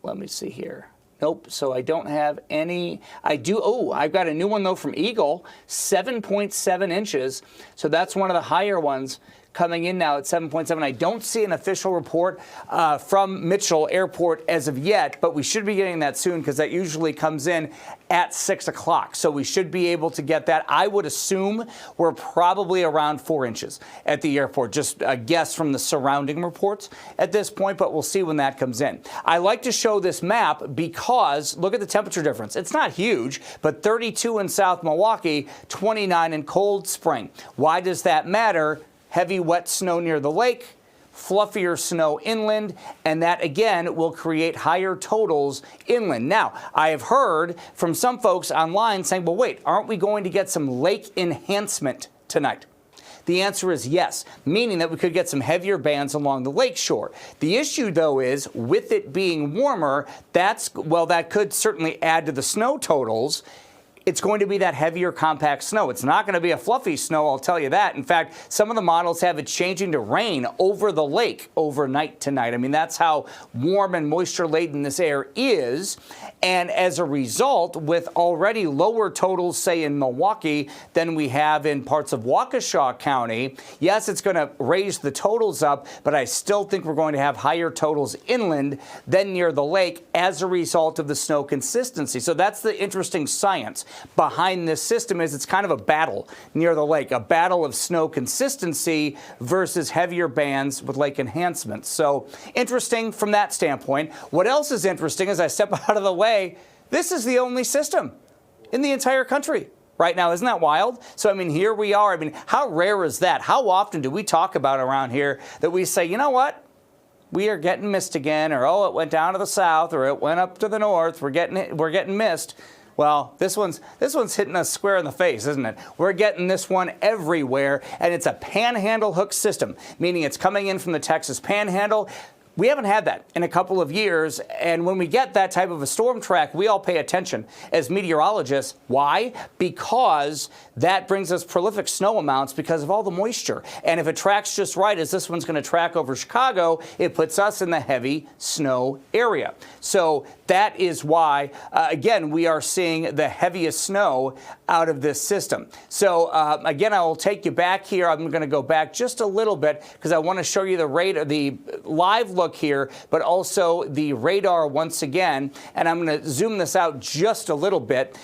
S10: Let me see here. Nope. So I don't have any. I do. Oh, I've got a new one, though, from Eagle, 7.7 inches. So that's one of the higher ones coming in now at 7.7. I don't see an official report from Mitchell Airport as of yet, but we should be getting that soon because that usually comes in at 6 o'clock. So we should be able to get that. I would assume we're probably around 4 inches at the airport. Just a guess from the surrounding reports at this point, but we'll see when that comes in. I like to show this map because look at the temperature difference. It's not huge, but 32 in South Milwaukee, 29 in Cold Spring. Why does that matter? Heavy wet snow near the lake, fluffier snow inland, and that again will create higher totals inland. Now, I have heard from some folks online saying, well, wait, aren't we going to get some lake enhancement tonight? The answer is yes, meaning that we could get some heavier bands along the lake shore. The issue, though, is with it being warmer, that could certainly add to the snow totals. It's going to be that heavier compact snow. It's not going to be a fluffy snow, I'll tell you that. In fact, some of the models have it changing to rain over the lake overnight tonight. I mean, that's how warm and moisture-laden this air is. And as a result, with already lower totals, say, in Milwaukee than we have in parts of Waukesha County, yes, it's going to raise the totals up, but I still think we're going to have higher totals inland than near the lake as a result of the snow consistency. So that's the interesting science behind this system is it's kind of a battle near the lake, a battle of snow consistency versus heavier bands with lake enhancement. So interesting from that standpoint. What else is interesting as I step out of the way, this is the only system in the entire country right now. Isn't that wild? So, I mean, here we are. I mean, how rare is that? How often do we talk about around here that we say, you know what? We are getting missed again, or oh, it went down to the south, or it went up to the north. We're getting missed. Well, this one's hitting us square in the face, isn't it? We're getting this one everywhere, and it's a panhandle hook system, meaning it's coming in from the Texas Panhandle. We haven't had that in a couple of years, and when we get that type of a storm track, we all pay attention as meteorologists. Why? Because that brings us prolific snow amounts because of all the moisture. And if it tracks just right, as this one's going to track over Chicago, it puts us in the heavy snow area. So that is why, again, we are seeing the heaviest snow out of this system. So, again, I will take you back here. I'm going to go back just a little bit because I want to show you the live look here, but also the radar once again. And I'm going to zoom this out just a little bit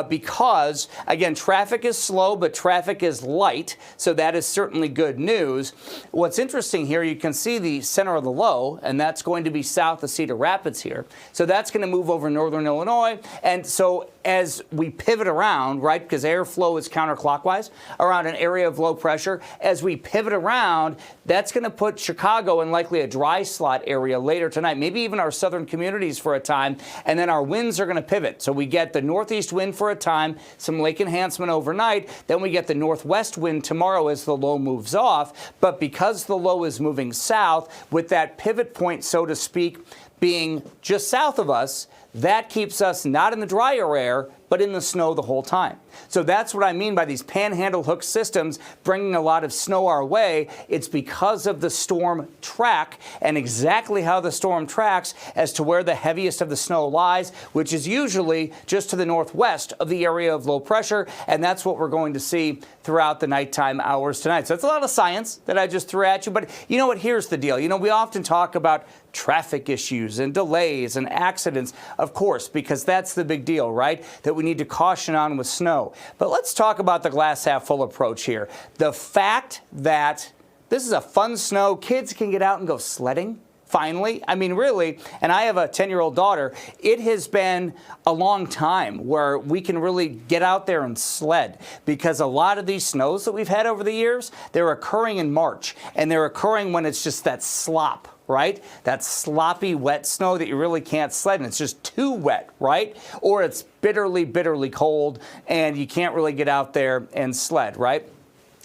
S10: because, again, traffic is slow, but traffic is light. So that is certainly good news. What's interesting here, you can see the center of the low, and that's going to be south of Cedar Rapids here. So that's going to move over northern Illinois. And so as we pivot around, right, because airflow is counterclockwise around an area of low pressure, as we pivot around, that's going to put Chicago in likely a dry slot area later tonight, maybe even our southern communities for a time, and then our winds are going to pivot. So we get the northeast wind for a time, some lake enhancement overnight, then we get the northwest wind tomorrow as the low moves off. But because the low is moving south, with that pivot point, so to speak, being just south of us, that keeps us not in the drier air, but in the snow the whole time. So that's what I mean by these panhandle hook systems bringing a lot of snow our way. It's because of the storm track and exactly how the storm tracks as to where the heaviest of the snow lies, which is usually just to the northwest of the area of low pressure. And that's what we're going to see throughout the nighttime hours tonight. So that's a lot of science that I just threw at you. But you know what? Here's the deal. You know, we often talk about traffic issues and delays and accidents, of course, because that's the big deal, right? That we need to caution on with snow. But let's talk about the glass half full approach here. The fact that this is a fun snow, kids can get out and go sledding finally. I mean, really, and I have a 10-year-old daughter. It has been a long time where we can really get out there and sled, because a lot of these snows that we've had over the years, they're occurring in March, and they're occurring when it's just that slop, right? That sloppy, wet snow that you really can't sled, and it's just too wet, right? Or it's bitterly, bitterly cold, and you can't really get out there and sled, right?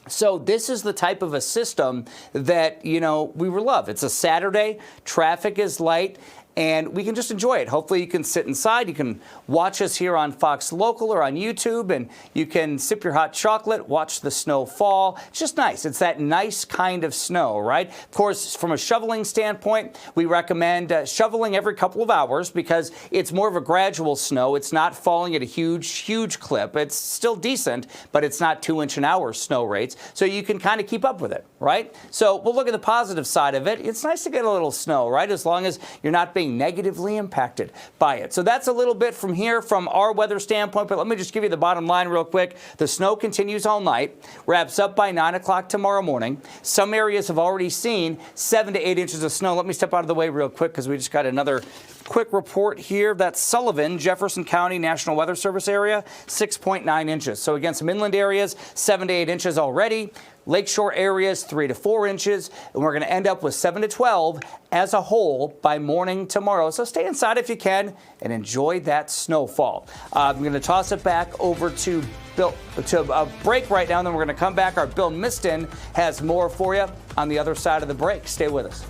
S10: So this is the type of a system that, we love. It's a Saturday, traffic is light, and we can just enjoy it. Hopefully you can sit inside. You can watch us here on Fox Local or on YouTube, and you can sip your hot chocolate, watch the snow fall. It's just nice. It's that nice kind of snow, right? Of course, from a shoveling standpoint, we recommend shoveling every couple of hours, because it's more of a gradual snow. It's not falling at a huge, huge clip. It's still decent, but it's not 2-inch-an-hour snow rates, so you can kind of keep up with it, right? So we'll look at the positive side of it. It's nice to get a little snow, right? As long as you're not being negatively impacted by it. So that's a little bit from here from our weather standpoint, but let me just give you the bottom line real quick. The snow continues all night, wraps up by 9 o'clock tomorrow morning. Some areas have already seen 7 to 8 inches of snow. Let me step out of the way real quick, because we just got another quick report here. That's Sullivan, Jefferson County National Weather Service area, 6.9 inches. So again, some inland areas, 7 to 8 inches already. Lakeshore areas, 3 to 4 inches, and we're going to end up with 7 to 12 as a whole by morning tomorrow. So stay inside if you can and enjoy that snowfall. I'm going to toss it back over to Bill to a break right now, and then we're going to come back. Our Bill Miston has more for you on the other side of the break. Stay with us.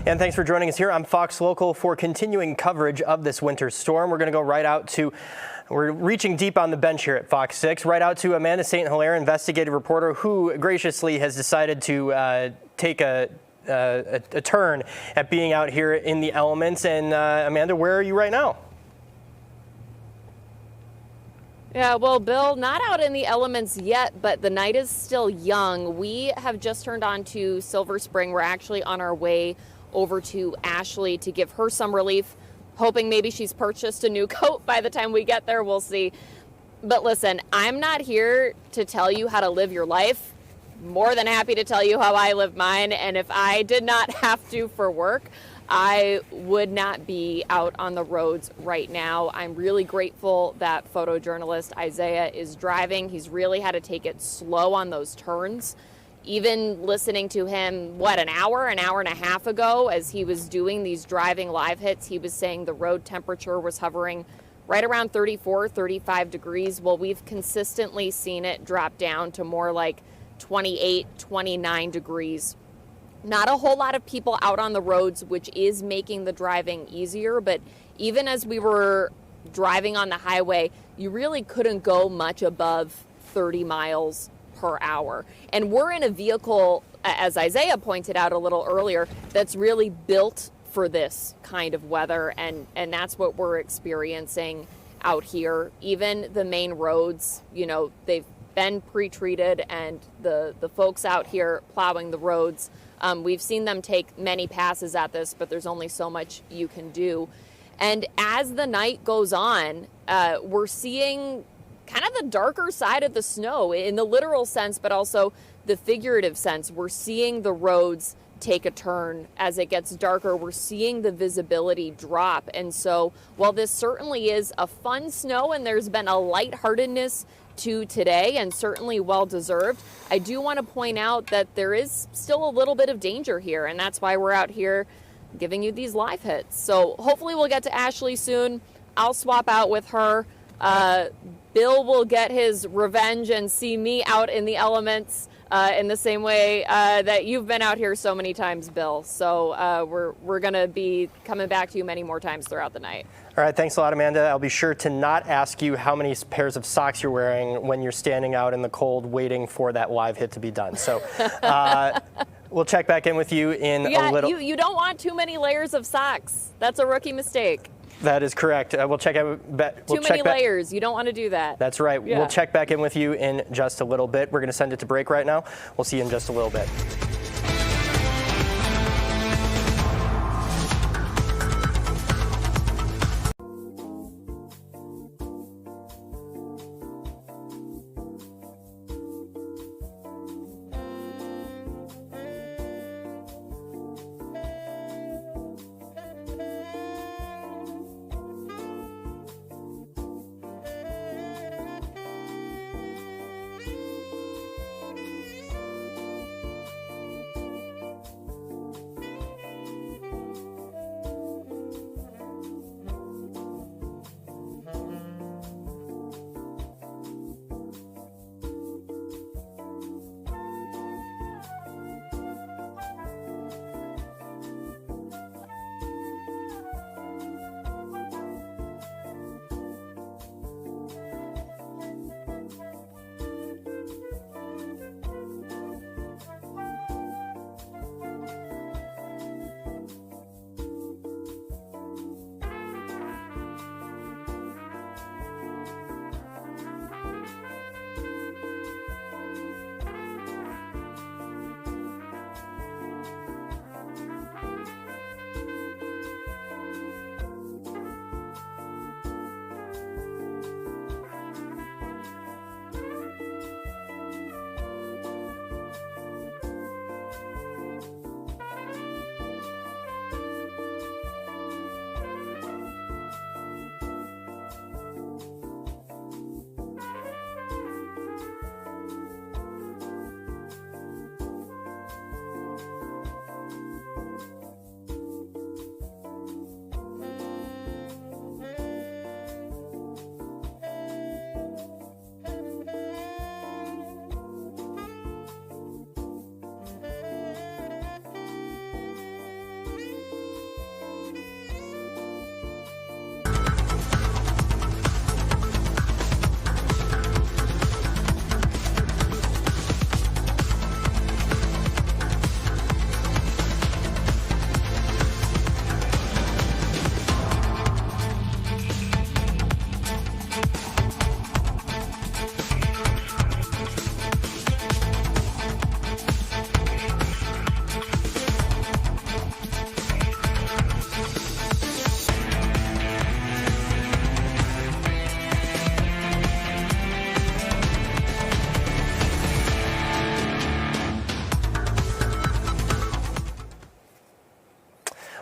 S3: And thanks for joining us here on Fox Local for continuing coverage of this winter storm. We're going to go right out to, we're reaching deep on the bench here at Fox 6, right out to Amanda St. Hilaire, investigative reporter, who graciously has decided to take a turn at being out here in the elements. And Amanda, where are you right now?
S2: Yeah, well, Bill, not out in the elements yet, but the night is still young. We have just turned on to Silver Spring. We're actually on our way over to Ashley to give her some relief, hoping maybe she's purchased a new coat by the time we get there. We'll see. But listen, I'm not here to tell you how to live your life. More than happy to tell you how I live mine. And if I did not have to for work, I would not be out on the roads right now. I'm really grateful that photojournalist Isaiah is driving. He's really had to take it slow on those turns. Even listening to him, an hour and a half ago, as he was doing these driving live hits, he was saying the road temperature was hovering right around 34, 35 degrees. Well, we've consistently seen it drop down to more like 28, 29 degrees. Not a whole lot of people out on the roads, which is making the driving easier. But even as we were driving on the highway, you really couldn't go much above 30 miles per hour. And we're in a vehicle, as Isaiah pointed out a little earlier, that's really built for this kind of weather. And that's what we're experiencing out here. Even the main roads, you know, they've been pre-treated, and the folks out here plowing the roads, we've seen them take many passes at this, but there's only so much you can do. And as the night goes on, we're seeing kind of the darker side of the snow in the literal sense, but also the figurative sense. We're seeing the roads take a turn as it gets darker. We're seeing the visibility drop. And so while this certainly is a fun snow and there's been a lightheartedness to today, and certainly well deserved, I do want to point out that there is still a little bit of danger here, and that's why we're out here giving you these live hits. So hopefully we'll get to Ashley soon. I'll swap out with her. Bill will get his revenge and see me out in the elements in the same way that you've been out here so many times, Bill. So we're going to be coming back to you many more times throughout the night.
S3: All right, thanks a lot, Amanda. I'll be sure to not ask you how many pairs of socks you're wearing when you're standing out in the cold waiting for that live hit to be done. So we'll check back in with you in a little.
S2: You don't want too many layers of socks. That's a rookie mistake.
S3: That is correct. We'll check out.
S2: Too many layers. You don't want to do that.
S3: That's right.
S2: Yeah.
S3: We'll check back in with you in just a little bit. We're going to send it to break right now. We'll see you in just a little bit.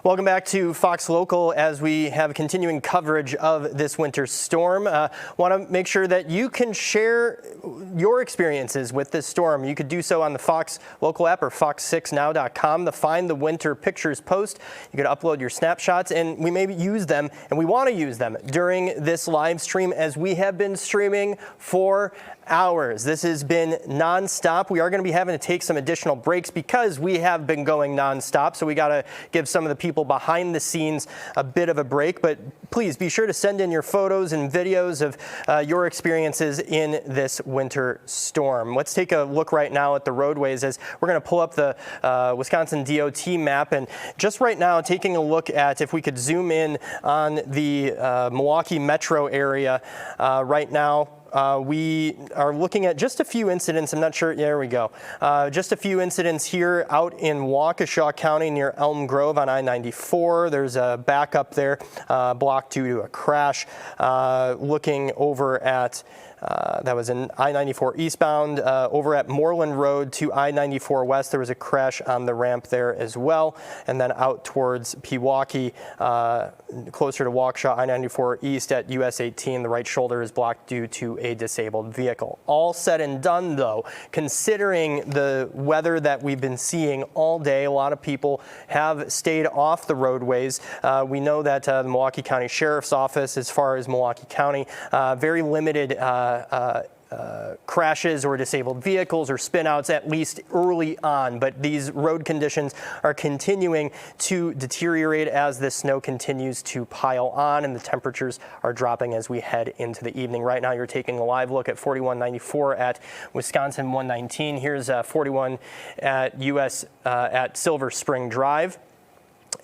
S3: Welcome back to Fox Local as we have continuing coverage of this winter storm. Want to make sure that you can share your experiences with this storm. You could do so on the Fox Local app or fox6now.com. The Find the Winter Pictures post. You could upload your snapshots, and we may use them, and we want to use them during this live stream as we have been streaming for hours. This has been nonstop. We are going to be having to take some additional breaks because we have been going nonstop. So we got to give some of the people behind the scenes a bit of a break. But please be sure to send in your photos and videos of your experiences in this winter storm. Let's take a look right now at the roadways as we're going to pull up the Wisconsin DOT map. And just right now, taking a look at if we could zoom in on the Milwaukee metro area right now. We are looking at just a few incidents. I'm not sure. There we go. Just a few incidents here out in Waukesha County near Elm Grove on I-94. There's a backup there, blocked due to a crash. Looking over at that was in I-94 eastbound. Over at Moreland Road to I-94 west, there was a crash on the ramp there as well. And then out towards Pewaukee, closer to Waukesha, I-94 east at US 18, the right shoulder is blocked due to a disabled vehicle. All said and done, though, considering the weather that we've been seeing all day, a lot of people have stayed off the roadways. We know that the Milwaukee County Sheriff's Office, as far as Milwaukee County, very limited crashes or disabled vehicles or spinouts, at least early on. But these road conditions are continuing to deteriorate as the snow continues to pile on and the temperatures are dropping as we head into the evening. Right now, you're taking a live look at 4194 at Wisconsin 119. Here's 41 at US at Silver Spring Drive.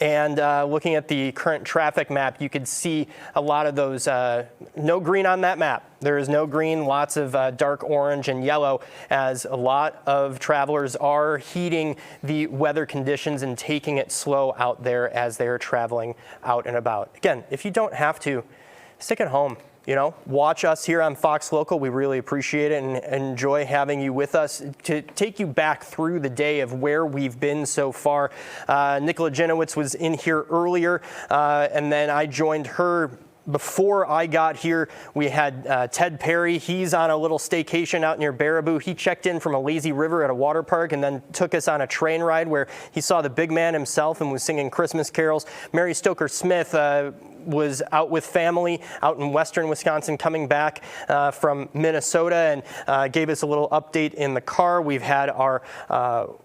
S3: And looking at the current traffic map, you could see a lot of those, no green on that map. There is no green, lots of dark orange and yellow, as a lot of travelers are heeding the weather conditions and taking it slow out there as they're traveling out and about. Again, if you don't have to, stick at home. You know, watch us here on Fox Local. We really appreciate it and enjoy having you with us to take you back through the day of where we've been so far. Nicola Jenowitz was in here earlier, and then I joined her. Before I got here, we had Ted Perry. He's on a little staycation out near Baraboo. He checked in from a lazy river at a water park and then took us on a train ride where he saw the big man himself and was singing Christmas carols. Mary Stoker Smith was out with family out in western Wisconsin, coming back from Minnesota, and gave us a little update in the car. We've had our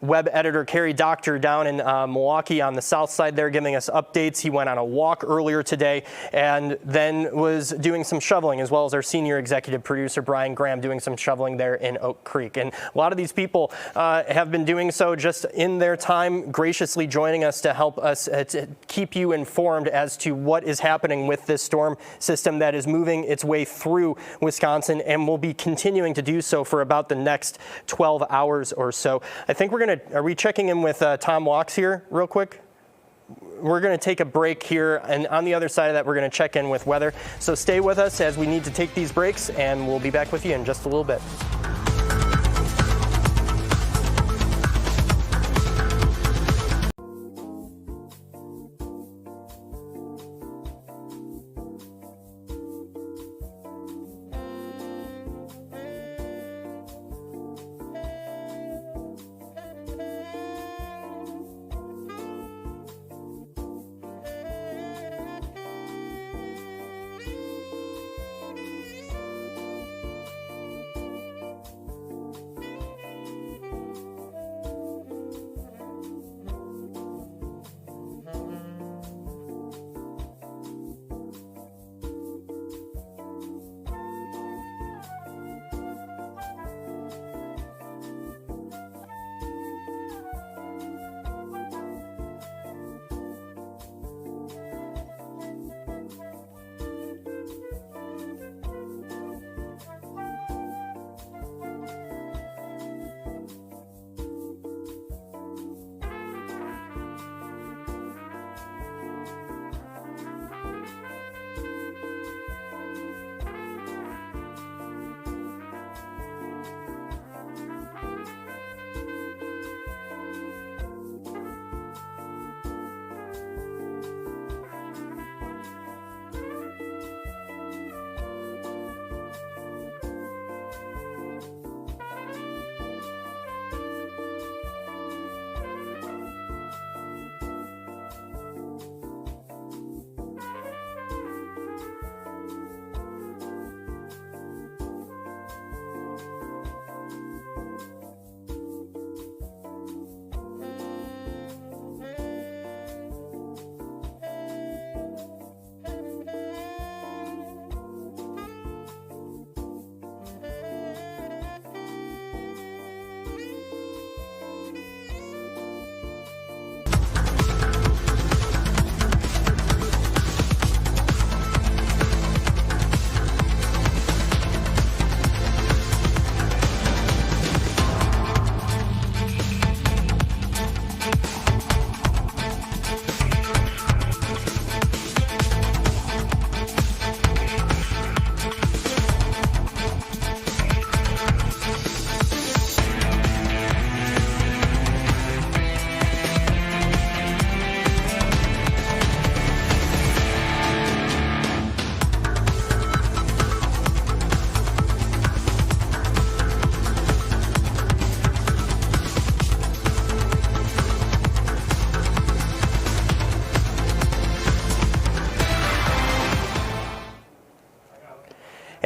S3: web editor, Carrie Doctor, down in Milwaukee on the south side there giving us updates. He went on a walk earlier today and then was doing some shoveling, as well as our senior executive producer, Brian Graham, doing some shoveling there in Oak Creek. And a lot of these people have been doing so just in their time, graciously joining us to help us to keep you informed as to what is happening with this storm system that is moving its way through Wisconsin and will be continuing to do so for about the next 12 hours or so. I think are we checking in with Tom Walks here real quick? We're going to take a break here, and on the other side of that, we're going to check in with weather. So stay with us as we need to take these breaks, and we'll be back with you in just a little bit.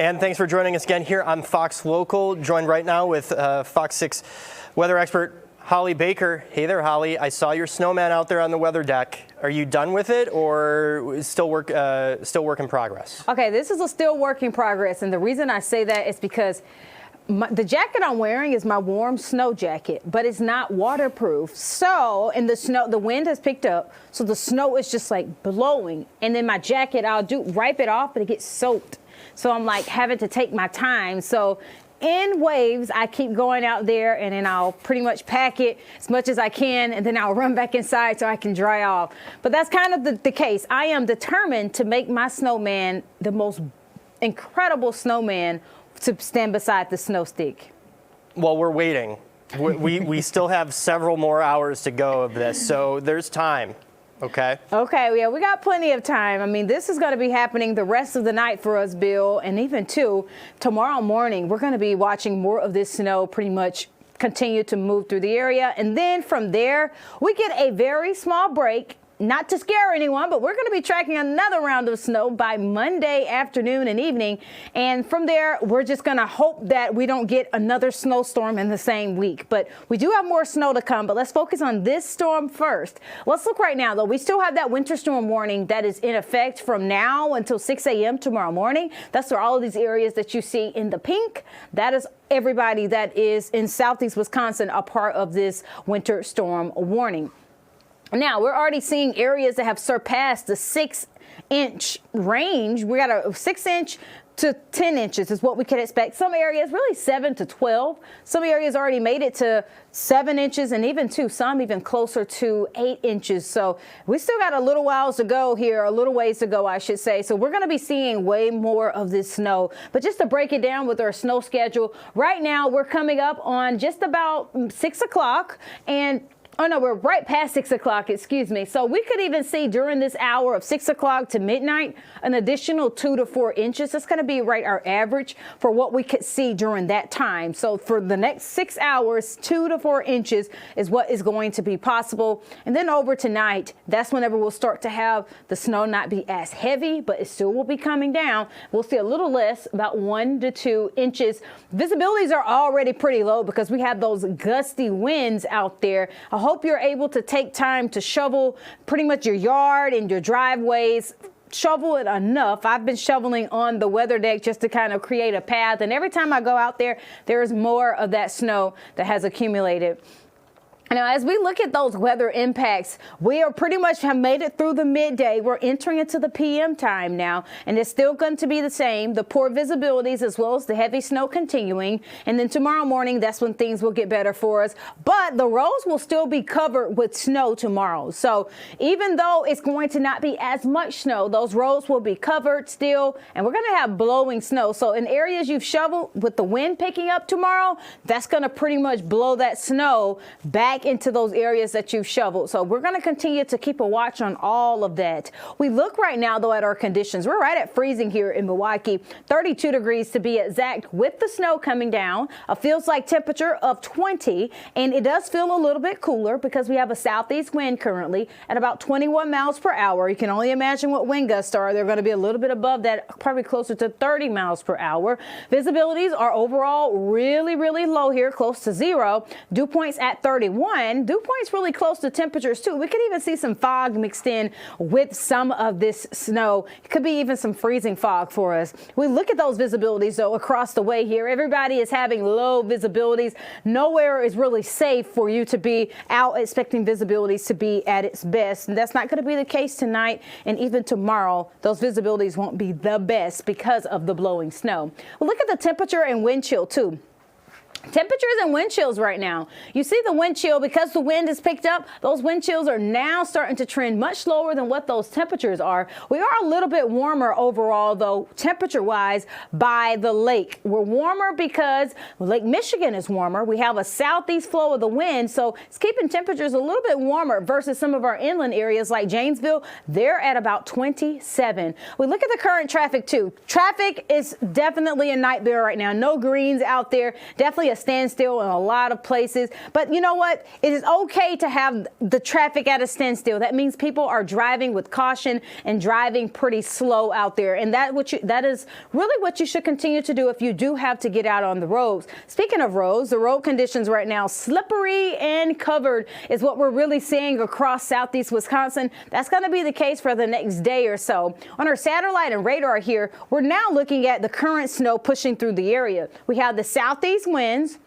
S3: And thanks for joining us again here on Fox Local. Joined right now with Fox 6 weather expert Holly Baker. Hey there, Holly. I saw your snowman out there on the weather deck. Are you done with it, or still work in progress?
S18: Okay, this is a still work in progress, and the reason I say that is because the jacket I'm wearing is my warm snow jacket, but it's not waterproof. So in the snow, the wind has picked up, so the snow is just like blowing, and then my jacket, I'll wipe it off, but it gets soaked. So I'm like having to take my time. So in waves, I keep going out there, and then I'll pretty much pack it as much as I can, and then I'll run back inside so I can dry off. But that's kind of the case. I am determined to make my snowman the most incredible snowman to stand beside the snow stick.
S3: Well, we're waiting. We still have several more hours to go of this, so there's time. Okay. Okay, yeah, we got plenty of time. I mean, this is going to be happening the rest of the night for us, Bill, and even tomorrow morning, we're going to be watching more of this snow pretty much continue to move through the area. And then from there, we get a very small break. Not to scare anyone, but we're going to be tracking another round of snow by Monday afternoon and evening. And from there, we're just going to hope that we don't get another snowstorm in the same week. But we do have more snow to come. But let's focus on this storm first. Let's look right now, though. We still have that winter storm warning that is in effect from now until 6 a.m. tomorrow morning. That's where all of these areas that you see in the pink, that is everybody that is in southeast Wisconsin a part of this winter storm warning. Now, we're already seeing areas that have surpassed the 6-inch range. We got a 6 inch to 10 inches is what we can expect. Some areas really 7 to 12. Some areas already made it to 7 inches, and even some even closer to 8 inches. So we still got a little ways to go here, a little ways to go, I should say. So we're going to be seeing way more of this snow. But just to break it down with our snow schedule, right now we're coming up on just about 6 o'clock, and oh no, we're right past 6 o'clock, excuse me. So we could even see during this hour of 6 o'clock to midnight an additional 2 to 4 inches. That's going to be our average for what we could see during that time. So for the next 6 hours, 2 to 4 inches is what is going to be possible. And then over tonight, that's whenever we'll start to have the snow not be as heavy, but it still will be coming down. We'll see a little less, about 1 to 2 inches. Visibilities are already pretty low because we have those gusty winds out there. I hope you're able to take time to shovel pretty much your yard and your driveways. Shovel it enough. I've been shoveling on the weather deck just to kind of create a path. And every time I go out there, there's more of that snow that has accumulated. Now, as we look at those weather impacts, we are pretty much have made it through the midday. We're entering into the PM time now, and it's still going to be the same. The poor visibilities as well as the heavy snow continuing. And then tomorrow morning, that's when things will get better for us. But the roads will still be covered with snow tomorrow. So even though it's going to not be as much snow, those roads will be covered still, and we're going to have blowing snow. So in areas you've shoveled with the wind picking up tomorrow, that's going to pretty much blow that snow back into those areas that you've shoveled. So we're going to continue to keep a watch on all of that. We look right now, though, at our conditions. We're right at freezing here in Milwaukee, 32 degrees to be exact, with the snow coming down, a feels like temperature of 20, and it does feel a little bit cooler because we have a southeast wind currently at about 21 miles per hour. You can only imagine what wind gusts are. They're going to be a little bit above that, probably closer to 30 miles per hour. Visibilities are overall really, really low here, close to zero. Dew points at 31. Dew points really close to temperatures too. We could even see some fog mixed in with some of this snow. It could be even some freezing fog for us. We look at those visibilities though across the way here. Everybody is having low visibilities. Nowhere is really safe for you to be out expecting visibilities to be at its best. And that's not going to be the case tonight, and even tomorrow. Those visibilities won't be the best because of the blowing snow. Well, look at the temperature and wind chill too. Temperatures and wind chills right now. You see the wind chill, because the wind is picked up, those wind chills are now starting to trend much lower than what those temperatures are. We are a little bit warmer overall, though, temperature-wise, by the lake. We're warmer because Lake Michigan is warmer. We have a southeast flow of the wind, so it's keeping temperatures a little bit warmer versus some of our inland areas like Janesville. They're at about 27. We look at the current traffic, too. Traffic is definitely a nightmare right now. No greens out there. Definitely a
S18: a standstill in a lot of places. But you know what? It is okay to have the traffic at a standstill. That means people are driving with caution and driving pretty slow out there. And that is really what you should continue to do if you do have to get out on the roads. Speaking of roads, the road conditions right now, slippery and covered is what we're really seeing across southeast Wisconsin. That's going to be the case for the next day or so. On our satellite and radar here, we're now looking at the current snow pushing through the area. We have the southeast winds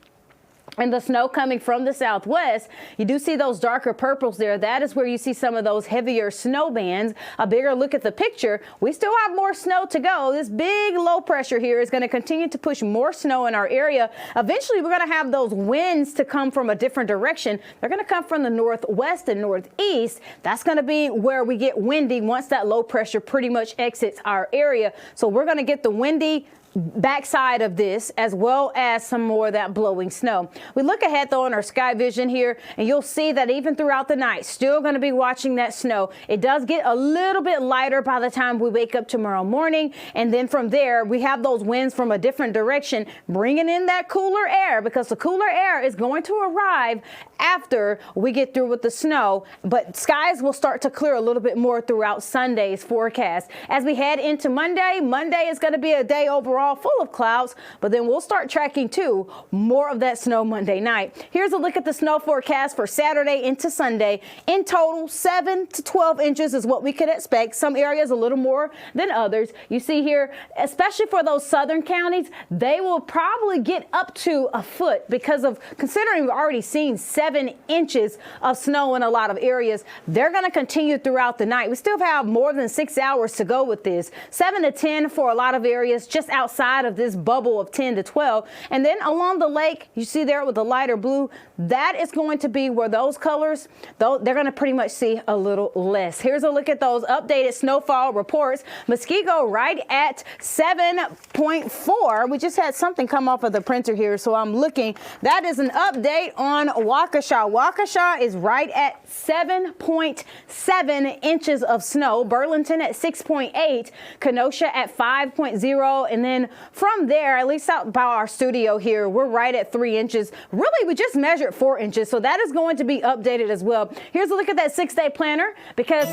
S18: and the snow coming from the southwest. You do see those darker purples there. That is where you see some of those heavier snow bands. A bigger look at the picture. We still have more snow to go. This big low pressure here is going to continue to push more snow in our area. Eventually, we're going to have those winds to come from a different direction. They're going to come from the northwest and northeast. That's going to be where we get windy once that low pressure pretty much exits our area. So we're going to get the windy backside of this, as well as some more of that blowing snow. We look ahead though on our sky vision here, and you'll see that even throughout the night, still going to be watching that snow. It does get a little bit lighter by the time we wake up tomorrow morning, and then from there we have those winds from a different direction bringing in that cooler air, because the cooler air is going to arrive after we get through with the snow. But skies will start to clear a little bit more throughout Sunday's forecast. As we head into Monday is going to be a day overall full of clouds, but then we'll start tracking too more of that snow Monday night. Here's a look at the snow forecast for Saturday into Sunday. In total, 7 to 12 inches is what we could expect. Some areas a little more than others. You see here, especially for those southern counties, they will probably get up to a foot, because of considering we've already seen 7 inches of snow in a lot of areas. They're going to continue throughout the night. We still have more than 6 hours to go with this. 7 to 10 for a lot of areas just outside of this bubble of 10 to 12. And then along the lake, you see there with the lighter blue, that is going to be where those colors, though, they're going to pretty much see a little less. Here's a look at those updated snowfall reports. Muskego right at 7.4. We just had something come off of the printer here, so I'm looking. That is an update on Waukesha. Waukesha is right at 7.7 inches of snow. Burlington at 6.8. Kenosha at 5.0. And then from there, at least out by our studio here, we're right at 3 inches. Really, we just measured 4 inches, so that is going to be updated as well. Here's a look at that 6-day planner, because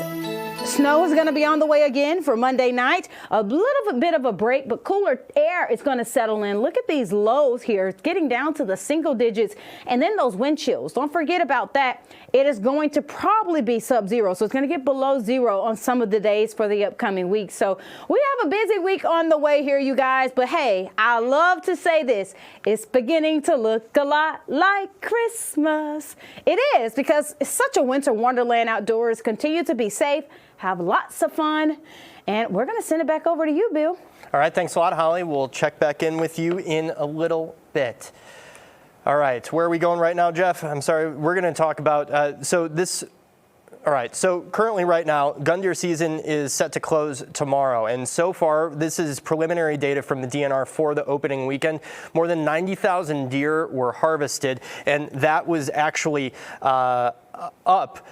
S18: snow is going to be on the way again for Monday night. A little bit of a break, but cooler air is going to settle in. Look at these lows here. It's getting down to the single digits, and then those wind chills. Don't forget about that. It is going to probably be sub-zero, so it's going to get below zero on some of the days for the upcoming week. So we have a busy week on the way here, you guys. But hey, I love to say this. It's beginning to look a lot like Christmas. It is, because it's such a winter wonderland outdoors. Continue to be safe. Have lots of fun. And we're going to send it back over to you, Bill.
S3: All right. Thanks a lot, Holly. We'll check back in with you in a little bit. All right. Where are we going right now, Jeff? I'm sorry. We're going to talk about all right, so currently right now, gun deer season is set to close tomorrow. And so far, this is preliminary data from the DNR for the opening weekend. More than 90,000 deer were harvested, and that was actually up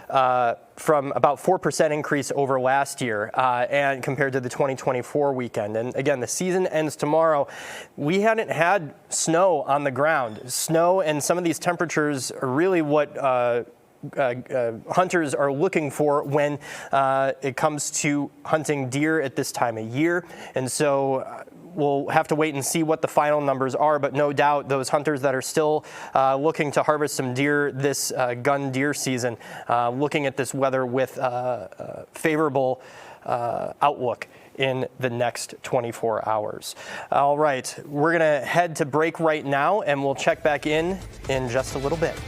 S3: from about 4% increase over last year and compared to the 2024 weekend. And again, the season ends tomorrow. We hadn't had snow on the ground. Snow and some of these temperatures are really what hunters are looking for when it comes to hunting deer at this time of year. And so we'll have to wait and see what the final numbers are, but no doubt those hunters that are still looking to harvest some deer this gun deer season, looking at this weather with favorable outlook in the next 24 hours. All right, we're going to head to break right now, and we'll check back in just a little bit.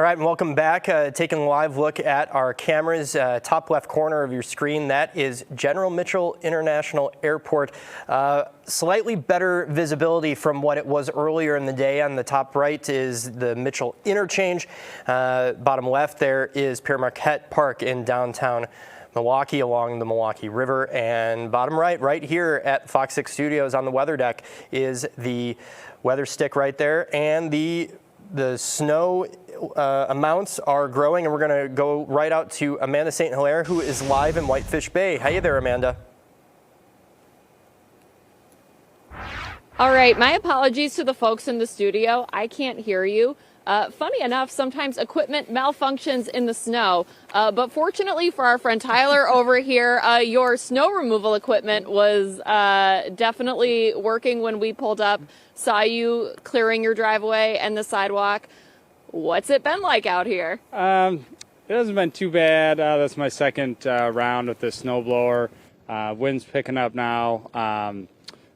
S3: right, and welcome back. Taking a live look at our cameras, top left corner of your screen, that is General Mitchell International Airport. Slightly better visibility from what it was earlier in the day. On the top right is the Mitchell Interchange. Bottom left there is Pierre Marquette Park in downtown Milwaukee along the Milwaukee River. And bottom right here at Fox 6 Studios on the weather deck is the weather stick right there. And the snow amounts are growing, and we're going to go right out to Amanda St. Hilaire, who is live in Whitefish Bay. How you there, Amanda?
S2: All right, my apologies to the folks in the studio. I can't hear you. Funny enough, sometimes equipment malfunctions in the snow, but fortunately for our friend Tyler over here, your snow removal equipment was definitely working when we pulled up, saw you clearing your driveway and the sidewalk. What's it been like out here?
S13: It hasn't been too bad. That's my second round with the snowblower. Wind's picking up now,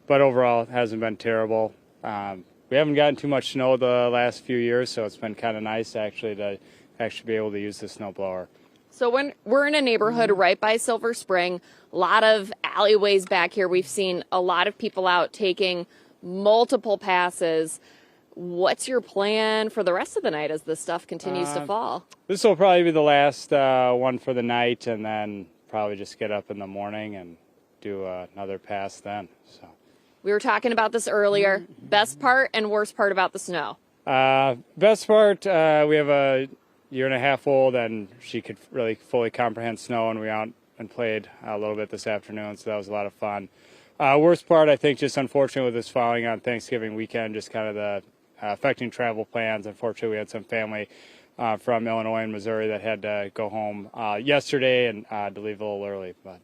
S13: but overall it hasn't been terrible. We haven't gotten too much snow the last few years, so it's been kind of nice actually to be able to use the snowblower.
S2: So when we're in a neighborhood right by Silver Spring, a lot of alleyways back here. We've seen a lot of people out taking multiple passes. What's your plan for the rest of the night as this stuff continues to fall?
S13: This will probably be the last one for the night, and then probably just get up in the morning and do another pass then. So.
S2: We were talking about this earlier. Best part and worst part about the snow?
S13: Best part, we have a 1.5-year-old, and she could really fully comprehend snow, and we went out and played a little bit this afternoon, so that was a lot of fun. Worst part, I think, just unfortunately with this falling on Thanksgiving weekend, just kind of the affecting travel plans. Unfortunately, we had some family from Illinois and Missouri that had to go home yesterday and to leave a little early, but.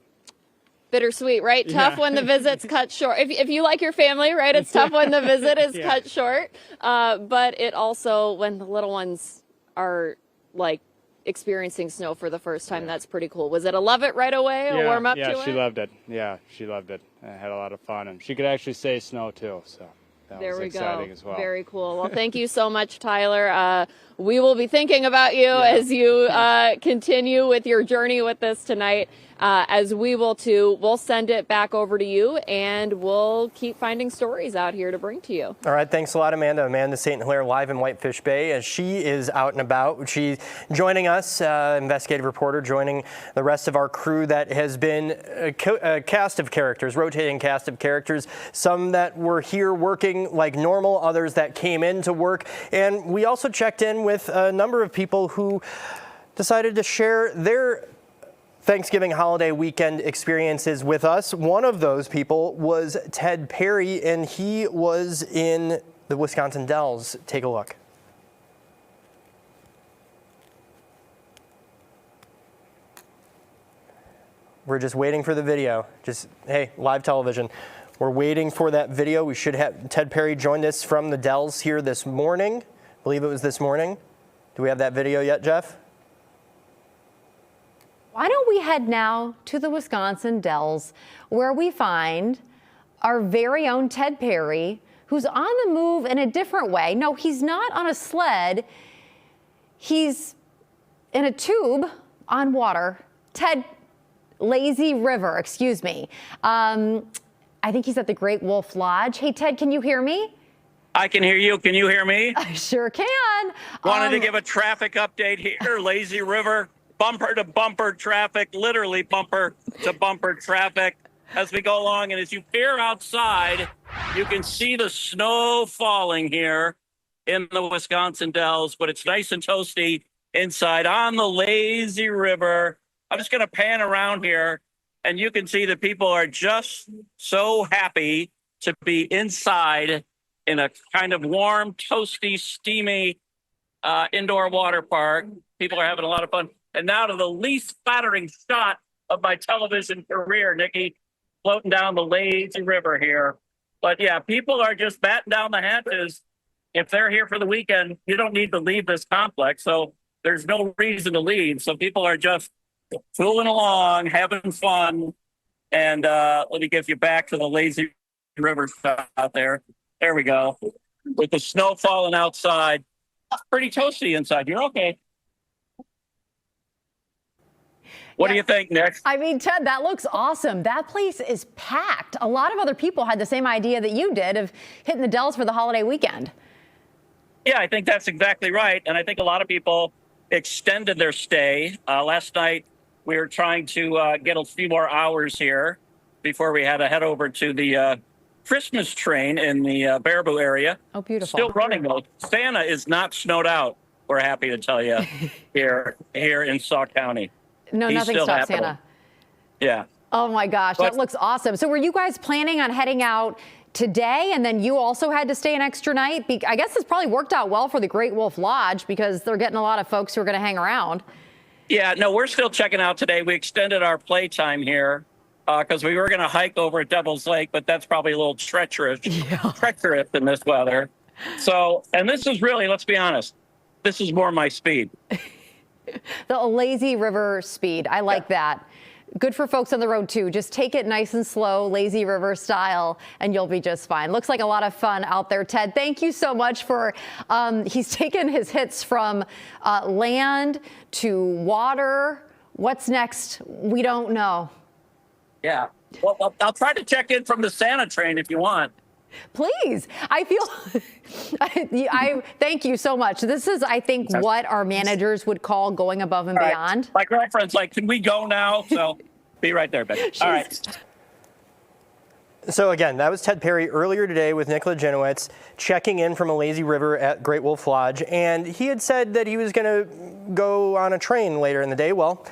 S2: Bittersweet, right? Tough when the visit's cut short. If you like your family, right, it's tough when the visit is cut short. But it also, when the little ones are like experiencing snow for the first time, that's pretty cool. Was it a love it right away, a warm up to it?
S13: Yeah, she loved it. Yeah, she loved it. I had a lot of fun, and she could actually say snow too, so. That was exciting as well.
S2: Very cool. Well, thank you so much, Tyler. We will be thinking about you as you continue with your journey with this tonight, as we will too. We'll send it back over to you, and we'll keep finding stories out here to bring to you.
S3: All right. Thanks a lot, Amanda. Amanda St. Hilaire live in Whitefish Bay as she is out and about. She's joining us, investigative reporter, joining the rest of our crew that has been a cast of characters, rotating cast of characters, some that were here working like normal, others that came in to work. And we also checked in with a number of people who decided to share their Thanksgiving holiday weekend experiences with us. One of those people was Ted Perry, and he was in the Wisconsin Dells. Take a look. We're just waiting for the video. Hey, live television. We're waiting for that video. We should have Ted Perry joined us from the Dells here this morning. I believe it was this morning. Do we have that video yet, Jeff?
S16: Why don't we head now to the Wisconsin Dells, where we find our very own Ted Perry, who's on the move in a different way. No, he's not on a sled. He's in a tube on water. Ted, Lazy River, excuse me. I think he's at the Great Wolf Lodge. Hey, Ted, can you hear me?
S23: I can hear you. Can you hear me?
S16: I sure can.
S23: Wanted to give a traffic update here. Lazy River, bumper to bumper traffic, literally bumper to bumper traffic as we go along. And as you peer outside, you can see the snow falling here in the Wisconsin Dells, but it's nice and toasty inside on the Lazy River. I'm just going to pan around here, and you can see that people are just so happy to be inside in a kind of warm, toasty, steamy indoor water park. People are having a lot of fun. And now to the least flattering shot of my television career, Nikki, floating down the Lazy River here. But yeah, people are just batting down the hatches. If they're here for the weekend, you don't need to leave this complex. So there's no reason to leave. So people are just fooling along, having fun. And let me get you back to the Lazy River shot out there. There we go. With the snow falling outside, pretty toasty inside. You're okay. What do you think, Nick?
S16: I mean, Ted, that looks awesome. That place is packed. A lot of other people had the same idea that you did of hitting the Dells for the holiday weekend.
S23: Yeah, I think that's exactly right. And I think a lot of people extended their stay. Last night, we were trying to get a few more hours here before we had to head over to the Christmas train in the Baraboo area.
S16: Oh, beautiful.
S23: Still running, though. Santa is not snowed out, we're happy to tell you, here in Sauk County.
S16: No,
S23: He's
S16: nothing
S23: still
S16: stops
S23: happening.
S16: Santa.
S23: Yeah.
S16: Oh, my gosh. That looks awesome. So were you guys planning on heading out today, and then you also had to stay an extra night? I guess this probably worked out well for the Great Wolf Lodge because they're getting a lot of folks who are going to hang around.
S23: Yeah, no, we're still checking out today. We extended our playtime here because we were going to hike over at Devil's Lake, but that's probably a little treacherous in this weather. So, and this is really, let's be honest, this is more my speed.
S16: The lazy river speed. I like that. Good for folks on the road, too. Just take it nice and slow, lazy river style, and you'll be just fine. Looks like a lot of fun out there, Ted. Thank you so much for, he's taken his hits from land to water. What's next? We don't know.
S23: Yeah. Well, I'll try to check in from the Santa train if you want.
S16: Please. I feel, I thank you so much. This is, I think, what our managers would call going above and beyond.
S23: My girlfriend's like, can we go now? So be right there, baby. All right.
S3: So again, that was Ted Perry earlier today with Nicola Jenowitz checking in from a lazy river at Great Wolf Lodge. And he had said that he was going to go on a train later in the day. Well,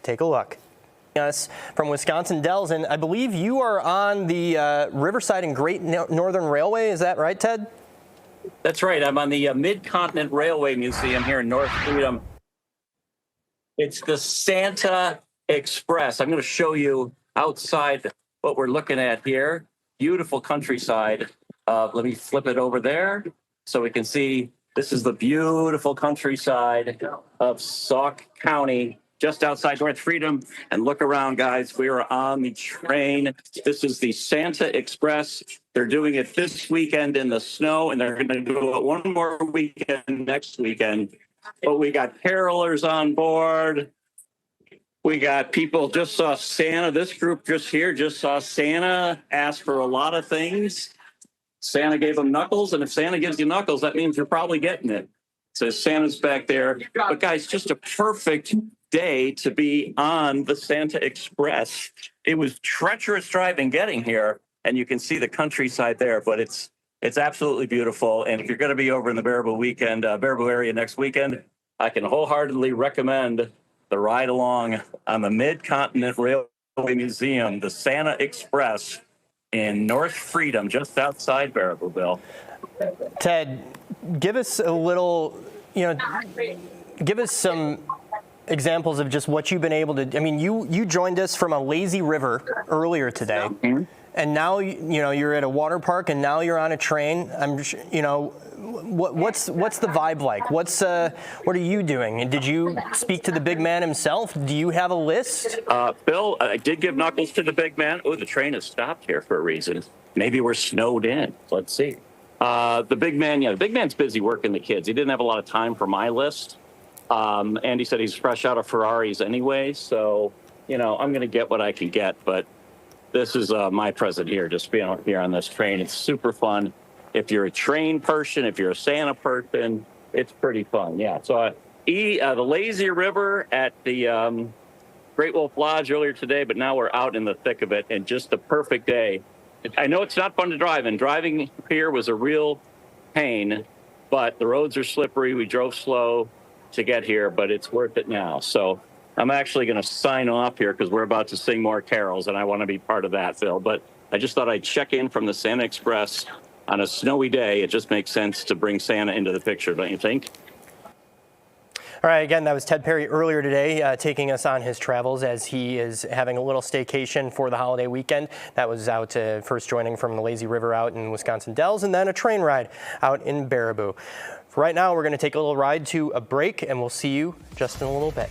S3: take a look. Us from Wisconsin Dells, and I believe you are on the Riverside and Great Northern Railway. Is that right, Ted?
S23: That's right. I'm on the Mid-Continent Railway Museum here in North Freedom. It's the Santa Express. I'm going to show you outside what we're looking at here. Beautiful countryside. Let me flip it over there so we can see. This is the beautiful countryside of Sauk County, just outside North Freedom. And look around, guys. We are on the train. This is the Santa Express. They're doing it this weekend in the snow, and they're going to do it one more weekend next weekend. But we got carolers on board. We got people just saw Santa. This group just here just saw Santa ask for a lot of things. Santa gave them knuckles, and if Santa gives you knuckles, that means you're probably getting it. So Santa's back there. But guys, just a perfect day to be on the Santa Express. It was treacherous driving getting here, and you can see the countryside there, but it's absolutely beautiful. And if you're going to be over in the Baraboo area next weekend, I can wholeheartedly recommend the ride along on the Mid-Continent Railway Museum, the Santa Express in North Freedom, just outside Baraboo, Bill.
S3: Ted, give us a little, give us some examples of just what you've been able to. I mean, you joined us from a lazy river earlier today, and now you're at a water park, and now you're on a train. What's the vibe like? What are you doing? And did you speak to the big man himself? Do you have a list?
S23: Bill, I did give knuckles to the big man. Oh, the train has stopped here for a reason. Maybe we're snowed in. Let's see. The big man's busy working the kids. He didn't have a lot of time for my list. And he said he's fresh out of Ferraris anyway, so, I'm going to get what I can get. But this is my present here, just being here on this train. It's super fun. If you're a train person, if you're a Santa person, it's pretty fun. Yeah, so the lazy river at the Great Wolf Lodge earlier today, but now we're out in the thick of it, and just the perfect day. I know it's not fun to drive, and driving here was a real pain, but the roads are slippery. We drove slow to get here, but it's worth it now. So I'm actually going to sign off here because we're about to sing more carols, and I want to be part of that, Phil. But I just thought I'd check in from the Santa Express on a snowy day. It just makes sense to bring Santa into the picture, don't you think?
S3: All right, again, that was Ted Perry earlier today, taking us on his travels as he is having a little staycation for the holiday weekend. That was out first joining from the lazy river out in Wisconsin Dells, and then a train ride out in Baraboo. For right now, we're going to take a little ride to a break, and we'll see you just in a little bit.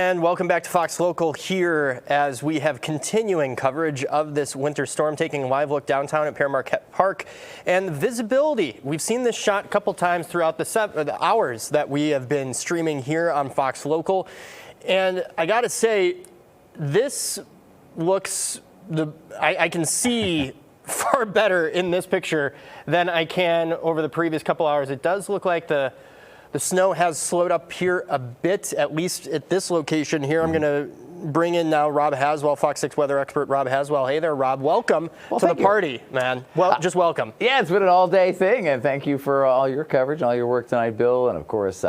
S3: And welcome back to Fox Local here as we have continuing coverage of this winter storm, taking a live look downtown at Pere Marquette Park. And visibility, we've seen this shot a couple times throughout the hours that we have been streaming here on Fox Local. And I got to say, this looks, I can see far better in this picture than I can over the previous couple hours. It does look like the snow has slowed up here a bit, at least at this location here. I'm going to bring in now Rob Haswell, Fox 6 weather expert Rob Haswell. Hey there, Rob. Welcome to the party, man. Well, just welcome.
S4: Yeah, it's been an all-day thing, and thank you for all your coverage, all your work tonight, Bill. And of course,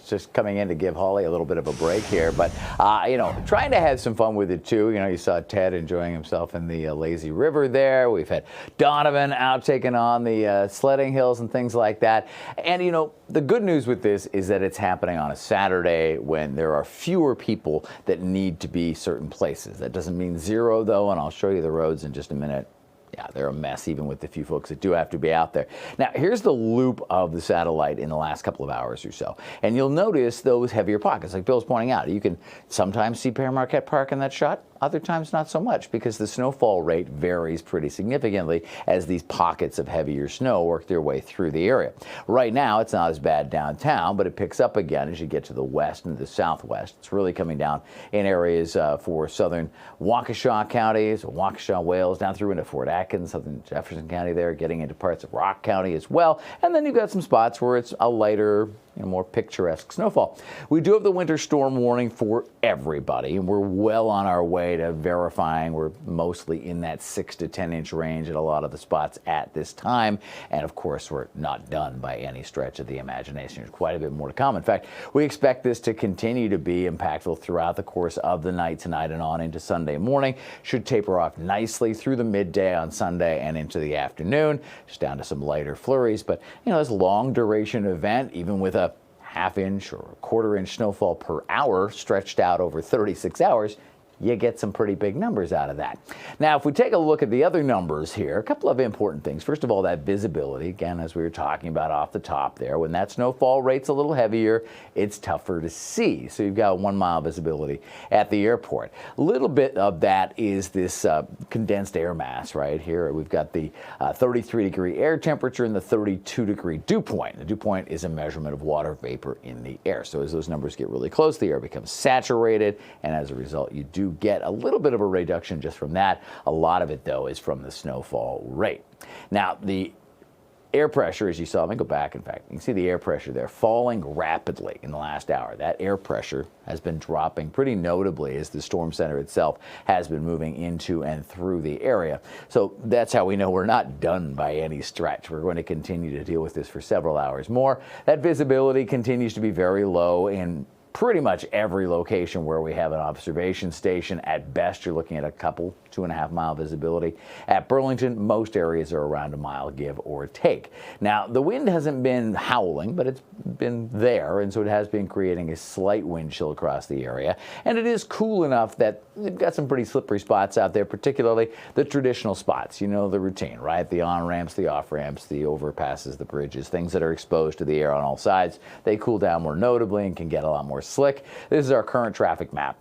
S4: just coming in to give Holly a little bit of a break here. But trying to have some fun with it too. You saw Ted enjoying himself in the lazy river there. We've had Donovan out taking on the sledding hills and things like that. And the good news with this is that it's happening on a Saturday when there are fewer people that need to be certain places. That doesn't mean zero, though, and I'll show you the roads in just a minute. Yeah, they're a mess, even with the few folks that do have to be out there. Now, here's the loop of the satellite in the last couple of hours or so. And you'll notice those heavier pockets, like Bill's pointing out. You can sometimes see Pere Marquette Park in that shot. Other times not so much, because the snowfall rate varies pretty significantly as these pockets of heavier snow work their way through the area. Right now, it's not as bad downtown, but it picks up again as you get to the west and the southwest. It's really coming down in areas for southern Waukesha counties, Waukesha, Wales, down through into Fort Atkins, southern Jefferson County there, getting into parts of Rock County as well. And then you've got some spots where it's a lighter, more picturesque snowfall. We do have the winter storm warning for everybody, and we're well on our way to verifying we're mostly in that 6 to 10 inch range at a lot of the spots at this time. And of course, we're not done by any stretch of the imagination. There's quite a bit more to come. In fact, we expect this to continue to be impactful throughout the course of the night tonight and on into Sunday morning. Should taper off nicely through the midday on Sunday and into the afternoon, just down to some lighter flurries. But this long duration event, even with a half-inch or a quarter-inch snowfall per hour stretched out over 36 hours, you get some pretty big numbers out of that. Now, if we take a look at the other numbers here, a couple of important things. First of all, that visibility, again, as we were talking about off the top there, when that snowfall rate's a little heavier, it's tougher to see. So you've got 1 mile visibility at the airport. A little bit of that is this condensed air mass right here. We've got the 33-degree air temperature and the 32-degree dew point. The dew point is a measurement of water vapor in the air. So as those numbers get really close, the air becomes saturated, and as a result, you do get a little bit of a reduction just from that. A lot of it, though, is from the snowfall rate. Now, the air pressure, as you saw, let me go back, in fact, you can see the air pressure there falling rapidly in the last hour. That air pressure has been dropping pretty notably as the storm center itself has been moving into and through the area. So that's how we know we're not done by any stretch. We're going to continue to deal with this for several hours more. That visibility continues to be very low in pretty much every location where we have an observation station. At best, you're looking at a couple, 2.5 mile visibility. At Burlington, most areas are around a mile, give or take. Now, the wind hasn't been howling, but it's been there, and so it has been creating a slight wind chill across the area. And it is cool enough that we've got some pretty slippery spots out there, particularly the traditional spots. You know the routine, right? The on-ramps, the off-ramps, the overpasses, the bridges, things that are exposed to the air on all sides. They cool down more notably and can get a lot more slick. This is our current traffic map.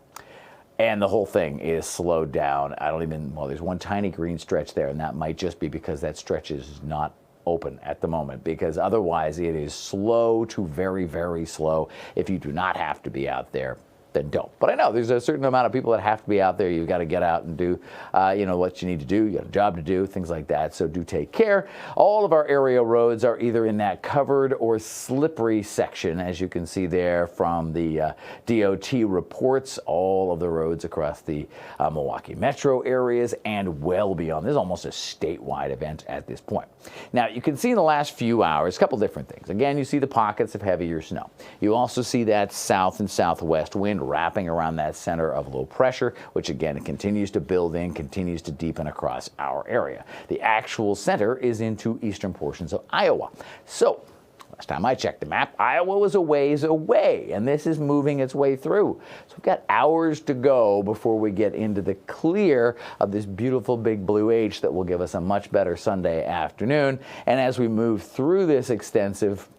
S4: And the whole thing is slowed down. There's one tiny green stretch there, and that might just be because that stretch is not open at the moment, because otherwise it is slow to very, very slow. If you do not have to be out there, then don't. But I know there's a certain amount of people that have to be out there. You've got to get out and do, what you need to do. You got a job to do, things like that. So do take care. All of our area roads are either in that covered or slippery section, as you can see there from the DOT reports. All of the roads across the Milwaukee metro areas and well beyond. This is almost a statewide event at this point. Now, you can see in the last few hours a couple different things. Again, you see the pockets of heavier snow. You also see that south and southwest wind wrapping around that center of low pressure, which again continues to build in, continues to deepen across our area. The actual center is into eastern portions of Iowa. So last time I checked the map, Iowa was a ways away, and this is moving its way through. So we've got hours to go before we get into the clear of this beautiful big blue H that will give us a much better Sunday afternoon. And as we move through this extensive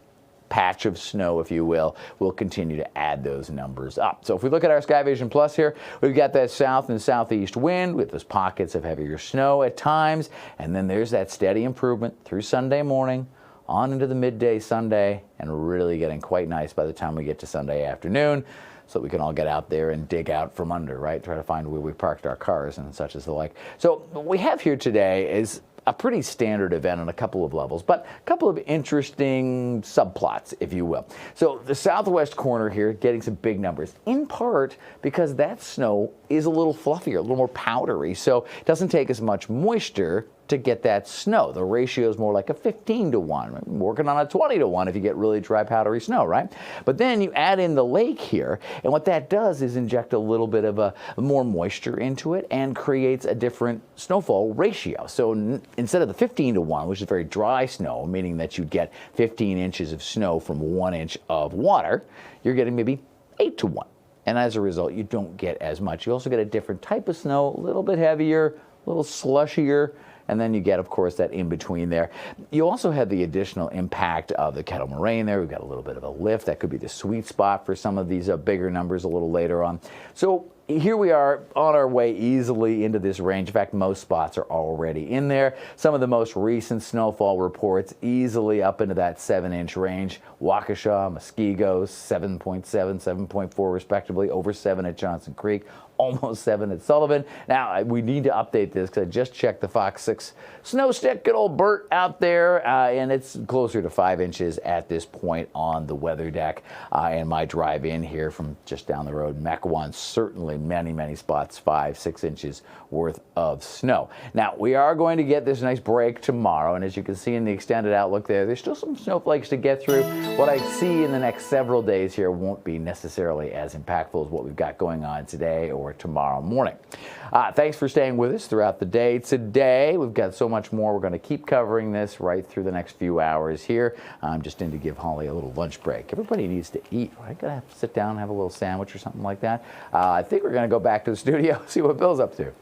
S4: patch of snow, if you will continue to add those numbers up. So if we look at our Sky Vision Plus here, we've got that south and southeast wind with those pockets of heavier snow at times, and then there's that steady improvement through Sunday morning on into the midday Sunday, and really getting quite nice by the time we get to Sunday afternoon, so we can all get out there and dig out from under, right? Try to find where we parked our cars and such as the like. So what we have here today is a pretty standard event on a couple of levels, but a couple of interesting subplots, if you will. So the southwest corner here getting some big numbers, in part because that snow is a little fluffier, a little more powdery, so it doesn't take as much moisture to get that snow. The ratio is more like a 15 to 1. I'm working on a 20 to 1 if you get really dry, powdery snow, right? But then you add in the lake here, and what that does is inject a little bit of more moisture into it and creates a different snowfall ratio. So instead of the 15 to 1, which is very dry snow, meaning that you'd get 15 inches of snow from 1 inch of water, you're getting maybe 8 to 1. And as a result, you don't get as much. You also get a different type of snow, a little bit heavier, a little slushier, and then you get, of course, that in between there. You also have the additional impact of the kettle moraine there. We've got a little bit of a lift. That could be the sweet spot for some of these bigger numbers a little later on. So here we are on our way easily into this range. In fact, most spots are already in there. Some of the most recent snowfall reports easily up into that 7-inch range. Waukesha, Muskego, 7.7, 7.4 respectively, over 7 at Johnson Creek, almost 7 at Sullivan. Now, we need to update this because I just checked the FOX6 snow stick. Good old Bert out there, and it's closer to 5 inches at this point on the weather deck. And my drive in here from just down the road, Mech 1, certainly many spots, 5-6 inches worth of snow. Now, we are going to get this nice break tomorrow, and as you can see in the extended outlook there's still some snowflakes to get through. What I see in the next several days here won't be necessarily as impactful as what we've got going on today or tomorrow morning. Thanks for staying with us throughout the day. Today, we've got so much more. We're going to keep covering this right through the next few hours here. I'm just in to give Holly a little lunch break. Everybody needs to eat, right? Gotta have to sit down and have a little sandwich or something like that. I think we're going to go back to the studio, see what Bill's up to.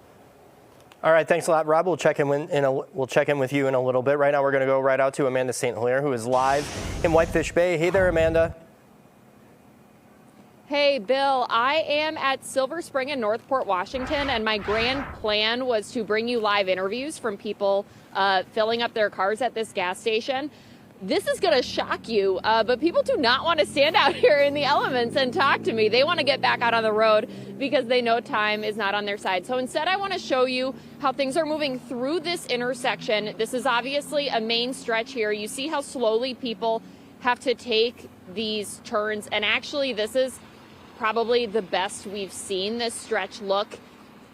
S3: All right, thanks a lot, Rob. We'll check in with you in a little bit. Right now, we're going to go right out to Amanda St. Hilaire, who is live in Whitefish Bay. Hey there, Amanda.
S2: Hey, Bill, I am at Silver Spring in Northport, Washington, and my grand plan was to bring you live interviews from people filling up their cars at this gas station. This is going to shock you, but people do not want to stand out here in the elements and talk to me. They want to get back out on the road because they know time is not on their side. So instead, I want to show you how things are moving through this intersection. This is obviously a main stretch here. You see how slowly people have to take these turns, and actually this is probably the best we've seen this stretch look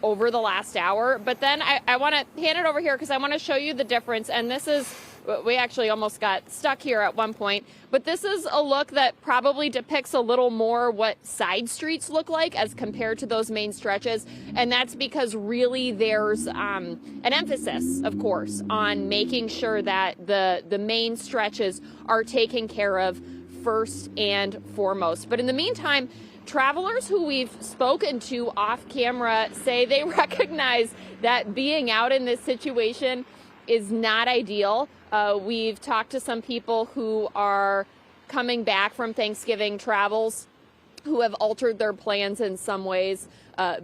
S2: over the last hour. But then I want to hand it over here because I want to show you the difference. And this is, we actually almost got stuck here at one point, but this is a look that probably depicts a little more what side streets look like as compared to those main stretches. And that's because really there's an emphasis, of course, on making sure that the main stretches are taken care of first and foremost. But in the meantime, travelers who we've spoken to off camera say they recognize that being out in this situation is not ideal. We've talked to some people who are coming back from Thanksgiving travels who have altered their plans in some ways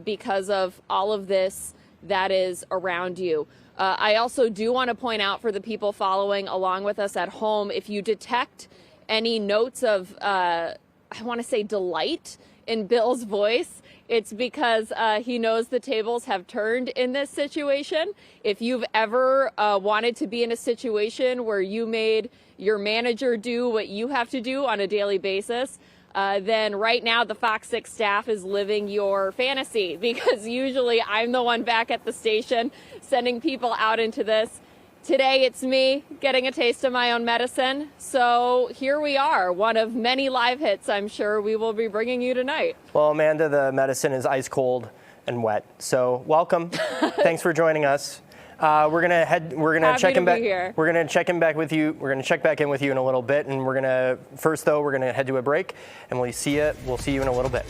S2: because of all of this that is around you. I also do want to point out for the people following along with us at home, if you detect any notes of, I want to say, delight in Bill's voice, it's because he knows the tables have turned in this situation. If you've ever wanted to be in a situation where you made your manager do what you have to do on a daily basis, then right now the FOX6 staff is living your fantasy, because usually I'm the one back at the station sending people out into this. Today it's me getting a taste of my own medicine. So here we are, one of many live hits I'm sure we will be bringing you tonight.
S3: Well, Amanda, the medicine is ice cold and wet. So welcome. Thanks for joining us. We're gonna check in back with you. We're gonna check back in with you in a little bit, and we're gonna head to a break, and we'll see you in a little bit.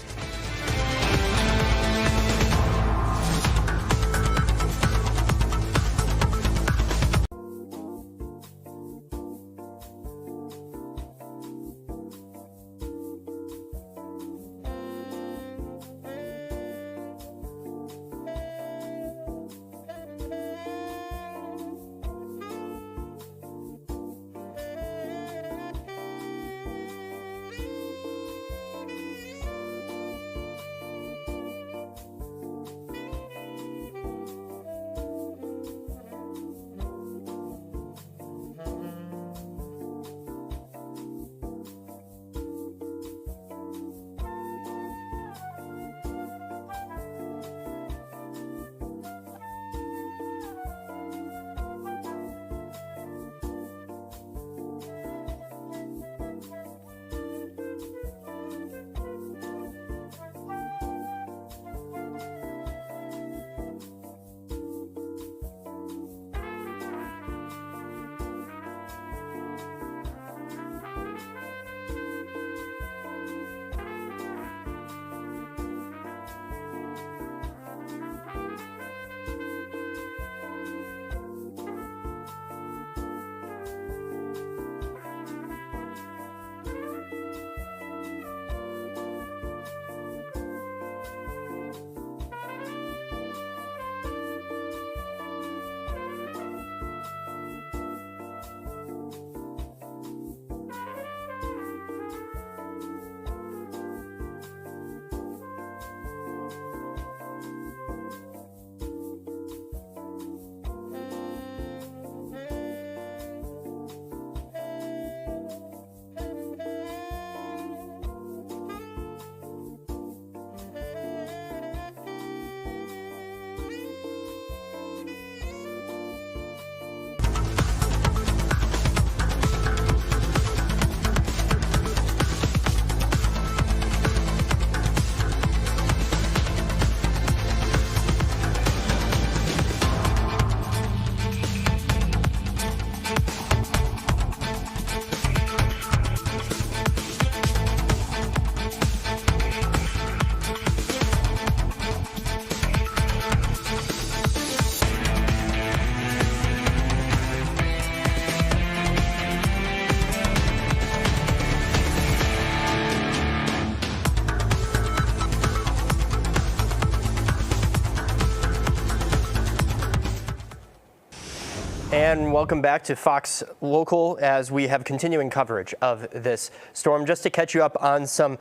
S3: and welcome back to Fox Local as we have continuing coverage of this storm. Just to catch you up on some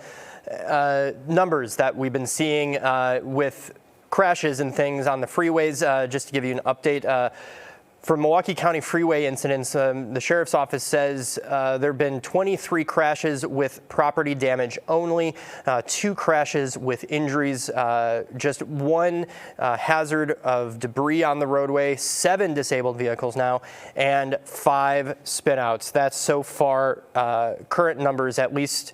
S3: numbers that we've been seeing with crashes and things on the freeways, just to give you an update. For Milwaukee County freeway incidents, the sheriff's office says there have been 23 crashes with property damage only, 2 crashes with injuries, just 1 hazard of debris on the roadway, 7 disabled vehicles now, and 5 spinouts. That's so far current numbers, at least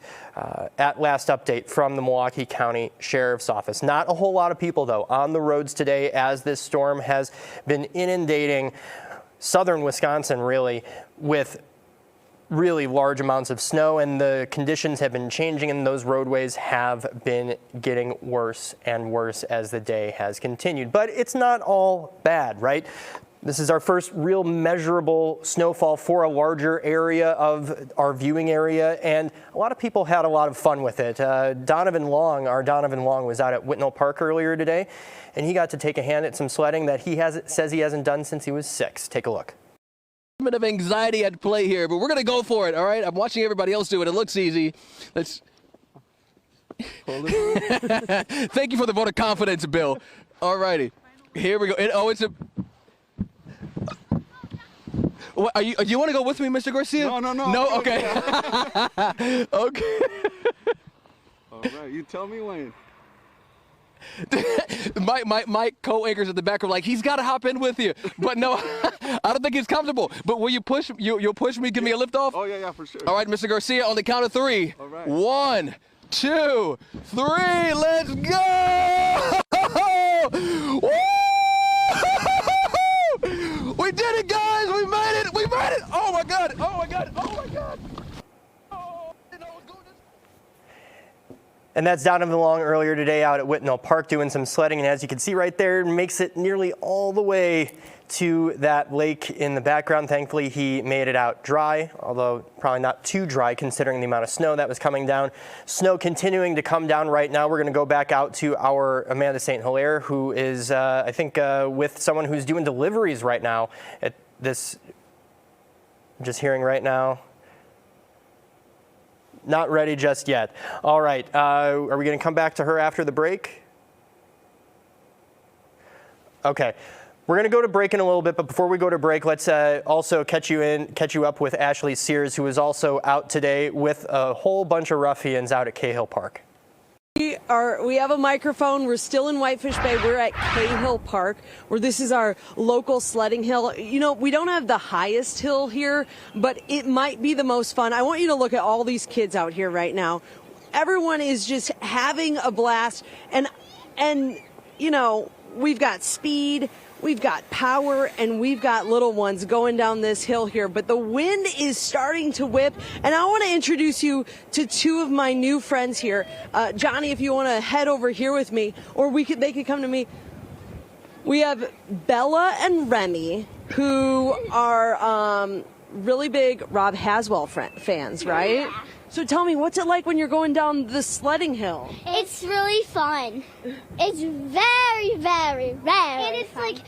S3: at last update from the Milwaukee County Sheriff's Office. Not a whole lot of people, though, on the roads today as this storm has been inundating southern Wisconsin, really, with really large amounts of snow, and the conditions have been changing, and those roadways have been getting worse and worse as the day has continued. But it's not all bad, right? This is our first real measurable snowfall for a larger area of our viewing area, and a lot of people had a lot of fun with it. Our Donovan Long was out at Whitnall Park earlier today, and he got to take a hand at some sledding that says he hasn't done since he was 6. Take a look.
S9: A bit of anxiety at play here, but we're going to go for it, all right? I'm watching everybody else do it. It looks easy. Let's. Thank you for the vote of confidence, Bill. All righty. Here we go. It's a. What, do you want to go with me, Mr. Garcia?
S6: No.
S9: No? Okay. Okay.
S6: All right, you tell me when.
S9: My co-anchors at the back are like, he's got to hop in with you. But no, I don't think he's comfortable. But will you push? You'll push me, give me a lift off?
S6: Oh, yeah, for sure.
S9: All right, Mr. Garcia, on the count of 3.
S6: All right.
S9: 1, 2, 3, let's go! Woo! We did it, guys! We made it! We made it! Oh my God! Oh my God! Oh my God!
S3: And that's Donovan Long earlier today out at Whitnall Park doing some sledding, and as you can see right there, makes it nearly all the way to that lake in the background. Thankfully, he made it out dry, although probably not too dry considering the amount of snow that was coming down. Snow continuing to come down right now. We're going to go back out to our Amanda St. Hilaire, who is, I think, with someone who's doing deliveries right now at this, I'm just hearing right now. Not ready just yet. All right, are we going to come back to her after the break? Okay. We're going to go to break in a little bit, but before we go to break, let's also catch you up with Ashley Sears, who is also out today with a whole bunch of ruffians out at Cahill Park.
S11: We have a microphone. We're still in Whitefish Bay. We're at Cahill Park, where this is our local sledding hill. You know, we don't have the highest hill here, but it might be the most fun. I want you to look at all these kids out here right now. Everyone is just having a blast, and you know, we've got speed, we've got power, and we've got little ones going down this hill here. But the wind is starting to whip, and I want to introduce you to 2 of my new friends here. Johnny, if you want to head over here with me, or they could come to me. We have Bella and Remy, who are really big Rob Haswell fans, right?
S19: Yeah.
S11: So tell me, what's it like when you're going down the sledding hill?
S19: It's really fun. It's very, very, very And it's fun. Like,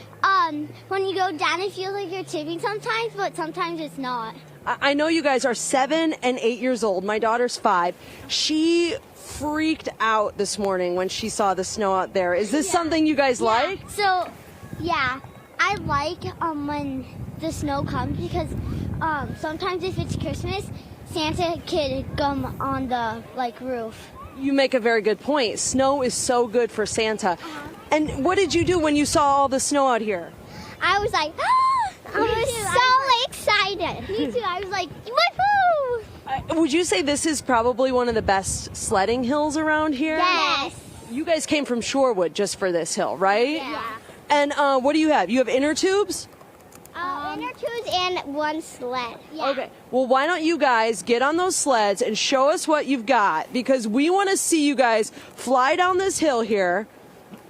S19: when you go down, it feels like you're tipping sometimes, but sometimes it's not.
S11: I know you guys are 7 and 8 years old. My daughter's 5. She freaked out this morning when she saw the snow out there. Is this something you guys like?
S19: So, yeah, I like when the snow comes because sometimes if it's Christmas, Santa could come on the roof.
S11: You make a very good point. Snow is so good for Santa. And what did you do when you saw all the snow out here?
S19: I was like, ah! I was so excited. Me too. I was like, woohoo!
S11: Would you say this is probably one of the best sledding hills around here?
S19: Yes.
S11: You guys came from Shorewood just for this hill, right?
S19: Yeah.
S11: And what do you have? You have inner tubes?
S19: Inner tubes and 1 sled. Yeah.
S11: Okay. Well, why don't you guys get on those sleds and show us what you've got? Because we want to see you guys fly down this hill here.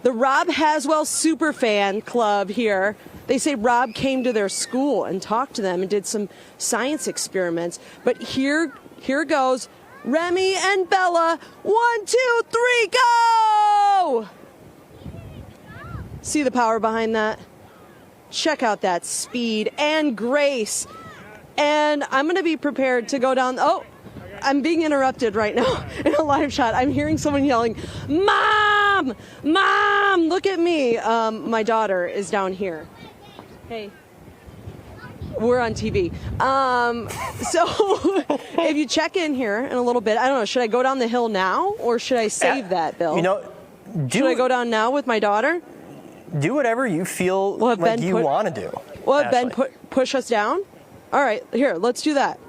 S11: The Rob Haswell Superfan Club here. They say Rob came to their school and talked to them and did some science experiments. But here goes Remy and Bella. 1, 2, 3, go! See the power behind that? check out that speed and grace. And I'm going to be prepared to go down. Oh, I'm being interrupted right now in a live shot. I'm hearing someone yelling, "Mom! Mom, look at me." My daughter is down here. Hey. We're on TV. So if you check in here in a little bit, I don't know, should I go down the hill now or should I save that, Bill? Should I go down now with my daughter?
S3: Do whatever you feel like you want to do.
S11: Well, Ben push us down? All right, here, let's do that.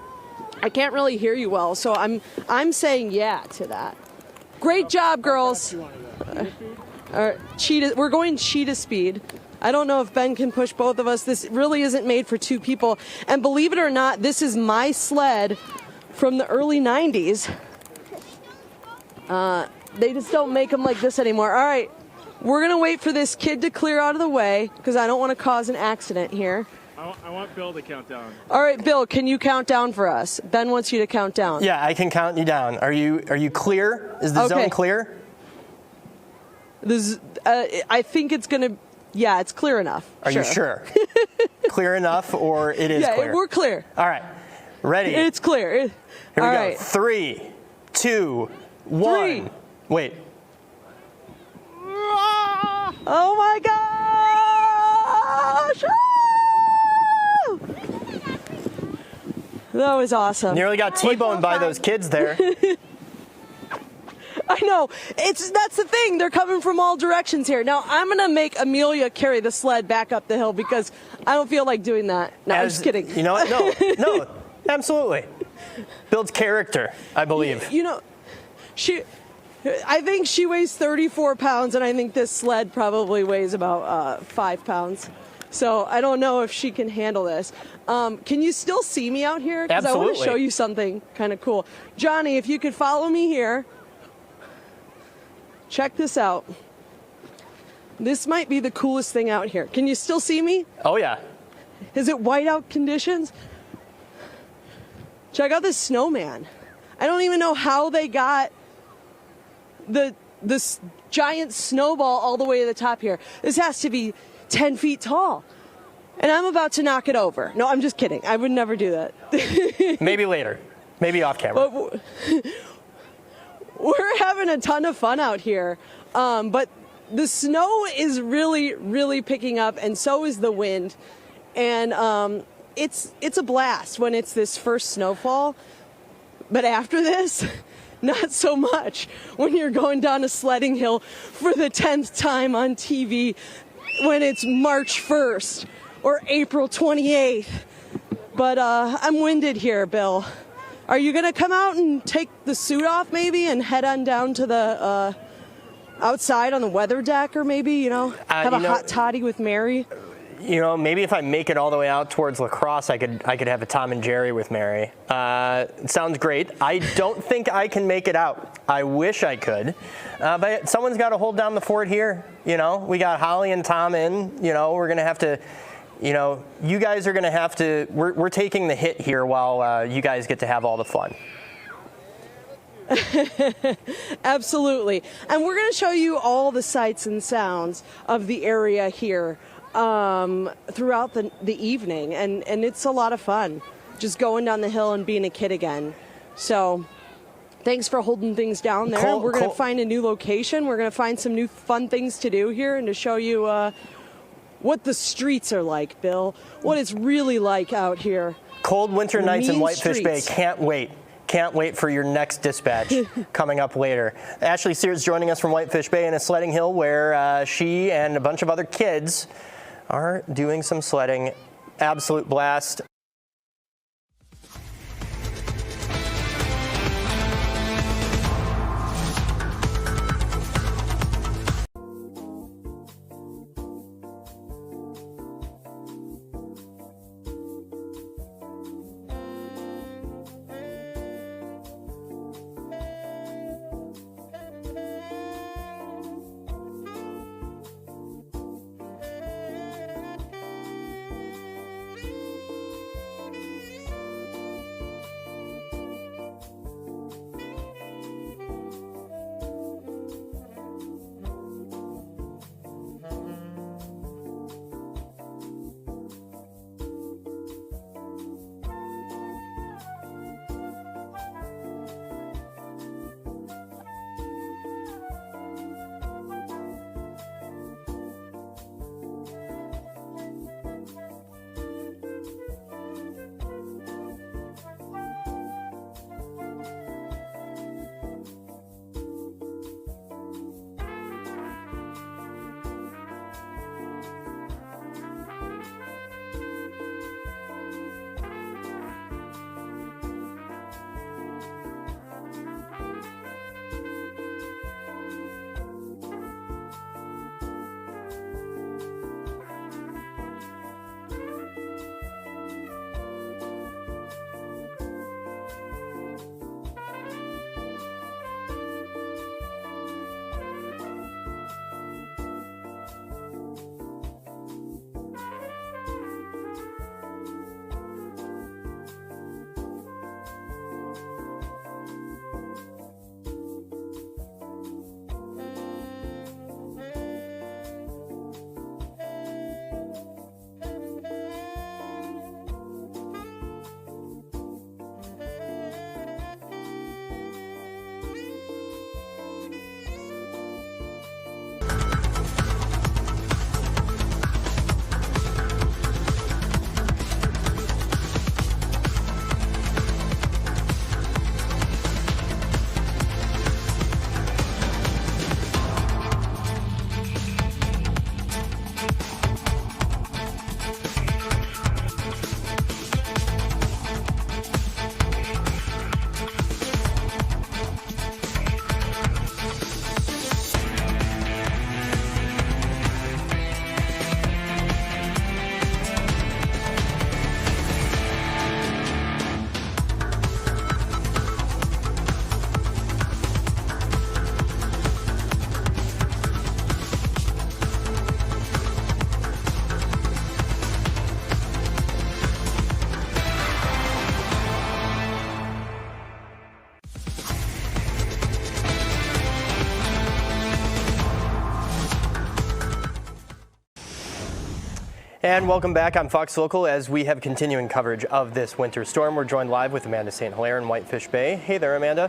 S11: I can't really hear you well, so I'm saying yeah to that. Great job, girls. We're going cheetah speed. I don't know if Ben can push both of us. This really isn't made for two people. And believe it or not, this is my sled from the early 90s. They just don't make them like this anymore. All right, we're going to wait for this kid to clear out of the way because I don't want to cause an accident here.
S13: I want Bill to count down.
S11: All right, Bill, can you count down for us? Ben wants you to count down.
S3: Yeah, I can count you down. Are you clear? Is the zone clear?
S11: This, I think it's going to... Yeah, it's clear enough.
S3: Are you sure? Clear enough, or it is clear?
S11: Yeah, we're clear.
S3: All right. Ready?
S11: It's clear.
S3: Here we go.
S11: Right.
S3: 3, 2, 1. Wait.
S11: Oh my gosh! That was awesome.
S3: Nearly got T-boned by those kids there.
S11: I know. That's the thing. They're coming from all directions here. Now, I'm going to make Amelia carry the sled back up the hill because I don't feel like doing that. No, I'm just kidding.
S3: You know what? No, absolutely. Builds character, I believe.
S11: You know, I think she weighs 34 pounds, and I think this sled probably weighs about 5 pounds. So I don't know if she can handle this. Can you still see me out here? Because I want to show you something kind of cool. Johnny, if you could follow me here. Check this out. This might be the coolest thing out here. Can you still see me?
S3: Oh, yeah.
S11: Is it whiteout conditions? Check out this snowman. I don't even know how they got this giant snowball all the way to the top here. This has to be 10 feet tall. And I'm about to knock it over. No, I'm just kidding. I would never do that.
S3: Maybe later. Maybe off camera.
S11: But we're having a ton of fun out here, but the snow is really, really picking up, and so is the wind. And it's a blast when it's this first snowfall. But after this, not so much when you're going down a sledding hill for the 10th time on TV when it's March 1st or April 28th. But I'm winded here, Bill. Are you going to come out and take the suit off maybe and head on down to the outside on the weather deck or maybe, have a hot toddy with Mary?
S3: Maybe if I make it all the way out towards La Crosse, I could have a Tom and Jerry with Mary. It sounds great. I don't think I can make it out. I wish I could. But someone's got to hold down the fort here. We got Holly and Tom in. We're going to have to... you guys are going to have to, we're taking the hit here while you guys get to have all the fun.
S11: Absolutely. And we're going to show you all the sights and sounds of the area here throughout the evening. And it's a lot of fun just going down the hill and being a kid again. So thanks for holding things down there. We're going to find a new location. We're going to find some new fun things to do here and to show you what the streets are like, Bill. What it's really like out here.
S3: Cold winter nights in Whitefish Bay. Can't wait. Can't wait for your next dispatch coming up later. Ashley Sears joining us from Whitefish Bay in a sledding hill where she and a bunch of other kids are doing some sledding. Absolute blast. And welcome back on Fox Local as we have continuing coverage of this winter storm. We're joined live with Amanda St. Hilaire in Whitefish Bay. Hey there, Amanda.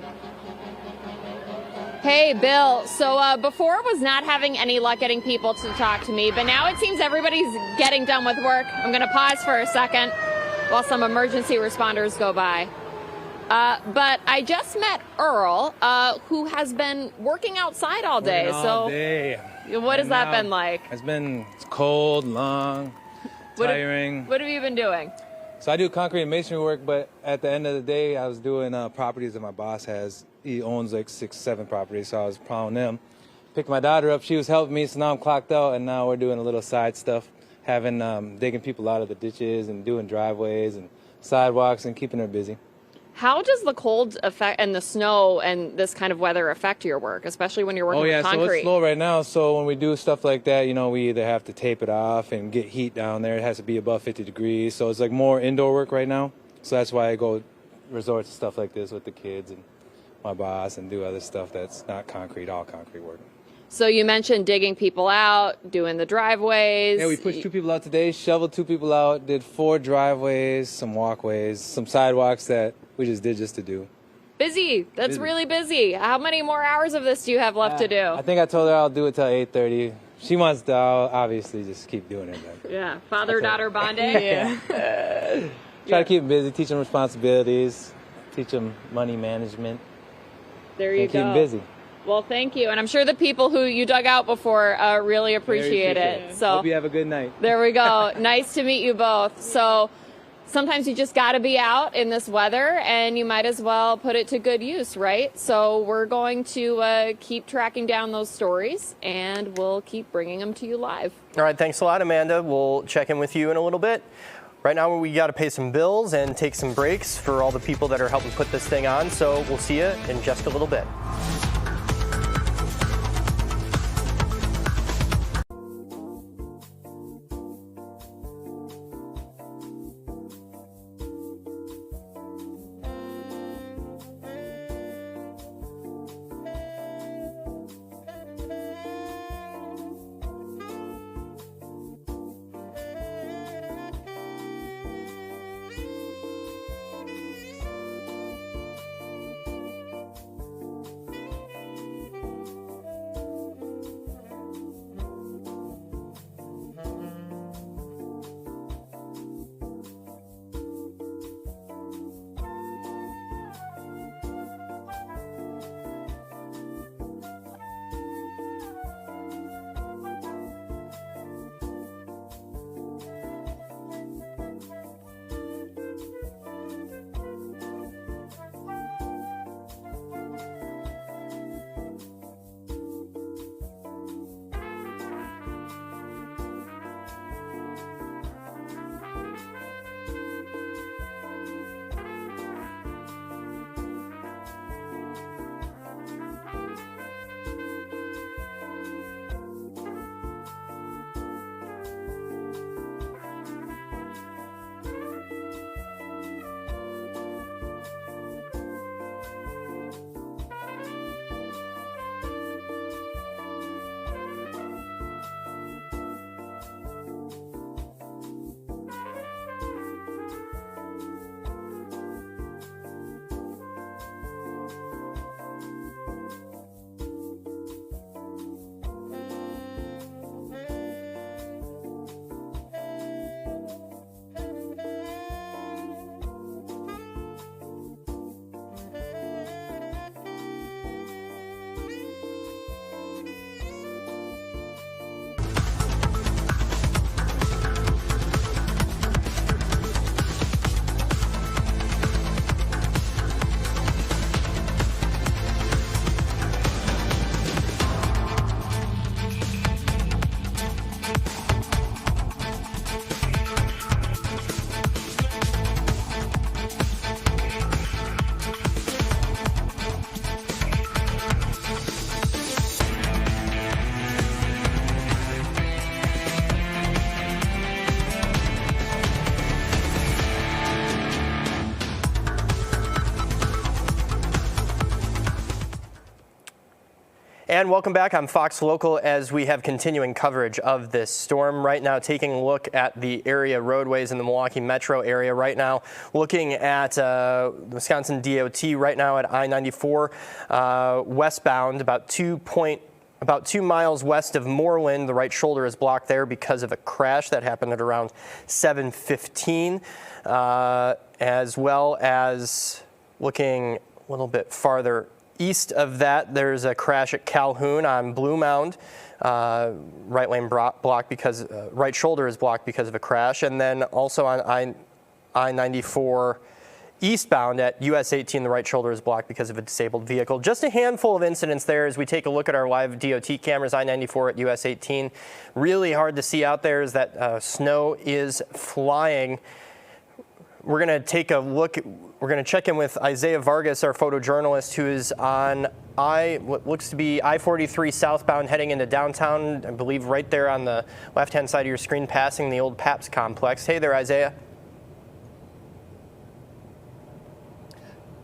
S2: Hey, Bill. So before was not having any luck getting people to talk to me, but now it seems everybody's getting done with work. I'm going to pause for a second while some emergency responders go by. But I just met Earl, who has been working outside all day.
S17: All day.
S2: What has that been like?
S17: It's been cold, long, tiring.
S2: What have you been doing?
S17: So I do concrete and masonry work, but at the end of the day, I was doing properties that my boss has. He owns like 6, 7 properties, so I was plowing them. Picked my daughter up. She was helping me, so now I'm clocked out, and now we're doing a little side stuff, digging people out of the ditches and doing driveways and sidewalks and keeping her busy.
S2: How does the cold affect and the snow and this kind of weather affect your work, especially when you're working with concrete?
S17: So it's slow right now. So when we do stuff like that, we either have to tape it off and get heat down there. It has to be above 50 degrees. So it's like more indoor work right now. So that's why I go resort to stuff like this with the kids and my boss and do other stuff that's not concrete, all concrete work.
S2: So you mentioned digging people out, doing the driveways.
S17: Yeah, we pushed 2 people out today, shoveled 2 people out, did 4 driveways, some walkways, some sidewalks that we just did just to do.
S2: Busy. That's really busy. How many more hours of this do you have left to do?
S17: I think I told her I'll do it till 8:30. She wants to obviously just keep doing it.
S2: Yeah, father-daughter bonding.
S17: Yeah. Try to keep them busy, teach them responsibilities, teach them money management.
S2: There you
S17: go. Keep them busy.
S2: Well, thank you. And I'm sure the people who you dug out before really appreciate it. So
S17: hope you have a good night.
S2: There we go. Nice to meet you both. So sometimes you just got to be out in this weather, and you might as well put it to good use, right? So we're going to keep tracking down those stories, and we'll keep bringing them to you live.
S3: All right, thanks a lot, Amanda. We'll check in with you in a little bit. Right now, we got to pay some bills and take some breaks for all the people that are helping put this thing on. So we'll see you in just a little bit. And welcome back. I'm Fox Local as we have continuing coverage of this storm. Right now, taking a look at the area roadways in the Milwaukee metro area right now. Looking at Wisconsin DOT right now at I-94 westbound, about 2 miles west of Moreland. The right shoulder is blocked there because of a crash that happened at around 7:15, as well as looking a little bit farther east of that, there's a crash at Calhoun on Blue Mound. Right lane blocked because right shoulder is blocked because of a crash, and then also on I-94 eastbound at US 18, the right shoulder is blocked because of a disabled vehicle. Just a handful of incidents there as we take a look at our live DOT cameras. I-94 at US 18, really hard to see out there as that snow is flying. We're going to take a look. We're going to check in with Isaiah Vargas, our photojournalist, who is on what looks to be I-43 southbound heading into downtown, I believe right there on the left-hand side of your screen, passing the old PAPS complex. Hey there, Isaiah.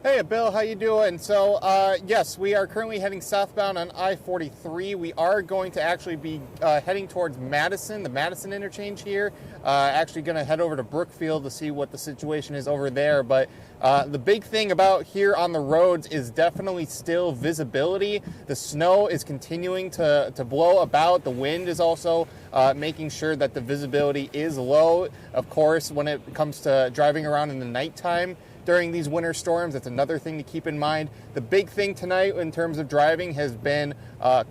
S7: Hey, Bill, how you doing? So, yes, we are currently heading southbound on I-43. We are going to actually be heading towards Madison, the Madison interchange here. Actually going to head over to Brookfield to see what the situation is over there. But the big thing about here on the roads is definitely still visibility. The snow is continuing to blow about. The wind is also making sure that the visibility is low. Of course, when it comes to driving around in the nighttime, during these winter storms, that's another thing to keep in mind. The big thing tonight in terms of driving has been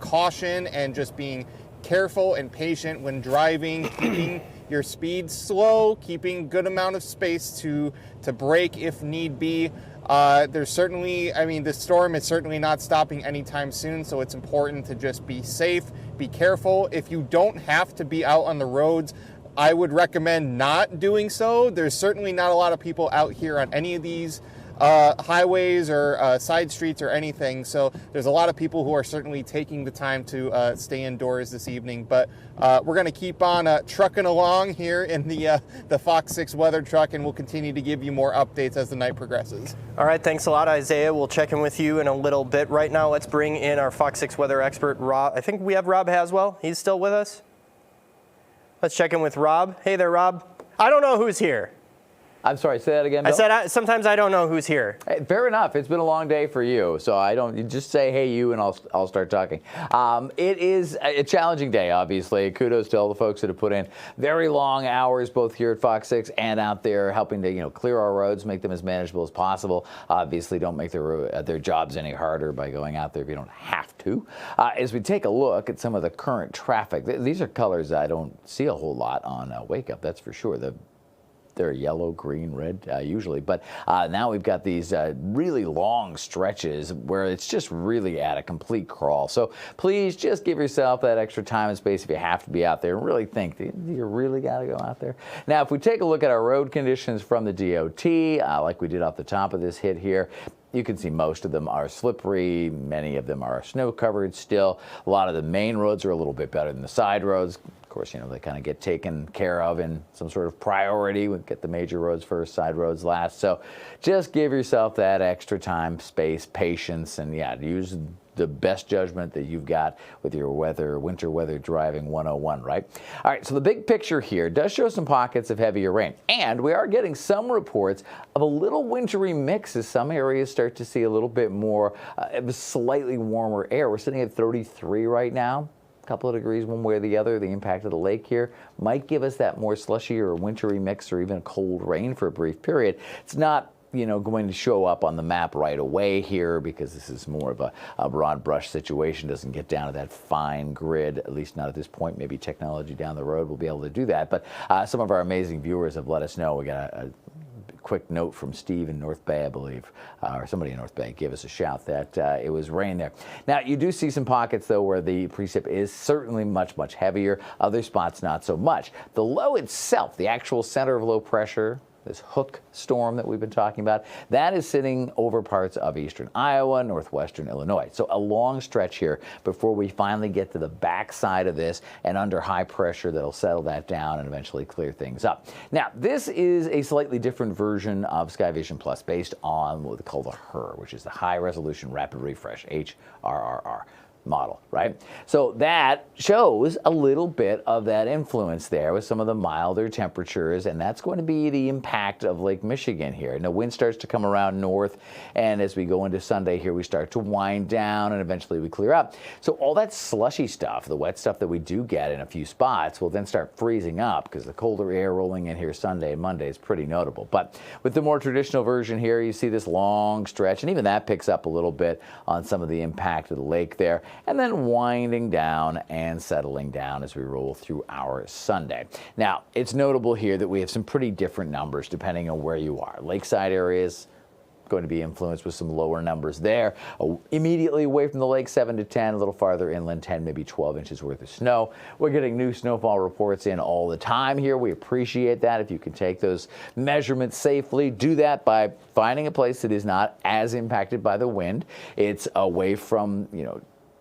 S7: caution and just being careful and patient when driving, keeping your speed slow, keeping good amount of space to brake if need be. There's certainly, this storm is certainly not stopping anytime soon, so it's important to just be safe, be careful. If you don't have to be out on the roads, I would recommend not doing so. There's certainly not a lot of people out here on any of these highways or side streets or anything. So there's a lot of people who are certainly taking the time to stay indoors this evening. But we're going to keep on trucking along here in the Fox 6 weather truck, and we'll continue to give you more updates as the night progresses.
S3: All right, thanks a lot, Isaiah. We'll check in with you in a little bit. Right now, let's bring in our Fox 6 weather expert, Rob. I think we have Rob Haswell. He's still with us. Let's check in with Rob. Hey there, Rob. I don't know who's here.
S4: I'm sorry, say that again, Bill?
S3: I said sometimes I don't know who's here.
S4: Hey, fair enough. It's been a long day for you, so you just say, hey, you, and I'll start talking. It is a challenging day, obviously. Kudos to all the folks that have put in very long hours, both here at Fox 6 and out there, helping to clear our roads, make them as manageable as possible. Obviously, don't make their jobs any harder by going out there if you don't have to. As we take a look at some of the current traffic, these are colors I don't see a whole lot on Wake Up, that's for sure. They're yellow, green, red usually, but now we've got these really long stretches where it's just really at a complete crawl. So please just give yourself that extra time and space if you have to be out there and really think, do you really got to go out there? Now, if we take a look at our road conditions from the DOT, like we did off the top of this hit here, you can see most of them are slippery. Many of them are snow covered still. A lot of the main roads are a little bit better than the side roads. Of course, they kind of get taken care of in some sort of priority. We get the major roads first, side roads last. So just give yourself that extra time, space, patience, and use the best judgment that you've got with your winter weather driving 101, right? All right, so the big picture here does show some pockets of heavier rain, and we are getting some reports of a little wintry mix as some areas start to see a little bit more slightly warmer air. We're sitting at 33 right now. A couple of degrees one way or the other. The impact of the lake here might give us that more slushy or wintry mix or even a cold rain for a brief period. It's not going to show up on the map right away here because this is more of a broad brush situation. Doesn't get down to that fine grid, at least not at this point. Maybe technology down the road will be able to do that. But some of our amazing viewers have let us know. We got a quick note from Steve in North Bay, I believe, or somebody in North Bay gave us a shout that it was rain there. Now, you do see some pockets, though, where the precip is certainly much, much heavier. Other spots, not so much. The low itself, the actual center of low pressure, this hook storm that we've been talking about, that is sitting over parts of eastern Iowa, northwestern Illinois. So a long stretch here before we finally get to the backside of this and under high pressure that'll settle that down and eventually clear things up. Now, this is a slightly different version of Sky Vision Plus based on what they call the HRR, which is the High Resolution Rapid Refresh, HRRR. model, right? So that shows a little bit of that influence there with some of the milder temperatures, and that's going to be the impact of Lake Michigan here. Now, wind starts to come around north, and as we go into Sunday here, we start to wind down, and eventually we clear up. So all that slushy stuff, the wet stuff that we do get in a few spots, will then start freezing up because the colder air rolling in here Sunday and Monday is pretty notable. But with the more traditional version here, you see this long stretch, and even that picks up a little bit on some of the impact of the lake there, and then winding down and settling down as we roll through our Sunday. Now, it's notable here that we have some pretty different numbers depending on where you are. Lakeside areas going to be influenced with some lower numbers there. Immediately away from the lake, 7 to 10, a little farther inland, 10, maybe 12 inches worth of snow. We're getting new snowfall reports in all the time here. We appreciate that. If you can take those measurements safely, do that by finding a place that is not as impacted by the wind. It's away from,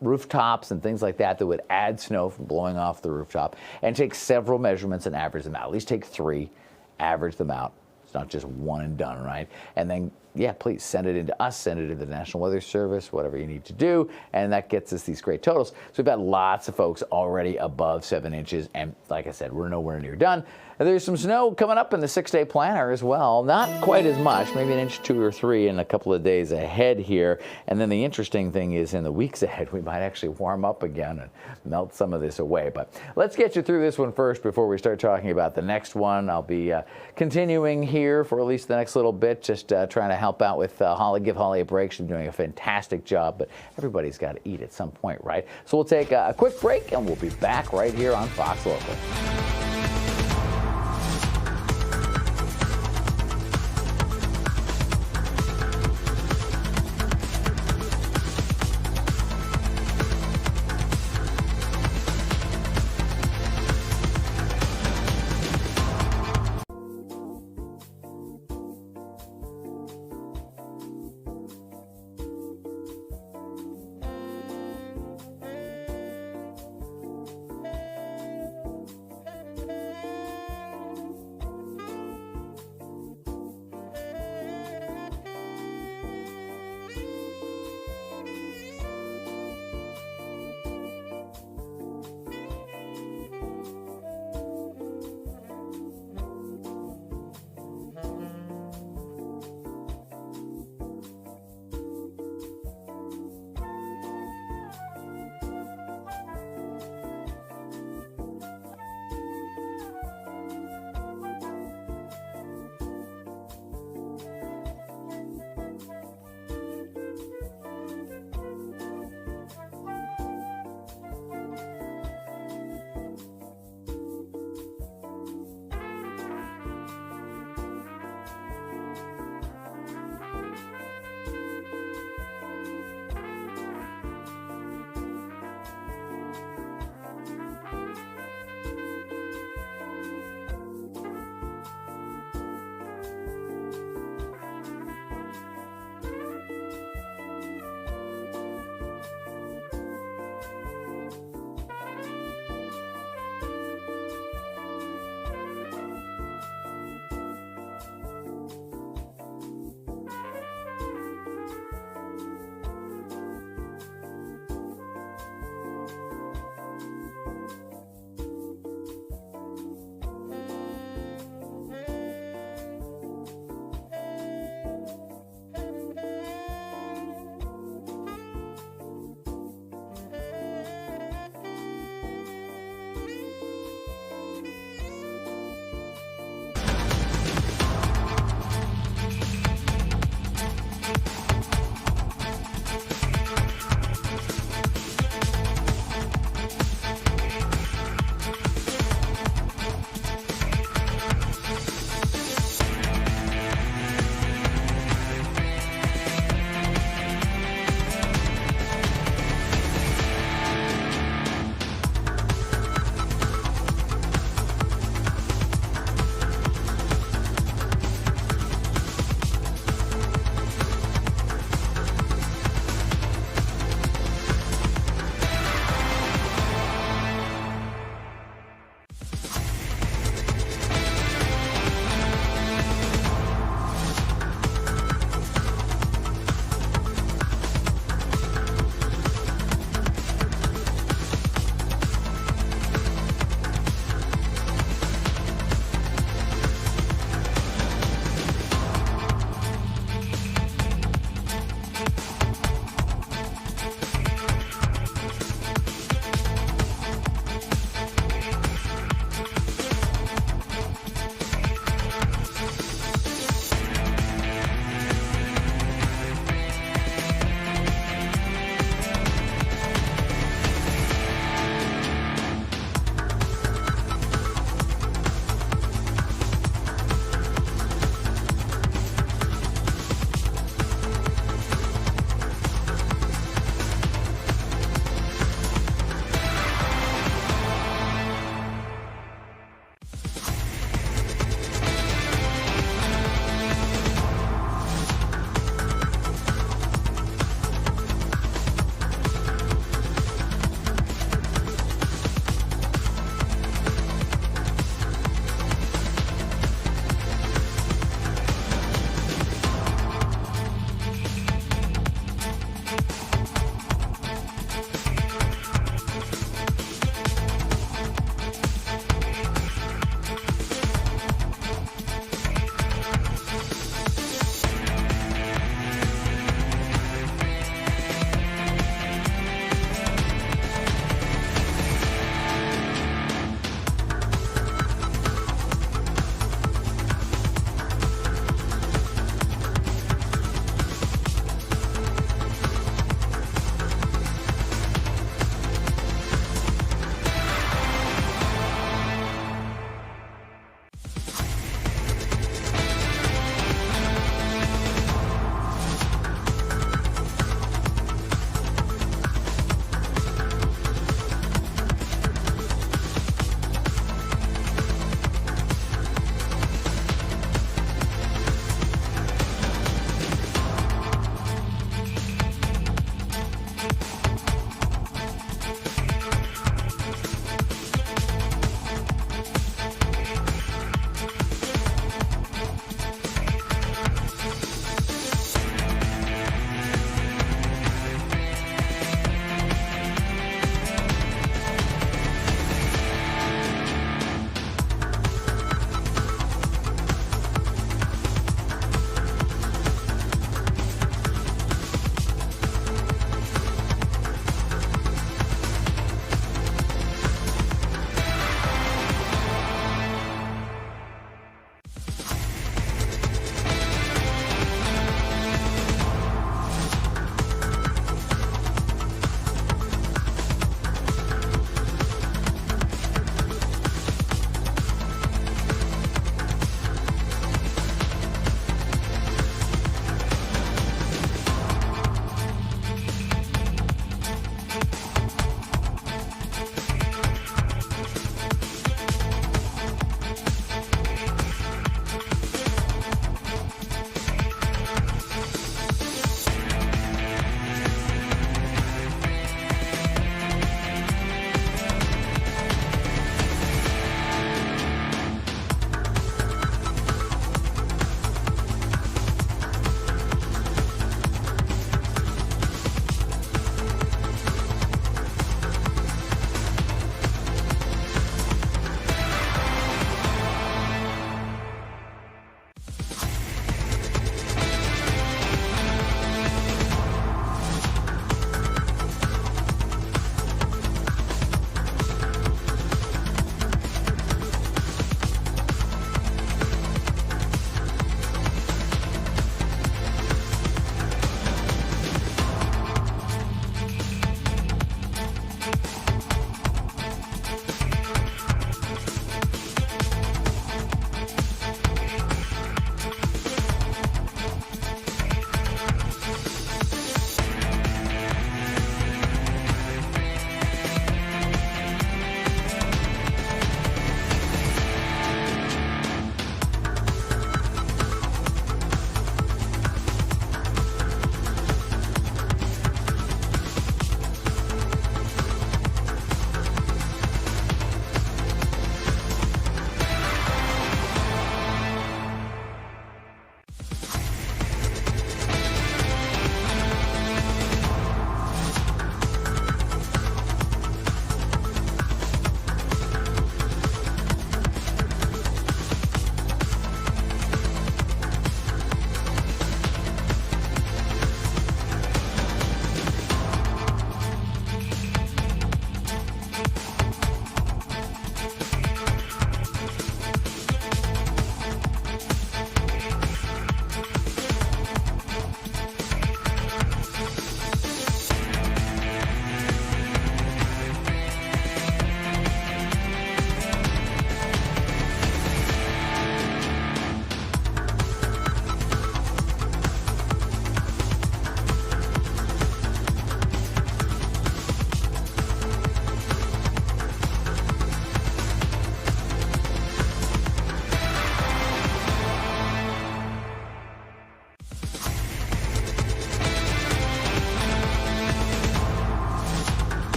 S4: rooftops and things like that would add snow from blowing off the rooftop, and take several measurements and average them out. At least take 3, average them out. It's not just one and done, right? And then, please send it into us, send it to the National Weather Service, whatever you need to do, and that gets us these great totals. So we've got lots of folks already above 7 inches, and like I said, we're nowhere near done. And there's some snow coming up in the 6-day planner as well. Not quite as much, maybe an inch, 2 or 3 in a couple of days ahead here. And then the interesting thing is in the weeks ahead, we might actually warm up again and melt some of this away. But let's get you through this one first before we start talking about the next one. I'll be continuing here for at least the next little bit, just trying to help out with Holly, give Holly a break. She's doing a fantastic job, but everybody's got to eat at some point, right? So we'll take a quick break, and we'll be back right here on Fox Local.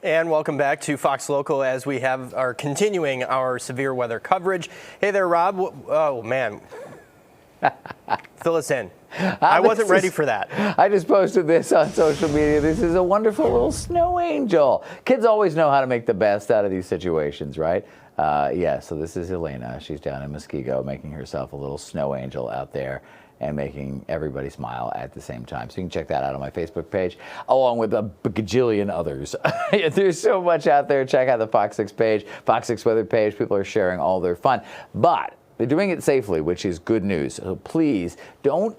S3: And welcome back to Fox Local as we are continuing our severe weather coverage. Hey there, Rob. Oh, man. Fill us in. I wasn't ready for that.
S4: I just posted this on social media. This is a wonderful little snow angel. Kids always know how to make the best out of these situations, right? Yeah, so this is Elena. She's down in Muskego making herself a little snow angel out there and making everybody smile at the same time. So you can check that out on my Facebook page, along with a gajillion others. There's so much out there. Check out the Fox 6 page, Fox 6 weather page. People are sharing all their fun. But they're doing it safely, which is good news. So please don't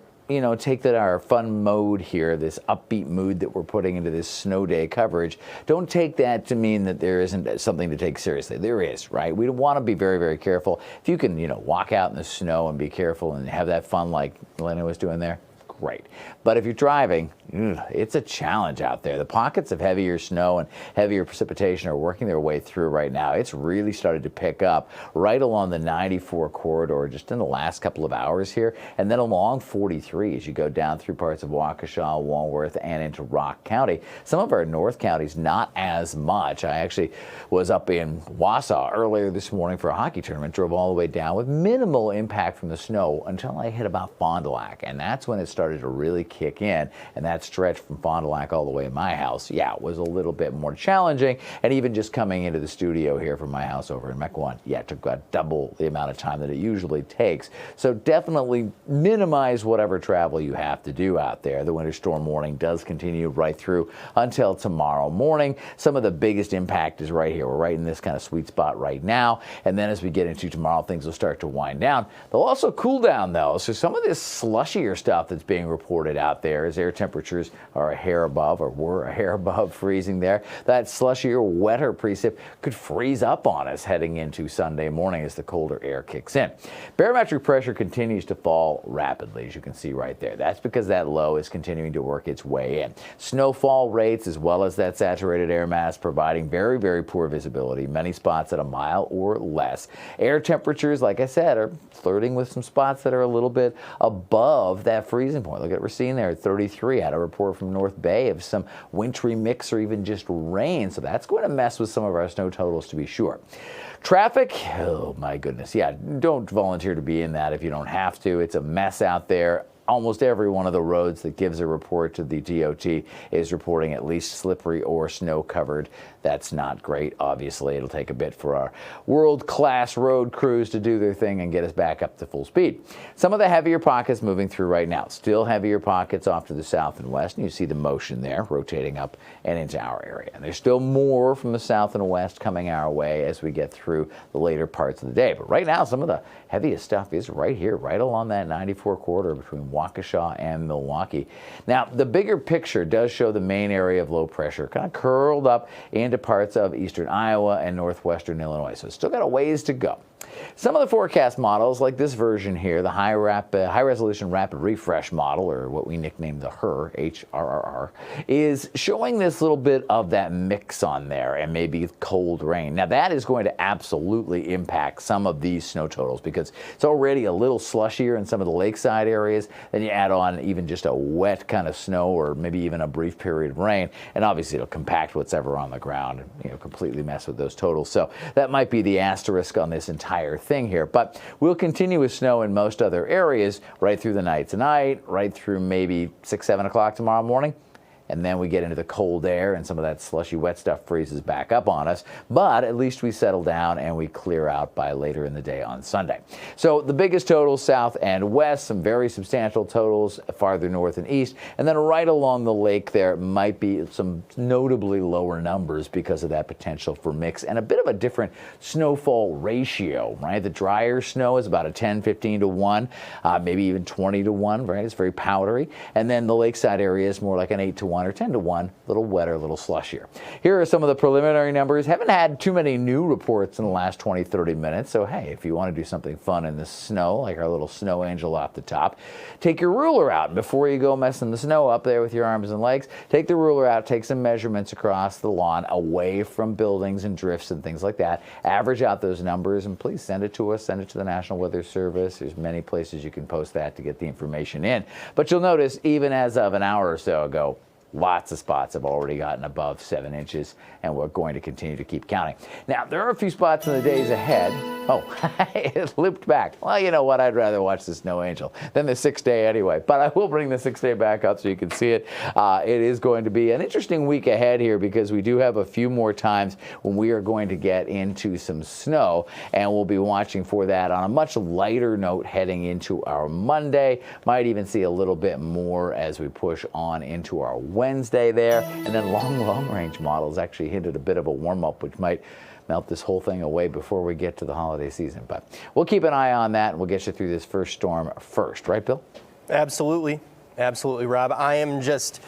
S4: take that our fun mode here, this upbeat mood that we're putting into this snow day coverage, don't take that to mean that there isn't something to take seriously. There is, right? We want to be very, very careful. If you can, walk out in the snow and be careful and have that fun like Elena was doing there, great. But if you're driving, it's a challenge out there. The pockets of heavier snow and heavier precipitation are working their way through right now. It's really started to pick up right along the 94 corridor just in the last couple of hours here, and then along 43 as you go down through parts of Waukesha, Walworth, and into Rock County. Some of our north counties, not as much. I actually was up in Wausau earlier this morning for a hockey tournament, drove all the way down with minimal impact from the snow until I hit about Fond du Lac, and that's when it started to really kick in, and that stretch from Fond du Lac all the way to my house, it was a little bit more challenging. And even just coming into the studio here from my house over in Mequon, it took about double the amount of time that it usually takes. So definitely minimize whatever travel you have to do out there. The winter storm warning does continue right through until tomorrow morning. Some of the biggest impact is right here. We're right in this kind of sweet spot right now. And then as we get into tomorrow, things will start to wind down. They'll also cool down though. So some of this slushier stuff that's being reported out there as air temperatures are a hair above, or were a hair above freezing there. That slushier, wetter precip could freeze up on us heading into Sunday morning as the colder air kicks in. Barometric pressure continues to fall rapidly, as you can see right there. That's because that low is continuing to work its way in. Snowfall rates, as well as that saturated air mass, providing very, very poor visibility, many spots at a mile or less. Air temperatures, like I said, are flirting with some spots that are a little bit above that freezing point. Look at what we're seeing there at 33. Had a report from North Bay of some wintry mix or even just rain, so that's going to mess with some of our snow totals to be sure. Traffic, oh my goodness, don't volunteer to be in that if you don't have to. It's a mess out there. Almost every one of the roads that gives a report to the DOT is reporting at least slippery or snow covered. That's not great. Obviously, it'll take a bit for our world-class road crews to do their thing and get us back up to full speed. Some of the heavier pockets moving through right now. Still heavier pockets off to the south and west, and you see the motion there rotating up and into our area. And there's still more from the south and west coming our way as we get through the later parts of the day. But right now, some of the heaviest stuff is right here, right along that 94 corridor between Waukesha and Milwaukee. Now, the bigger picture does show the main area of low pressure kind of curled up into parts of eastern Iowa and northwestern Illinois. So it's still got a ways to go. Some of the forecast models, like this version here, the high resolution rapid refresh model, or what we nicknamed the HRR, H-R-R-R, is showing this little bit of that mix on there and maybe cold rain. Now that is going to absolutely impact some of these snow totals because it's already a little slushier in some of the lakeside areas. Then you add on even just a wet kind of snow or maybe even a brief period of rain, and obviously it'll compact what's ever on the ground and completely mess with those totals. So that might be the asterisk on this entire thing here, but we'll continue with snow in most other areas right through the night tonight, right through maybe 6, 7 o'clock tomorrow morning. And then we get into the cold air and some of that slushy wet stuff freezes back up on us. But at least we settle down and we clear out by later in the day on Sunday. So the biggest totals south and west, some very substantial totals farther north and east. And then right along the lake there might be some notably lower numbers because of that potential for mix and a bit of a different snowfall ratio, right? The drier snow is about a 10, 15 to 1, maybe even 20 to 1, right? It's very powdery. And then the lakeside area is more like an 8 to 1 or 10 to 1, a little wetter, a little slushier. Here are some of the preliminary numbers. Haven't had too many new reports in the last 20, 30 minutes. So, hey, if you want to do something fun in the snow, like our little snow angel off the top, take your ruler out. Before you go messing the snow up there with your arms and legs, take the ruler out, take some measurements across the lawn, away from buildings and drifts and things like that. Average out those numbers, and please send it to us. Send it to the National Weather Service. There's many places you can post that to get the information in. But you'll notice, even as of an hour or so ago, Lots of spots have already gotten above 7 inches, and we're going to continue to keep counting. Now, there are a few spots in the days ahead. Oh, it looped back. Well, you know what? I'd rather watch the snow angel than the 6-day anyway. But I will bring the 6-day back up so you can see it. It is going to be an interesting week ahead here because we do have a few more times when we are going to get into some snow, and we'll be watching for that on a much lighter note heading into our Monday. Might even see a little bit more as we push on into our Wednesday there. And then long range models actually hinted a bit of a warm-up, which might melt this whole thing away before we get to the holiday season. But we'll keep an eye on that, and we'll get you through this first storm first. Right, Bill?
S3: Absolutely. Absolutely, Rob. I am just,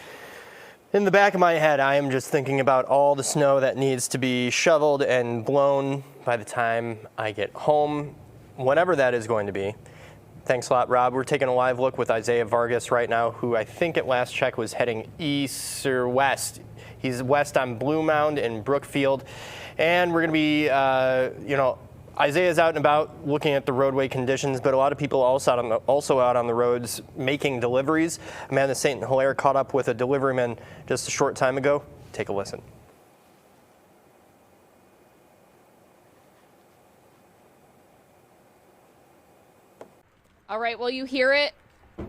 S3: in the back of my head, I am just thinking about all the snow that needs to be shoveled and blown by the time I get home, whenever that is going to be. Thanks a lot, Rob. We're taking a live look with Isaiah Vargas right now, who I think at last check was heading east or west. He's west on Blue Mound in Brookfield. And we're going to be, Isaiah's out and about looking at the roadway conditions, but a lot of people also out on the roads making deliveries. Amanda St. Hilaire caught up with a deliveryman just a short time ago. Take a listen.
S2: All right, well, you hear it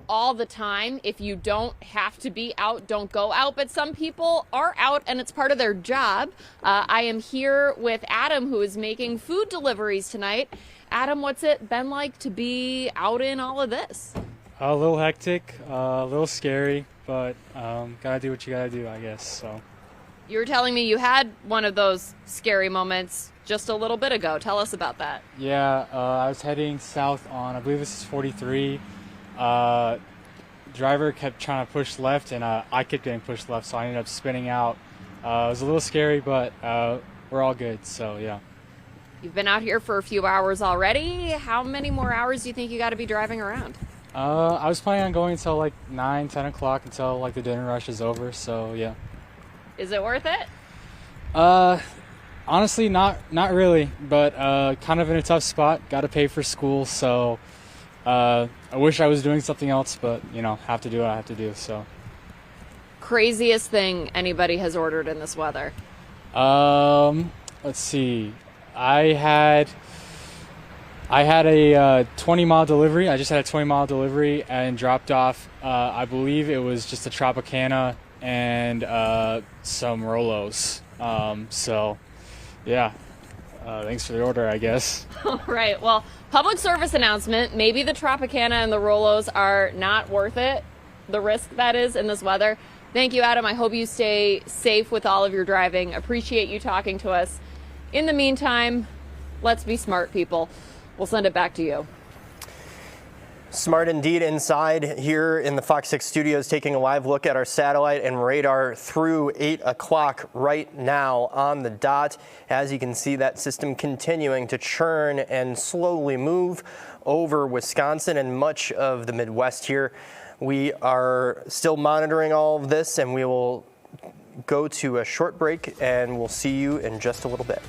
S2: all the time. If you don't have to be out, don't go out. But some people are out, and it's part of their job. I am here with Adam, who is making food deliveries tonight. Adam, what's it been like to be out in all of this?
S13: A little hectic, a little scary, but gotta do what you gotta do, I guess. So.
S2: You were telling me you had one of those scary moments just a little bit ago. Tell us about that.
S13: Yeah, I was heading south on, I believe this is 43. Driver kept trying to push left, and I kept getting pushed left, so I ended up spinning out. It was a little scary, but we're all good, so yeah.
S2: You've been out here for a few hours already. How many more hours do you think you got to be driving around?
S13: I was planning on going until like 9, 10 o'clock until like the dinner rush is over, so yeah.
S2: Is it worth it?
S13: Honestly, not really, but kind of in a tough spot. Got to pay for school, so I wish I was doing something else, but have to do what I have to do. So.
S2: Craziest thing anybody has ordered in this weather?
S13: Let's see. I had a 20-mile delivery. I just had a 20-mile delivery and dropped off. I believe it was just a Tropicana and some Rolos. So, yeah. Thanks for the order, I guess.
S2: All right. Well, public service announcement. Maybe the Tropicana and the Rolos are not worth it, the risk that is in this weather. Thank you, Adam. I hope you stay safe with all of your driving. Appreciate you talking to us. In the meantime, let's be smart, people. We'll send it back to you.
S3: Smart indeed inside here in the Fox 6 studios, taking a live look at our satellite and radar through 8 o'clock right now on the dot. As you can see, that system continuing to churn and slowly move over Wisconsin and much of the Midwest here. We are still monitoring all of this, and we will go to a short break, and we'll see you in just a little bit.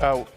S3: Oh.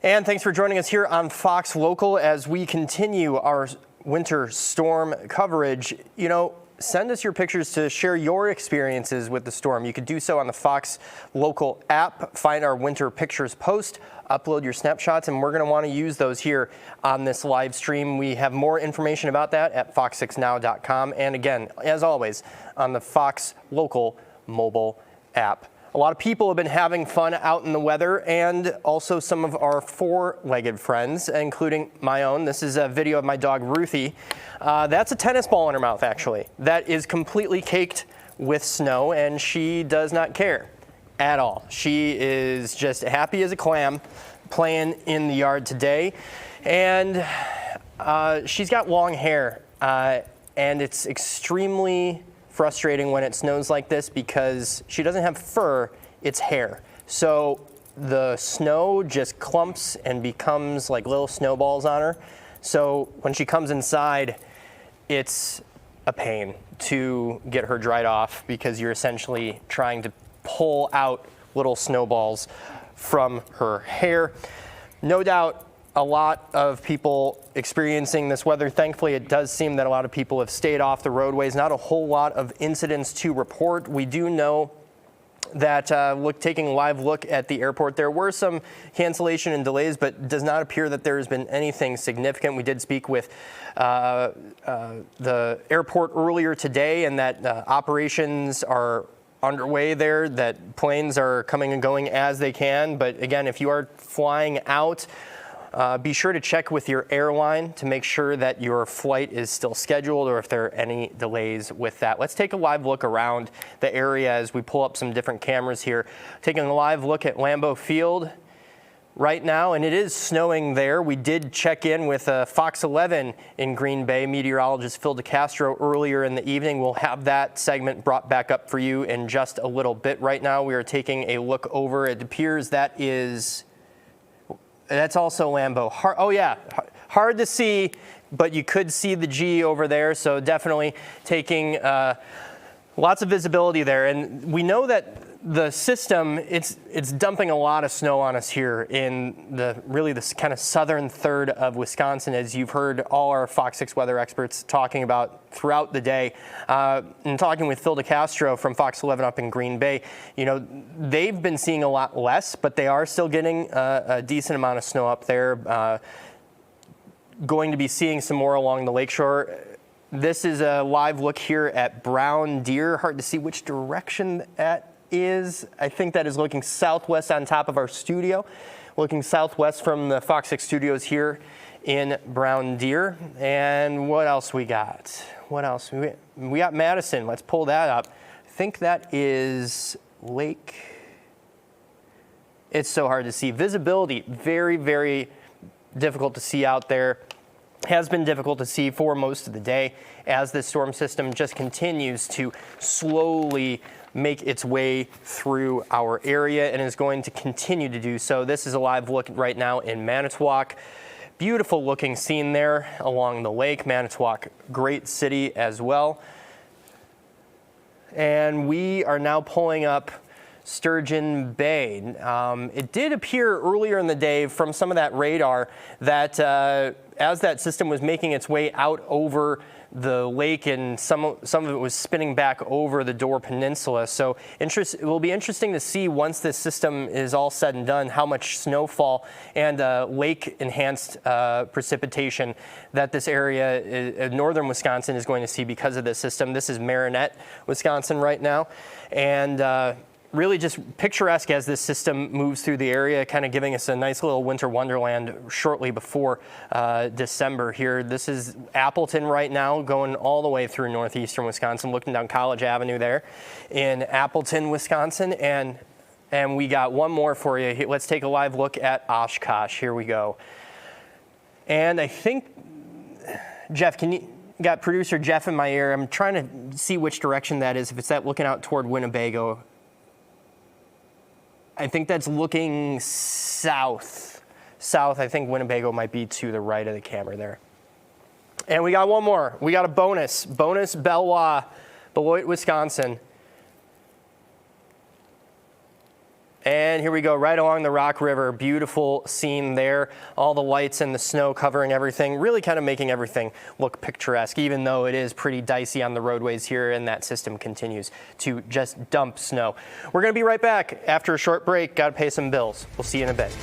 S3: And thanks for joining us here on Fox Local as we continue our winter storm coverage. You know, send us your pictures to share your experiences with the storm. You could do so on the Fox Local app. Find our winter pictures post, upload your snapshots, and we're going to want to use those here on this live stream. We have more information about that at fox6now.com. And again, as always, on the Fox Local mobile app. A lot of people have been having fun out in the weather, and also some of our four-legged friends, including my own. This is a video of my dog, Ruthie. That's a tennis ball in her mouth, actually. That is completely caked with snow, and she does not care at all. She is just happy as a clam playing in the yard today. And she's got long hair, and it's extremely frustrating when it snows like this because she doesn't have fur, it's hair. So the snow just clumps and becomes like little snowballs on her. So when she comes inside, it's a pain to get her dried off because you're essentially trying to pull out little snowballs from her hair. No doubt a lot of people experiencing this weather. Thankfully, it does seem that a lot of people have stayed off the roadways. Not a whole lot of incidents to report. We do know that taking a live look at the airport, there were some cancellation and delays, but it does not appear that there has been anything significant. We did speak with the airport earlier today, and that operations are underway there, that planes are coming and going as they can. But again, if you are flying out, be sure to check with your airline to make sure that your flight is still scheduled or if there are any delays with that. Let's take a live look around the area as we pull up some different cameras here. Taking a live look at Lambeau Field right now, and it is snowing there. We did check in with Fox 11 in Green Bay, meteorologist Phil DeCastro, earlier in the evening. We'll have that segment brought back up for you in just a little bit. Right now, we are taking a look over. It appears that's also Lambeau. Oh yeah, hard to see, but you could see the G over there. So definitely taking lots of visibility there. And we know that the system, it's dumping a lot of snow on us here in this kind of southern third of Wisconsin, as you've heard all our Fox 6 weather experts talking about throughout the day. And talking with Phil DeCastro from Fox 11 up in Green Bay, you know, they've been seeing a lot less, but they are still getting a decent amount of snow up there. Going to be seeing some more along the lakeshore. This is a live look here at Brown Deer. Hard to see which direction that is. I think that is looking southwest on top of our studio, looking southwest from the Fox 6 studios here in Brown Deer. And what else we got? What else? We got Madison. Let's pull that up. I think that is Lake. It's so hard to see. Visibility, very, very difficult to see out there. Has been difficult to see for most of the day as this storm system just continues to slowly make its way through our area and is going to continue to do so. This is a live look right now in Manitowoc. Beautiful looking scene there along the lake. Manitowoc, great city as well. And we are now pulling up Sturgeon Bay. It did appear earlier in the day from some of that radar that as that system was making its way out over the lake, and some of it was spinning back over the Door Peninsula. So it will be interesting to see once this system is all said and done how much snowfall and lake-enhanced precipitation that this area, northern Wisconsin, is going to see because of this system. This is Marinette, Wisconsin right now. And really just picturesque as this system moves through the area, kind of giving us a nice little winter wonderland shortly before December here. This is Appleton right now, going all the way through northeastern Wisconsin, looking down College Avenue there in Appleton, Wisconsin. And we got one more for you. Let's take a live look at Oshkosh. Here we go. And I think, Jeff, got producer Jeff in my ear. I'm trying to see which direction that is, if it's that looking out toward Winnebago. I think that's looking south. I think Winnebago might be to the right of the camera there. And we got one more. We got a bonus. Bonus Beloit, Wisconsin. And here we go, right along the Rock River. Beautiful scene there. All the lights and the snow covering everything, really kind of making everything look picturesque, even though it is pretty dicey on the roadways here, and that system continues to just dump snow. We're going to be right back after a short break. Got to pay some bills. We'll see you in a bit.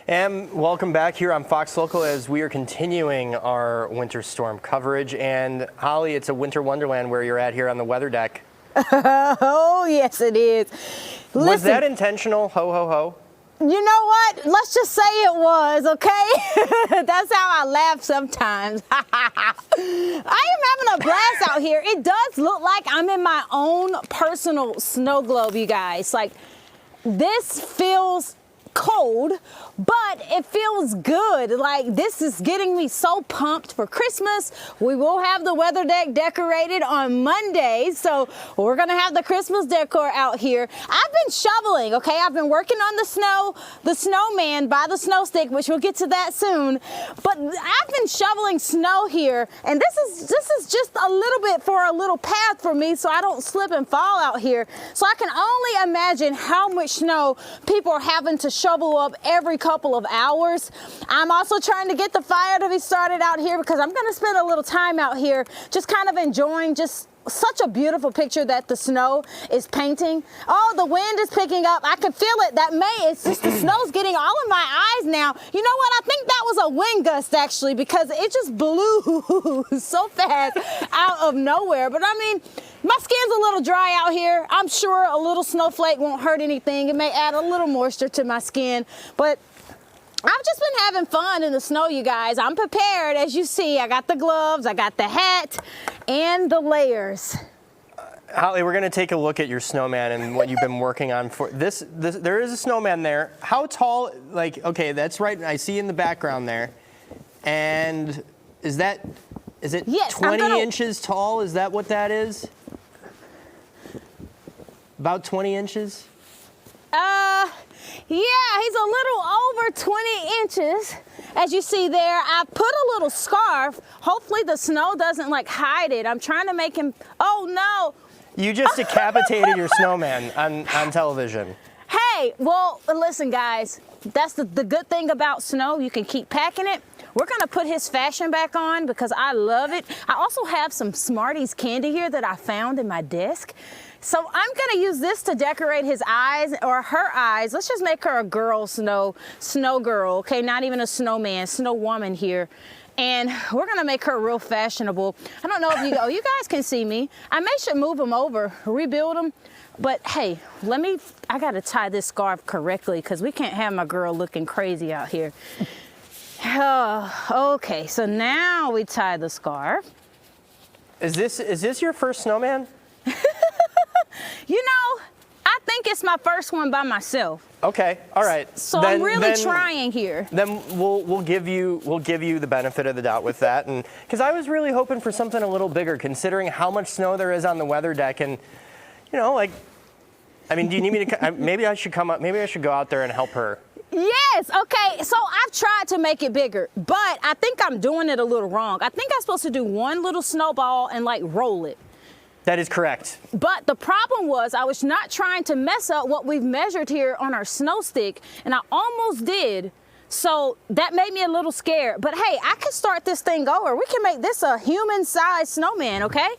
S3: And welcome back here on Fox Local as we are continuing our winter storm coverage. And Holly, it's a winter wonderland where you're at here on the weather deck.
S18: Oh, yes, it is. Listen,
S3: was that intentional? Ho, ho, ho.
S18: You know what? Let's just say it was, okay? That's how I laugh sometimes. I am having a blast out here. It does look like I'm in my own personal snow globe, you guys. Like, this feels cold, but it feels good. Like, this is getting me so pumped for Christmas. We will have the weather deck decorated on Monday, so we're gonna have the Christmas decor out here. I've been shoveling, okay? I've been working on the snowman by the snow stick, which we'll get to that soon. But I've been shoveling snow here, and this is just a little bit for a little path for me so I don't slip and fall out here. So I can only imagine how much snow people are having to shovel up every couple of hours. I'm also trying to get the fire to be started out here because I'm going to spend a little time out here just kind of enjoying just such a beautiful picture that the snow is painting. Oh, the wind is picking up. I can feel it. It's just the snow's getting all in my eyes now. You know what? I think that was a wind gust actually because it just blew so fast out of nowhere. But I mean, my skin's a little dry out here. I'm sure a little snowflake won't hurt anything. It may add a little moisture to my skin, but I've just been having fun in the snow, you guys. I'm prepared, as you see. I got the gloves, I got the hat, and the layers.
S3: Holly, we're going to take a look at your snowman and what you've been working on for this. There is a snowman there. How tall? Like, okay, that's right. I see in the background there. And is it
S18: yes,
S3: 20 inches tall? Is that what that is? About 20 inches?
S18: Yeah, he's a little over 20 inches. As you see there, I put a little scarf. Hopefully the snow doesn't like hide it. I'm trying to make him, oh no.
S3: You just decapitated your snowman on television.
S18: Hey, well, listen guys, that's the good thing about snow. You can keep packing it. We're gonna put his fashion back on because I love it. I also have some Smarties candy here that I found in my desk. So I'm gonna use this to decorate his eyes or her eyes. Let's just make her a girl, snow girl, okay? Not even a snowman, snow woman here. And we're gonna make her real fashionable. I don't know if you guys can see me. I should move them over, rebuild them. But hey, I gotta tie this scarf correctly because we can't have my girl looking crazy out here. Okay, so now we tie the scarf.
S3: Is this your first snowman?
S18: You know, I think it's my first one by myself.
S3: Okay, all right.
S18: So I'm really trying here.
S3: Then we'll give you the benefit of the doubt with that, and because I was really hoping for something a little bigger, considering how much snow there is on the weather deck, and you know, like, I mean, do you need me to? Maybe I should come up. Maybe I should go out there and help her.
S18: Yes, okay, so I've tried to make it bigger, but I think I'm doing it a little wrong. I think I'm supposed to do one little snowball and like roll it.
S3: That is correct.
S18: But the problem was I was not trying to mess up what we've measured here on our snow stick, and I almost did. So that made me a little scared. But hey, I can start this thing over. We can make this a human-sized snowman, okay?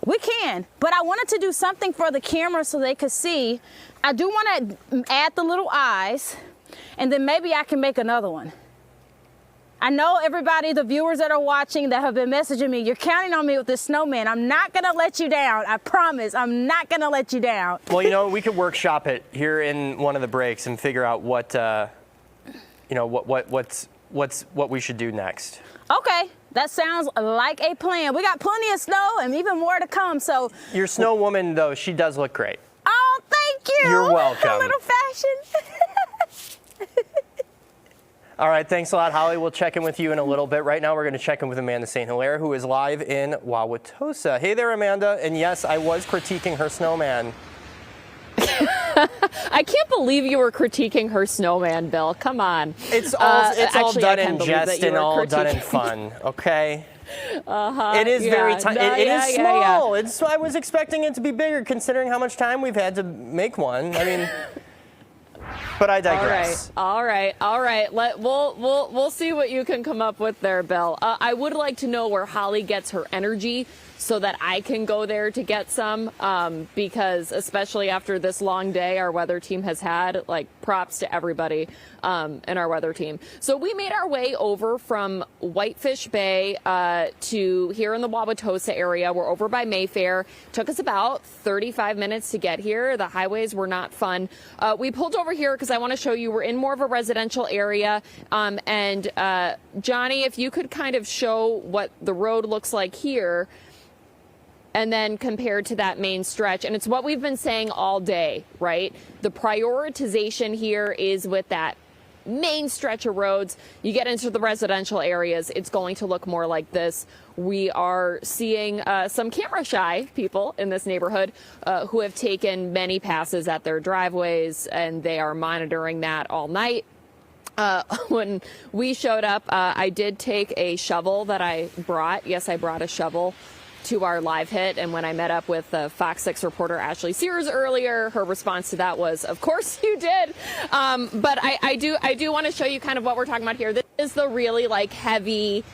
S18: We can. But I wanted to do something for the camera so they could see. I do want to add the little eyes, and then maybe I can make another one. I know everybody, the viewers that are watching that have been messaging me, you're counting on me with this snowman. I'm not gonna let you down. I promise, I'm not gonna let you down.
S3: Well, you know, we could workshop it here in one of the breaks and figure out what, you know, what we should do next.
S18: Okay, that sounds like a plan. We got plenty of snow and even more to come, so.
S3: Your snow woman, though, she does look great.
S18: Oh, thank you.
S3: You're welcome.
S18: A little fashion.
S3: All right, thanks a lot, Holly. We'll check in with you in a little bit. Right now, we're going to check in with Amanda St. Hilaire, who is live in Wauwatosa. Hey there, Amanda. And yes, I was critiquing her snowman.
S2: I can't believe you were critiquing her snowman, Bill. Come on.
S3: It's all done in jest and all done in fun, okay? It is very tiny. It is small. Yeah. I was expecting it to be bigger, considering how much time we've had to make one. I mean... But I digress.
S2: All right. We'll see what you can come up with there, Bill. I would like to know where Holly gets her energy so that I can go there to get some, because especially after this long day our weather team has had, like, props to everybody in our weather team. So we made our way over from Whitefish Bay to here in the Wauwatosa area. We're over by Mayfair. Took us about 35 minutes to get here. The highways were not fun. We pulled over here because I want to show you we're in more of a residential area. And Johnny, if you could kind of show what the road looks like here, and then compared to that main stretch. And it's what we've been saying all day, right? The prioritization here is with that main stretch of roads. You get into the residential areas, it's going to look more like this. We are seeing some camera shy people in this neighborhood who have taken many passes at their driveways, and they are monitoring that all night. When we showed up, I did take a shovel that I brought. Yes, I brought a shovel to our live hit, and when I met up with Fox 6 reporter Ashley Sears earlier, her response to that was, of course you did. But I do want to show you kind of what we're talking about here. This is the really like heavy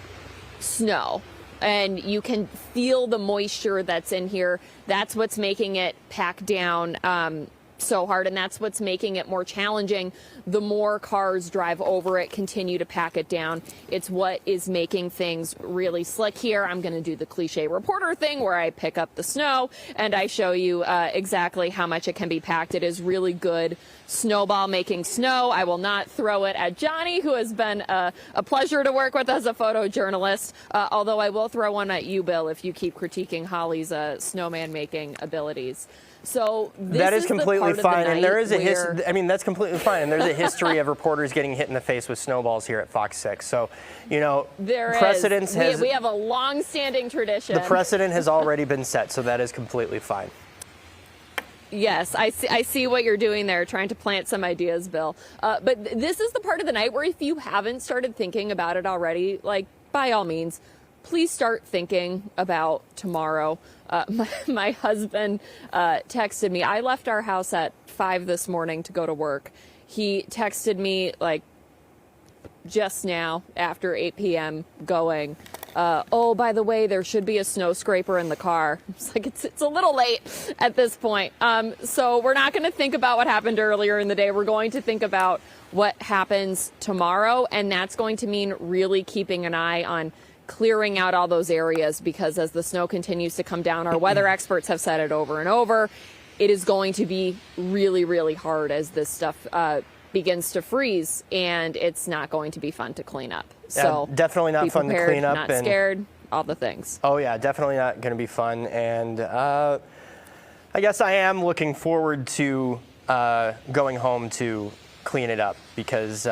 S2: snow, and you can feel the moisture that's in here. That's what's making it pack down so hard, and that's what's making it more challenging. The more cars drive over it, continue to pack it down. It's what is making things really slick here. I'm going to do the cliche reporter thing where I pick up the snow and I show you exactly how much it can be packed. It is really good snowball making snow. I will not throw it at Johnny, who has been a pleasure to work with as a photojournalist, although I will throw one at you, Bill, if you keep critiquing Holly's snowman making abilities. So
S3: that is completely fine, and there is a I mean, that's completely fine, and there's a history of reporters getting hit in the face with snowballs here at Fox 6. So, you know, precedence has
S2: we have a long-standing tradition.
S3: The precedent has already been set, so that is completely fine.
S2: Yes, I see what you're doing there, trying to plant some ideas, Bill. But this is the part of the night where if you haven't started thinking about it already, like, by all means, please start thinking about tomorrow. My husband texted me. I left our house at 5 this morning to go to work. He texted me like just now after 8 p.m. going, oh, by the way, there should be a snow scraper in the car. It's like, it's a little late at this point. So we're not going to think about what happened earlier in the day. We're going to think about what happens tomorrow, and that's going to mean really keeping an eye on clearing out all those areas, because as the snow continues to come down, our weather experts have said it over and over, it is going to be really, really hard as this stuff begins to freeze, and it's not going to be fun to clean up. So
S3: definitely not fun to clean up.
S2: Not scared, all the things.
S3: Oh yeah, definitely not going to be fun. And I guess I am looking forward to going home to clean it up, because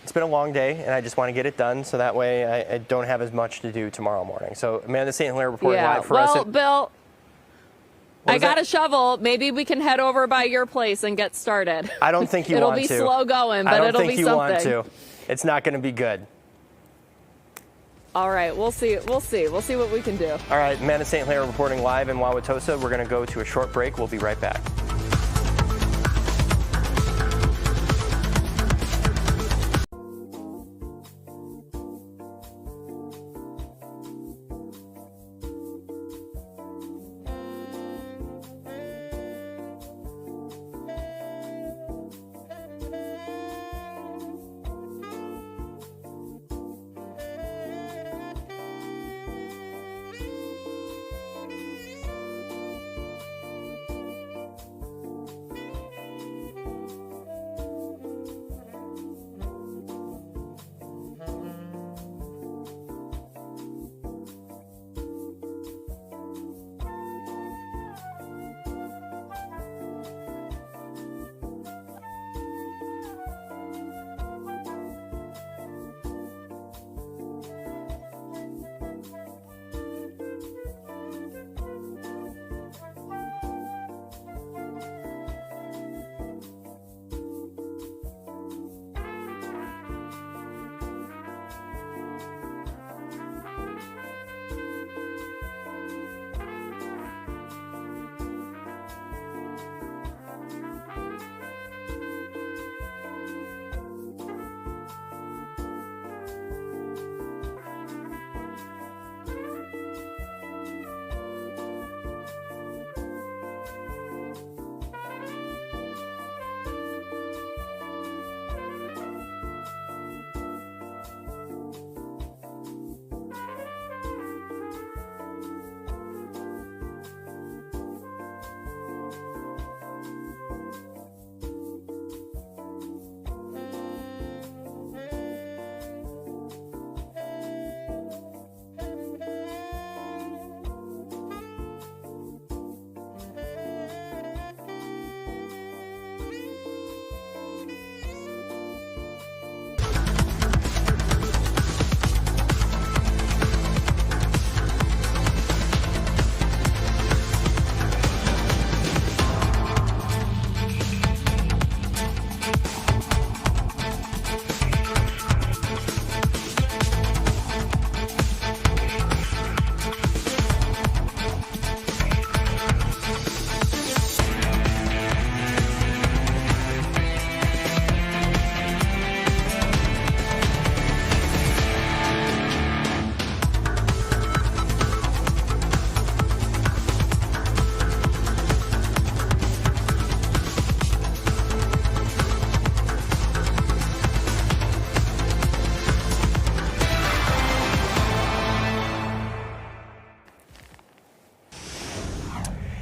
S3: it's been a long day, and I just want to get it done, so that way I don't have as much to do tomorrow morning. So Amanda St. Hilaire reporting live for us.
S2: Well, Bill, I got a shovel. Maybe we can head over by your place and get started.
S3: I don't think you
S2: it'll
S3: want to.
S2: It'll be slow going, but it'll be something.
S3: I don't think you want to. It's not going to be good.
S2: All right, we'll see. We'll see what we can do.
S3: All right, Amanda St. Hilaire reporting live in Wauwatosa. We're going to go to a short break. We'll be right back.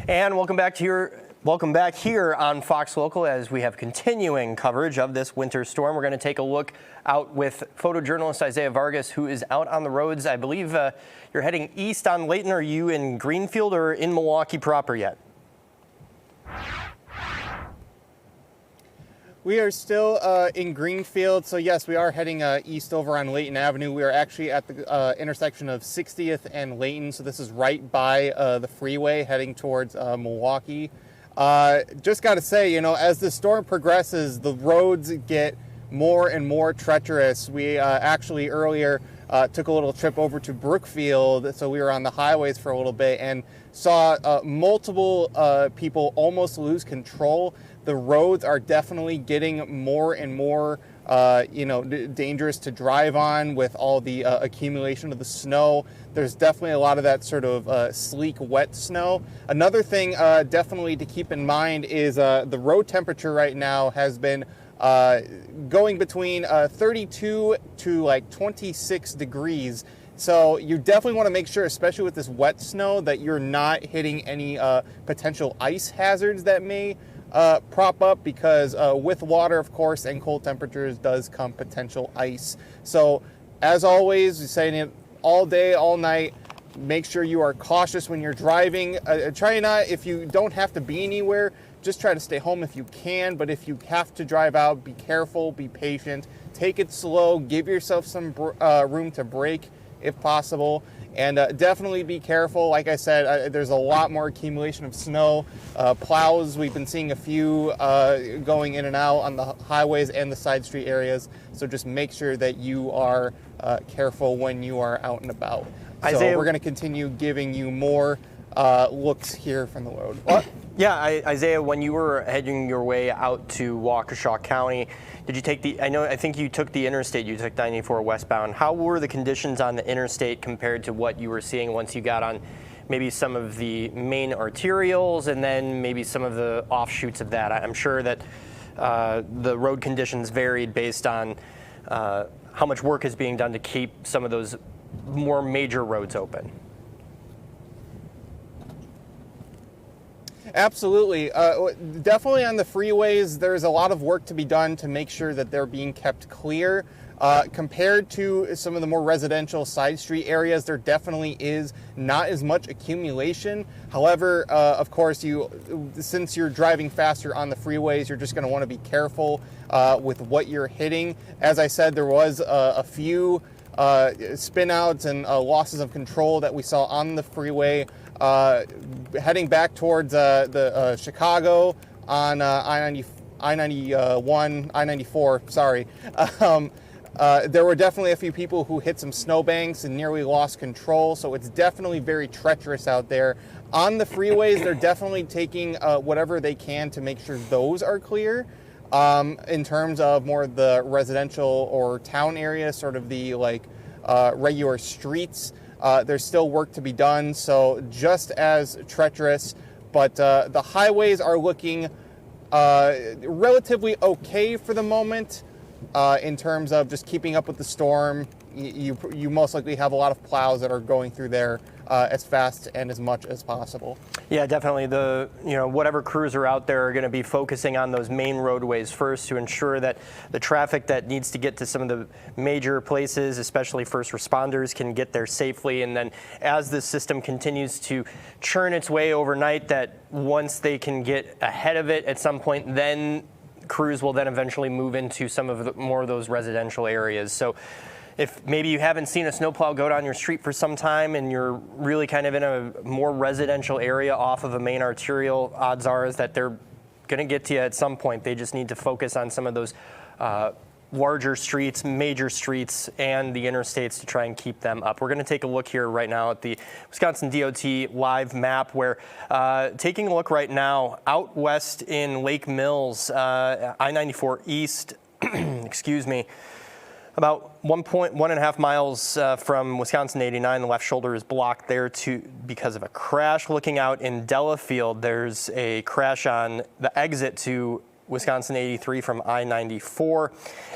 S3: And welcome back here on Fox Local as we have continuing coverage of this winter storm. We're going to take a look out with photojournalist Isaiah Vargas, who is out on the roads. I believe you're heading east on Layton. Are you in Greenfield or in Milwaukee proper yet?
S7: We are still in Greenfield, so yes, we are heading east over on Layton Avenue. We are actually at the intersection of 60th and Layton, so this is right by the freeway heading towards Milwaukee. Just got to say, as the storm progresses, the roads get more and more treacherous. We actually earlier took a little trip over to Brookfield, so we were on the highways for a little bit and saw multiple people almost lose control. The roads are definitely getting more and more, dangerous to drive on with all the accumulation of the snow. There's definitely a lot of that sort of sleek, wet snow. Another thing definitely to keep in mind is the road temperature right now has been going between 32 to like 26 degrees. So you definitely want to make sure, especially with this wet snow, that you're not hitting any potential ice hazards that may prop up, because with water, of course, and cold temperatures does come potential ice. So as always, we're saying it all day, all night. Make sure you are cautious when you're driving. Try not, if you don't have to be anywhere, just try to stay home if you can. But if you have to drive out, be careful, be patient, take it slow, give yourself some room to brake if possible. And definitely be careful. Like I said, there's a lot more accumulation of snow. Plows, we've been seeing a few going in and out on the highways and the side street areas. So just make sure that you are careful when you are out and about.
S3: Isaiah,
S7: so we're going to continue giving you more looks here from the road.
S3: Yeah, Isaiah, when you were heading your way out to Waukesha County, did you take I think you took the interstate, you took 94 westbound. How were the conditions on the interstate compared to what you were seeing once you got on maybe some of the main arterials and then maybe some of the offshoots of that? I'm sure that the road conditions varied based on how much work is being done to keep some of those more major roads open.
S7: Absolutely. Definitely on the freeways, there's a lot of work to be done to make sure that they're being kept clear. Compared to some of the more residential side street areas, there definitely is not as much accumulation. However, of course, since you're driving faster on the freeways, you're just going to want to be careful with what you're hitting. As I said, there was a few spin outs and losses of control that we saw on the freeway. Heading back towards the Chicago on I-94, sorry. There were definitely a few people who hit some snowbanks and nearly lost control, so it's definitely very treacherous out there. On the freeways, they're definitely taking whatever they can to make sure those are clear. In terms of more of the residential or town area, sort of the regular streets, there's still work to be done, so just as treacherous, but the highways are looking relatively okay for the moment in terms of just keeping up with the storm. You most likely have a lot of plows that are going through there as fast and as much as possible.
S3: Yeah, definitely. Whatever crews are out there are going to be focusing on those main roadways first to ensure that the traffic that needs to get to some of the major places, especially first responders, can get there safely. And then as the system continues to churn its way overnight, that once they can get ahead of it at some point, then crews will then eventually move into some of more of those residential areas. So if maybe you haven't seen a snowplow go down your street for some time and you're really kind of in a more residential area off of a main arterial, odds are is that they're going to get to you at some point. They just need to focus on some of those larger streets, major streets, and the interstates to try and keep them up. We're going to take a look here right now at the Wisconsin DOT live map where taking a look right now out west in Lake Mills, I-94 East, excuse me, about 1.5 miles from Wisconsin 89, the left shoulder is blocked there because of a crash. Looking out in Delafield, there's a crash on the exit to Wisconsin 83 from I-94.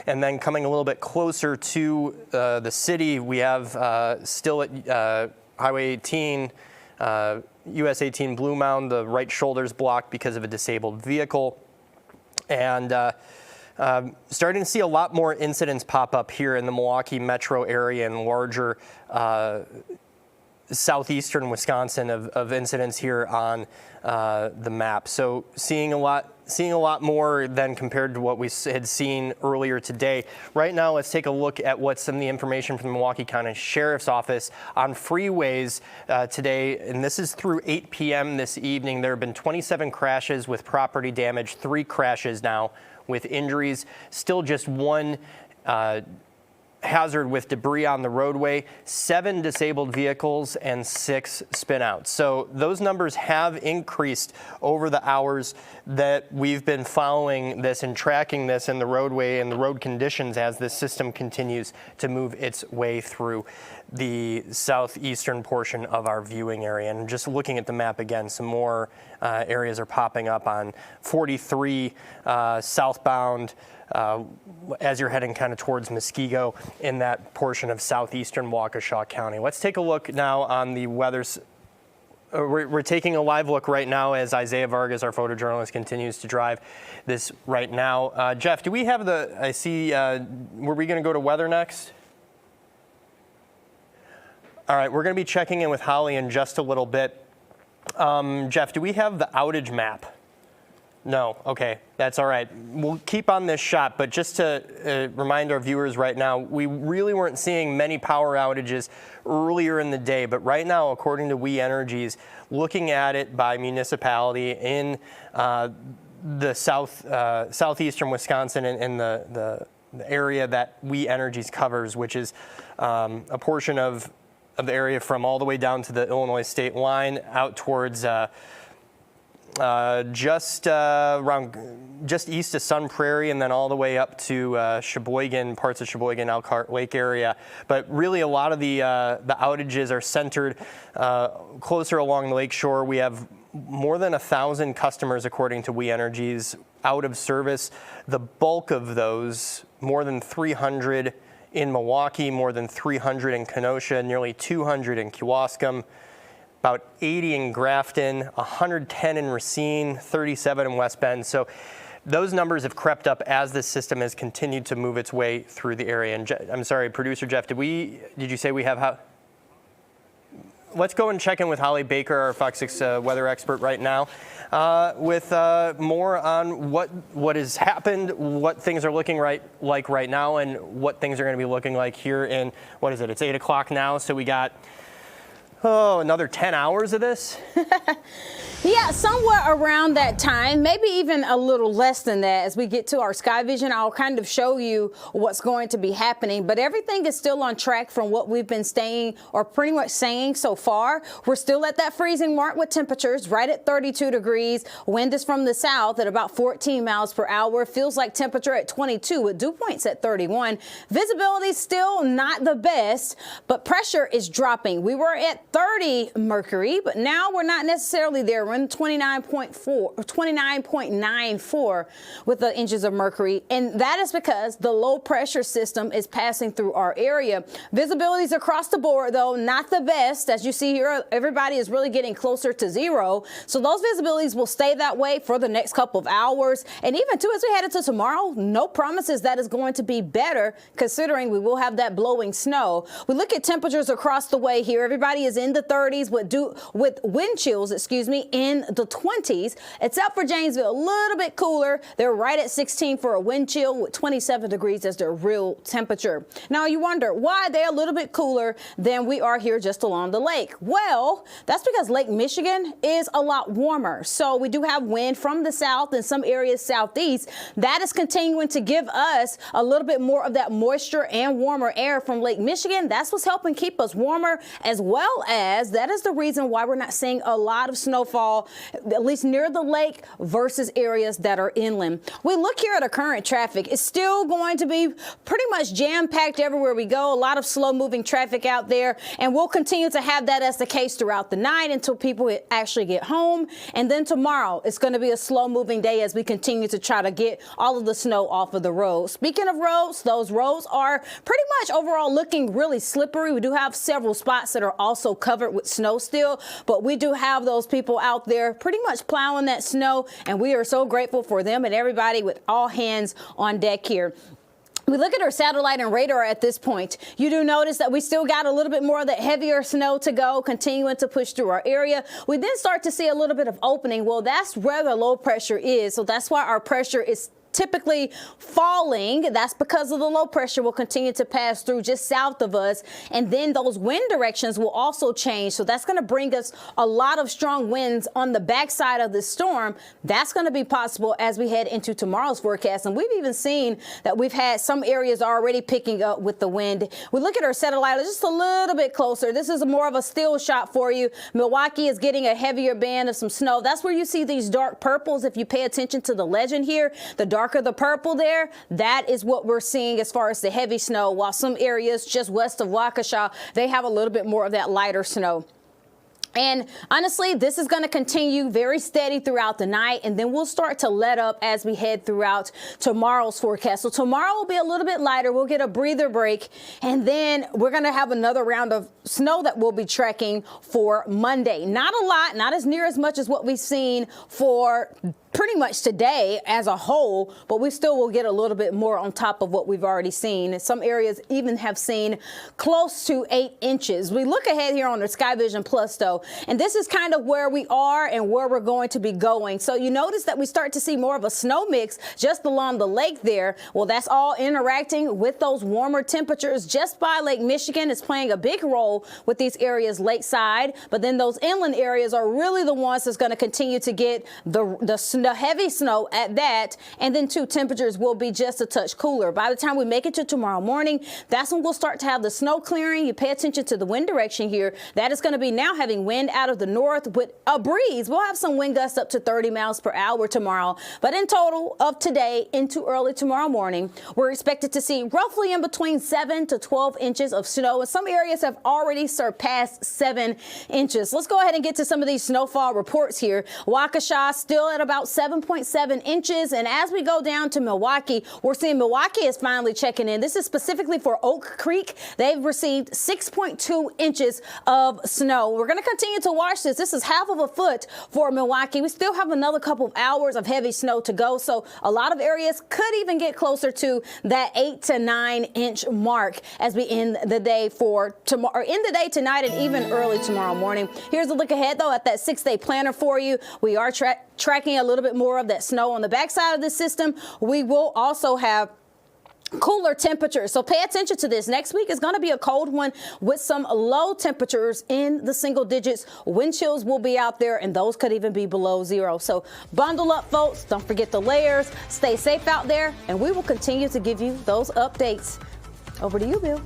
S3: And then coming a little bit closer to the city, we have still at Highway 18, US 18 Blue Mound, the right shoulder's blocked because of a disabled vehicle. And starting to see a lot more incidents pop up here in the Milwaukee metro area and larger southeastern Wisconsin of incidents here on the map. So seeing a lot more than compared to what we had seen earlier today. Right now, let's take a look at what's some of the information from the Milwaukee County Sheriff's Office on freeways today. And this is through 8 p.m. this evening. There have been 27 crashes with property damage, 3 crashes now with injuries. Still just 1 hazard with debris on the roadway, 7 disabled vehicles, and 6 spinouts. So those numbers have increased over the hours that we've been following this and tracking this in the roadway and the road conditions as this system continues to move its way through the southeastern portion of our viewing area. And just looking at the map again, some more areas are popping up on 43 southbound as you're heading kind of towards Muskego in that portion of southeastern Waukesha County. Let's take a look now on the weather. We're taking a live look right now as Isaiah Vargas, our photojournalist, continues to drive this right now. Jeff, do we have I see, were we going to go to weather next? All right, we're going to be checking in with Holly in just a little bit. Jeff, do we have the outage map? No, okay, that's all right. We'll keep on this shot, but just to remind our viewers right now, we really weren't seeing many power outages earlier in the day, but right now, according to We Energies, looking at it by municipality in the southeastern Wisconsin and the area that We Energies covers, which is a portion of the area from all the way down to the Illinois state line out towards just east of Sun Prairie, and then all the way up to Sheboygan, parts of Sheboygan, Elkhart Lake area. But really, a lot of the outages are centered closer along the lake shore. We have more than 1,000 customers, according to We Energies, out of service. The bulk of those, more than 300 in Milwaukee, more than 300 in Kenosha, nearly 200 in Kewaskum, about 80 in Grafton, 110 in Racine, 37 in West Bend. So those numbers have crept up as this system has continued to move its way through the area. And I'm sorry, producer Jeff, did you say we have Let's go and check in with Holly Baker, our Fox 6 weather expert right now, with more on what has happened, what things are looking like right now, and what things are going to be looking like here in, what is it? It's 8 o'clock now, so we got another 10 hours of this?
S18: Yeah, somewhere around that time, maybe even a little less than that. As we get to our sky vision, I'll kind of show you what's going to be happening. But everything is still on track from what we've been saying, or pretty much saying so far. We're still at that freezing mark with temperatures right at 32 degrees. Wind is from the south at about 14 miles per hour. Feels like temperature at 22 with dew points at 31. Visibility still not the best, but pressure is dropping. We were at 30 mercury, but now we're not necessarily there. We're in 29.4 or 29.94 with the inches of mercury, and that is because the low pressure system is passing through our area. Visibilities across the board, though, not the best. As you see here, everybody is really getting closer to zero, so those visibilities will stay that way for the next couple of hours. And even too, as we head into tomorrow, no promises that is going to be better, considering we will have that blowing snow. We look at temperatures across the way here. Everybody is in the 30s with wind chills, in the 20s, except for Janesville, a little bit cooler. They're right at 16 for a wind chill with 27 degrees as their real temperature. Now you wonder why they're a little bit cooler than we are here just along the lake. Well, that's because Lake Michigan is a lot warmer. So we do have wind from the south and some areas southeast. That is continuing to give us a little bit more of that moisture and warmer air from Lake Michigan. That's what's helping keep us warmer, as well as that is the reason why we're not seeing a lot of snowfall, at least near the lake, versus areas that are inland. We look here at our current traffic. It's still going to be pretty much jam-packed everywhere we go. A lot of slow-moving traffic out there, and we'll continue to have that as the case throughout the night until people actually get home. And then tomorrow, it's going to be a slow-moving day as we continue to try to get all of the snow off of the road. Speaking of roads, those roads are pretty much overall looking really slippery. We do have several spots that are also covered with snow still, but we do have those people out there pretty much plowing that snow, and we are so grateful for them and everybody with all hands on deck here. We look at our satellite and radar at this point. You do notice that we still got a little bit more of that heavier snow to go, continuing to push through our area. We then start to see a little bit of opening. Well, that's where the low pressure is. So that's why our pressure is typically falling. That's because of the low pressure will continue to pass through just south of us, and then those wind directions will also change. So that's going to bring us a lot of strong winds on the backside of the storm. That's going to be possible as we head into tomorrow's forecast, and we've even seen that we've had some areas already picking up with the wind. We look at our satellite just a little bit closer. This is more of a still shot for you. Milwaukee is getting a heavier band of some snow. That's where you see these dark purples. If you pay attention to the legend here, the darker the purple there, that is what we're seeing as far as the heavy snow, while some areas just west of Waukesha, they have a little bit more of that lighter snow. And honestly, this is going to continue very steady throughout the night, and then we'll start to let up as we head throughout tomorrow's forecast. So tomorrow will be a little bit lighter. We'll get a breather break, and then we're going to have another round of snow that we'll be tracking for Monday. Not a lot, not as near as much as what we've seen for pretty much today as a whole, but we still will get a little bit more on top of what we've already seen. Some areas even have seen close to 8 inches. We look ahead here on the Sky Vision Plus, though, and this is kind of where we are and where we're going to be going. So you notice that we start to see more of a snow mix just along the lake there. Well, that's all interacting with those warmer temperatures just by Lake Michigan. Is playing a big role with these areas lakeside, but then those inland areas are really the ones that's going to continue to get the heavy snow at that, and then too, temperatures will be just a touch cooler. By the time we make it to tomorrow morning, that's when we'll start to have the snow clearing. You pay attention to the wind direction here. That is going to be now having wind out of the north with a breeze. We'll have some wind gusts up to 30 miles per hour tomorrow, but in total of today into early tomorrow morning, we're expected to see roughly in between 7 to 12 inches of snow, and some areas have already surpassed 7 inches. Let's go ahead and get to some of these snowfall reports here. Waukesha still at about 7.7 inches. And as we go down to Milwaukee, we're seeing Milwaukee is finally checking in. This is specifically for Oak Creek. They've received 6.2 inches of snow. We're going to continue to watch this. This is half of a foot for Milwaukee. We still have another couple of hours of heavy snow to go. So a lot of areas could even get closer to that 8 to 9 inch mark as we end the day for tomorrow, or end the day tonight and even early tomorrow morning. Here's a look ahead, though, at that 6-day planner for you. We are tracking a little bit more of that snow on the backside of the system. We will also have cooler temperatures. So pay attention to this. Next week is going to be a cold one with some low temperatures in the single digits. Wind chills will be out there, and those could even be below 0. So bundle up, folks. Don't forget the layers. Stay safe out there, and we will continue to give you those updates. Over to you, Bill.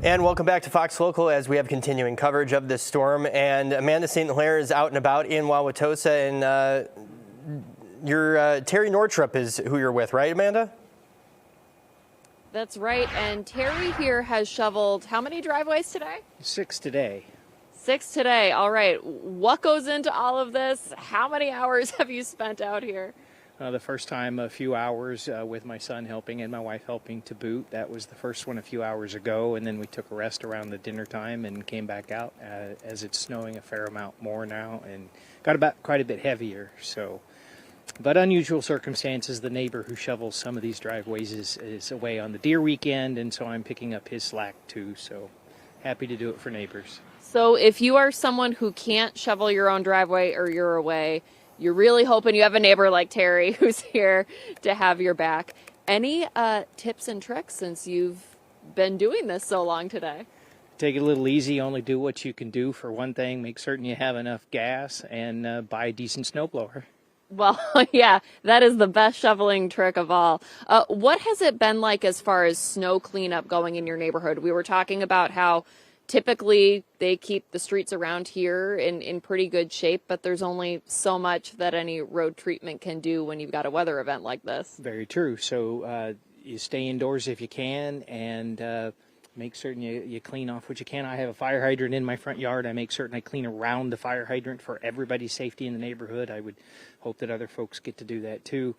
S3: And welcome back to Fox Local as we have continuing coverage of this storm. And Amanda St. Hilaire is out and about in Wauwatosa. And your Terry Nortrup is who you're with, right, Amanda?
S2: That's right. And Terry here has shoveled how many driveways today?
S1: 6 today.
S2: 6 today. All right. What goes into all of this? How many hours have you spent out here?
S1: The first time a few hours with my son helping and my wife helping to boot. That was the first one a few hours ago, and then we took a rest around the dinner time and came back out as it's snowing a fair amount more now and got about quite a bit heavier. So, but unusual circumstances. The neighbor who shovels some of these driveways is away on the deer weekend, and so I'm picking up his slack too. So happy to do it for neighbors.
S2: So if you are someone who can't shovel your own driveway or you're away, you're really hoping you have a neighbor like Terry who's here to have your back. Any tips and tricks since you've been doing this so long today?
S1: Take it a little easy. Only do what you can do. For one thing, make certain you have enough gas and buy a decent snowblower.
S2: Well, yeah, that is the best shoveling trick of all. What has it been like as far as snow cleanup going in your neighborhood? We were talking about how typically they keep the streets around here in pretty good shape, but there's only so much that any road treatment can do when you've got a weather event like this.
S1: Very true. So you stay indoors if you can, and make certain you clean off what you can. I have a fire hydrant in my front yard. I make certain I clean around the fire hydrant for everybody's safety in the neighborhood. I would hope that other folks get to do that too.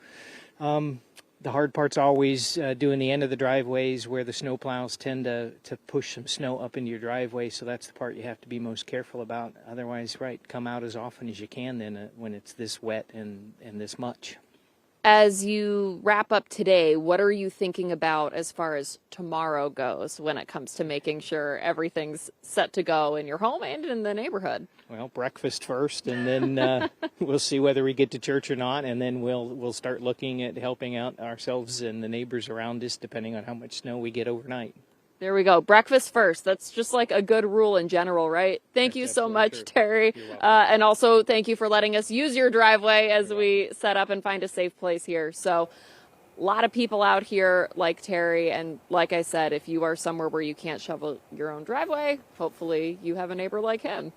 S1: The hard part's always doing the end of the driveways where the snowplows tend to push some snow up into your driveway, so that's the part you have to be most careful about. Otherwise, right, come out as often as you can then when it's this wet and this much.
S2: As you wrap up today, what are you thinking about as far as tomorrow goes when it comes to making sure everything's set to go in your home and in the neighborhood?
S1: Well, breakfast first, and then we'll see whether we get to church or not, and then we'll start looking at helping out ourselves and the neighbors around us, depending on how much snow we get overnight.
S2: There we go. Breakfast first. That's just like a good rule in general, right? Thank you so much, Terry. And also thank you for letting us use your driveway as we set up and find a safe place here. So a lot of people out here like Terry. And like I said, if you are somewhere where you can't shovel your own driveway, hopefully you have a neighbor like him.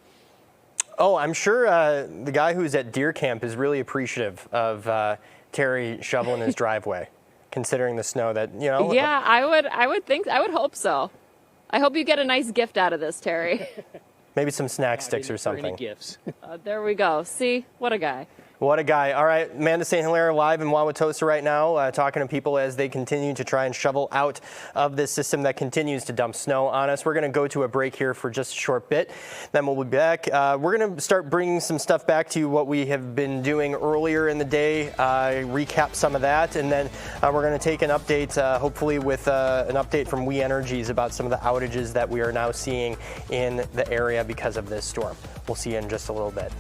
S3: Oh, I'm sure the guy who's at deer camp is really appreciative of Terry shoveling his driveway, considering the snow that, you know.
S2: Yeah, I would hope so. I hope you get a nice gift out of this, Terry.
S3: Maybe some snack sticks or something.
S1: Any gifts.
S2: There we go. See, what a guy.
S3: What a guy. All right, Amanda St. Hilaire live in Wauwatosa right now, talking to people as they continue to try and shovel out of this system that continues to dump snow on us. We're going to go to a break here for just a short bit. Then we'll be back. We're going to start bringing some stuff back to you, what we have been doing earlier in the day, recap some of that, and then we're going to take an update, hopefully with an update from We Energies about some of the outages that we are now seeing in the area because of this storm. We'll see you in just a little bit.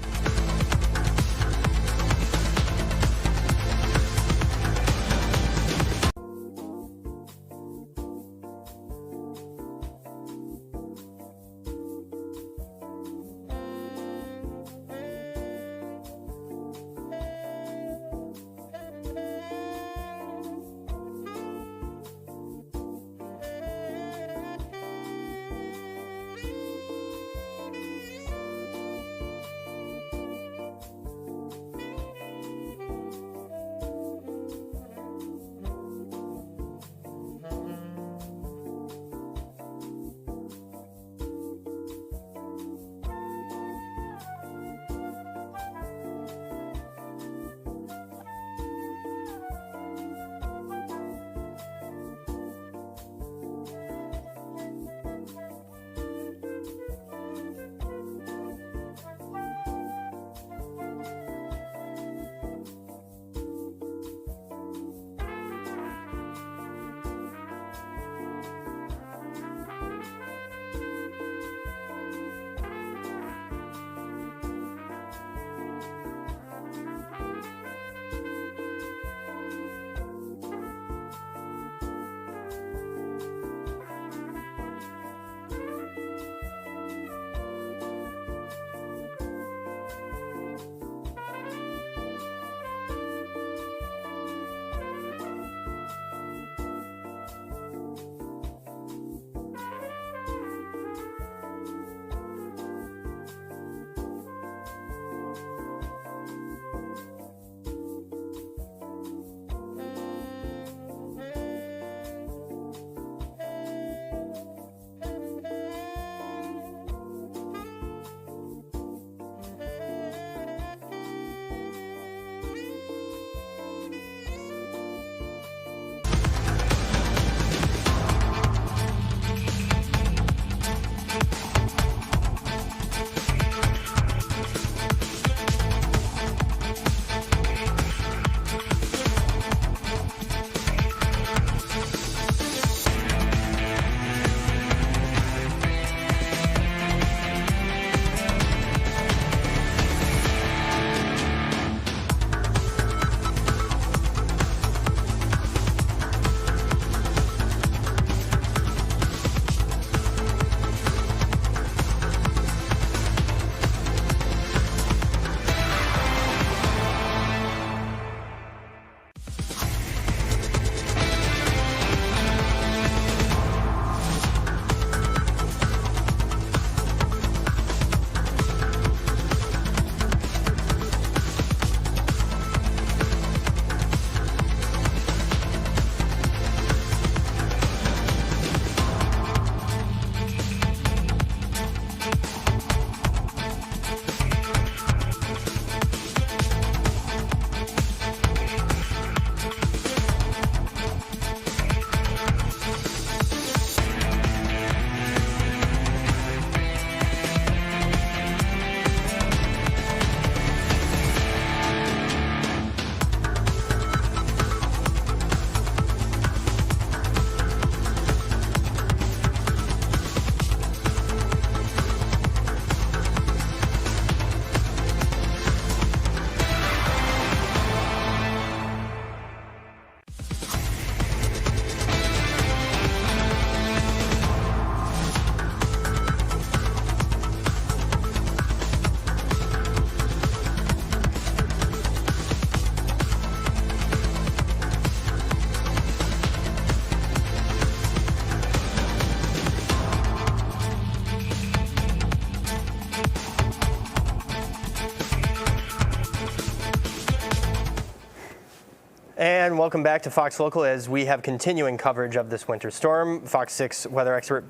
S3: And welcome back to Fox Local as we have continuing coverage of this winter storm. Fox 6 weather expert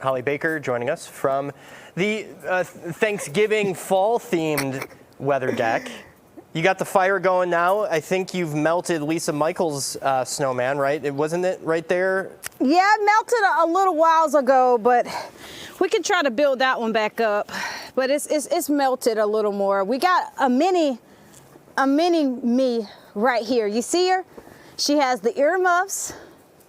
S3: Holly Baker joining us from the Thanksgiving fall-themed weather deck. You got the fire going now. I think you've melted Lisa Michaels' snowman, right? Wasn't it right there?
S18: Yeah, it melted a little whiles ago, but we can try to build that one back up. But it's melted a little more. We got a mini me right here. You see her? She has the earmuffs.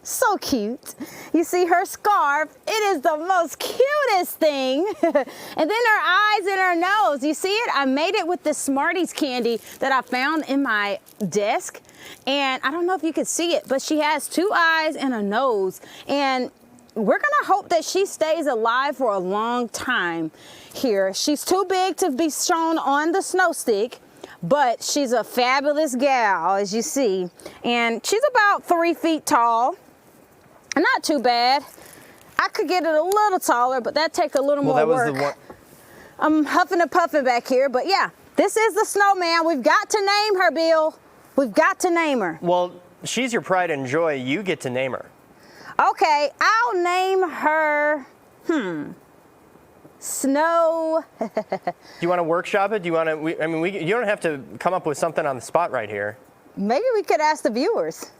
S18: So cute. You see her scarf. It is the most cutest thing. And then her eyes and her nose. You see it? I made it with this Smarties candy that I found in my desk. And I don't know if you can see it, but she has 2 eyes and a nose. And we're gonna hope that she stays alive for a long time here. She's too big to be shown on the snow stick, but she's a fabulous gal, as you see. And she's about 3 feet tall. Not too bad. I could get it a little taller, but that'd take a little more work. The one. I'm huffing and puffing back here, but yeah, this is the snowman. We've got to name her, Bill. We've got to name her.
S3: Well, she's your pride and joy. You get to name her.
S18: Okay, I'll name her, Snow.
S3: Do you want to workshop it? Do you want to, you don't have to come up with something on the spot right here.
S18: Maybe we could ask the viewers.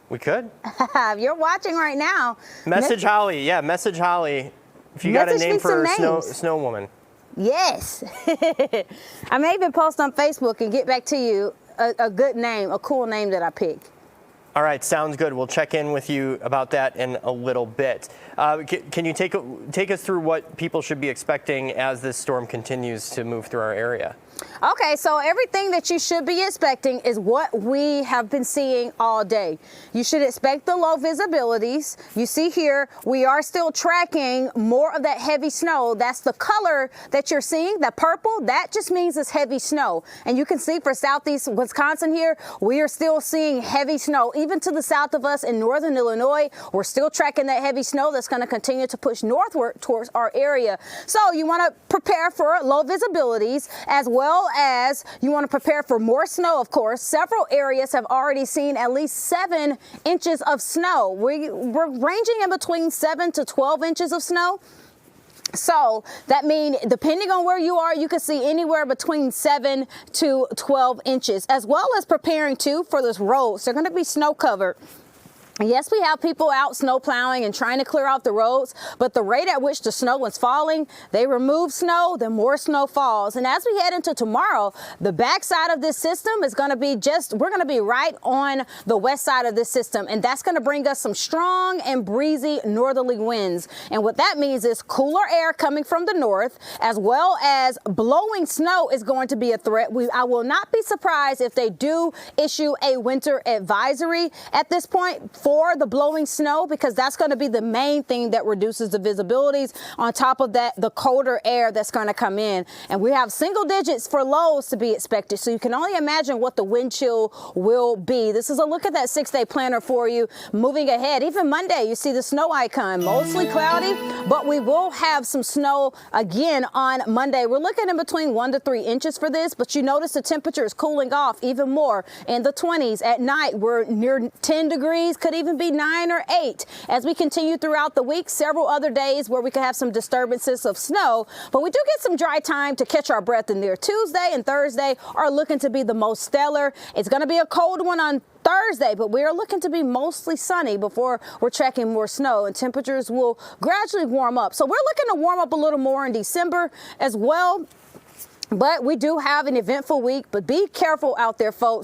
S3: We could.
S18: If you're watching right now.
S3: Message Holly. Yeah, message Holly if you got a name for her snow woman.
S18: Yes. I may even post on Facebook and get back to you a good name, a cool name that I picked.
S3: All right, sounds good. We'll check in with you about that in a little bit. Can you take us through what people should be expecting as this storm continues to move through our area?
S18: Okay, so everything that you should be expecting is what we have been seeing all day. You should expect the low visibilities. You see here, we are still tracking more of that heavy snow. That's the color that you're seeing, the purple, that just means it's heavy snow. And you can see for southeast Wisconsin here, we are still seeing heavy snow. Even to the south of us in northern Illinois, we're still tracking that heavy snow that's going to continue to push northward towards our area. So you want to prepare for low visibilities, as well as you want to prepare for more snow, of course. Several areas have already seen at least 7 inches of snow. We're ranging in between 7 to 12 inches of snow. So that means, depending on where you are, you can see anywhere between 7 to 12 inches, as well as preparing too for those roads. They're going to be snow covered. Yes, we have people out snow plowing and trying to clear out the roads, but the rate at which the snow is falling, they remove snow, then more snow falls. And as we head into tomorrow, the backside of this system is going to be we're going to be right on the west side of this system. And that's going to bring us some strong and breezy northerly winds. And what that means is cooler air coming from the north, as well as blowing snow is going to be a threat. I will not be surprised if they do issue a winter advisory at this point for the blowing snow, because that's going to be the main thing that reduces the visibilities. On top of that, the colder air that's going to come in. And we have single digits for lows to be expected. So you can only imagine what the wind chill will be. This is a look at that 6-day planner for you. Moving ahead, even Monday, you see the snow icon. Mostly cloudy, but we will have some snow again on Monday. We're looking in between 1 to 3 inches for this, but you notice the temperature is cooling off even more in the 20s. At night, we're near 10 degrees, could even be 9 or 8. As we continue throughout the week, several other days where we could have some disturbances of snow, but we do get some dry time to catch our breath in there. Tuesday and Thursday are looking to be the most stellar. It's going to be a cold one on Thursday, but we are looking to be mostly sunny before we're checking more snow, and temperatures will gradually warm up. So we're looking to warm up a little more in December as well. But we do have an eventful week, but be careful out there, folks.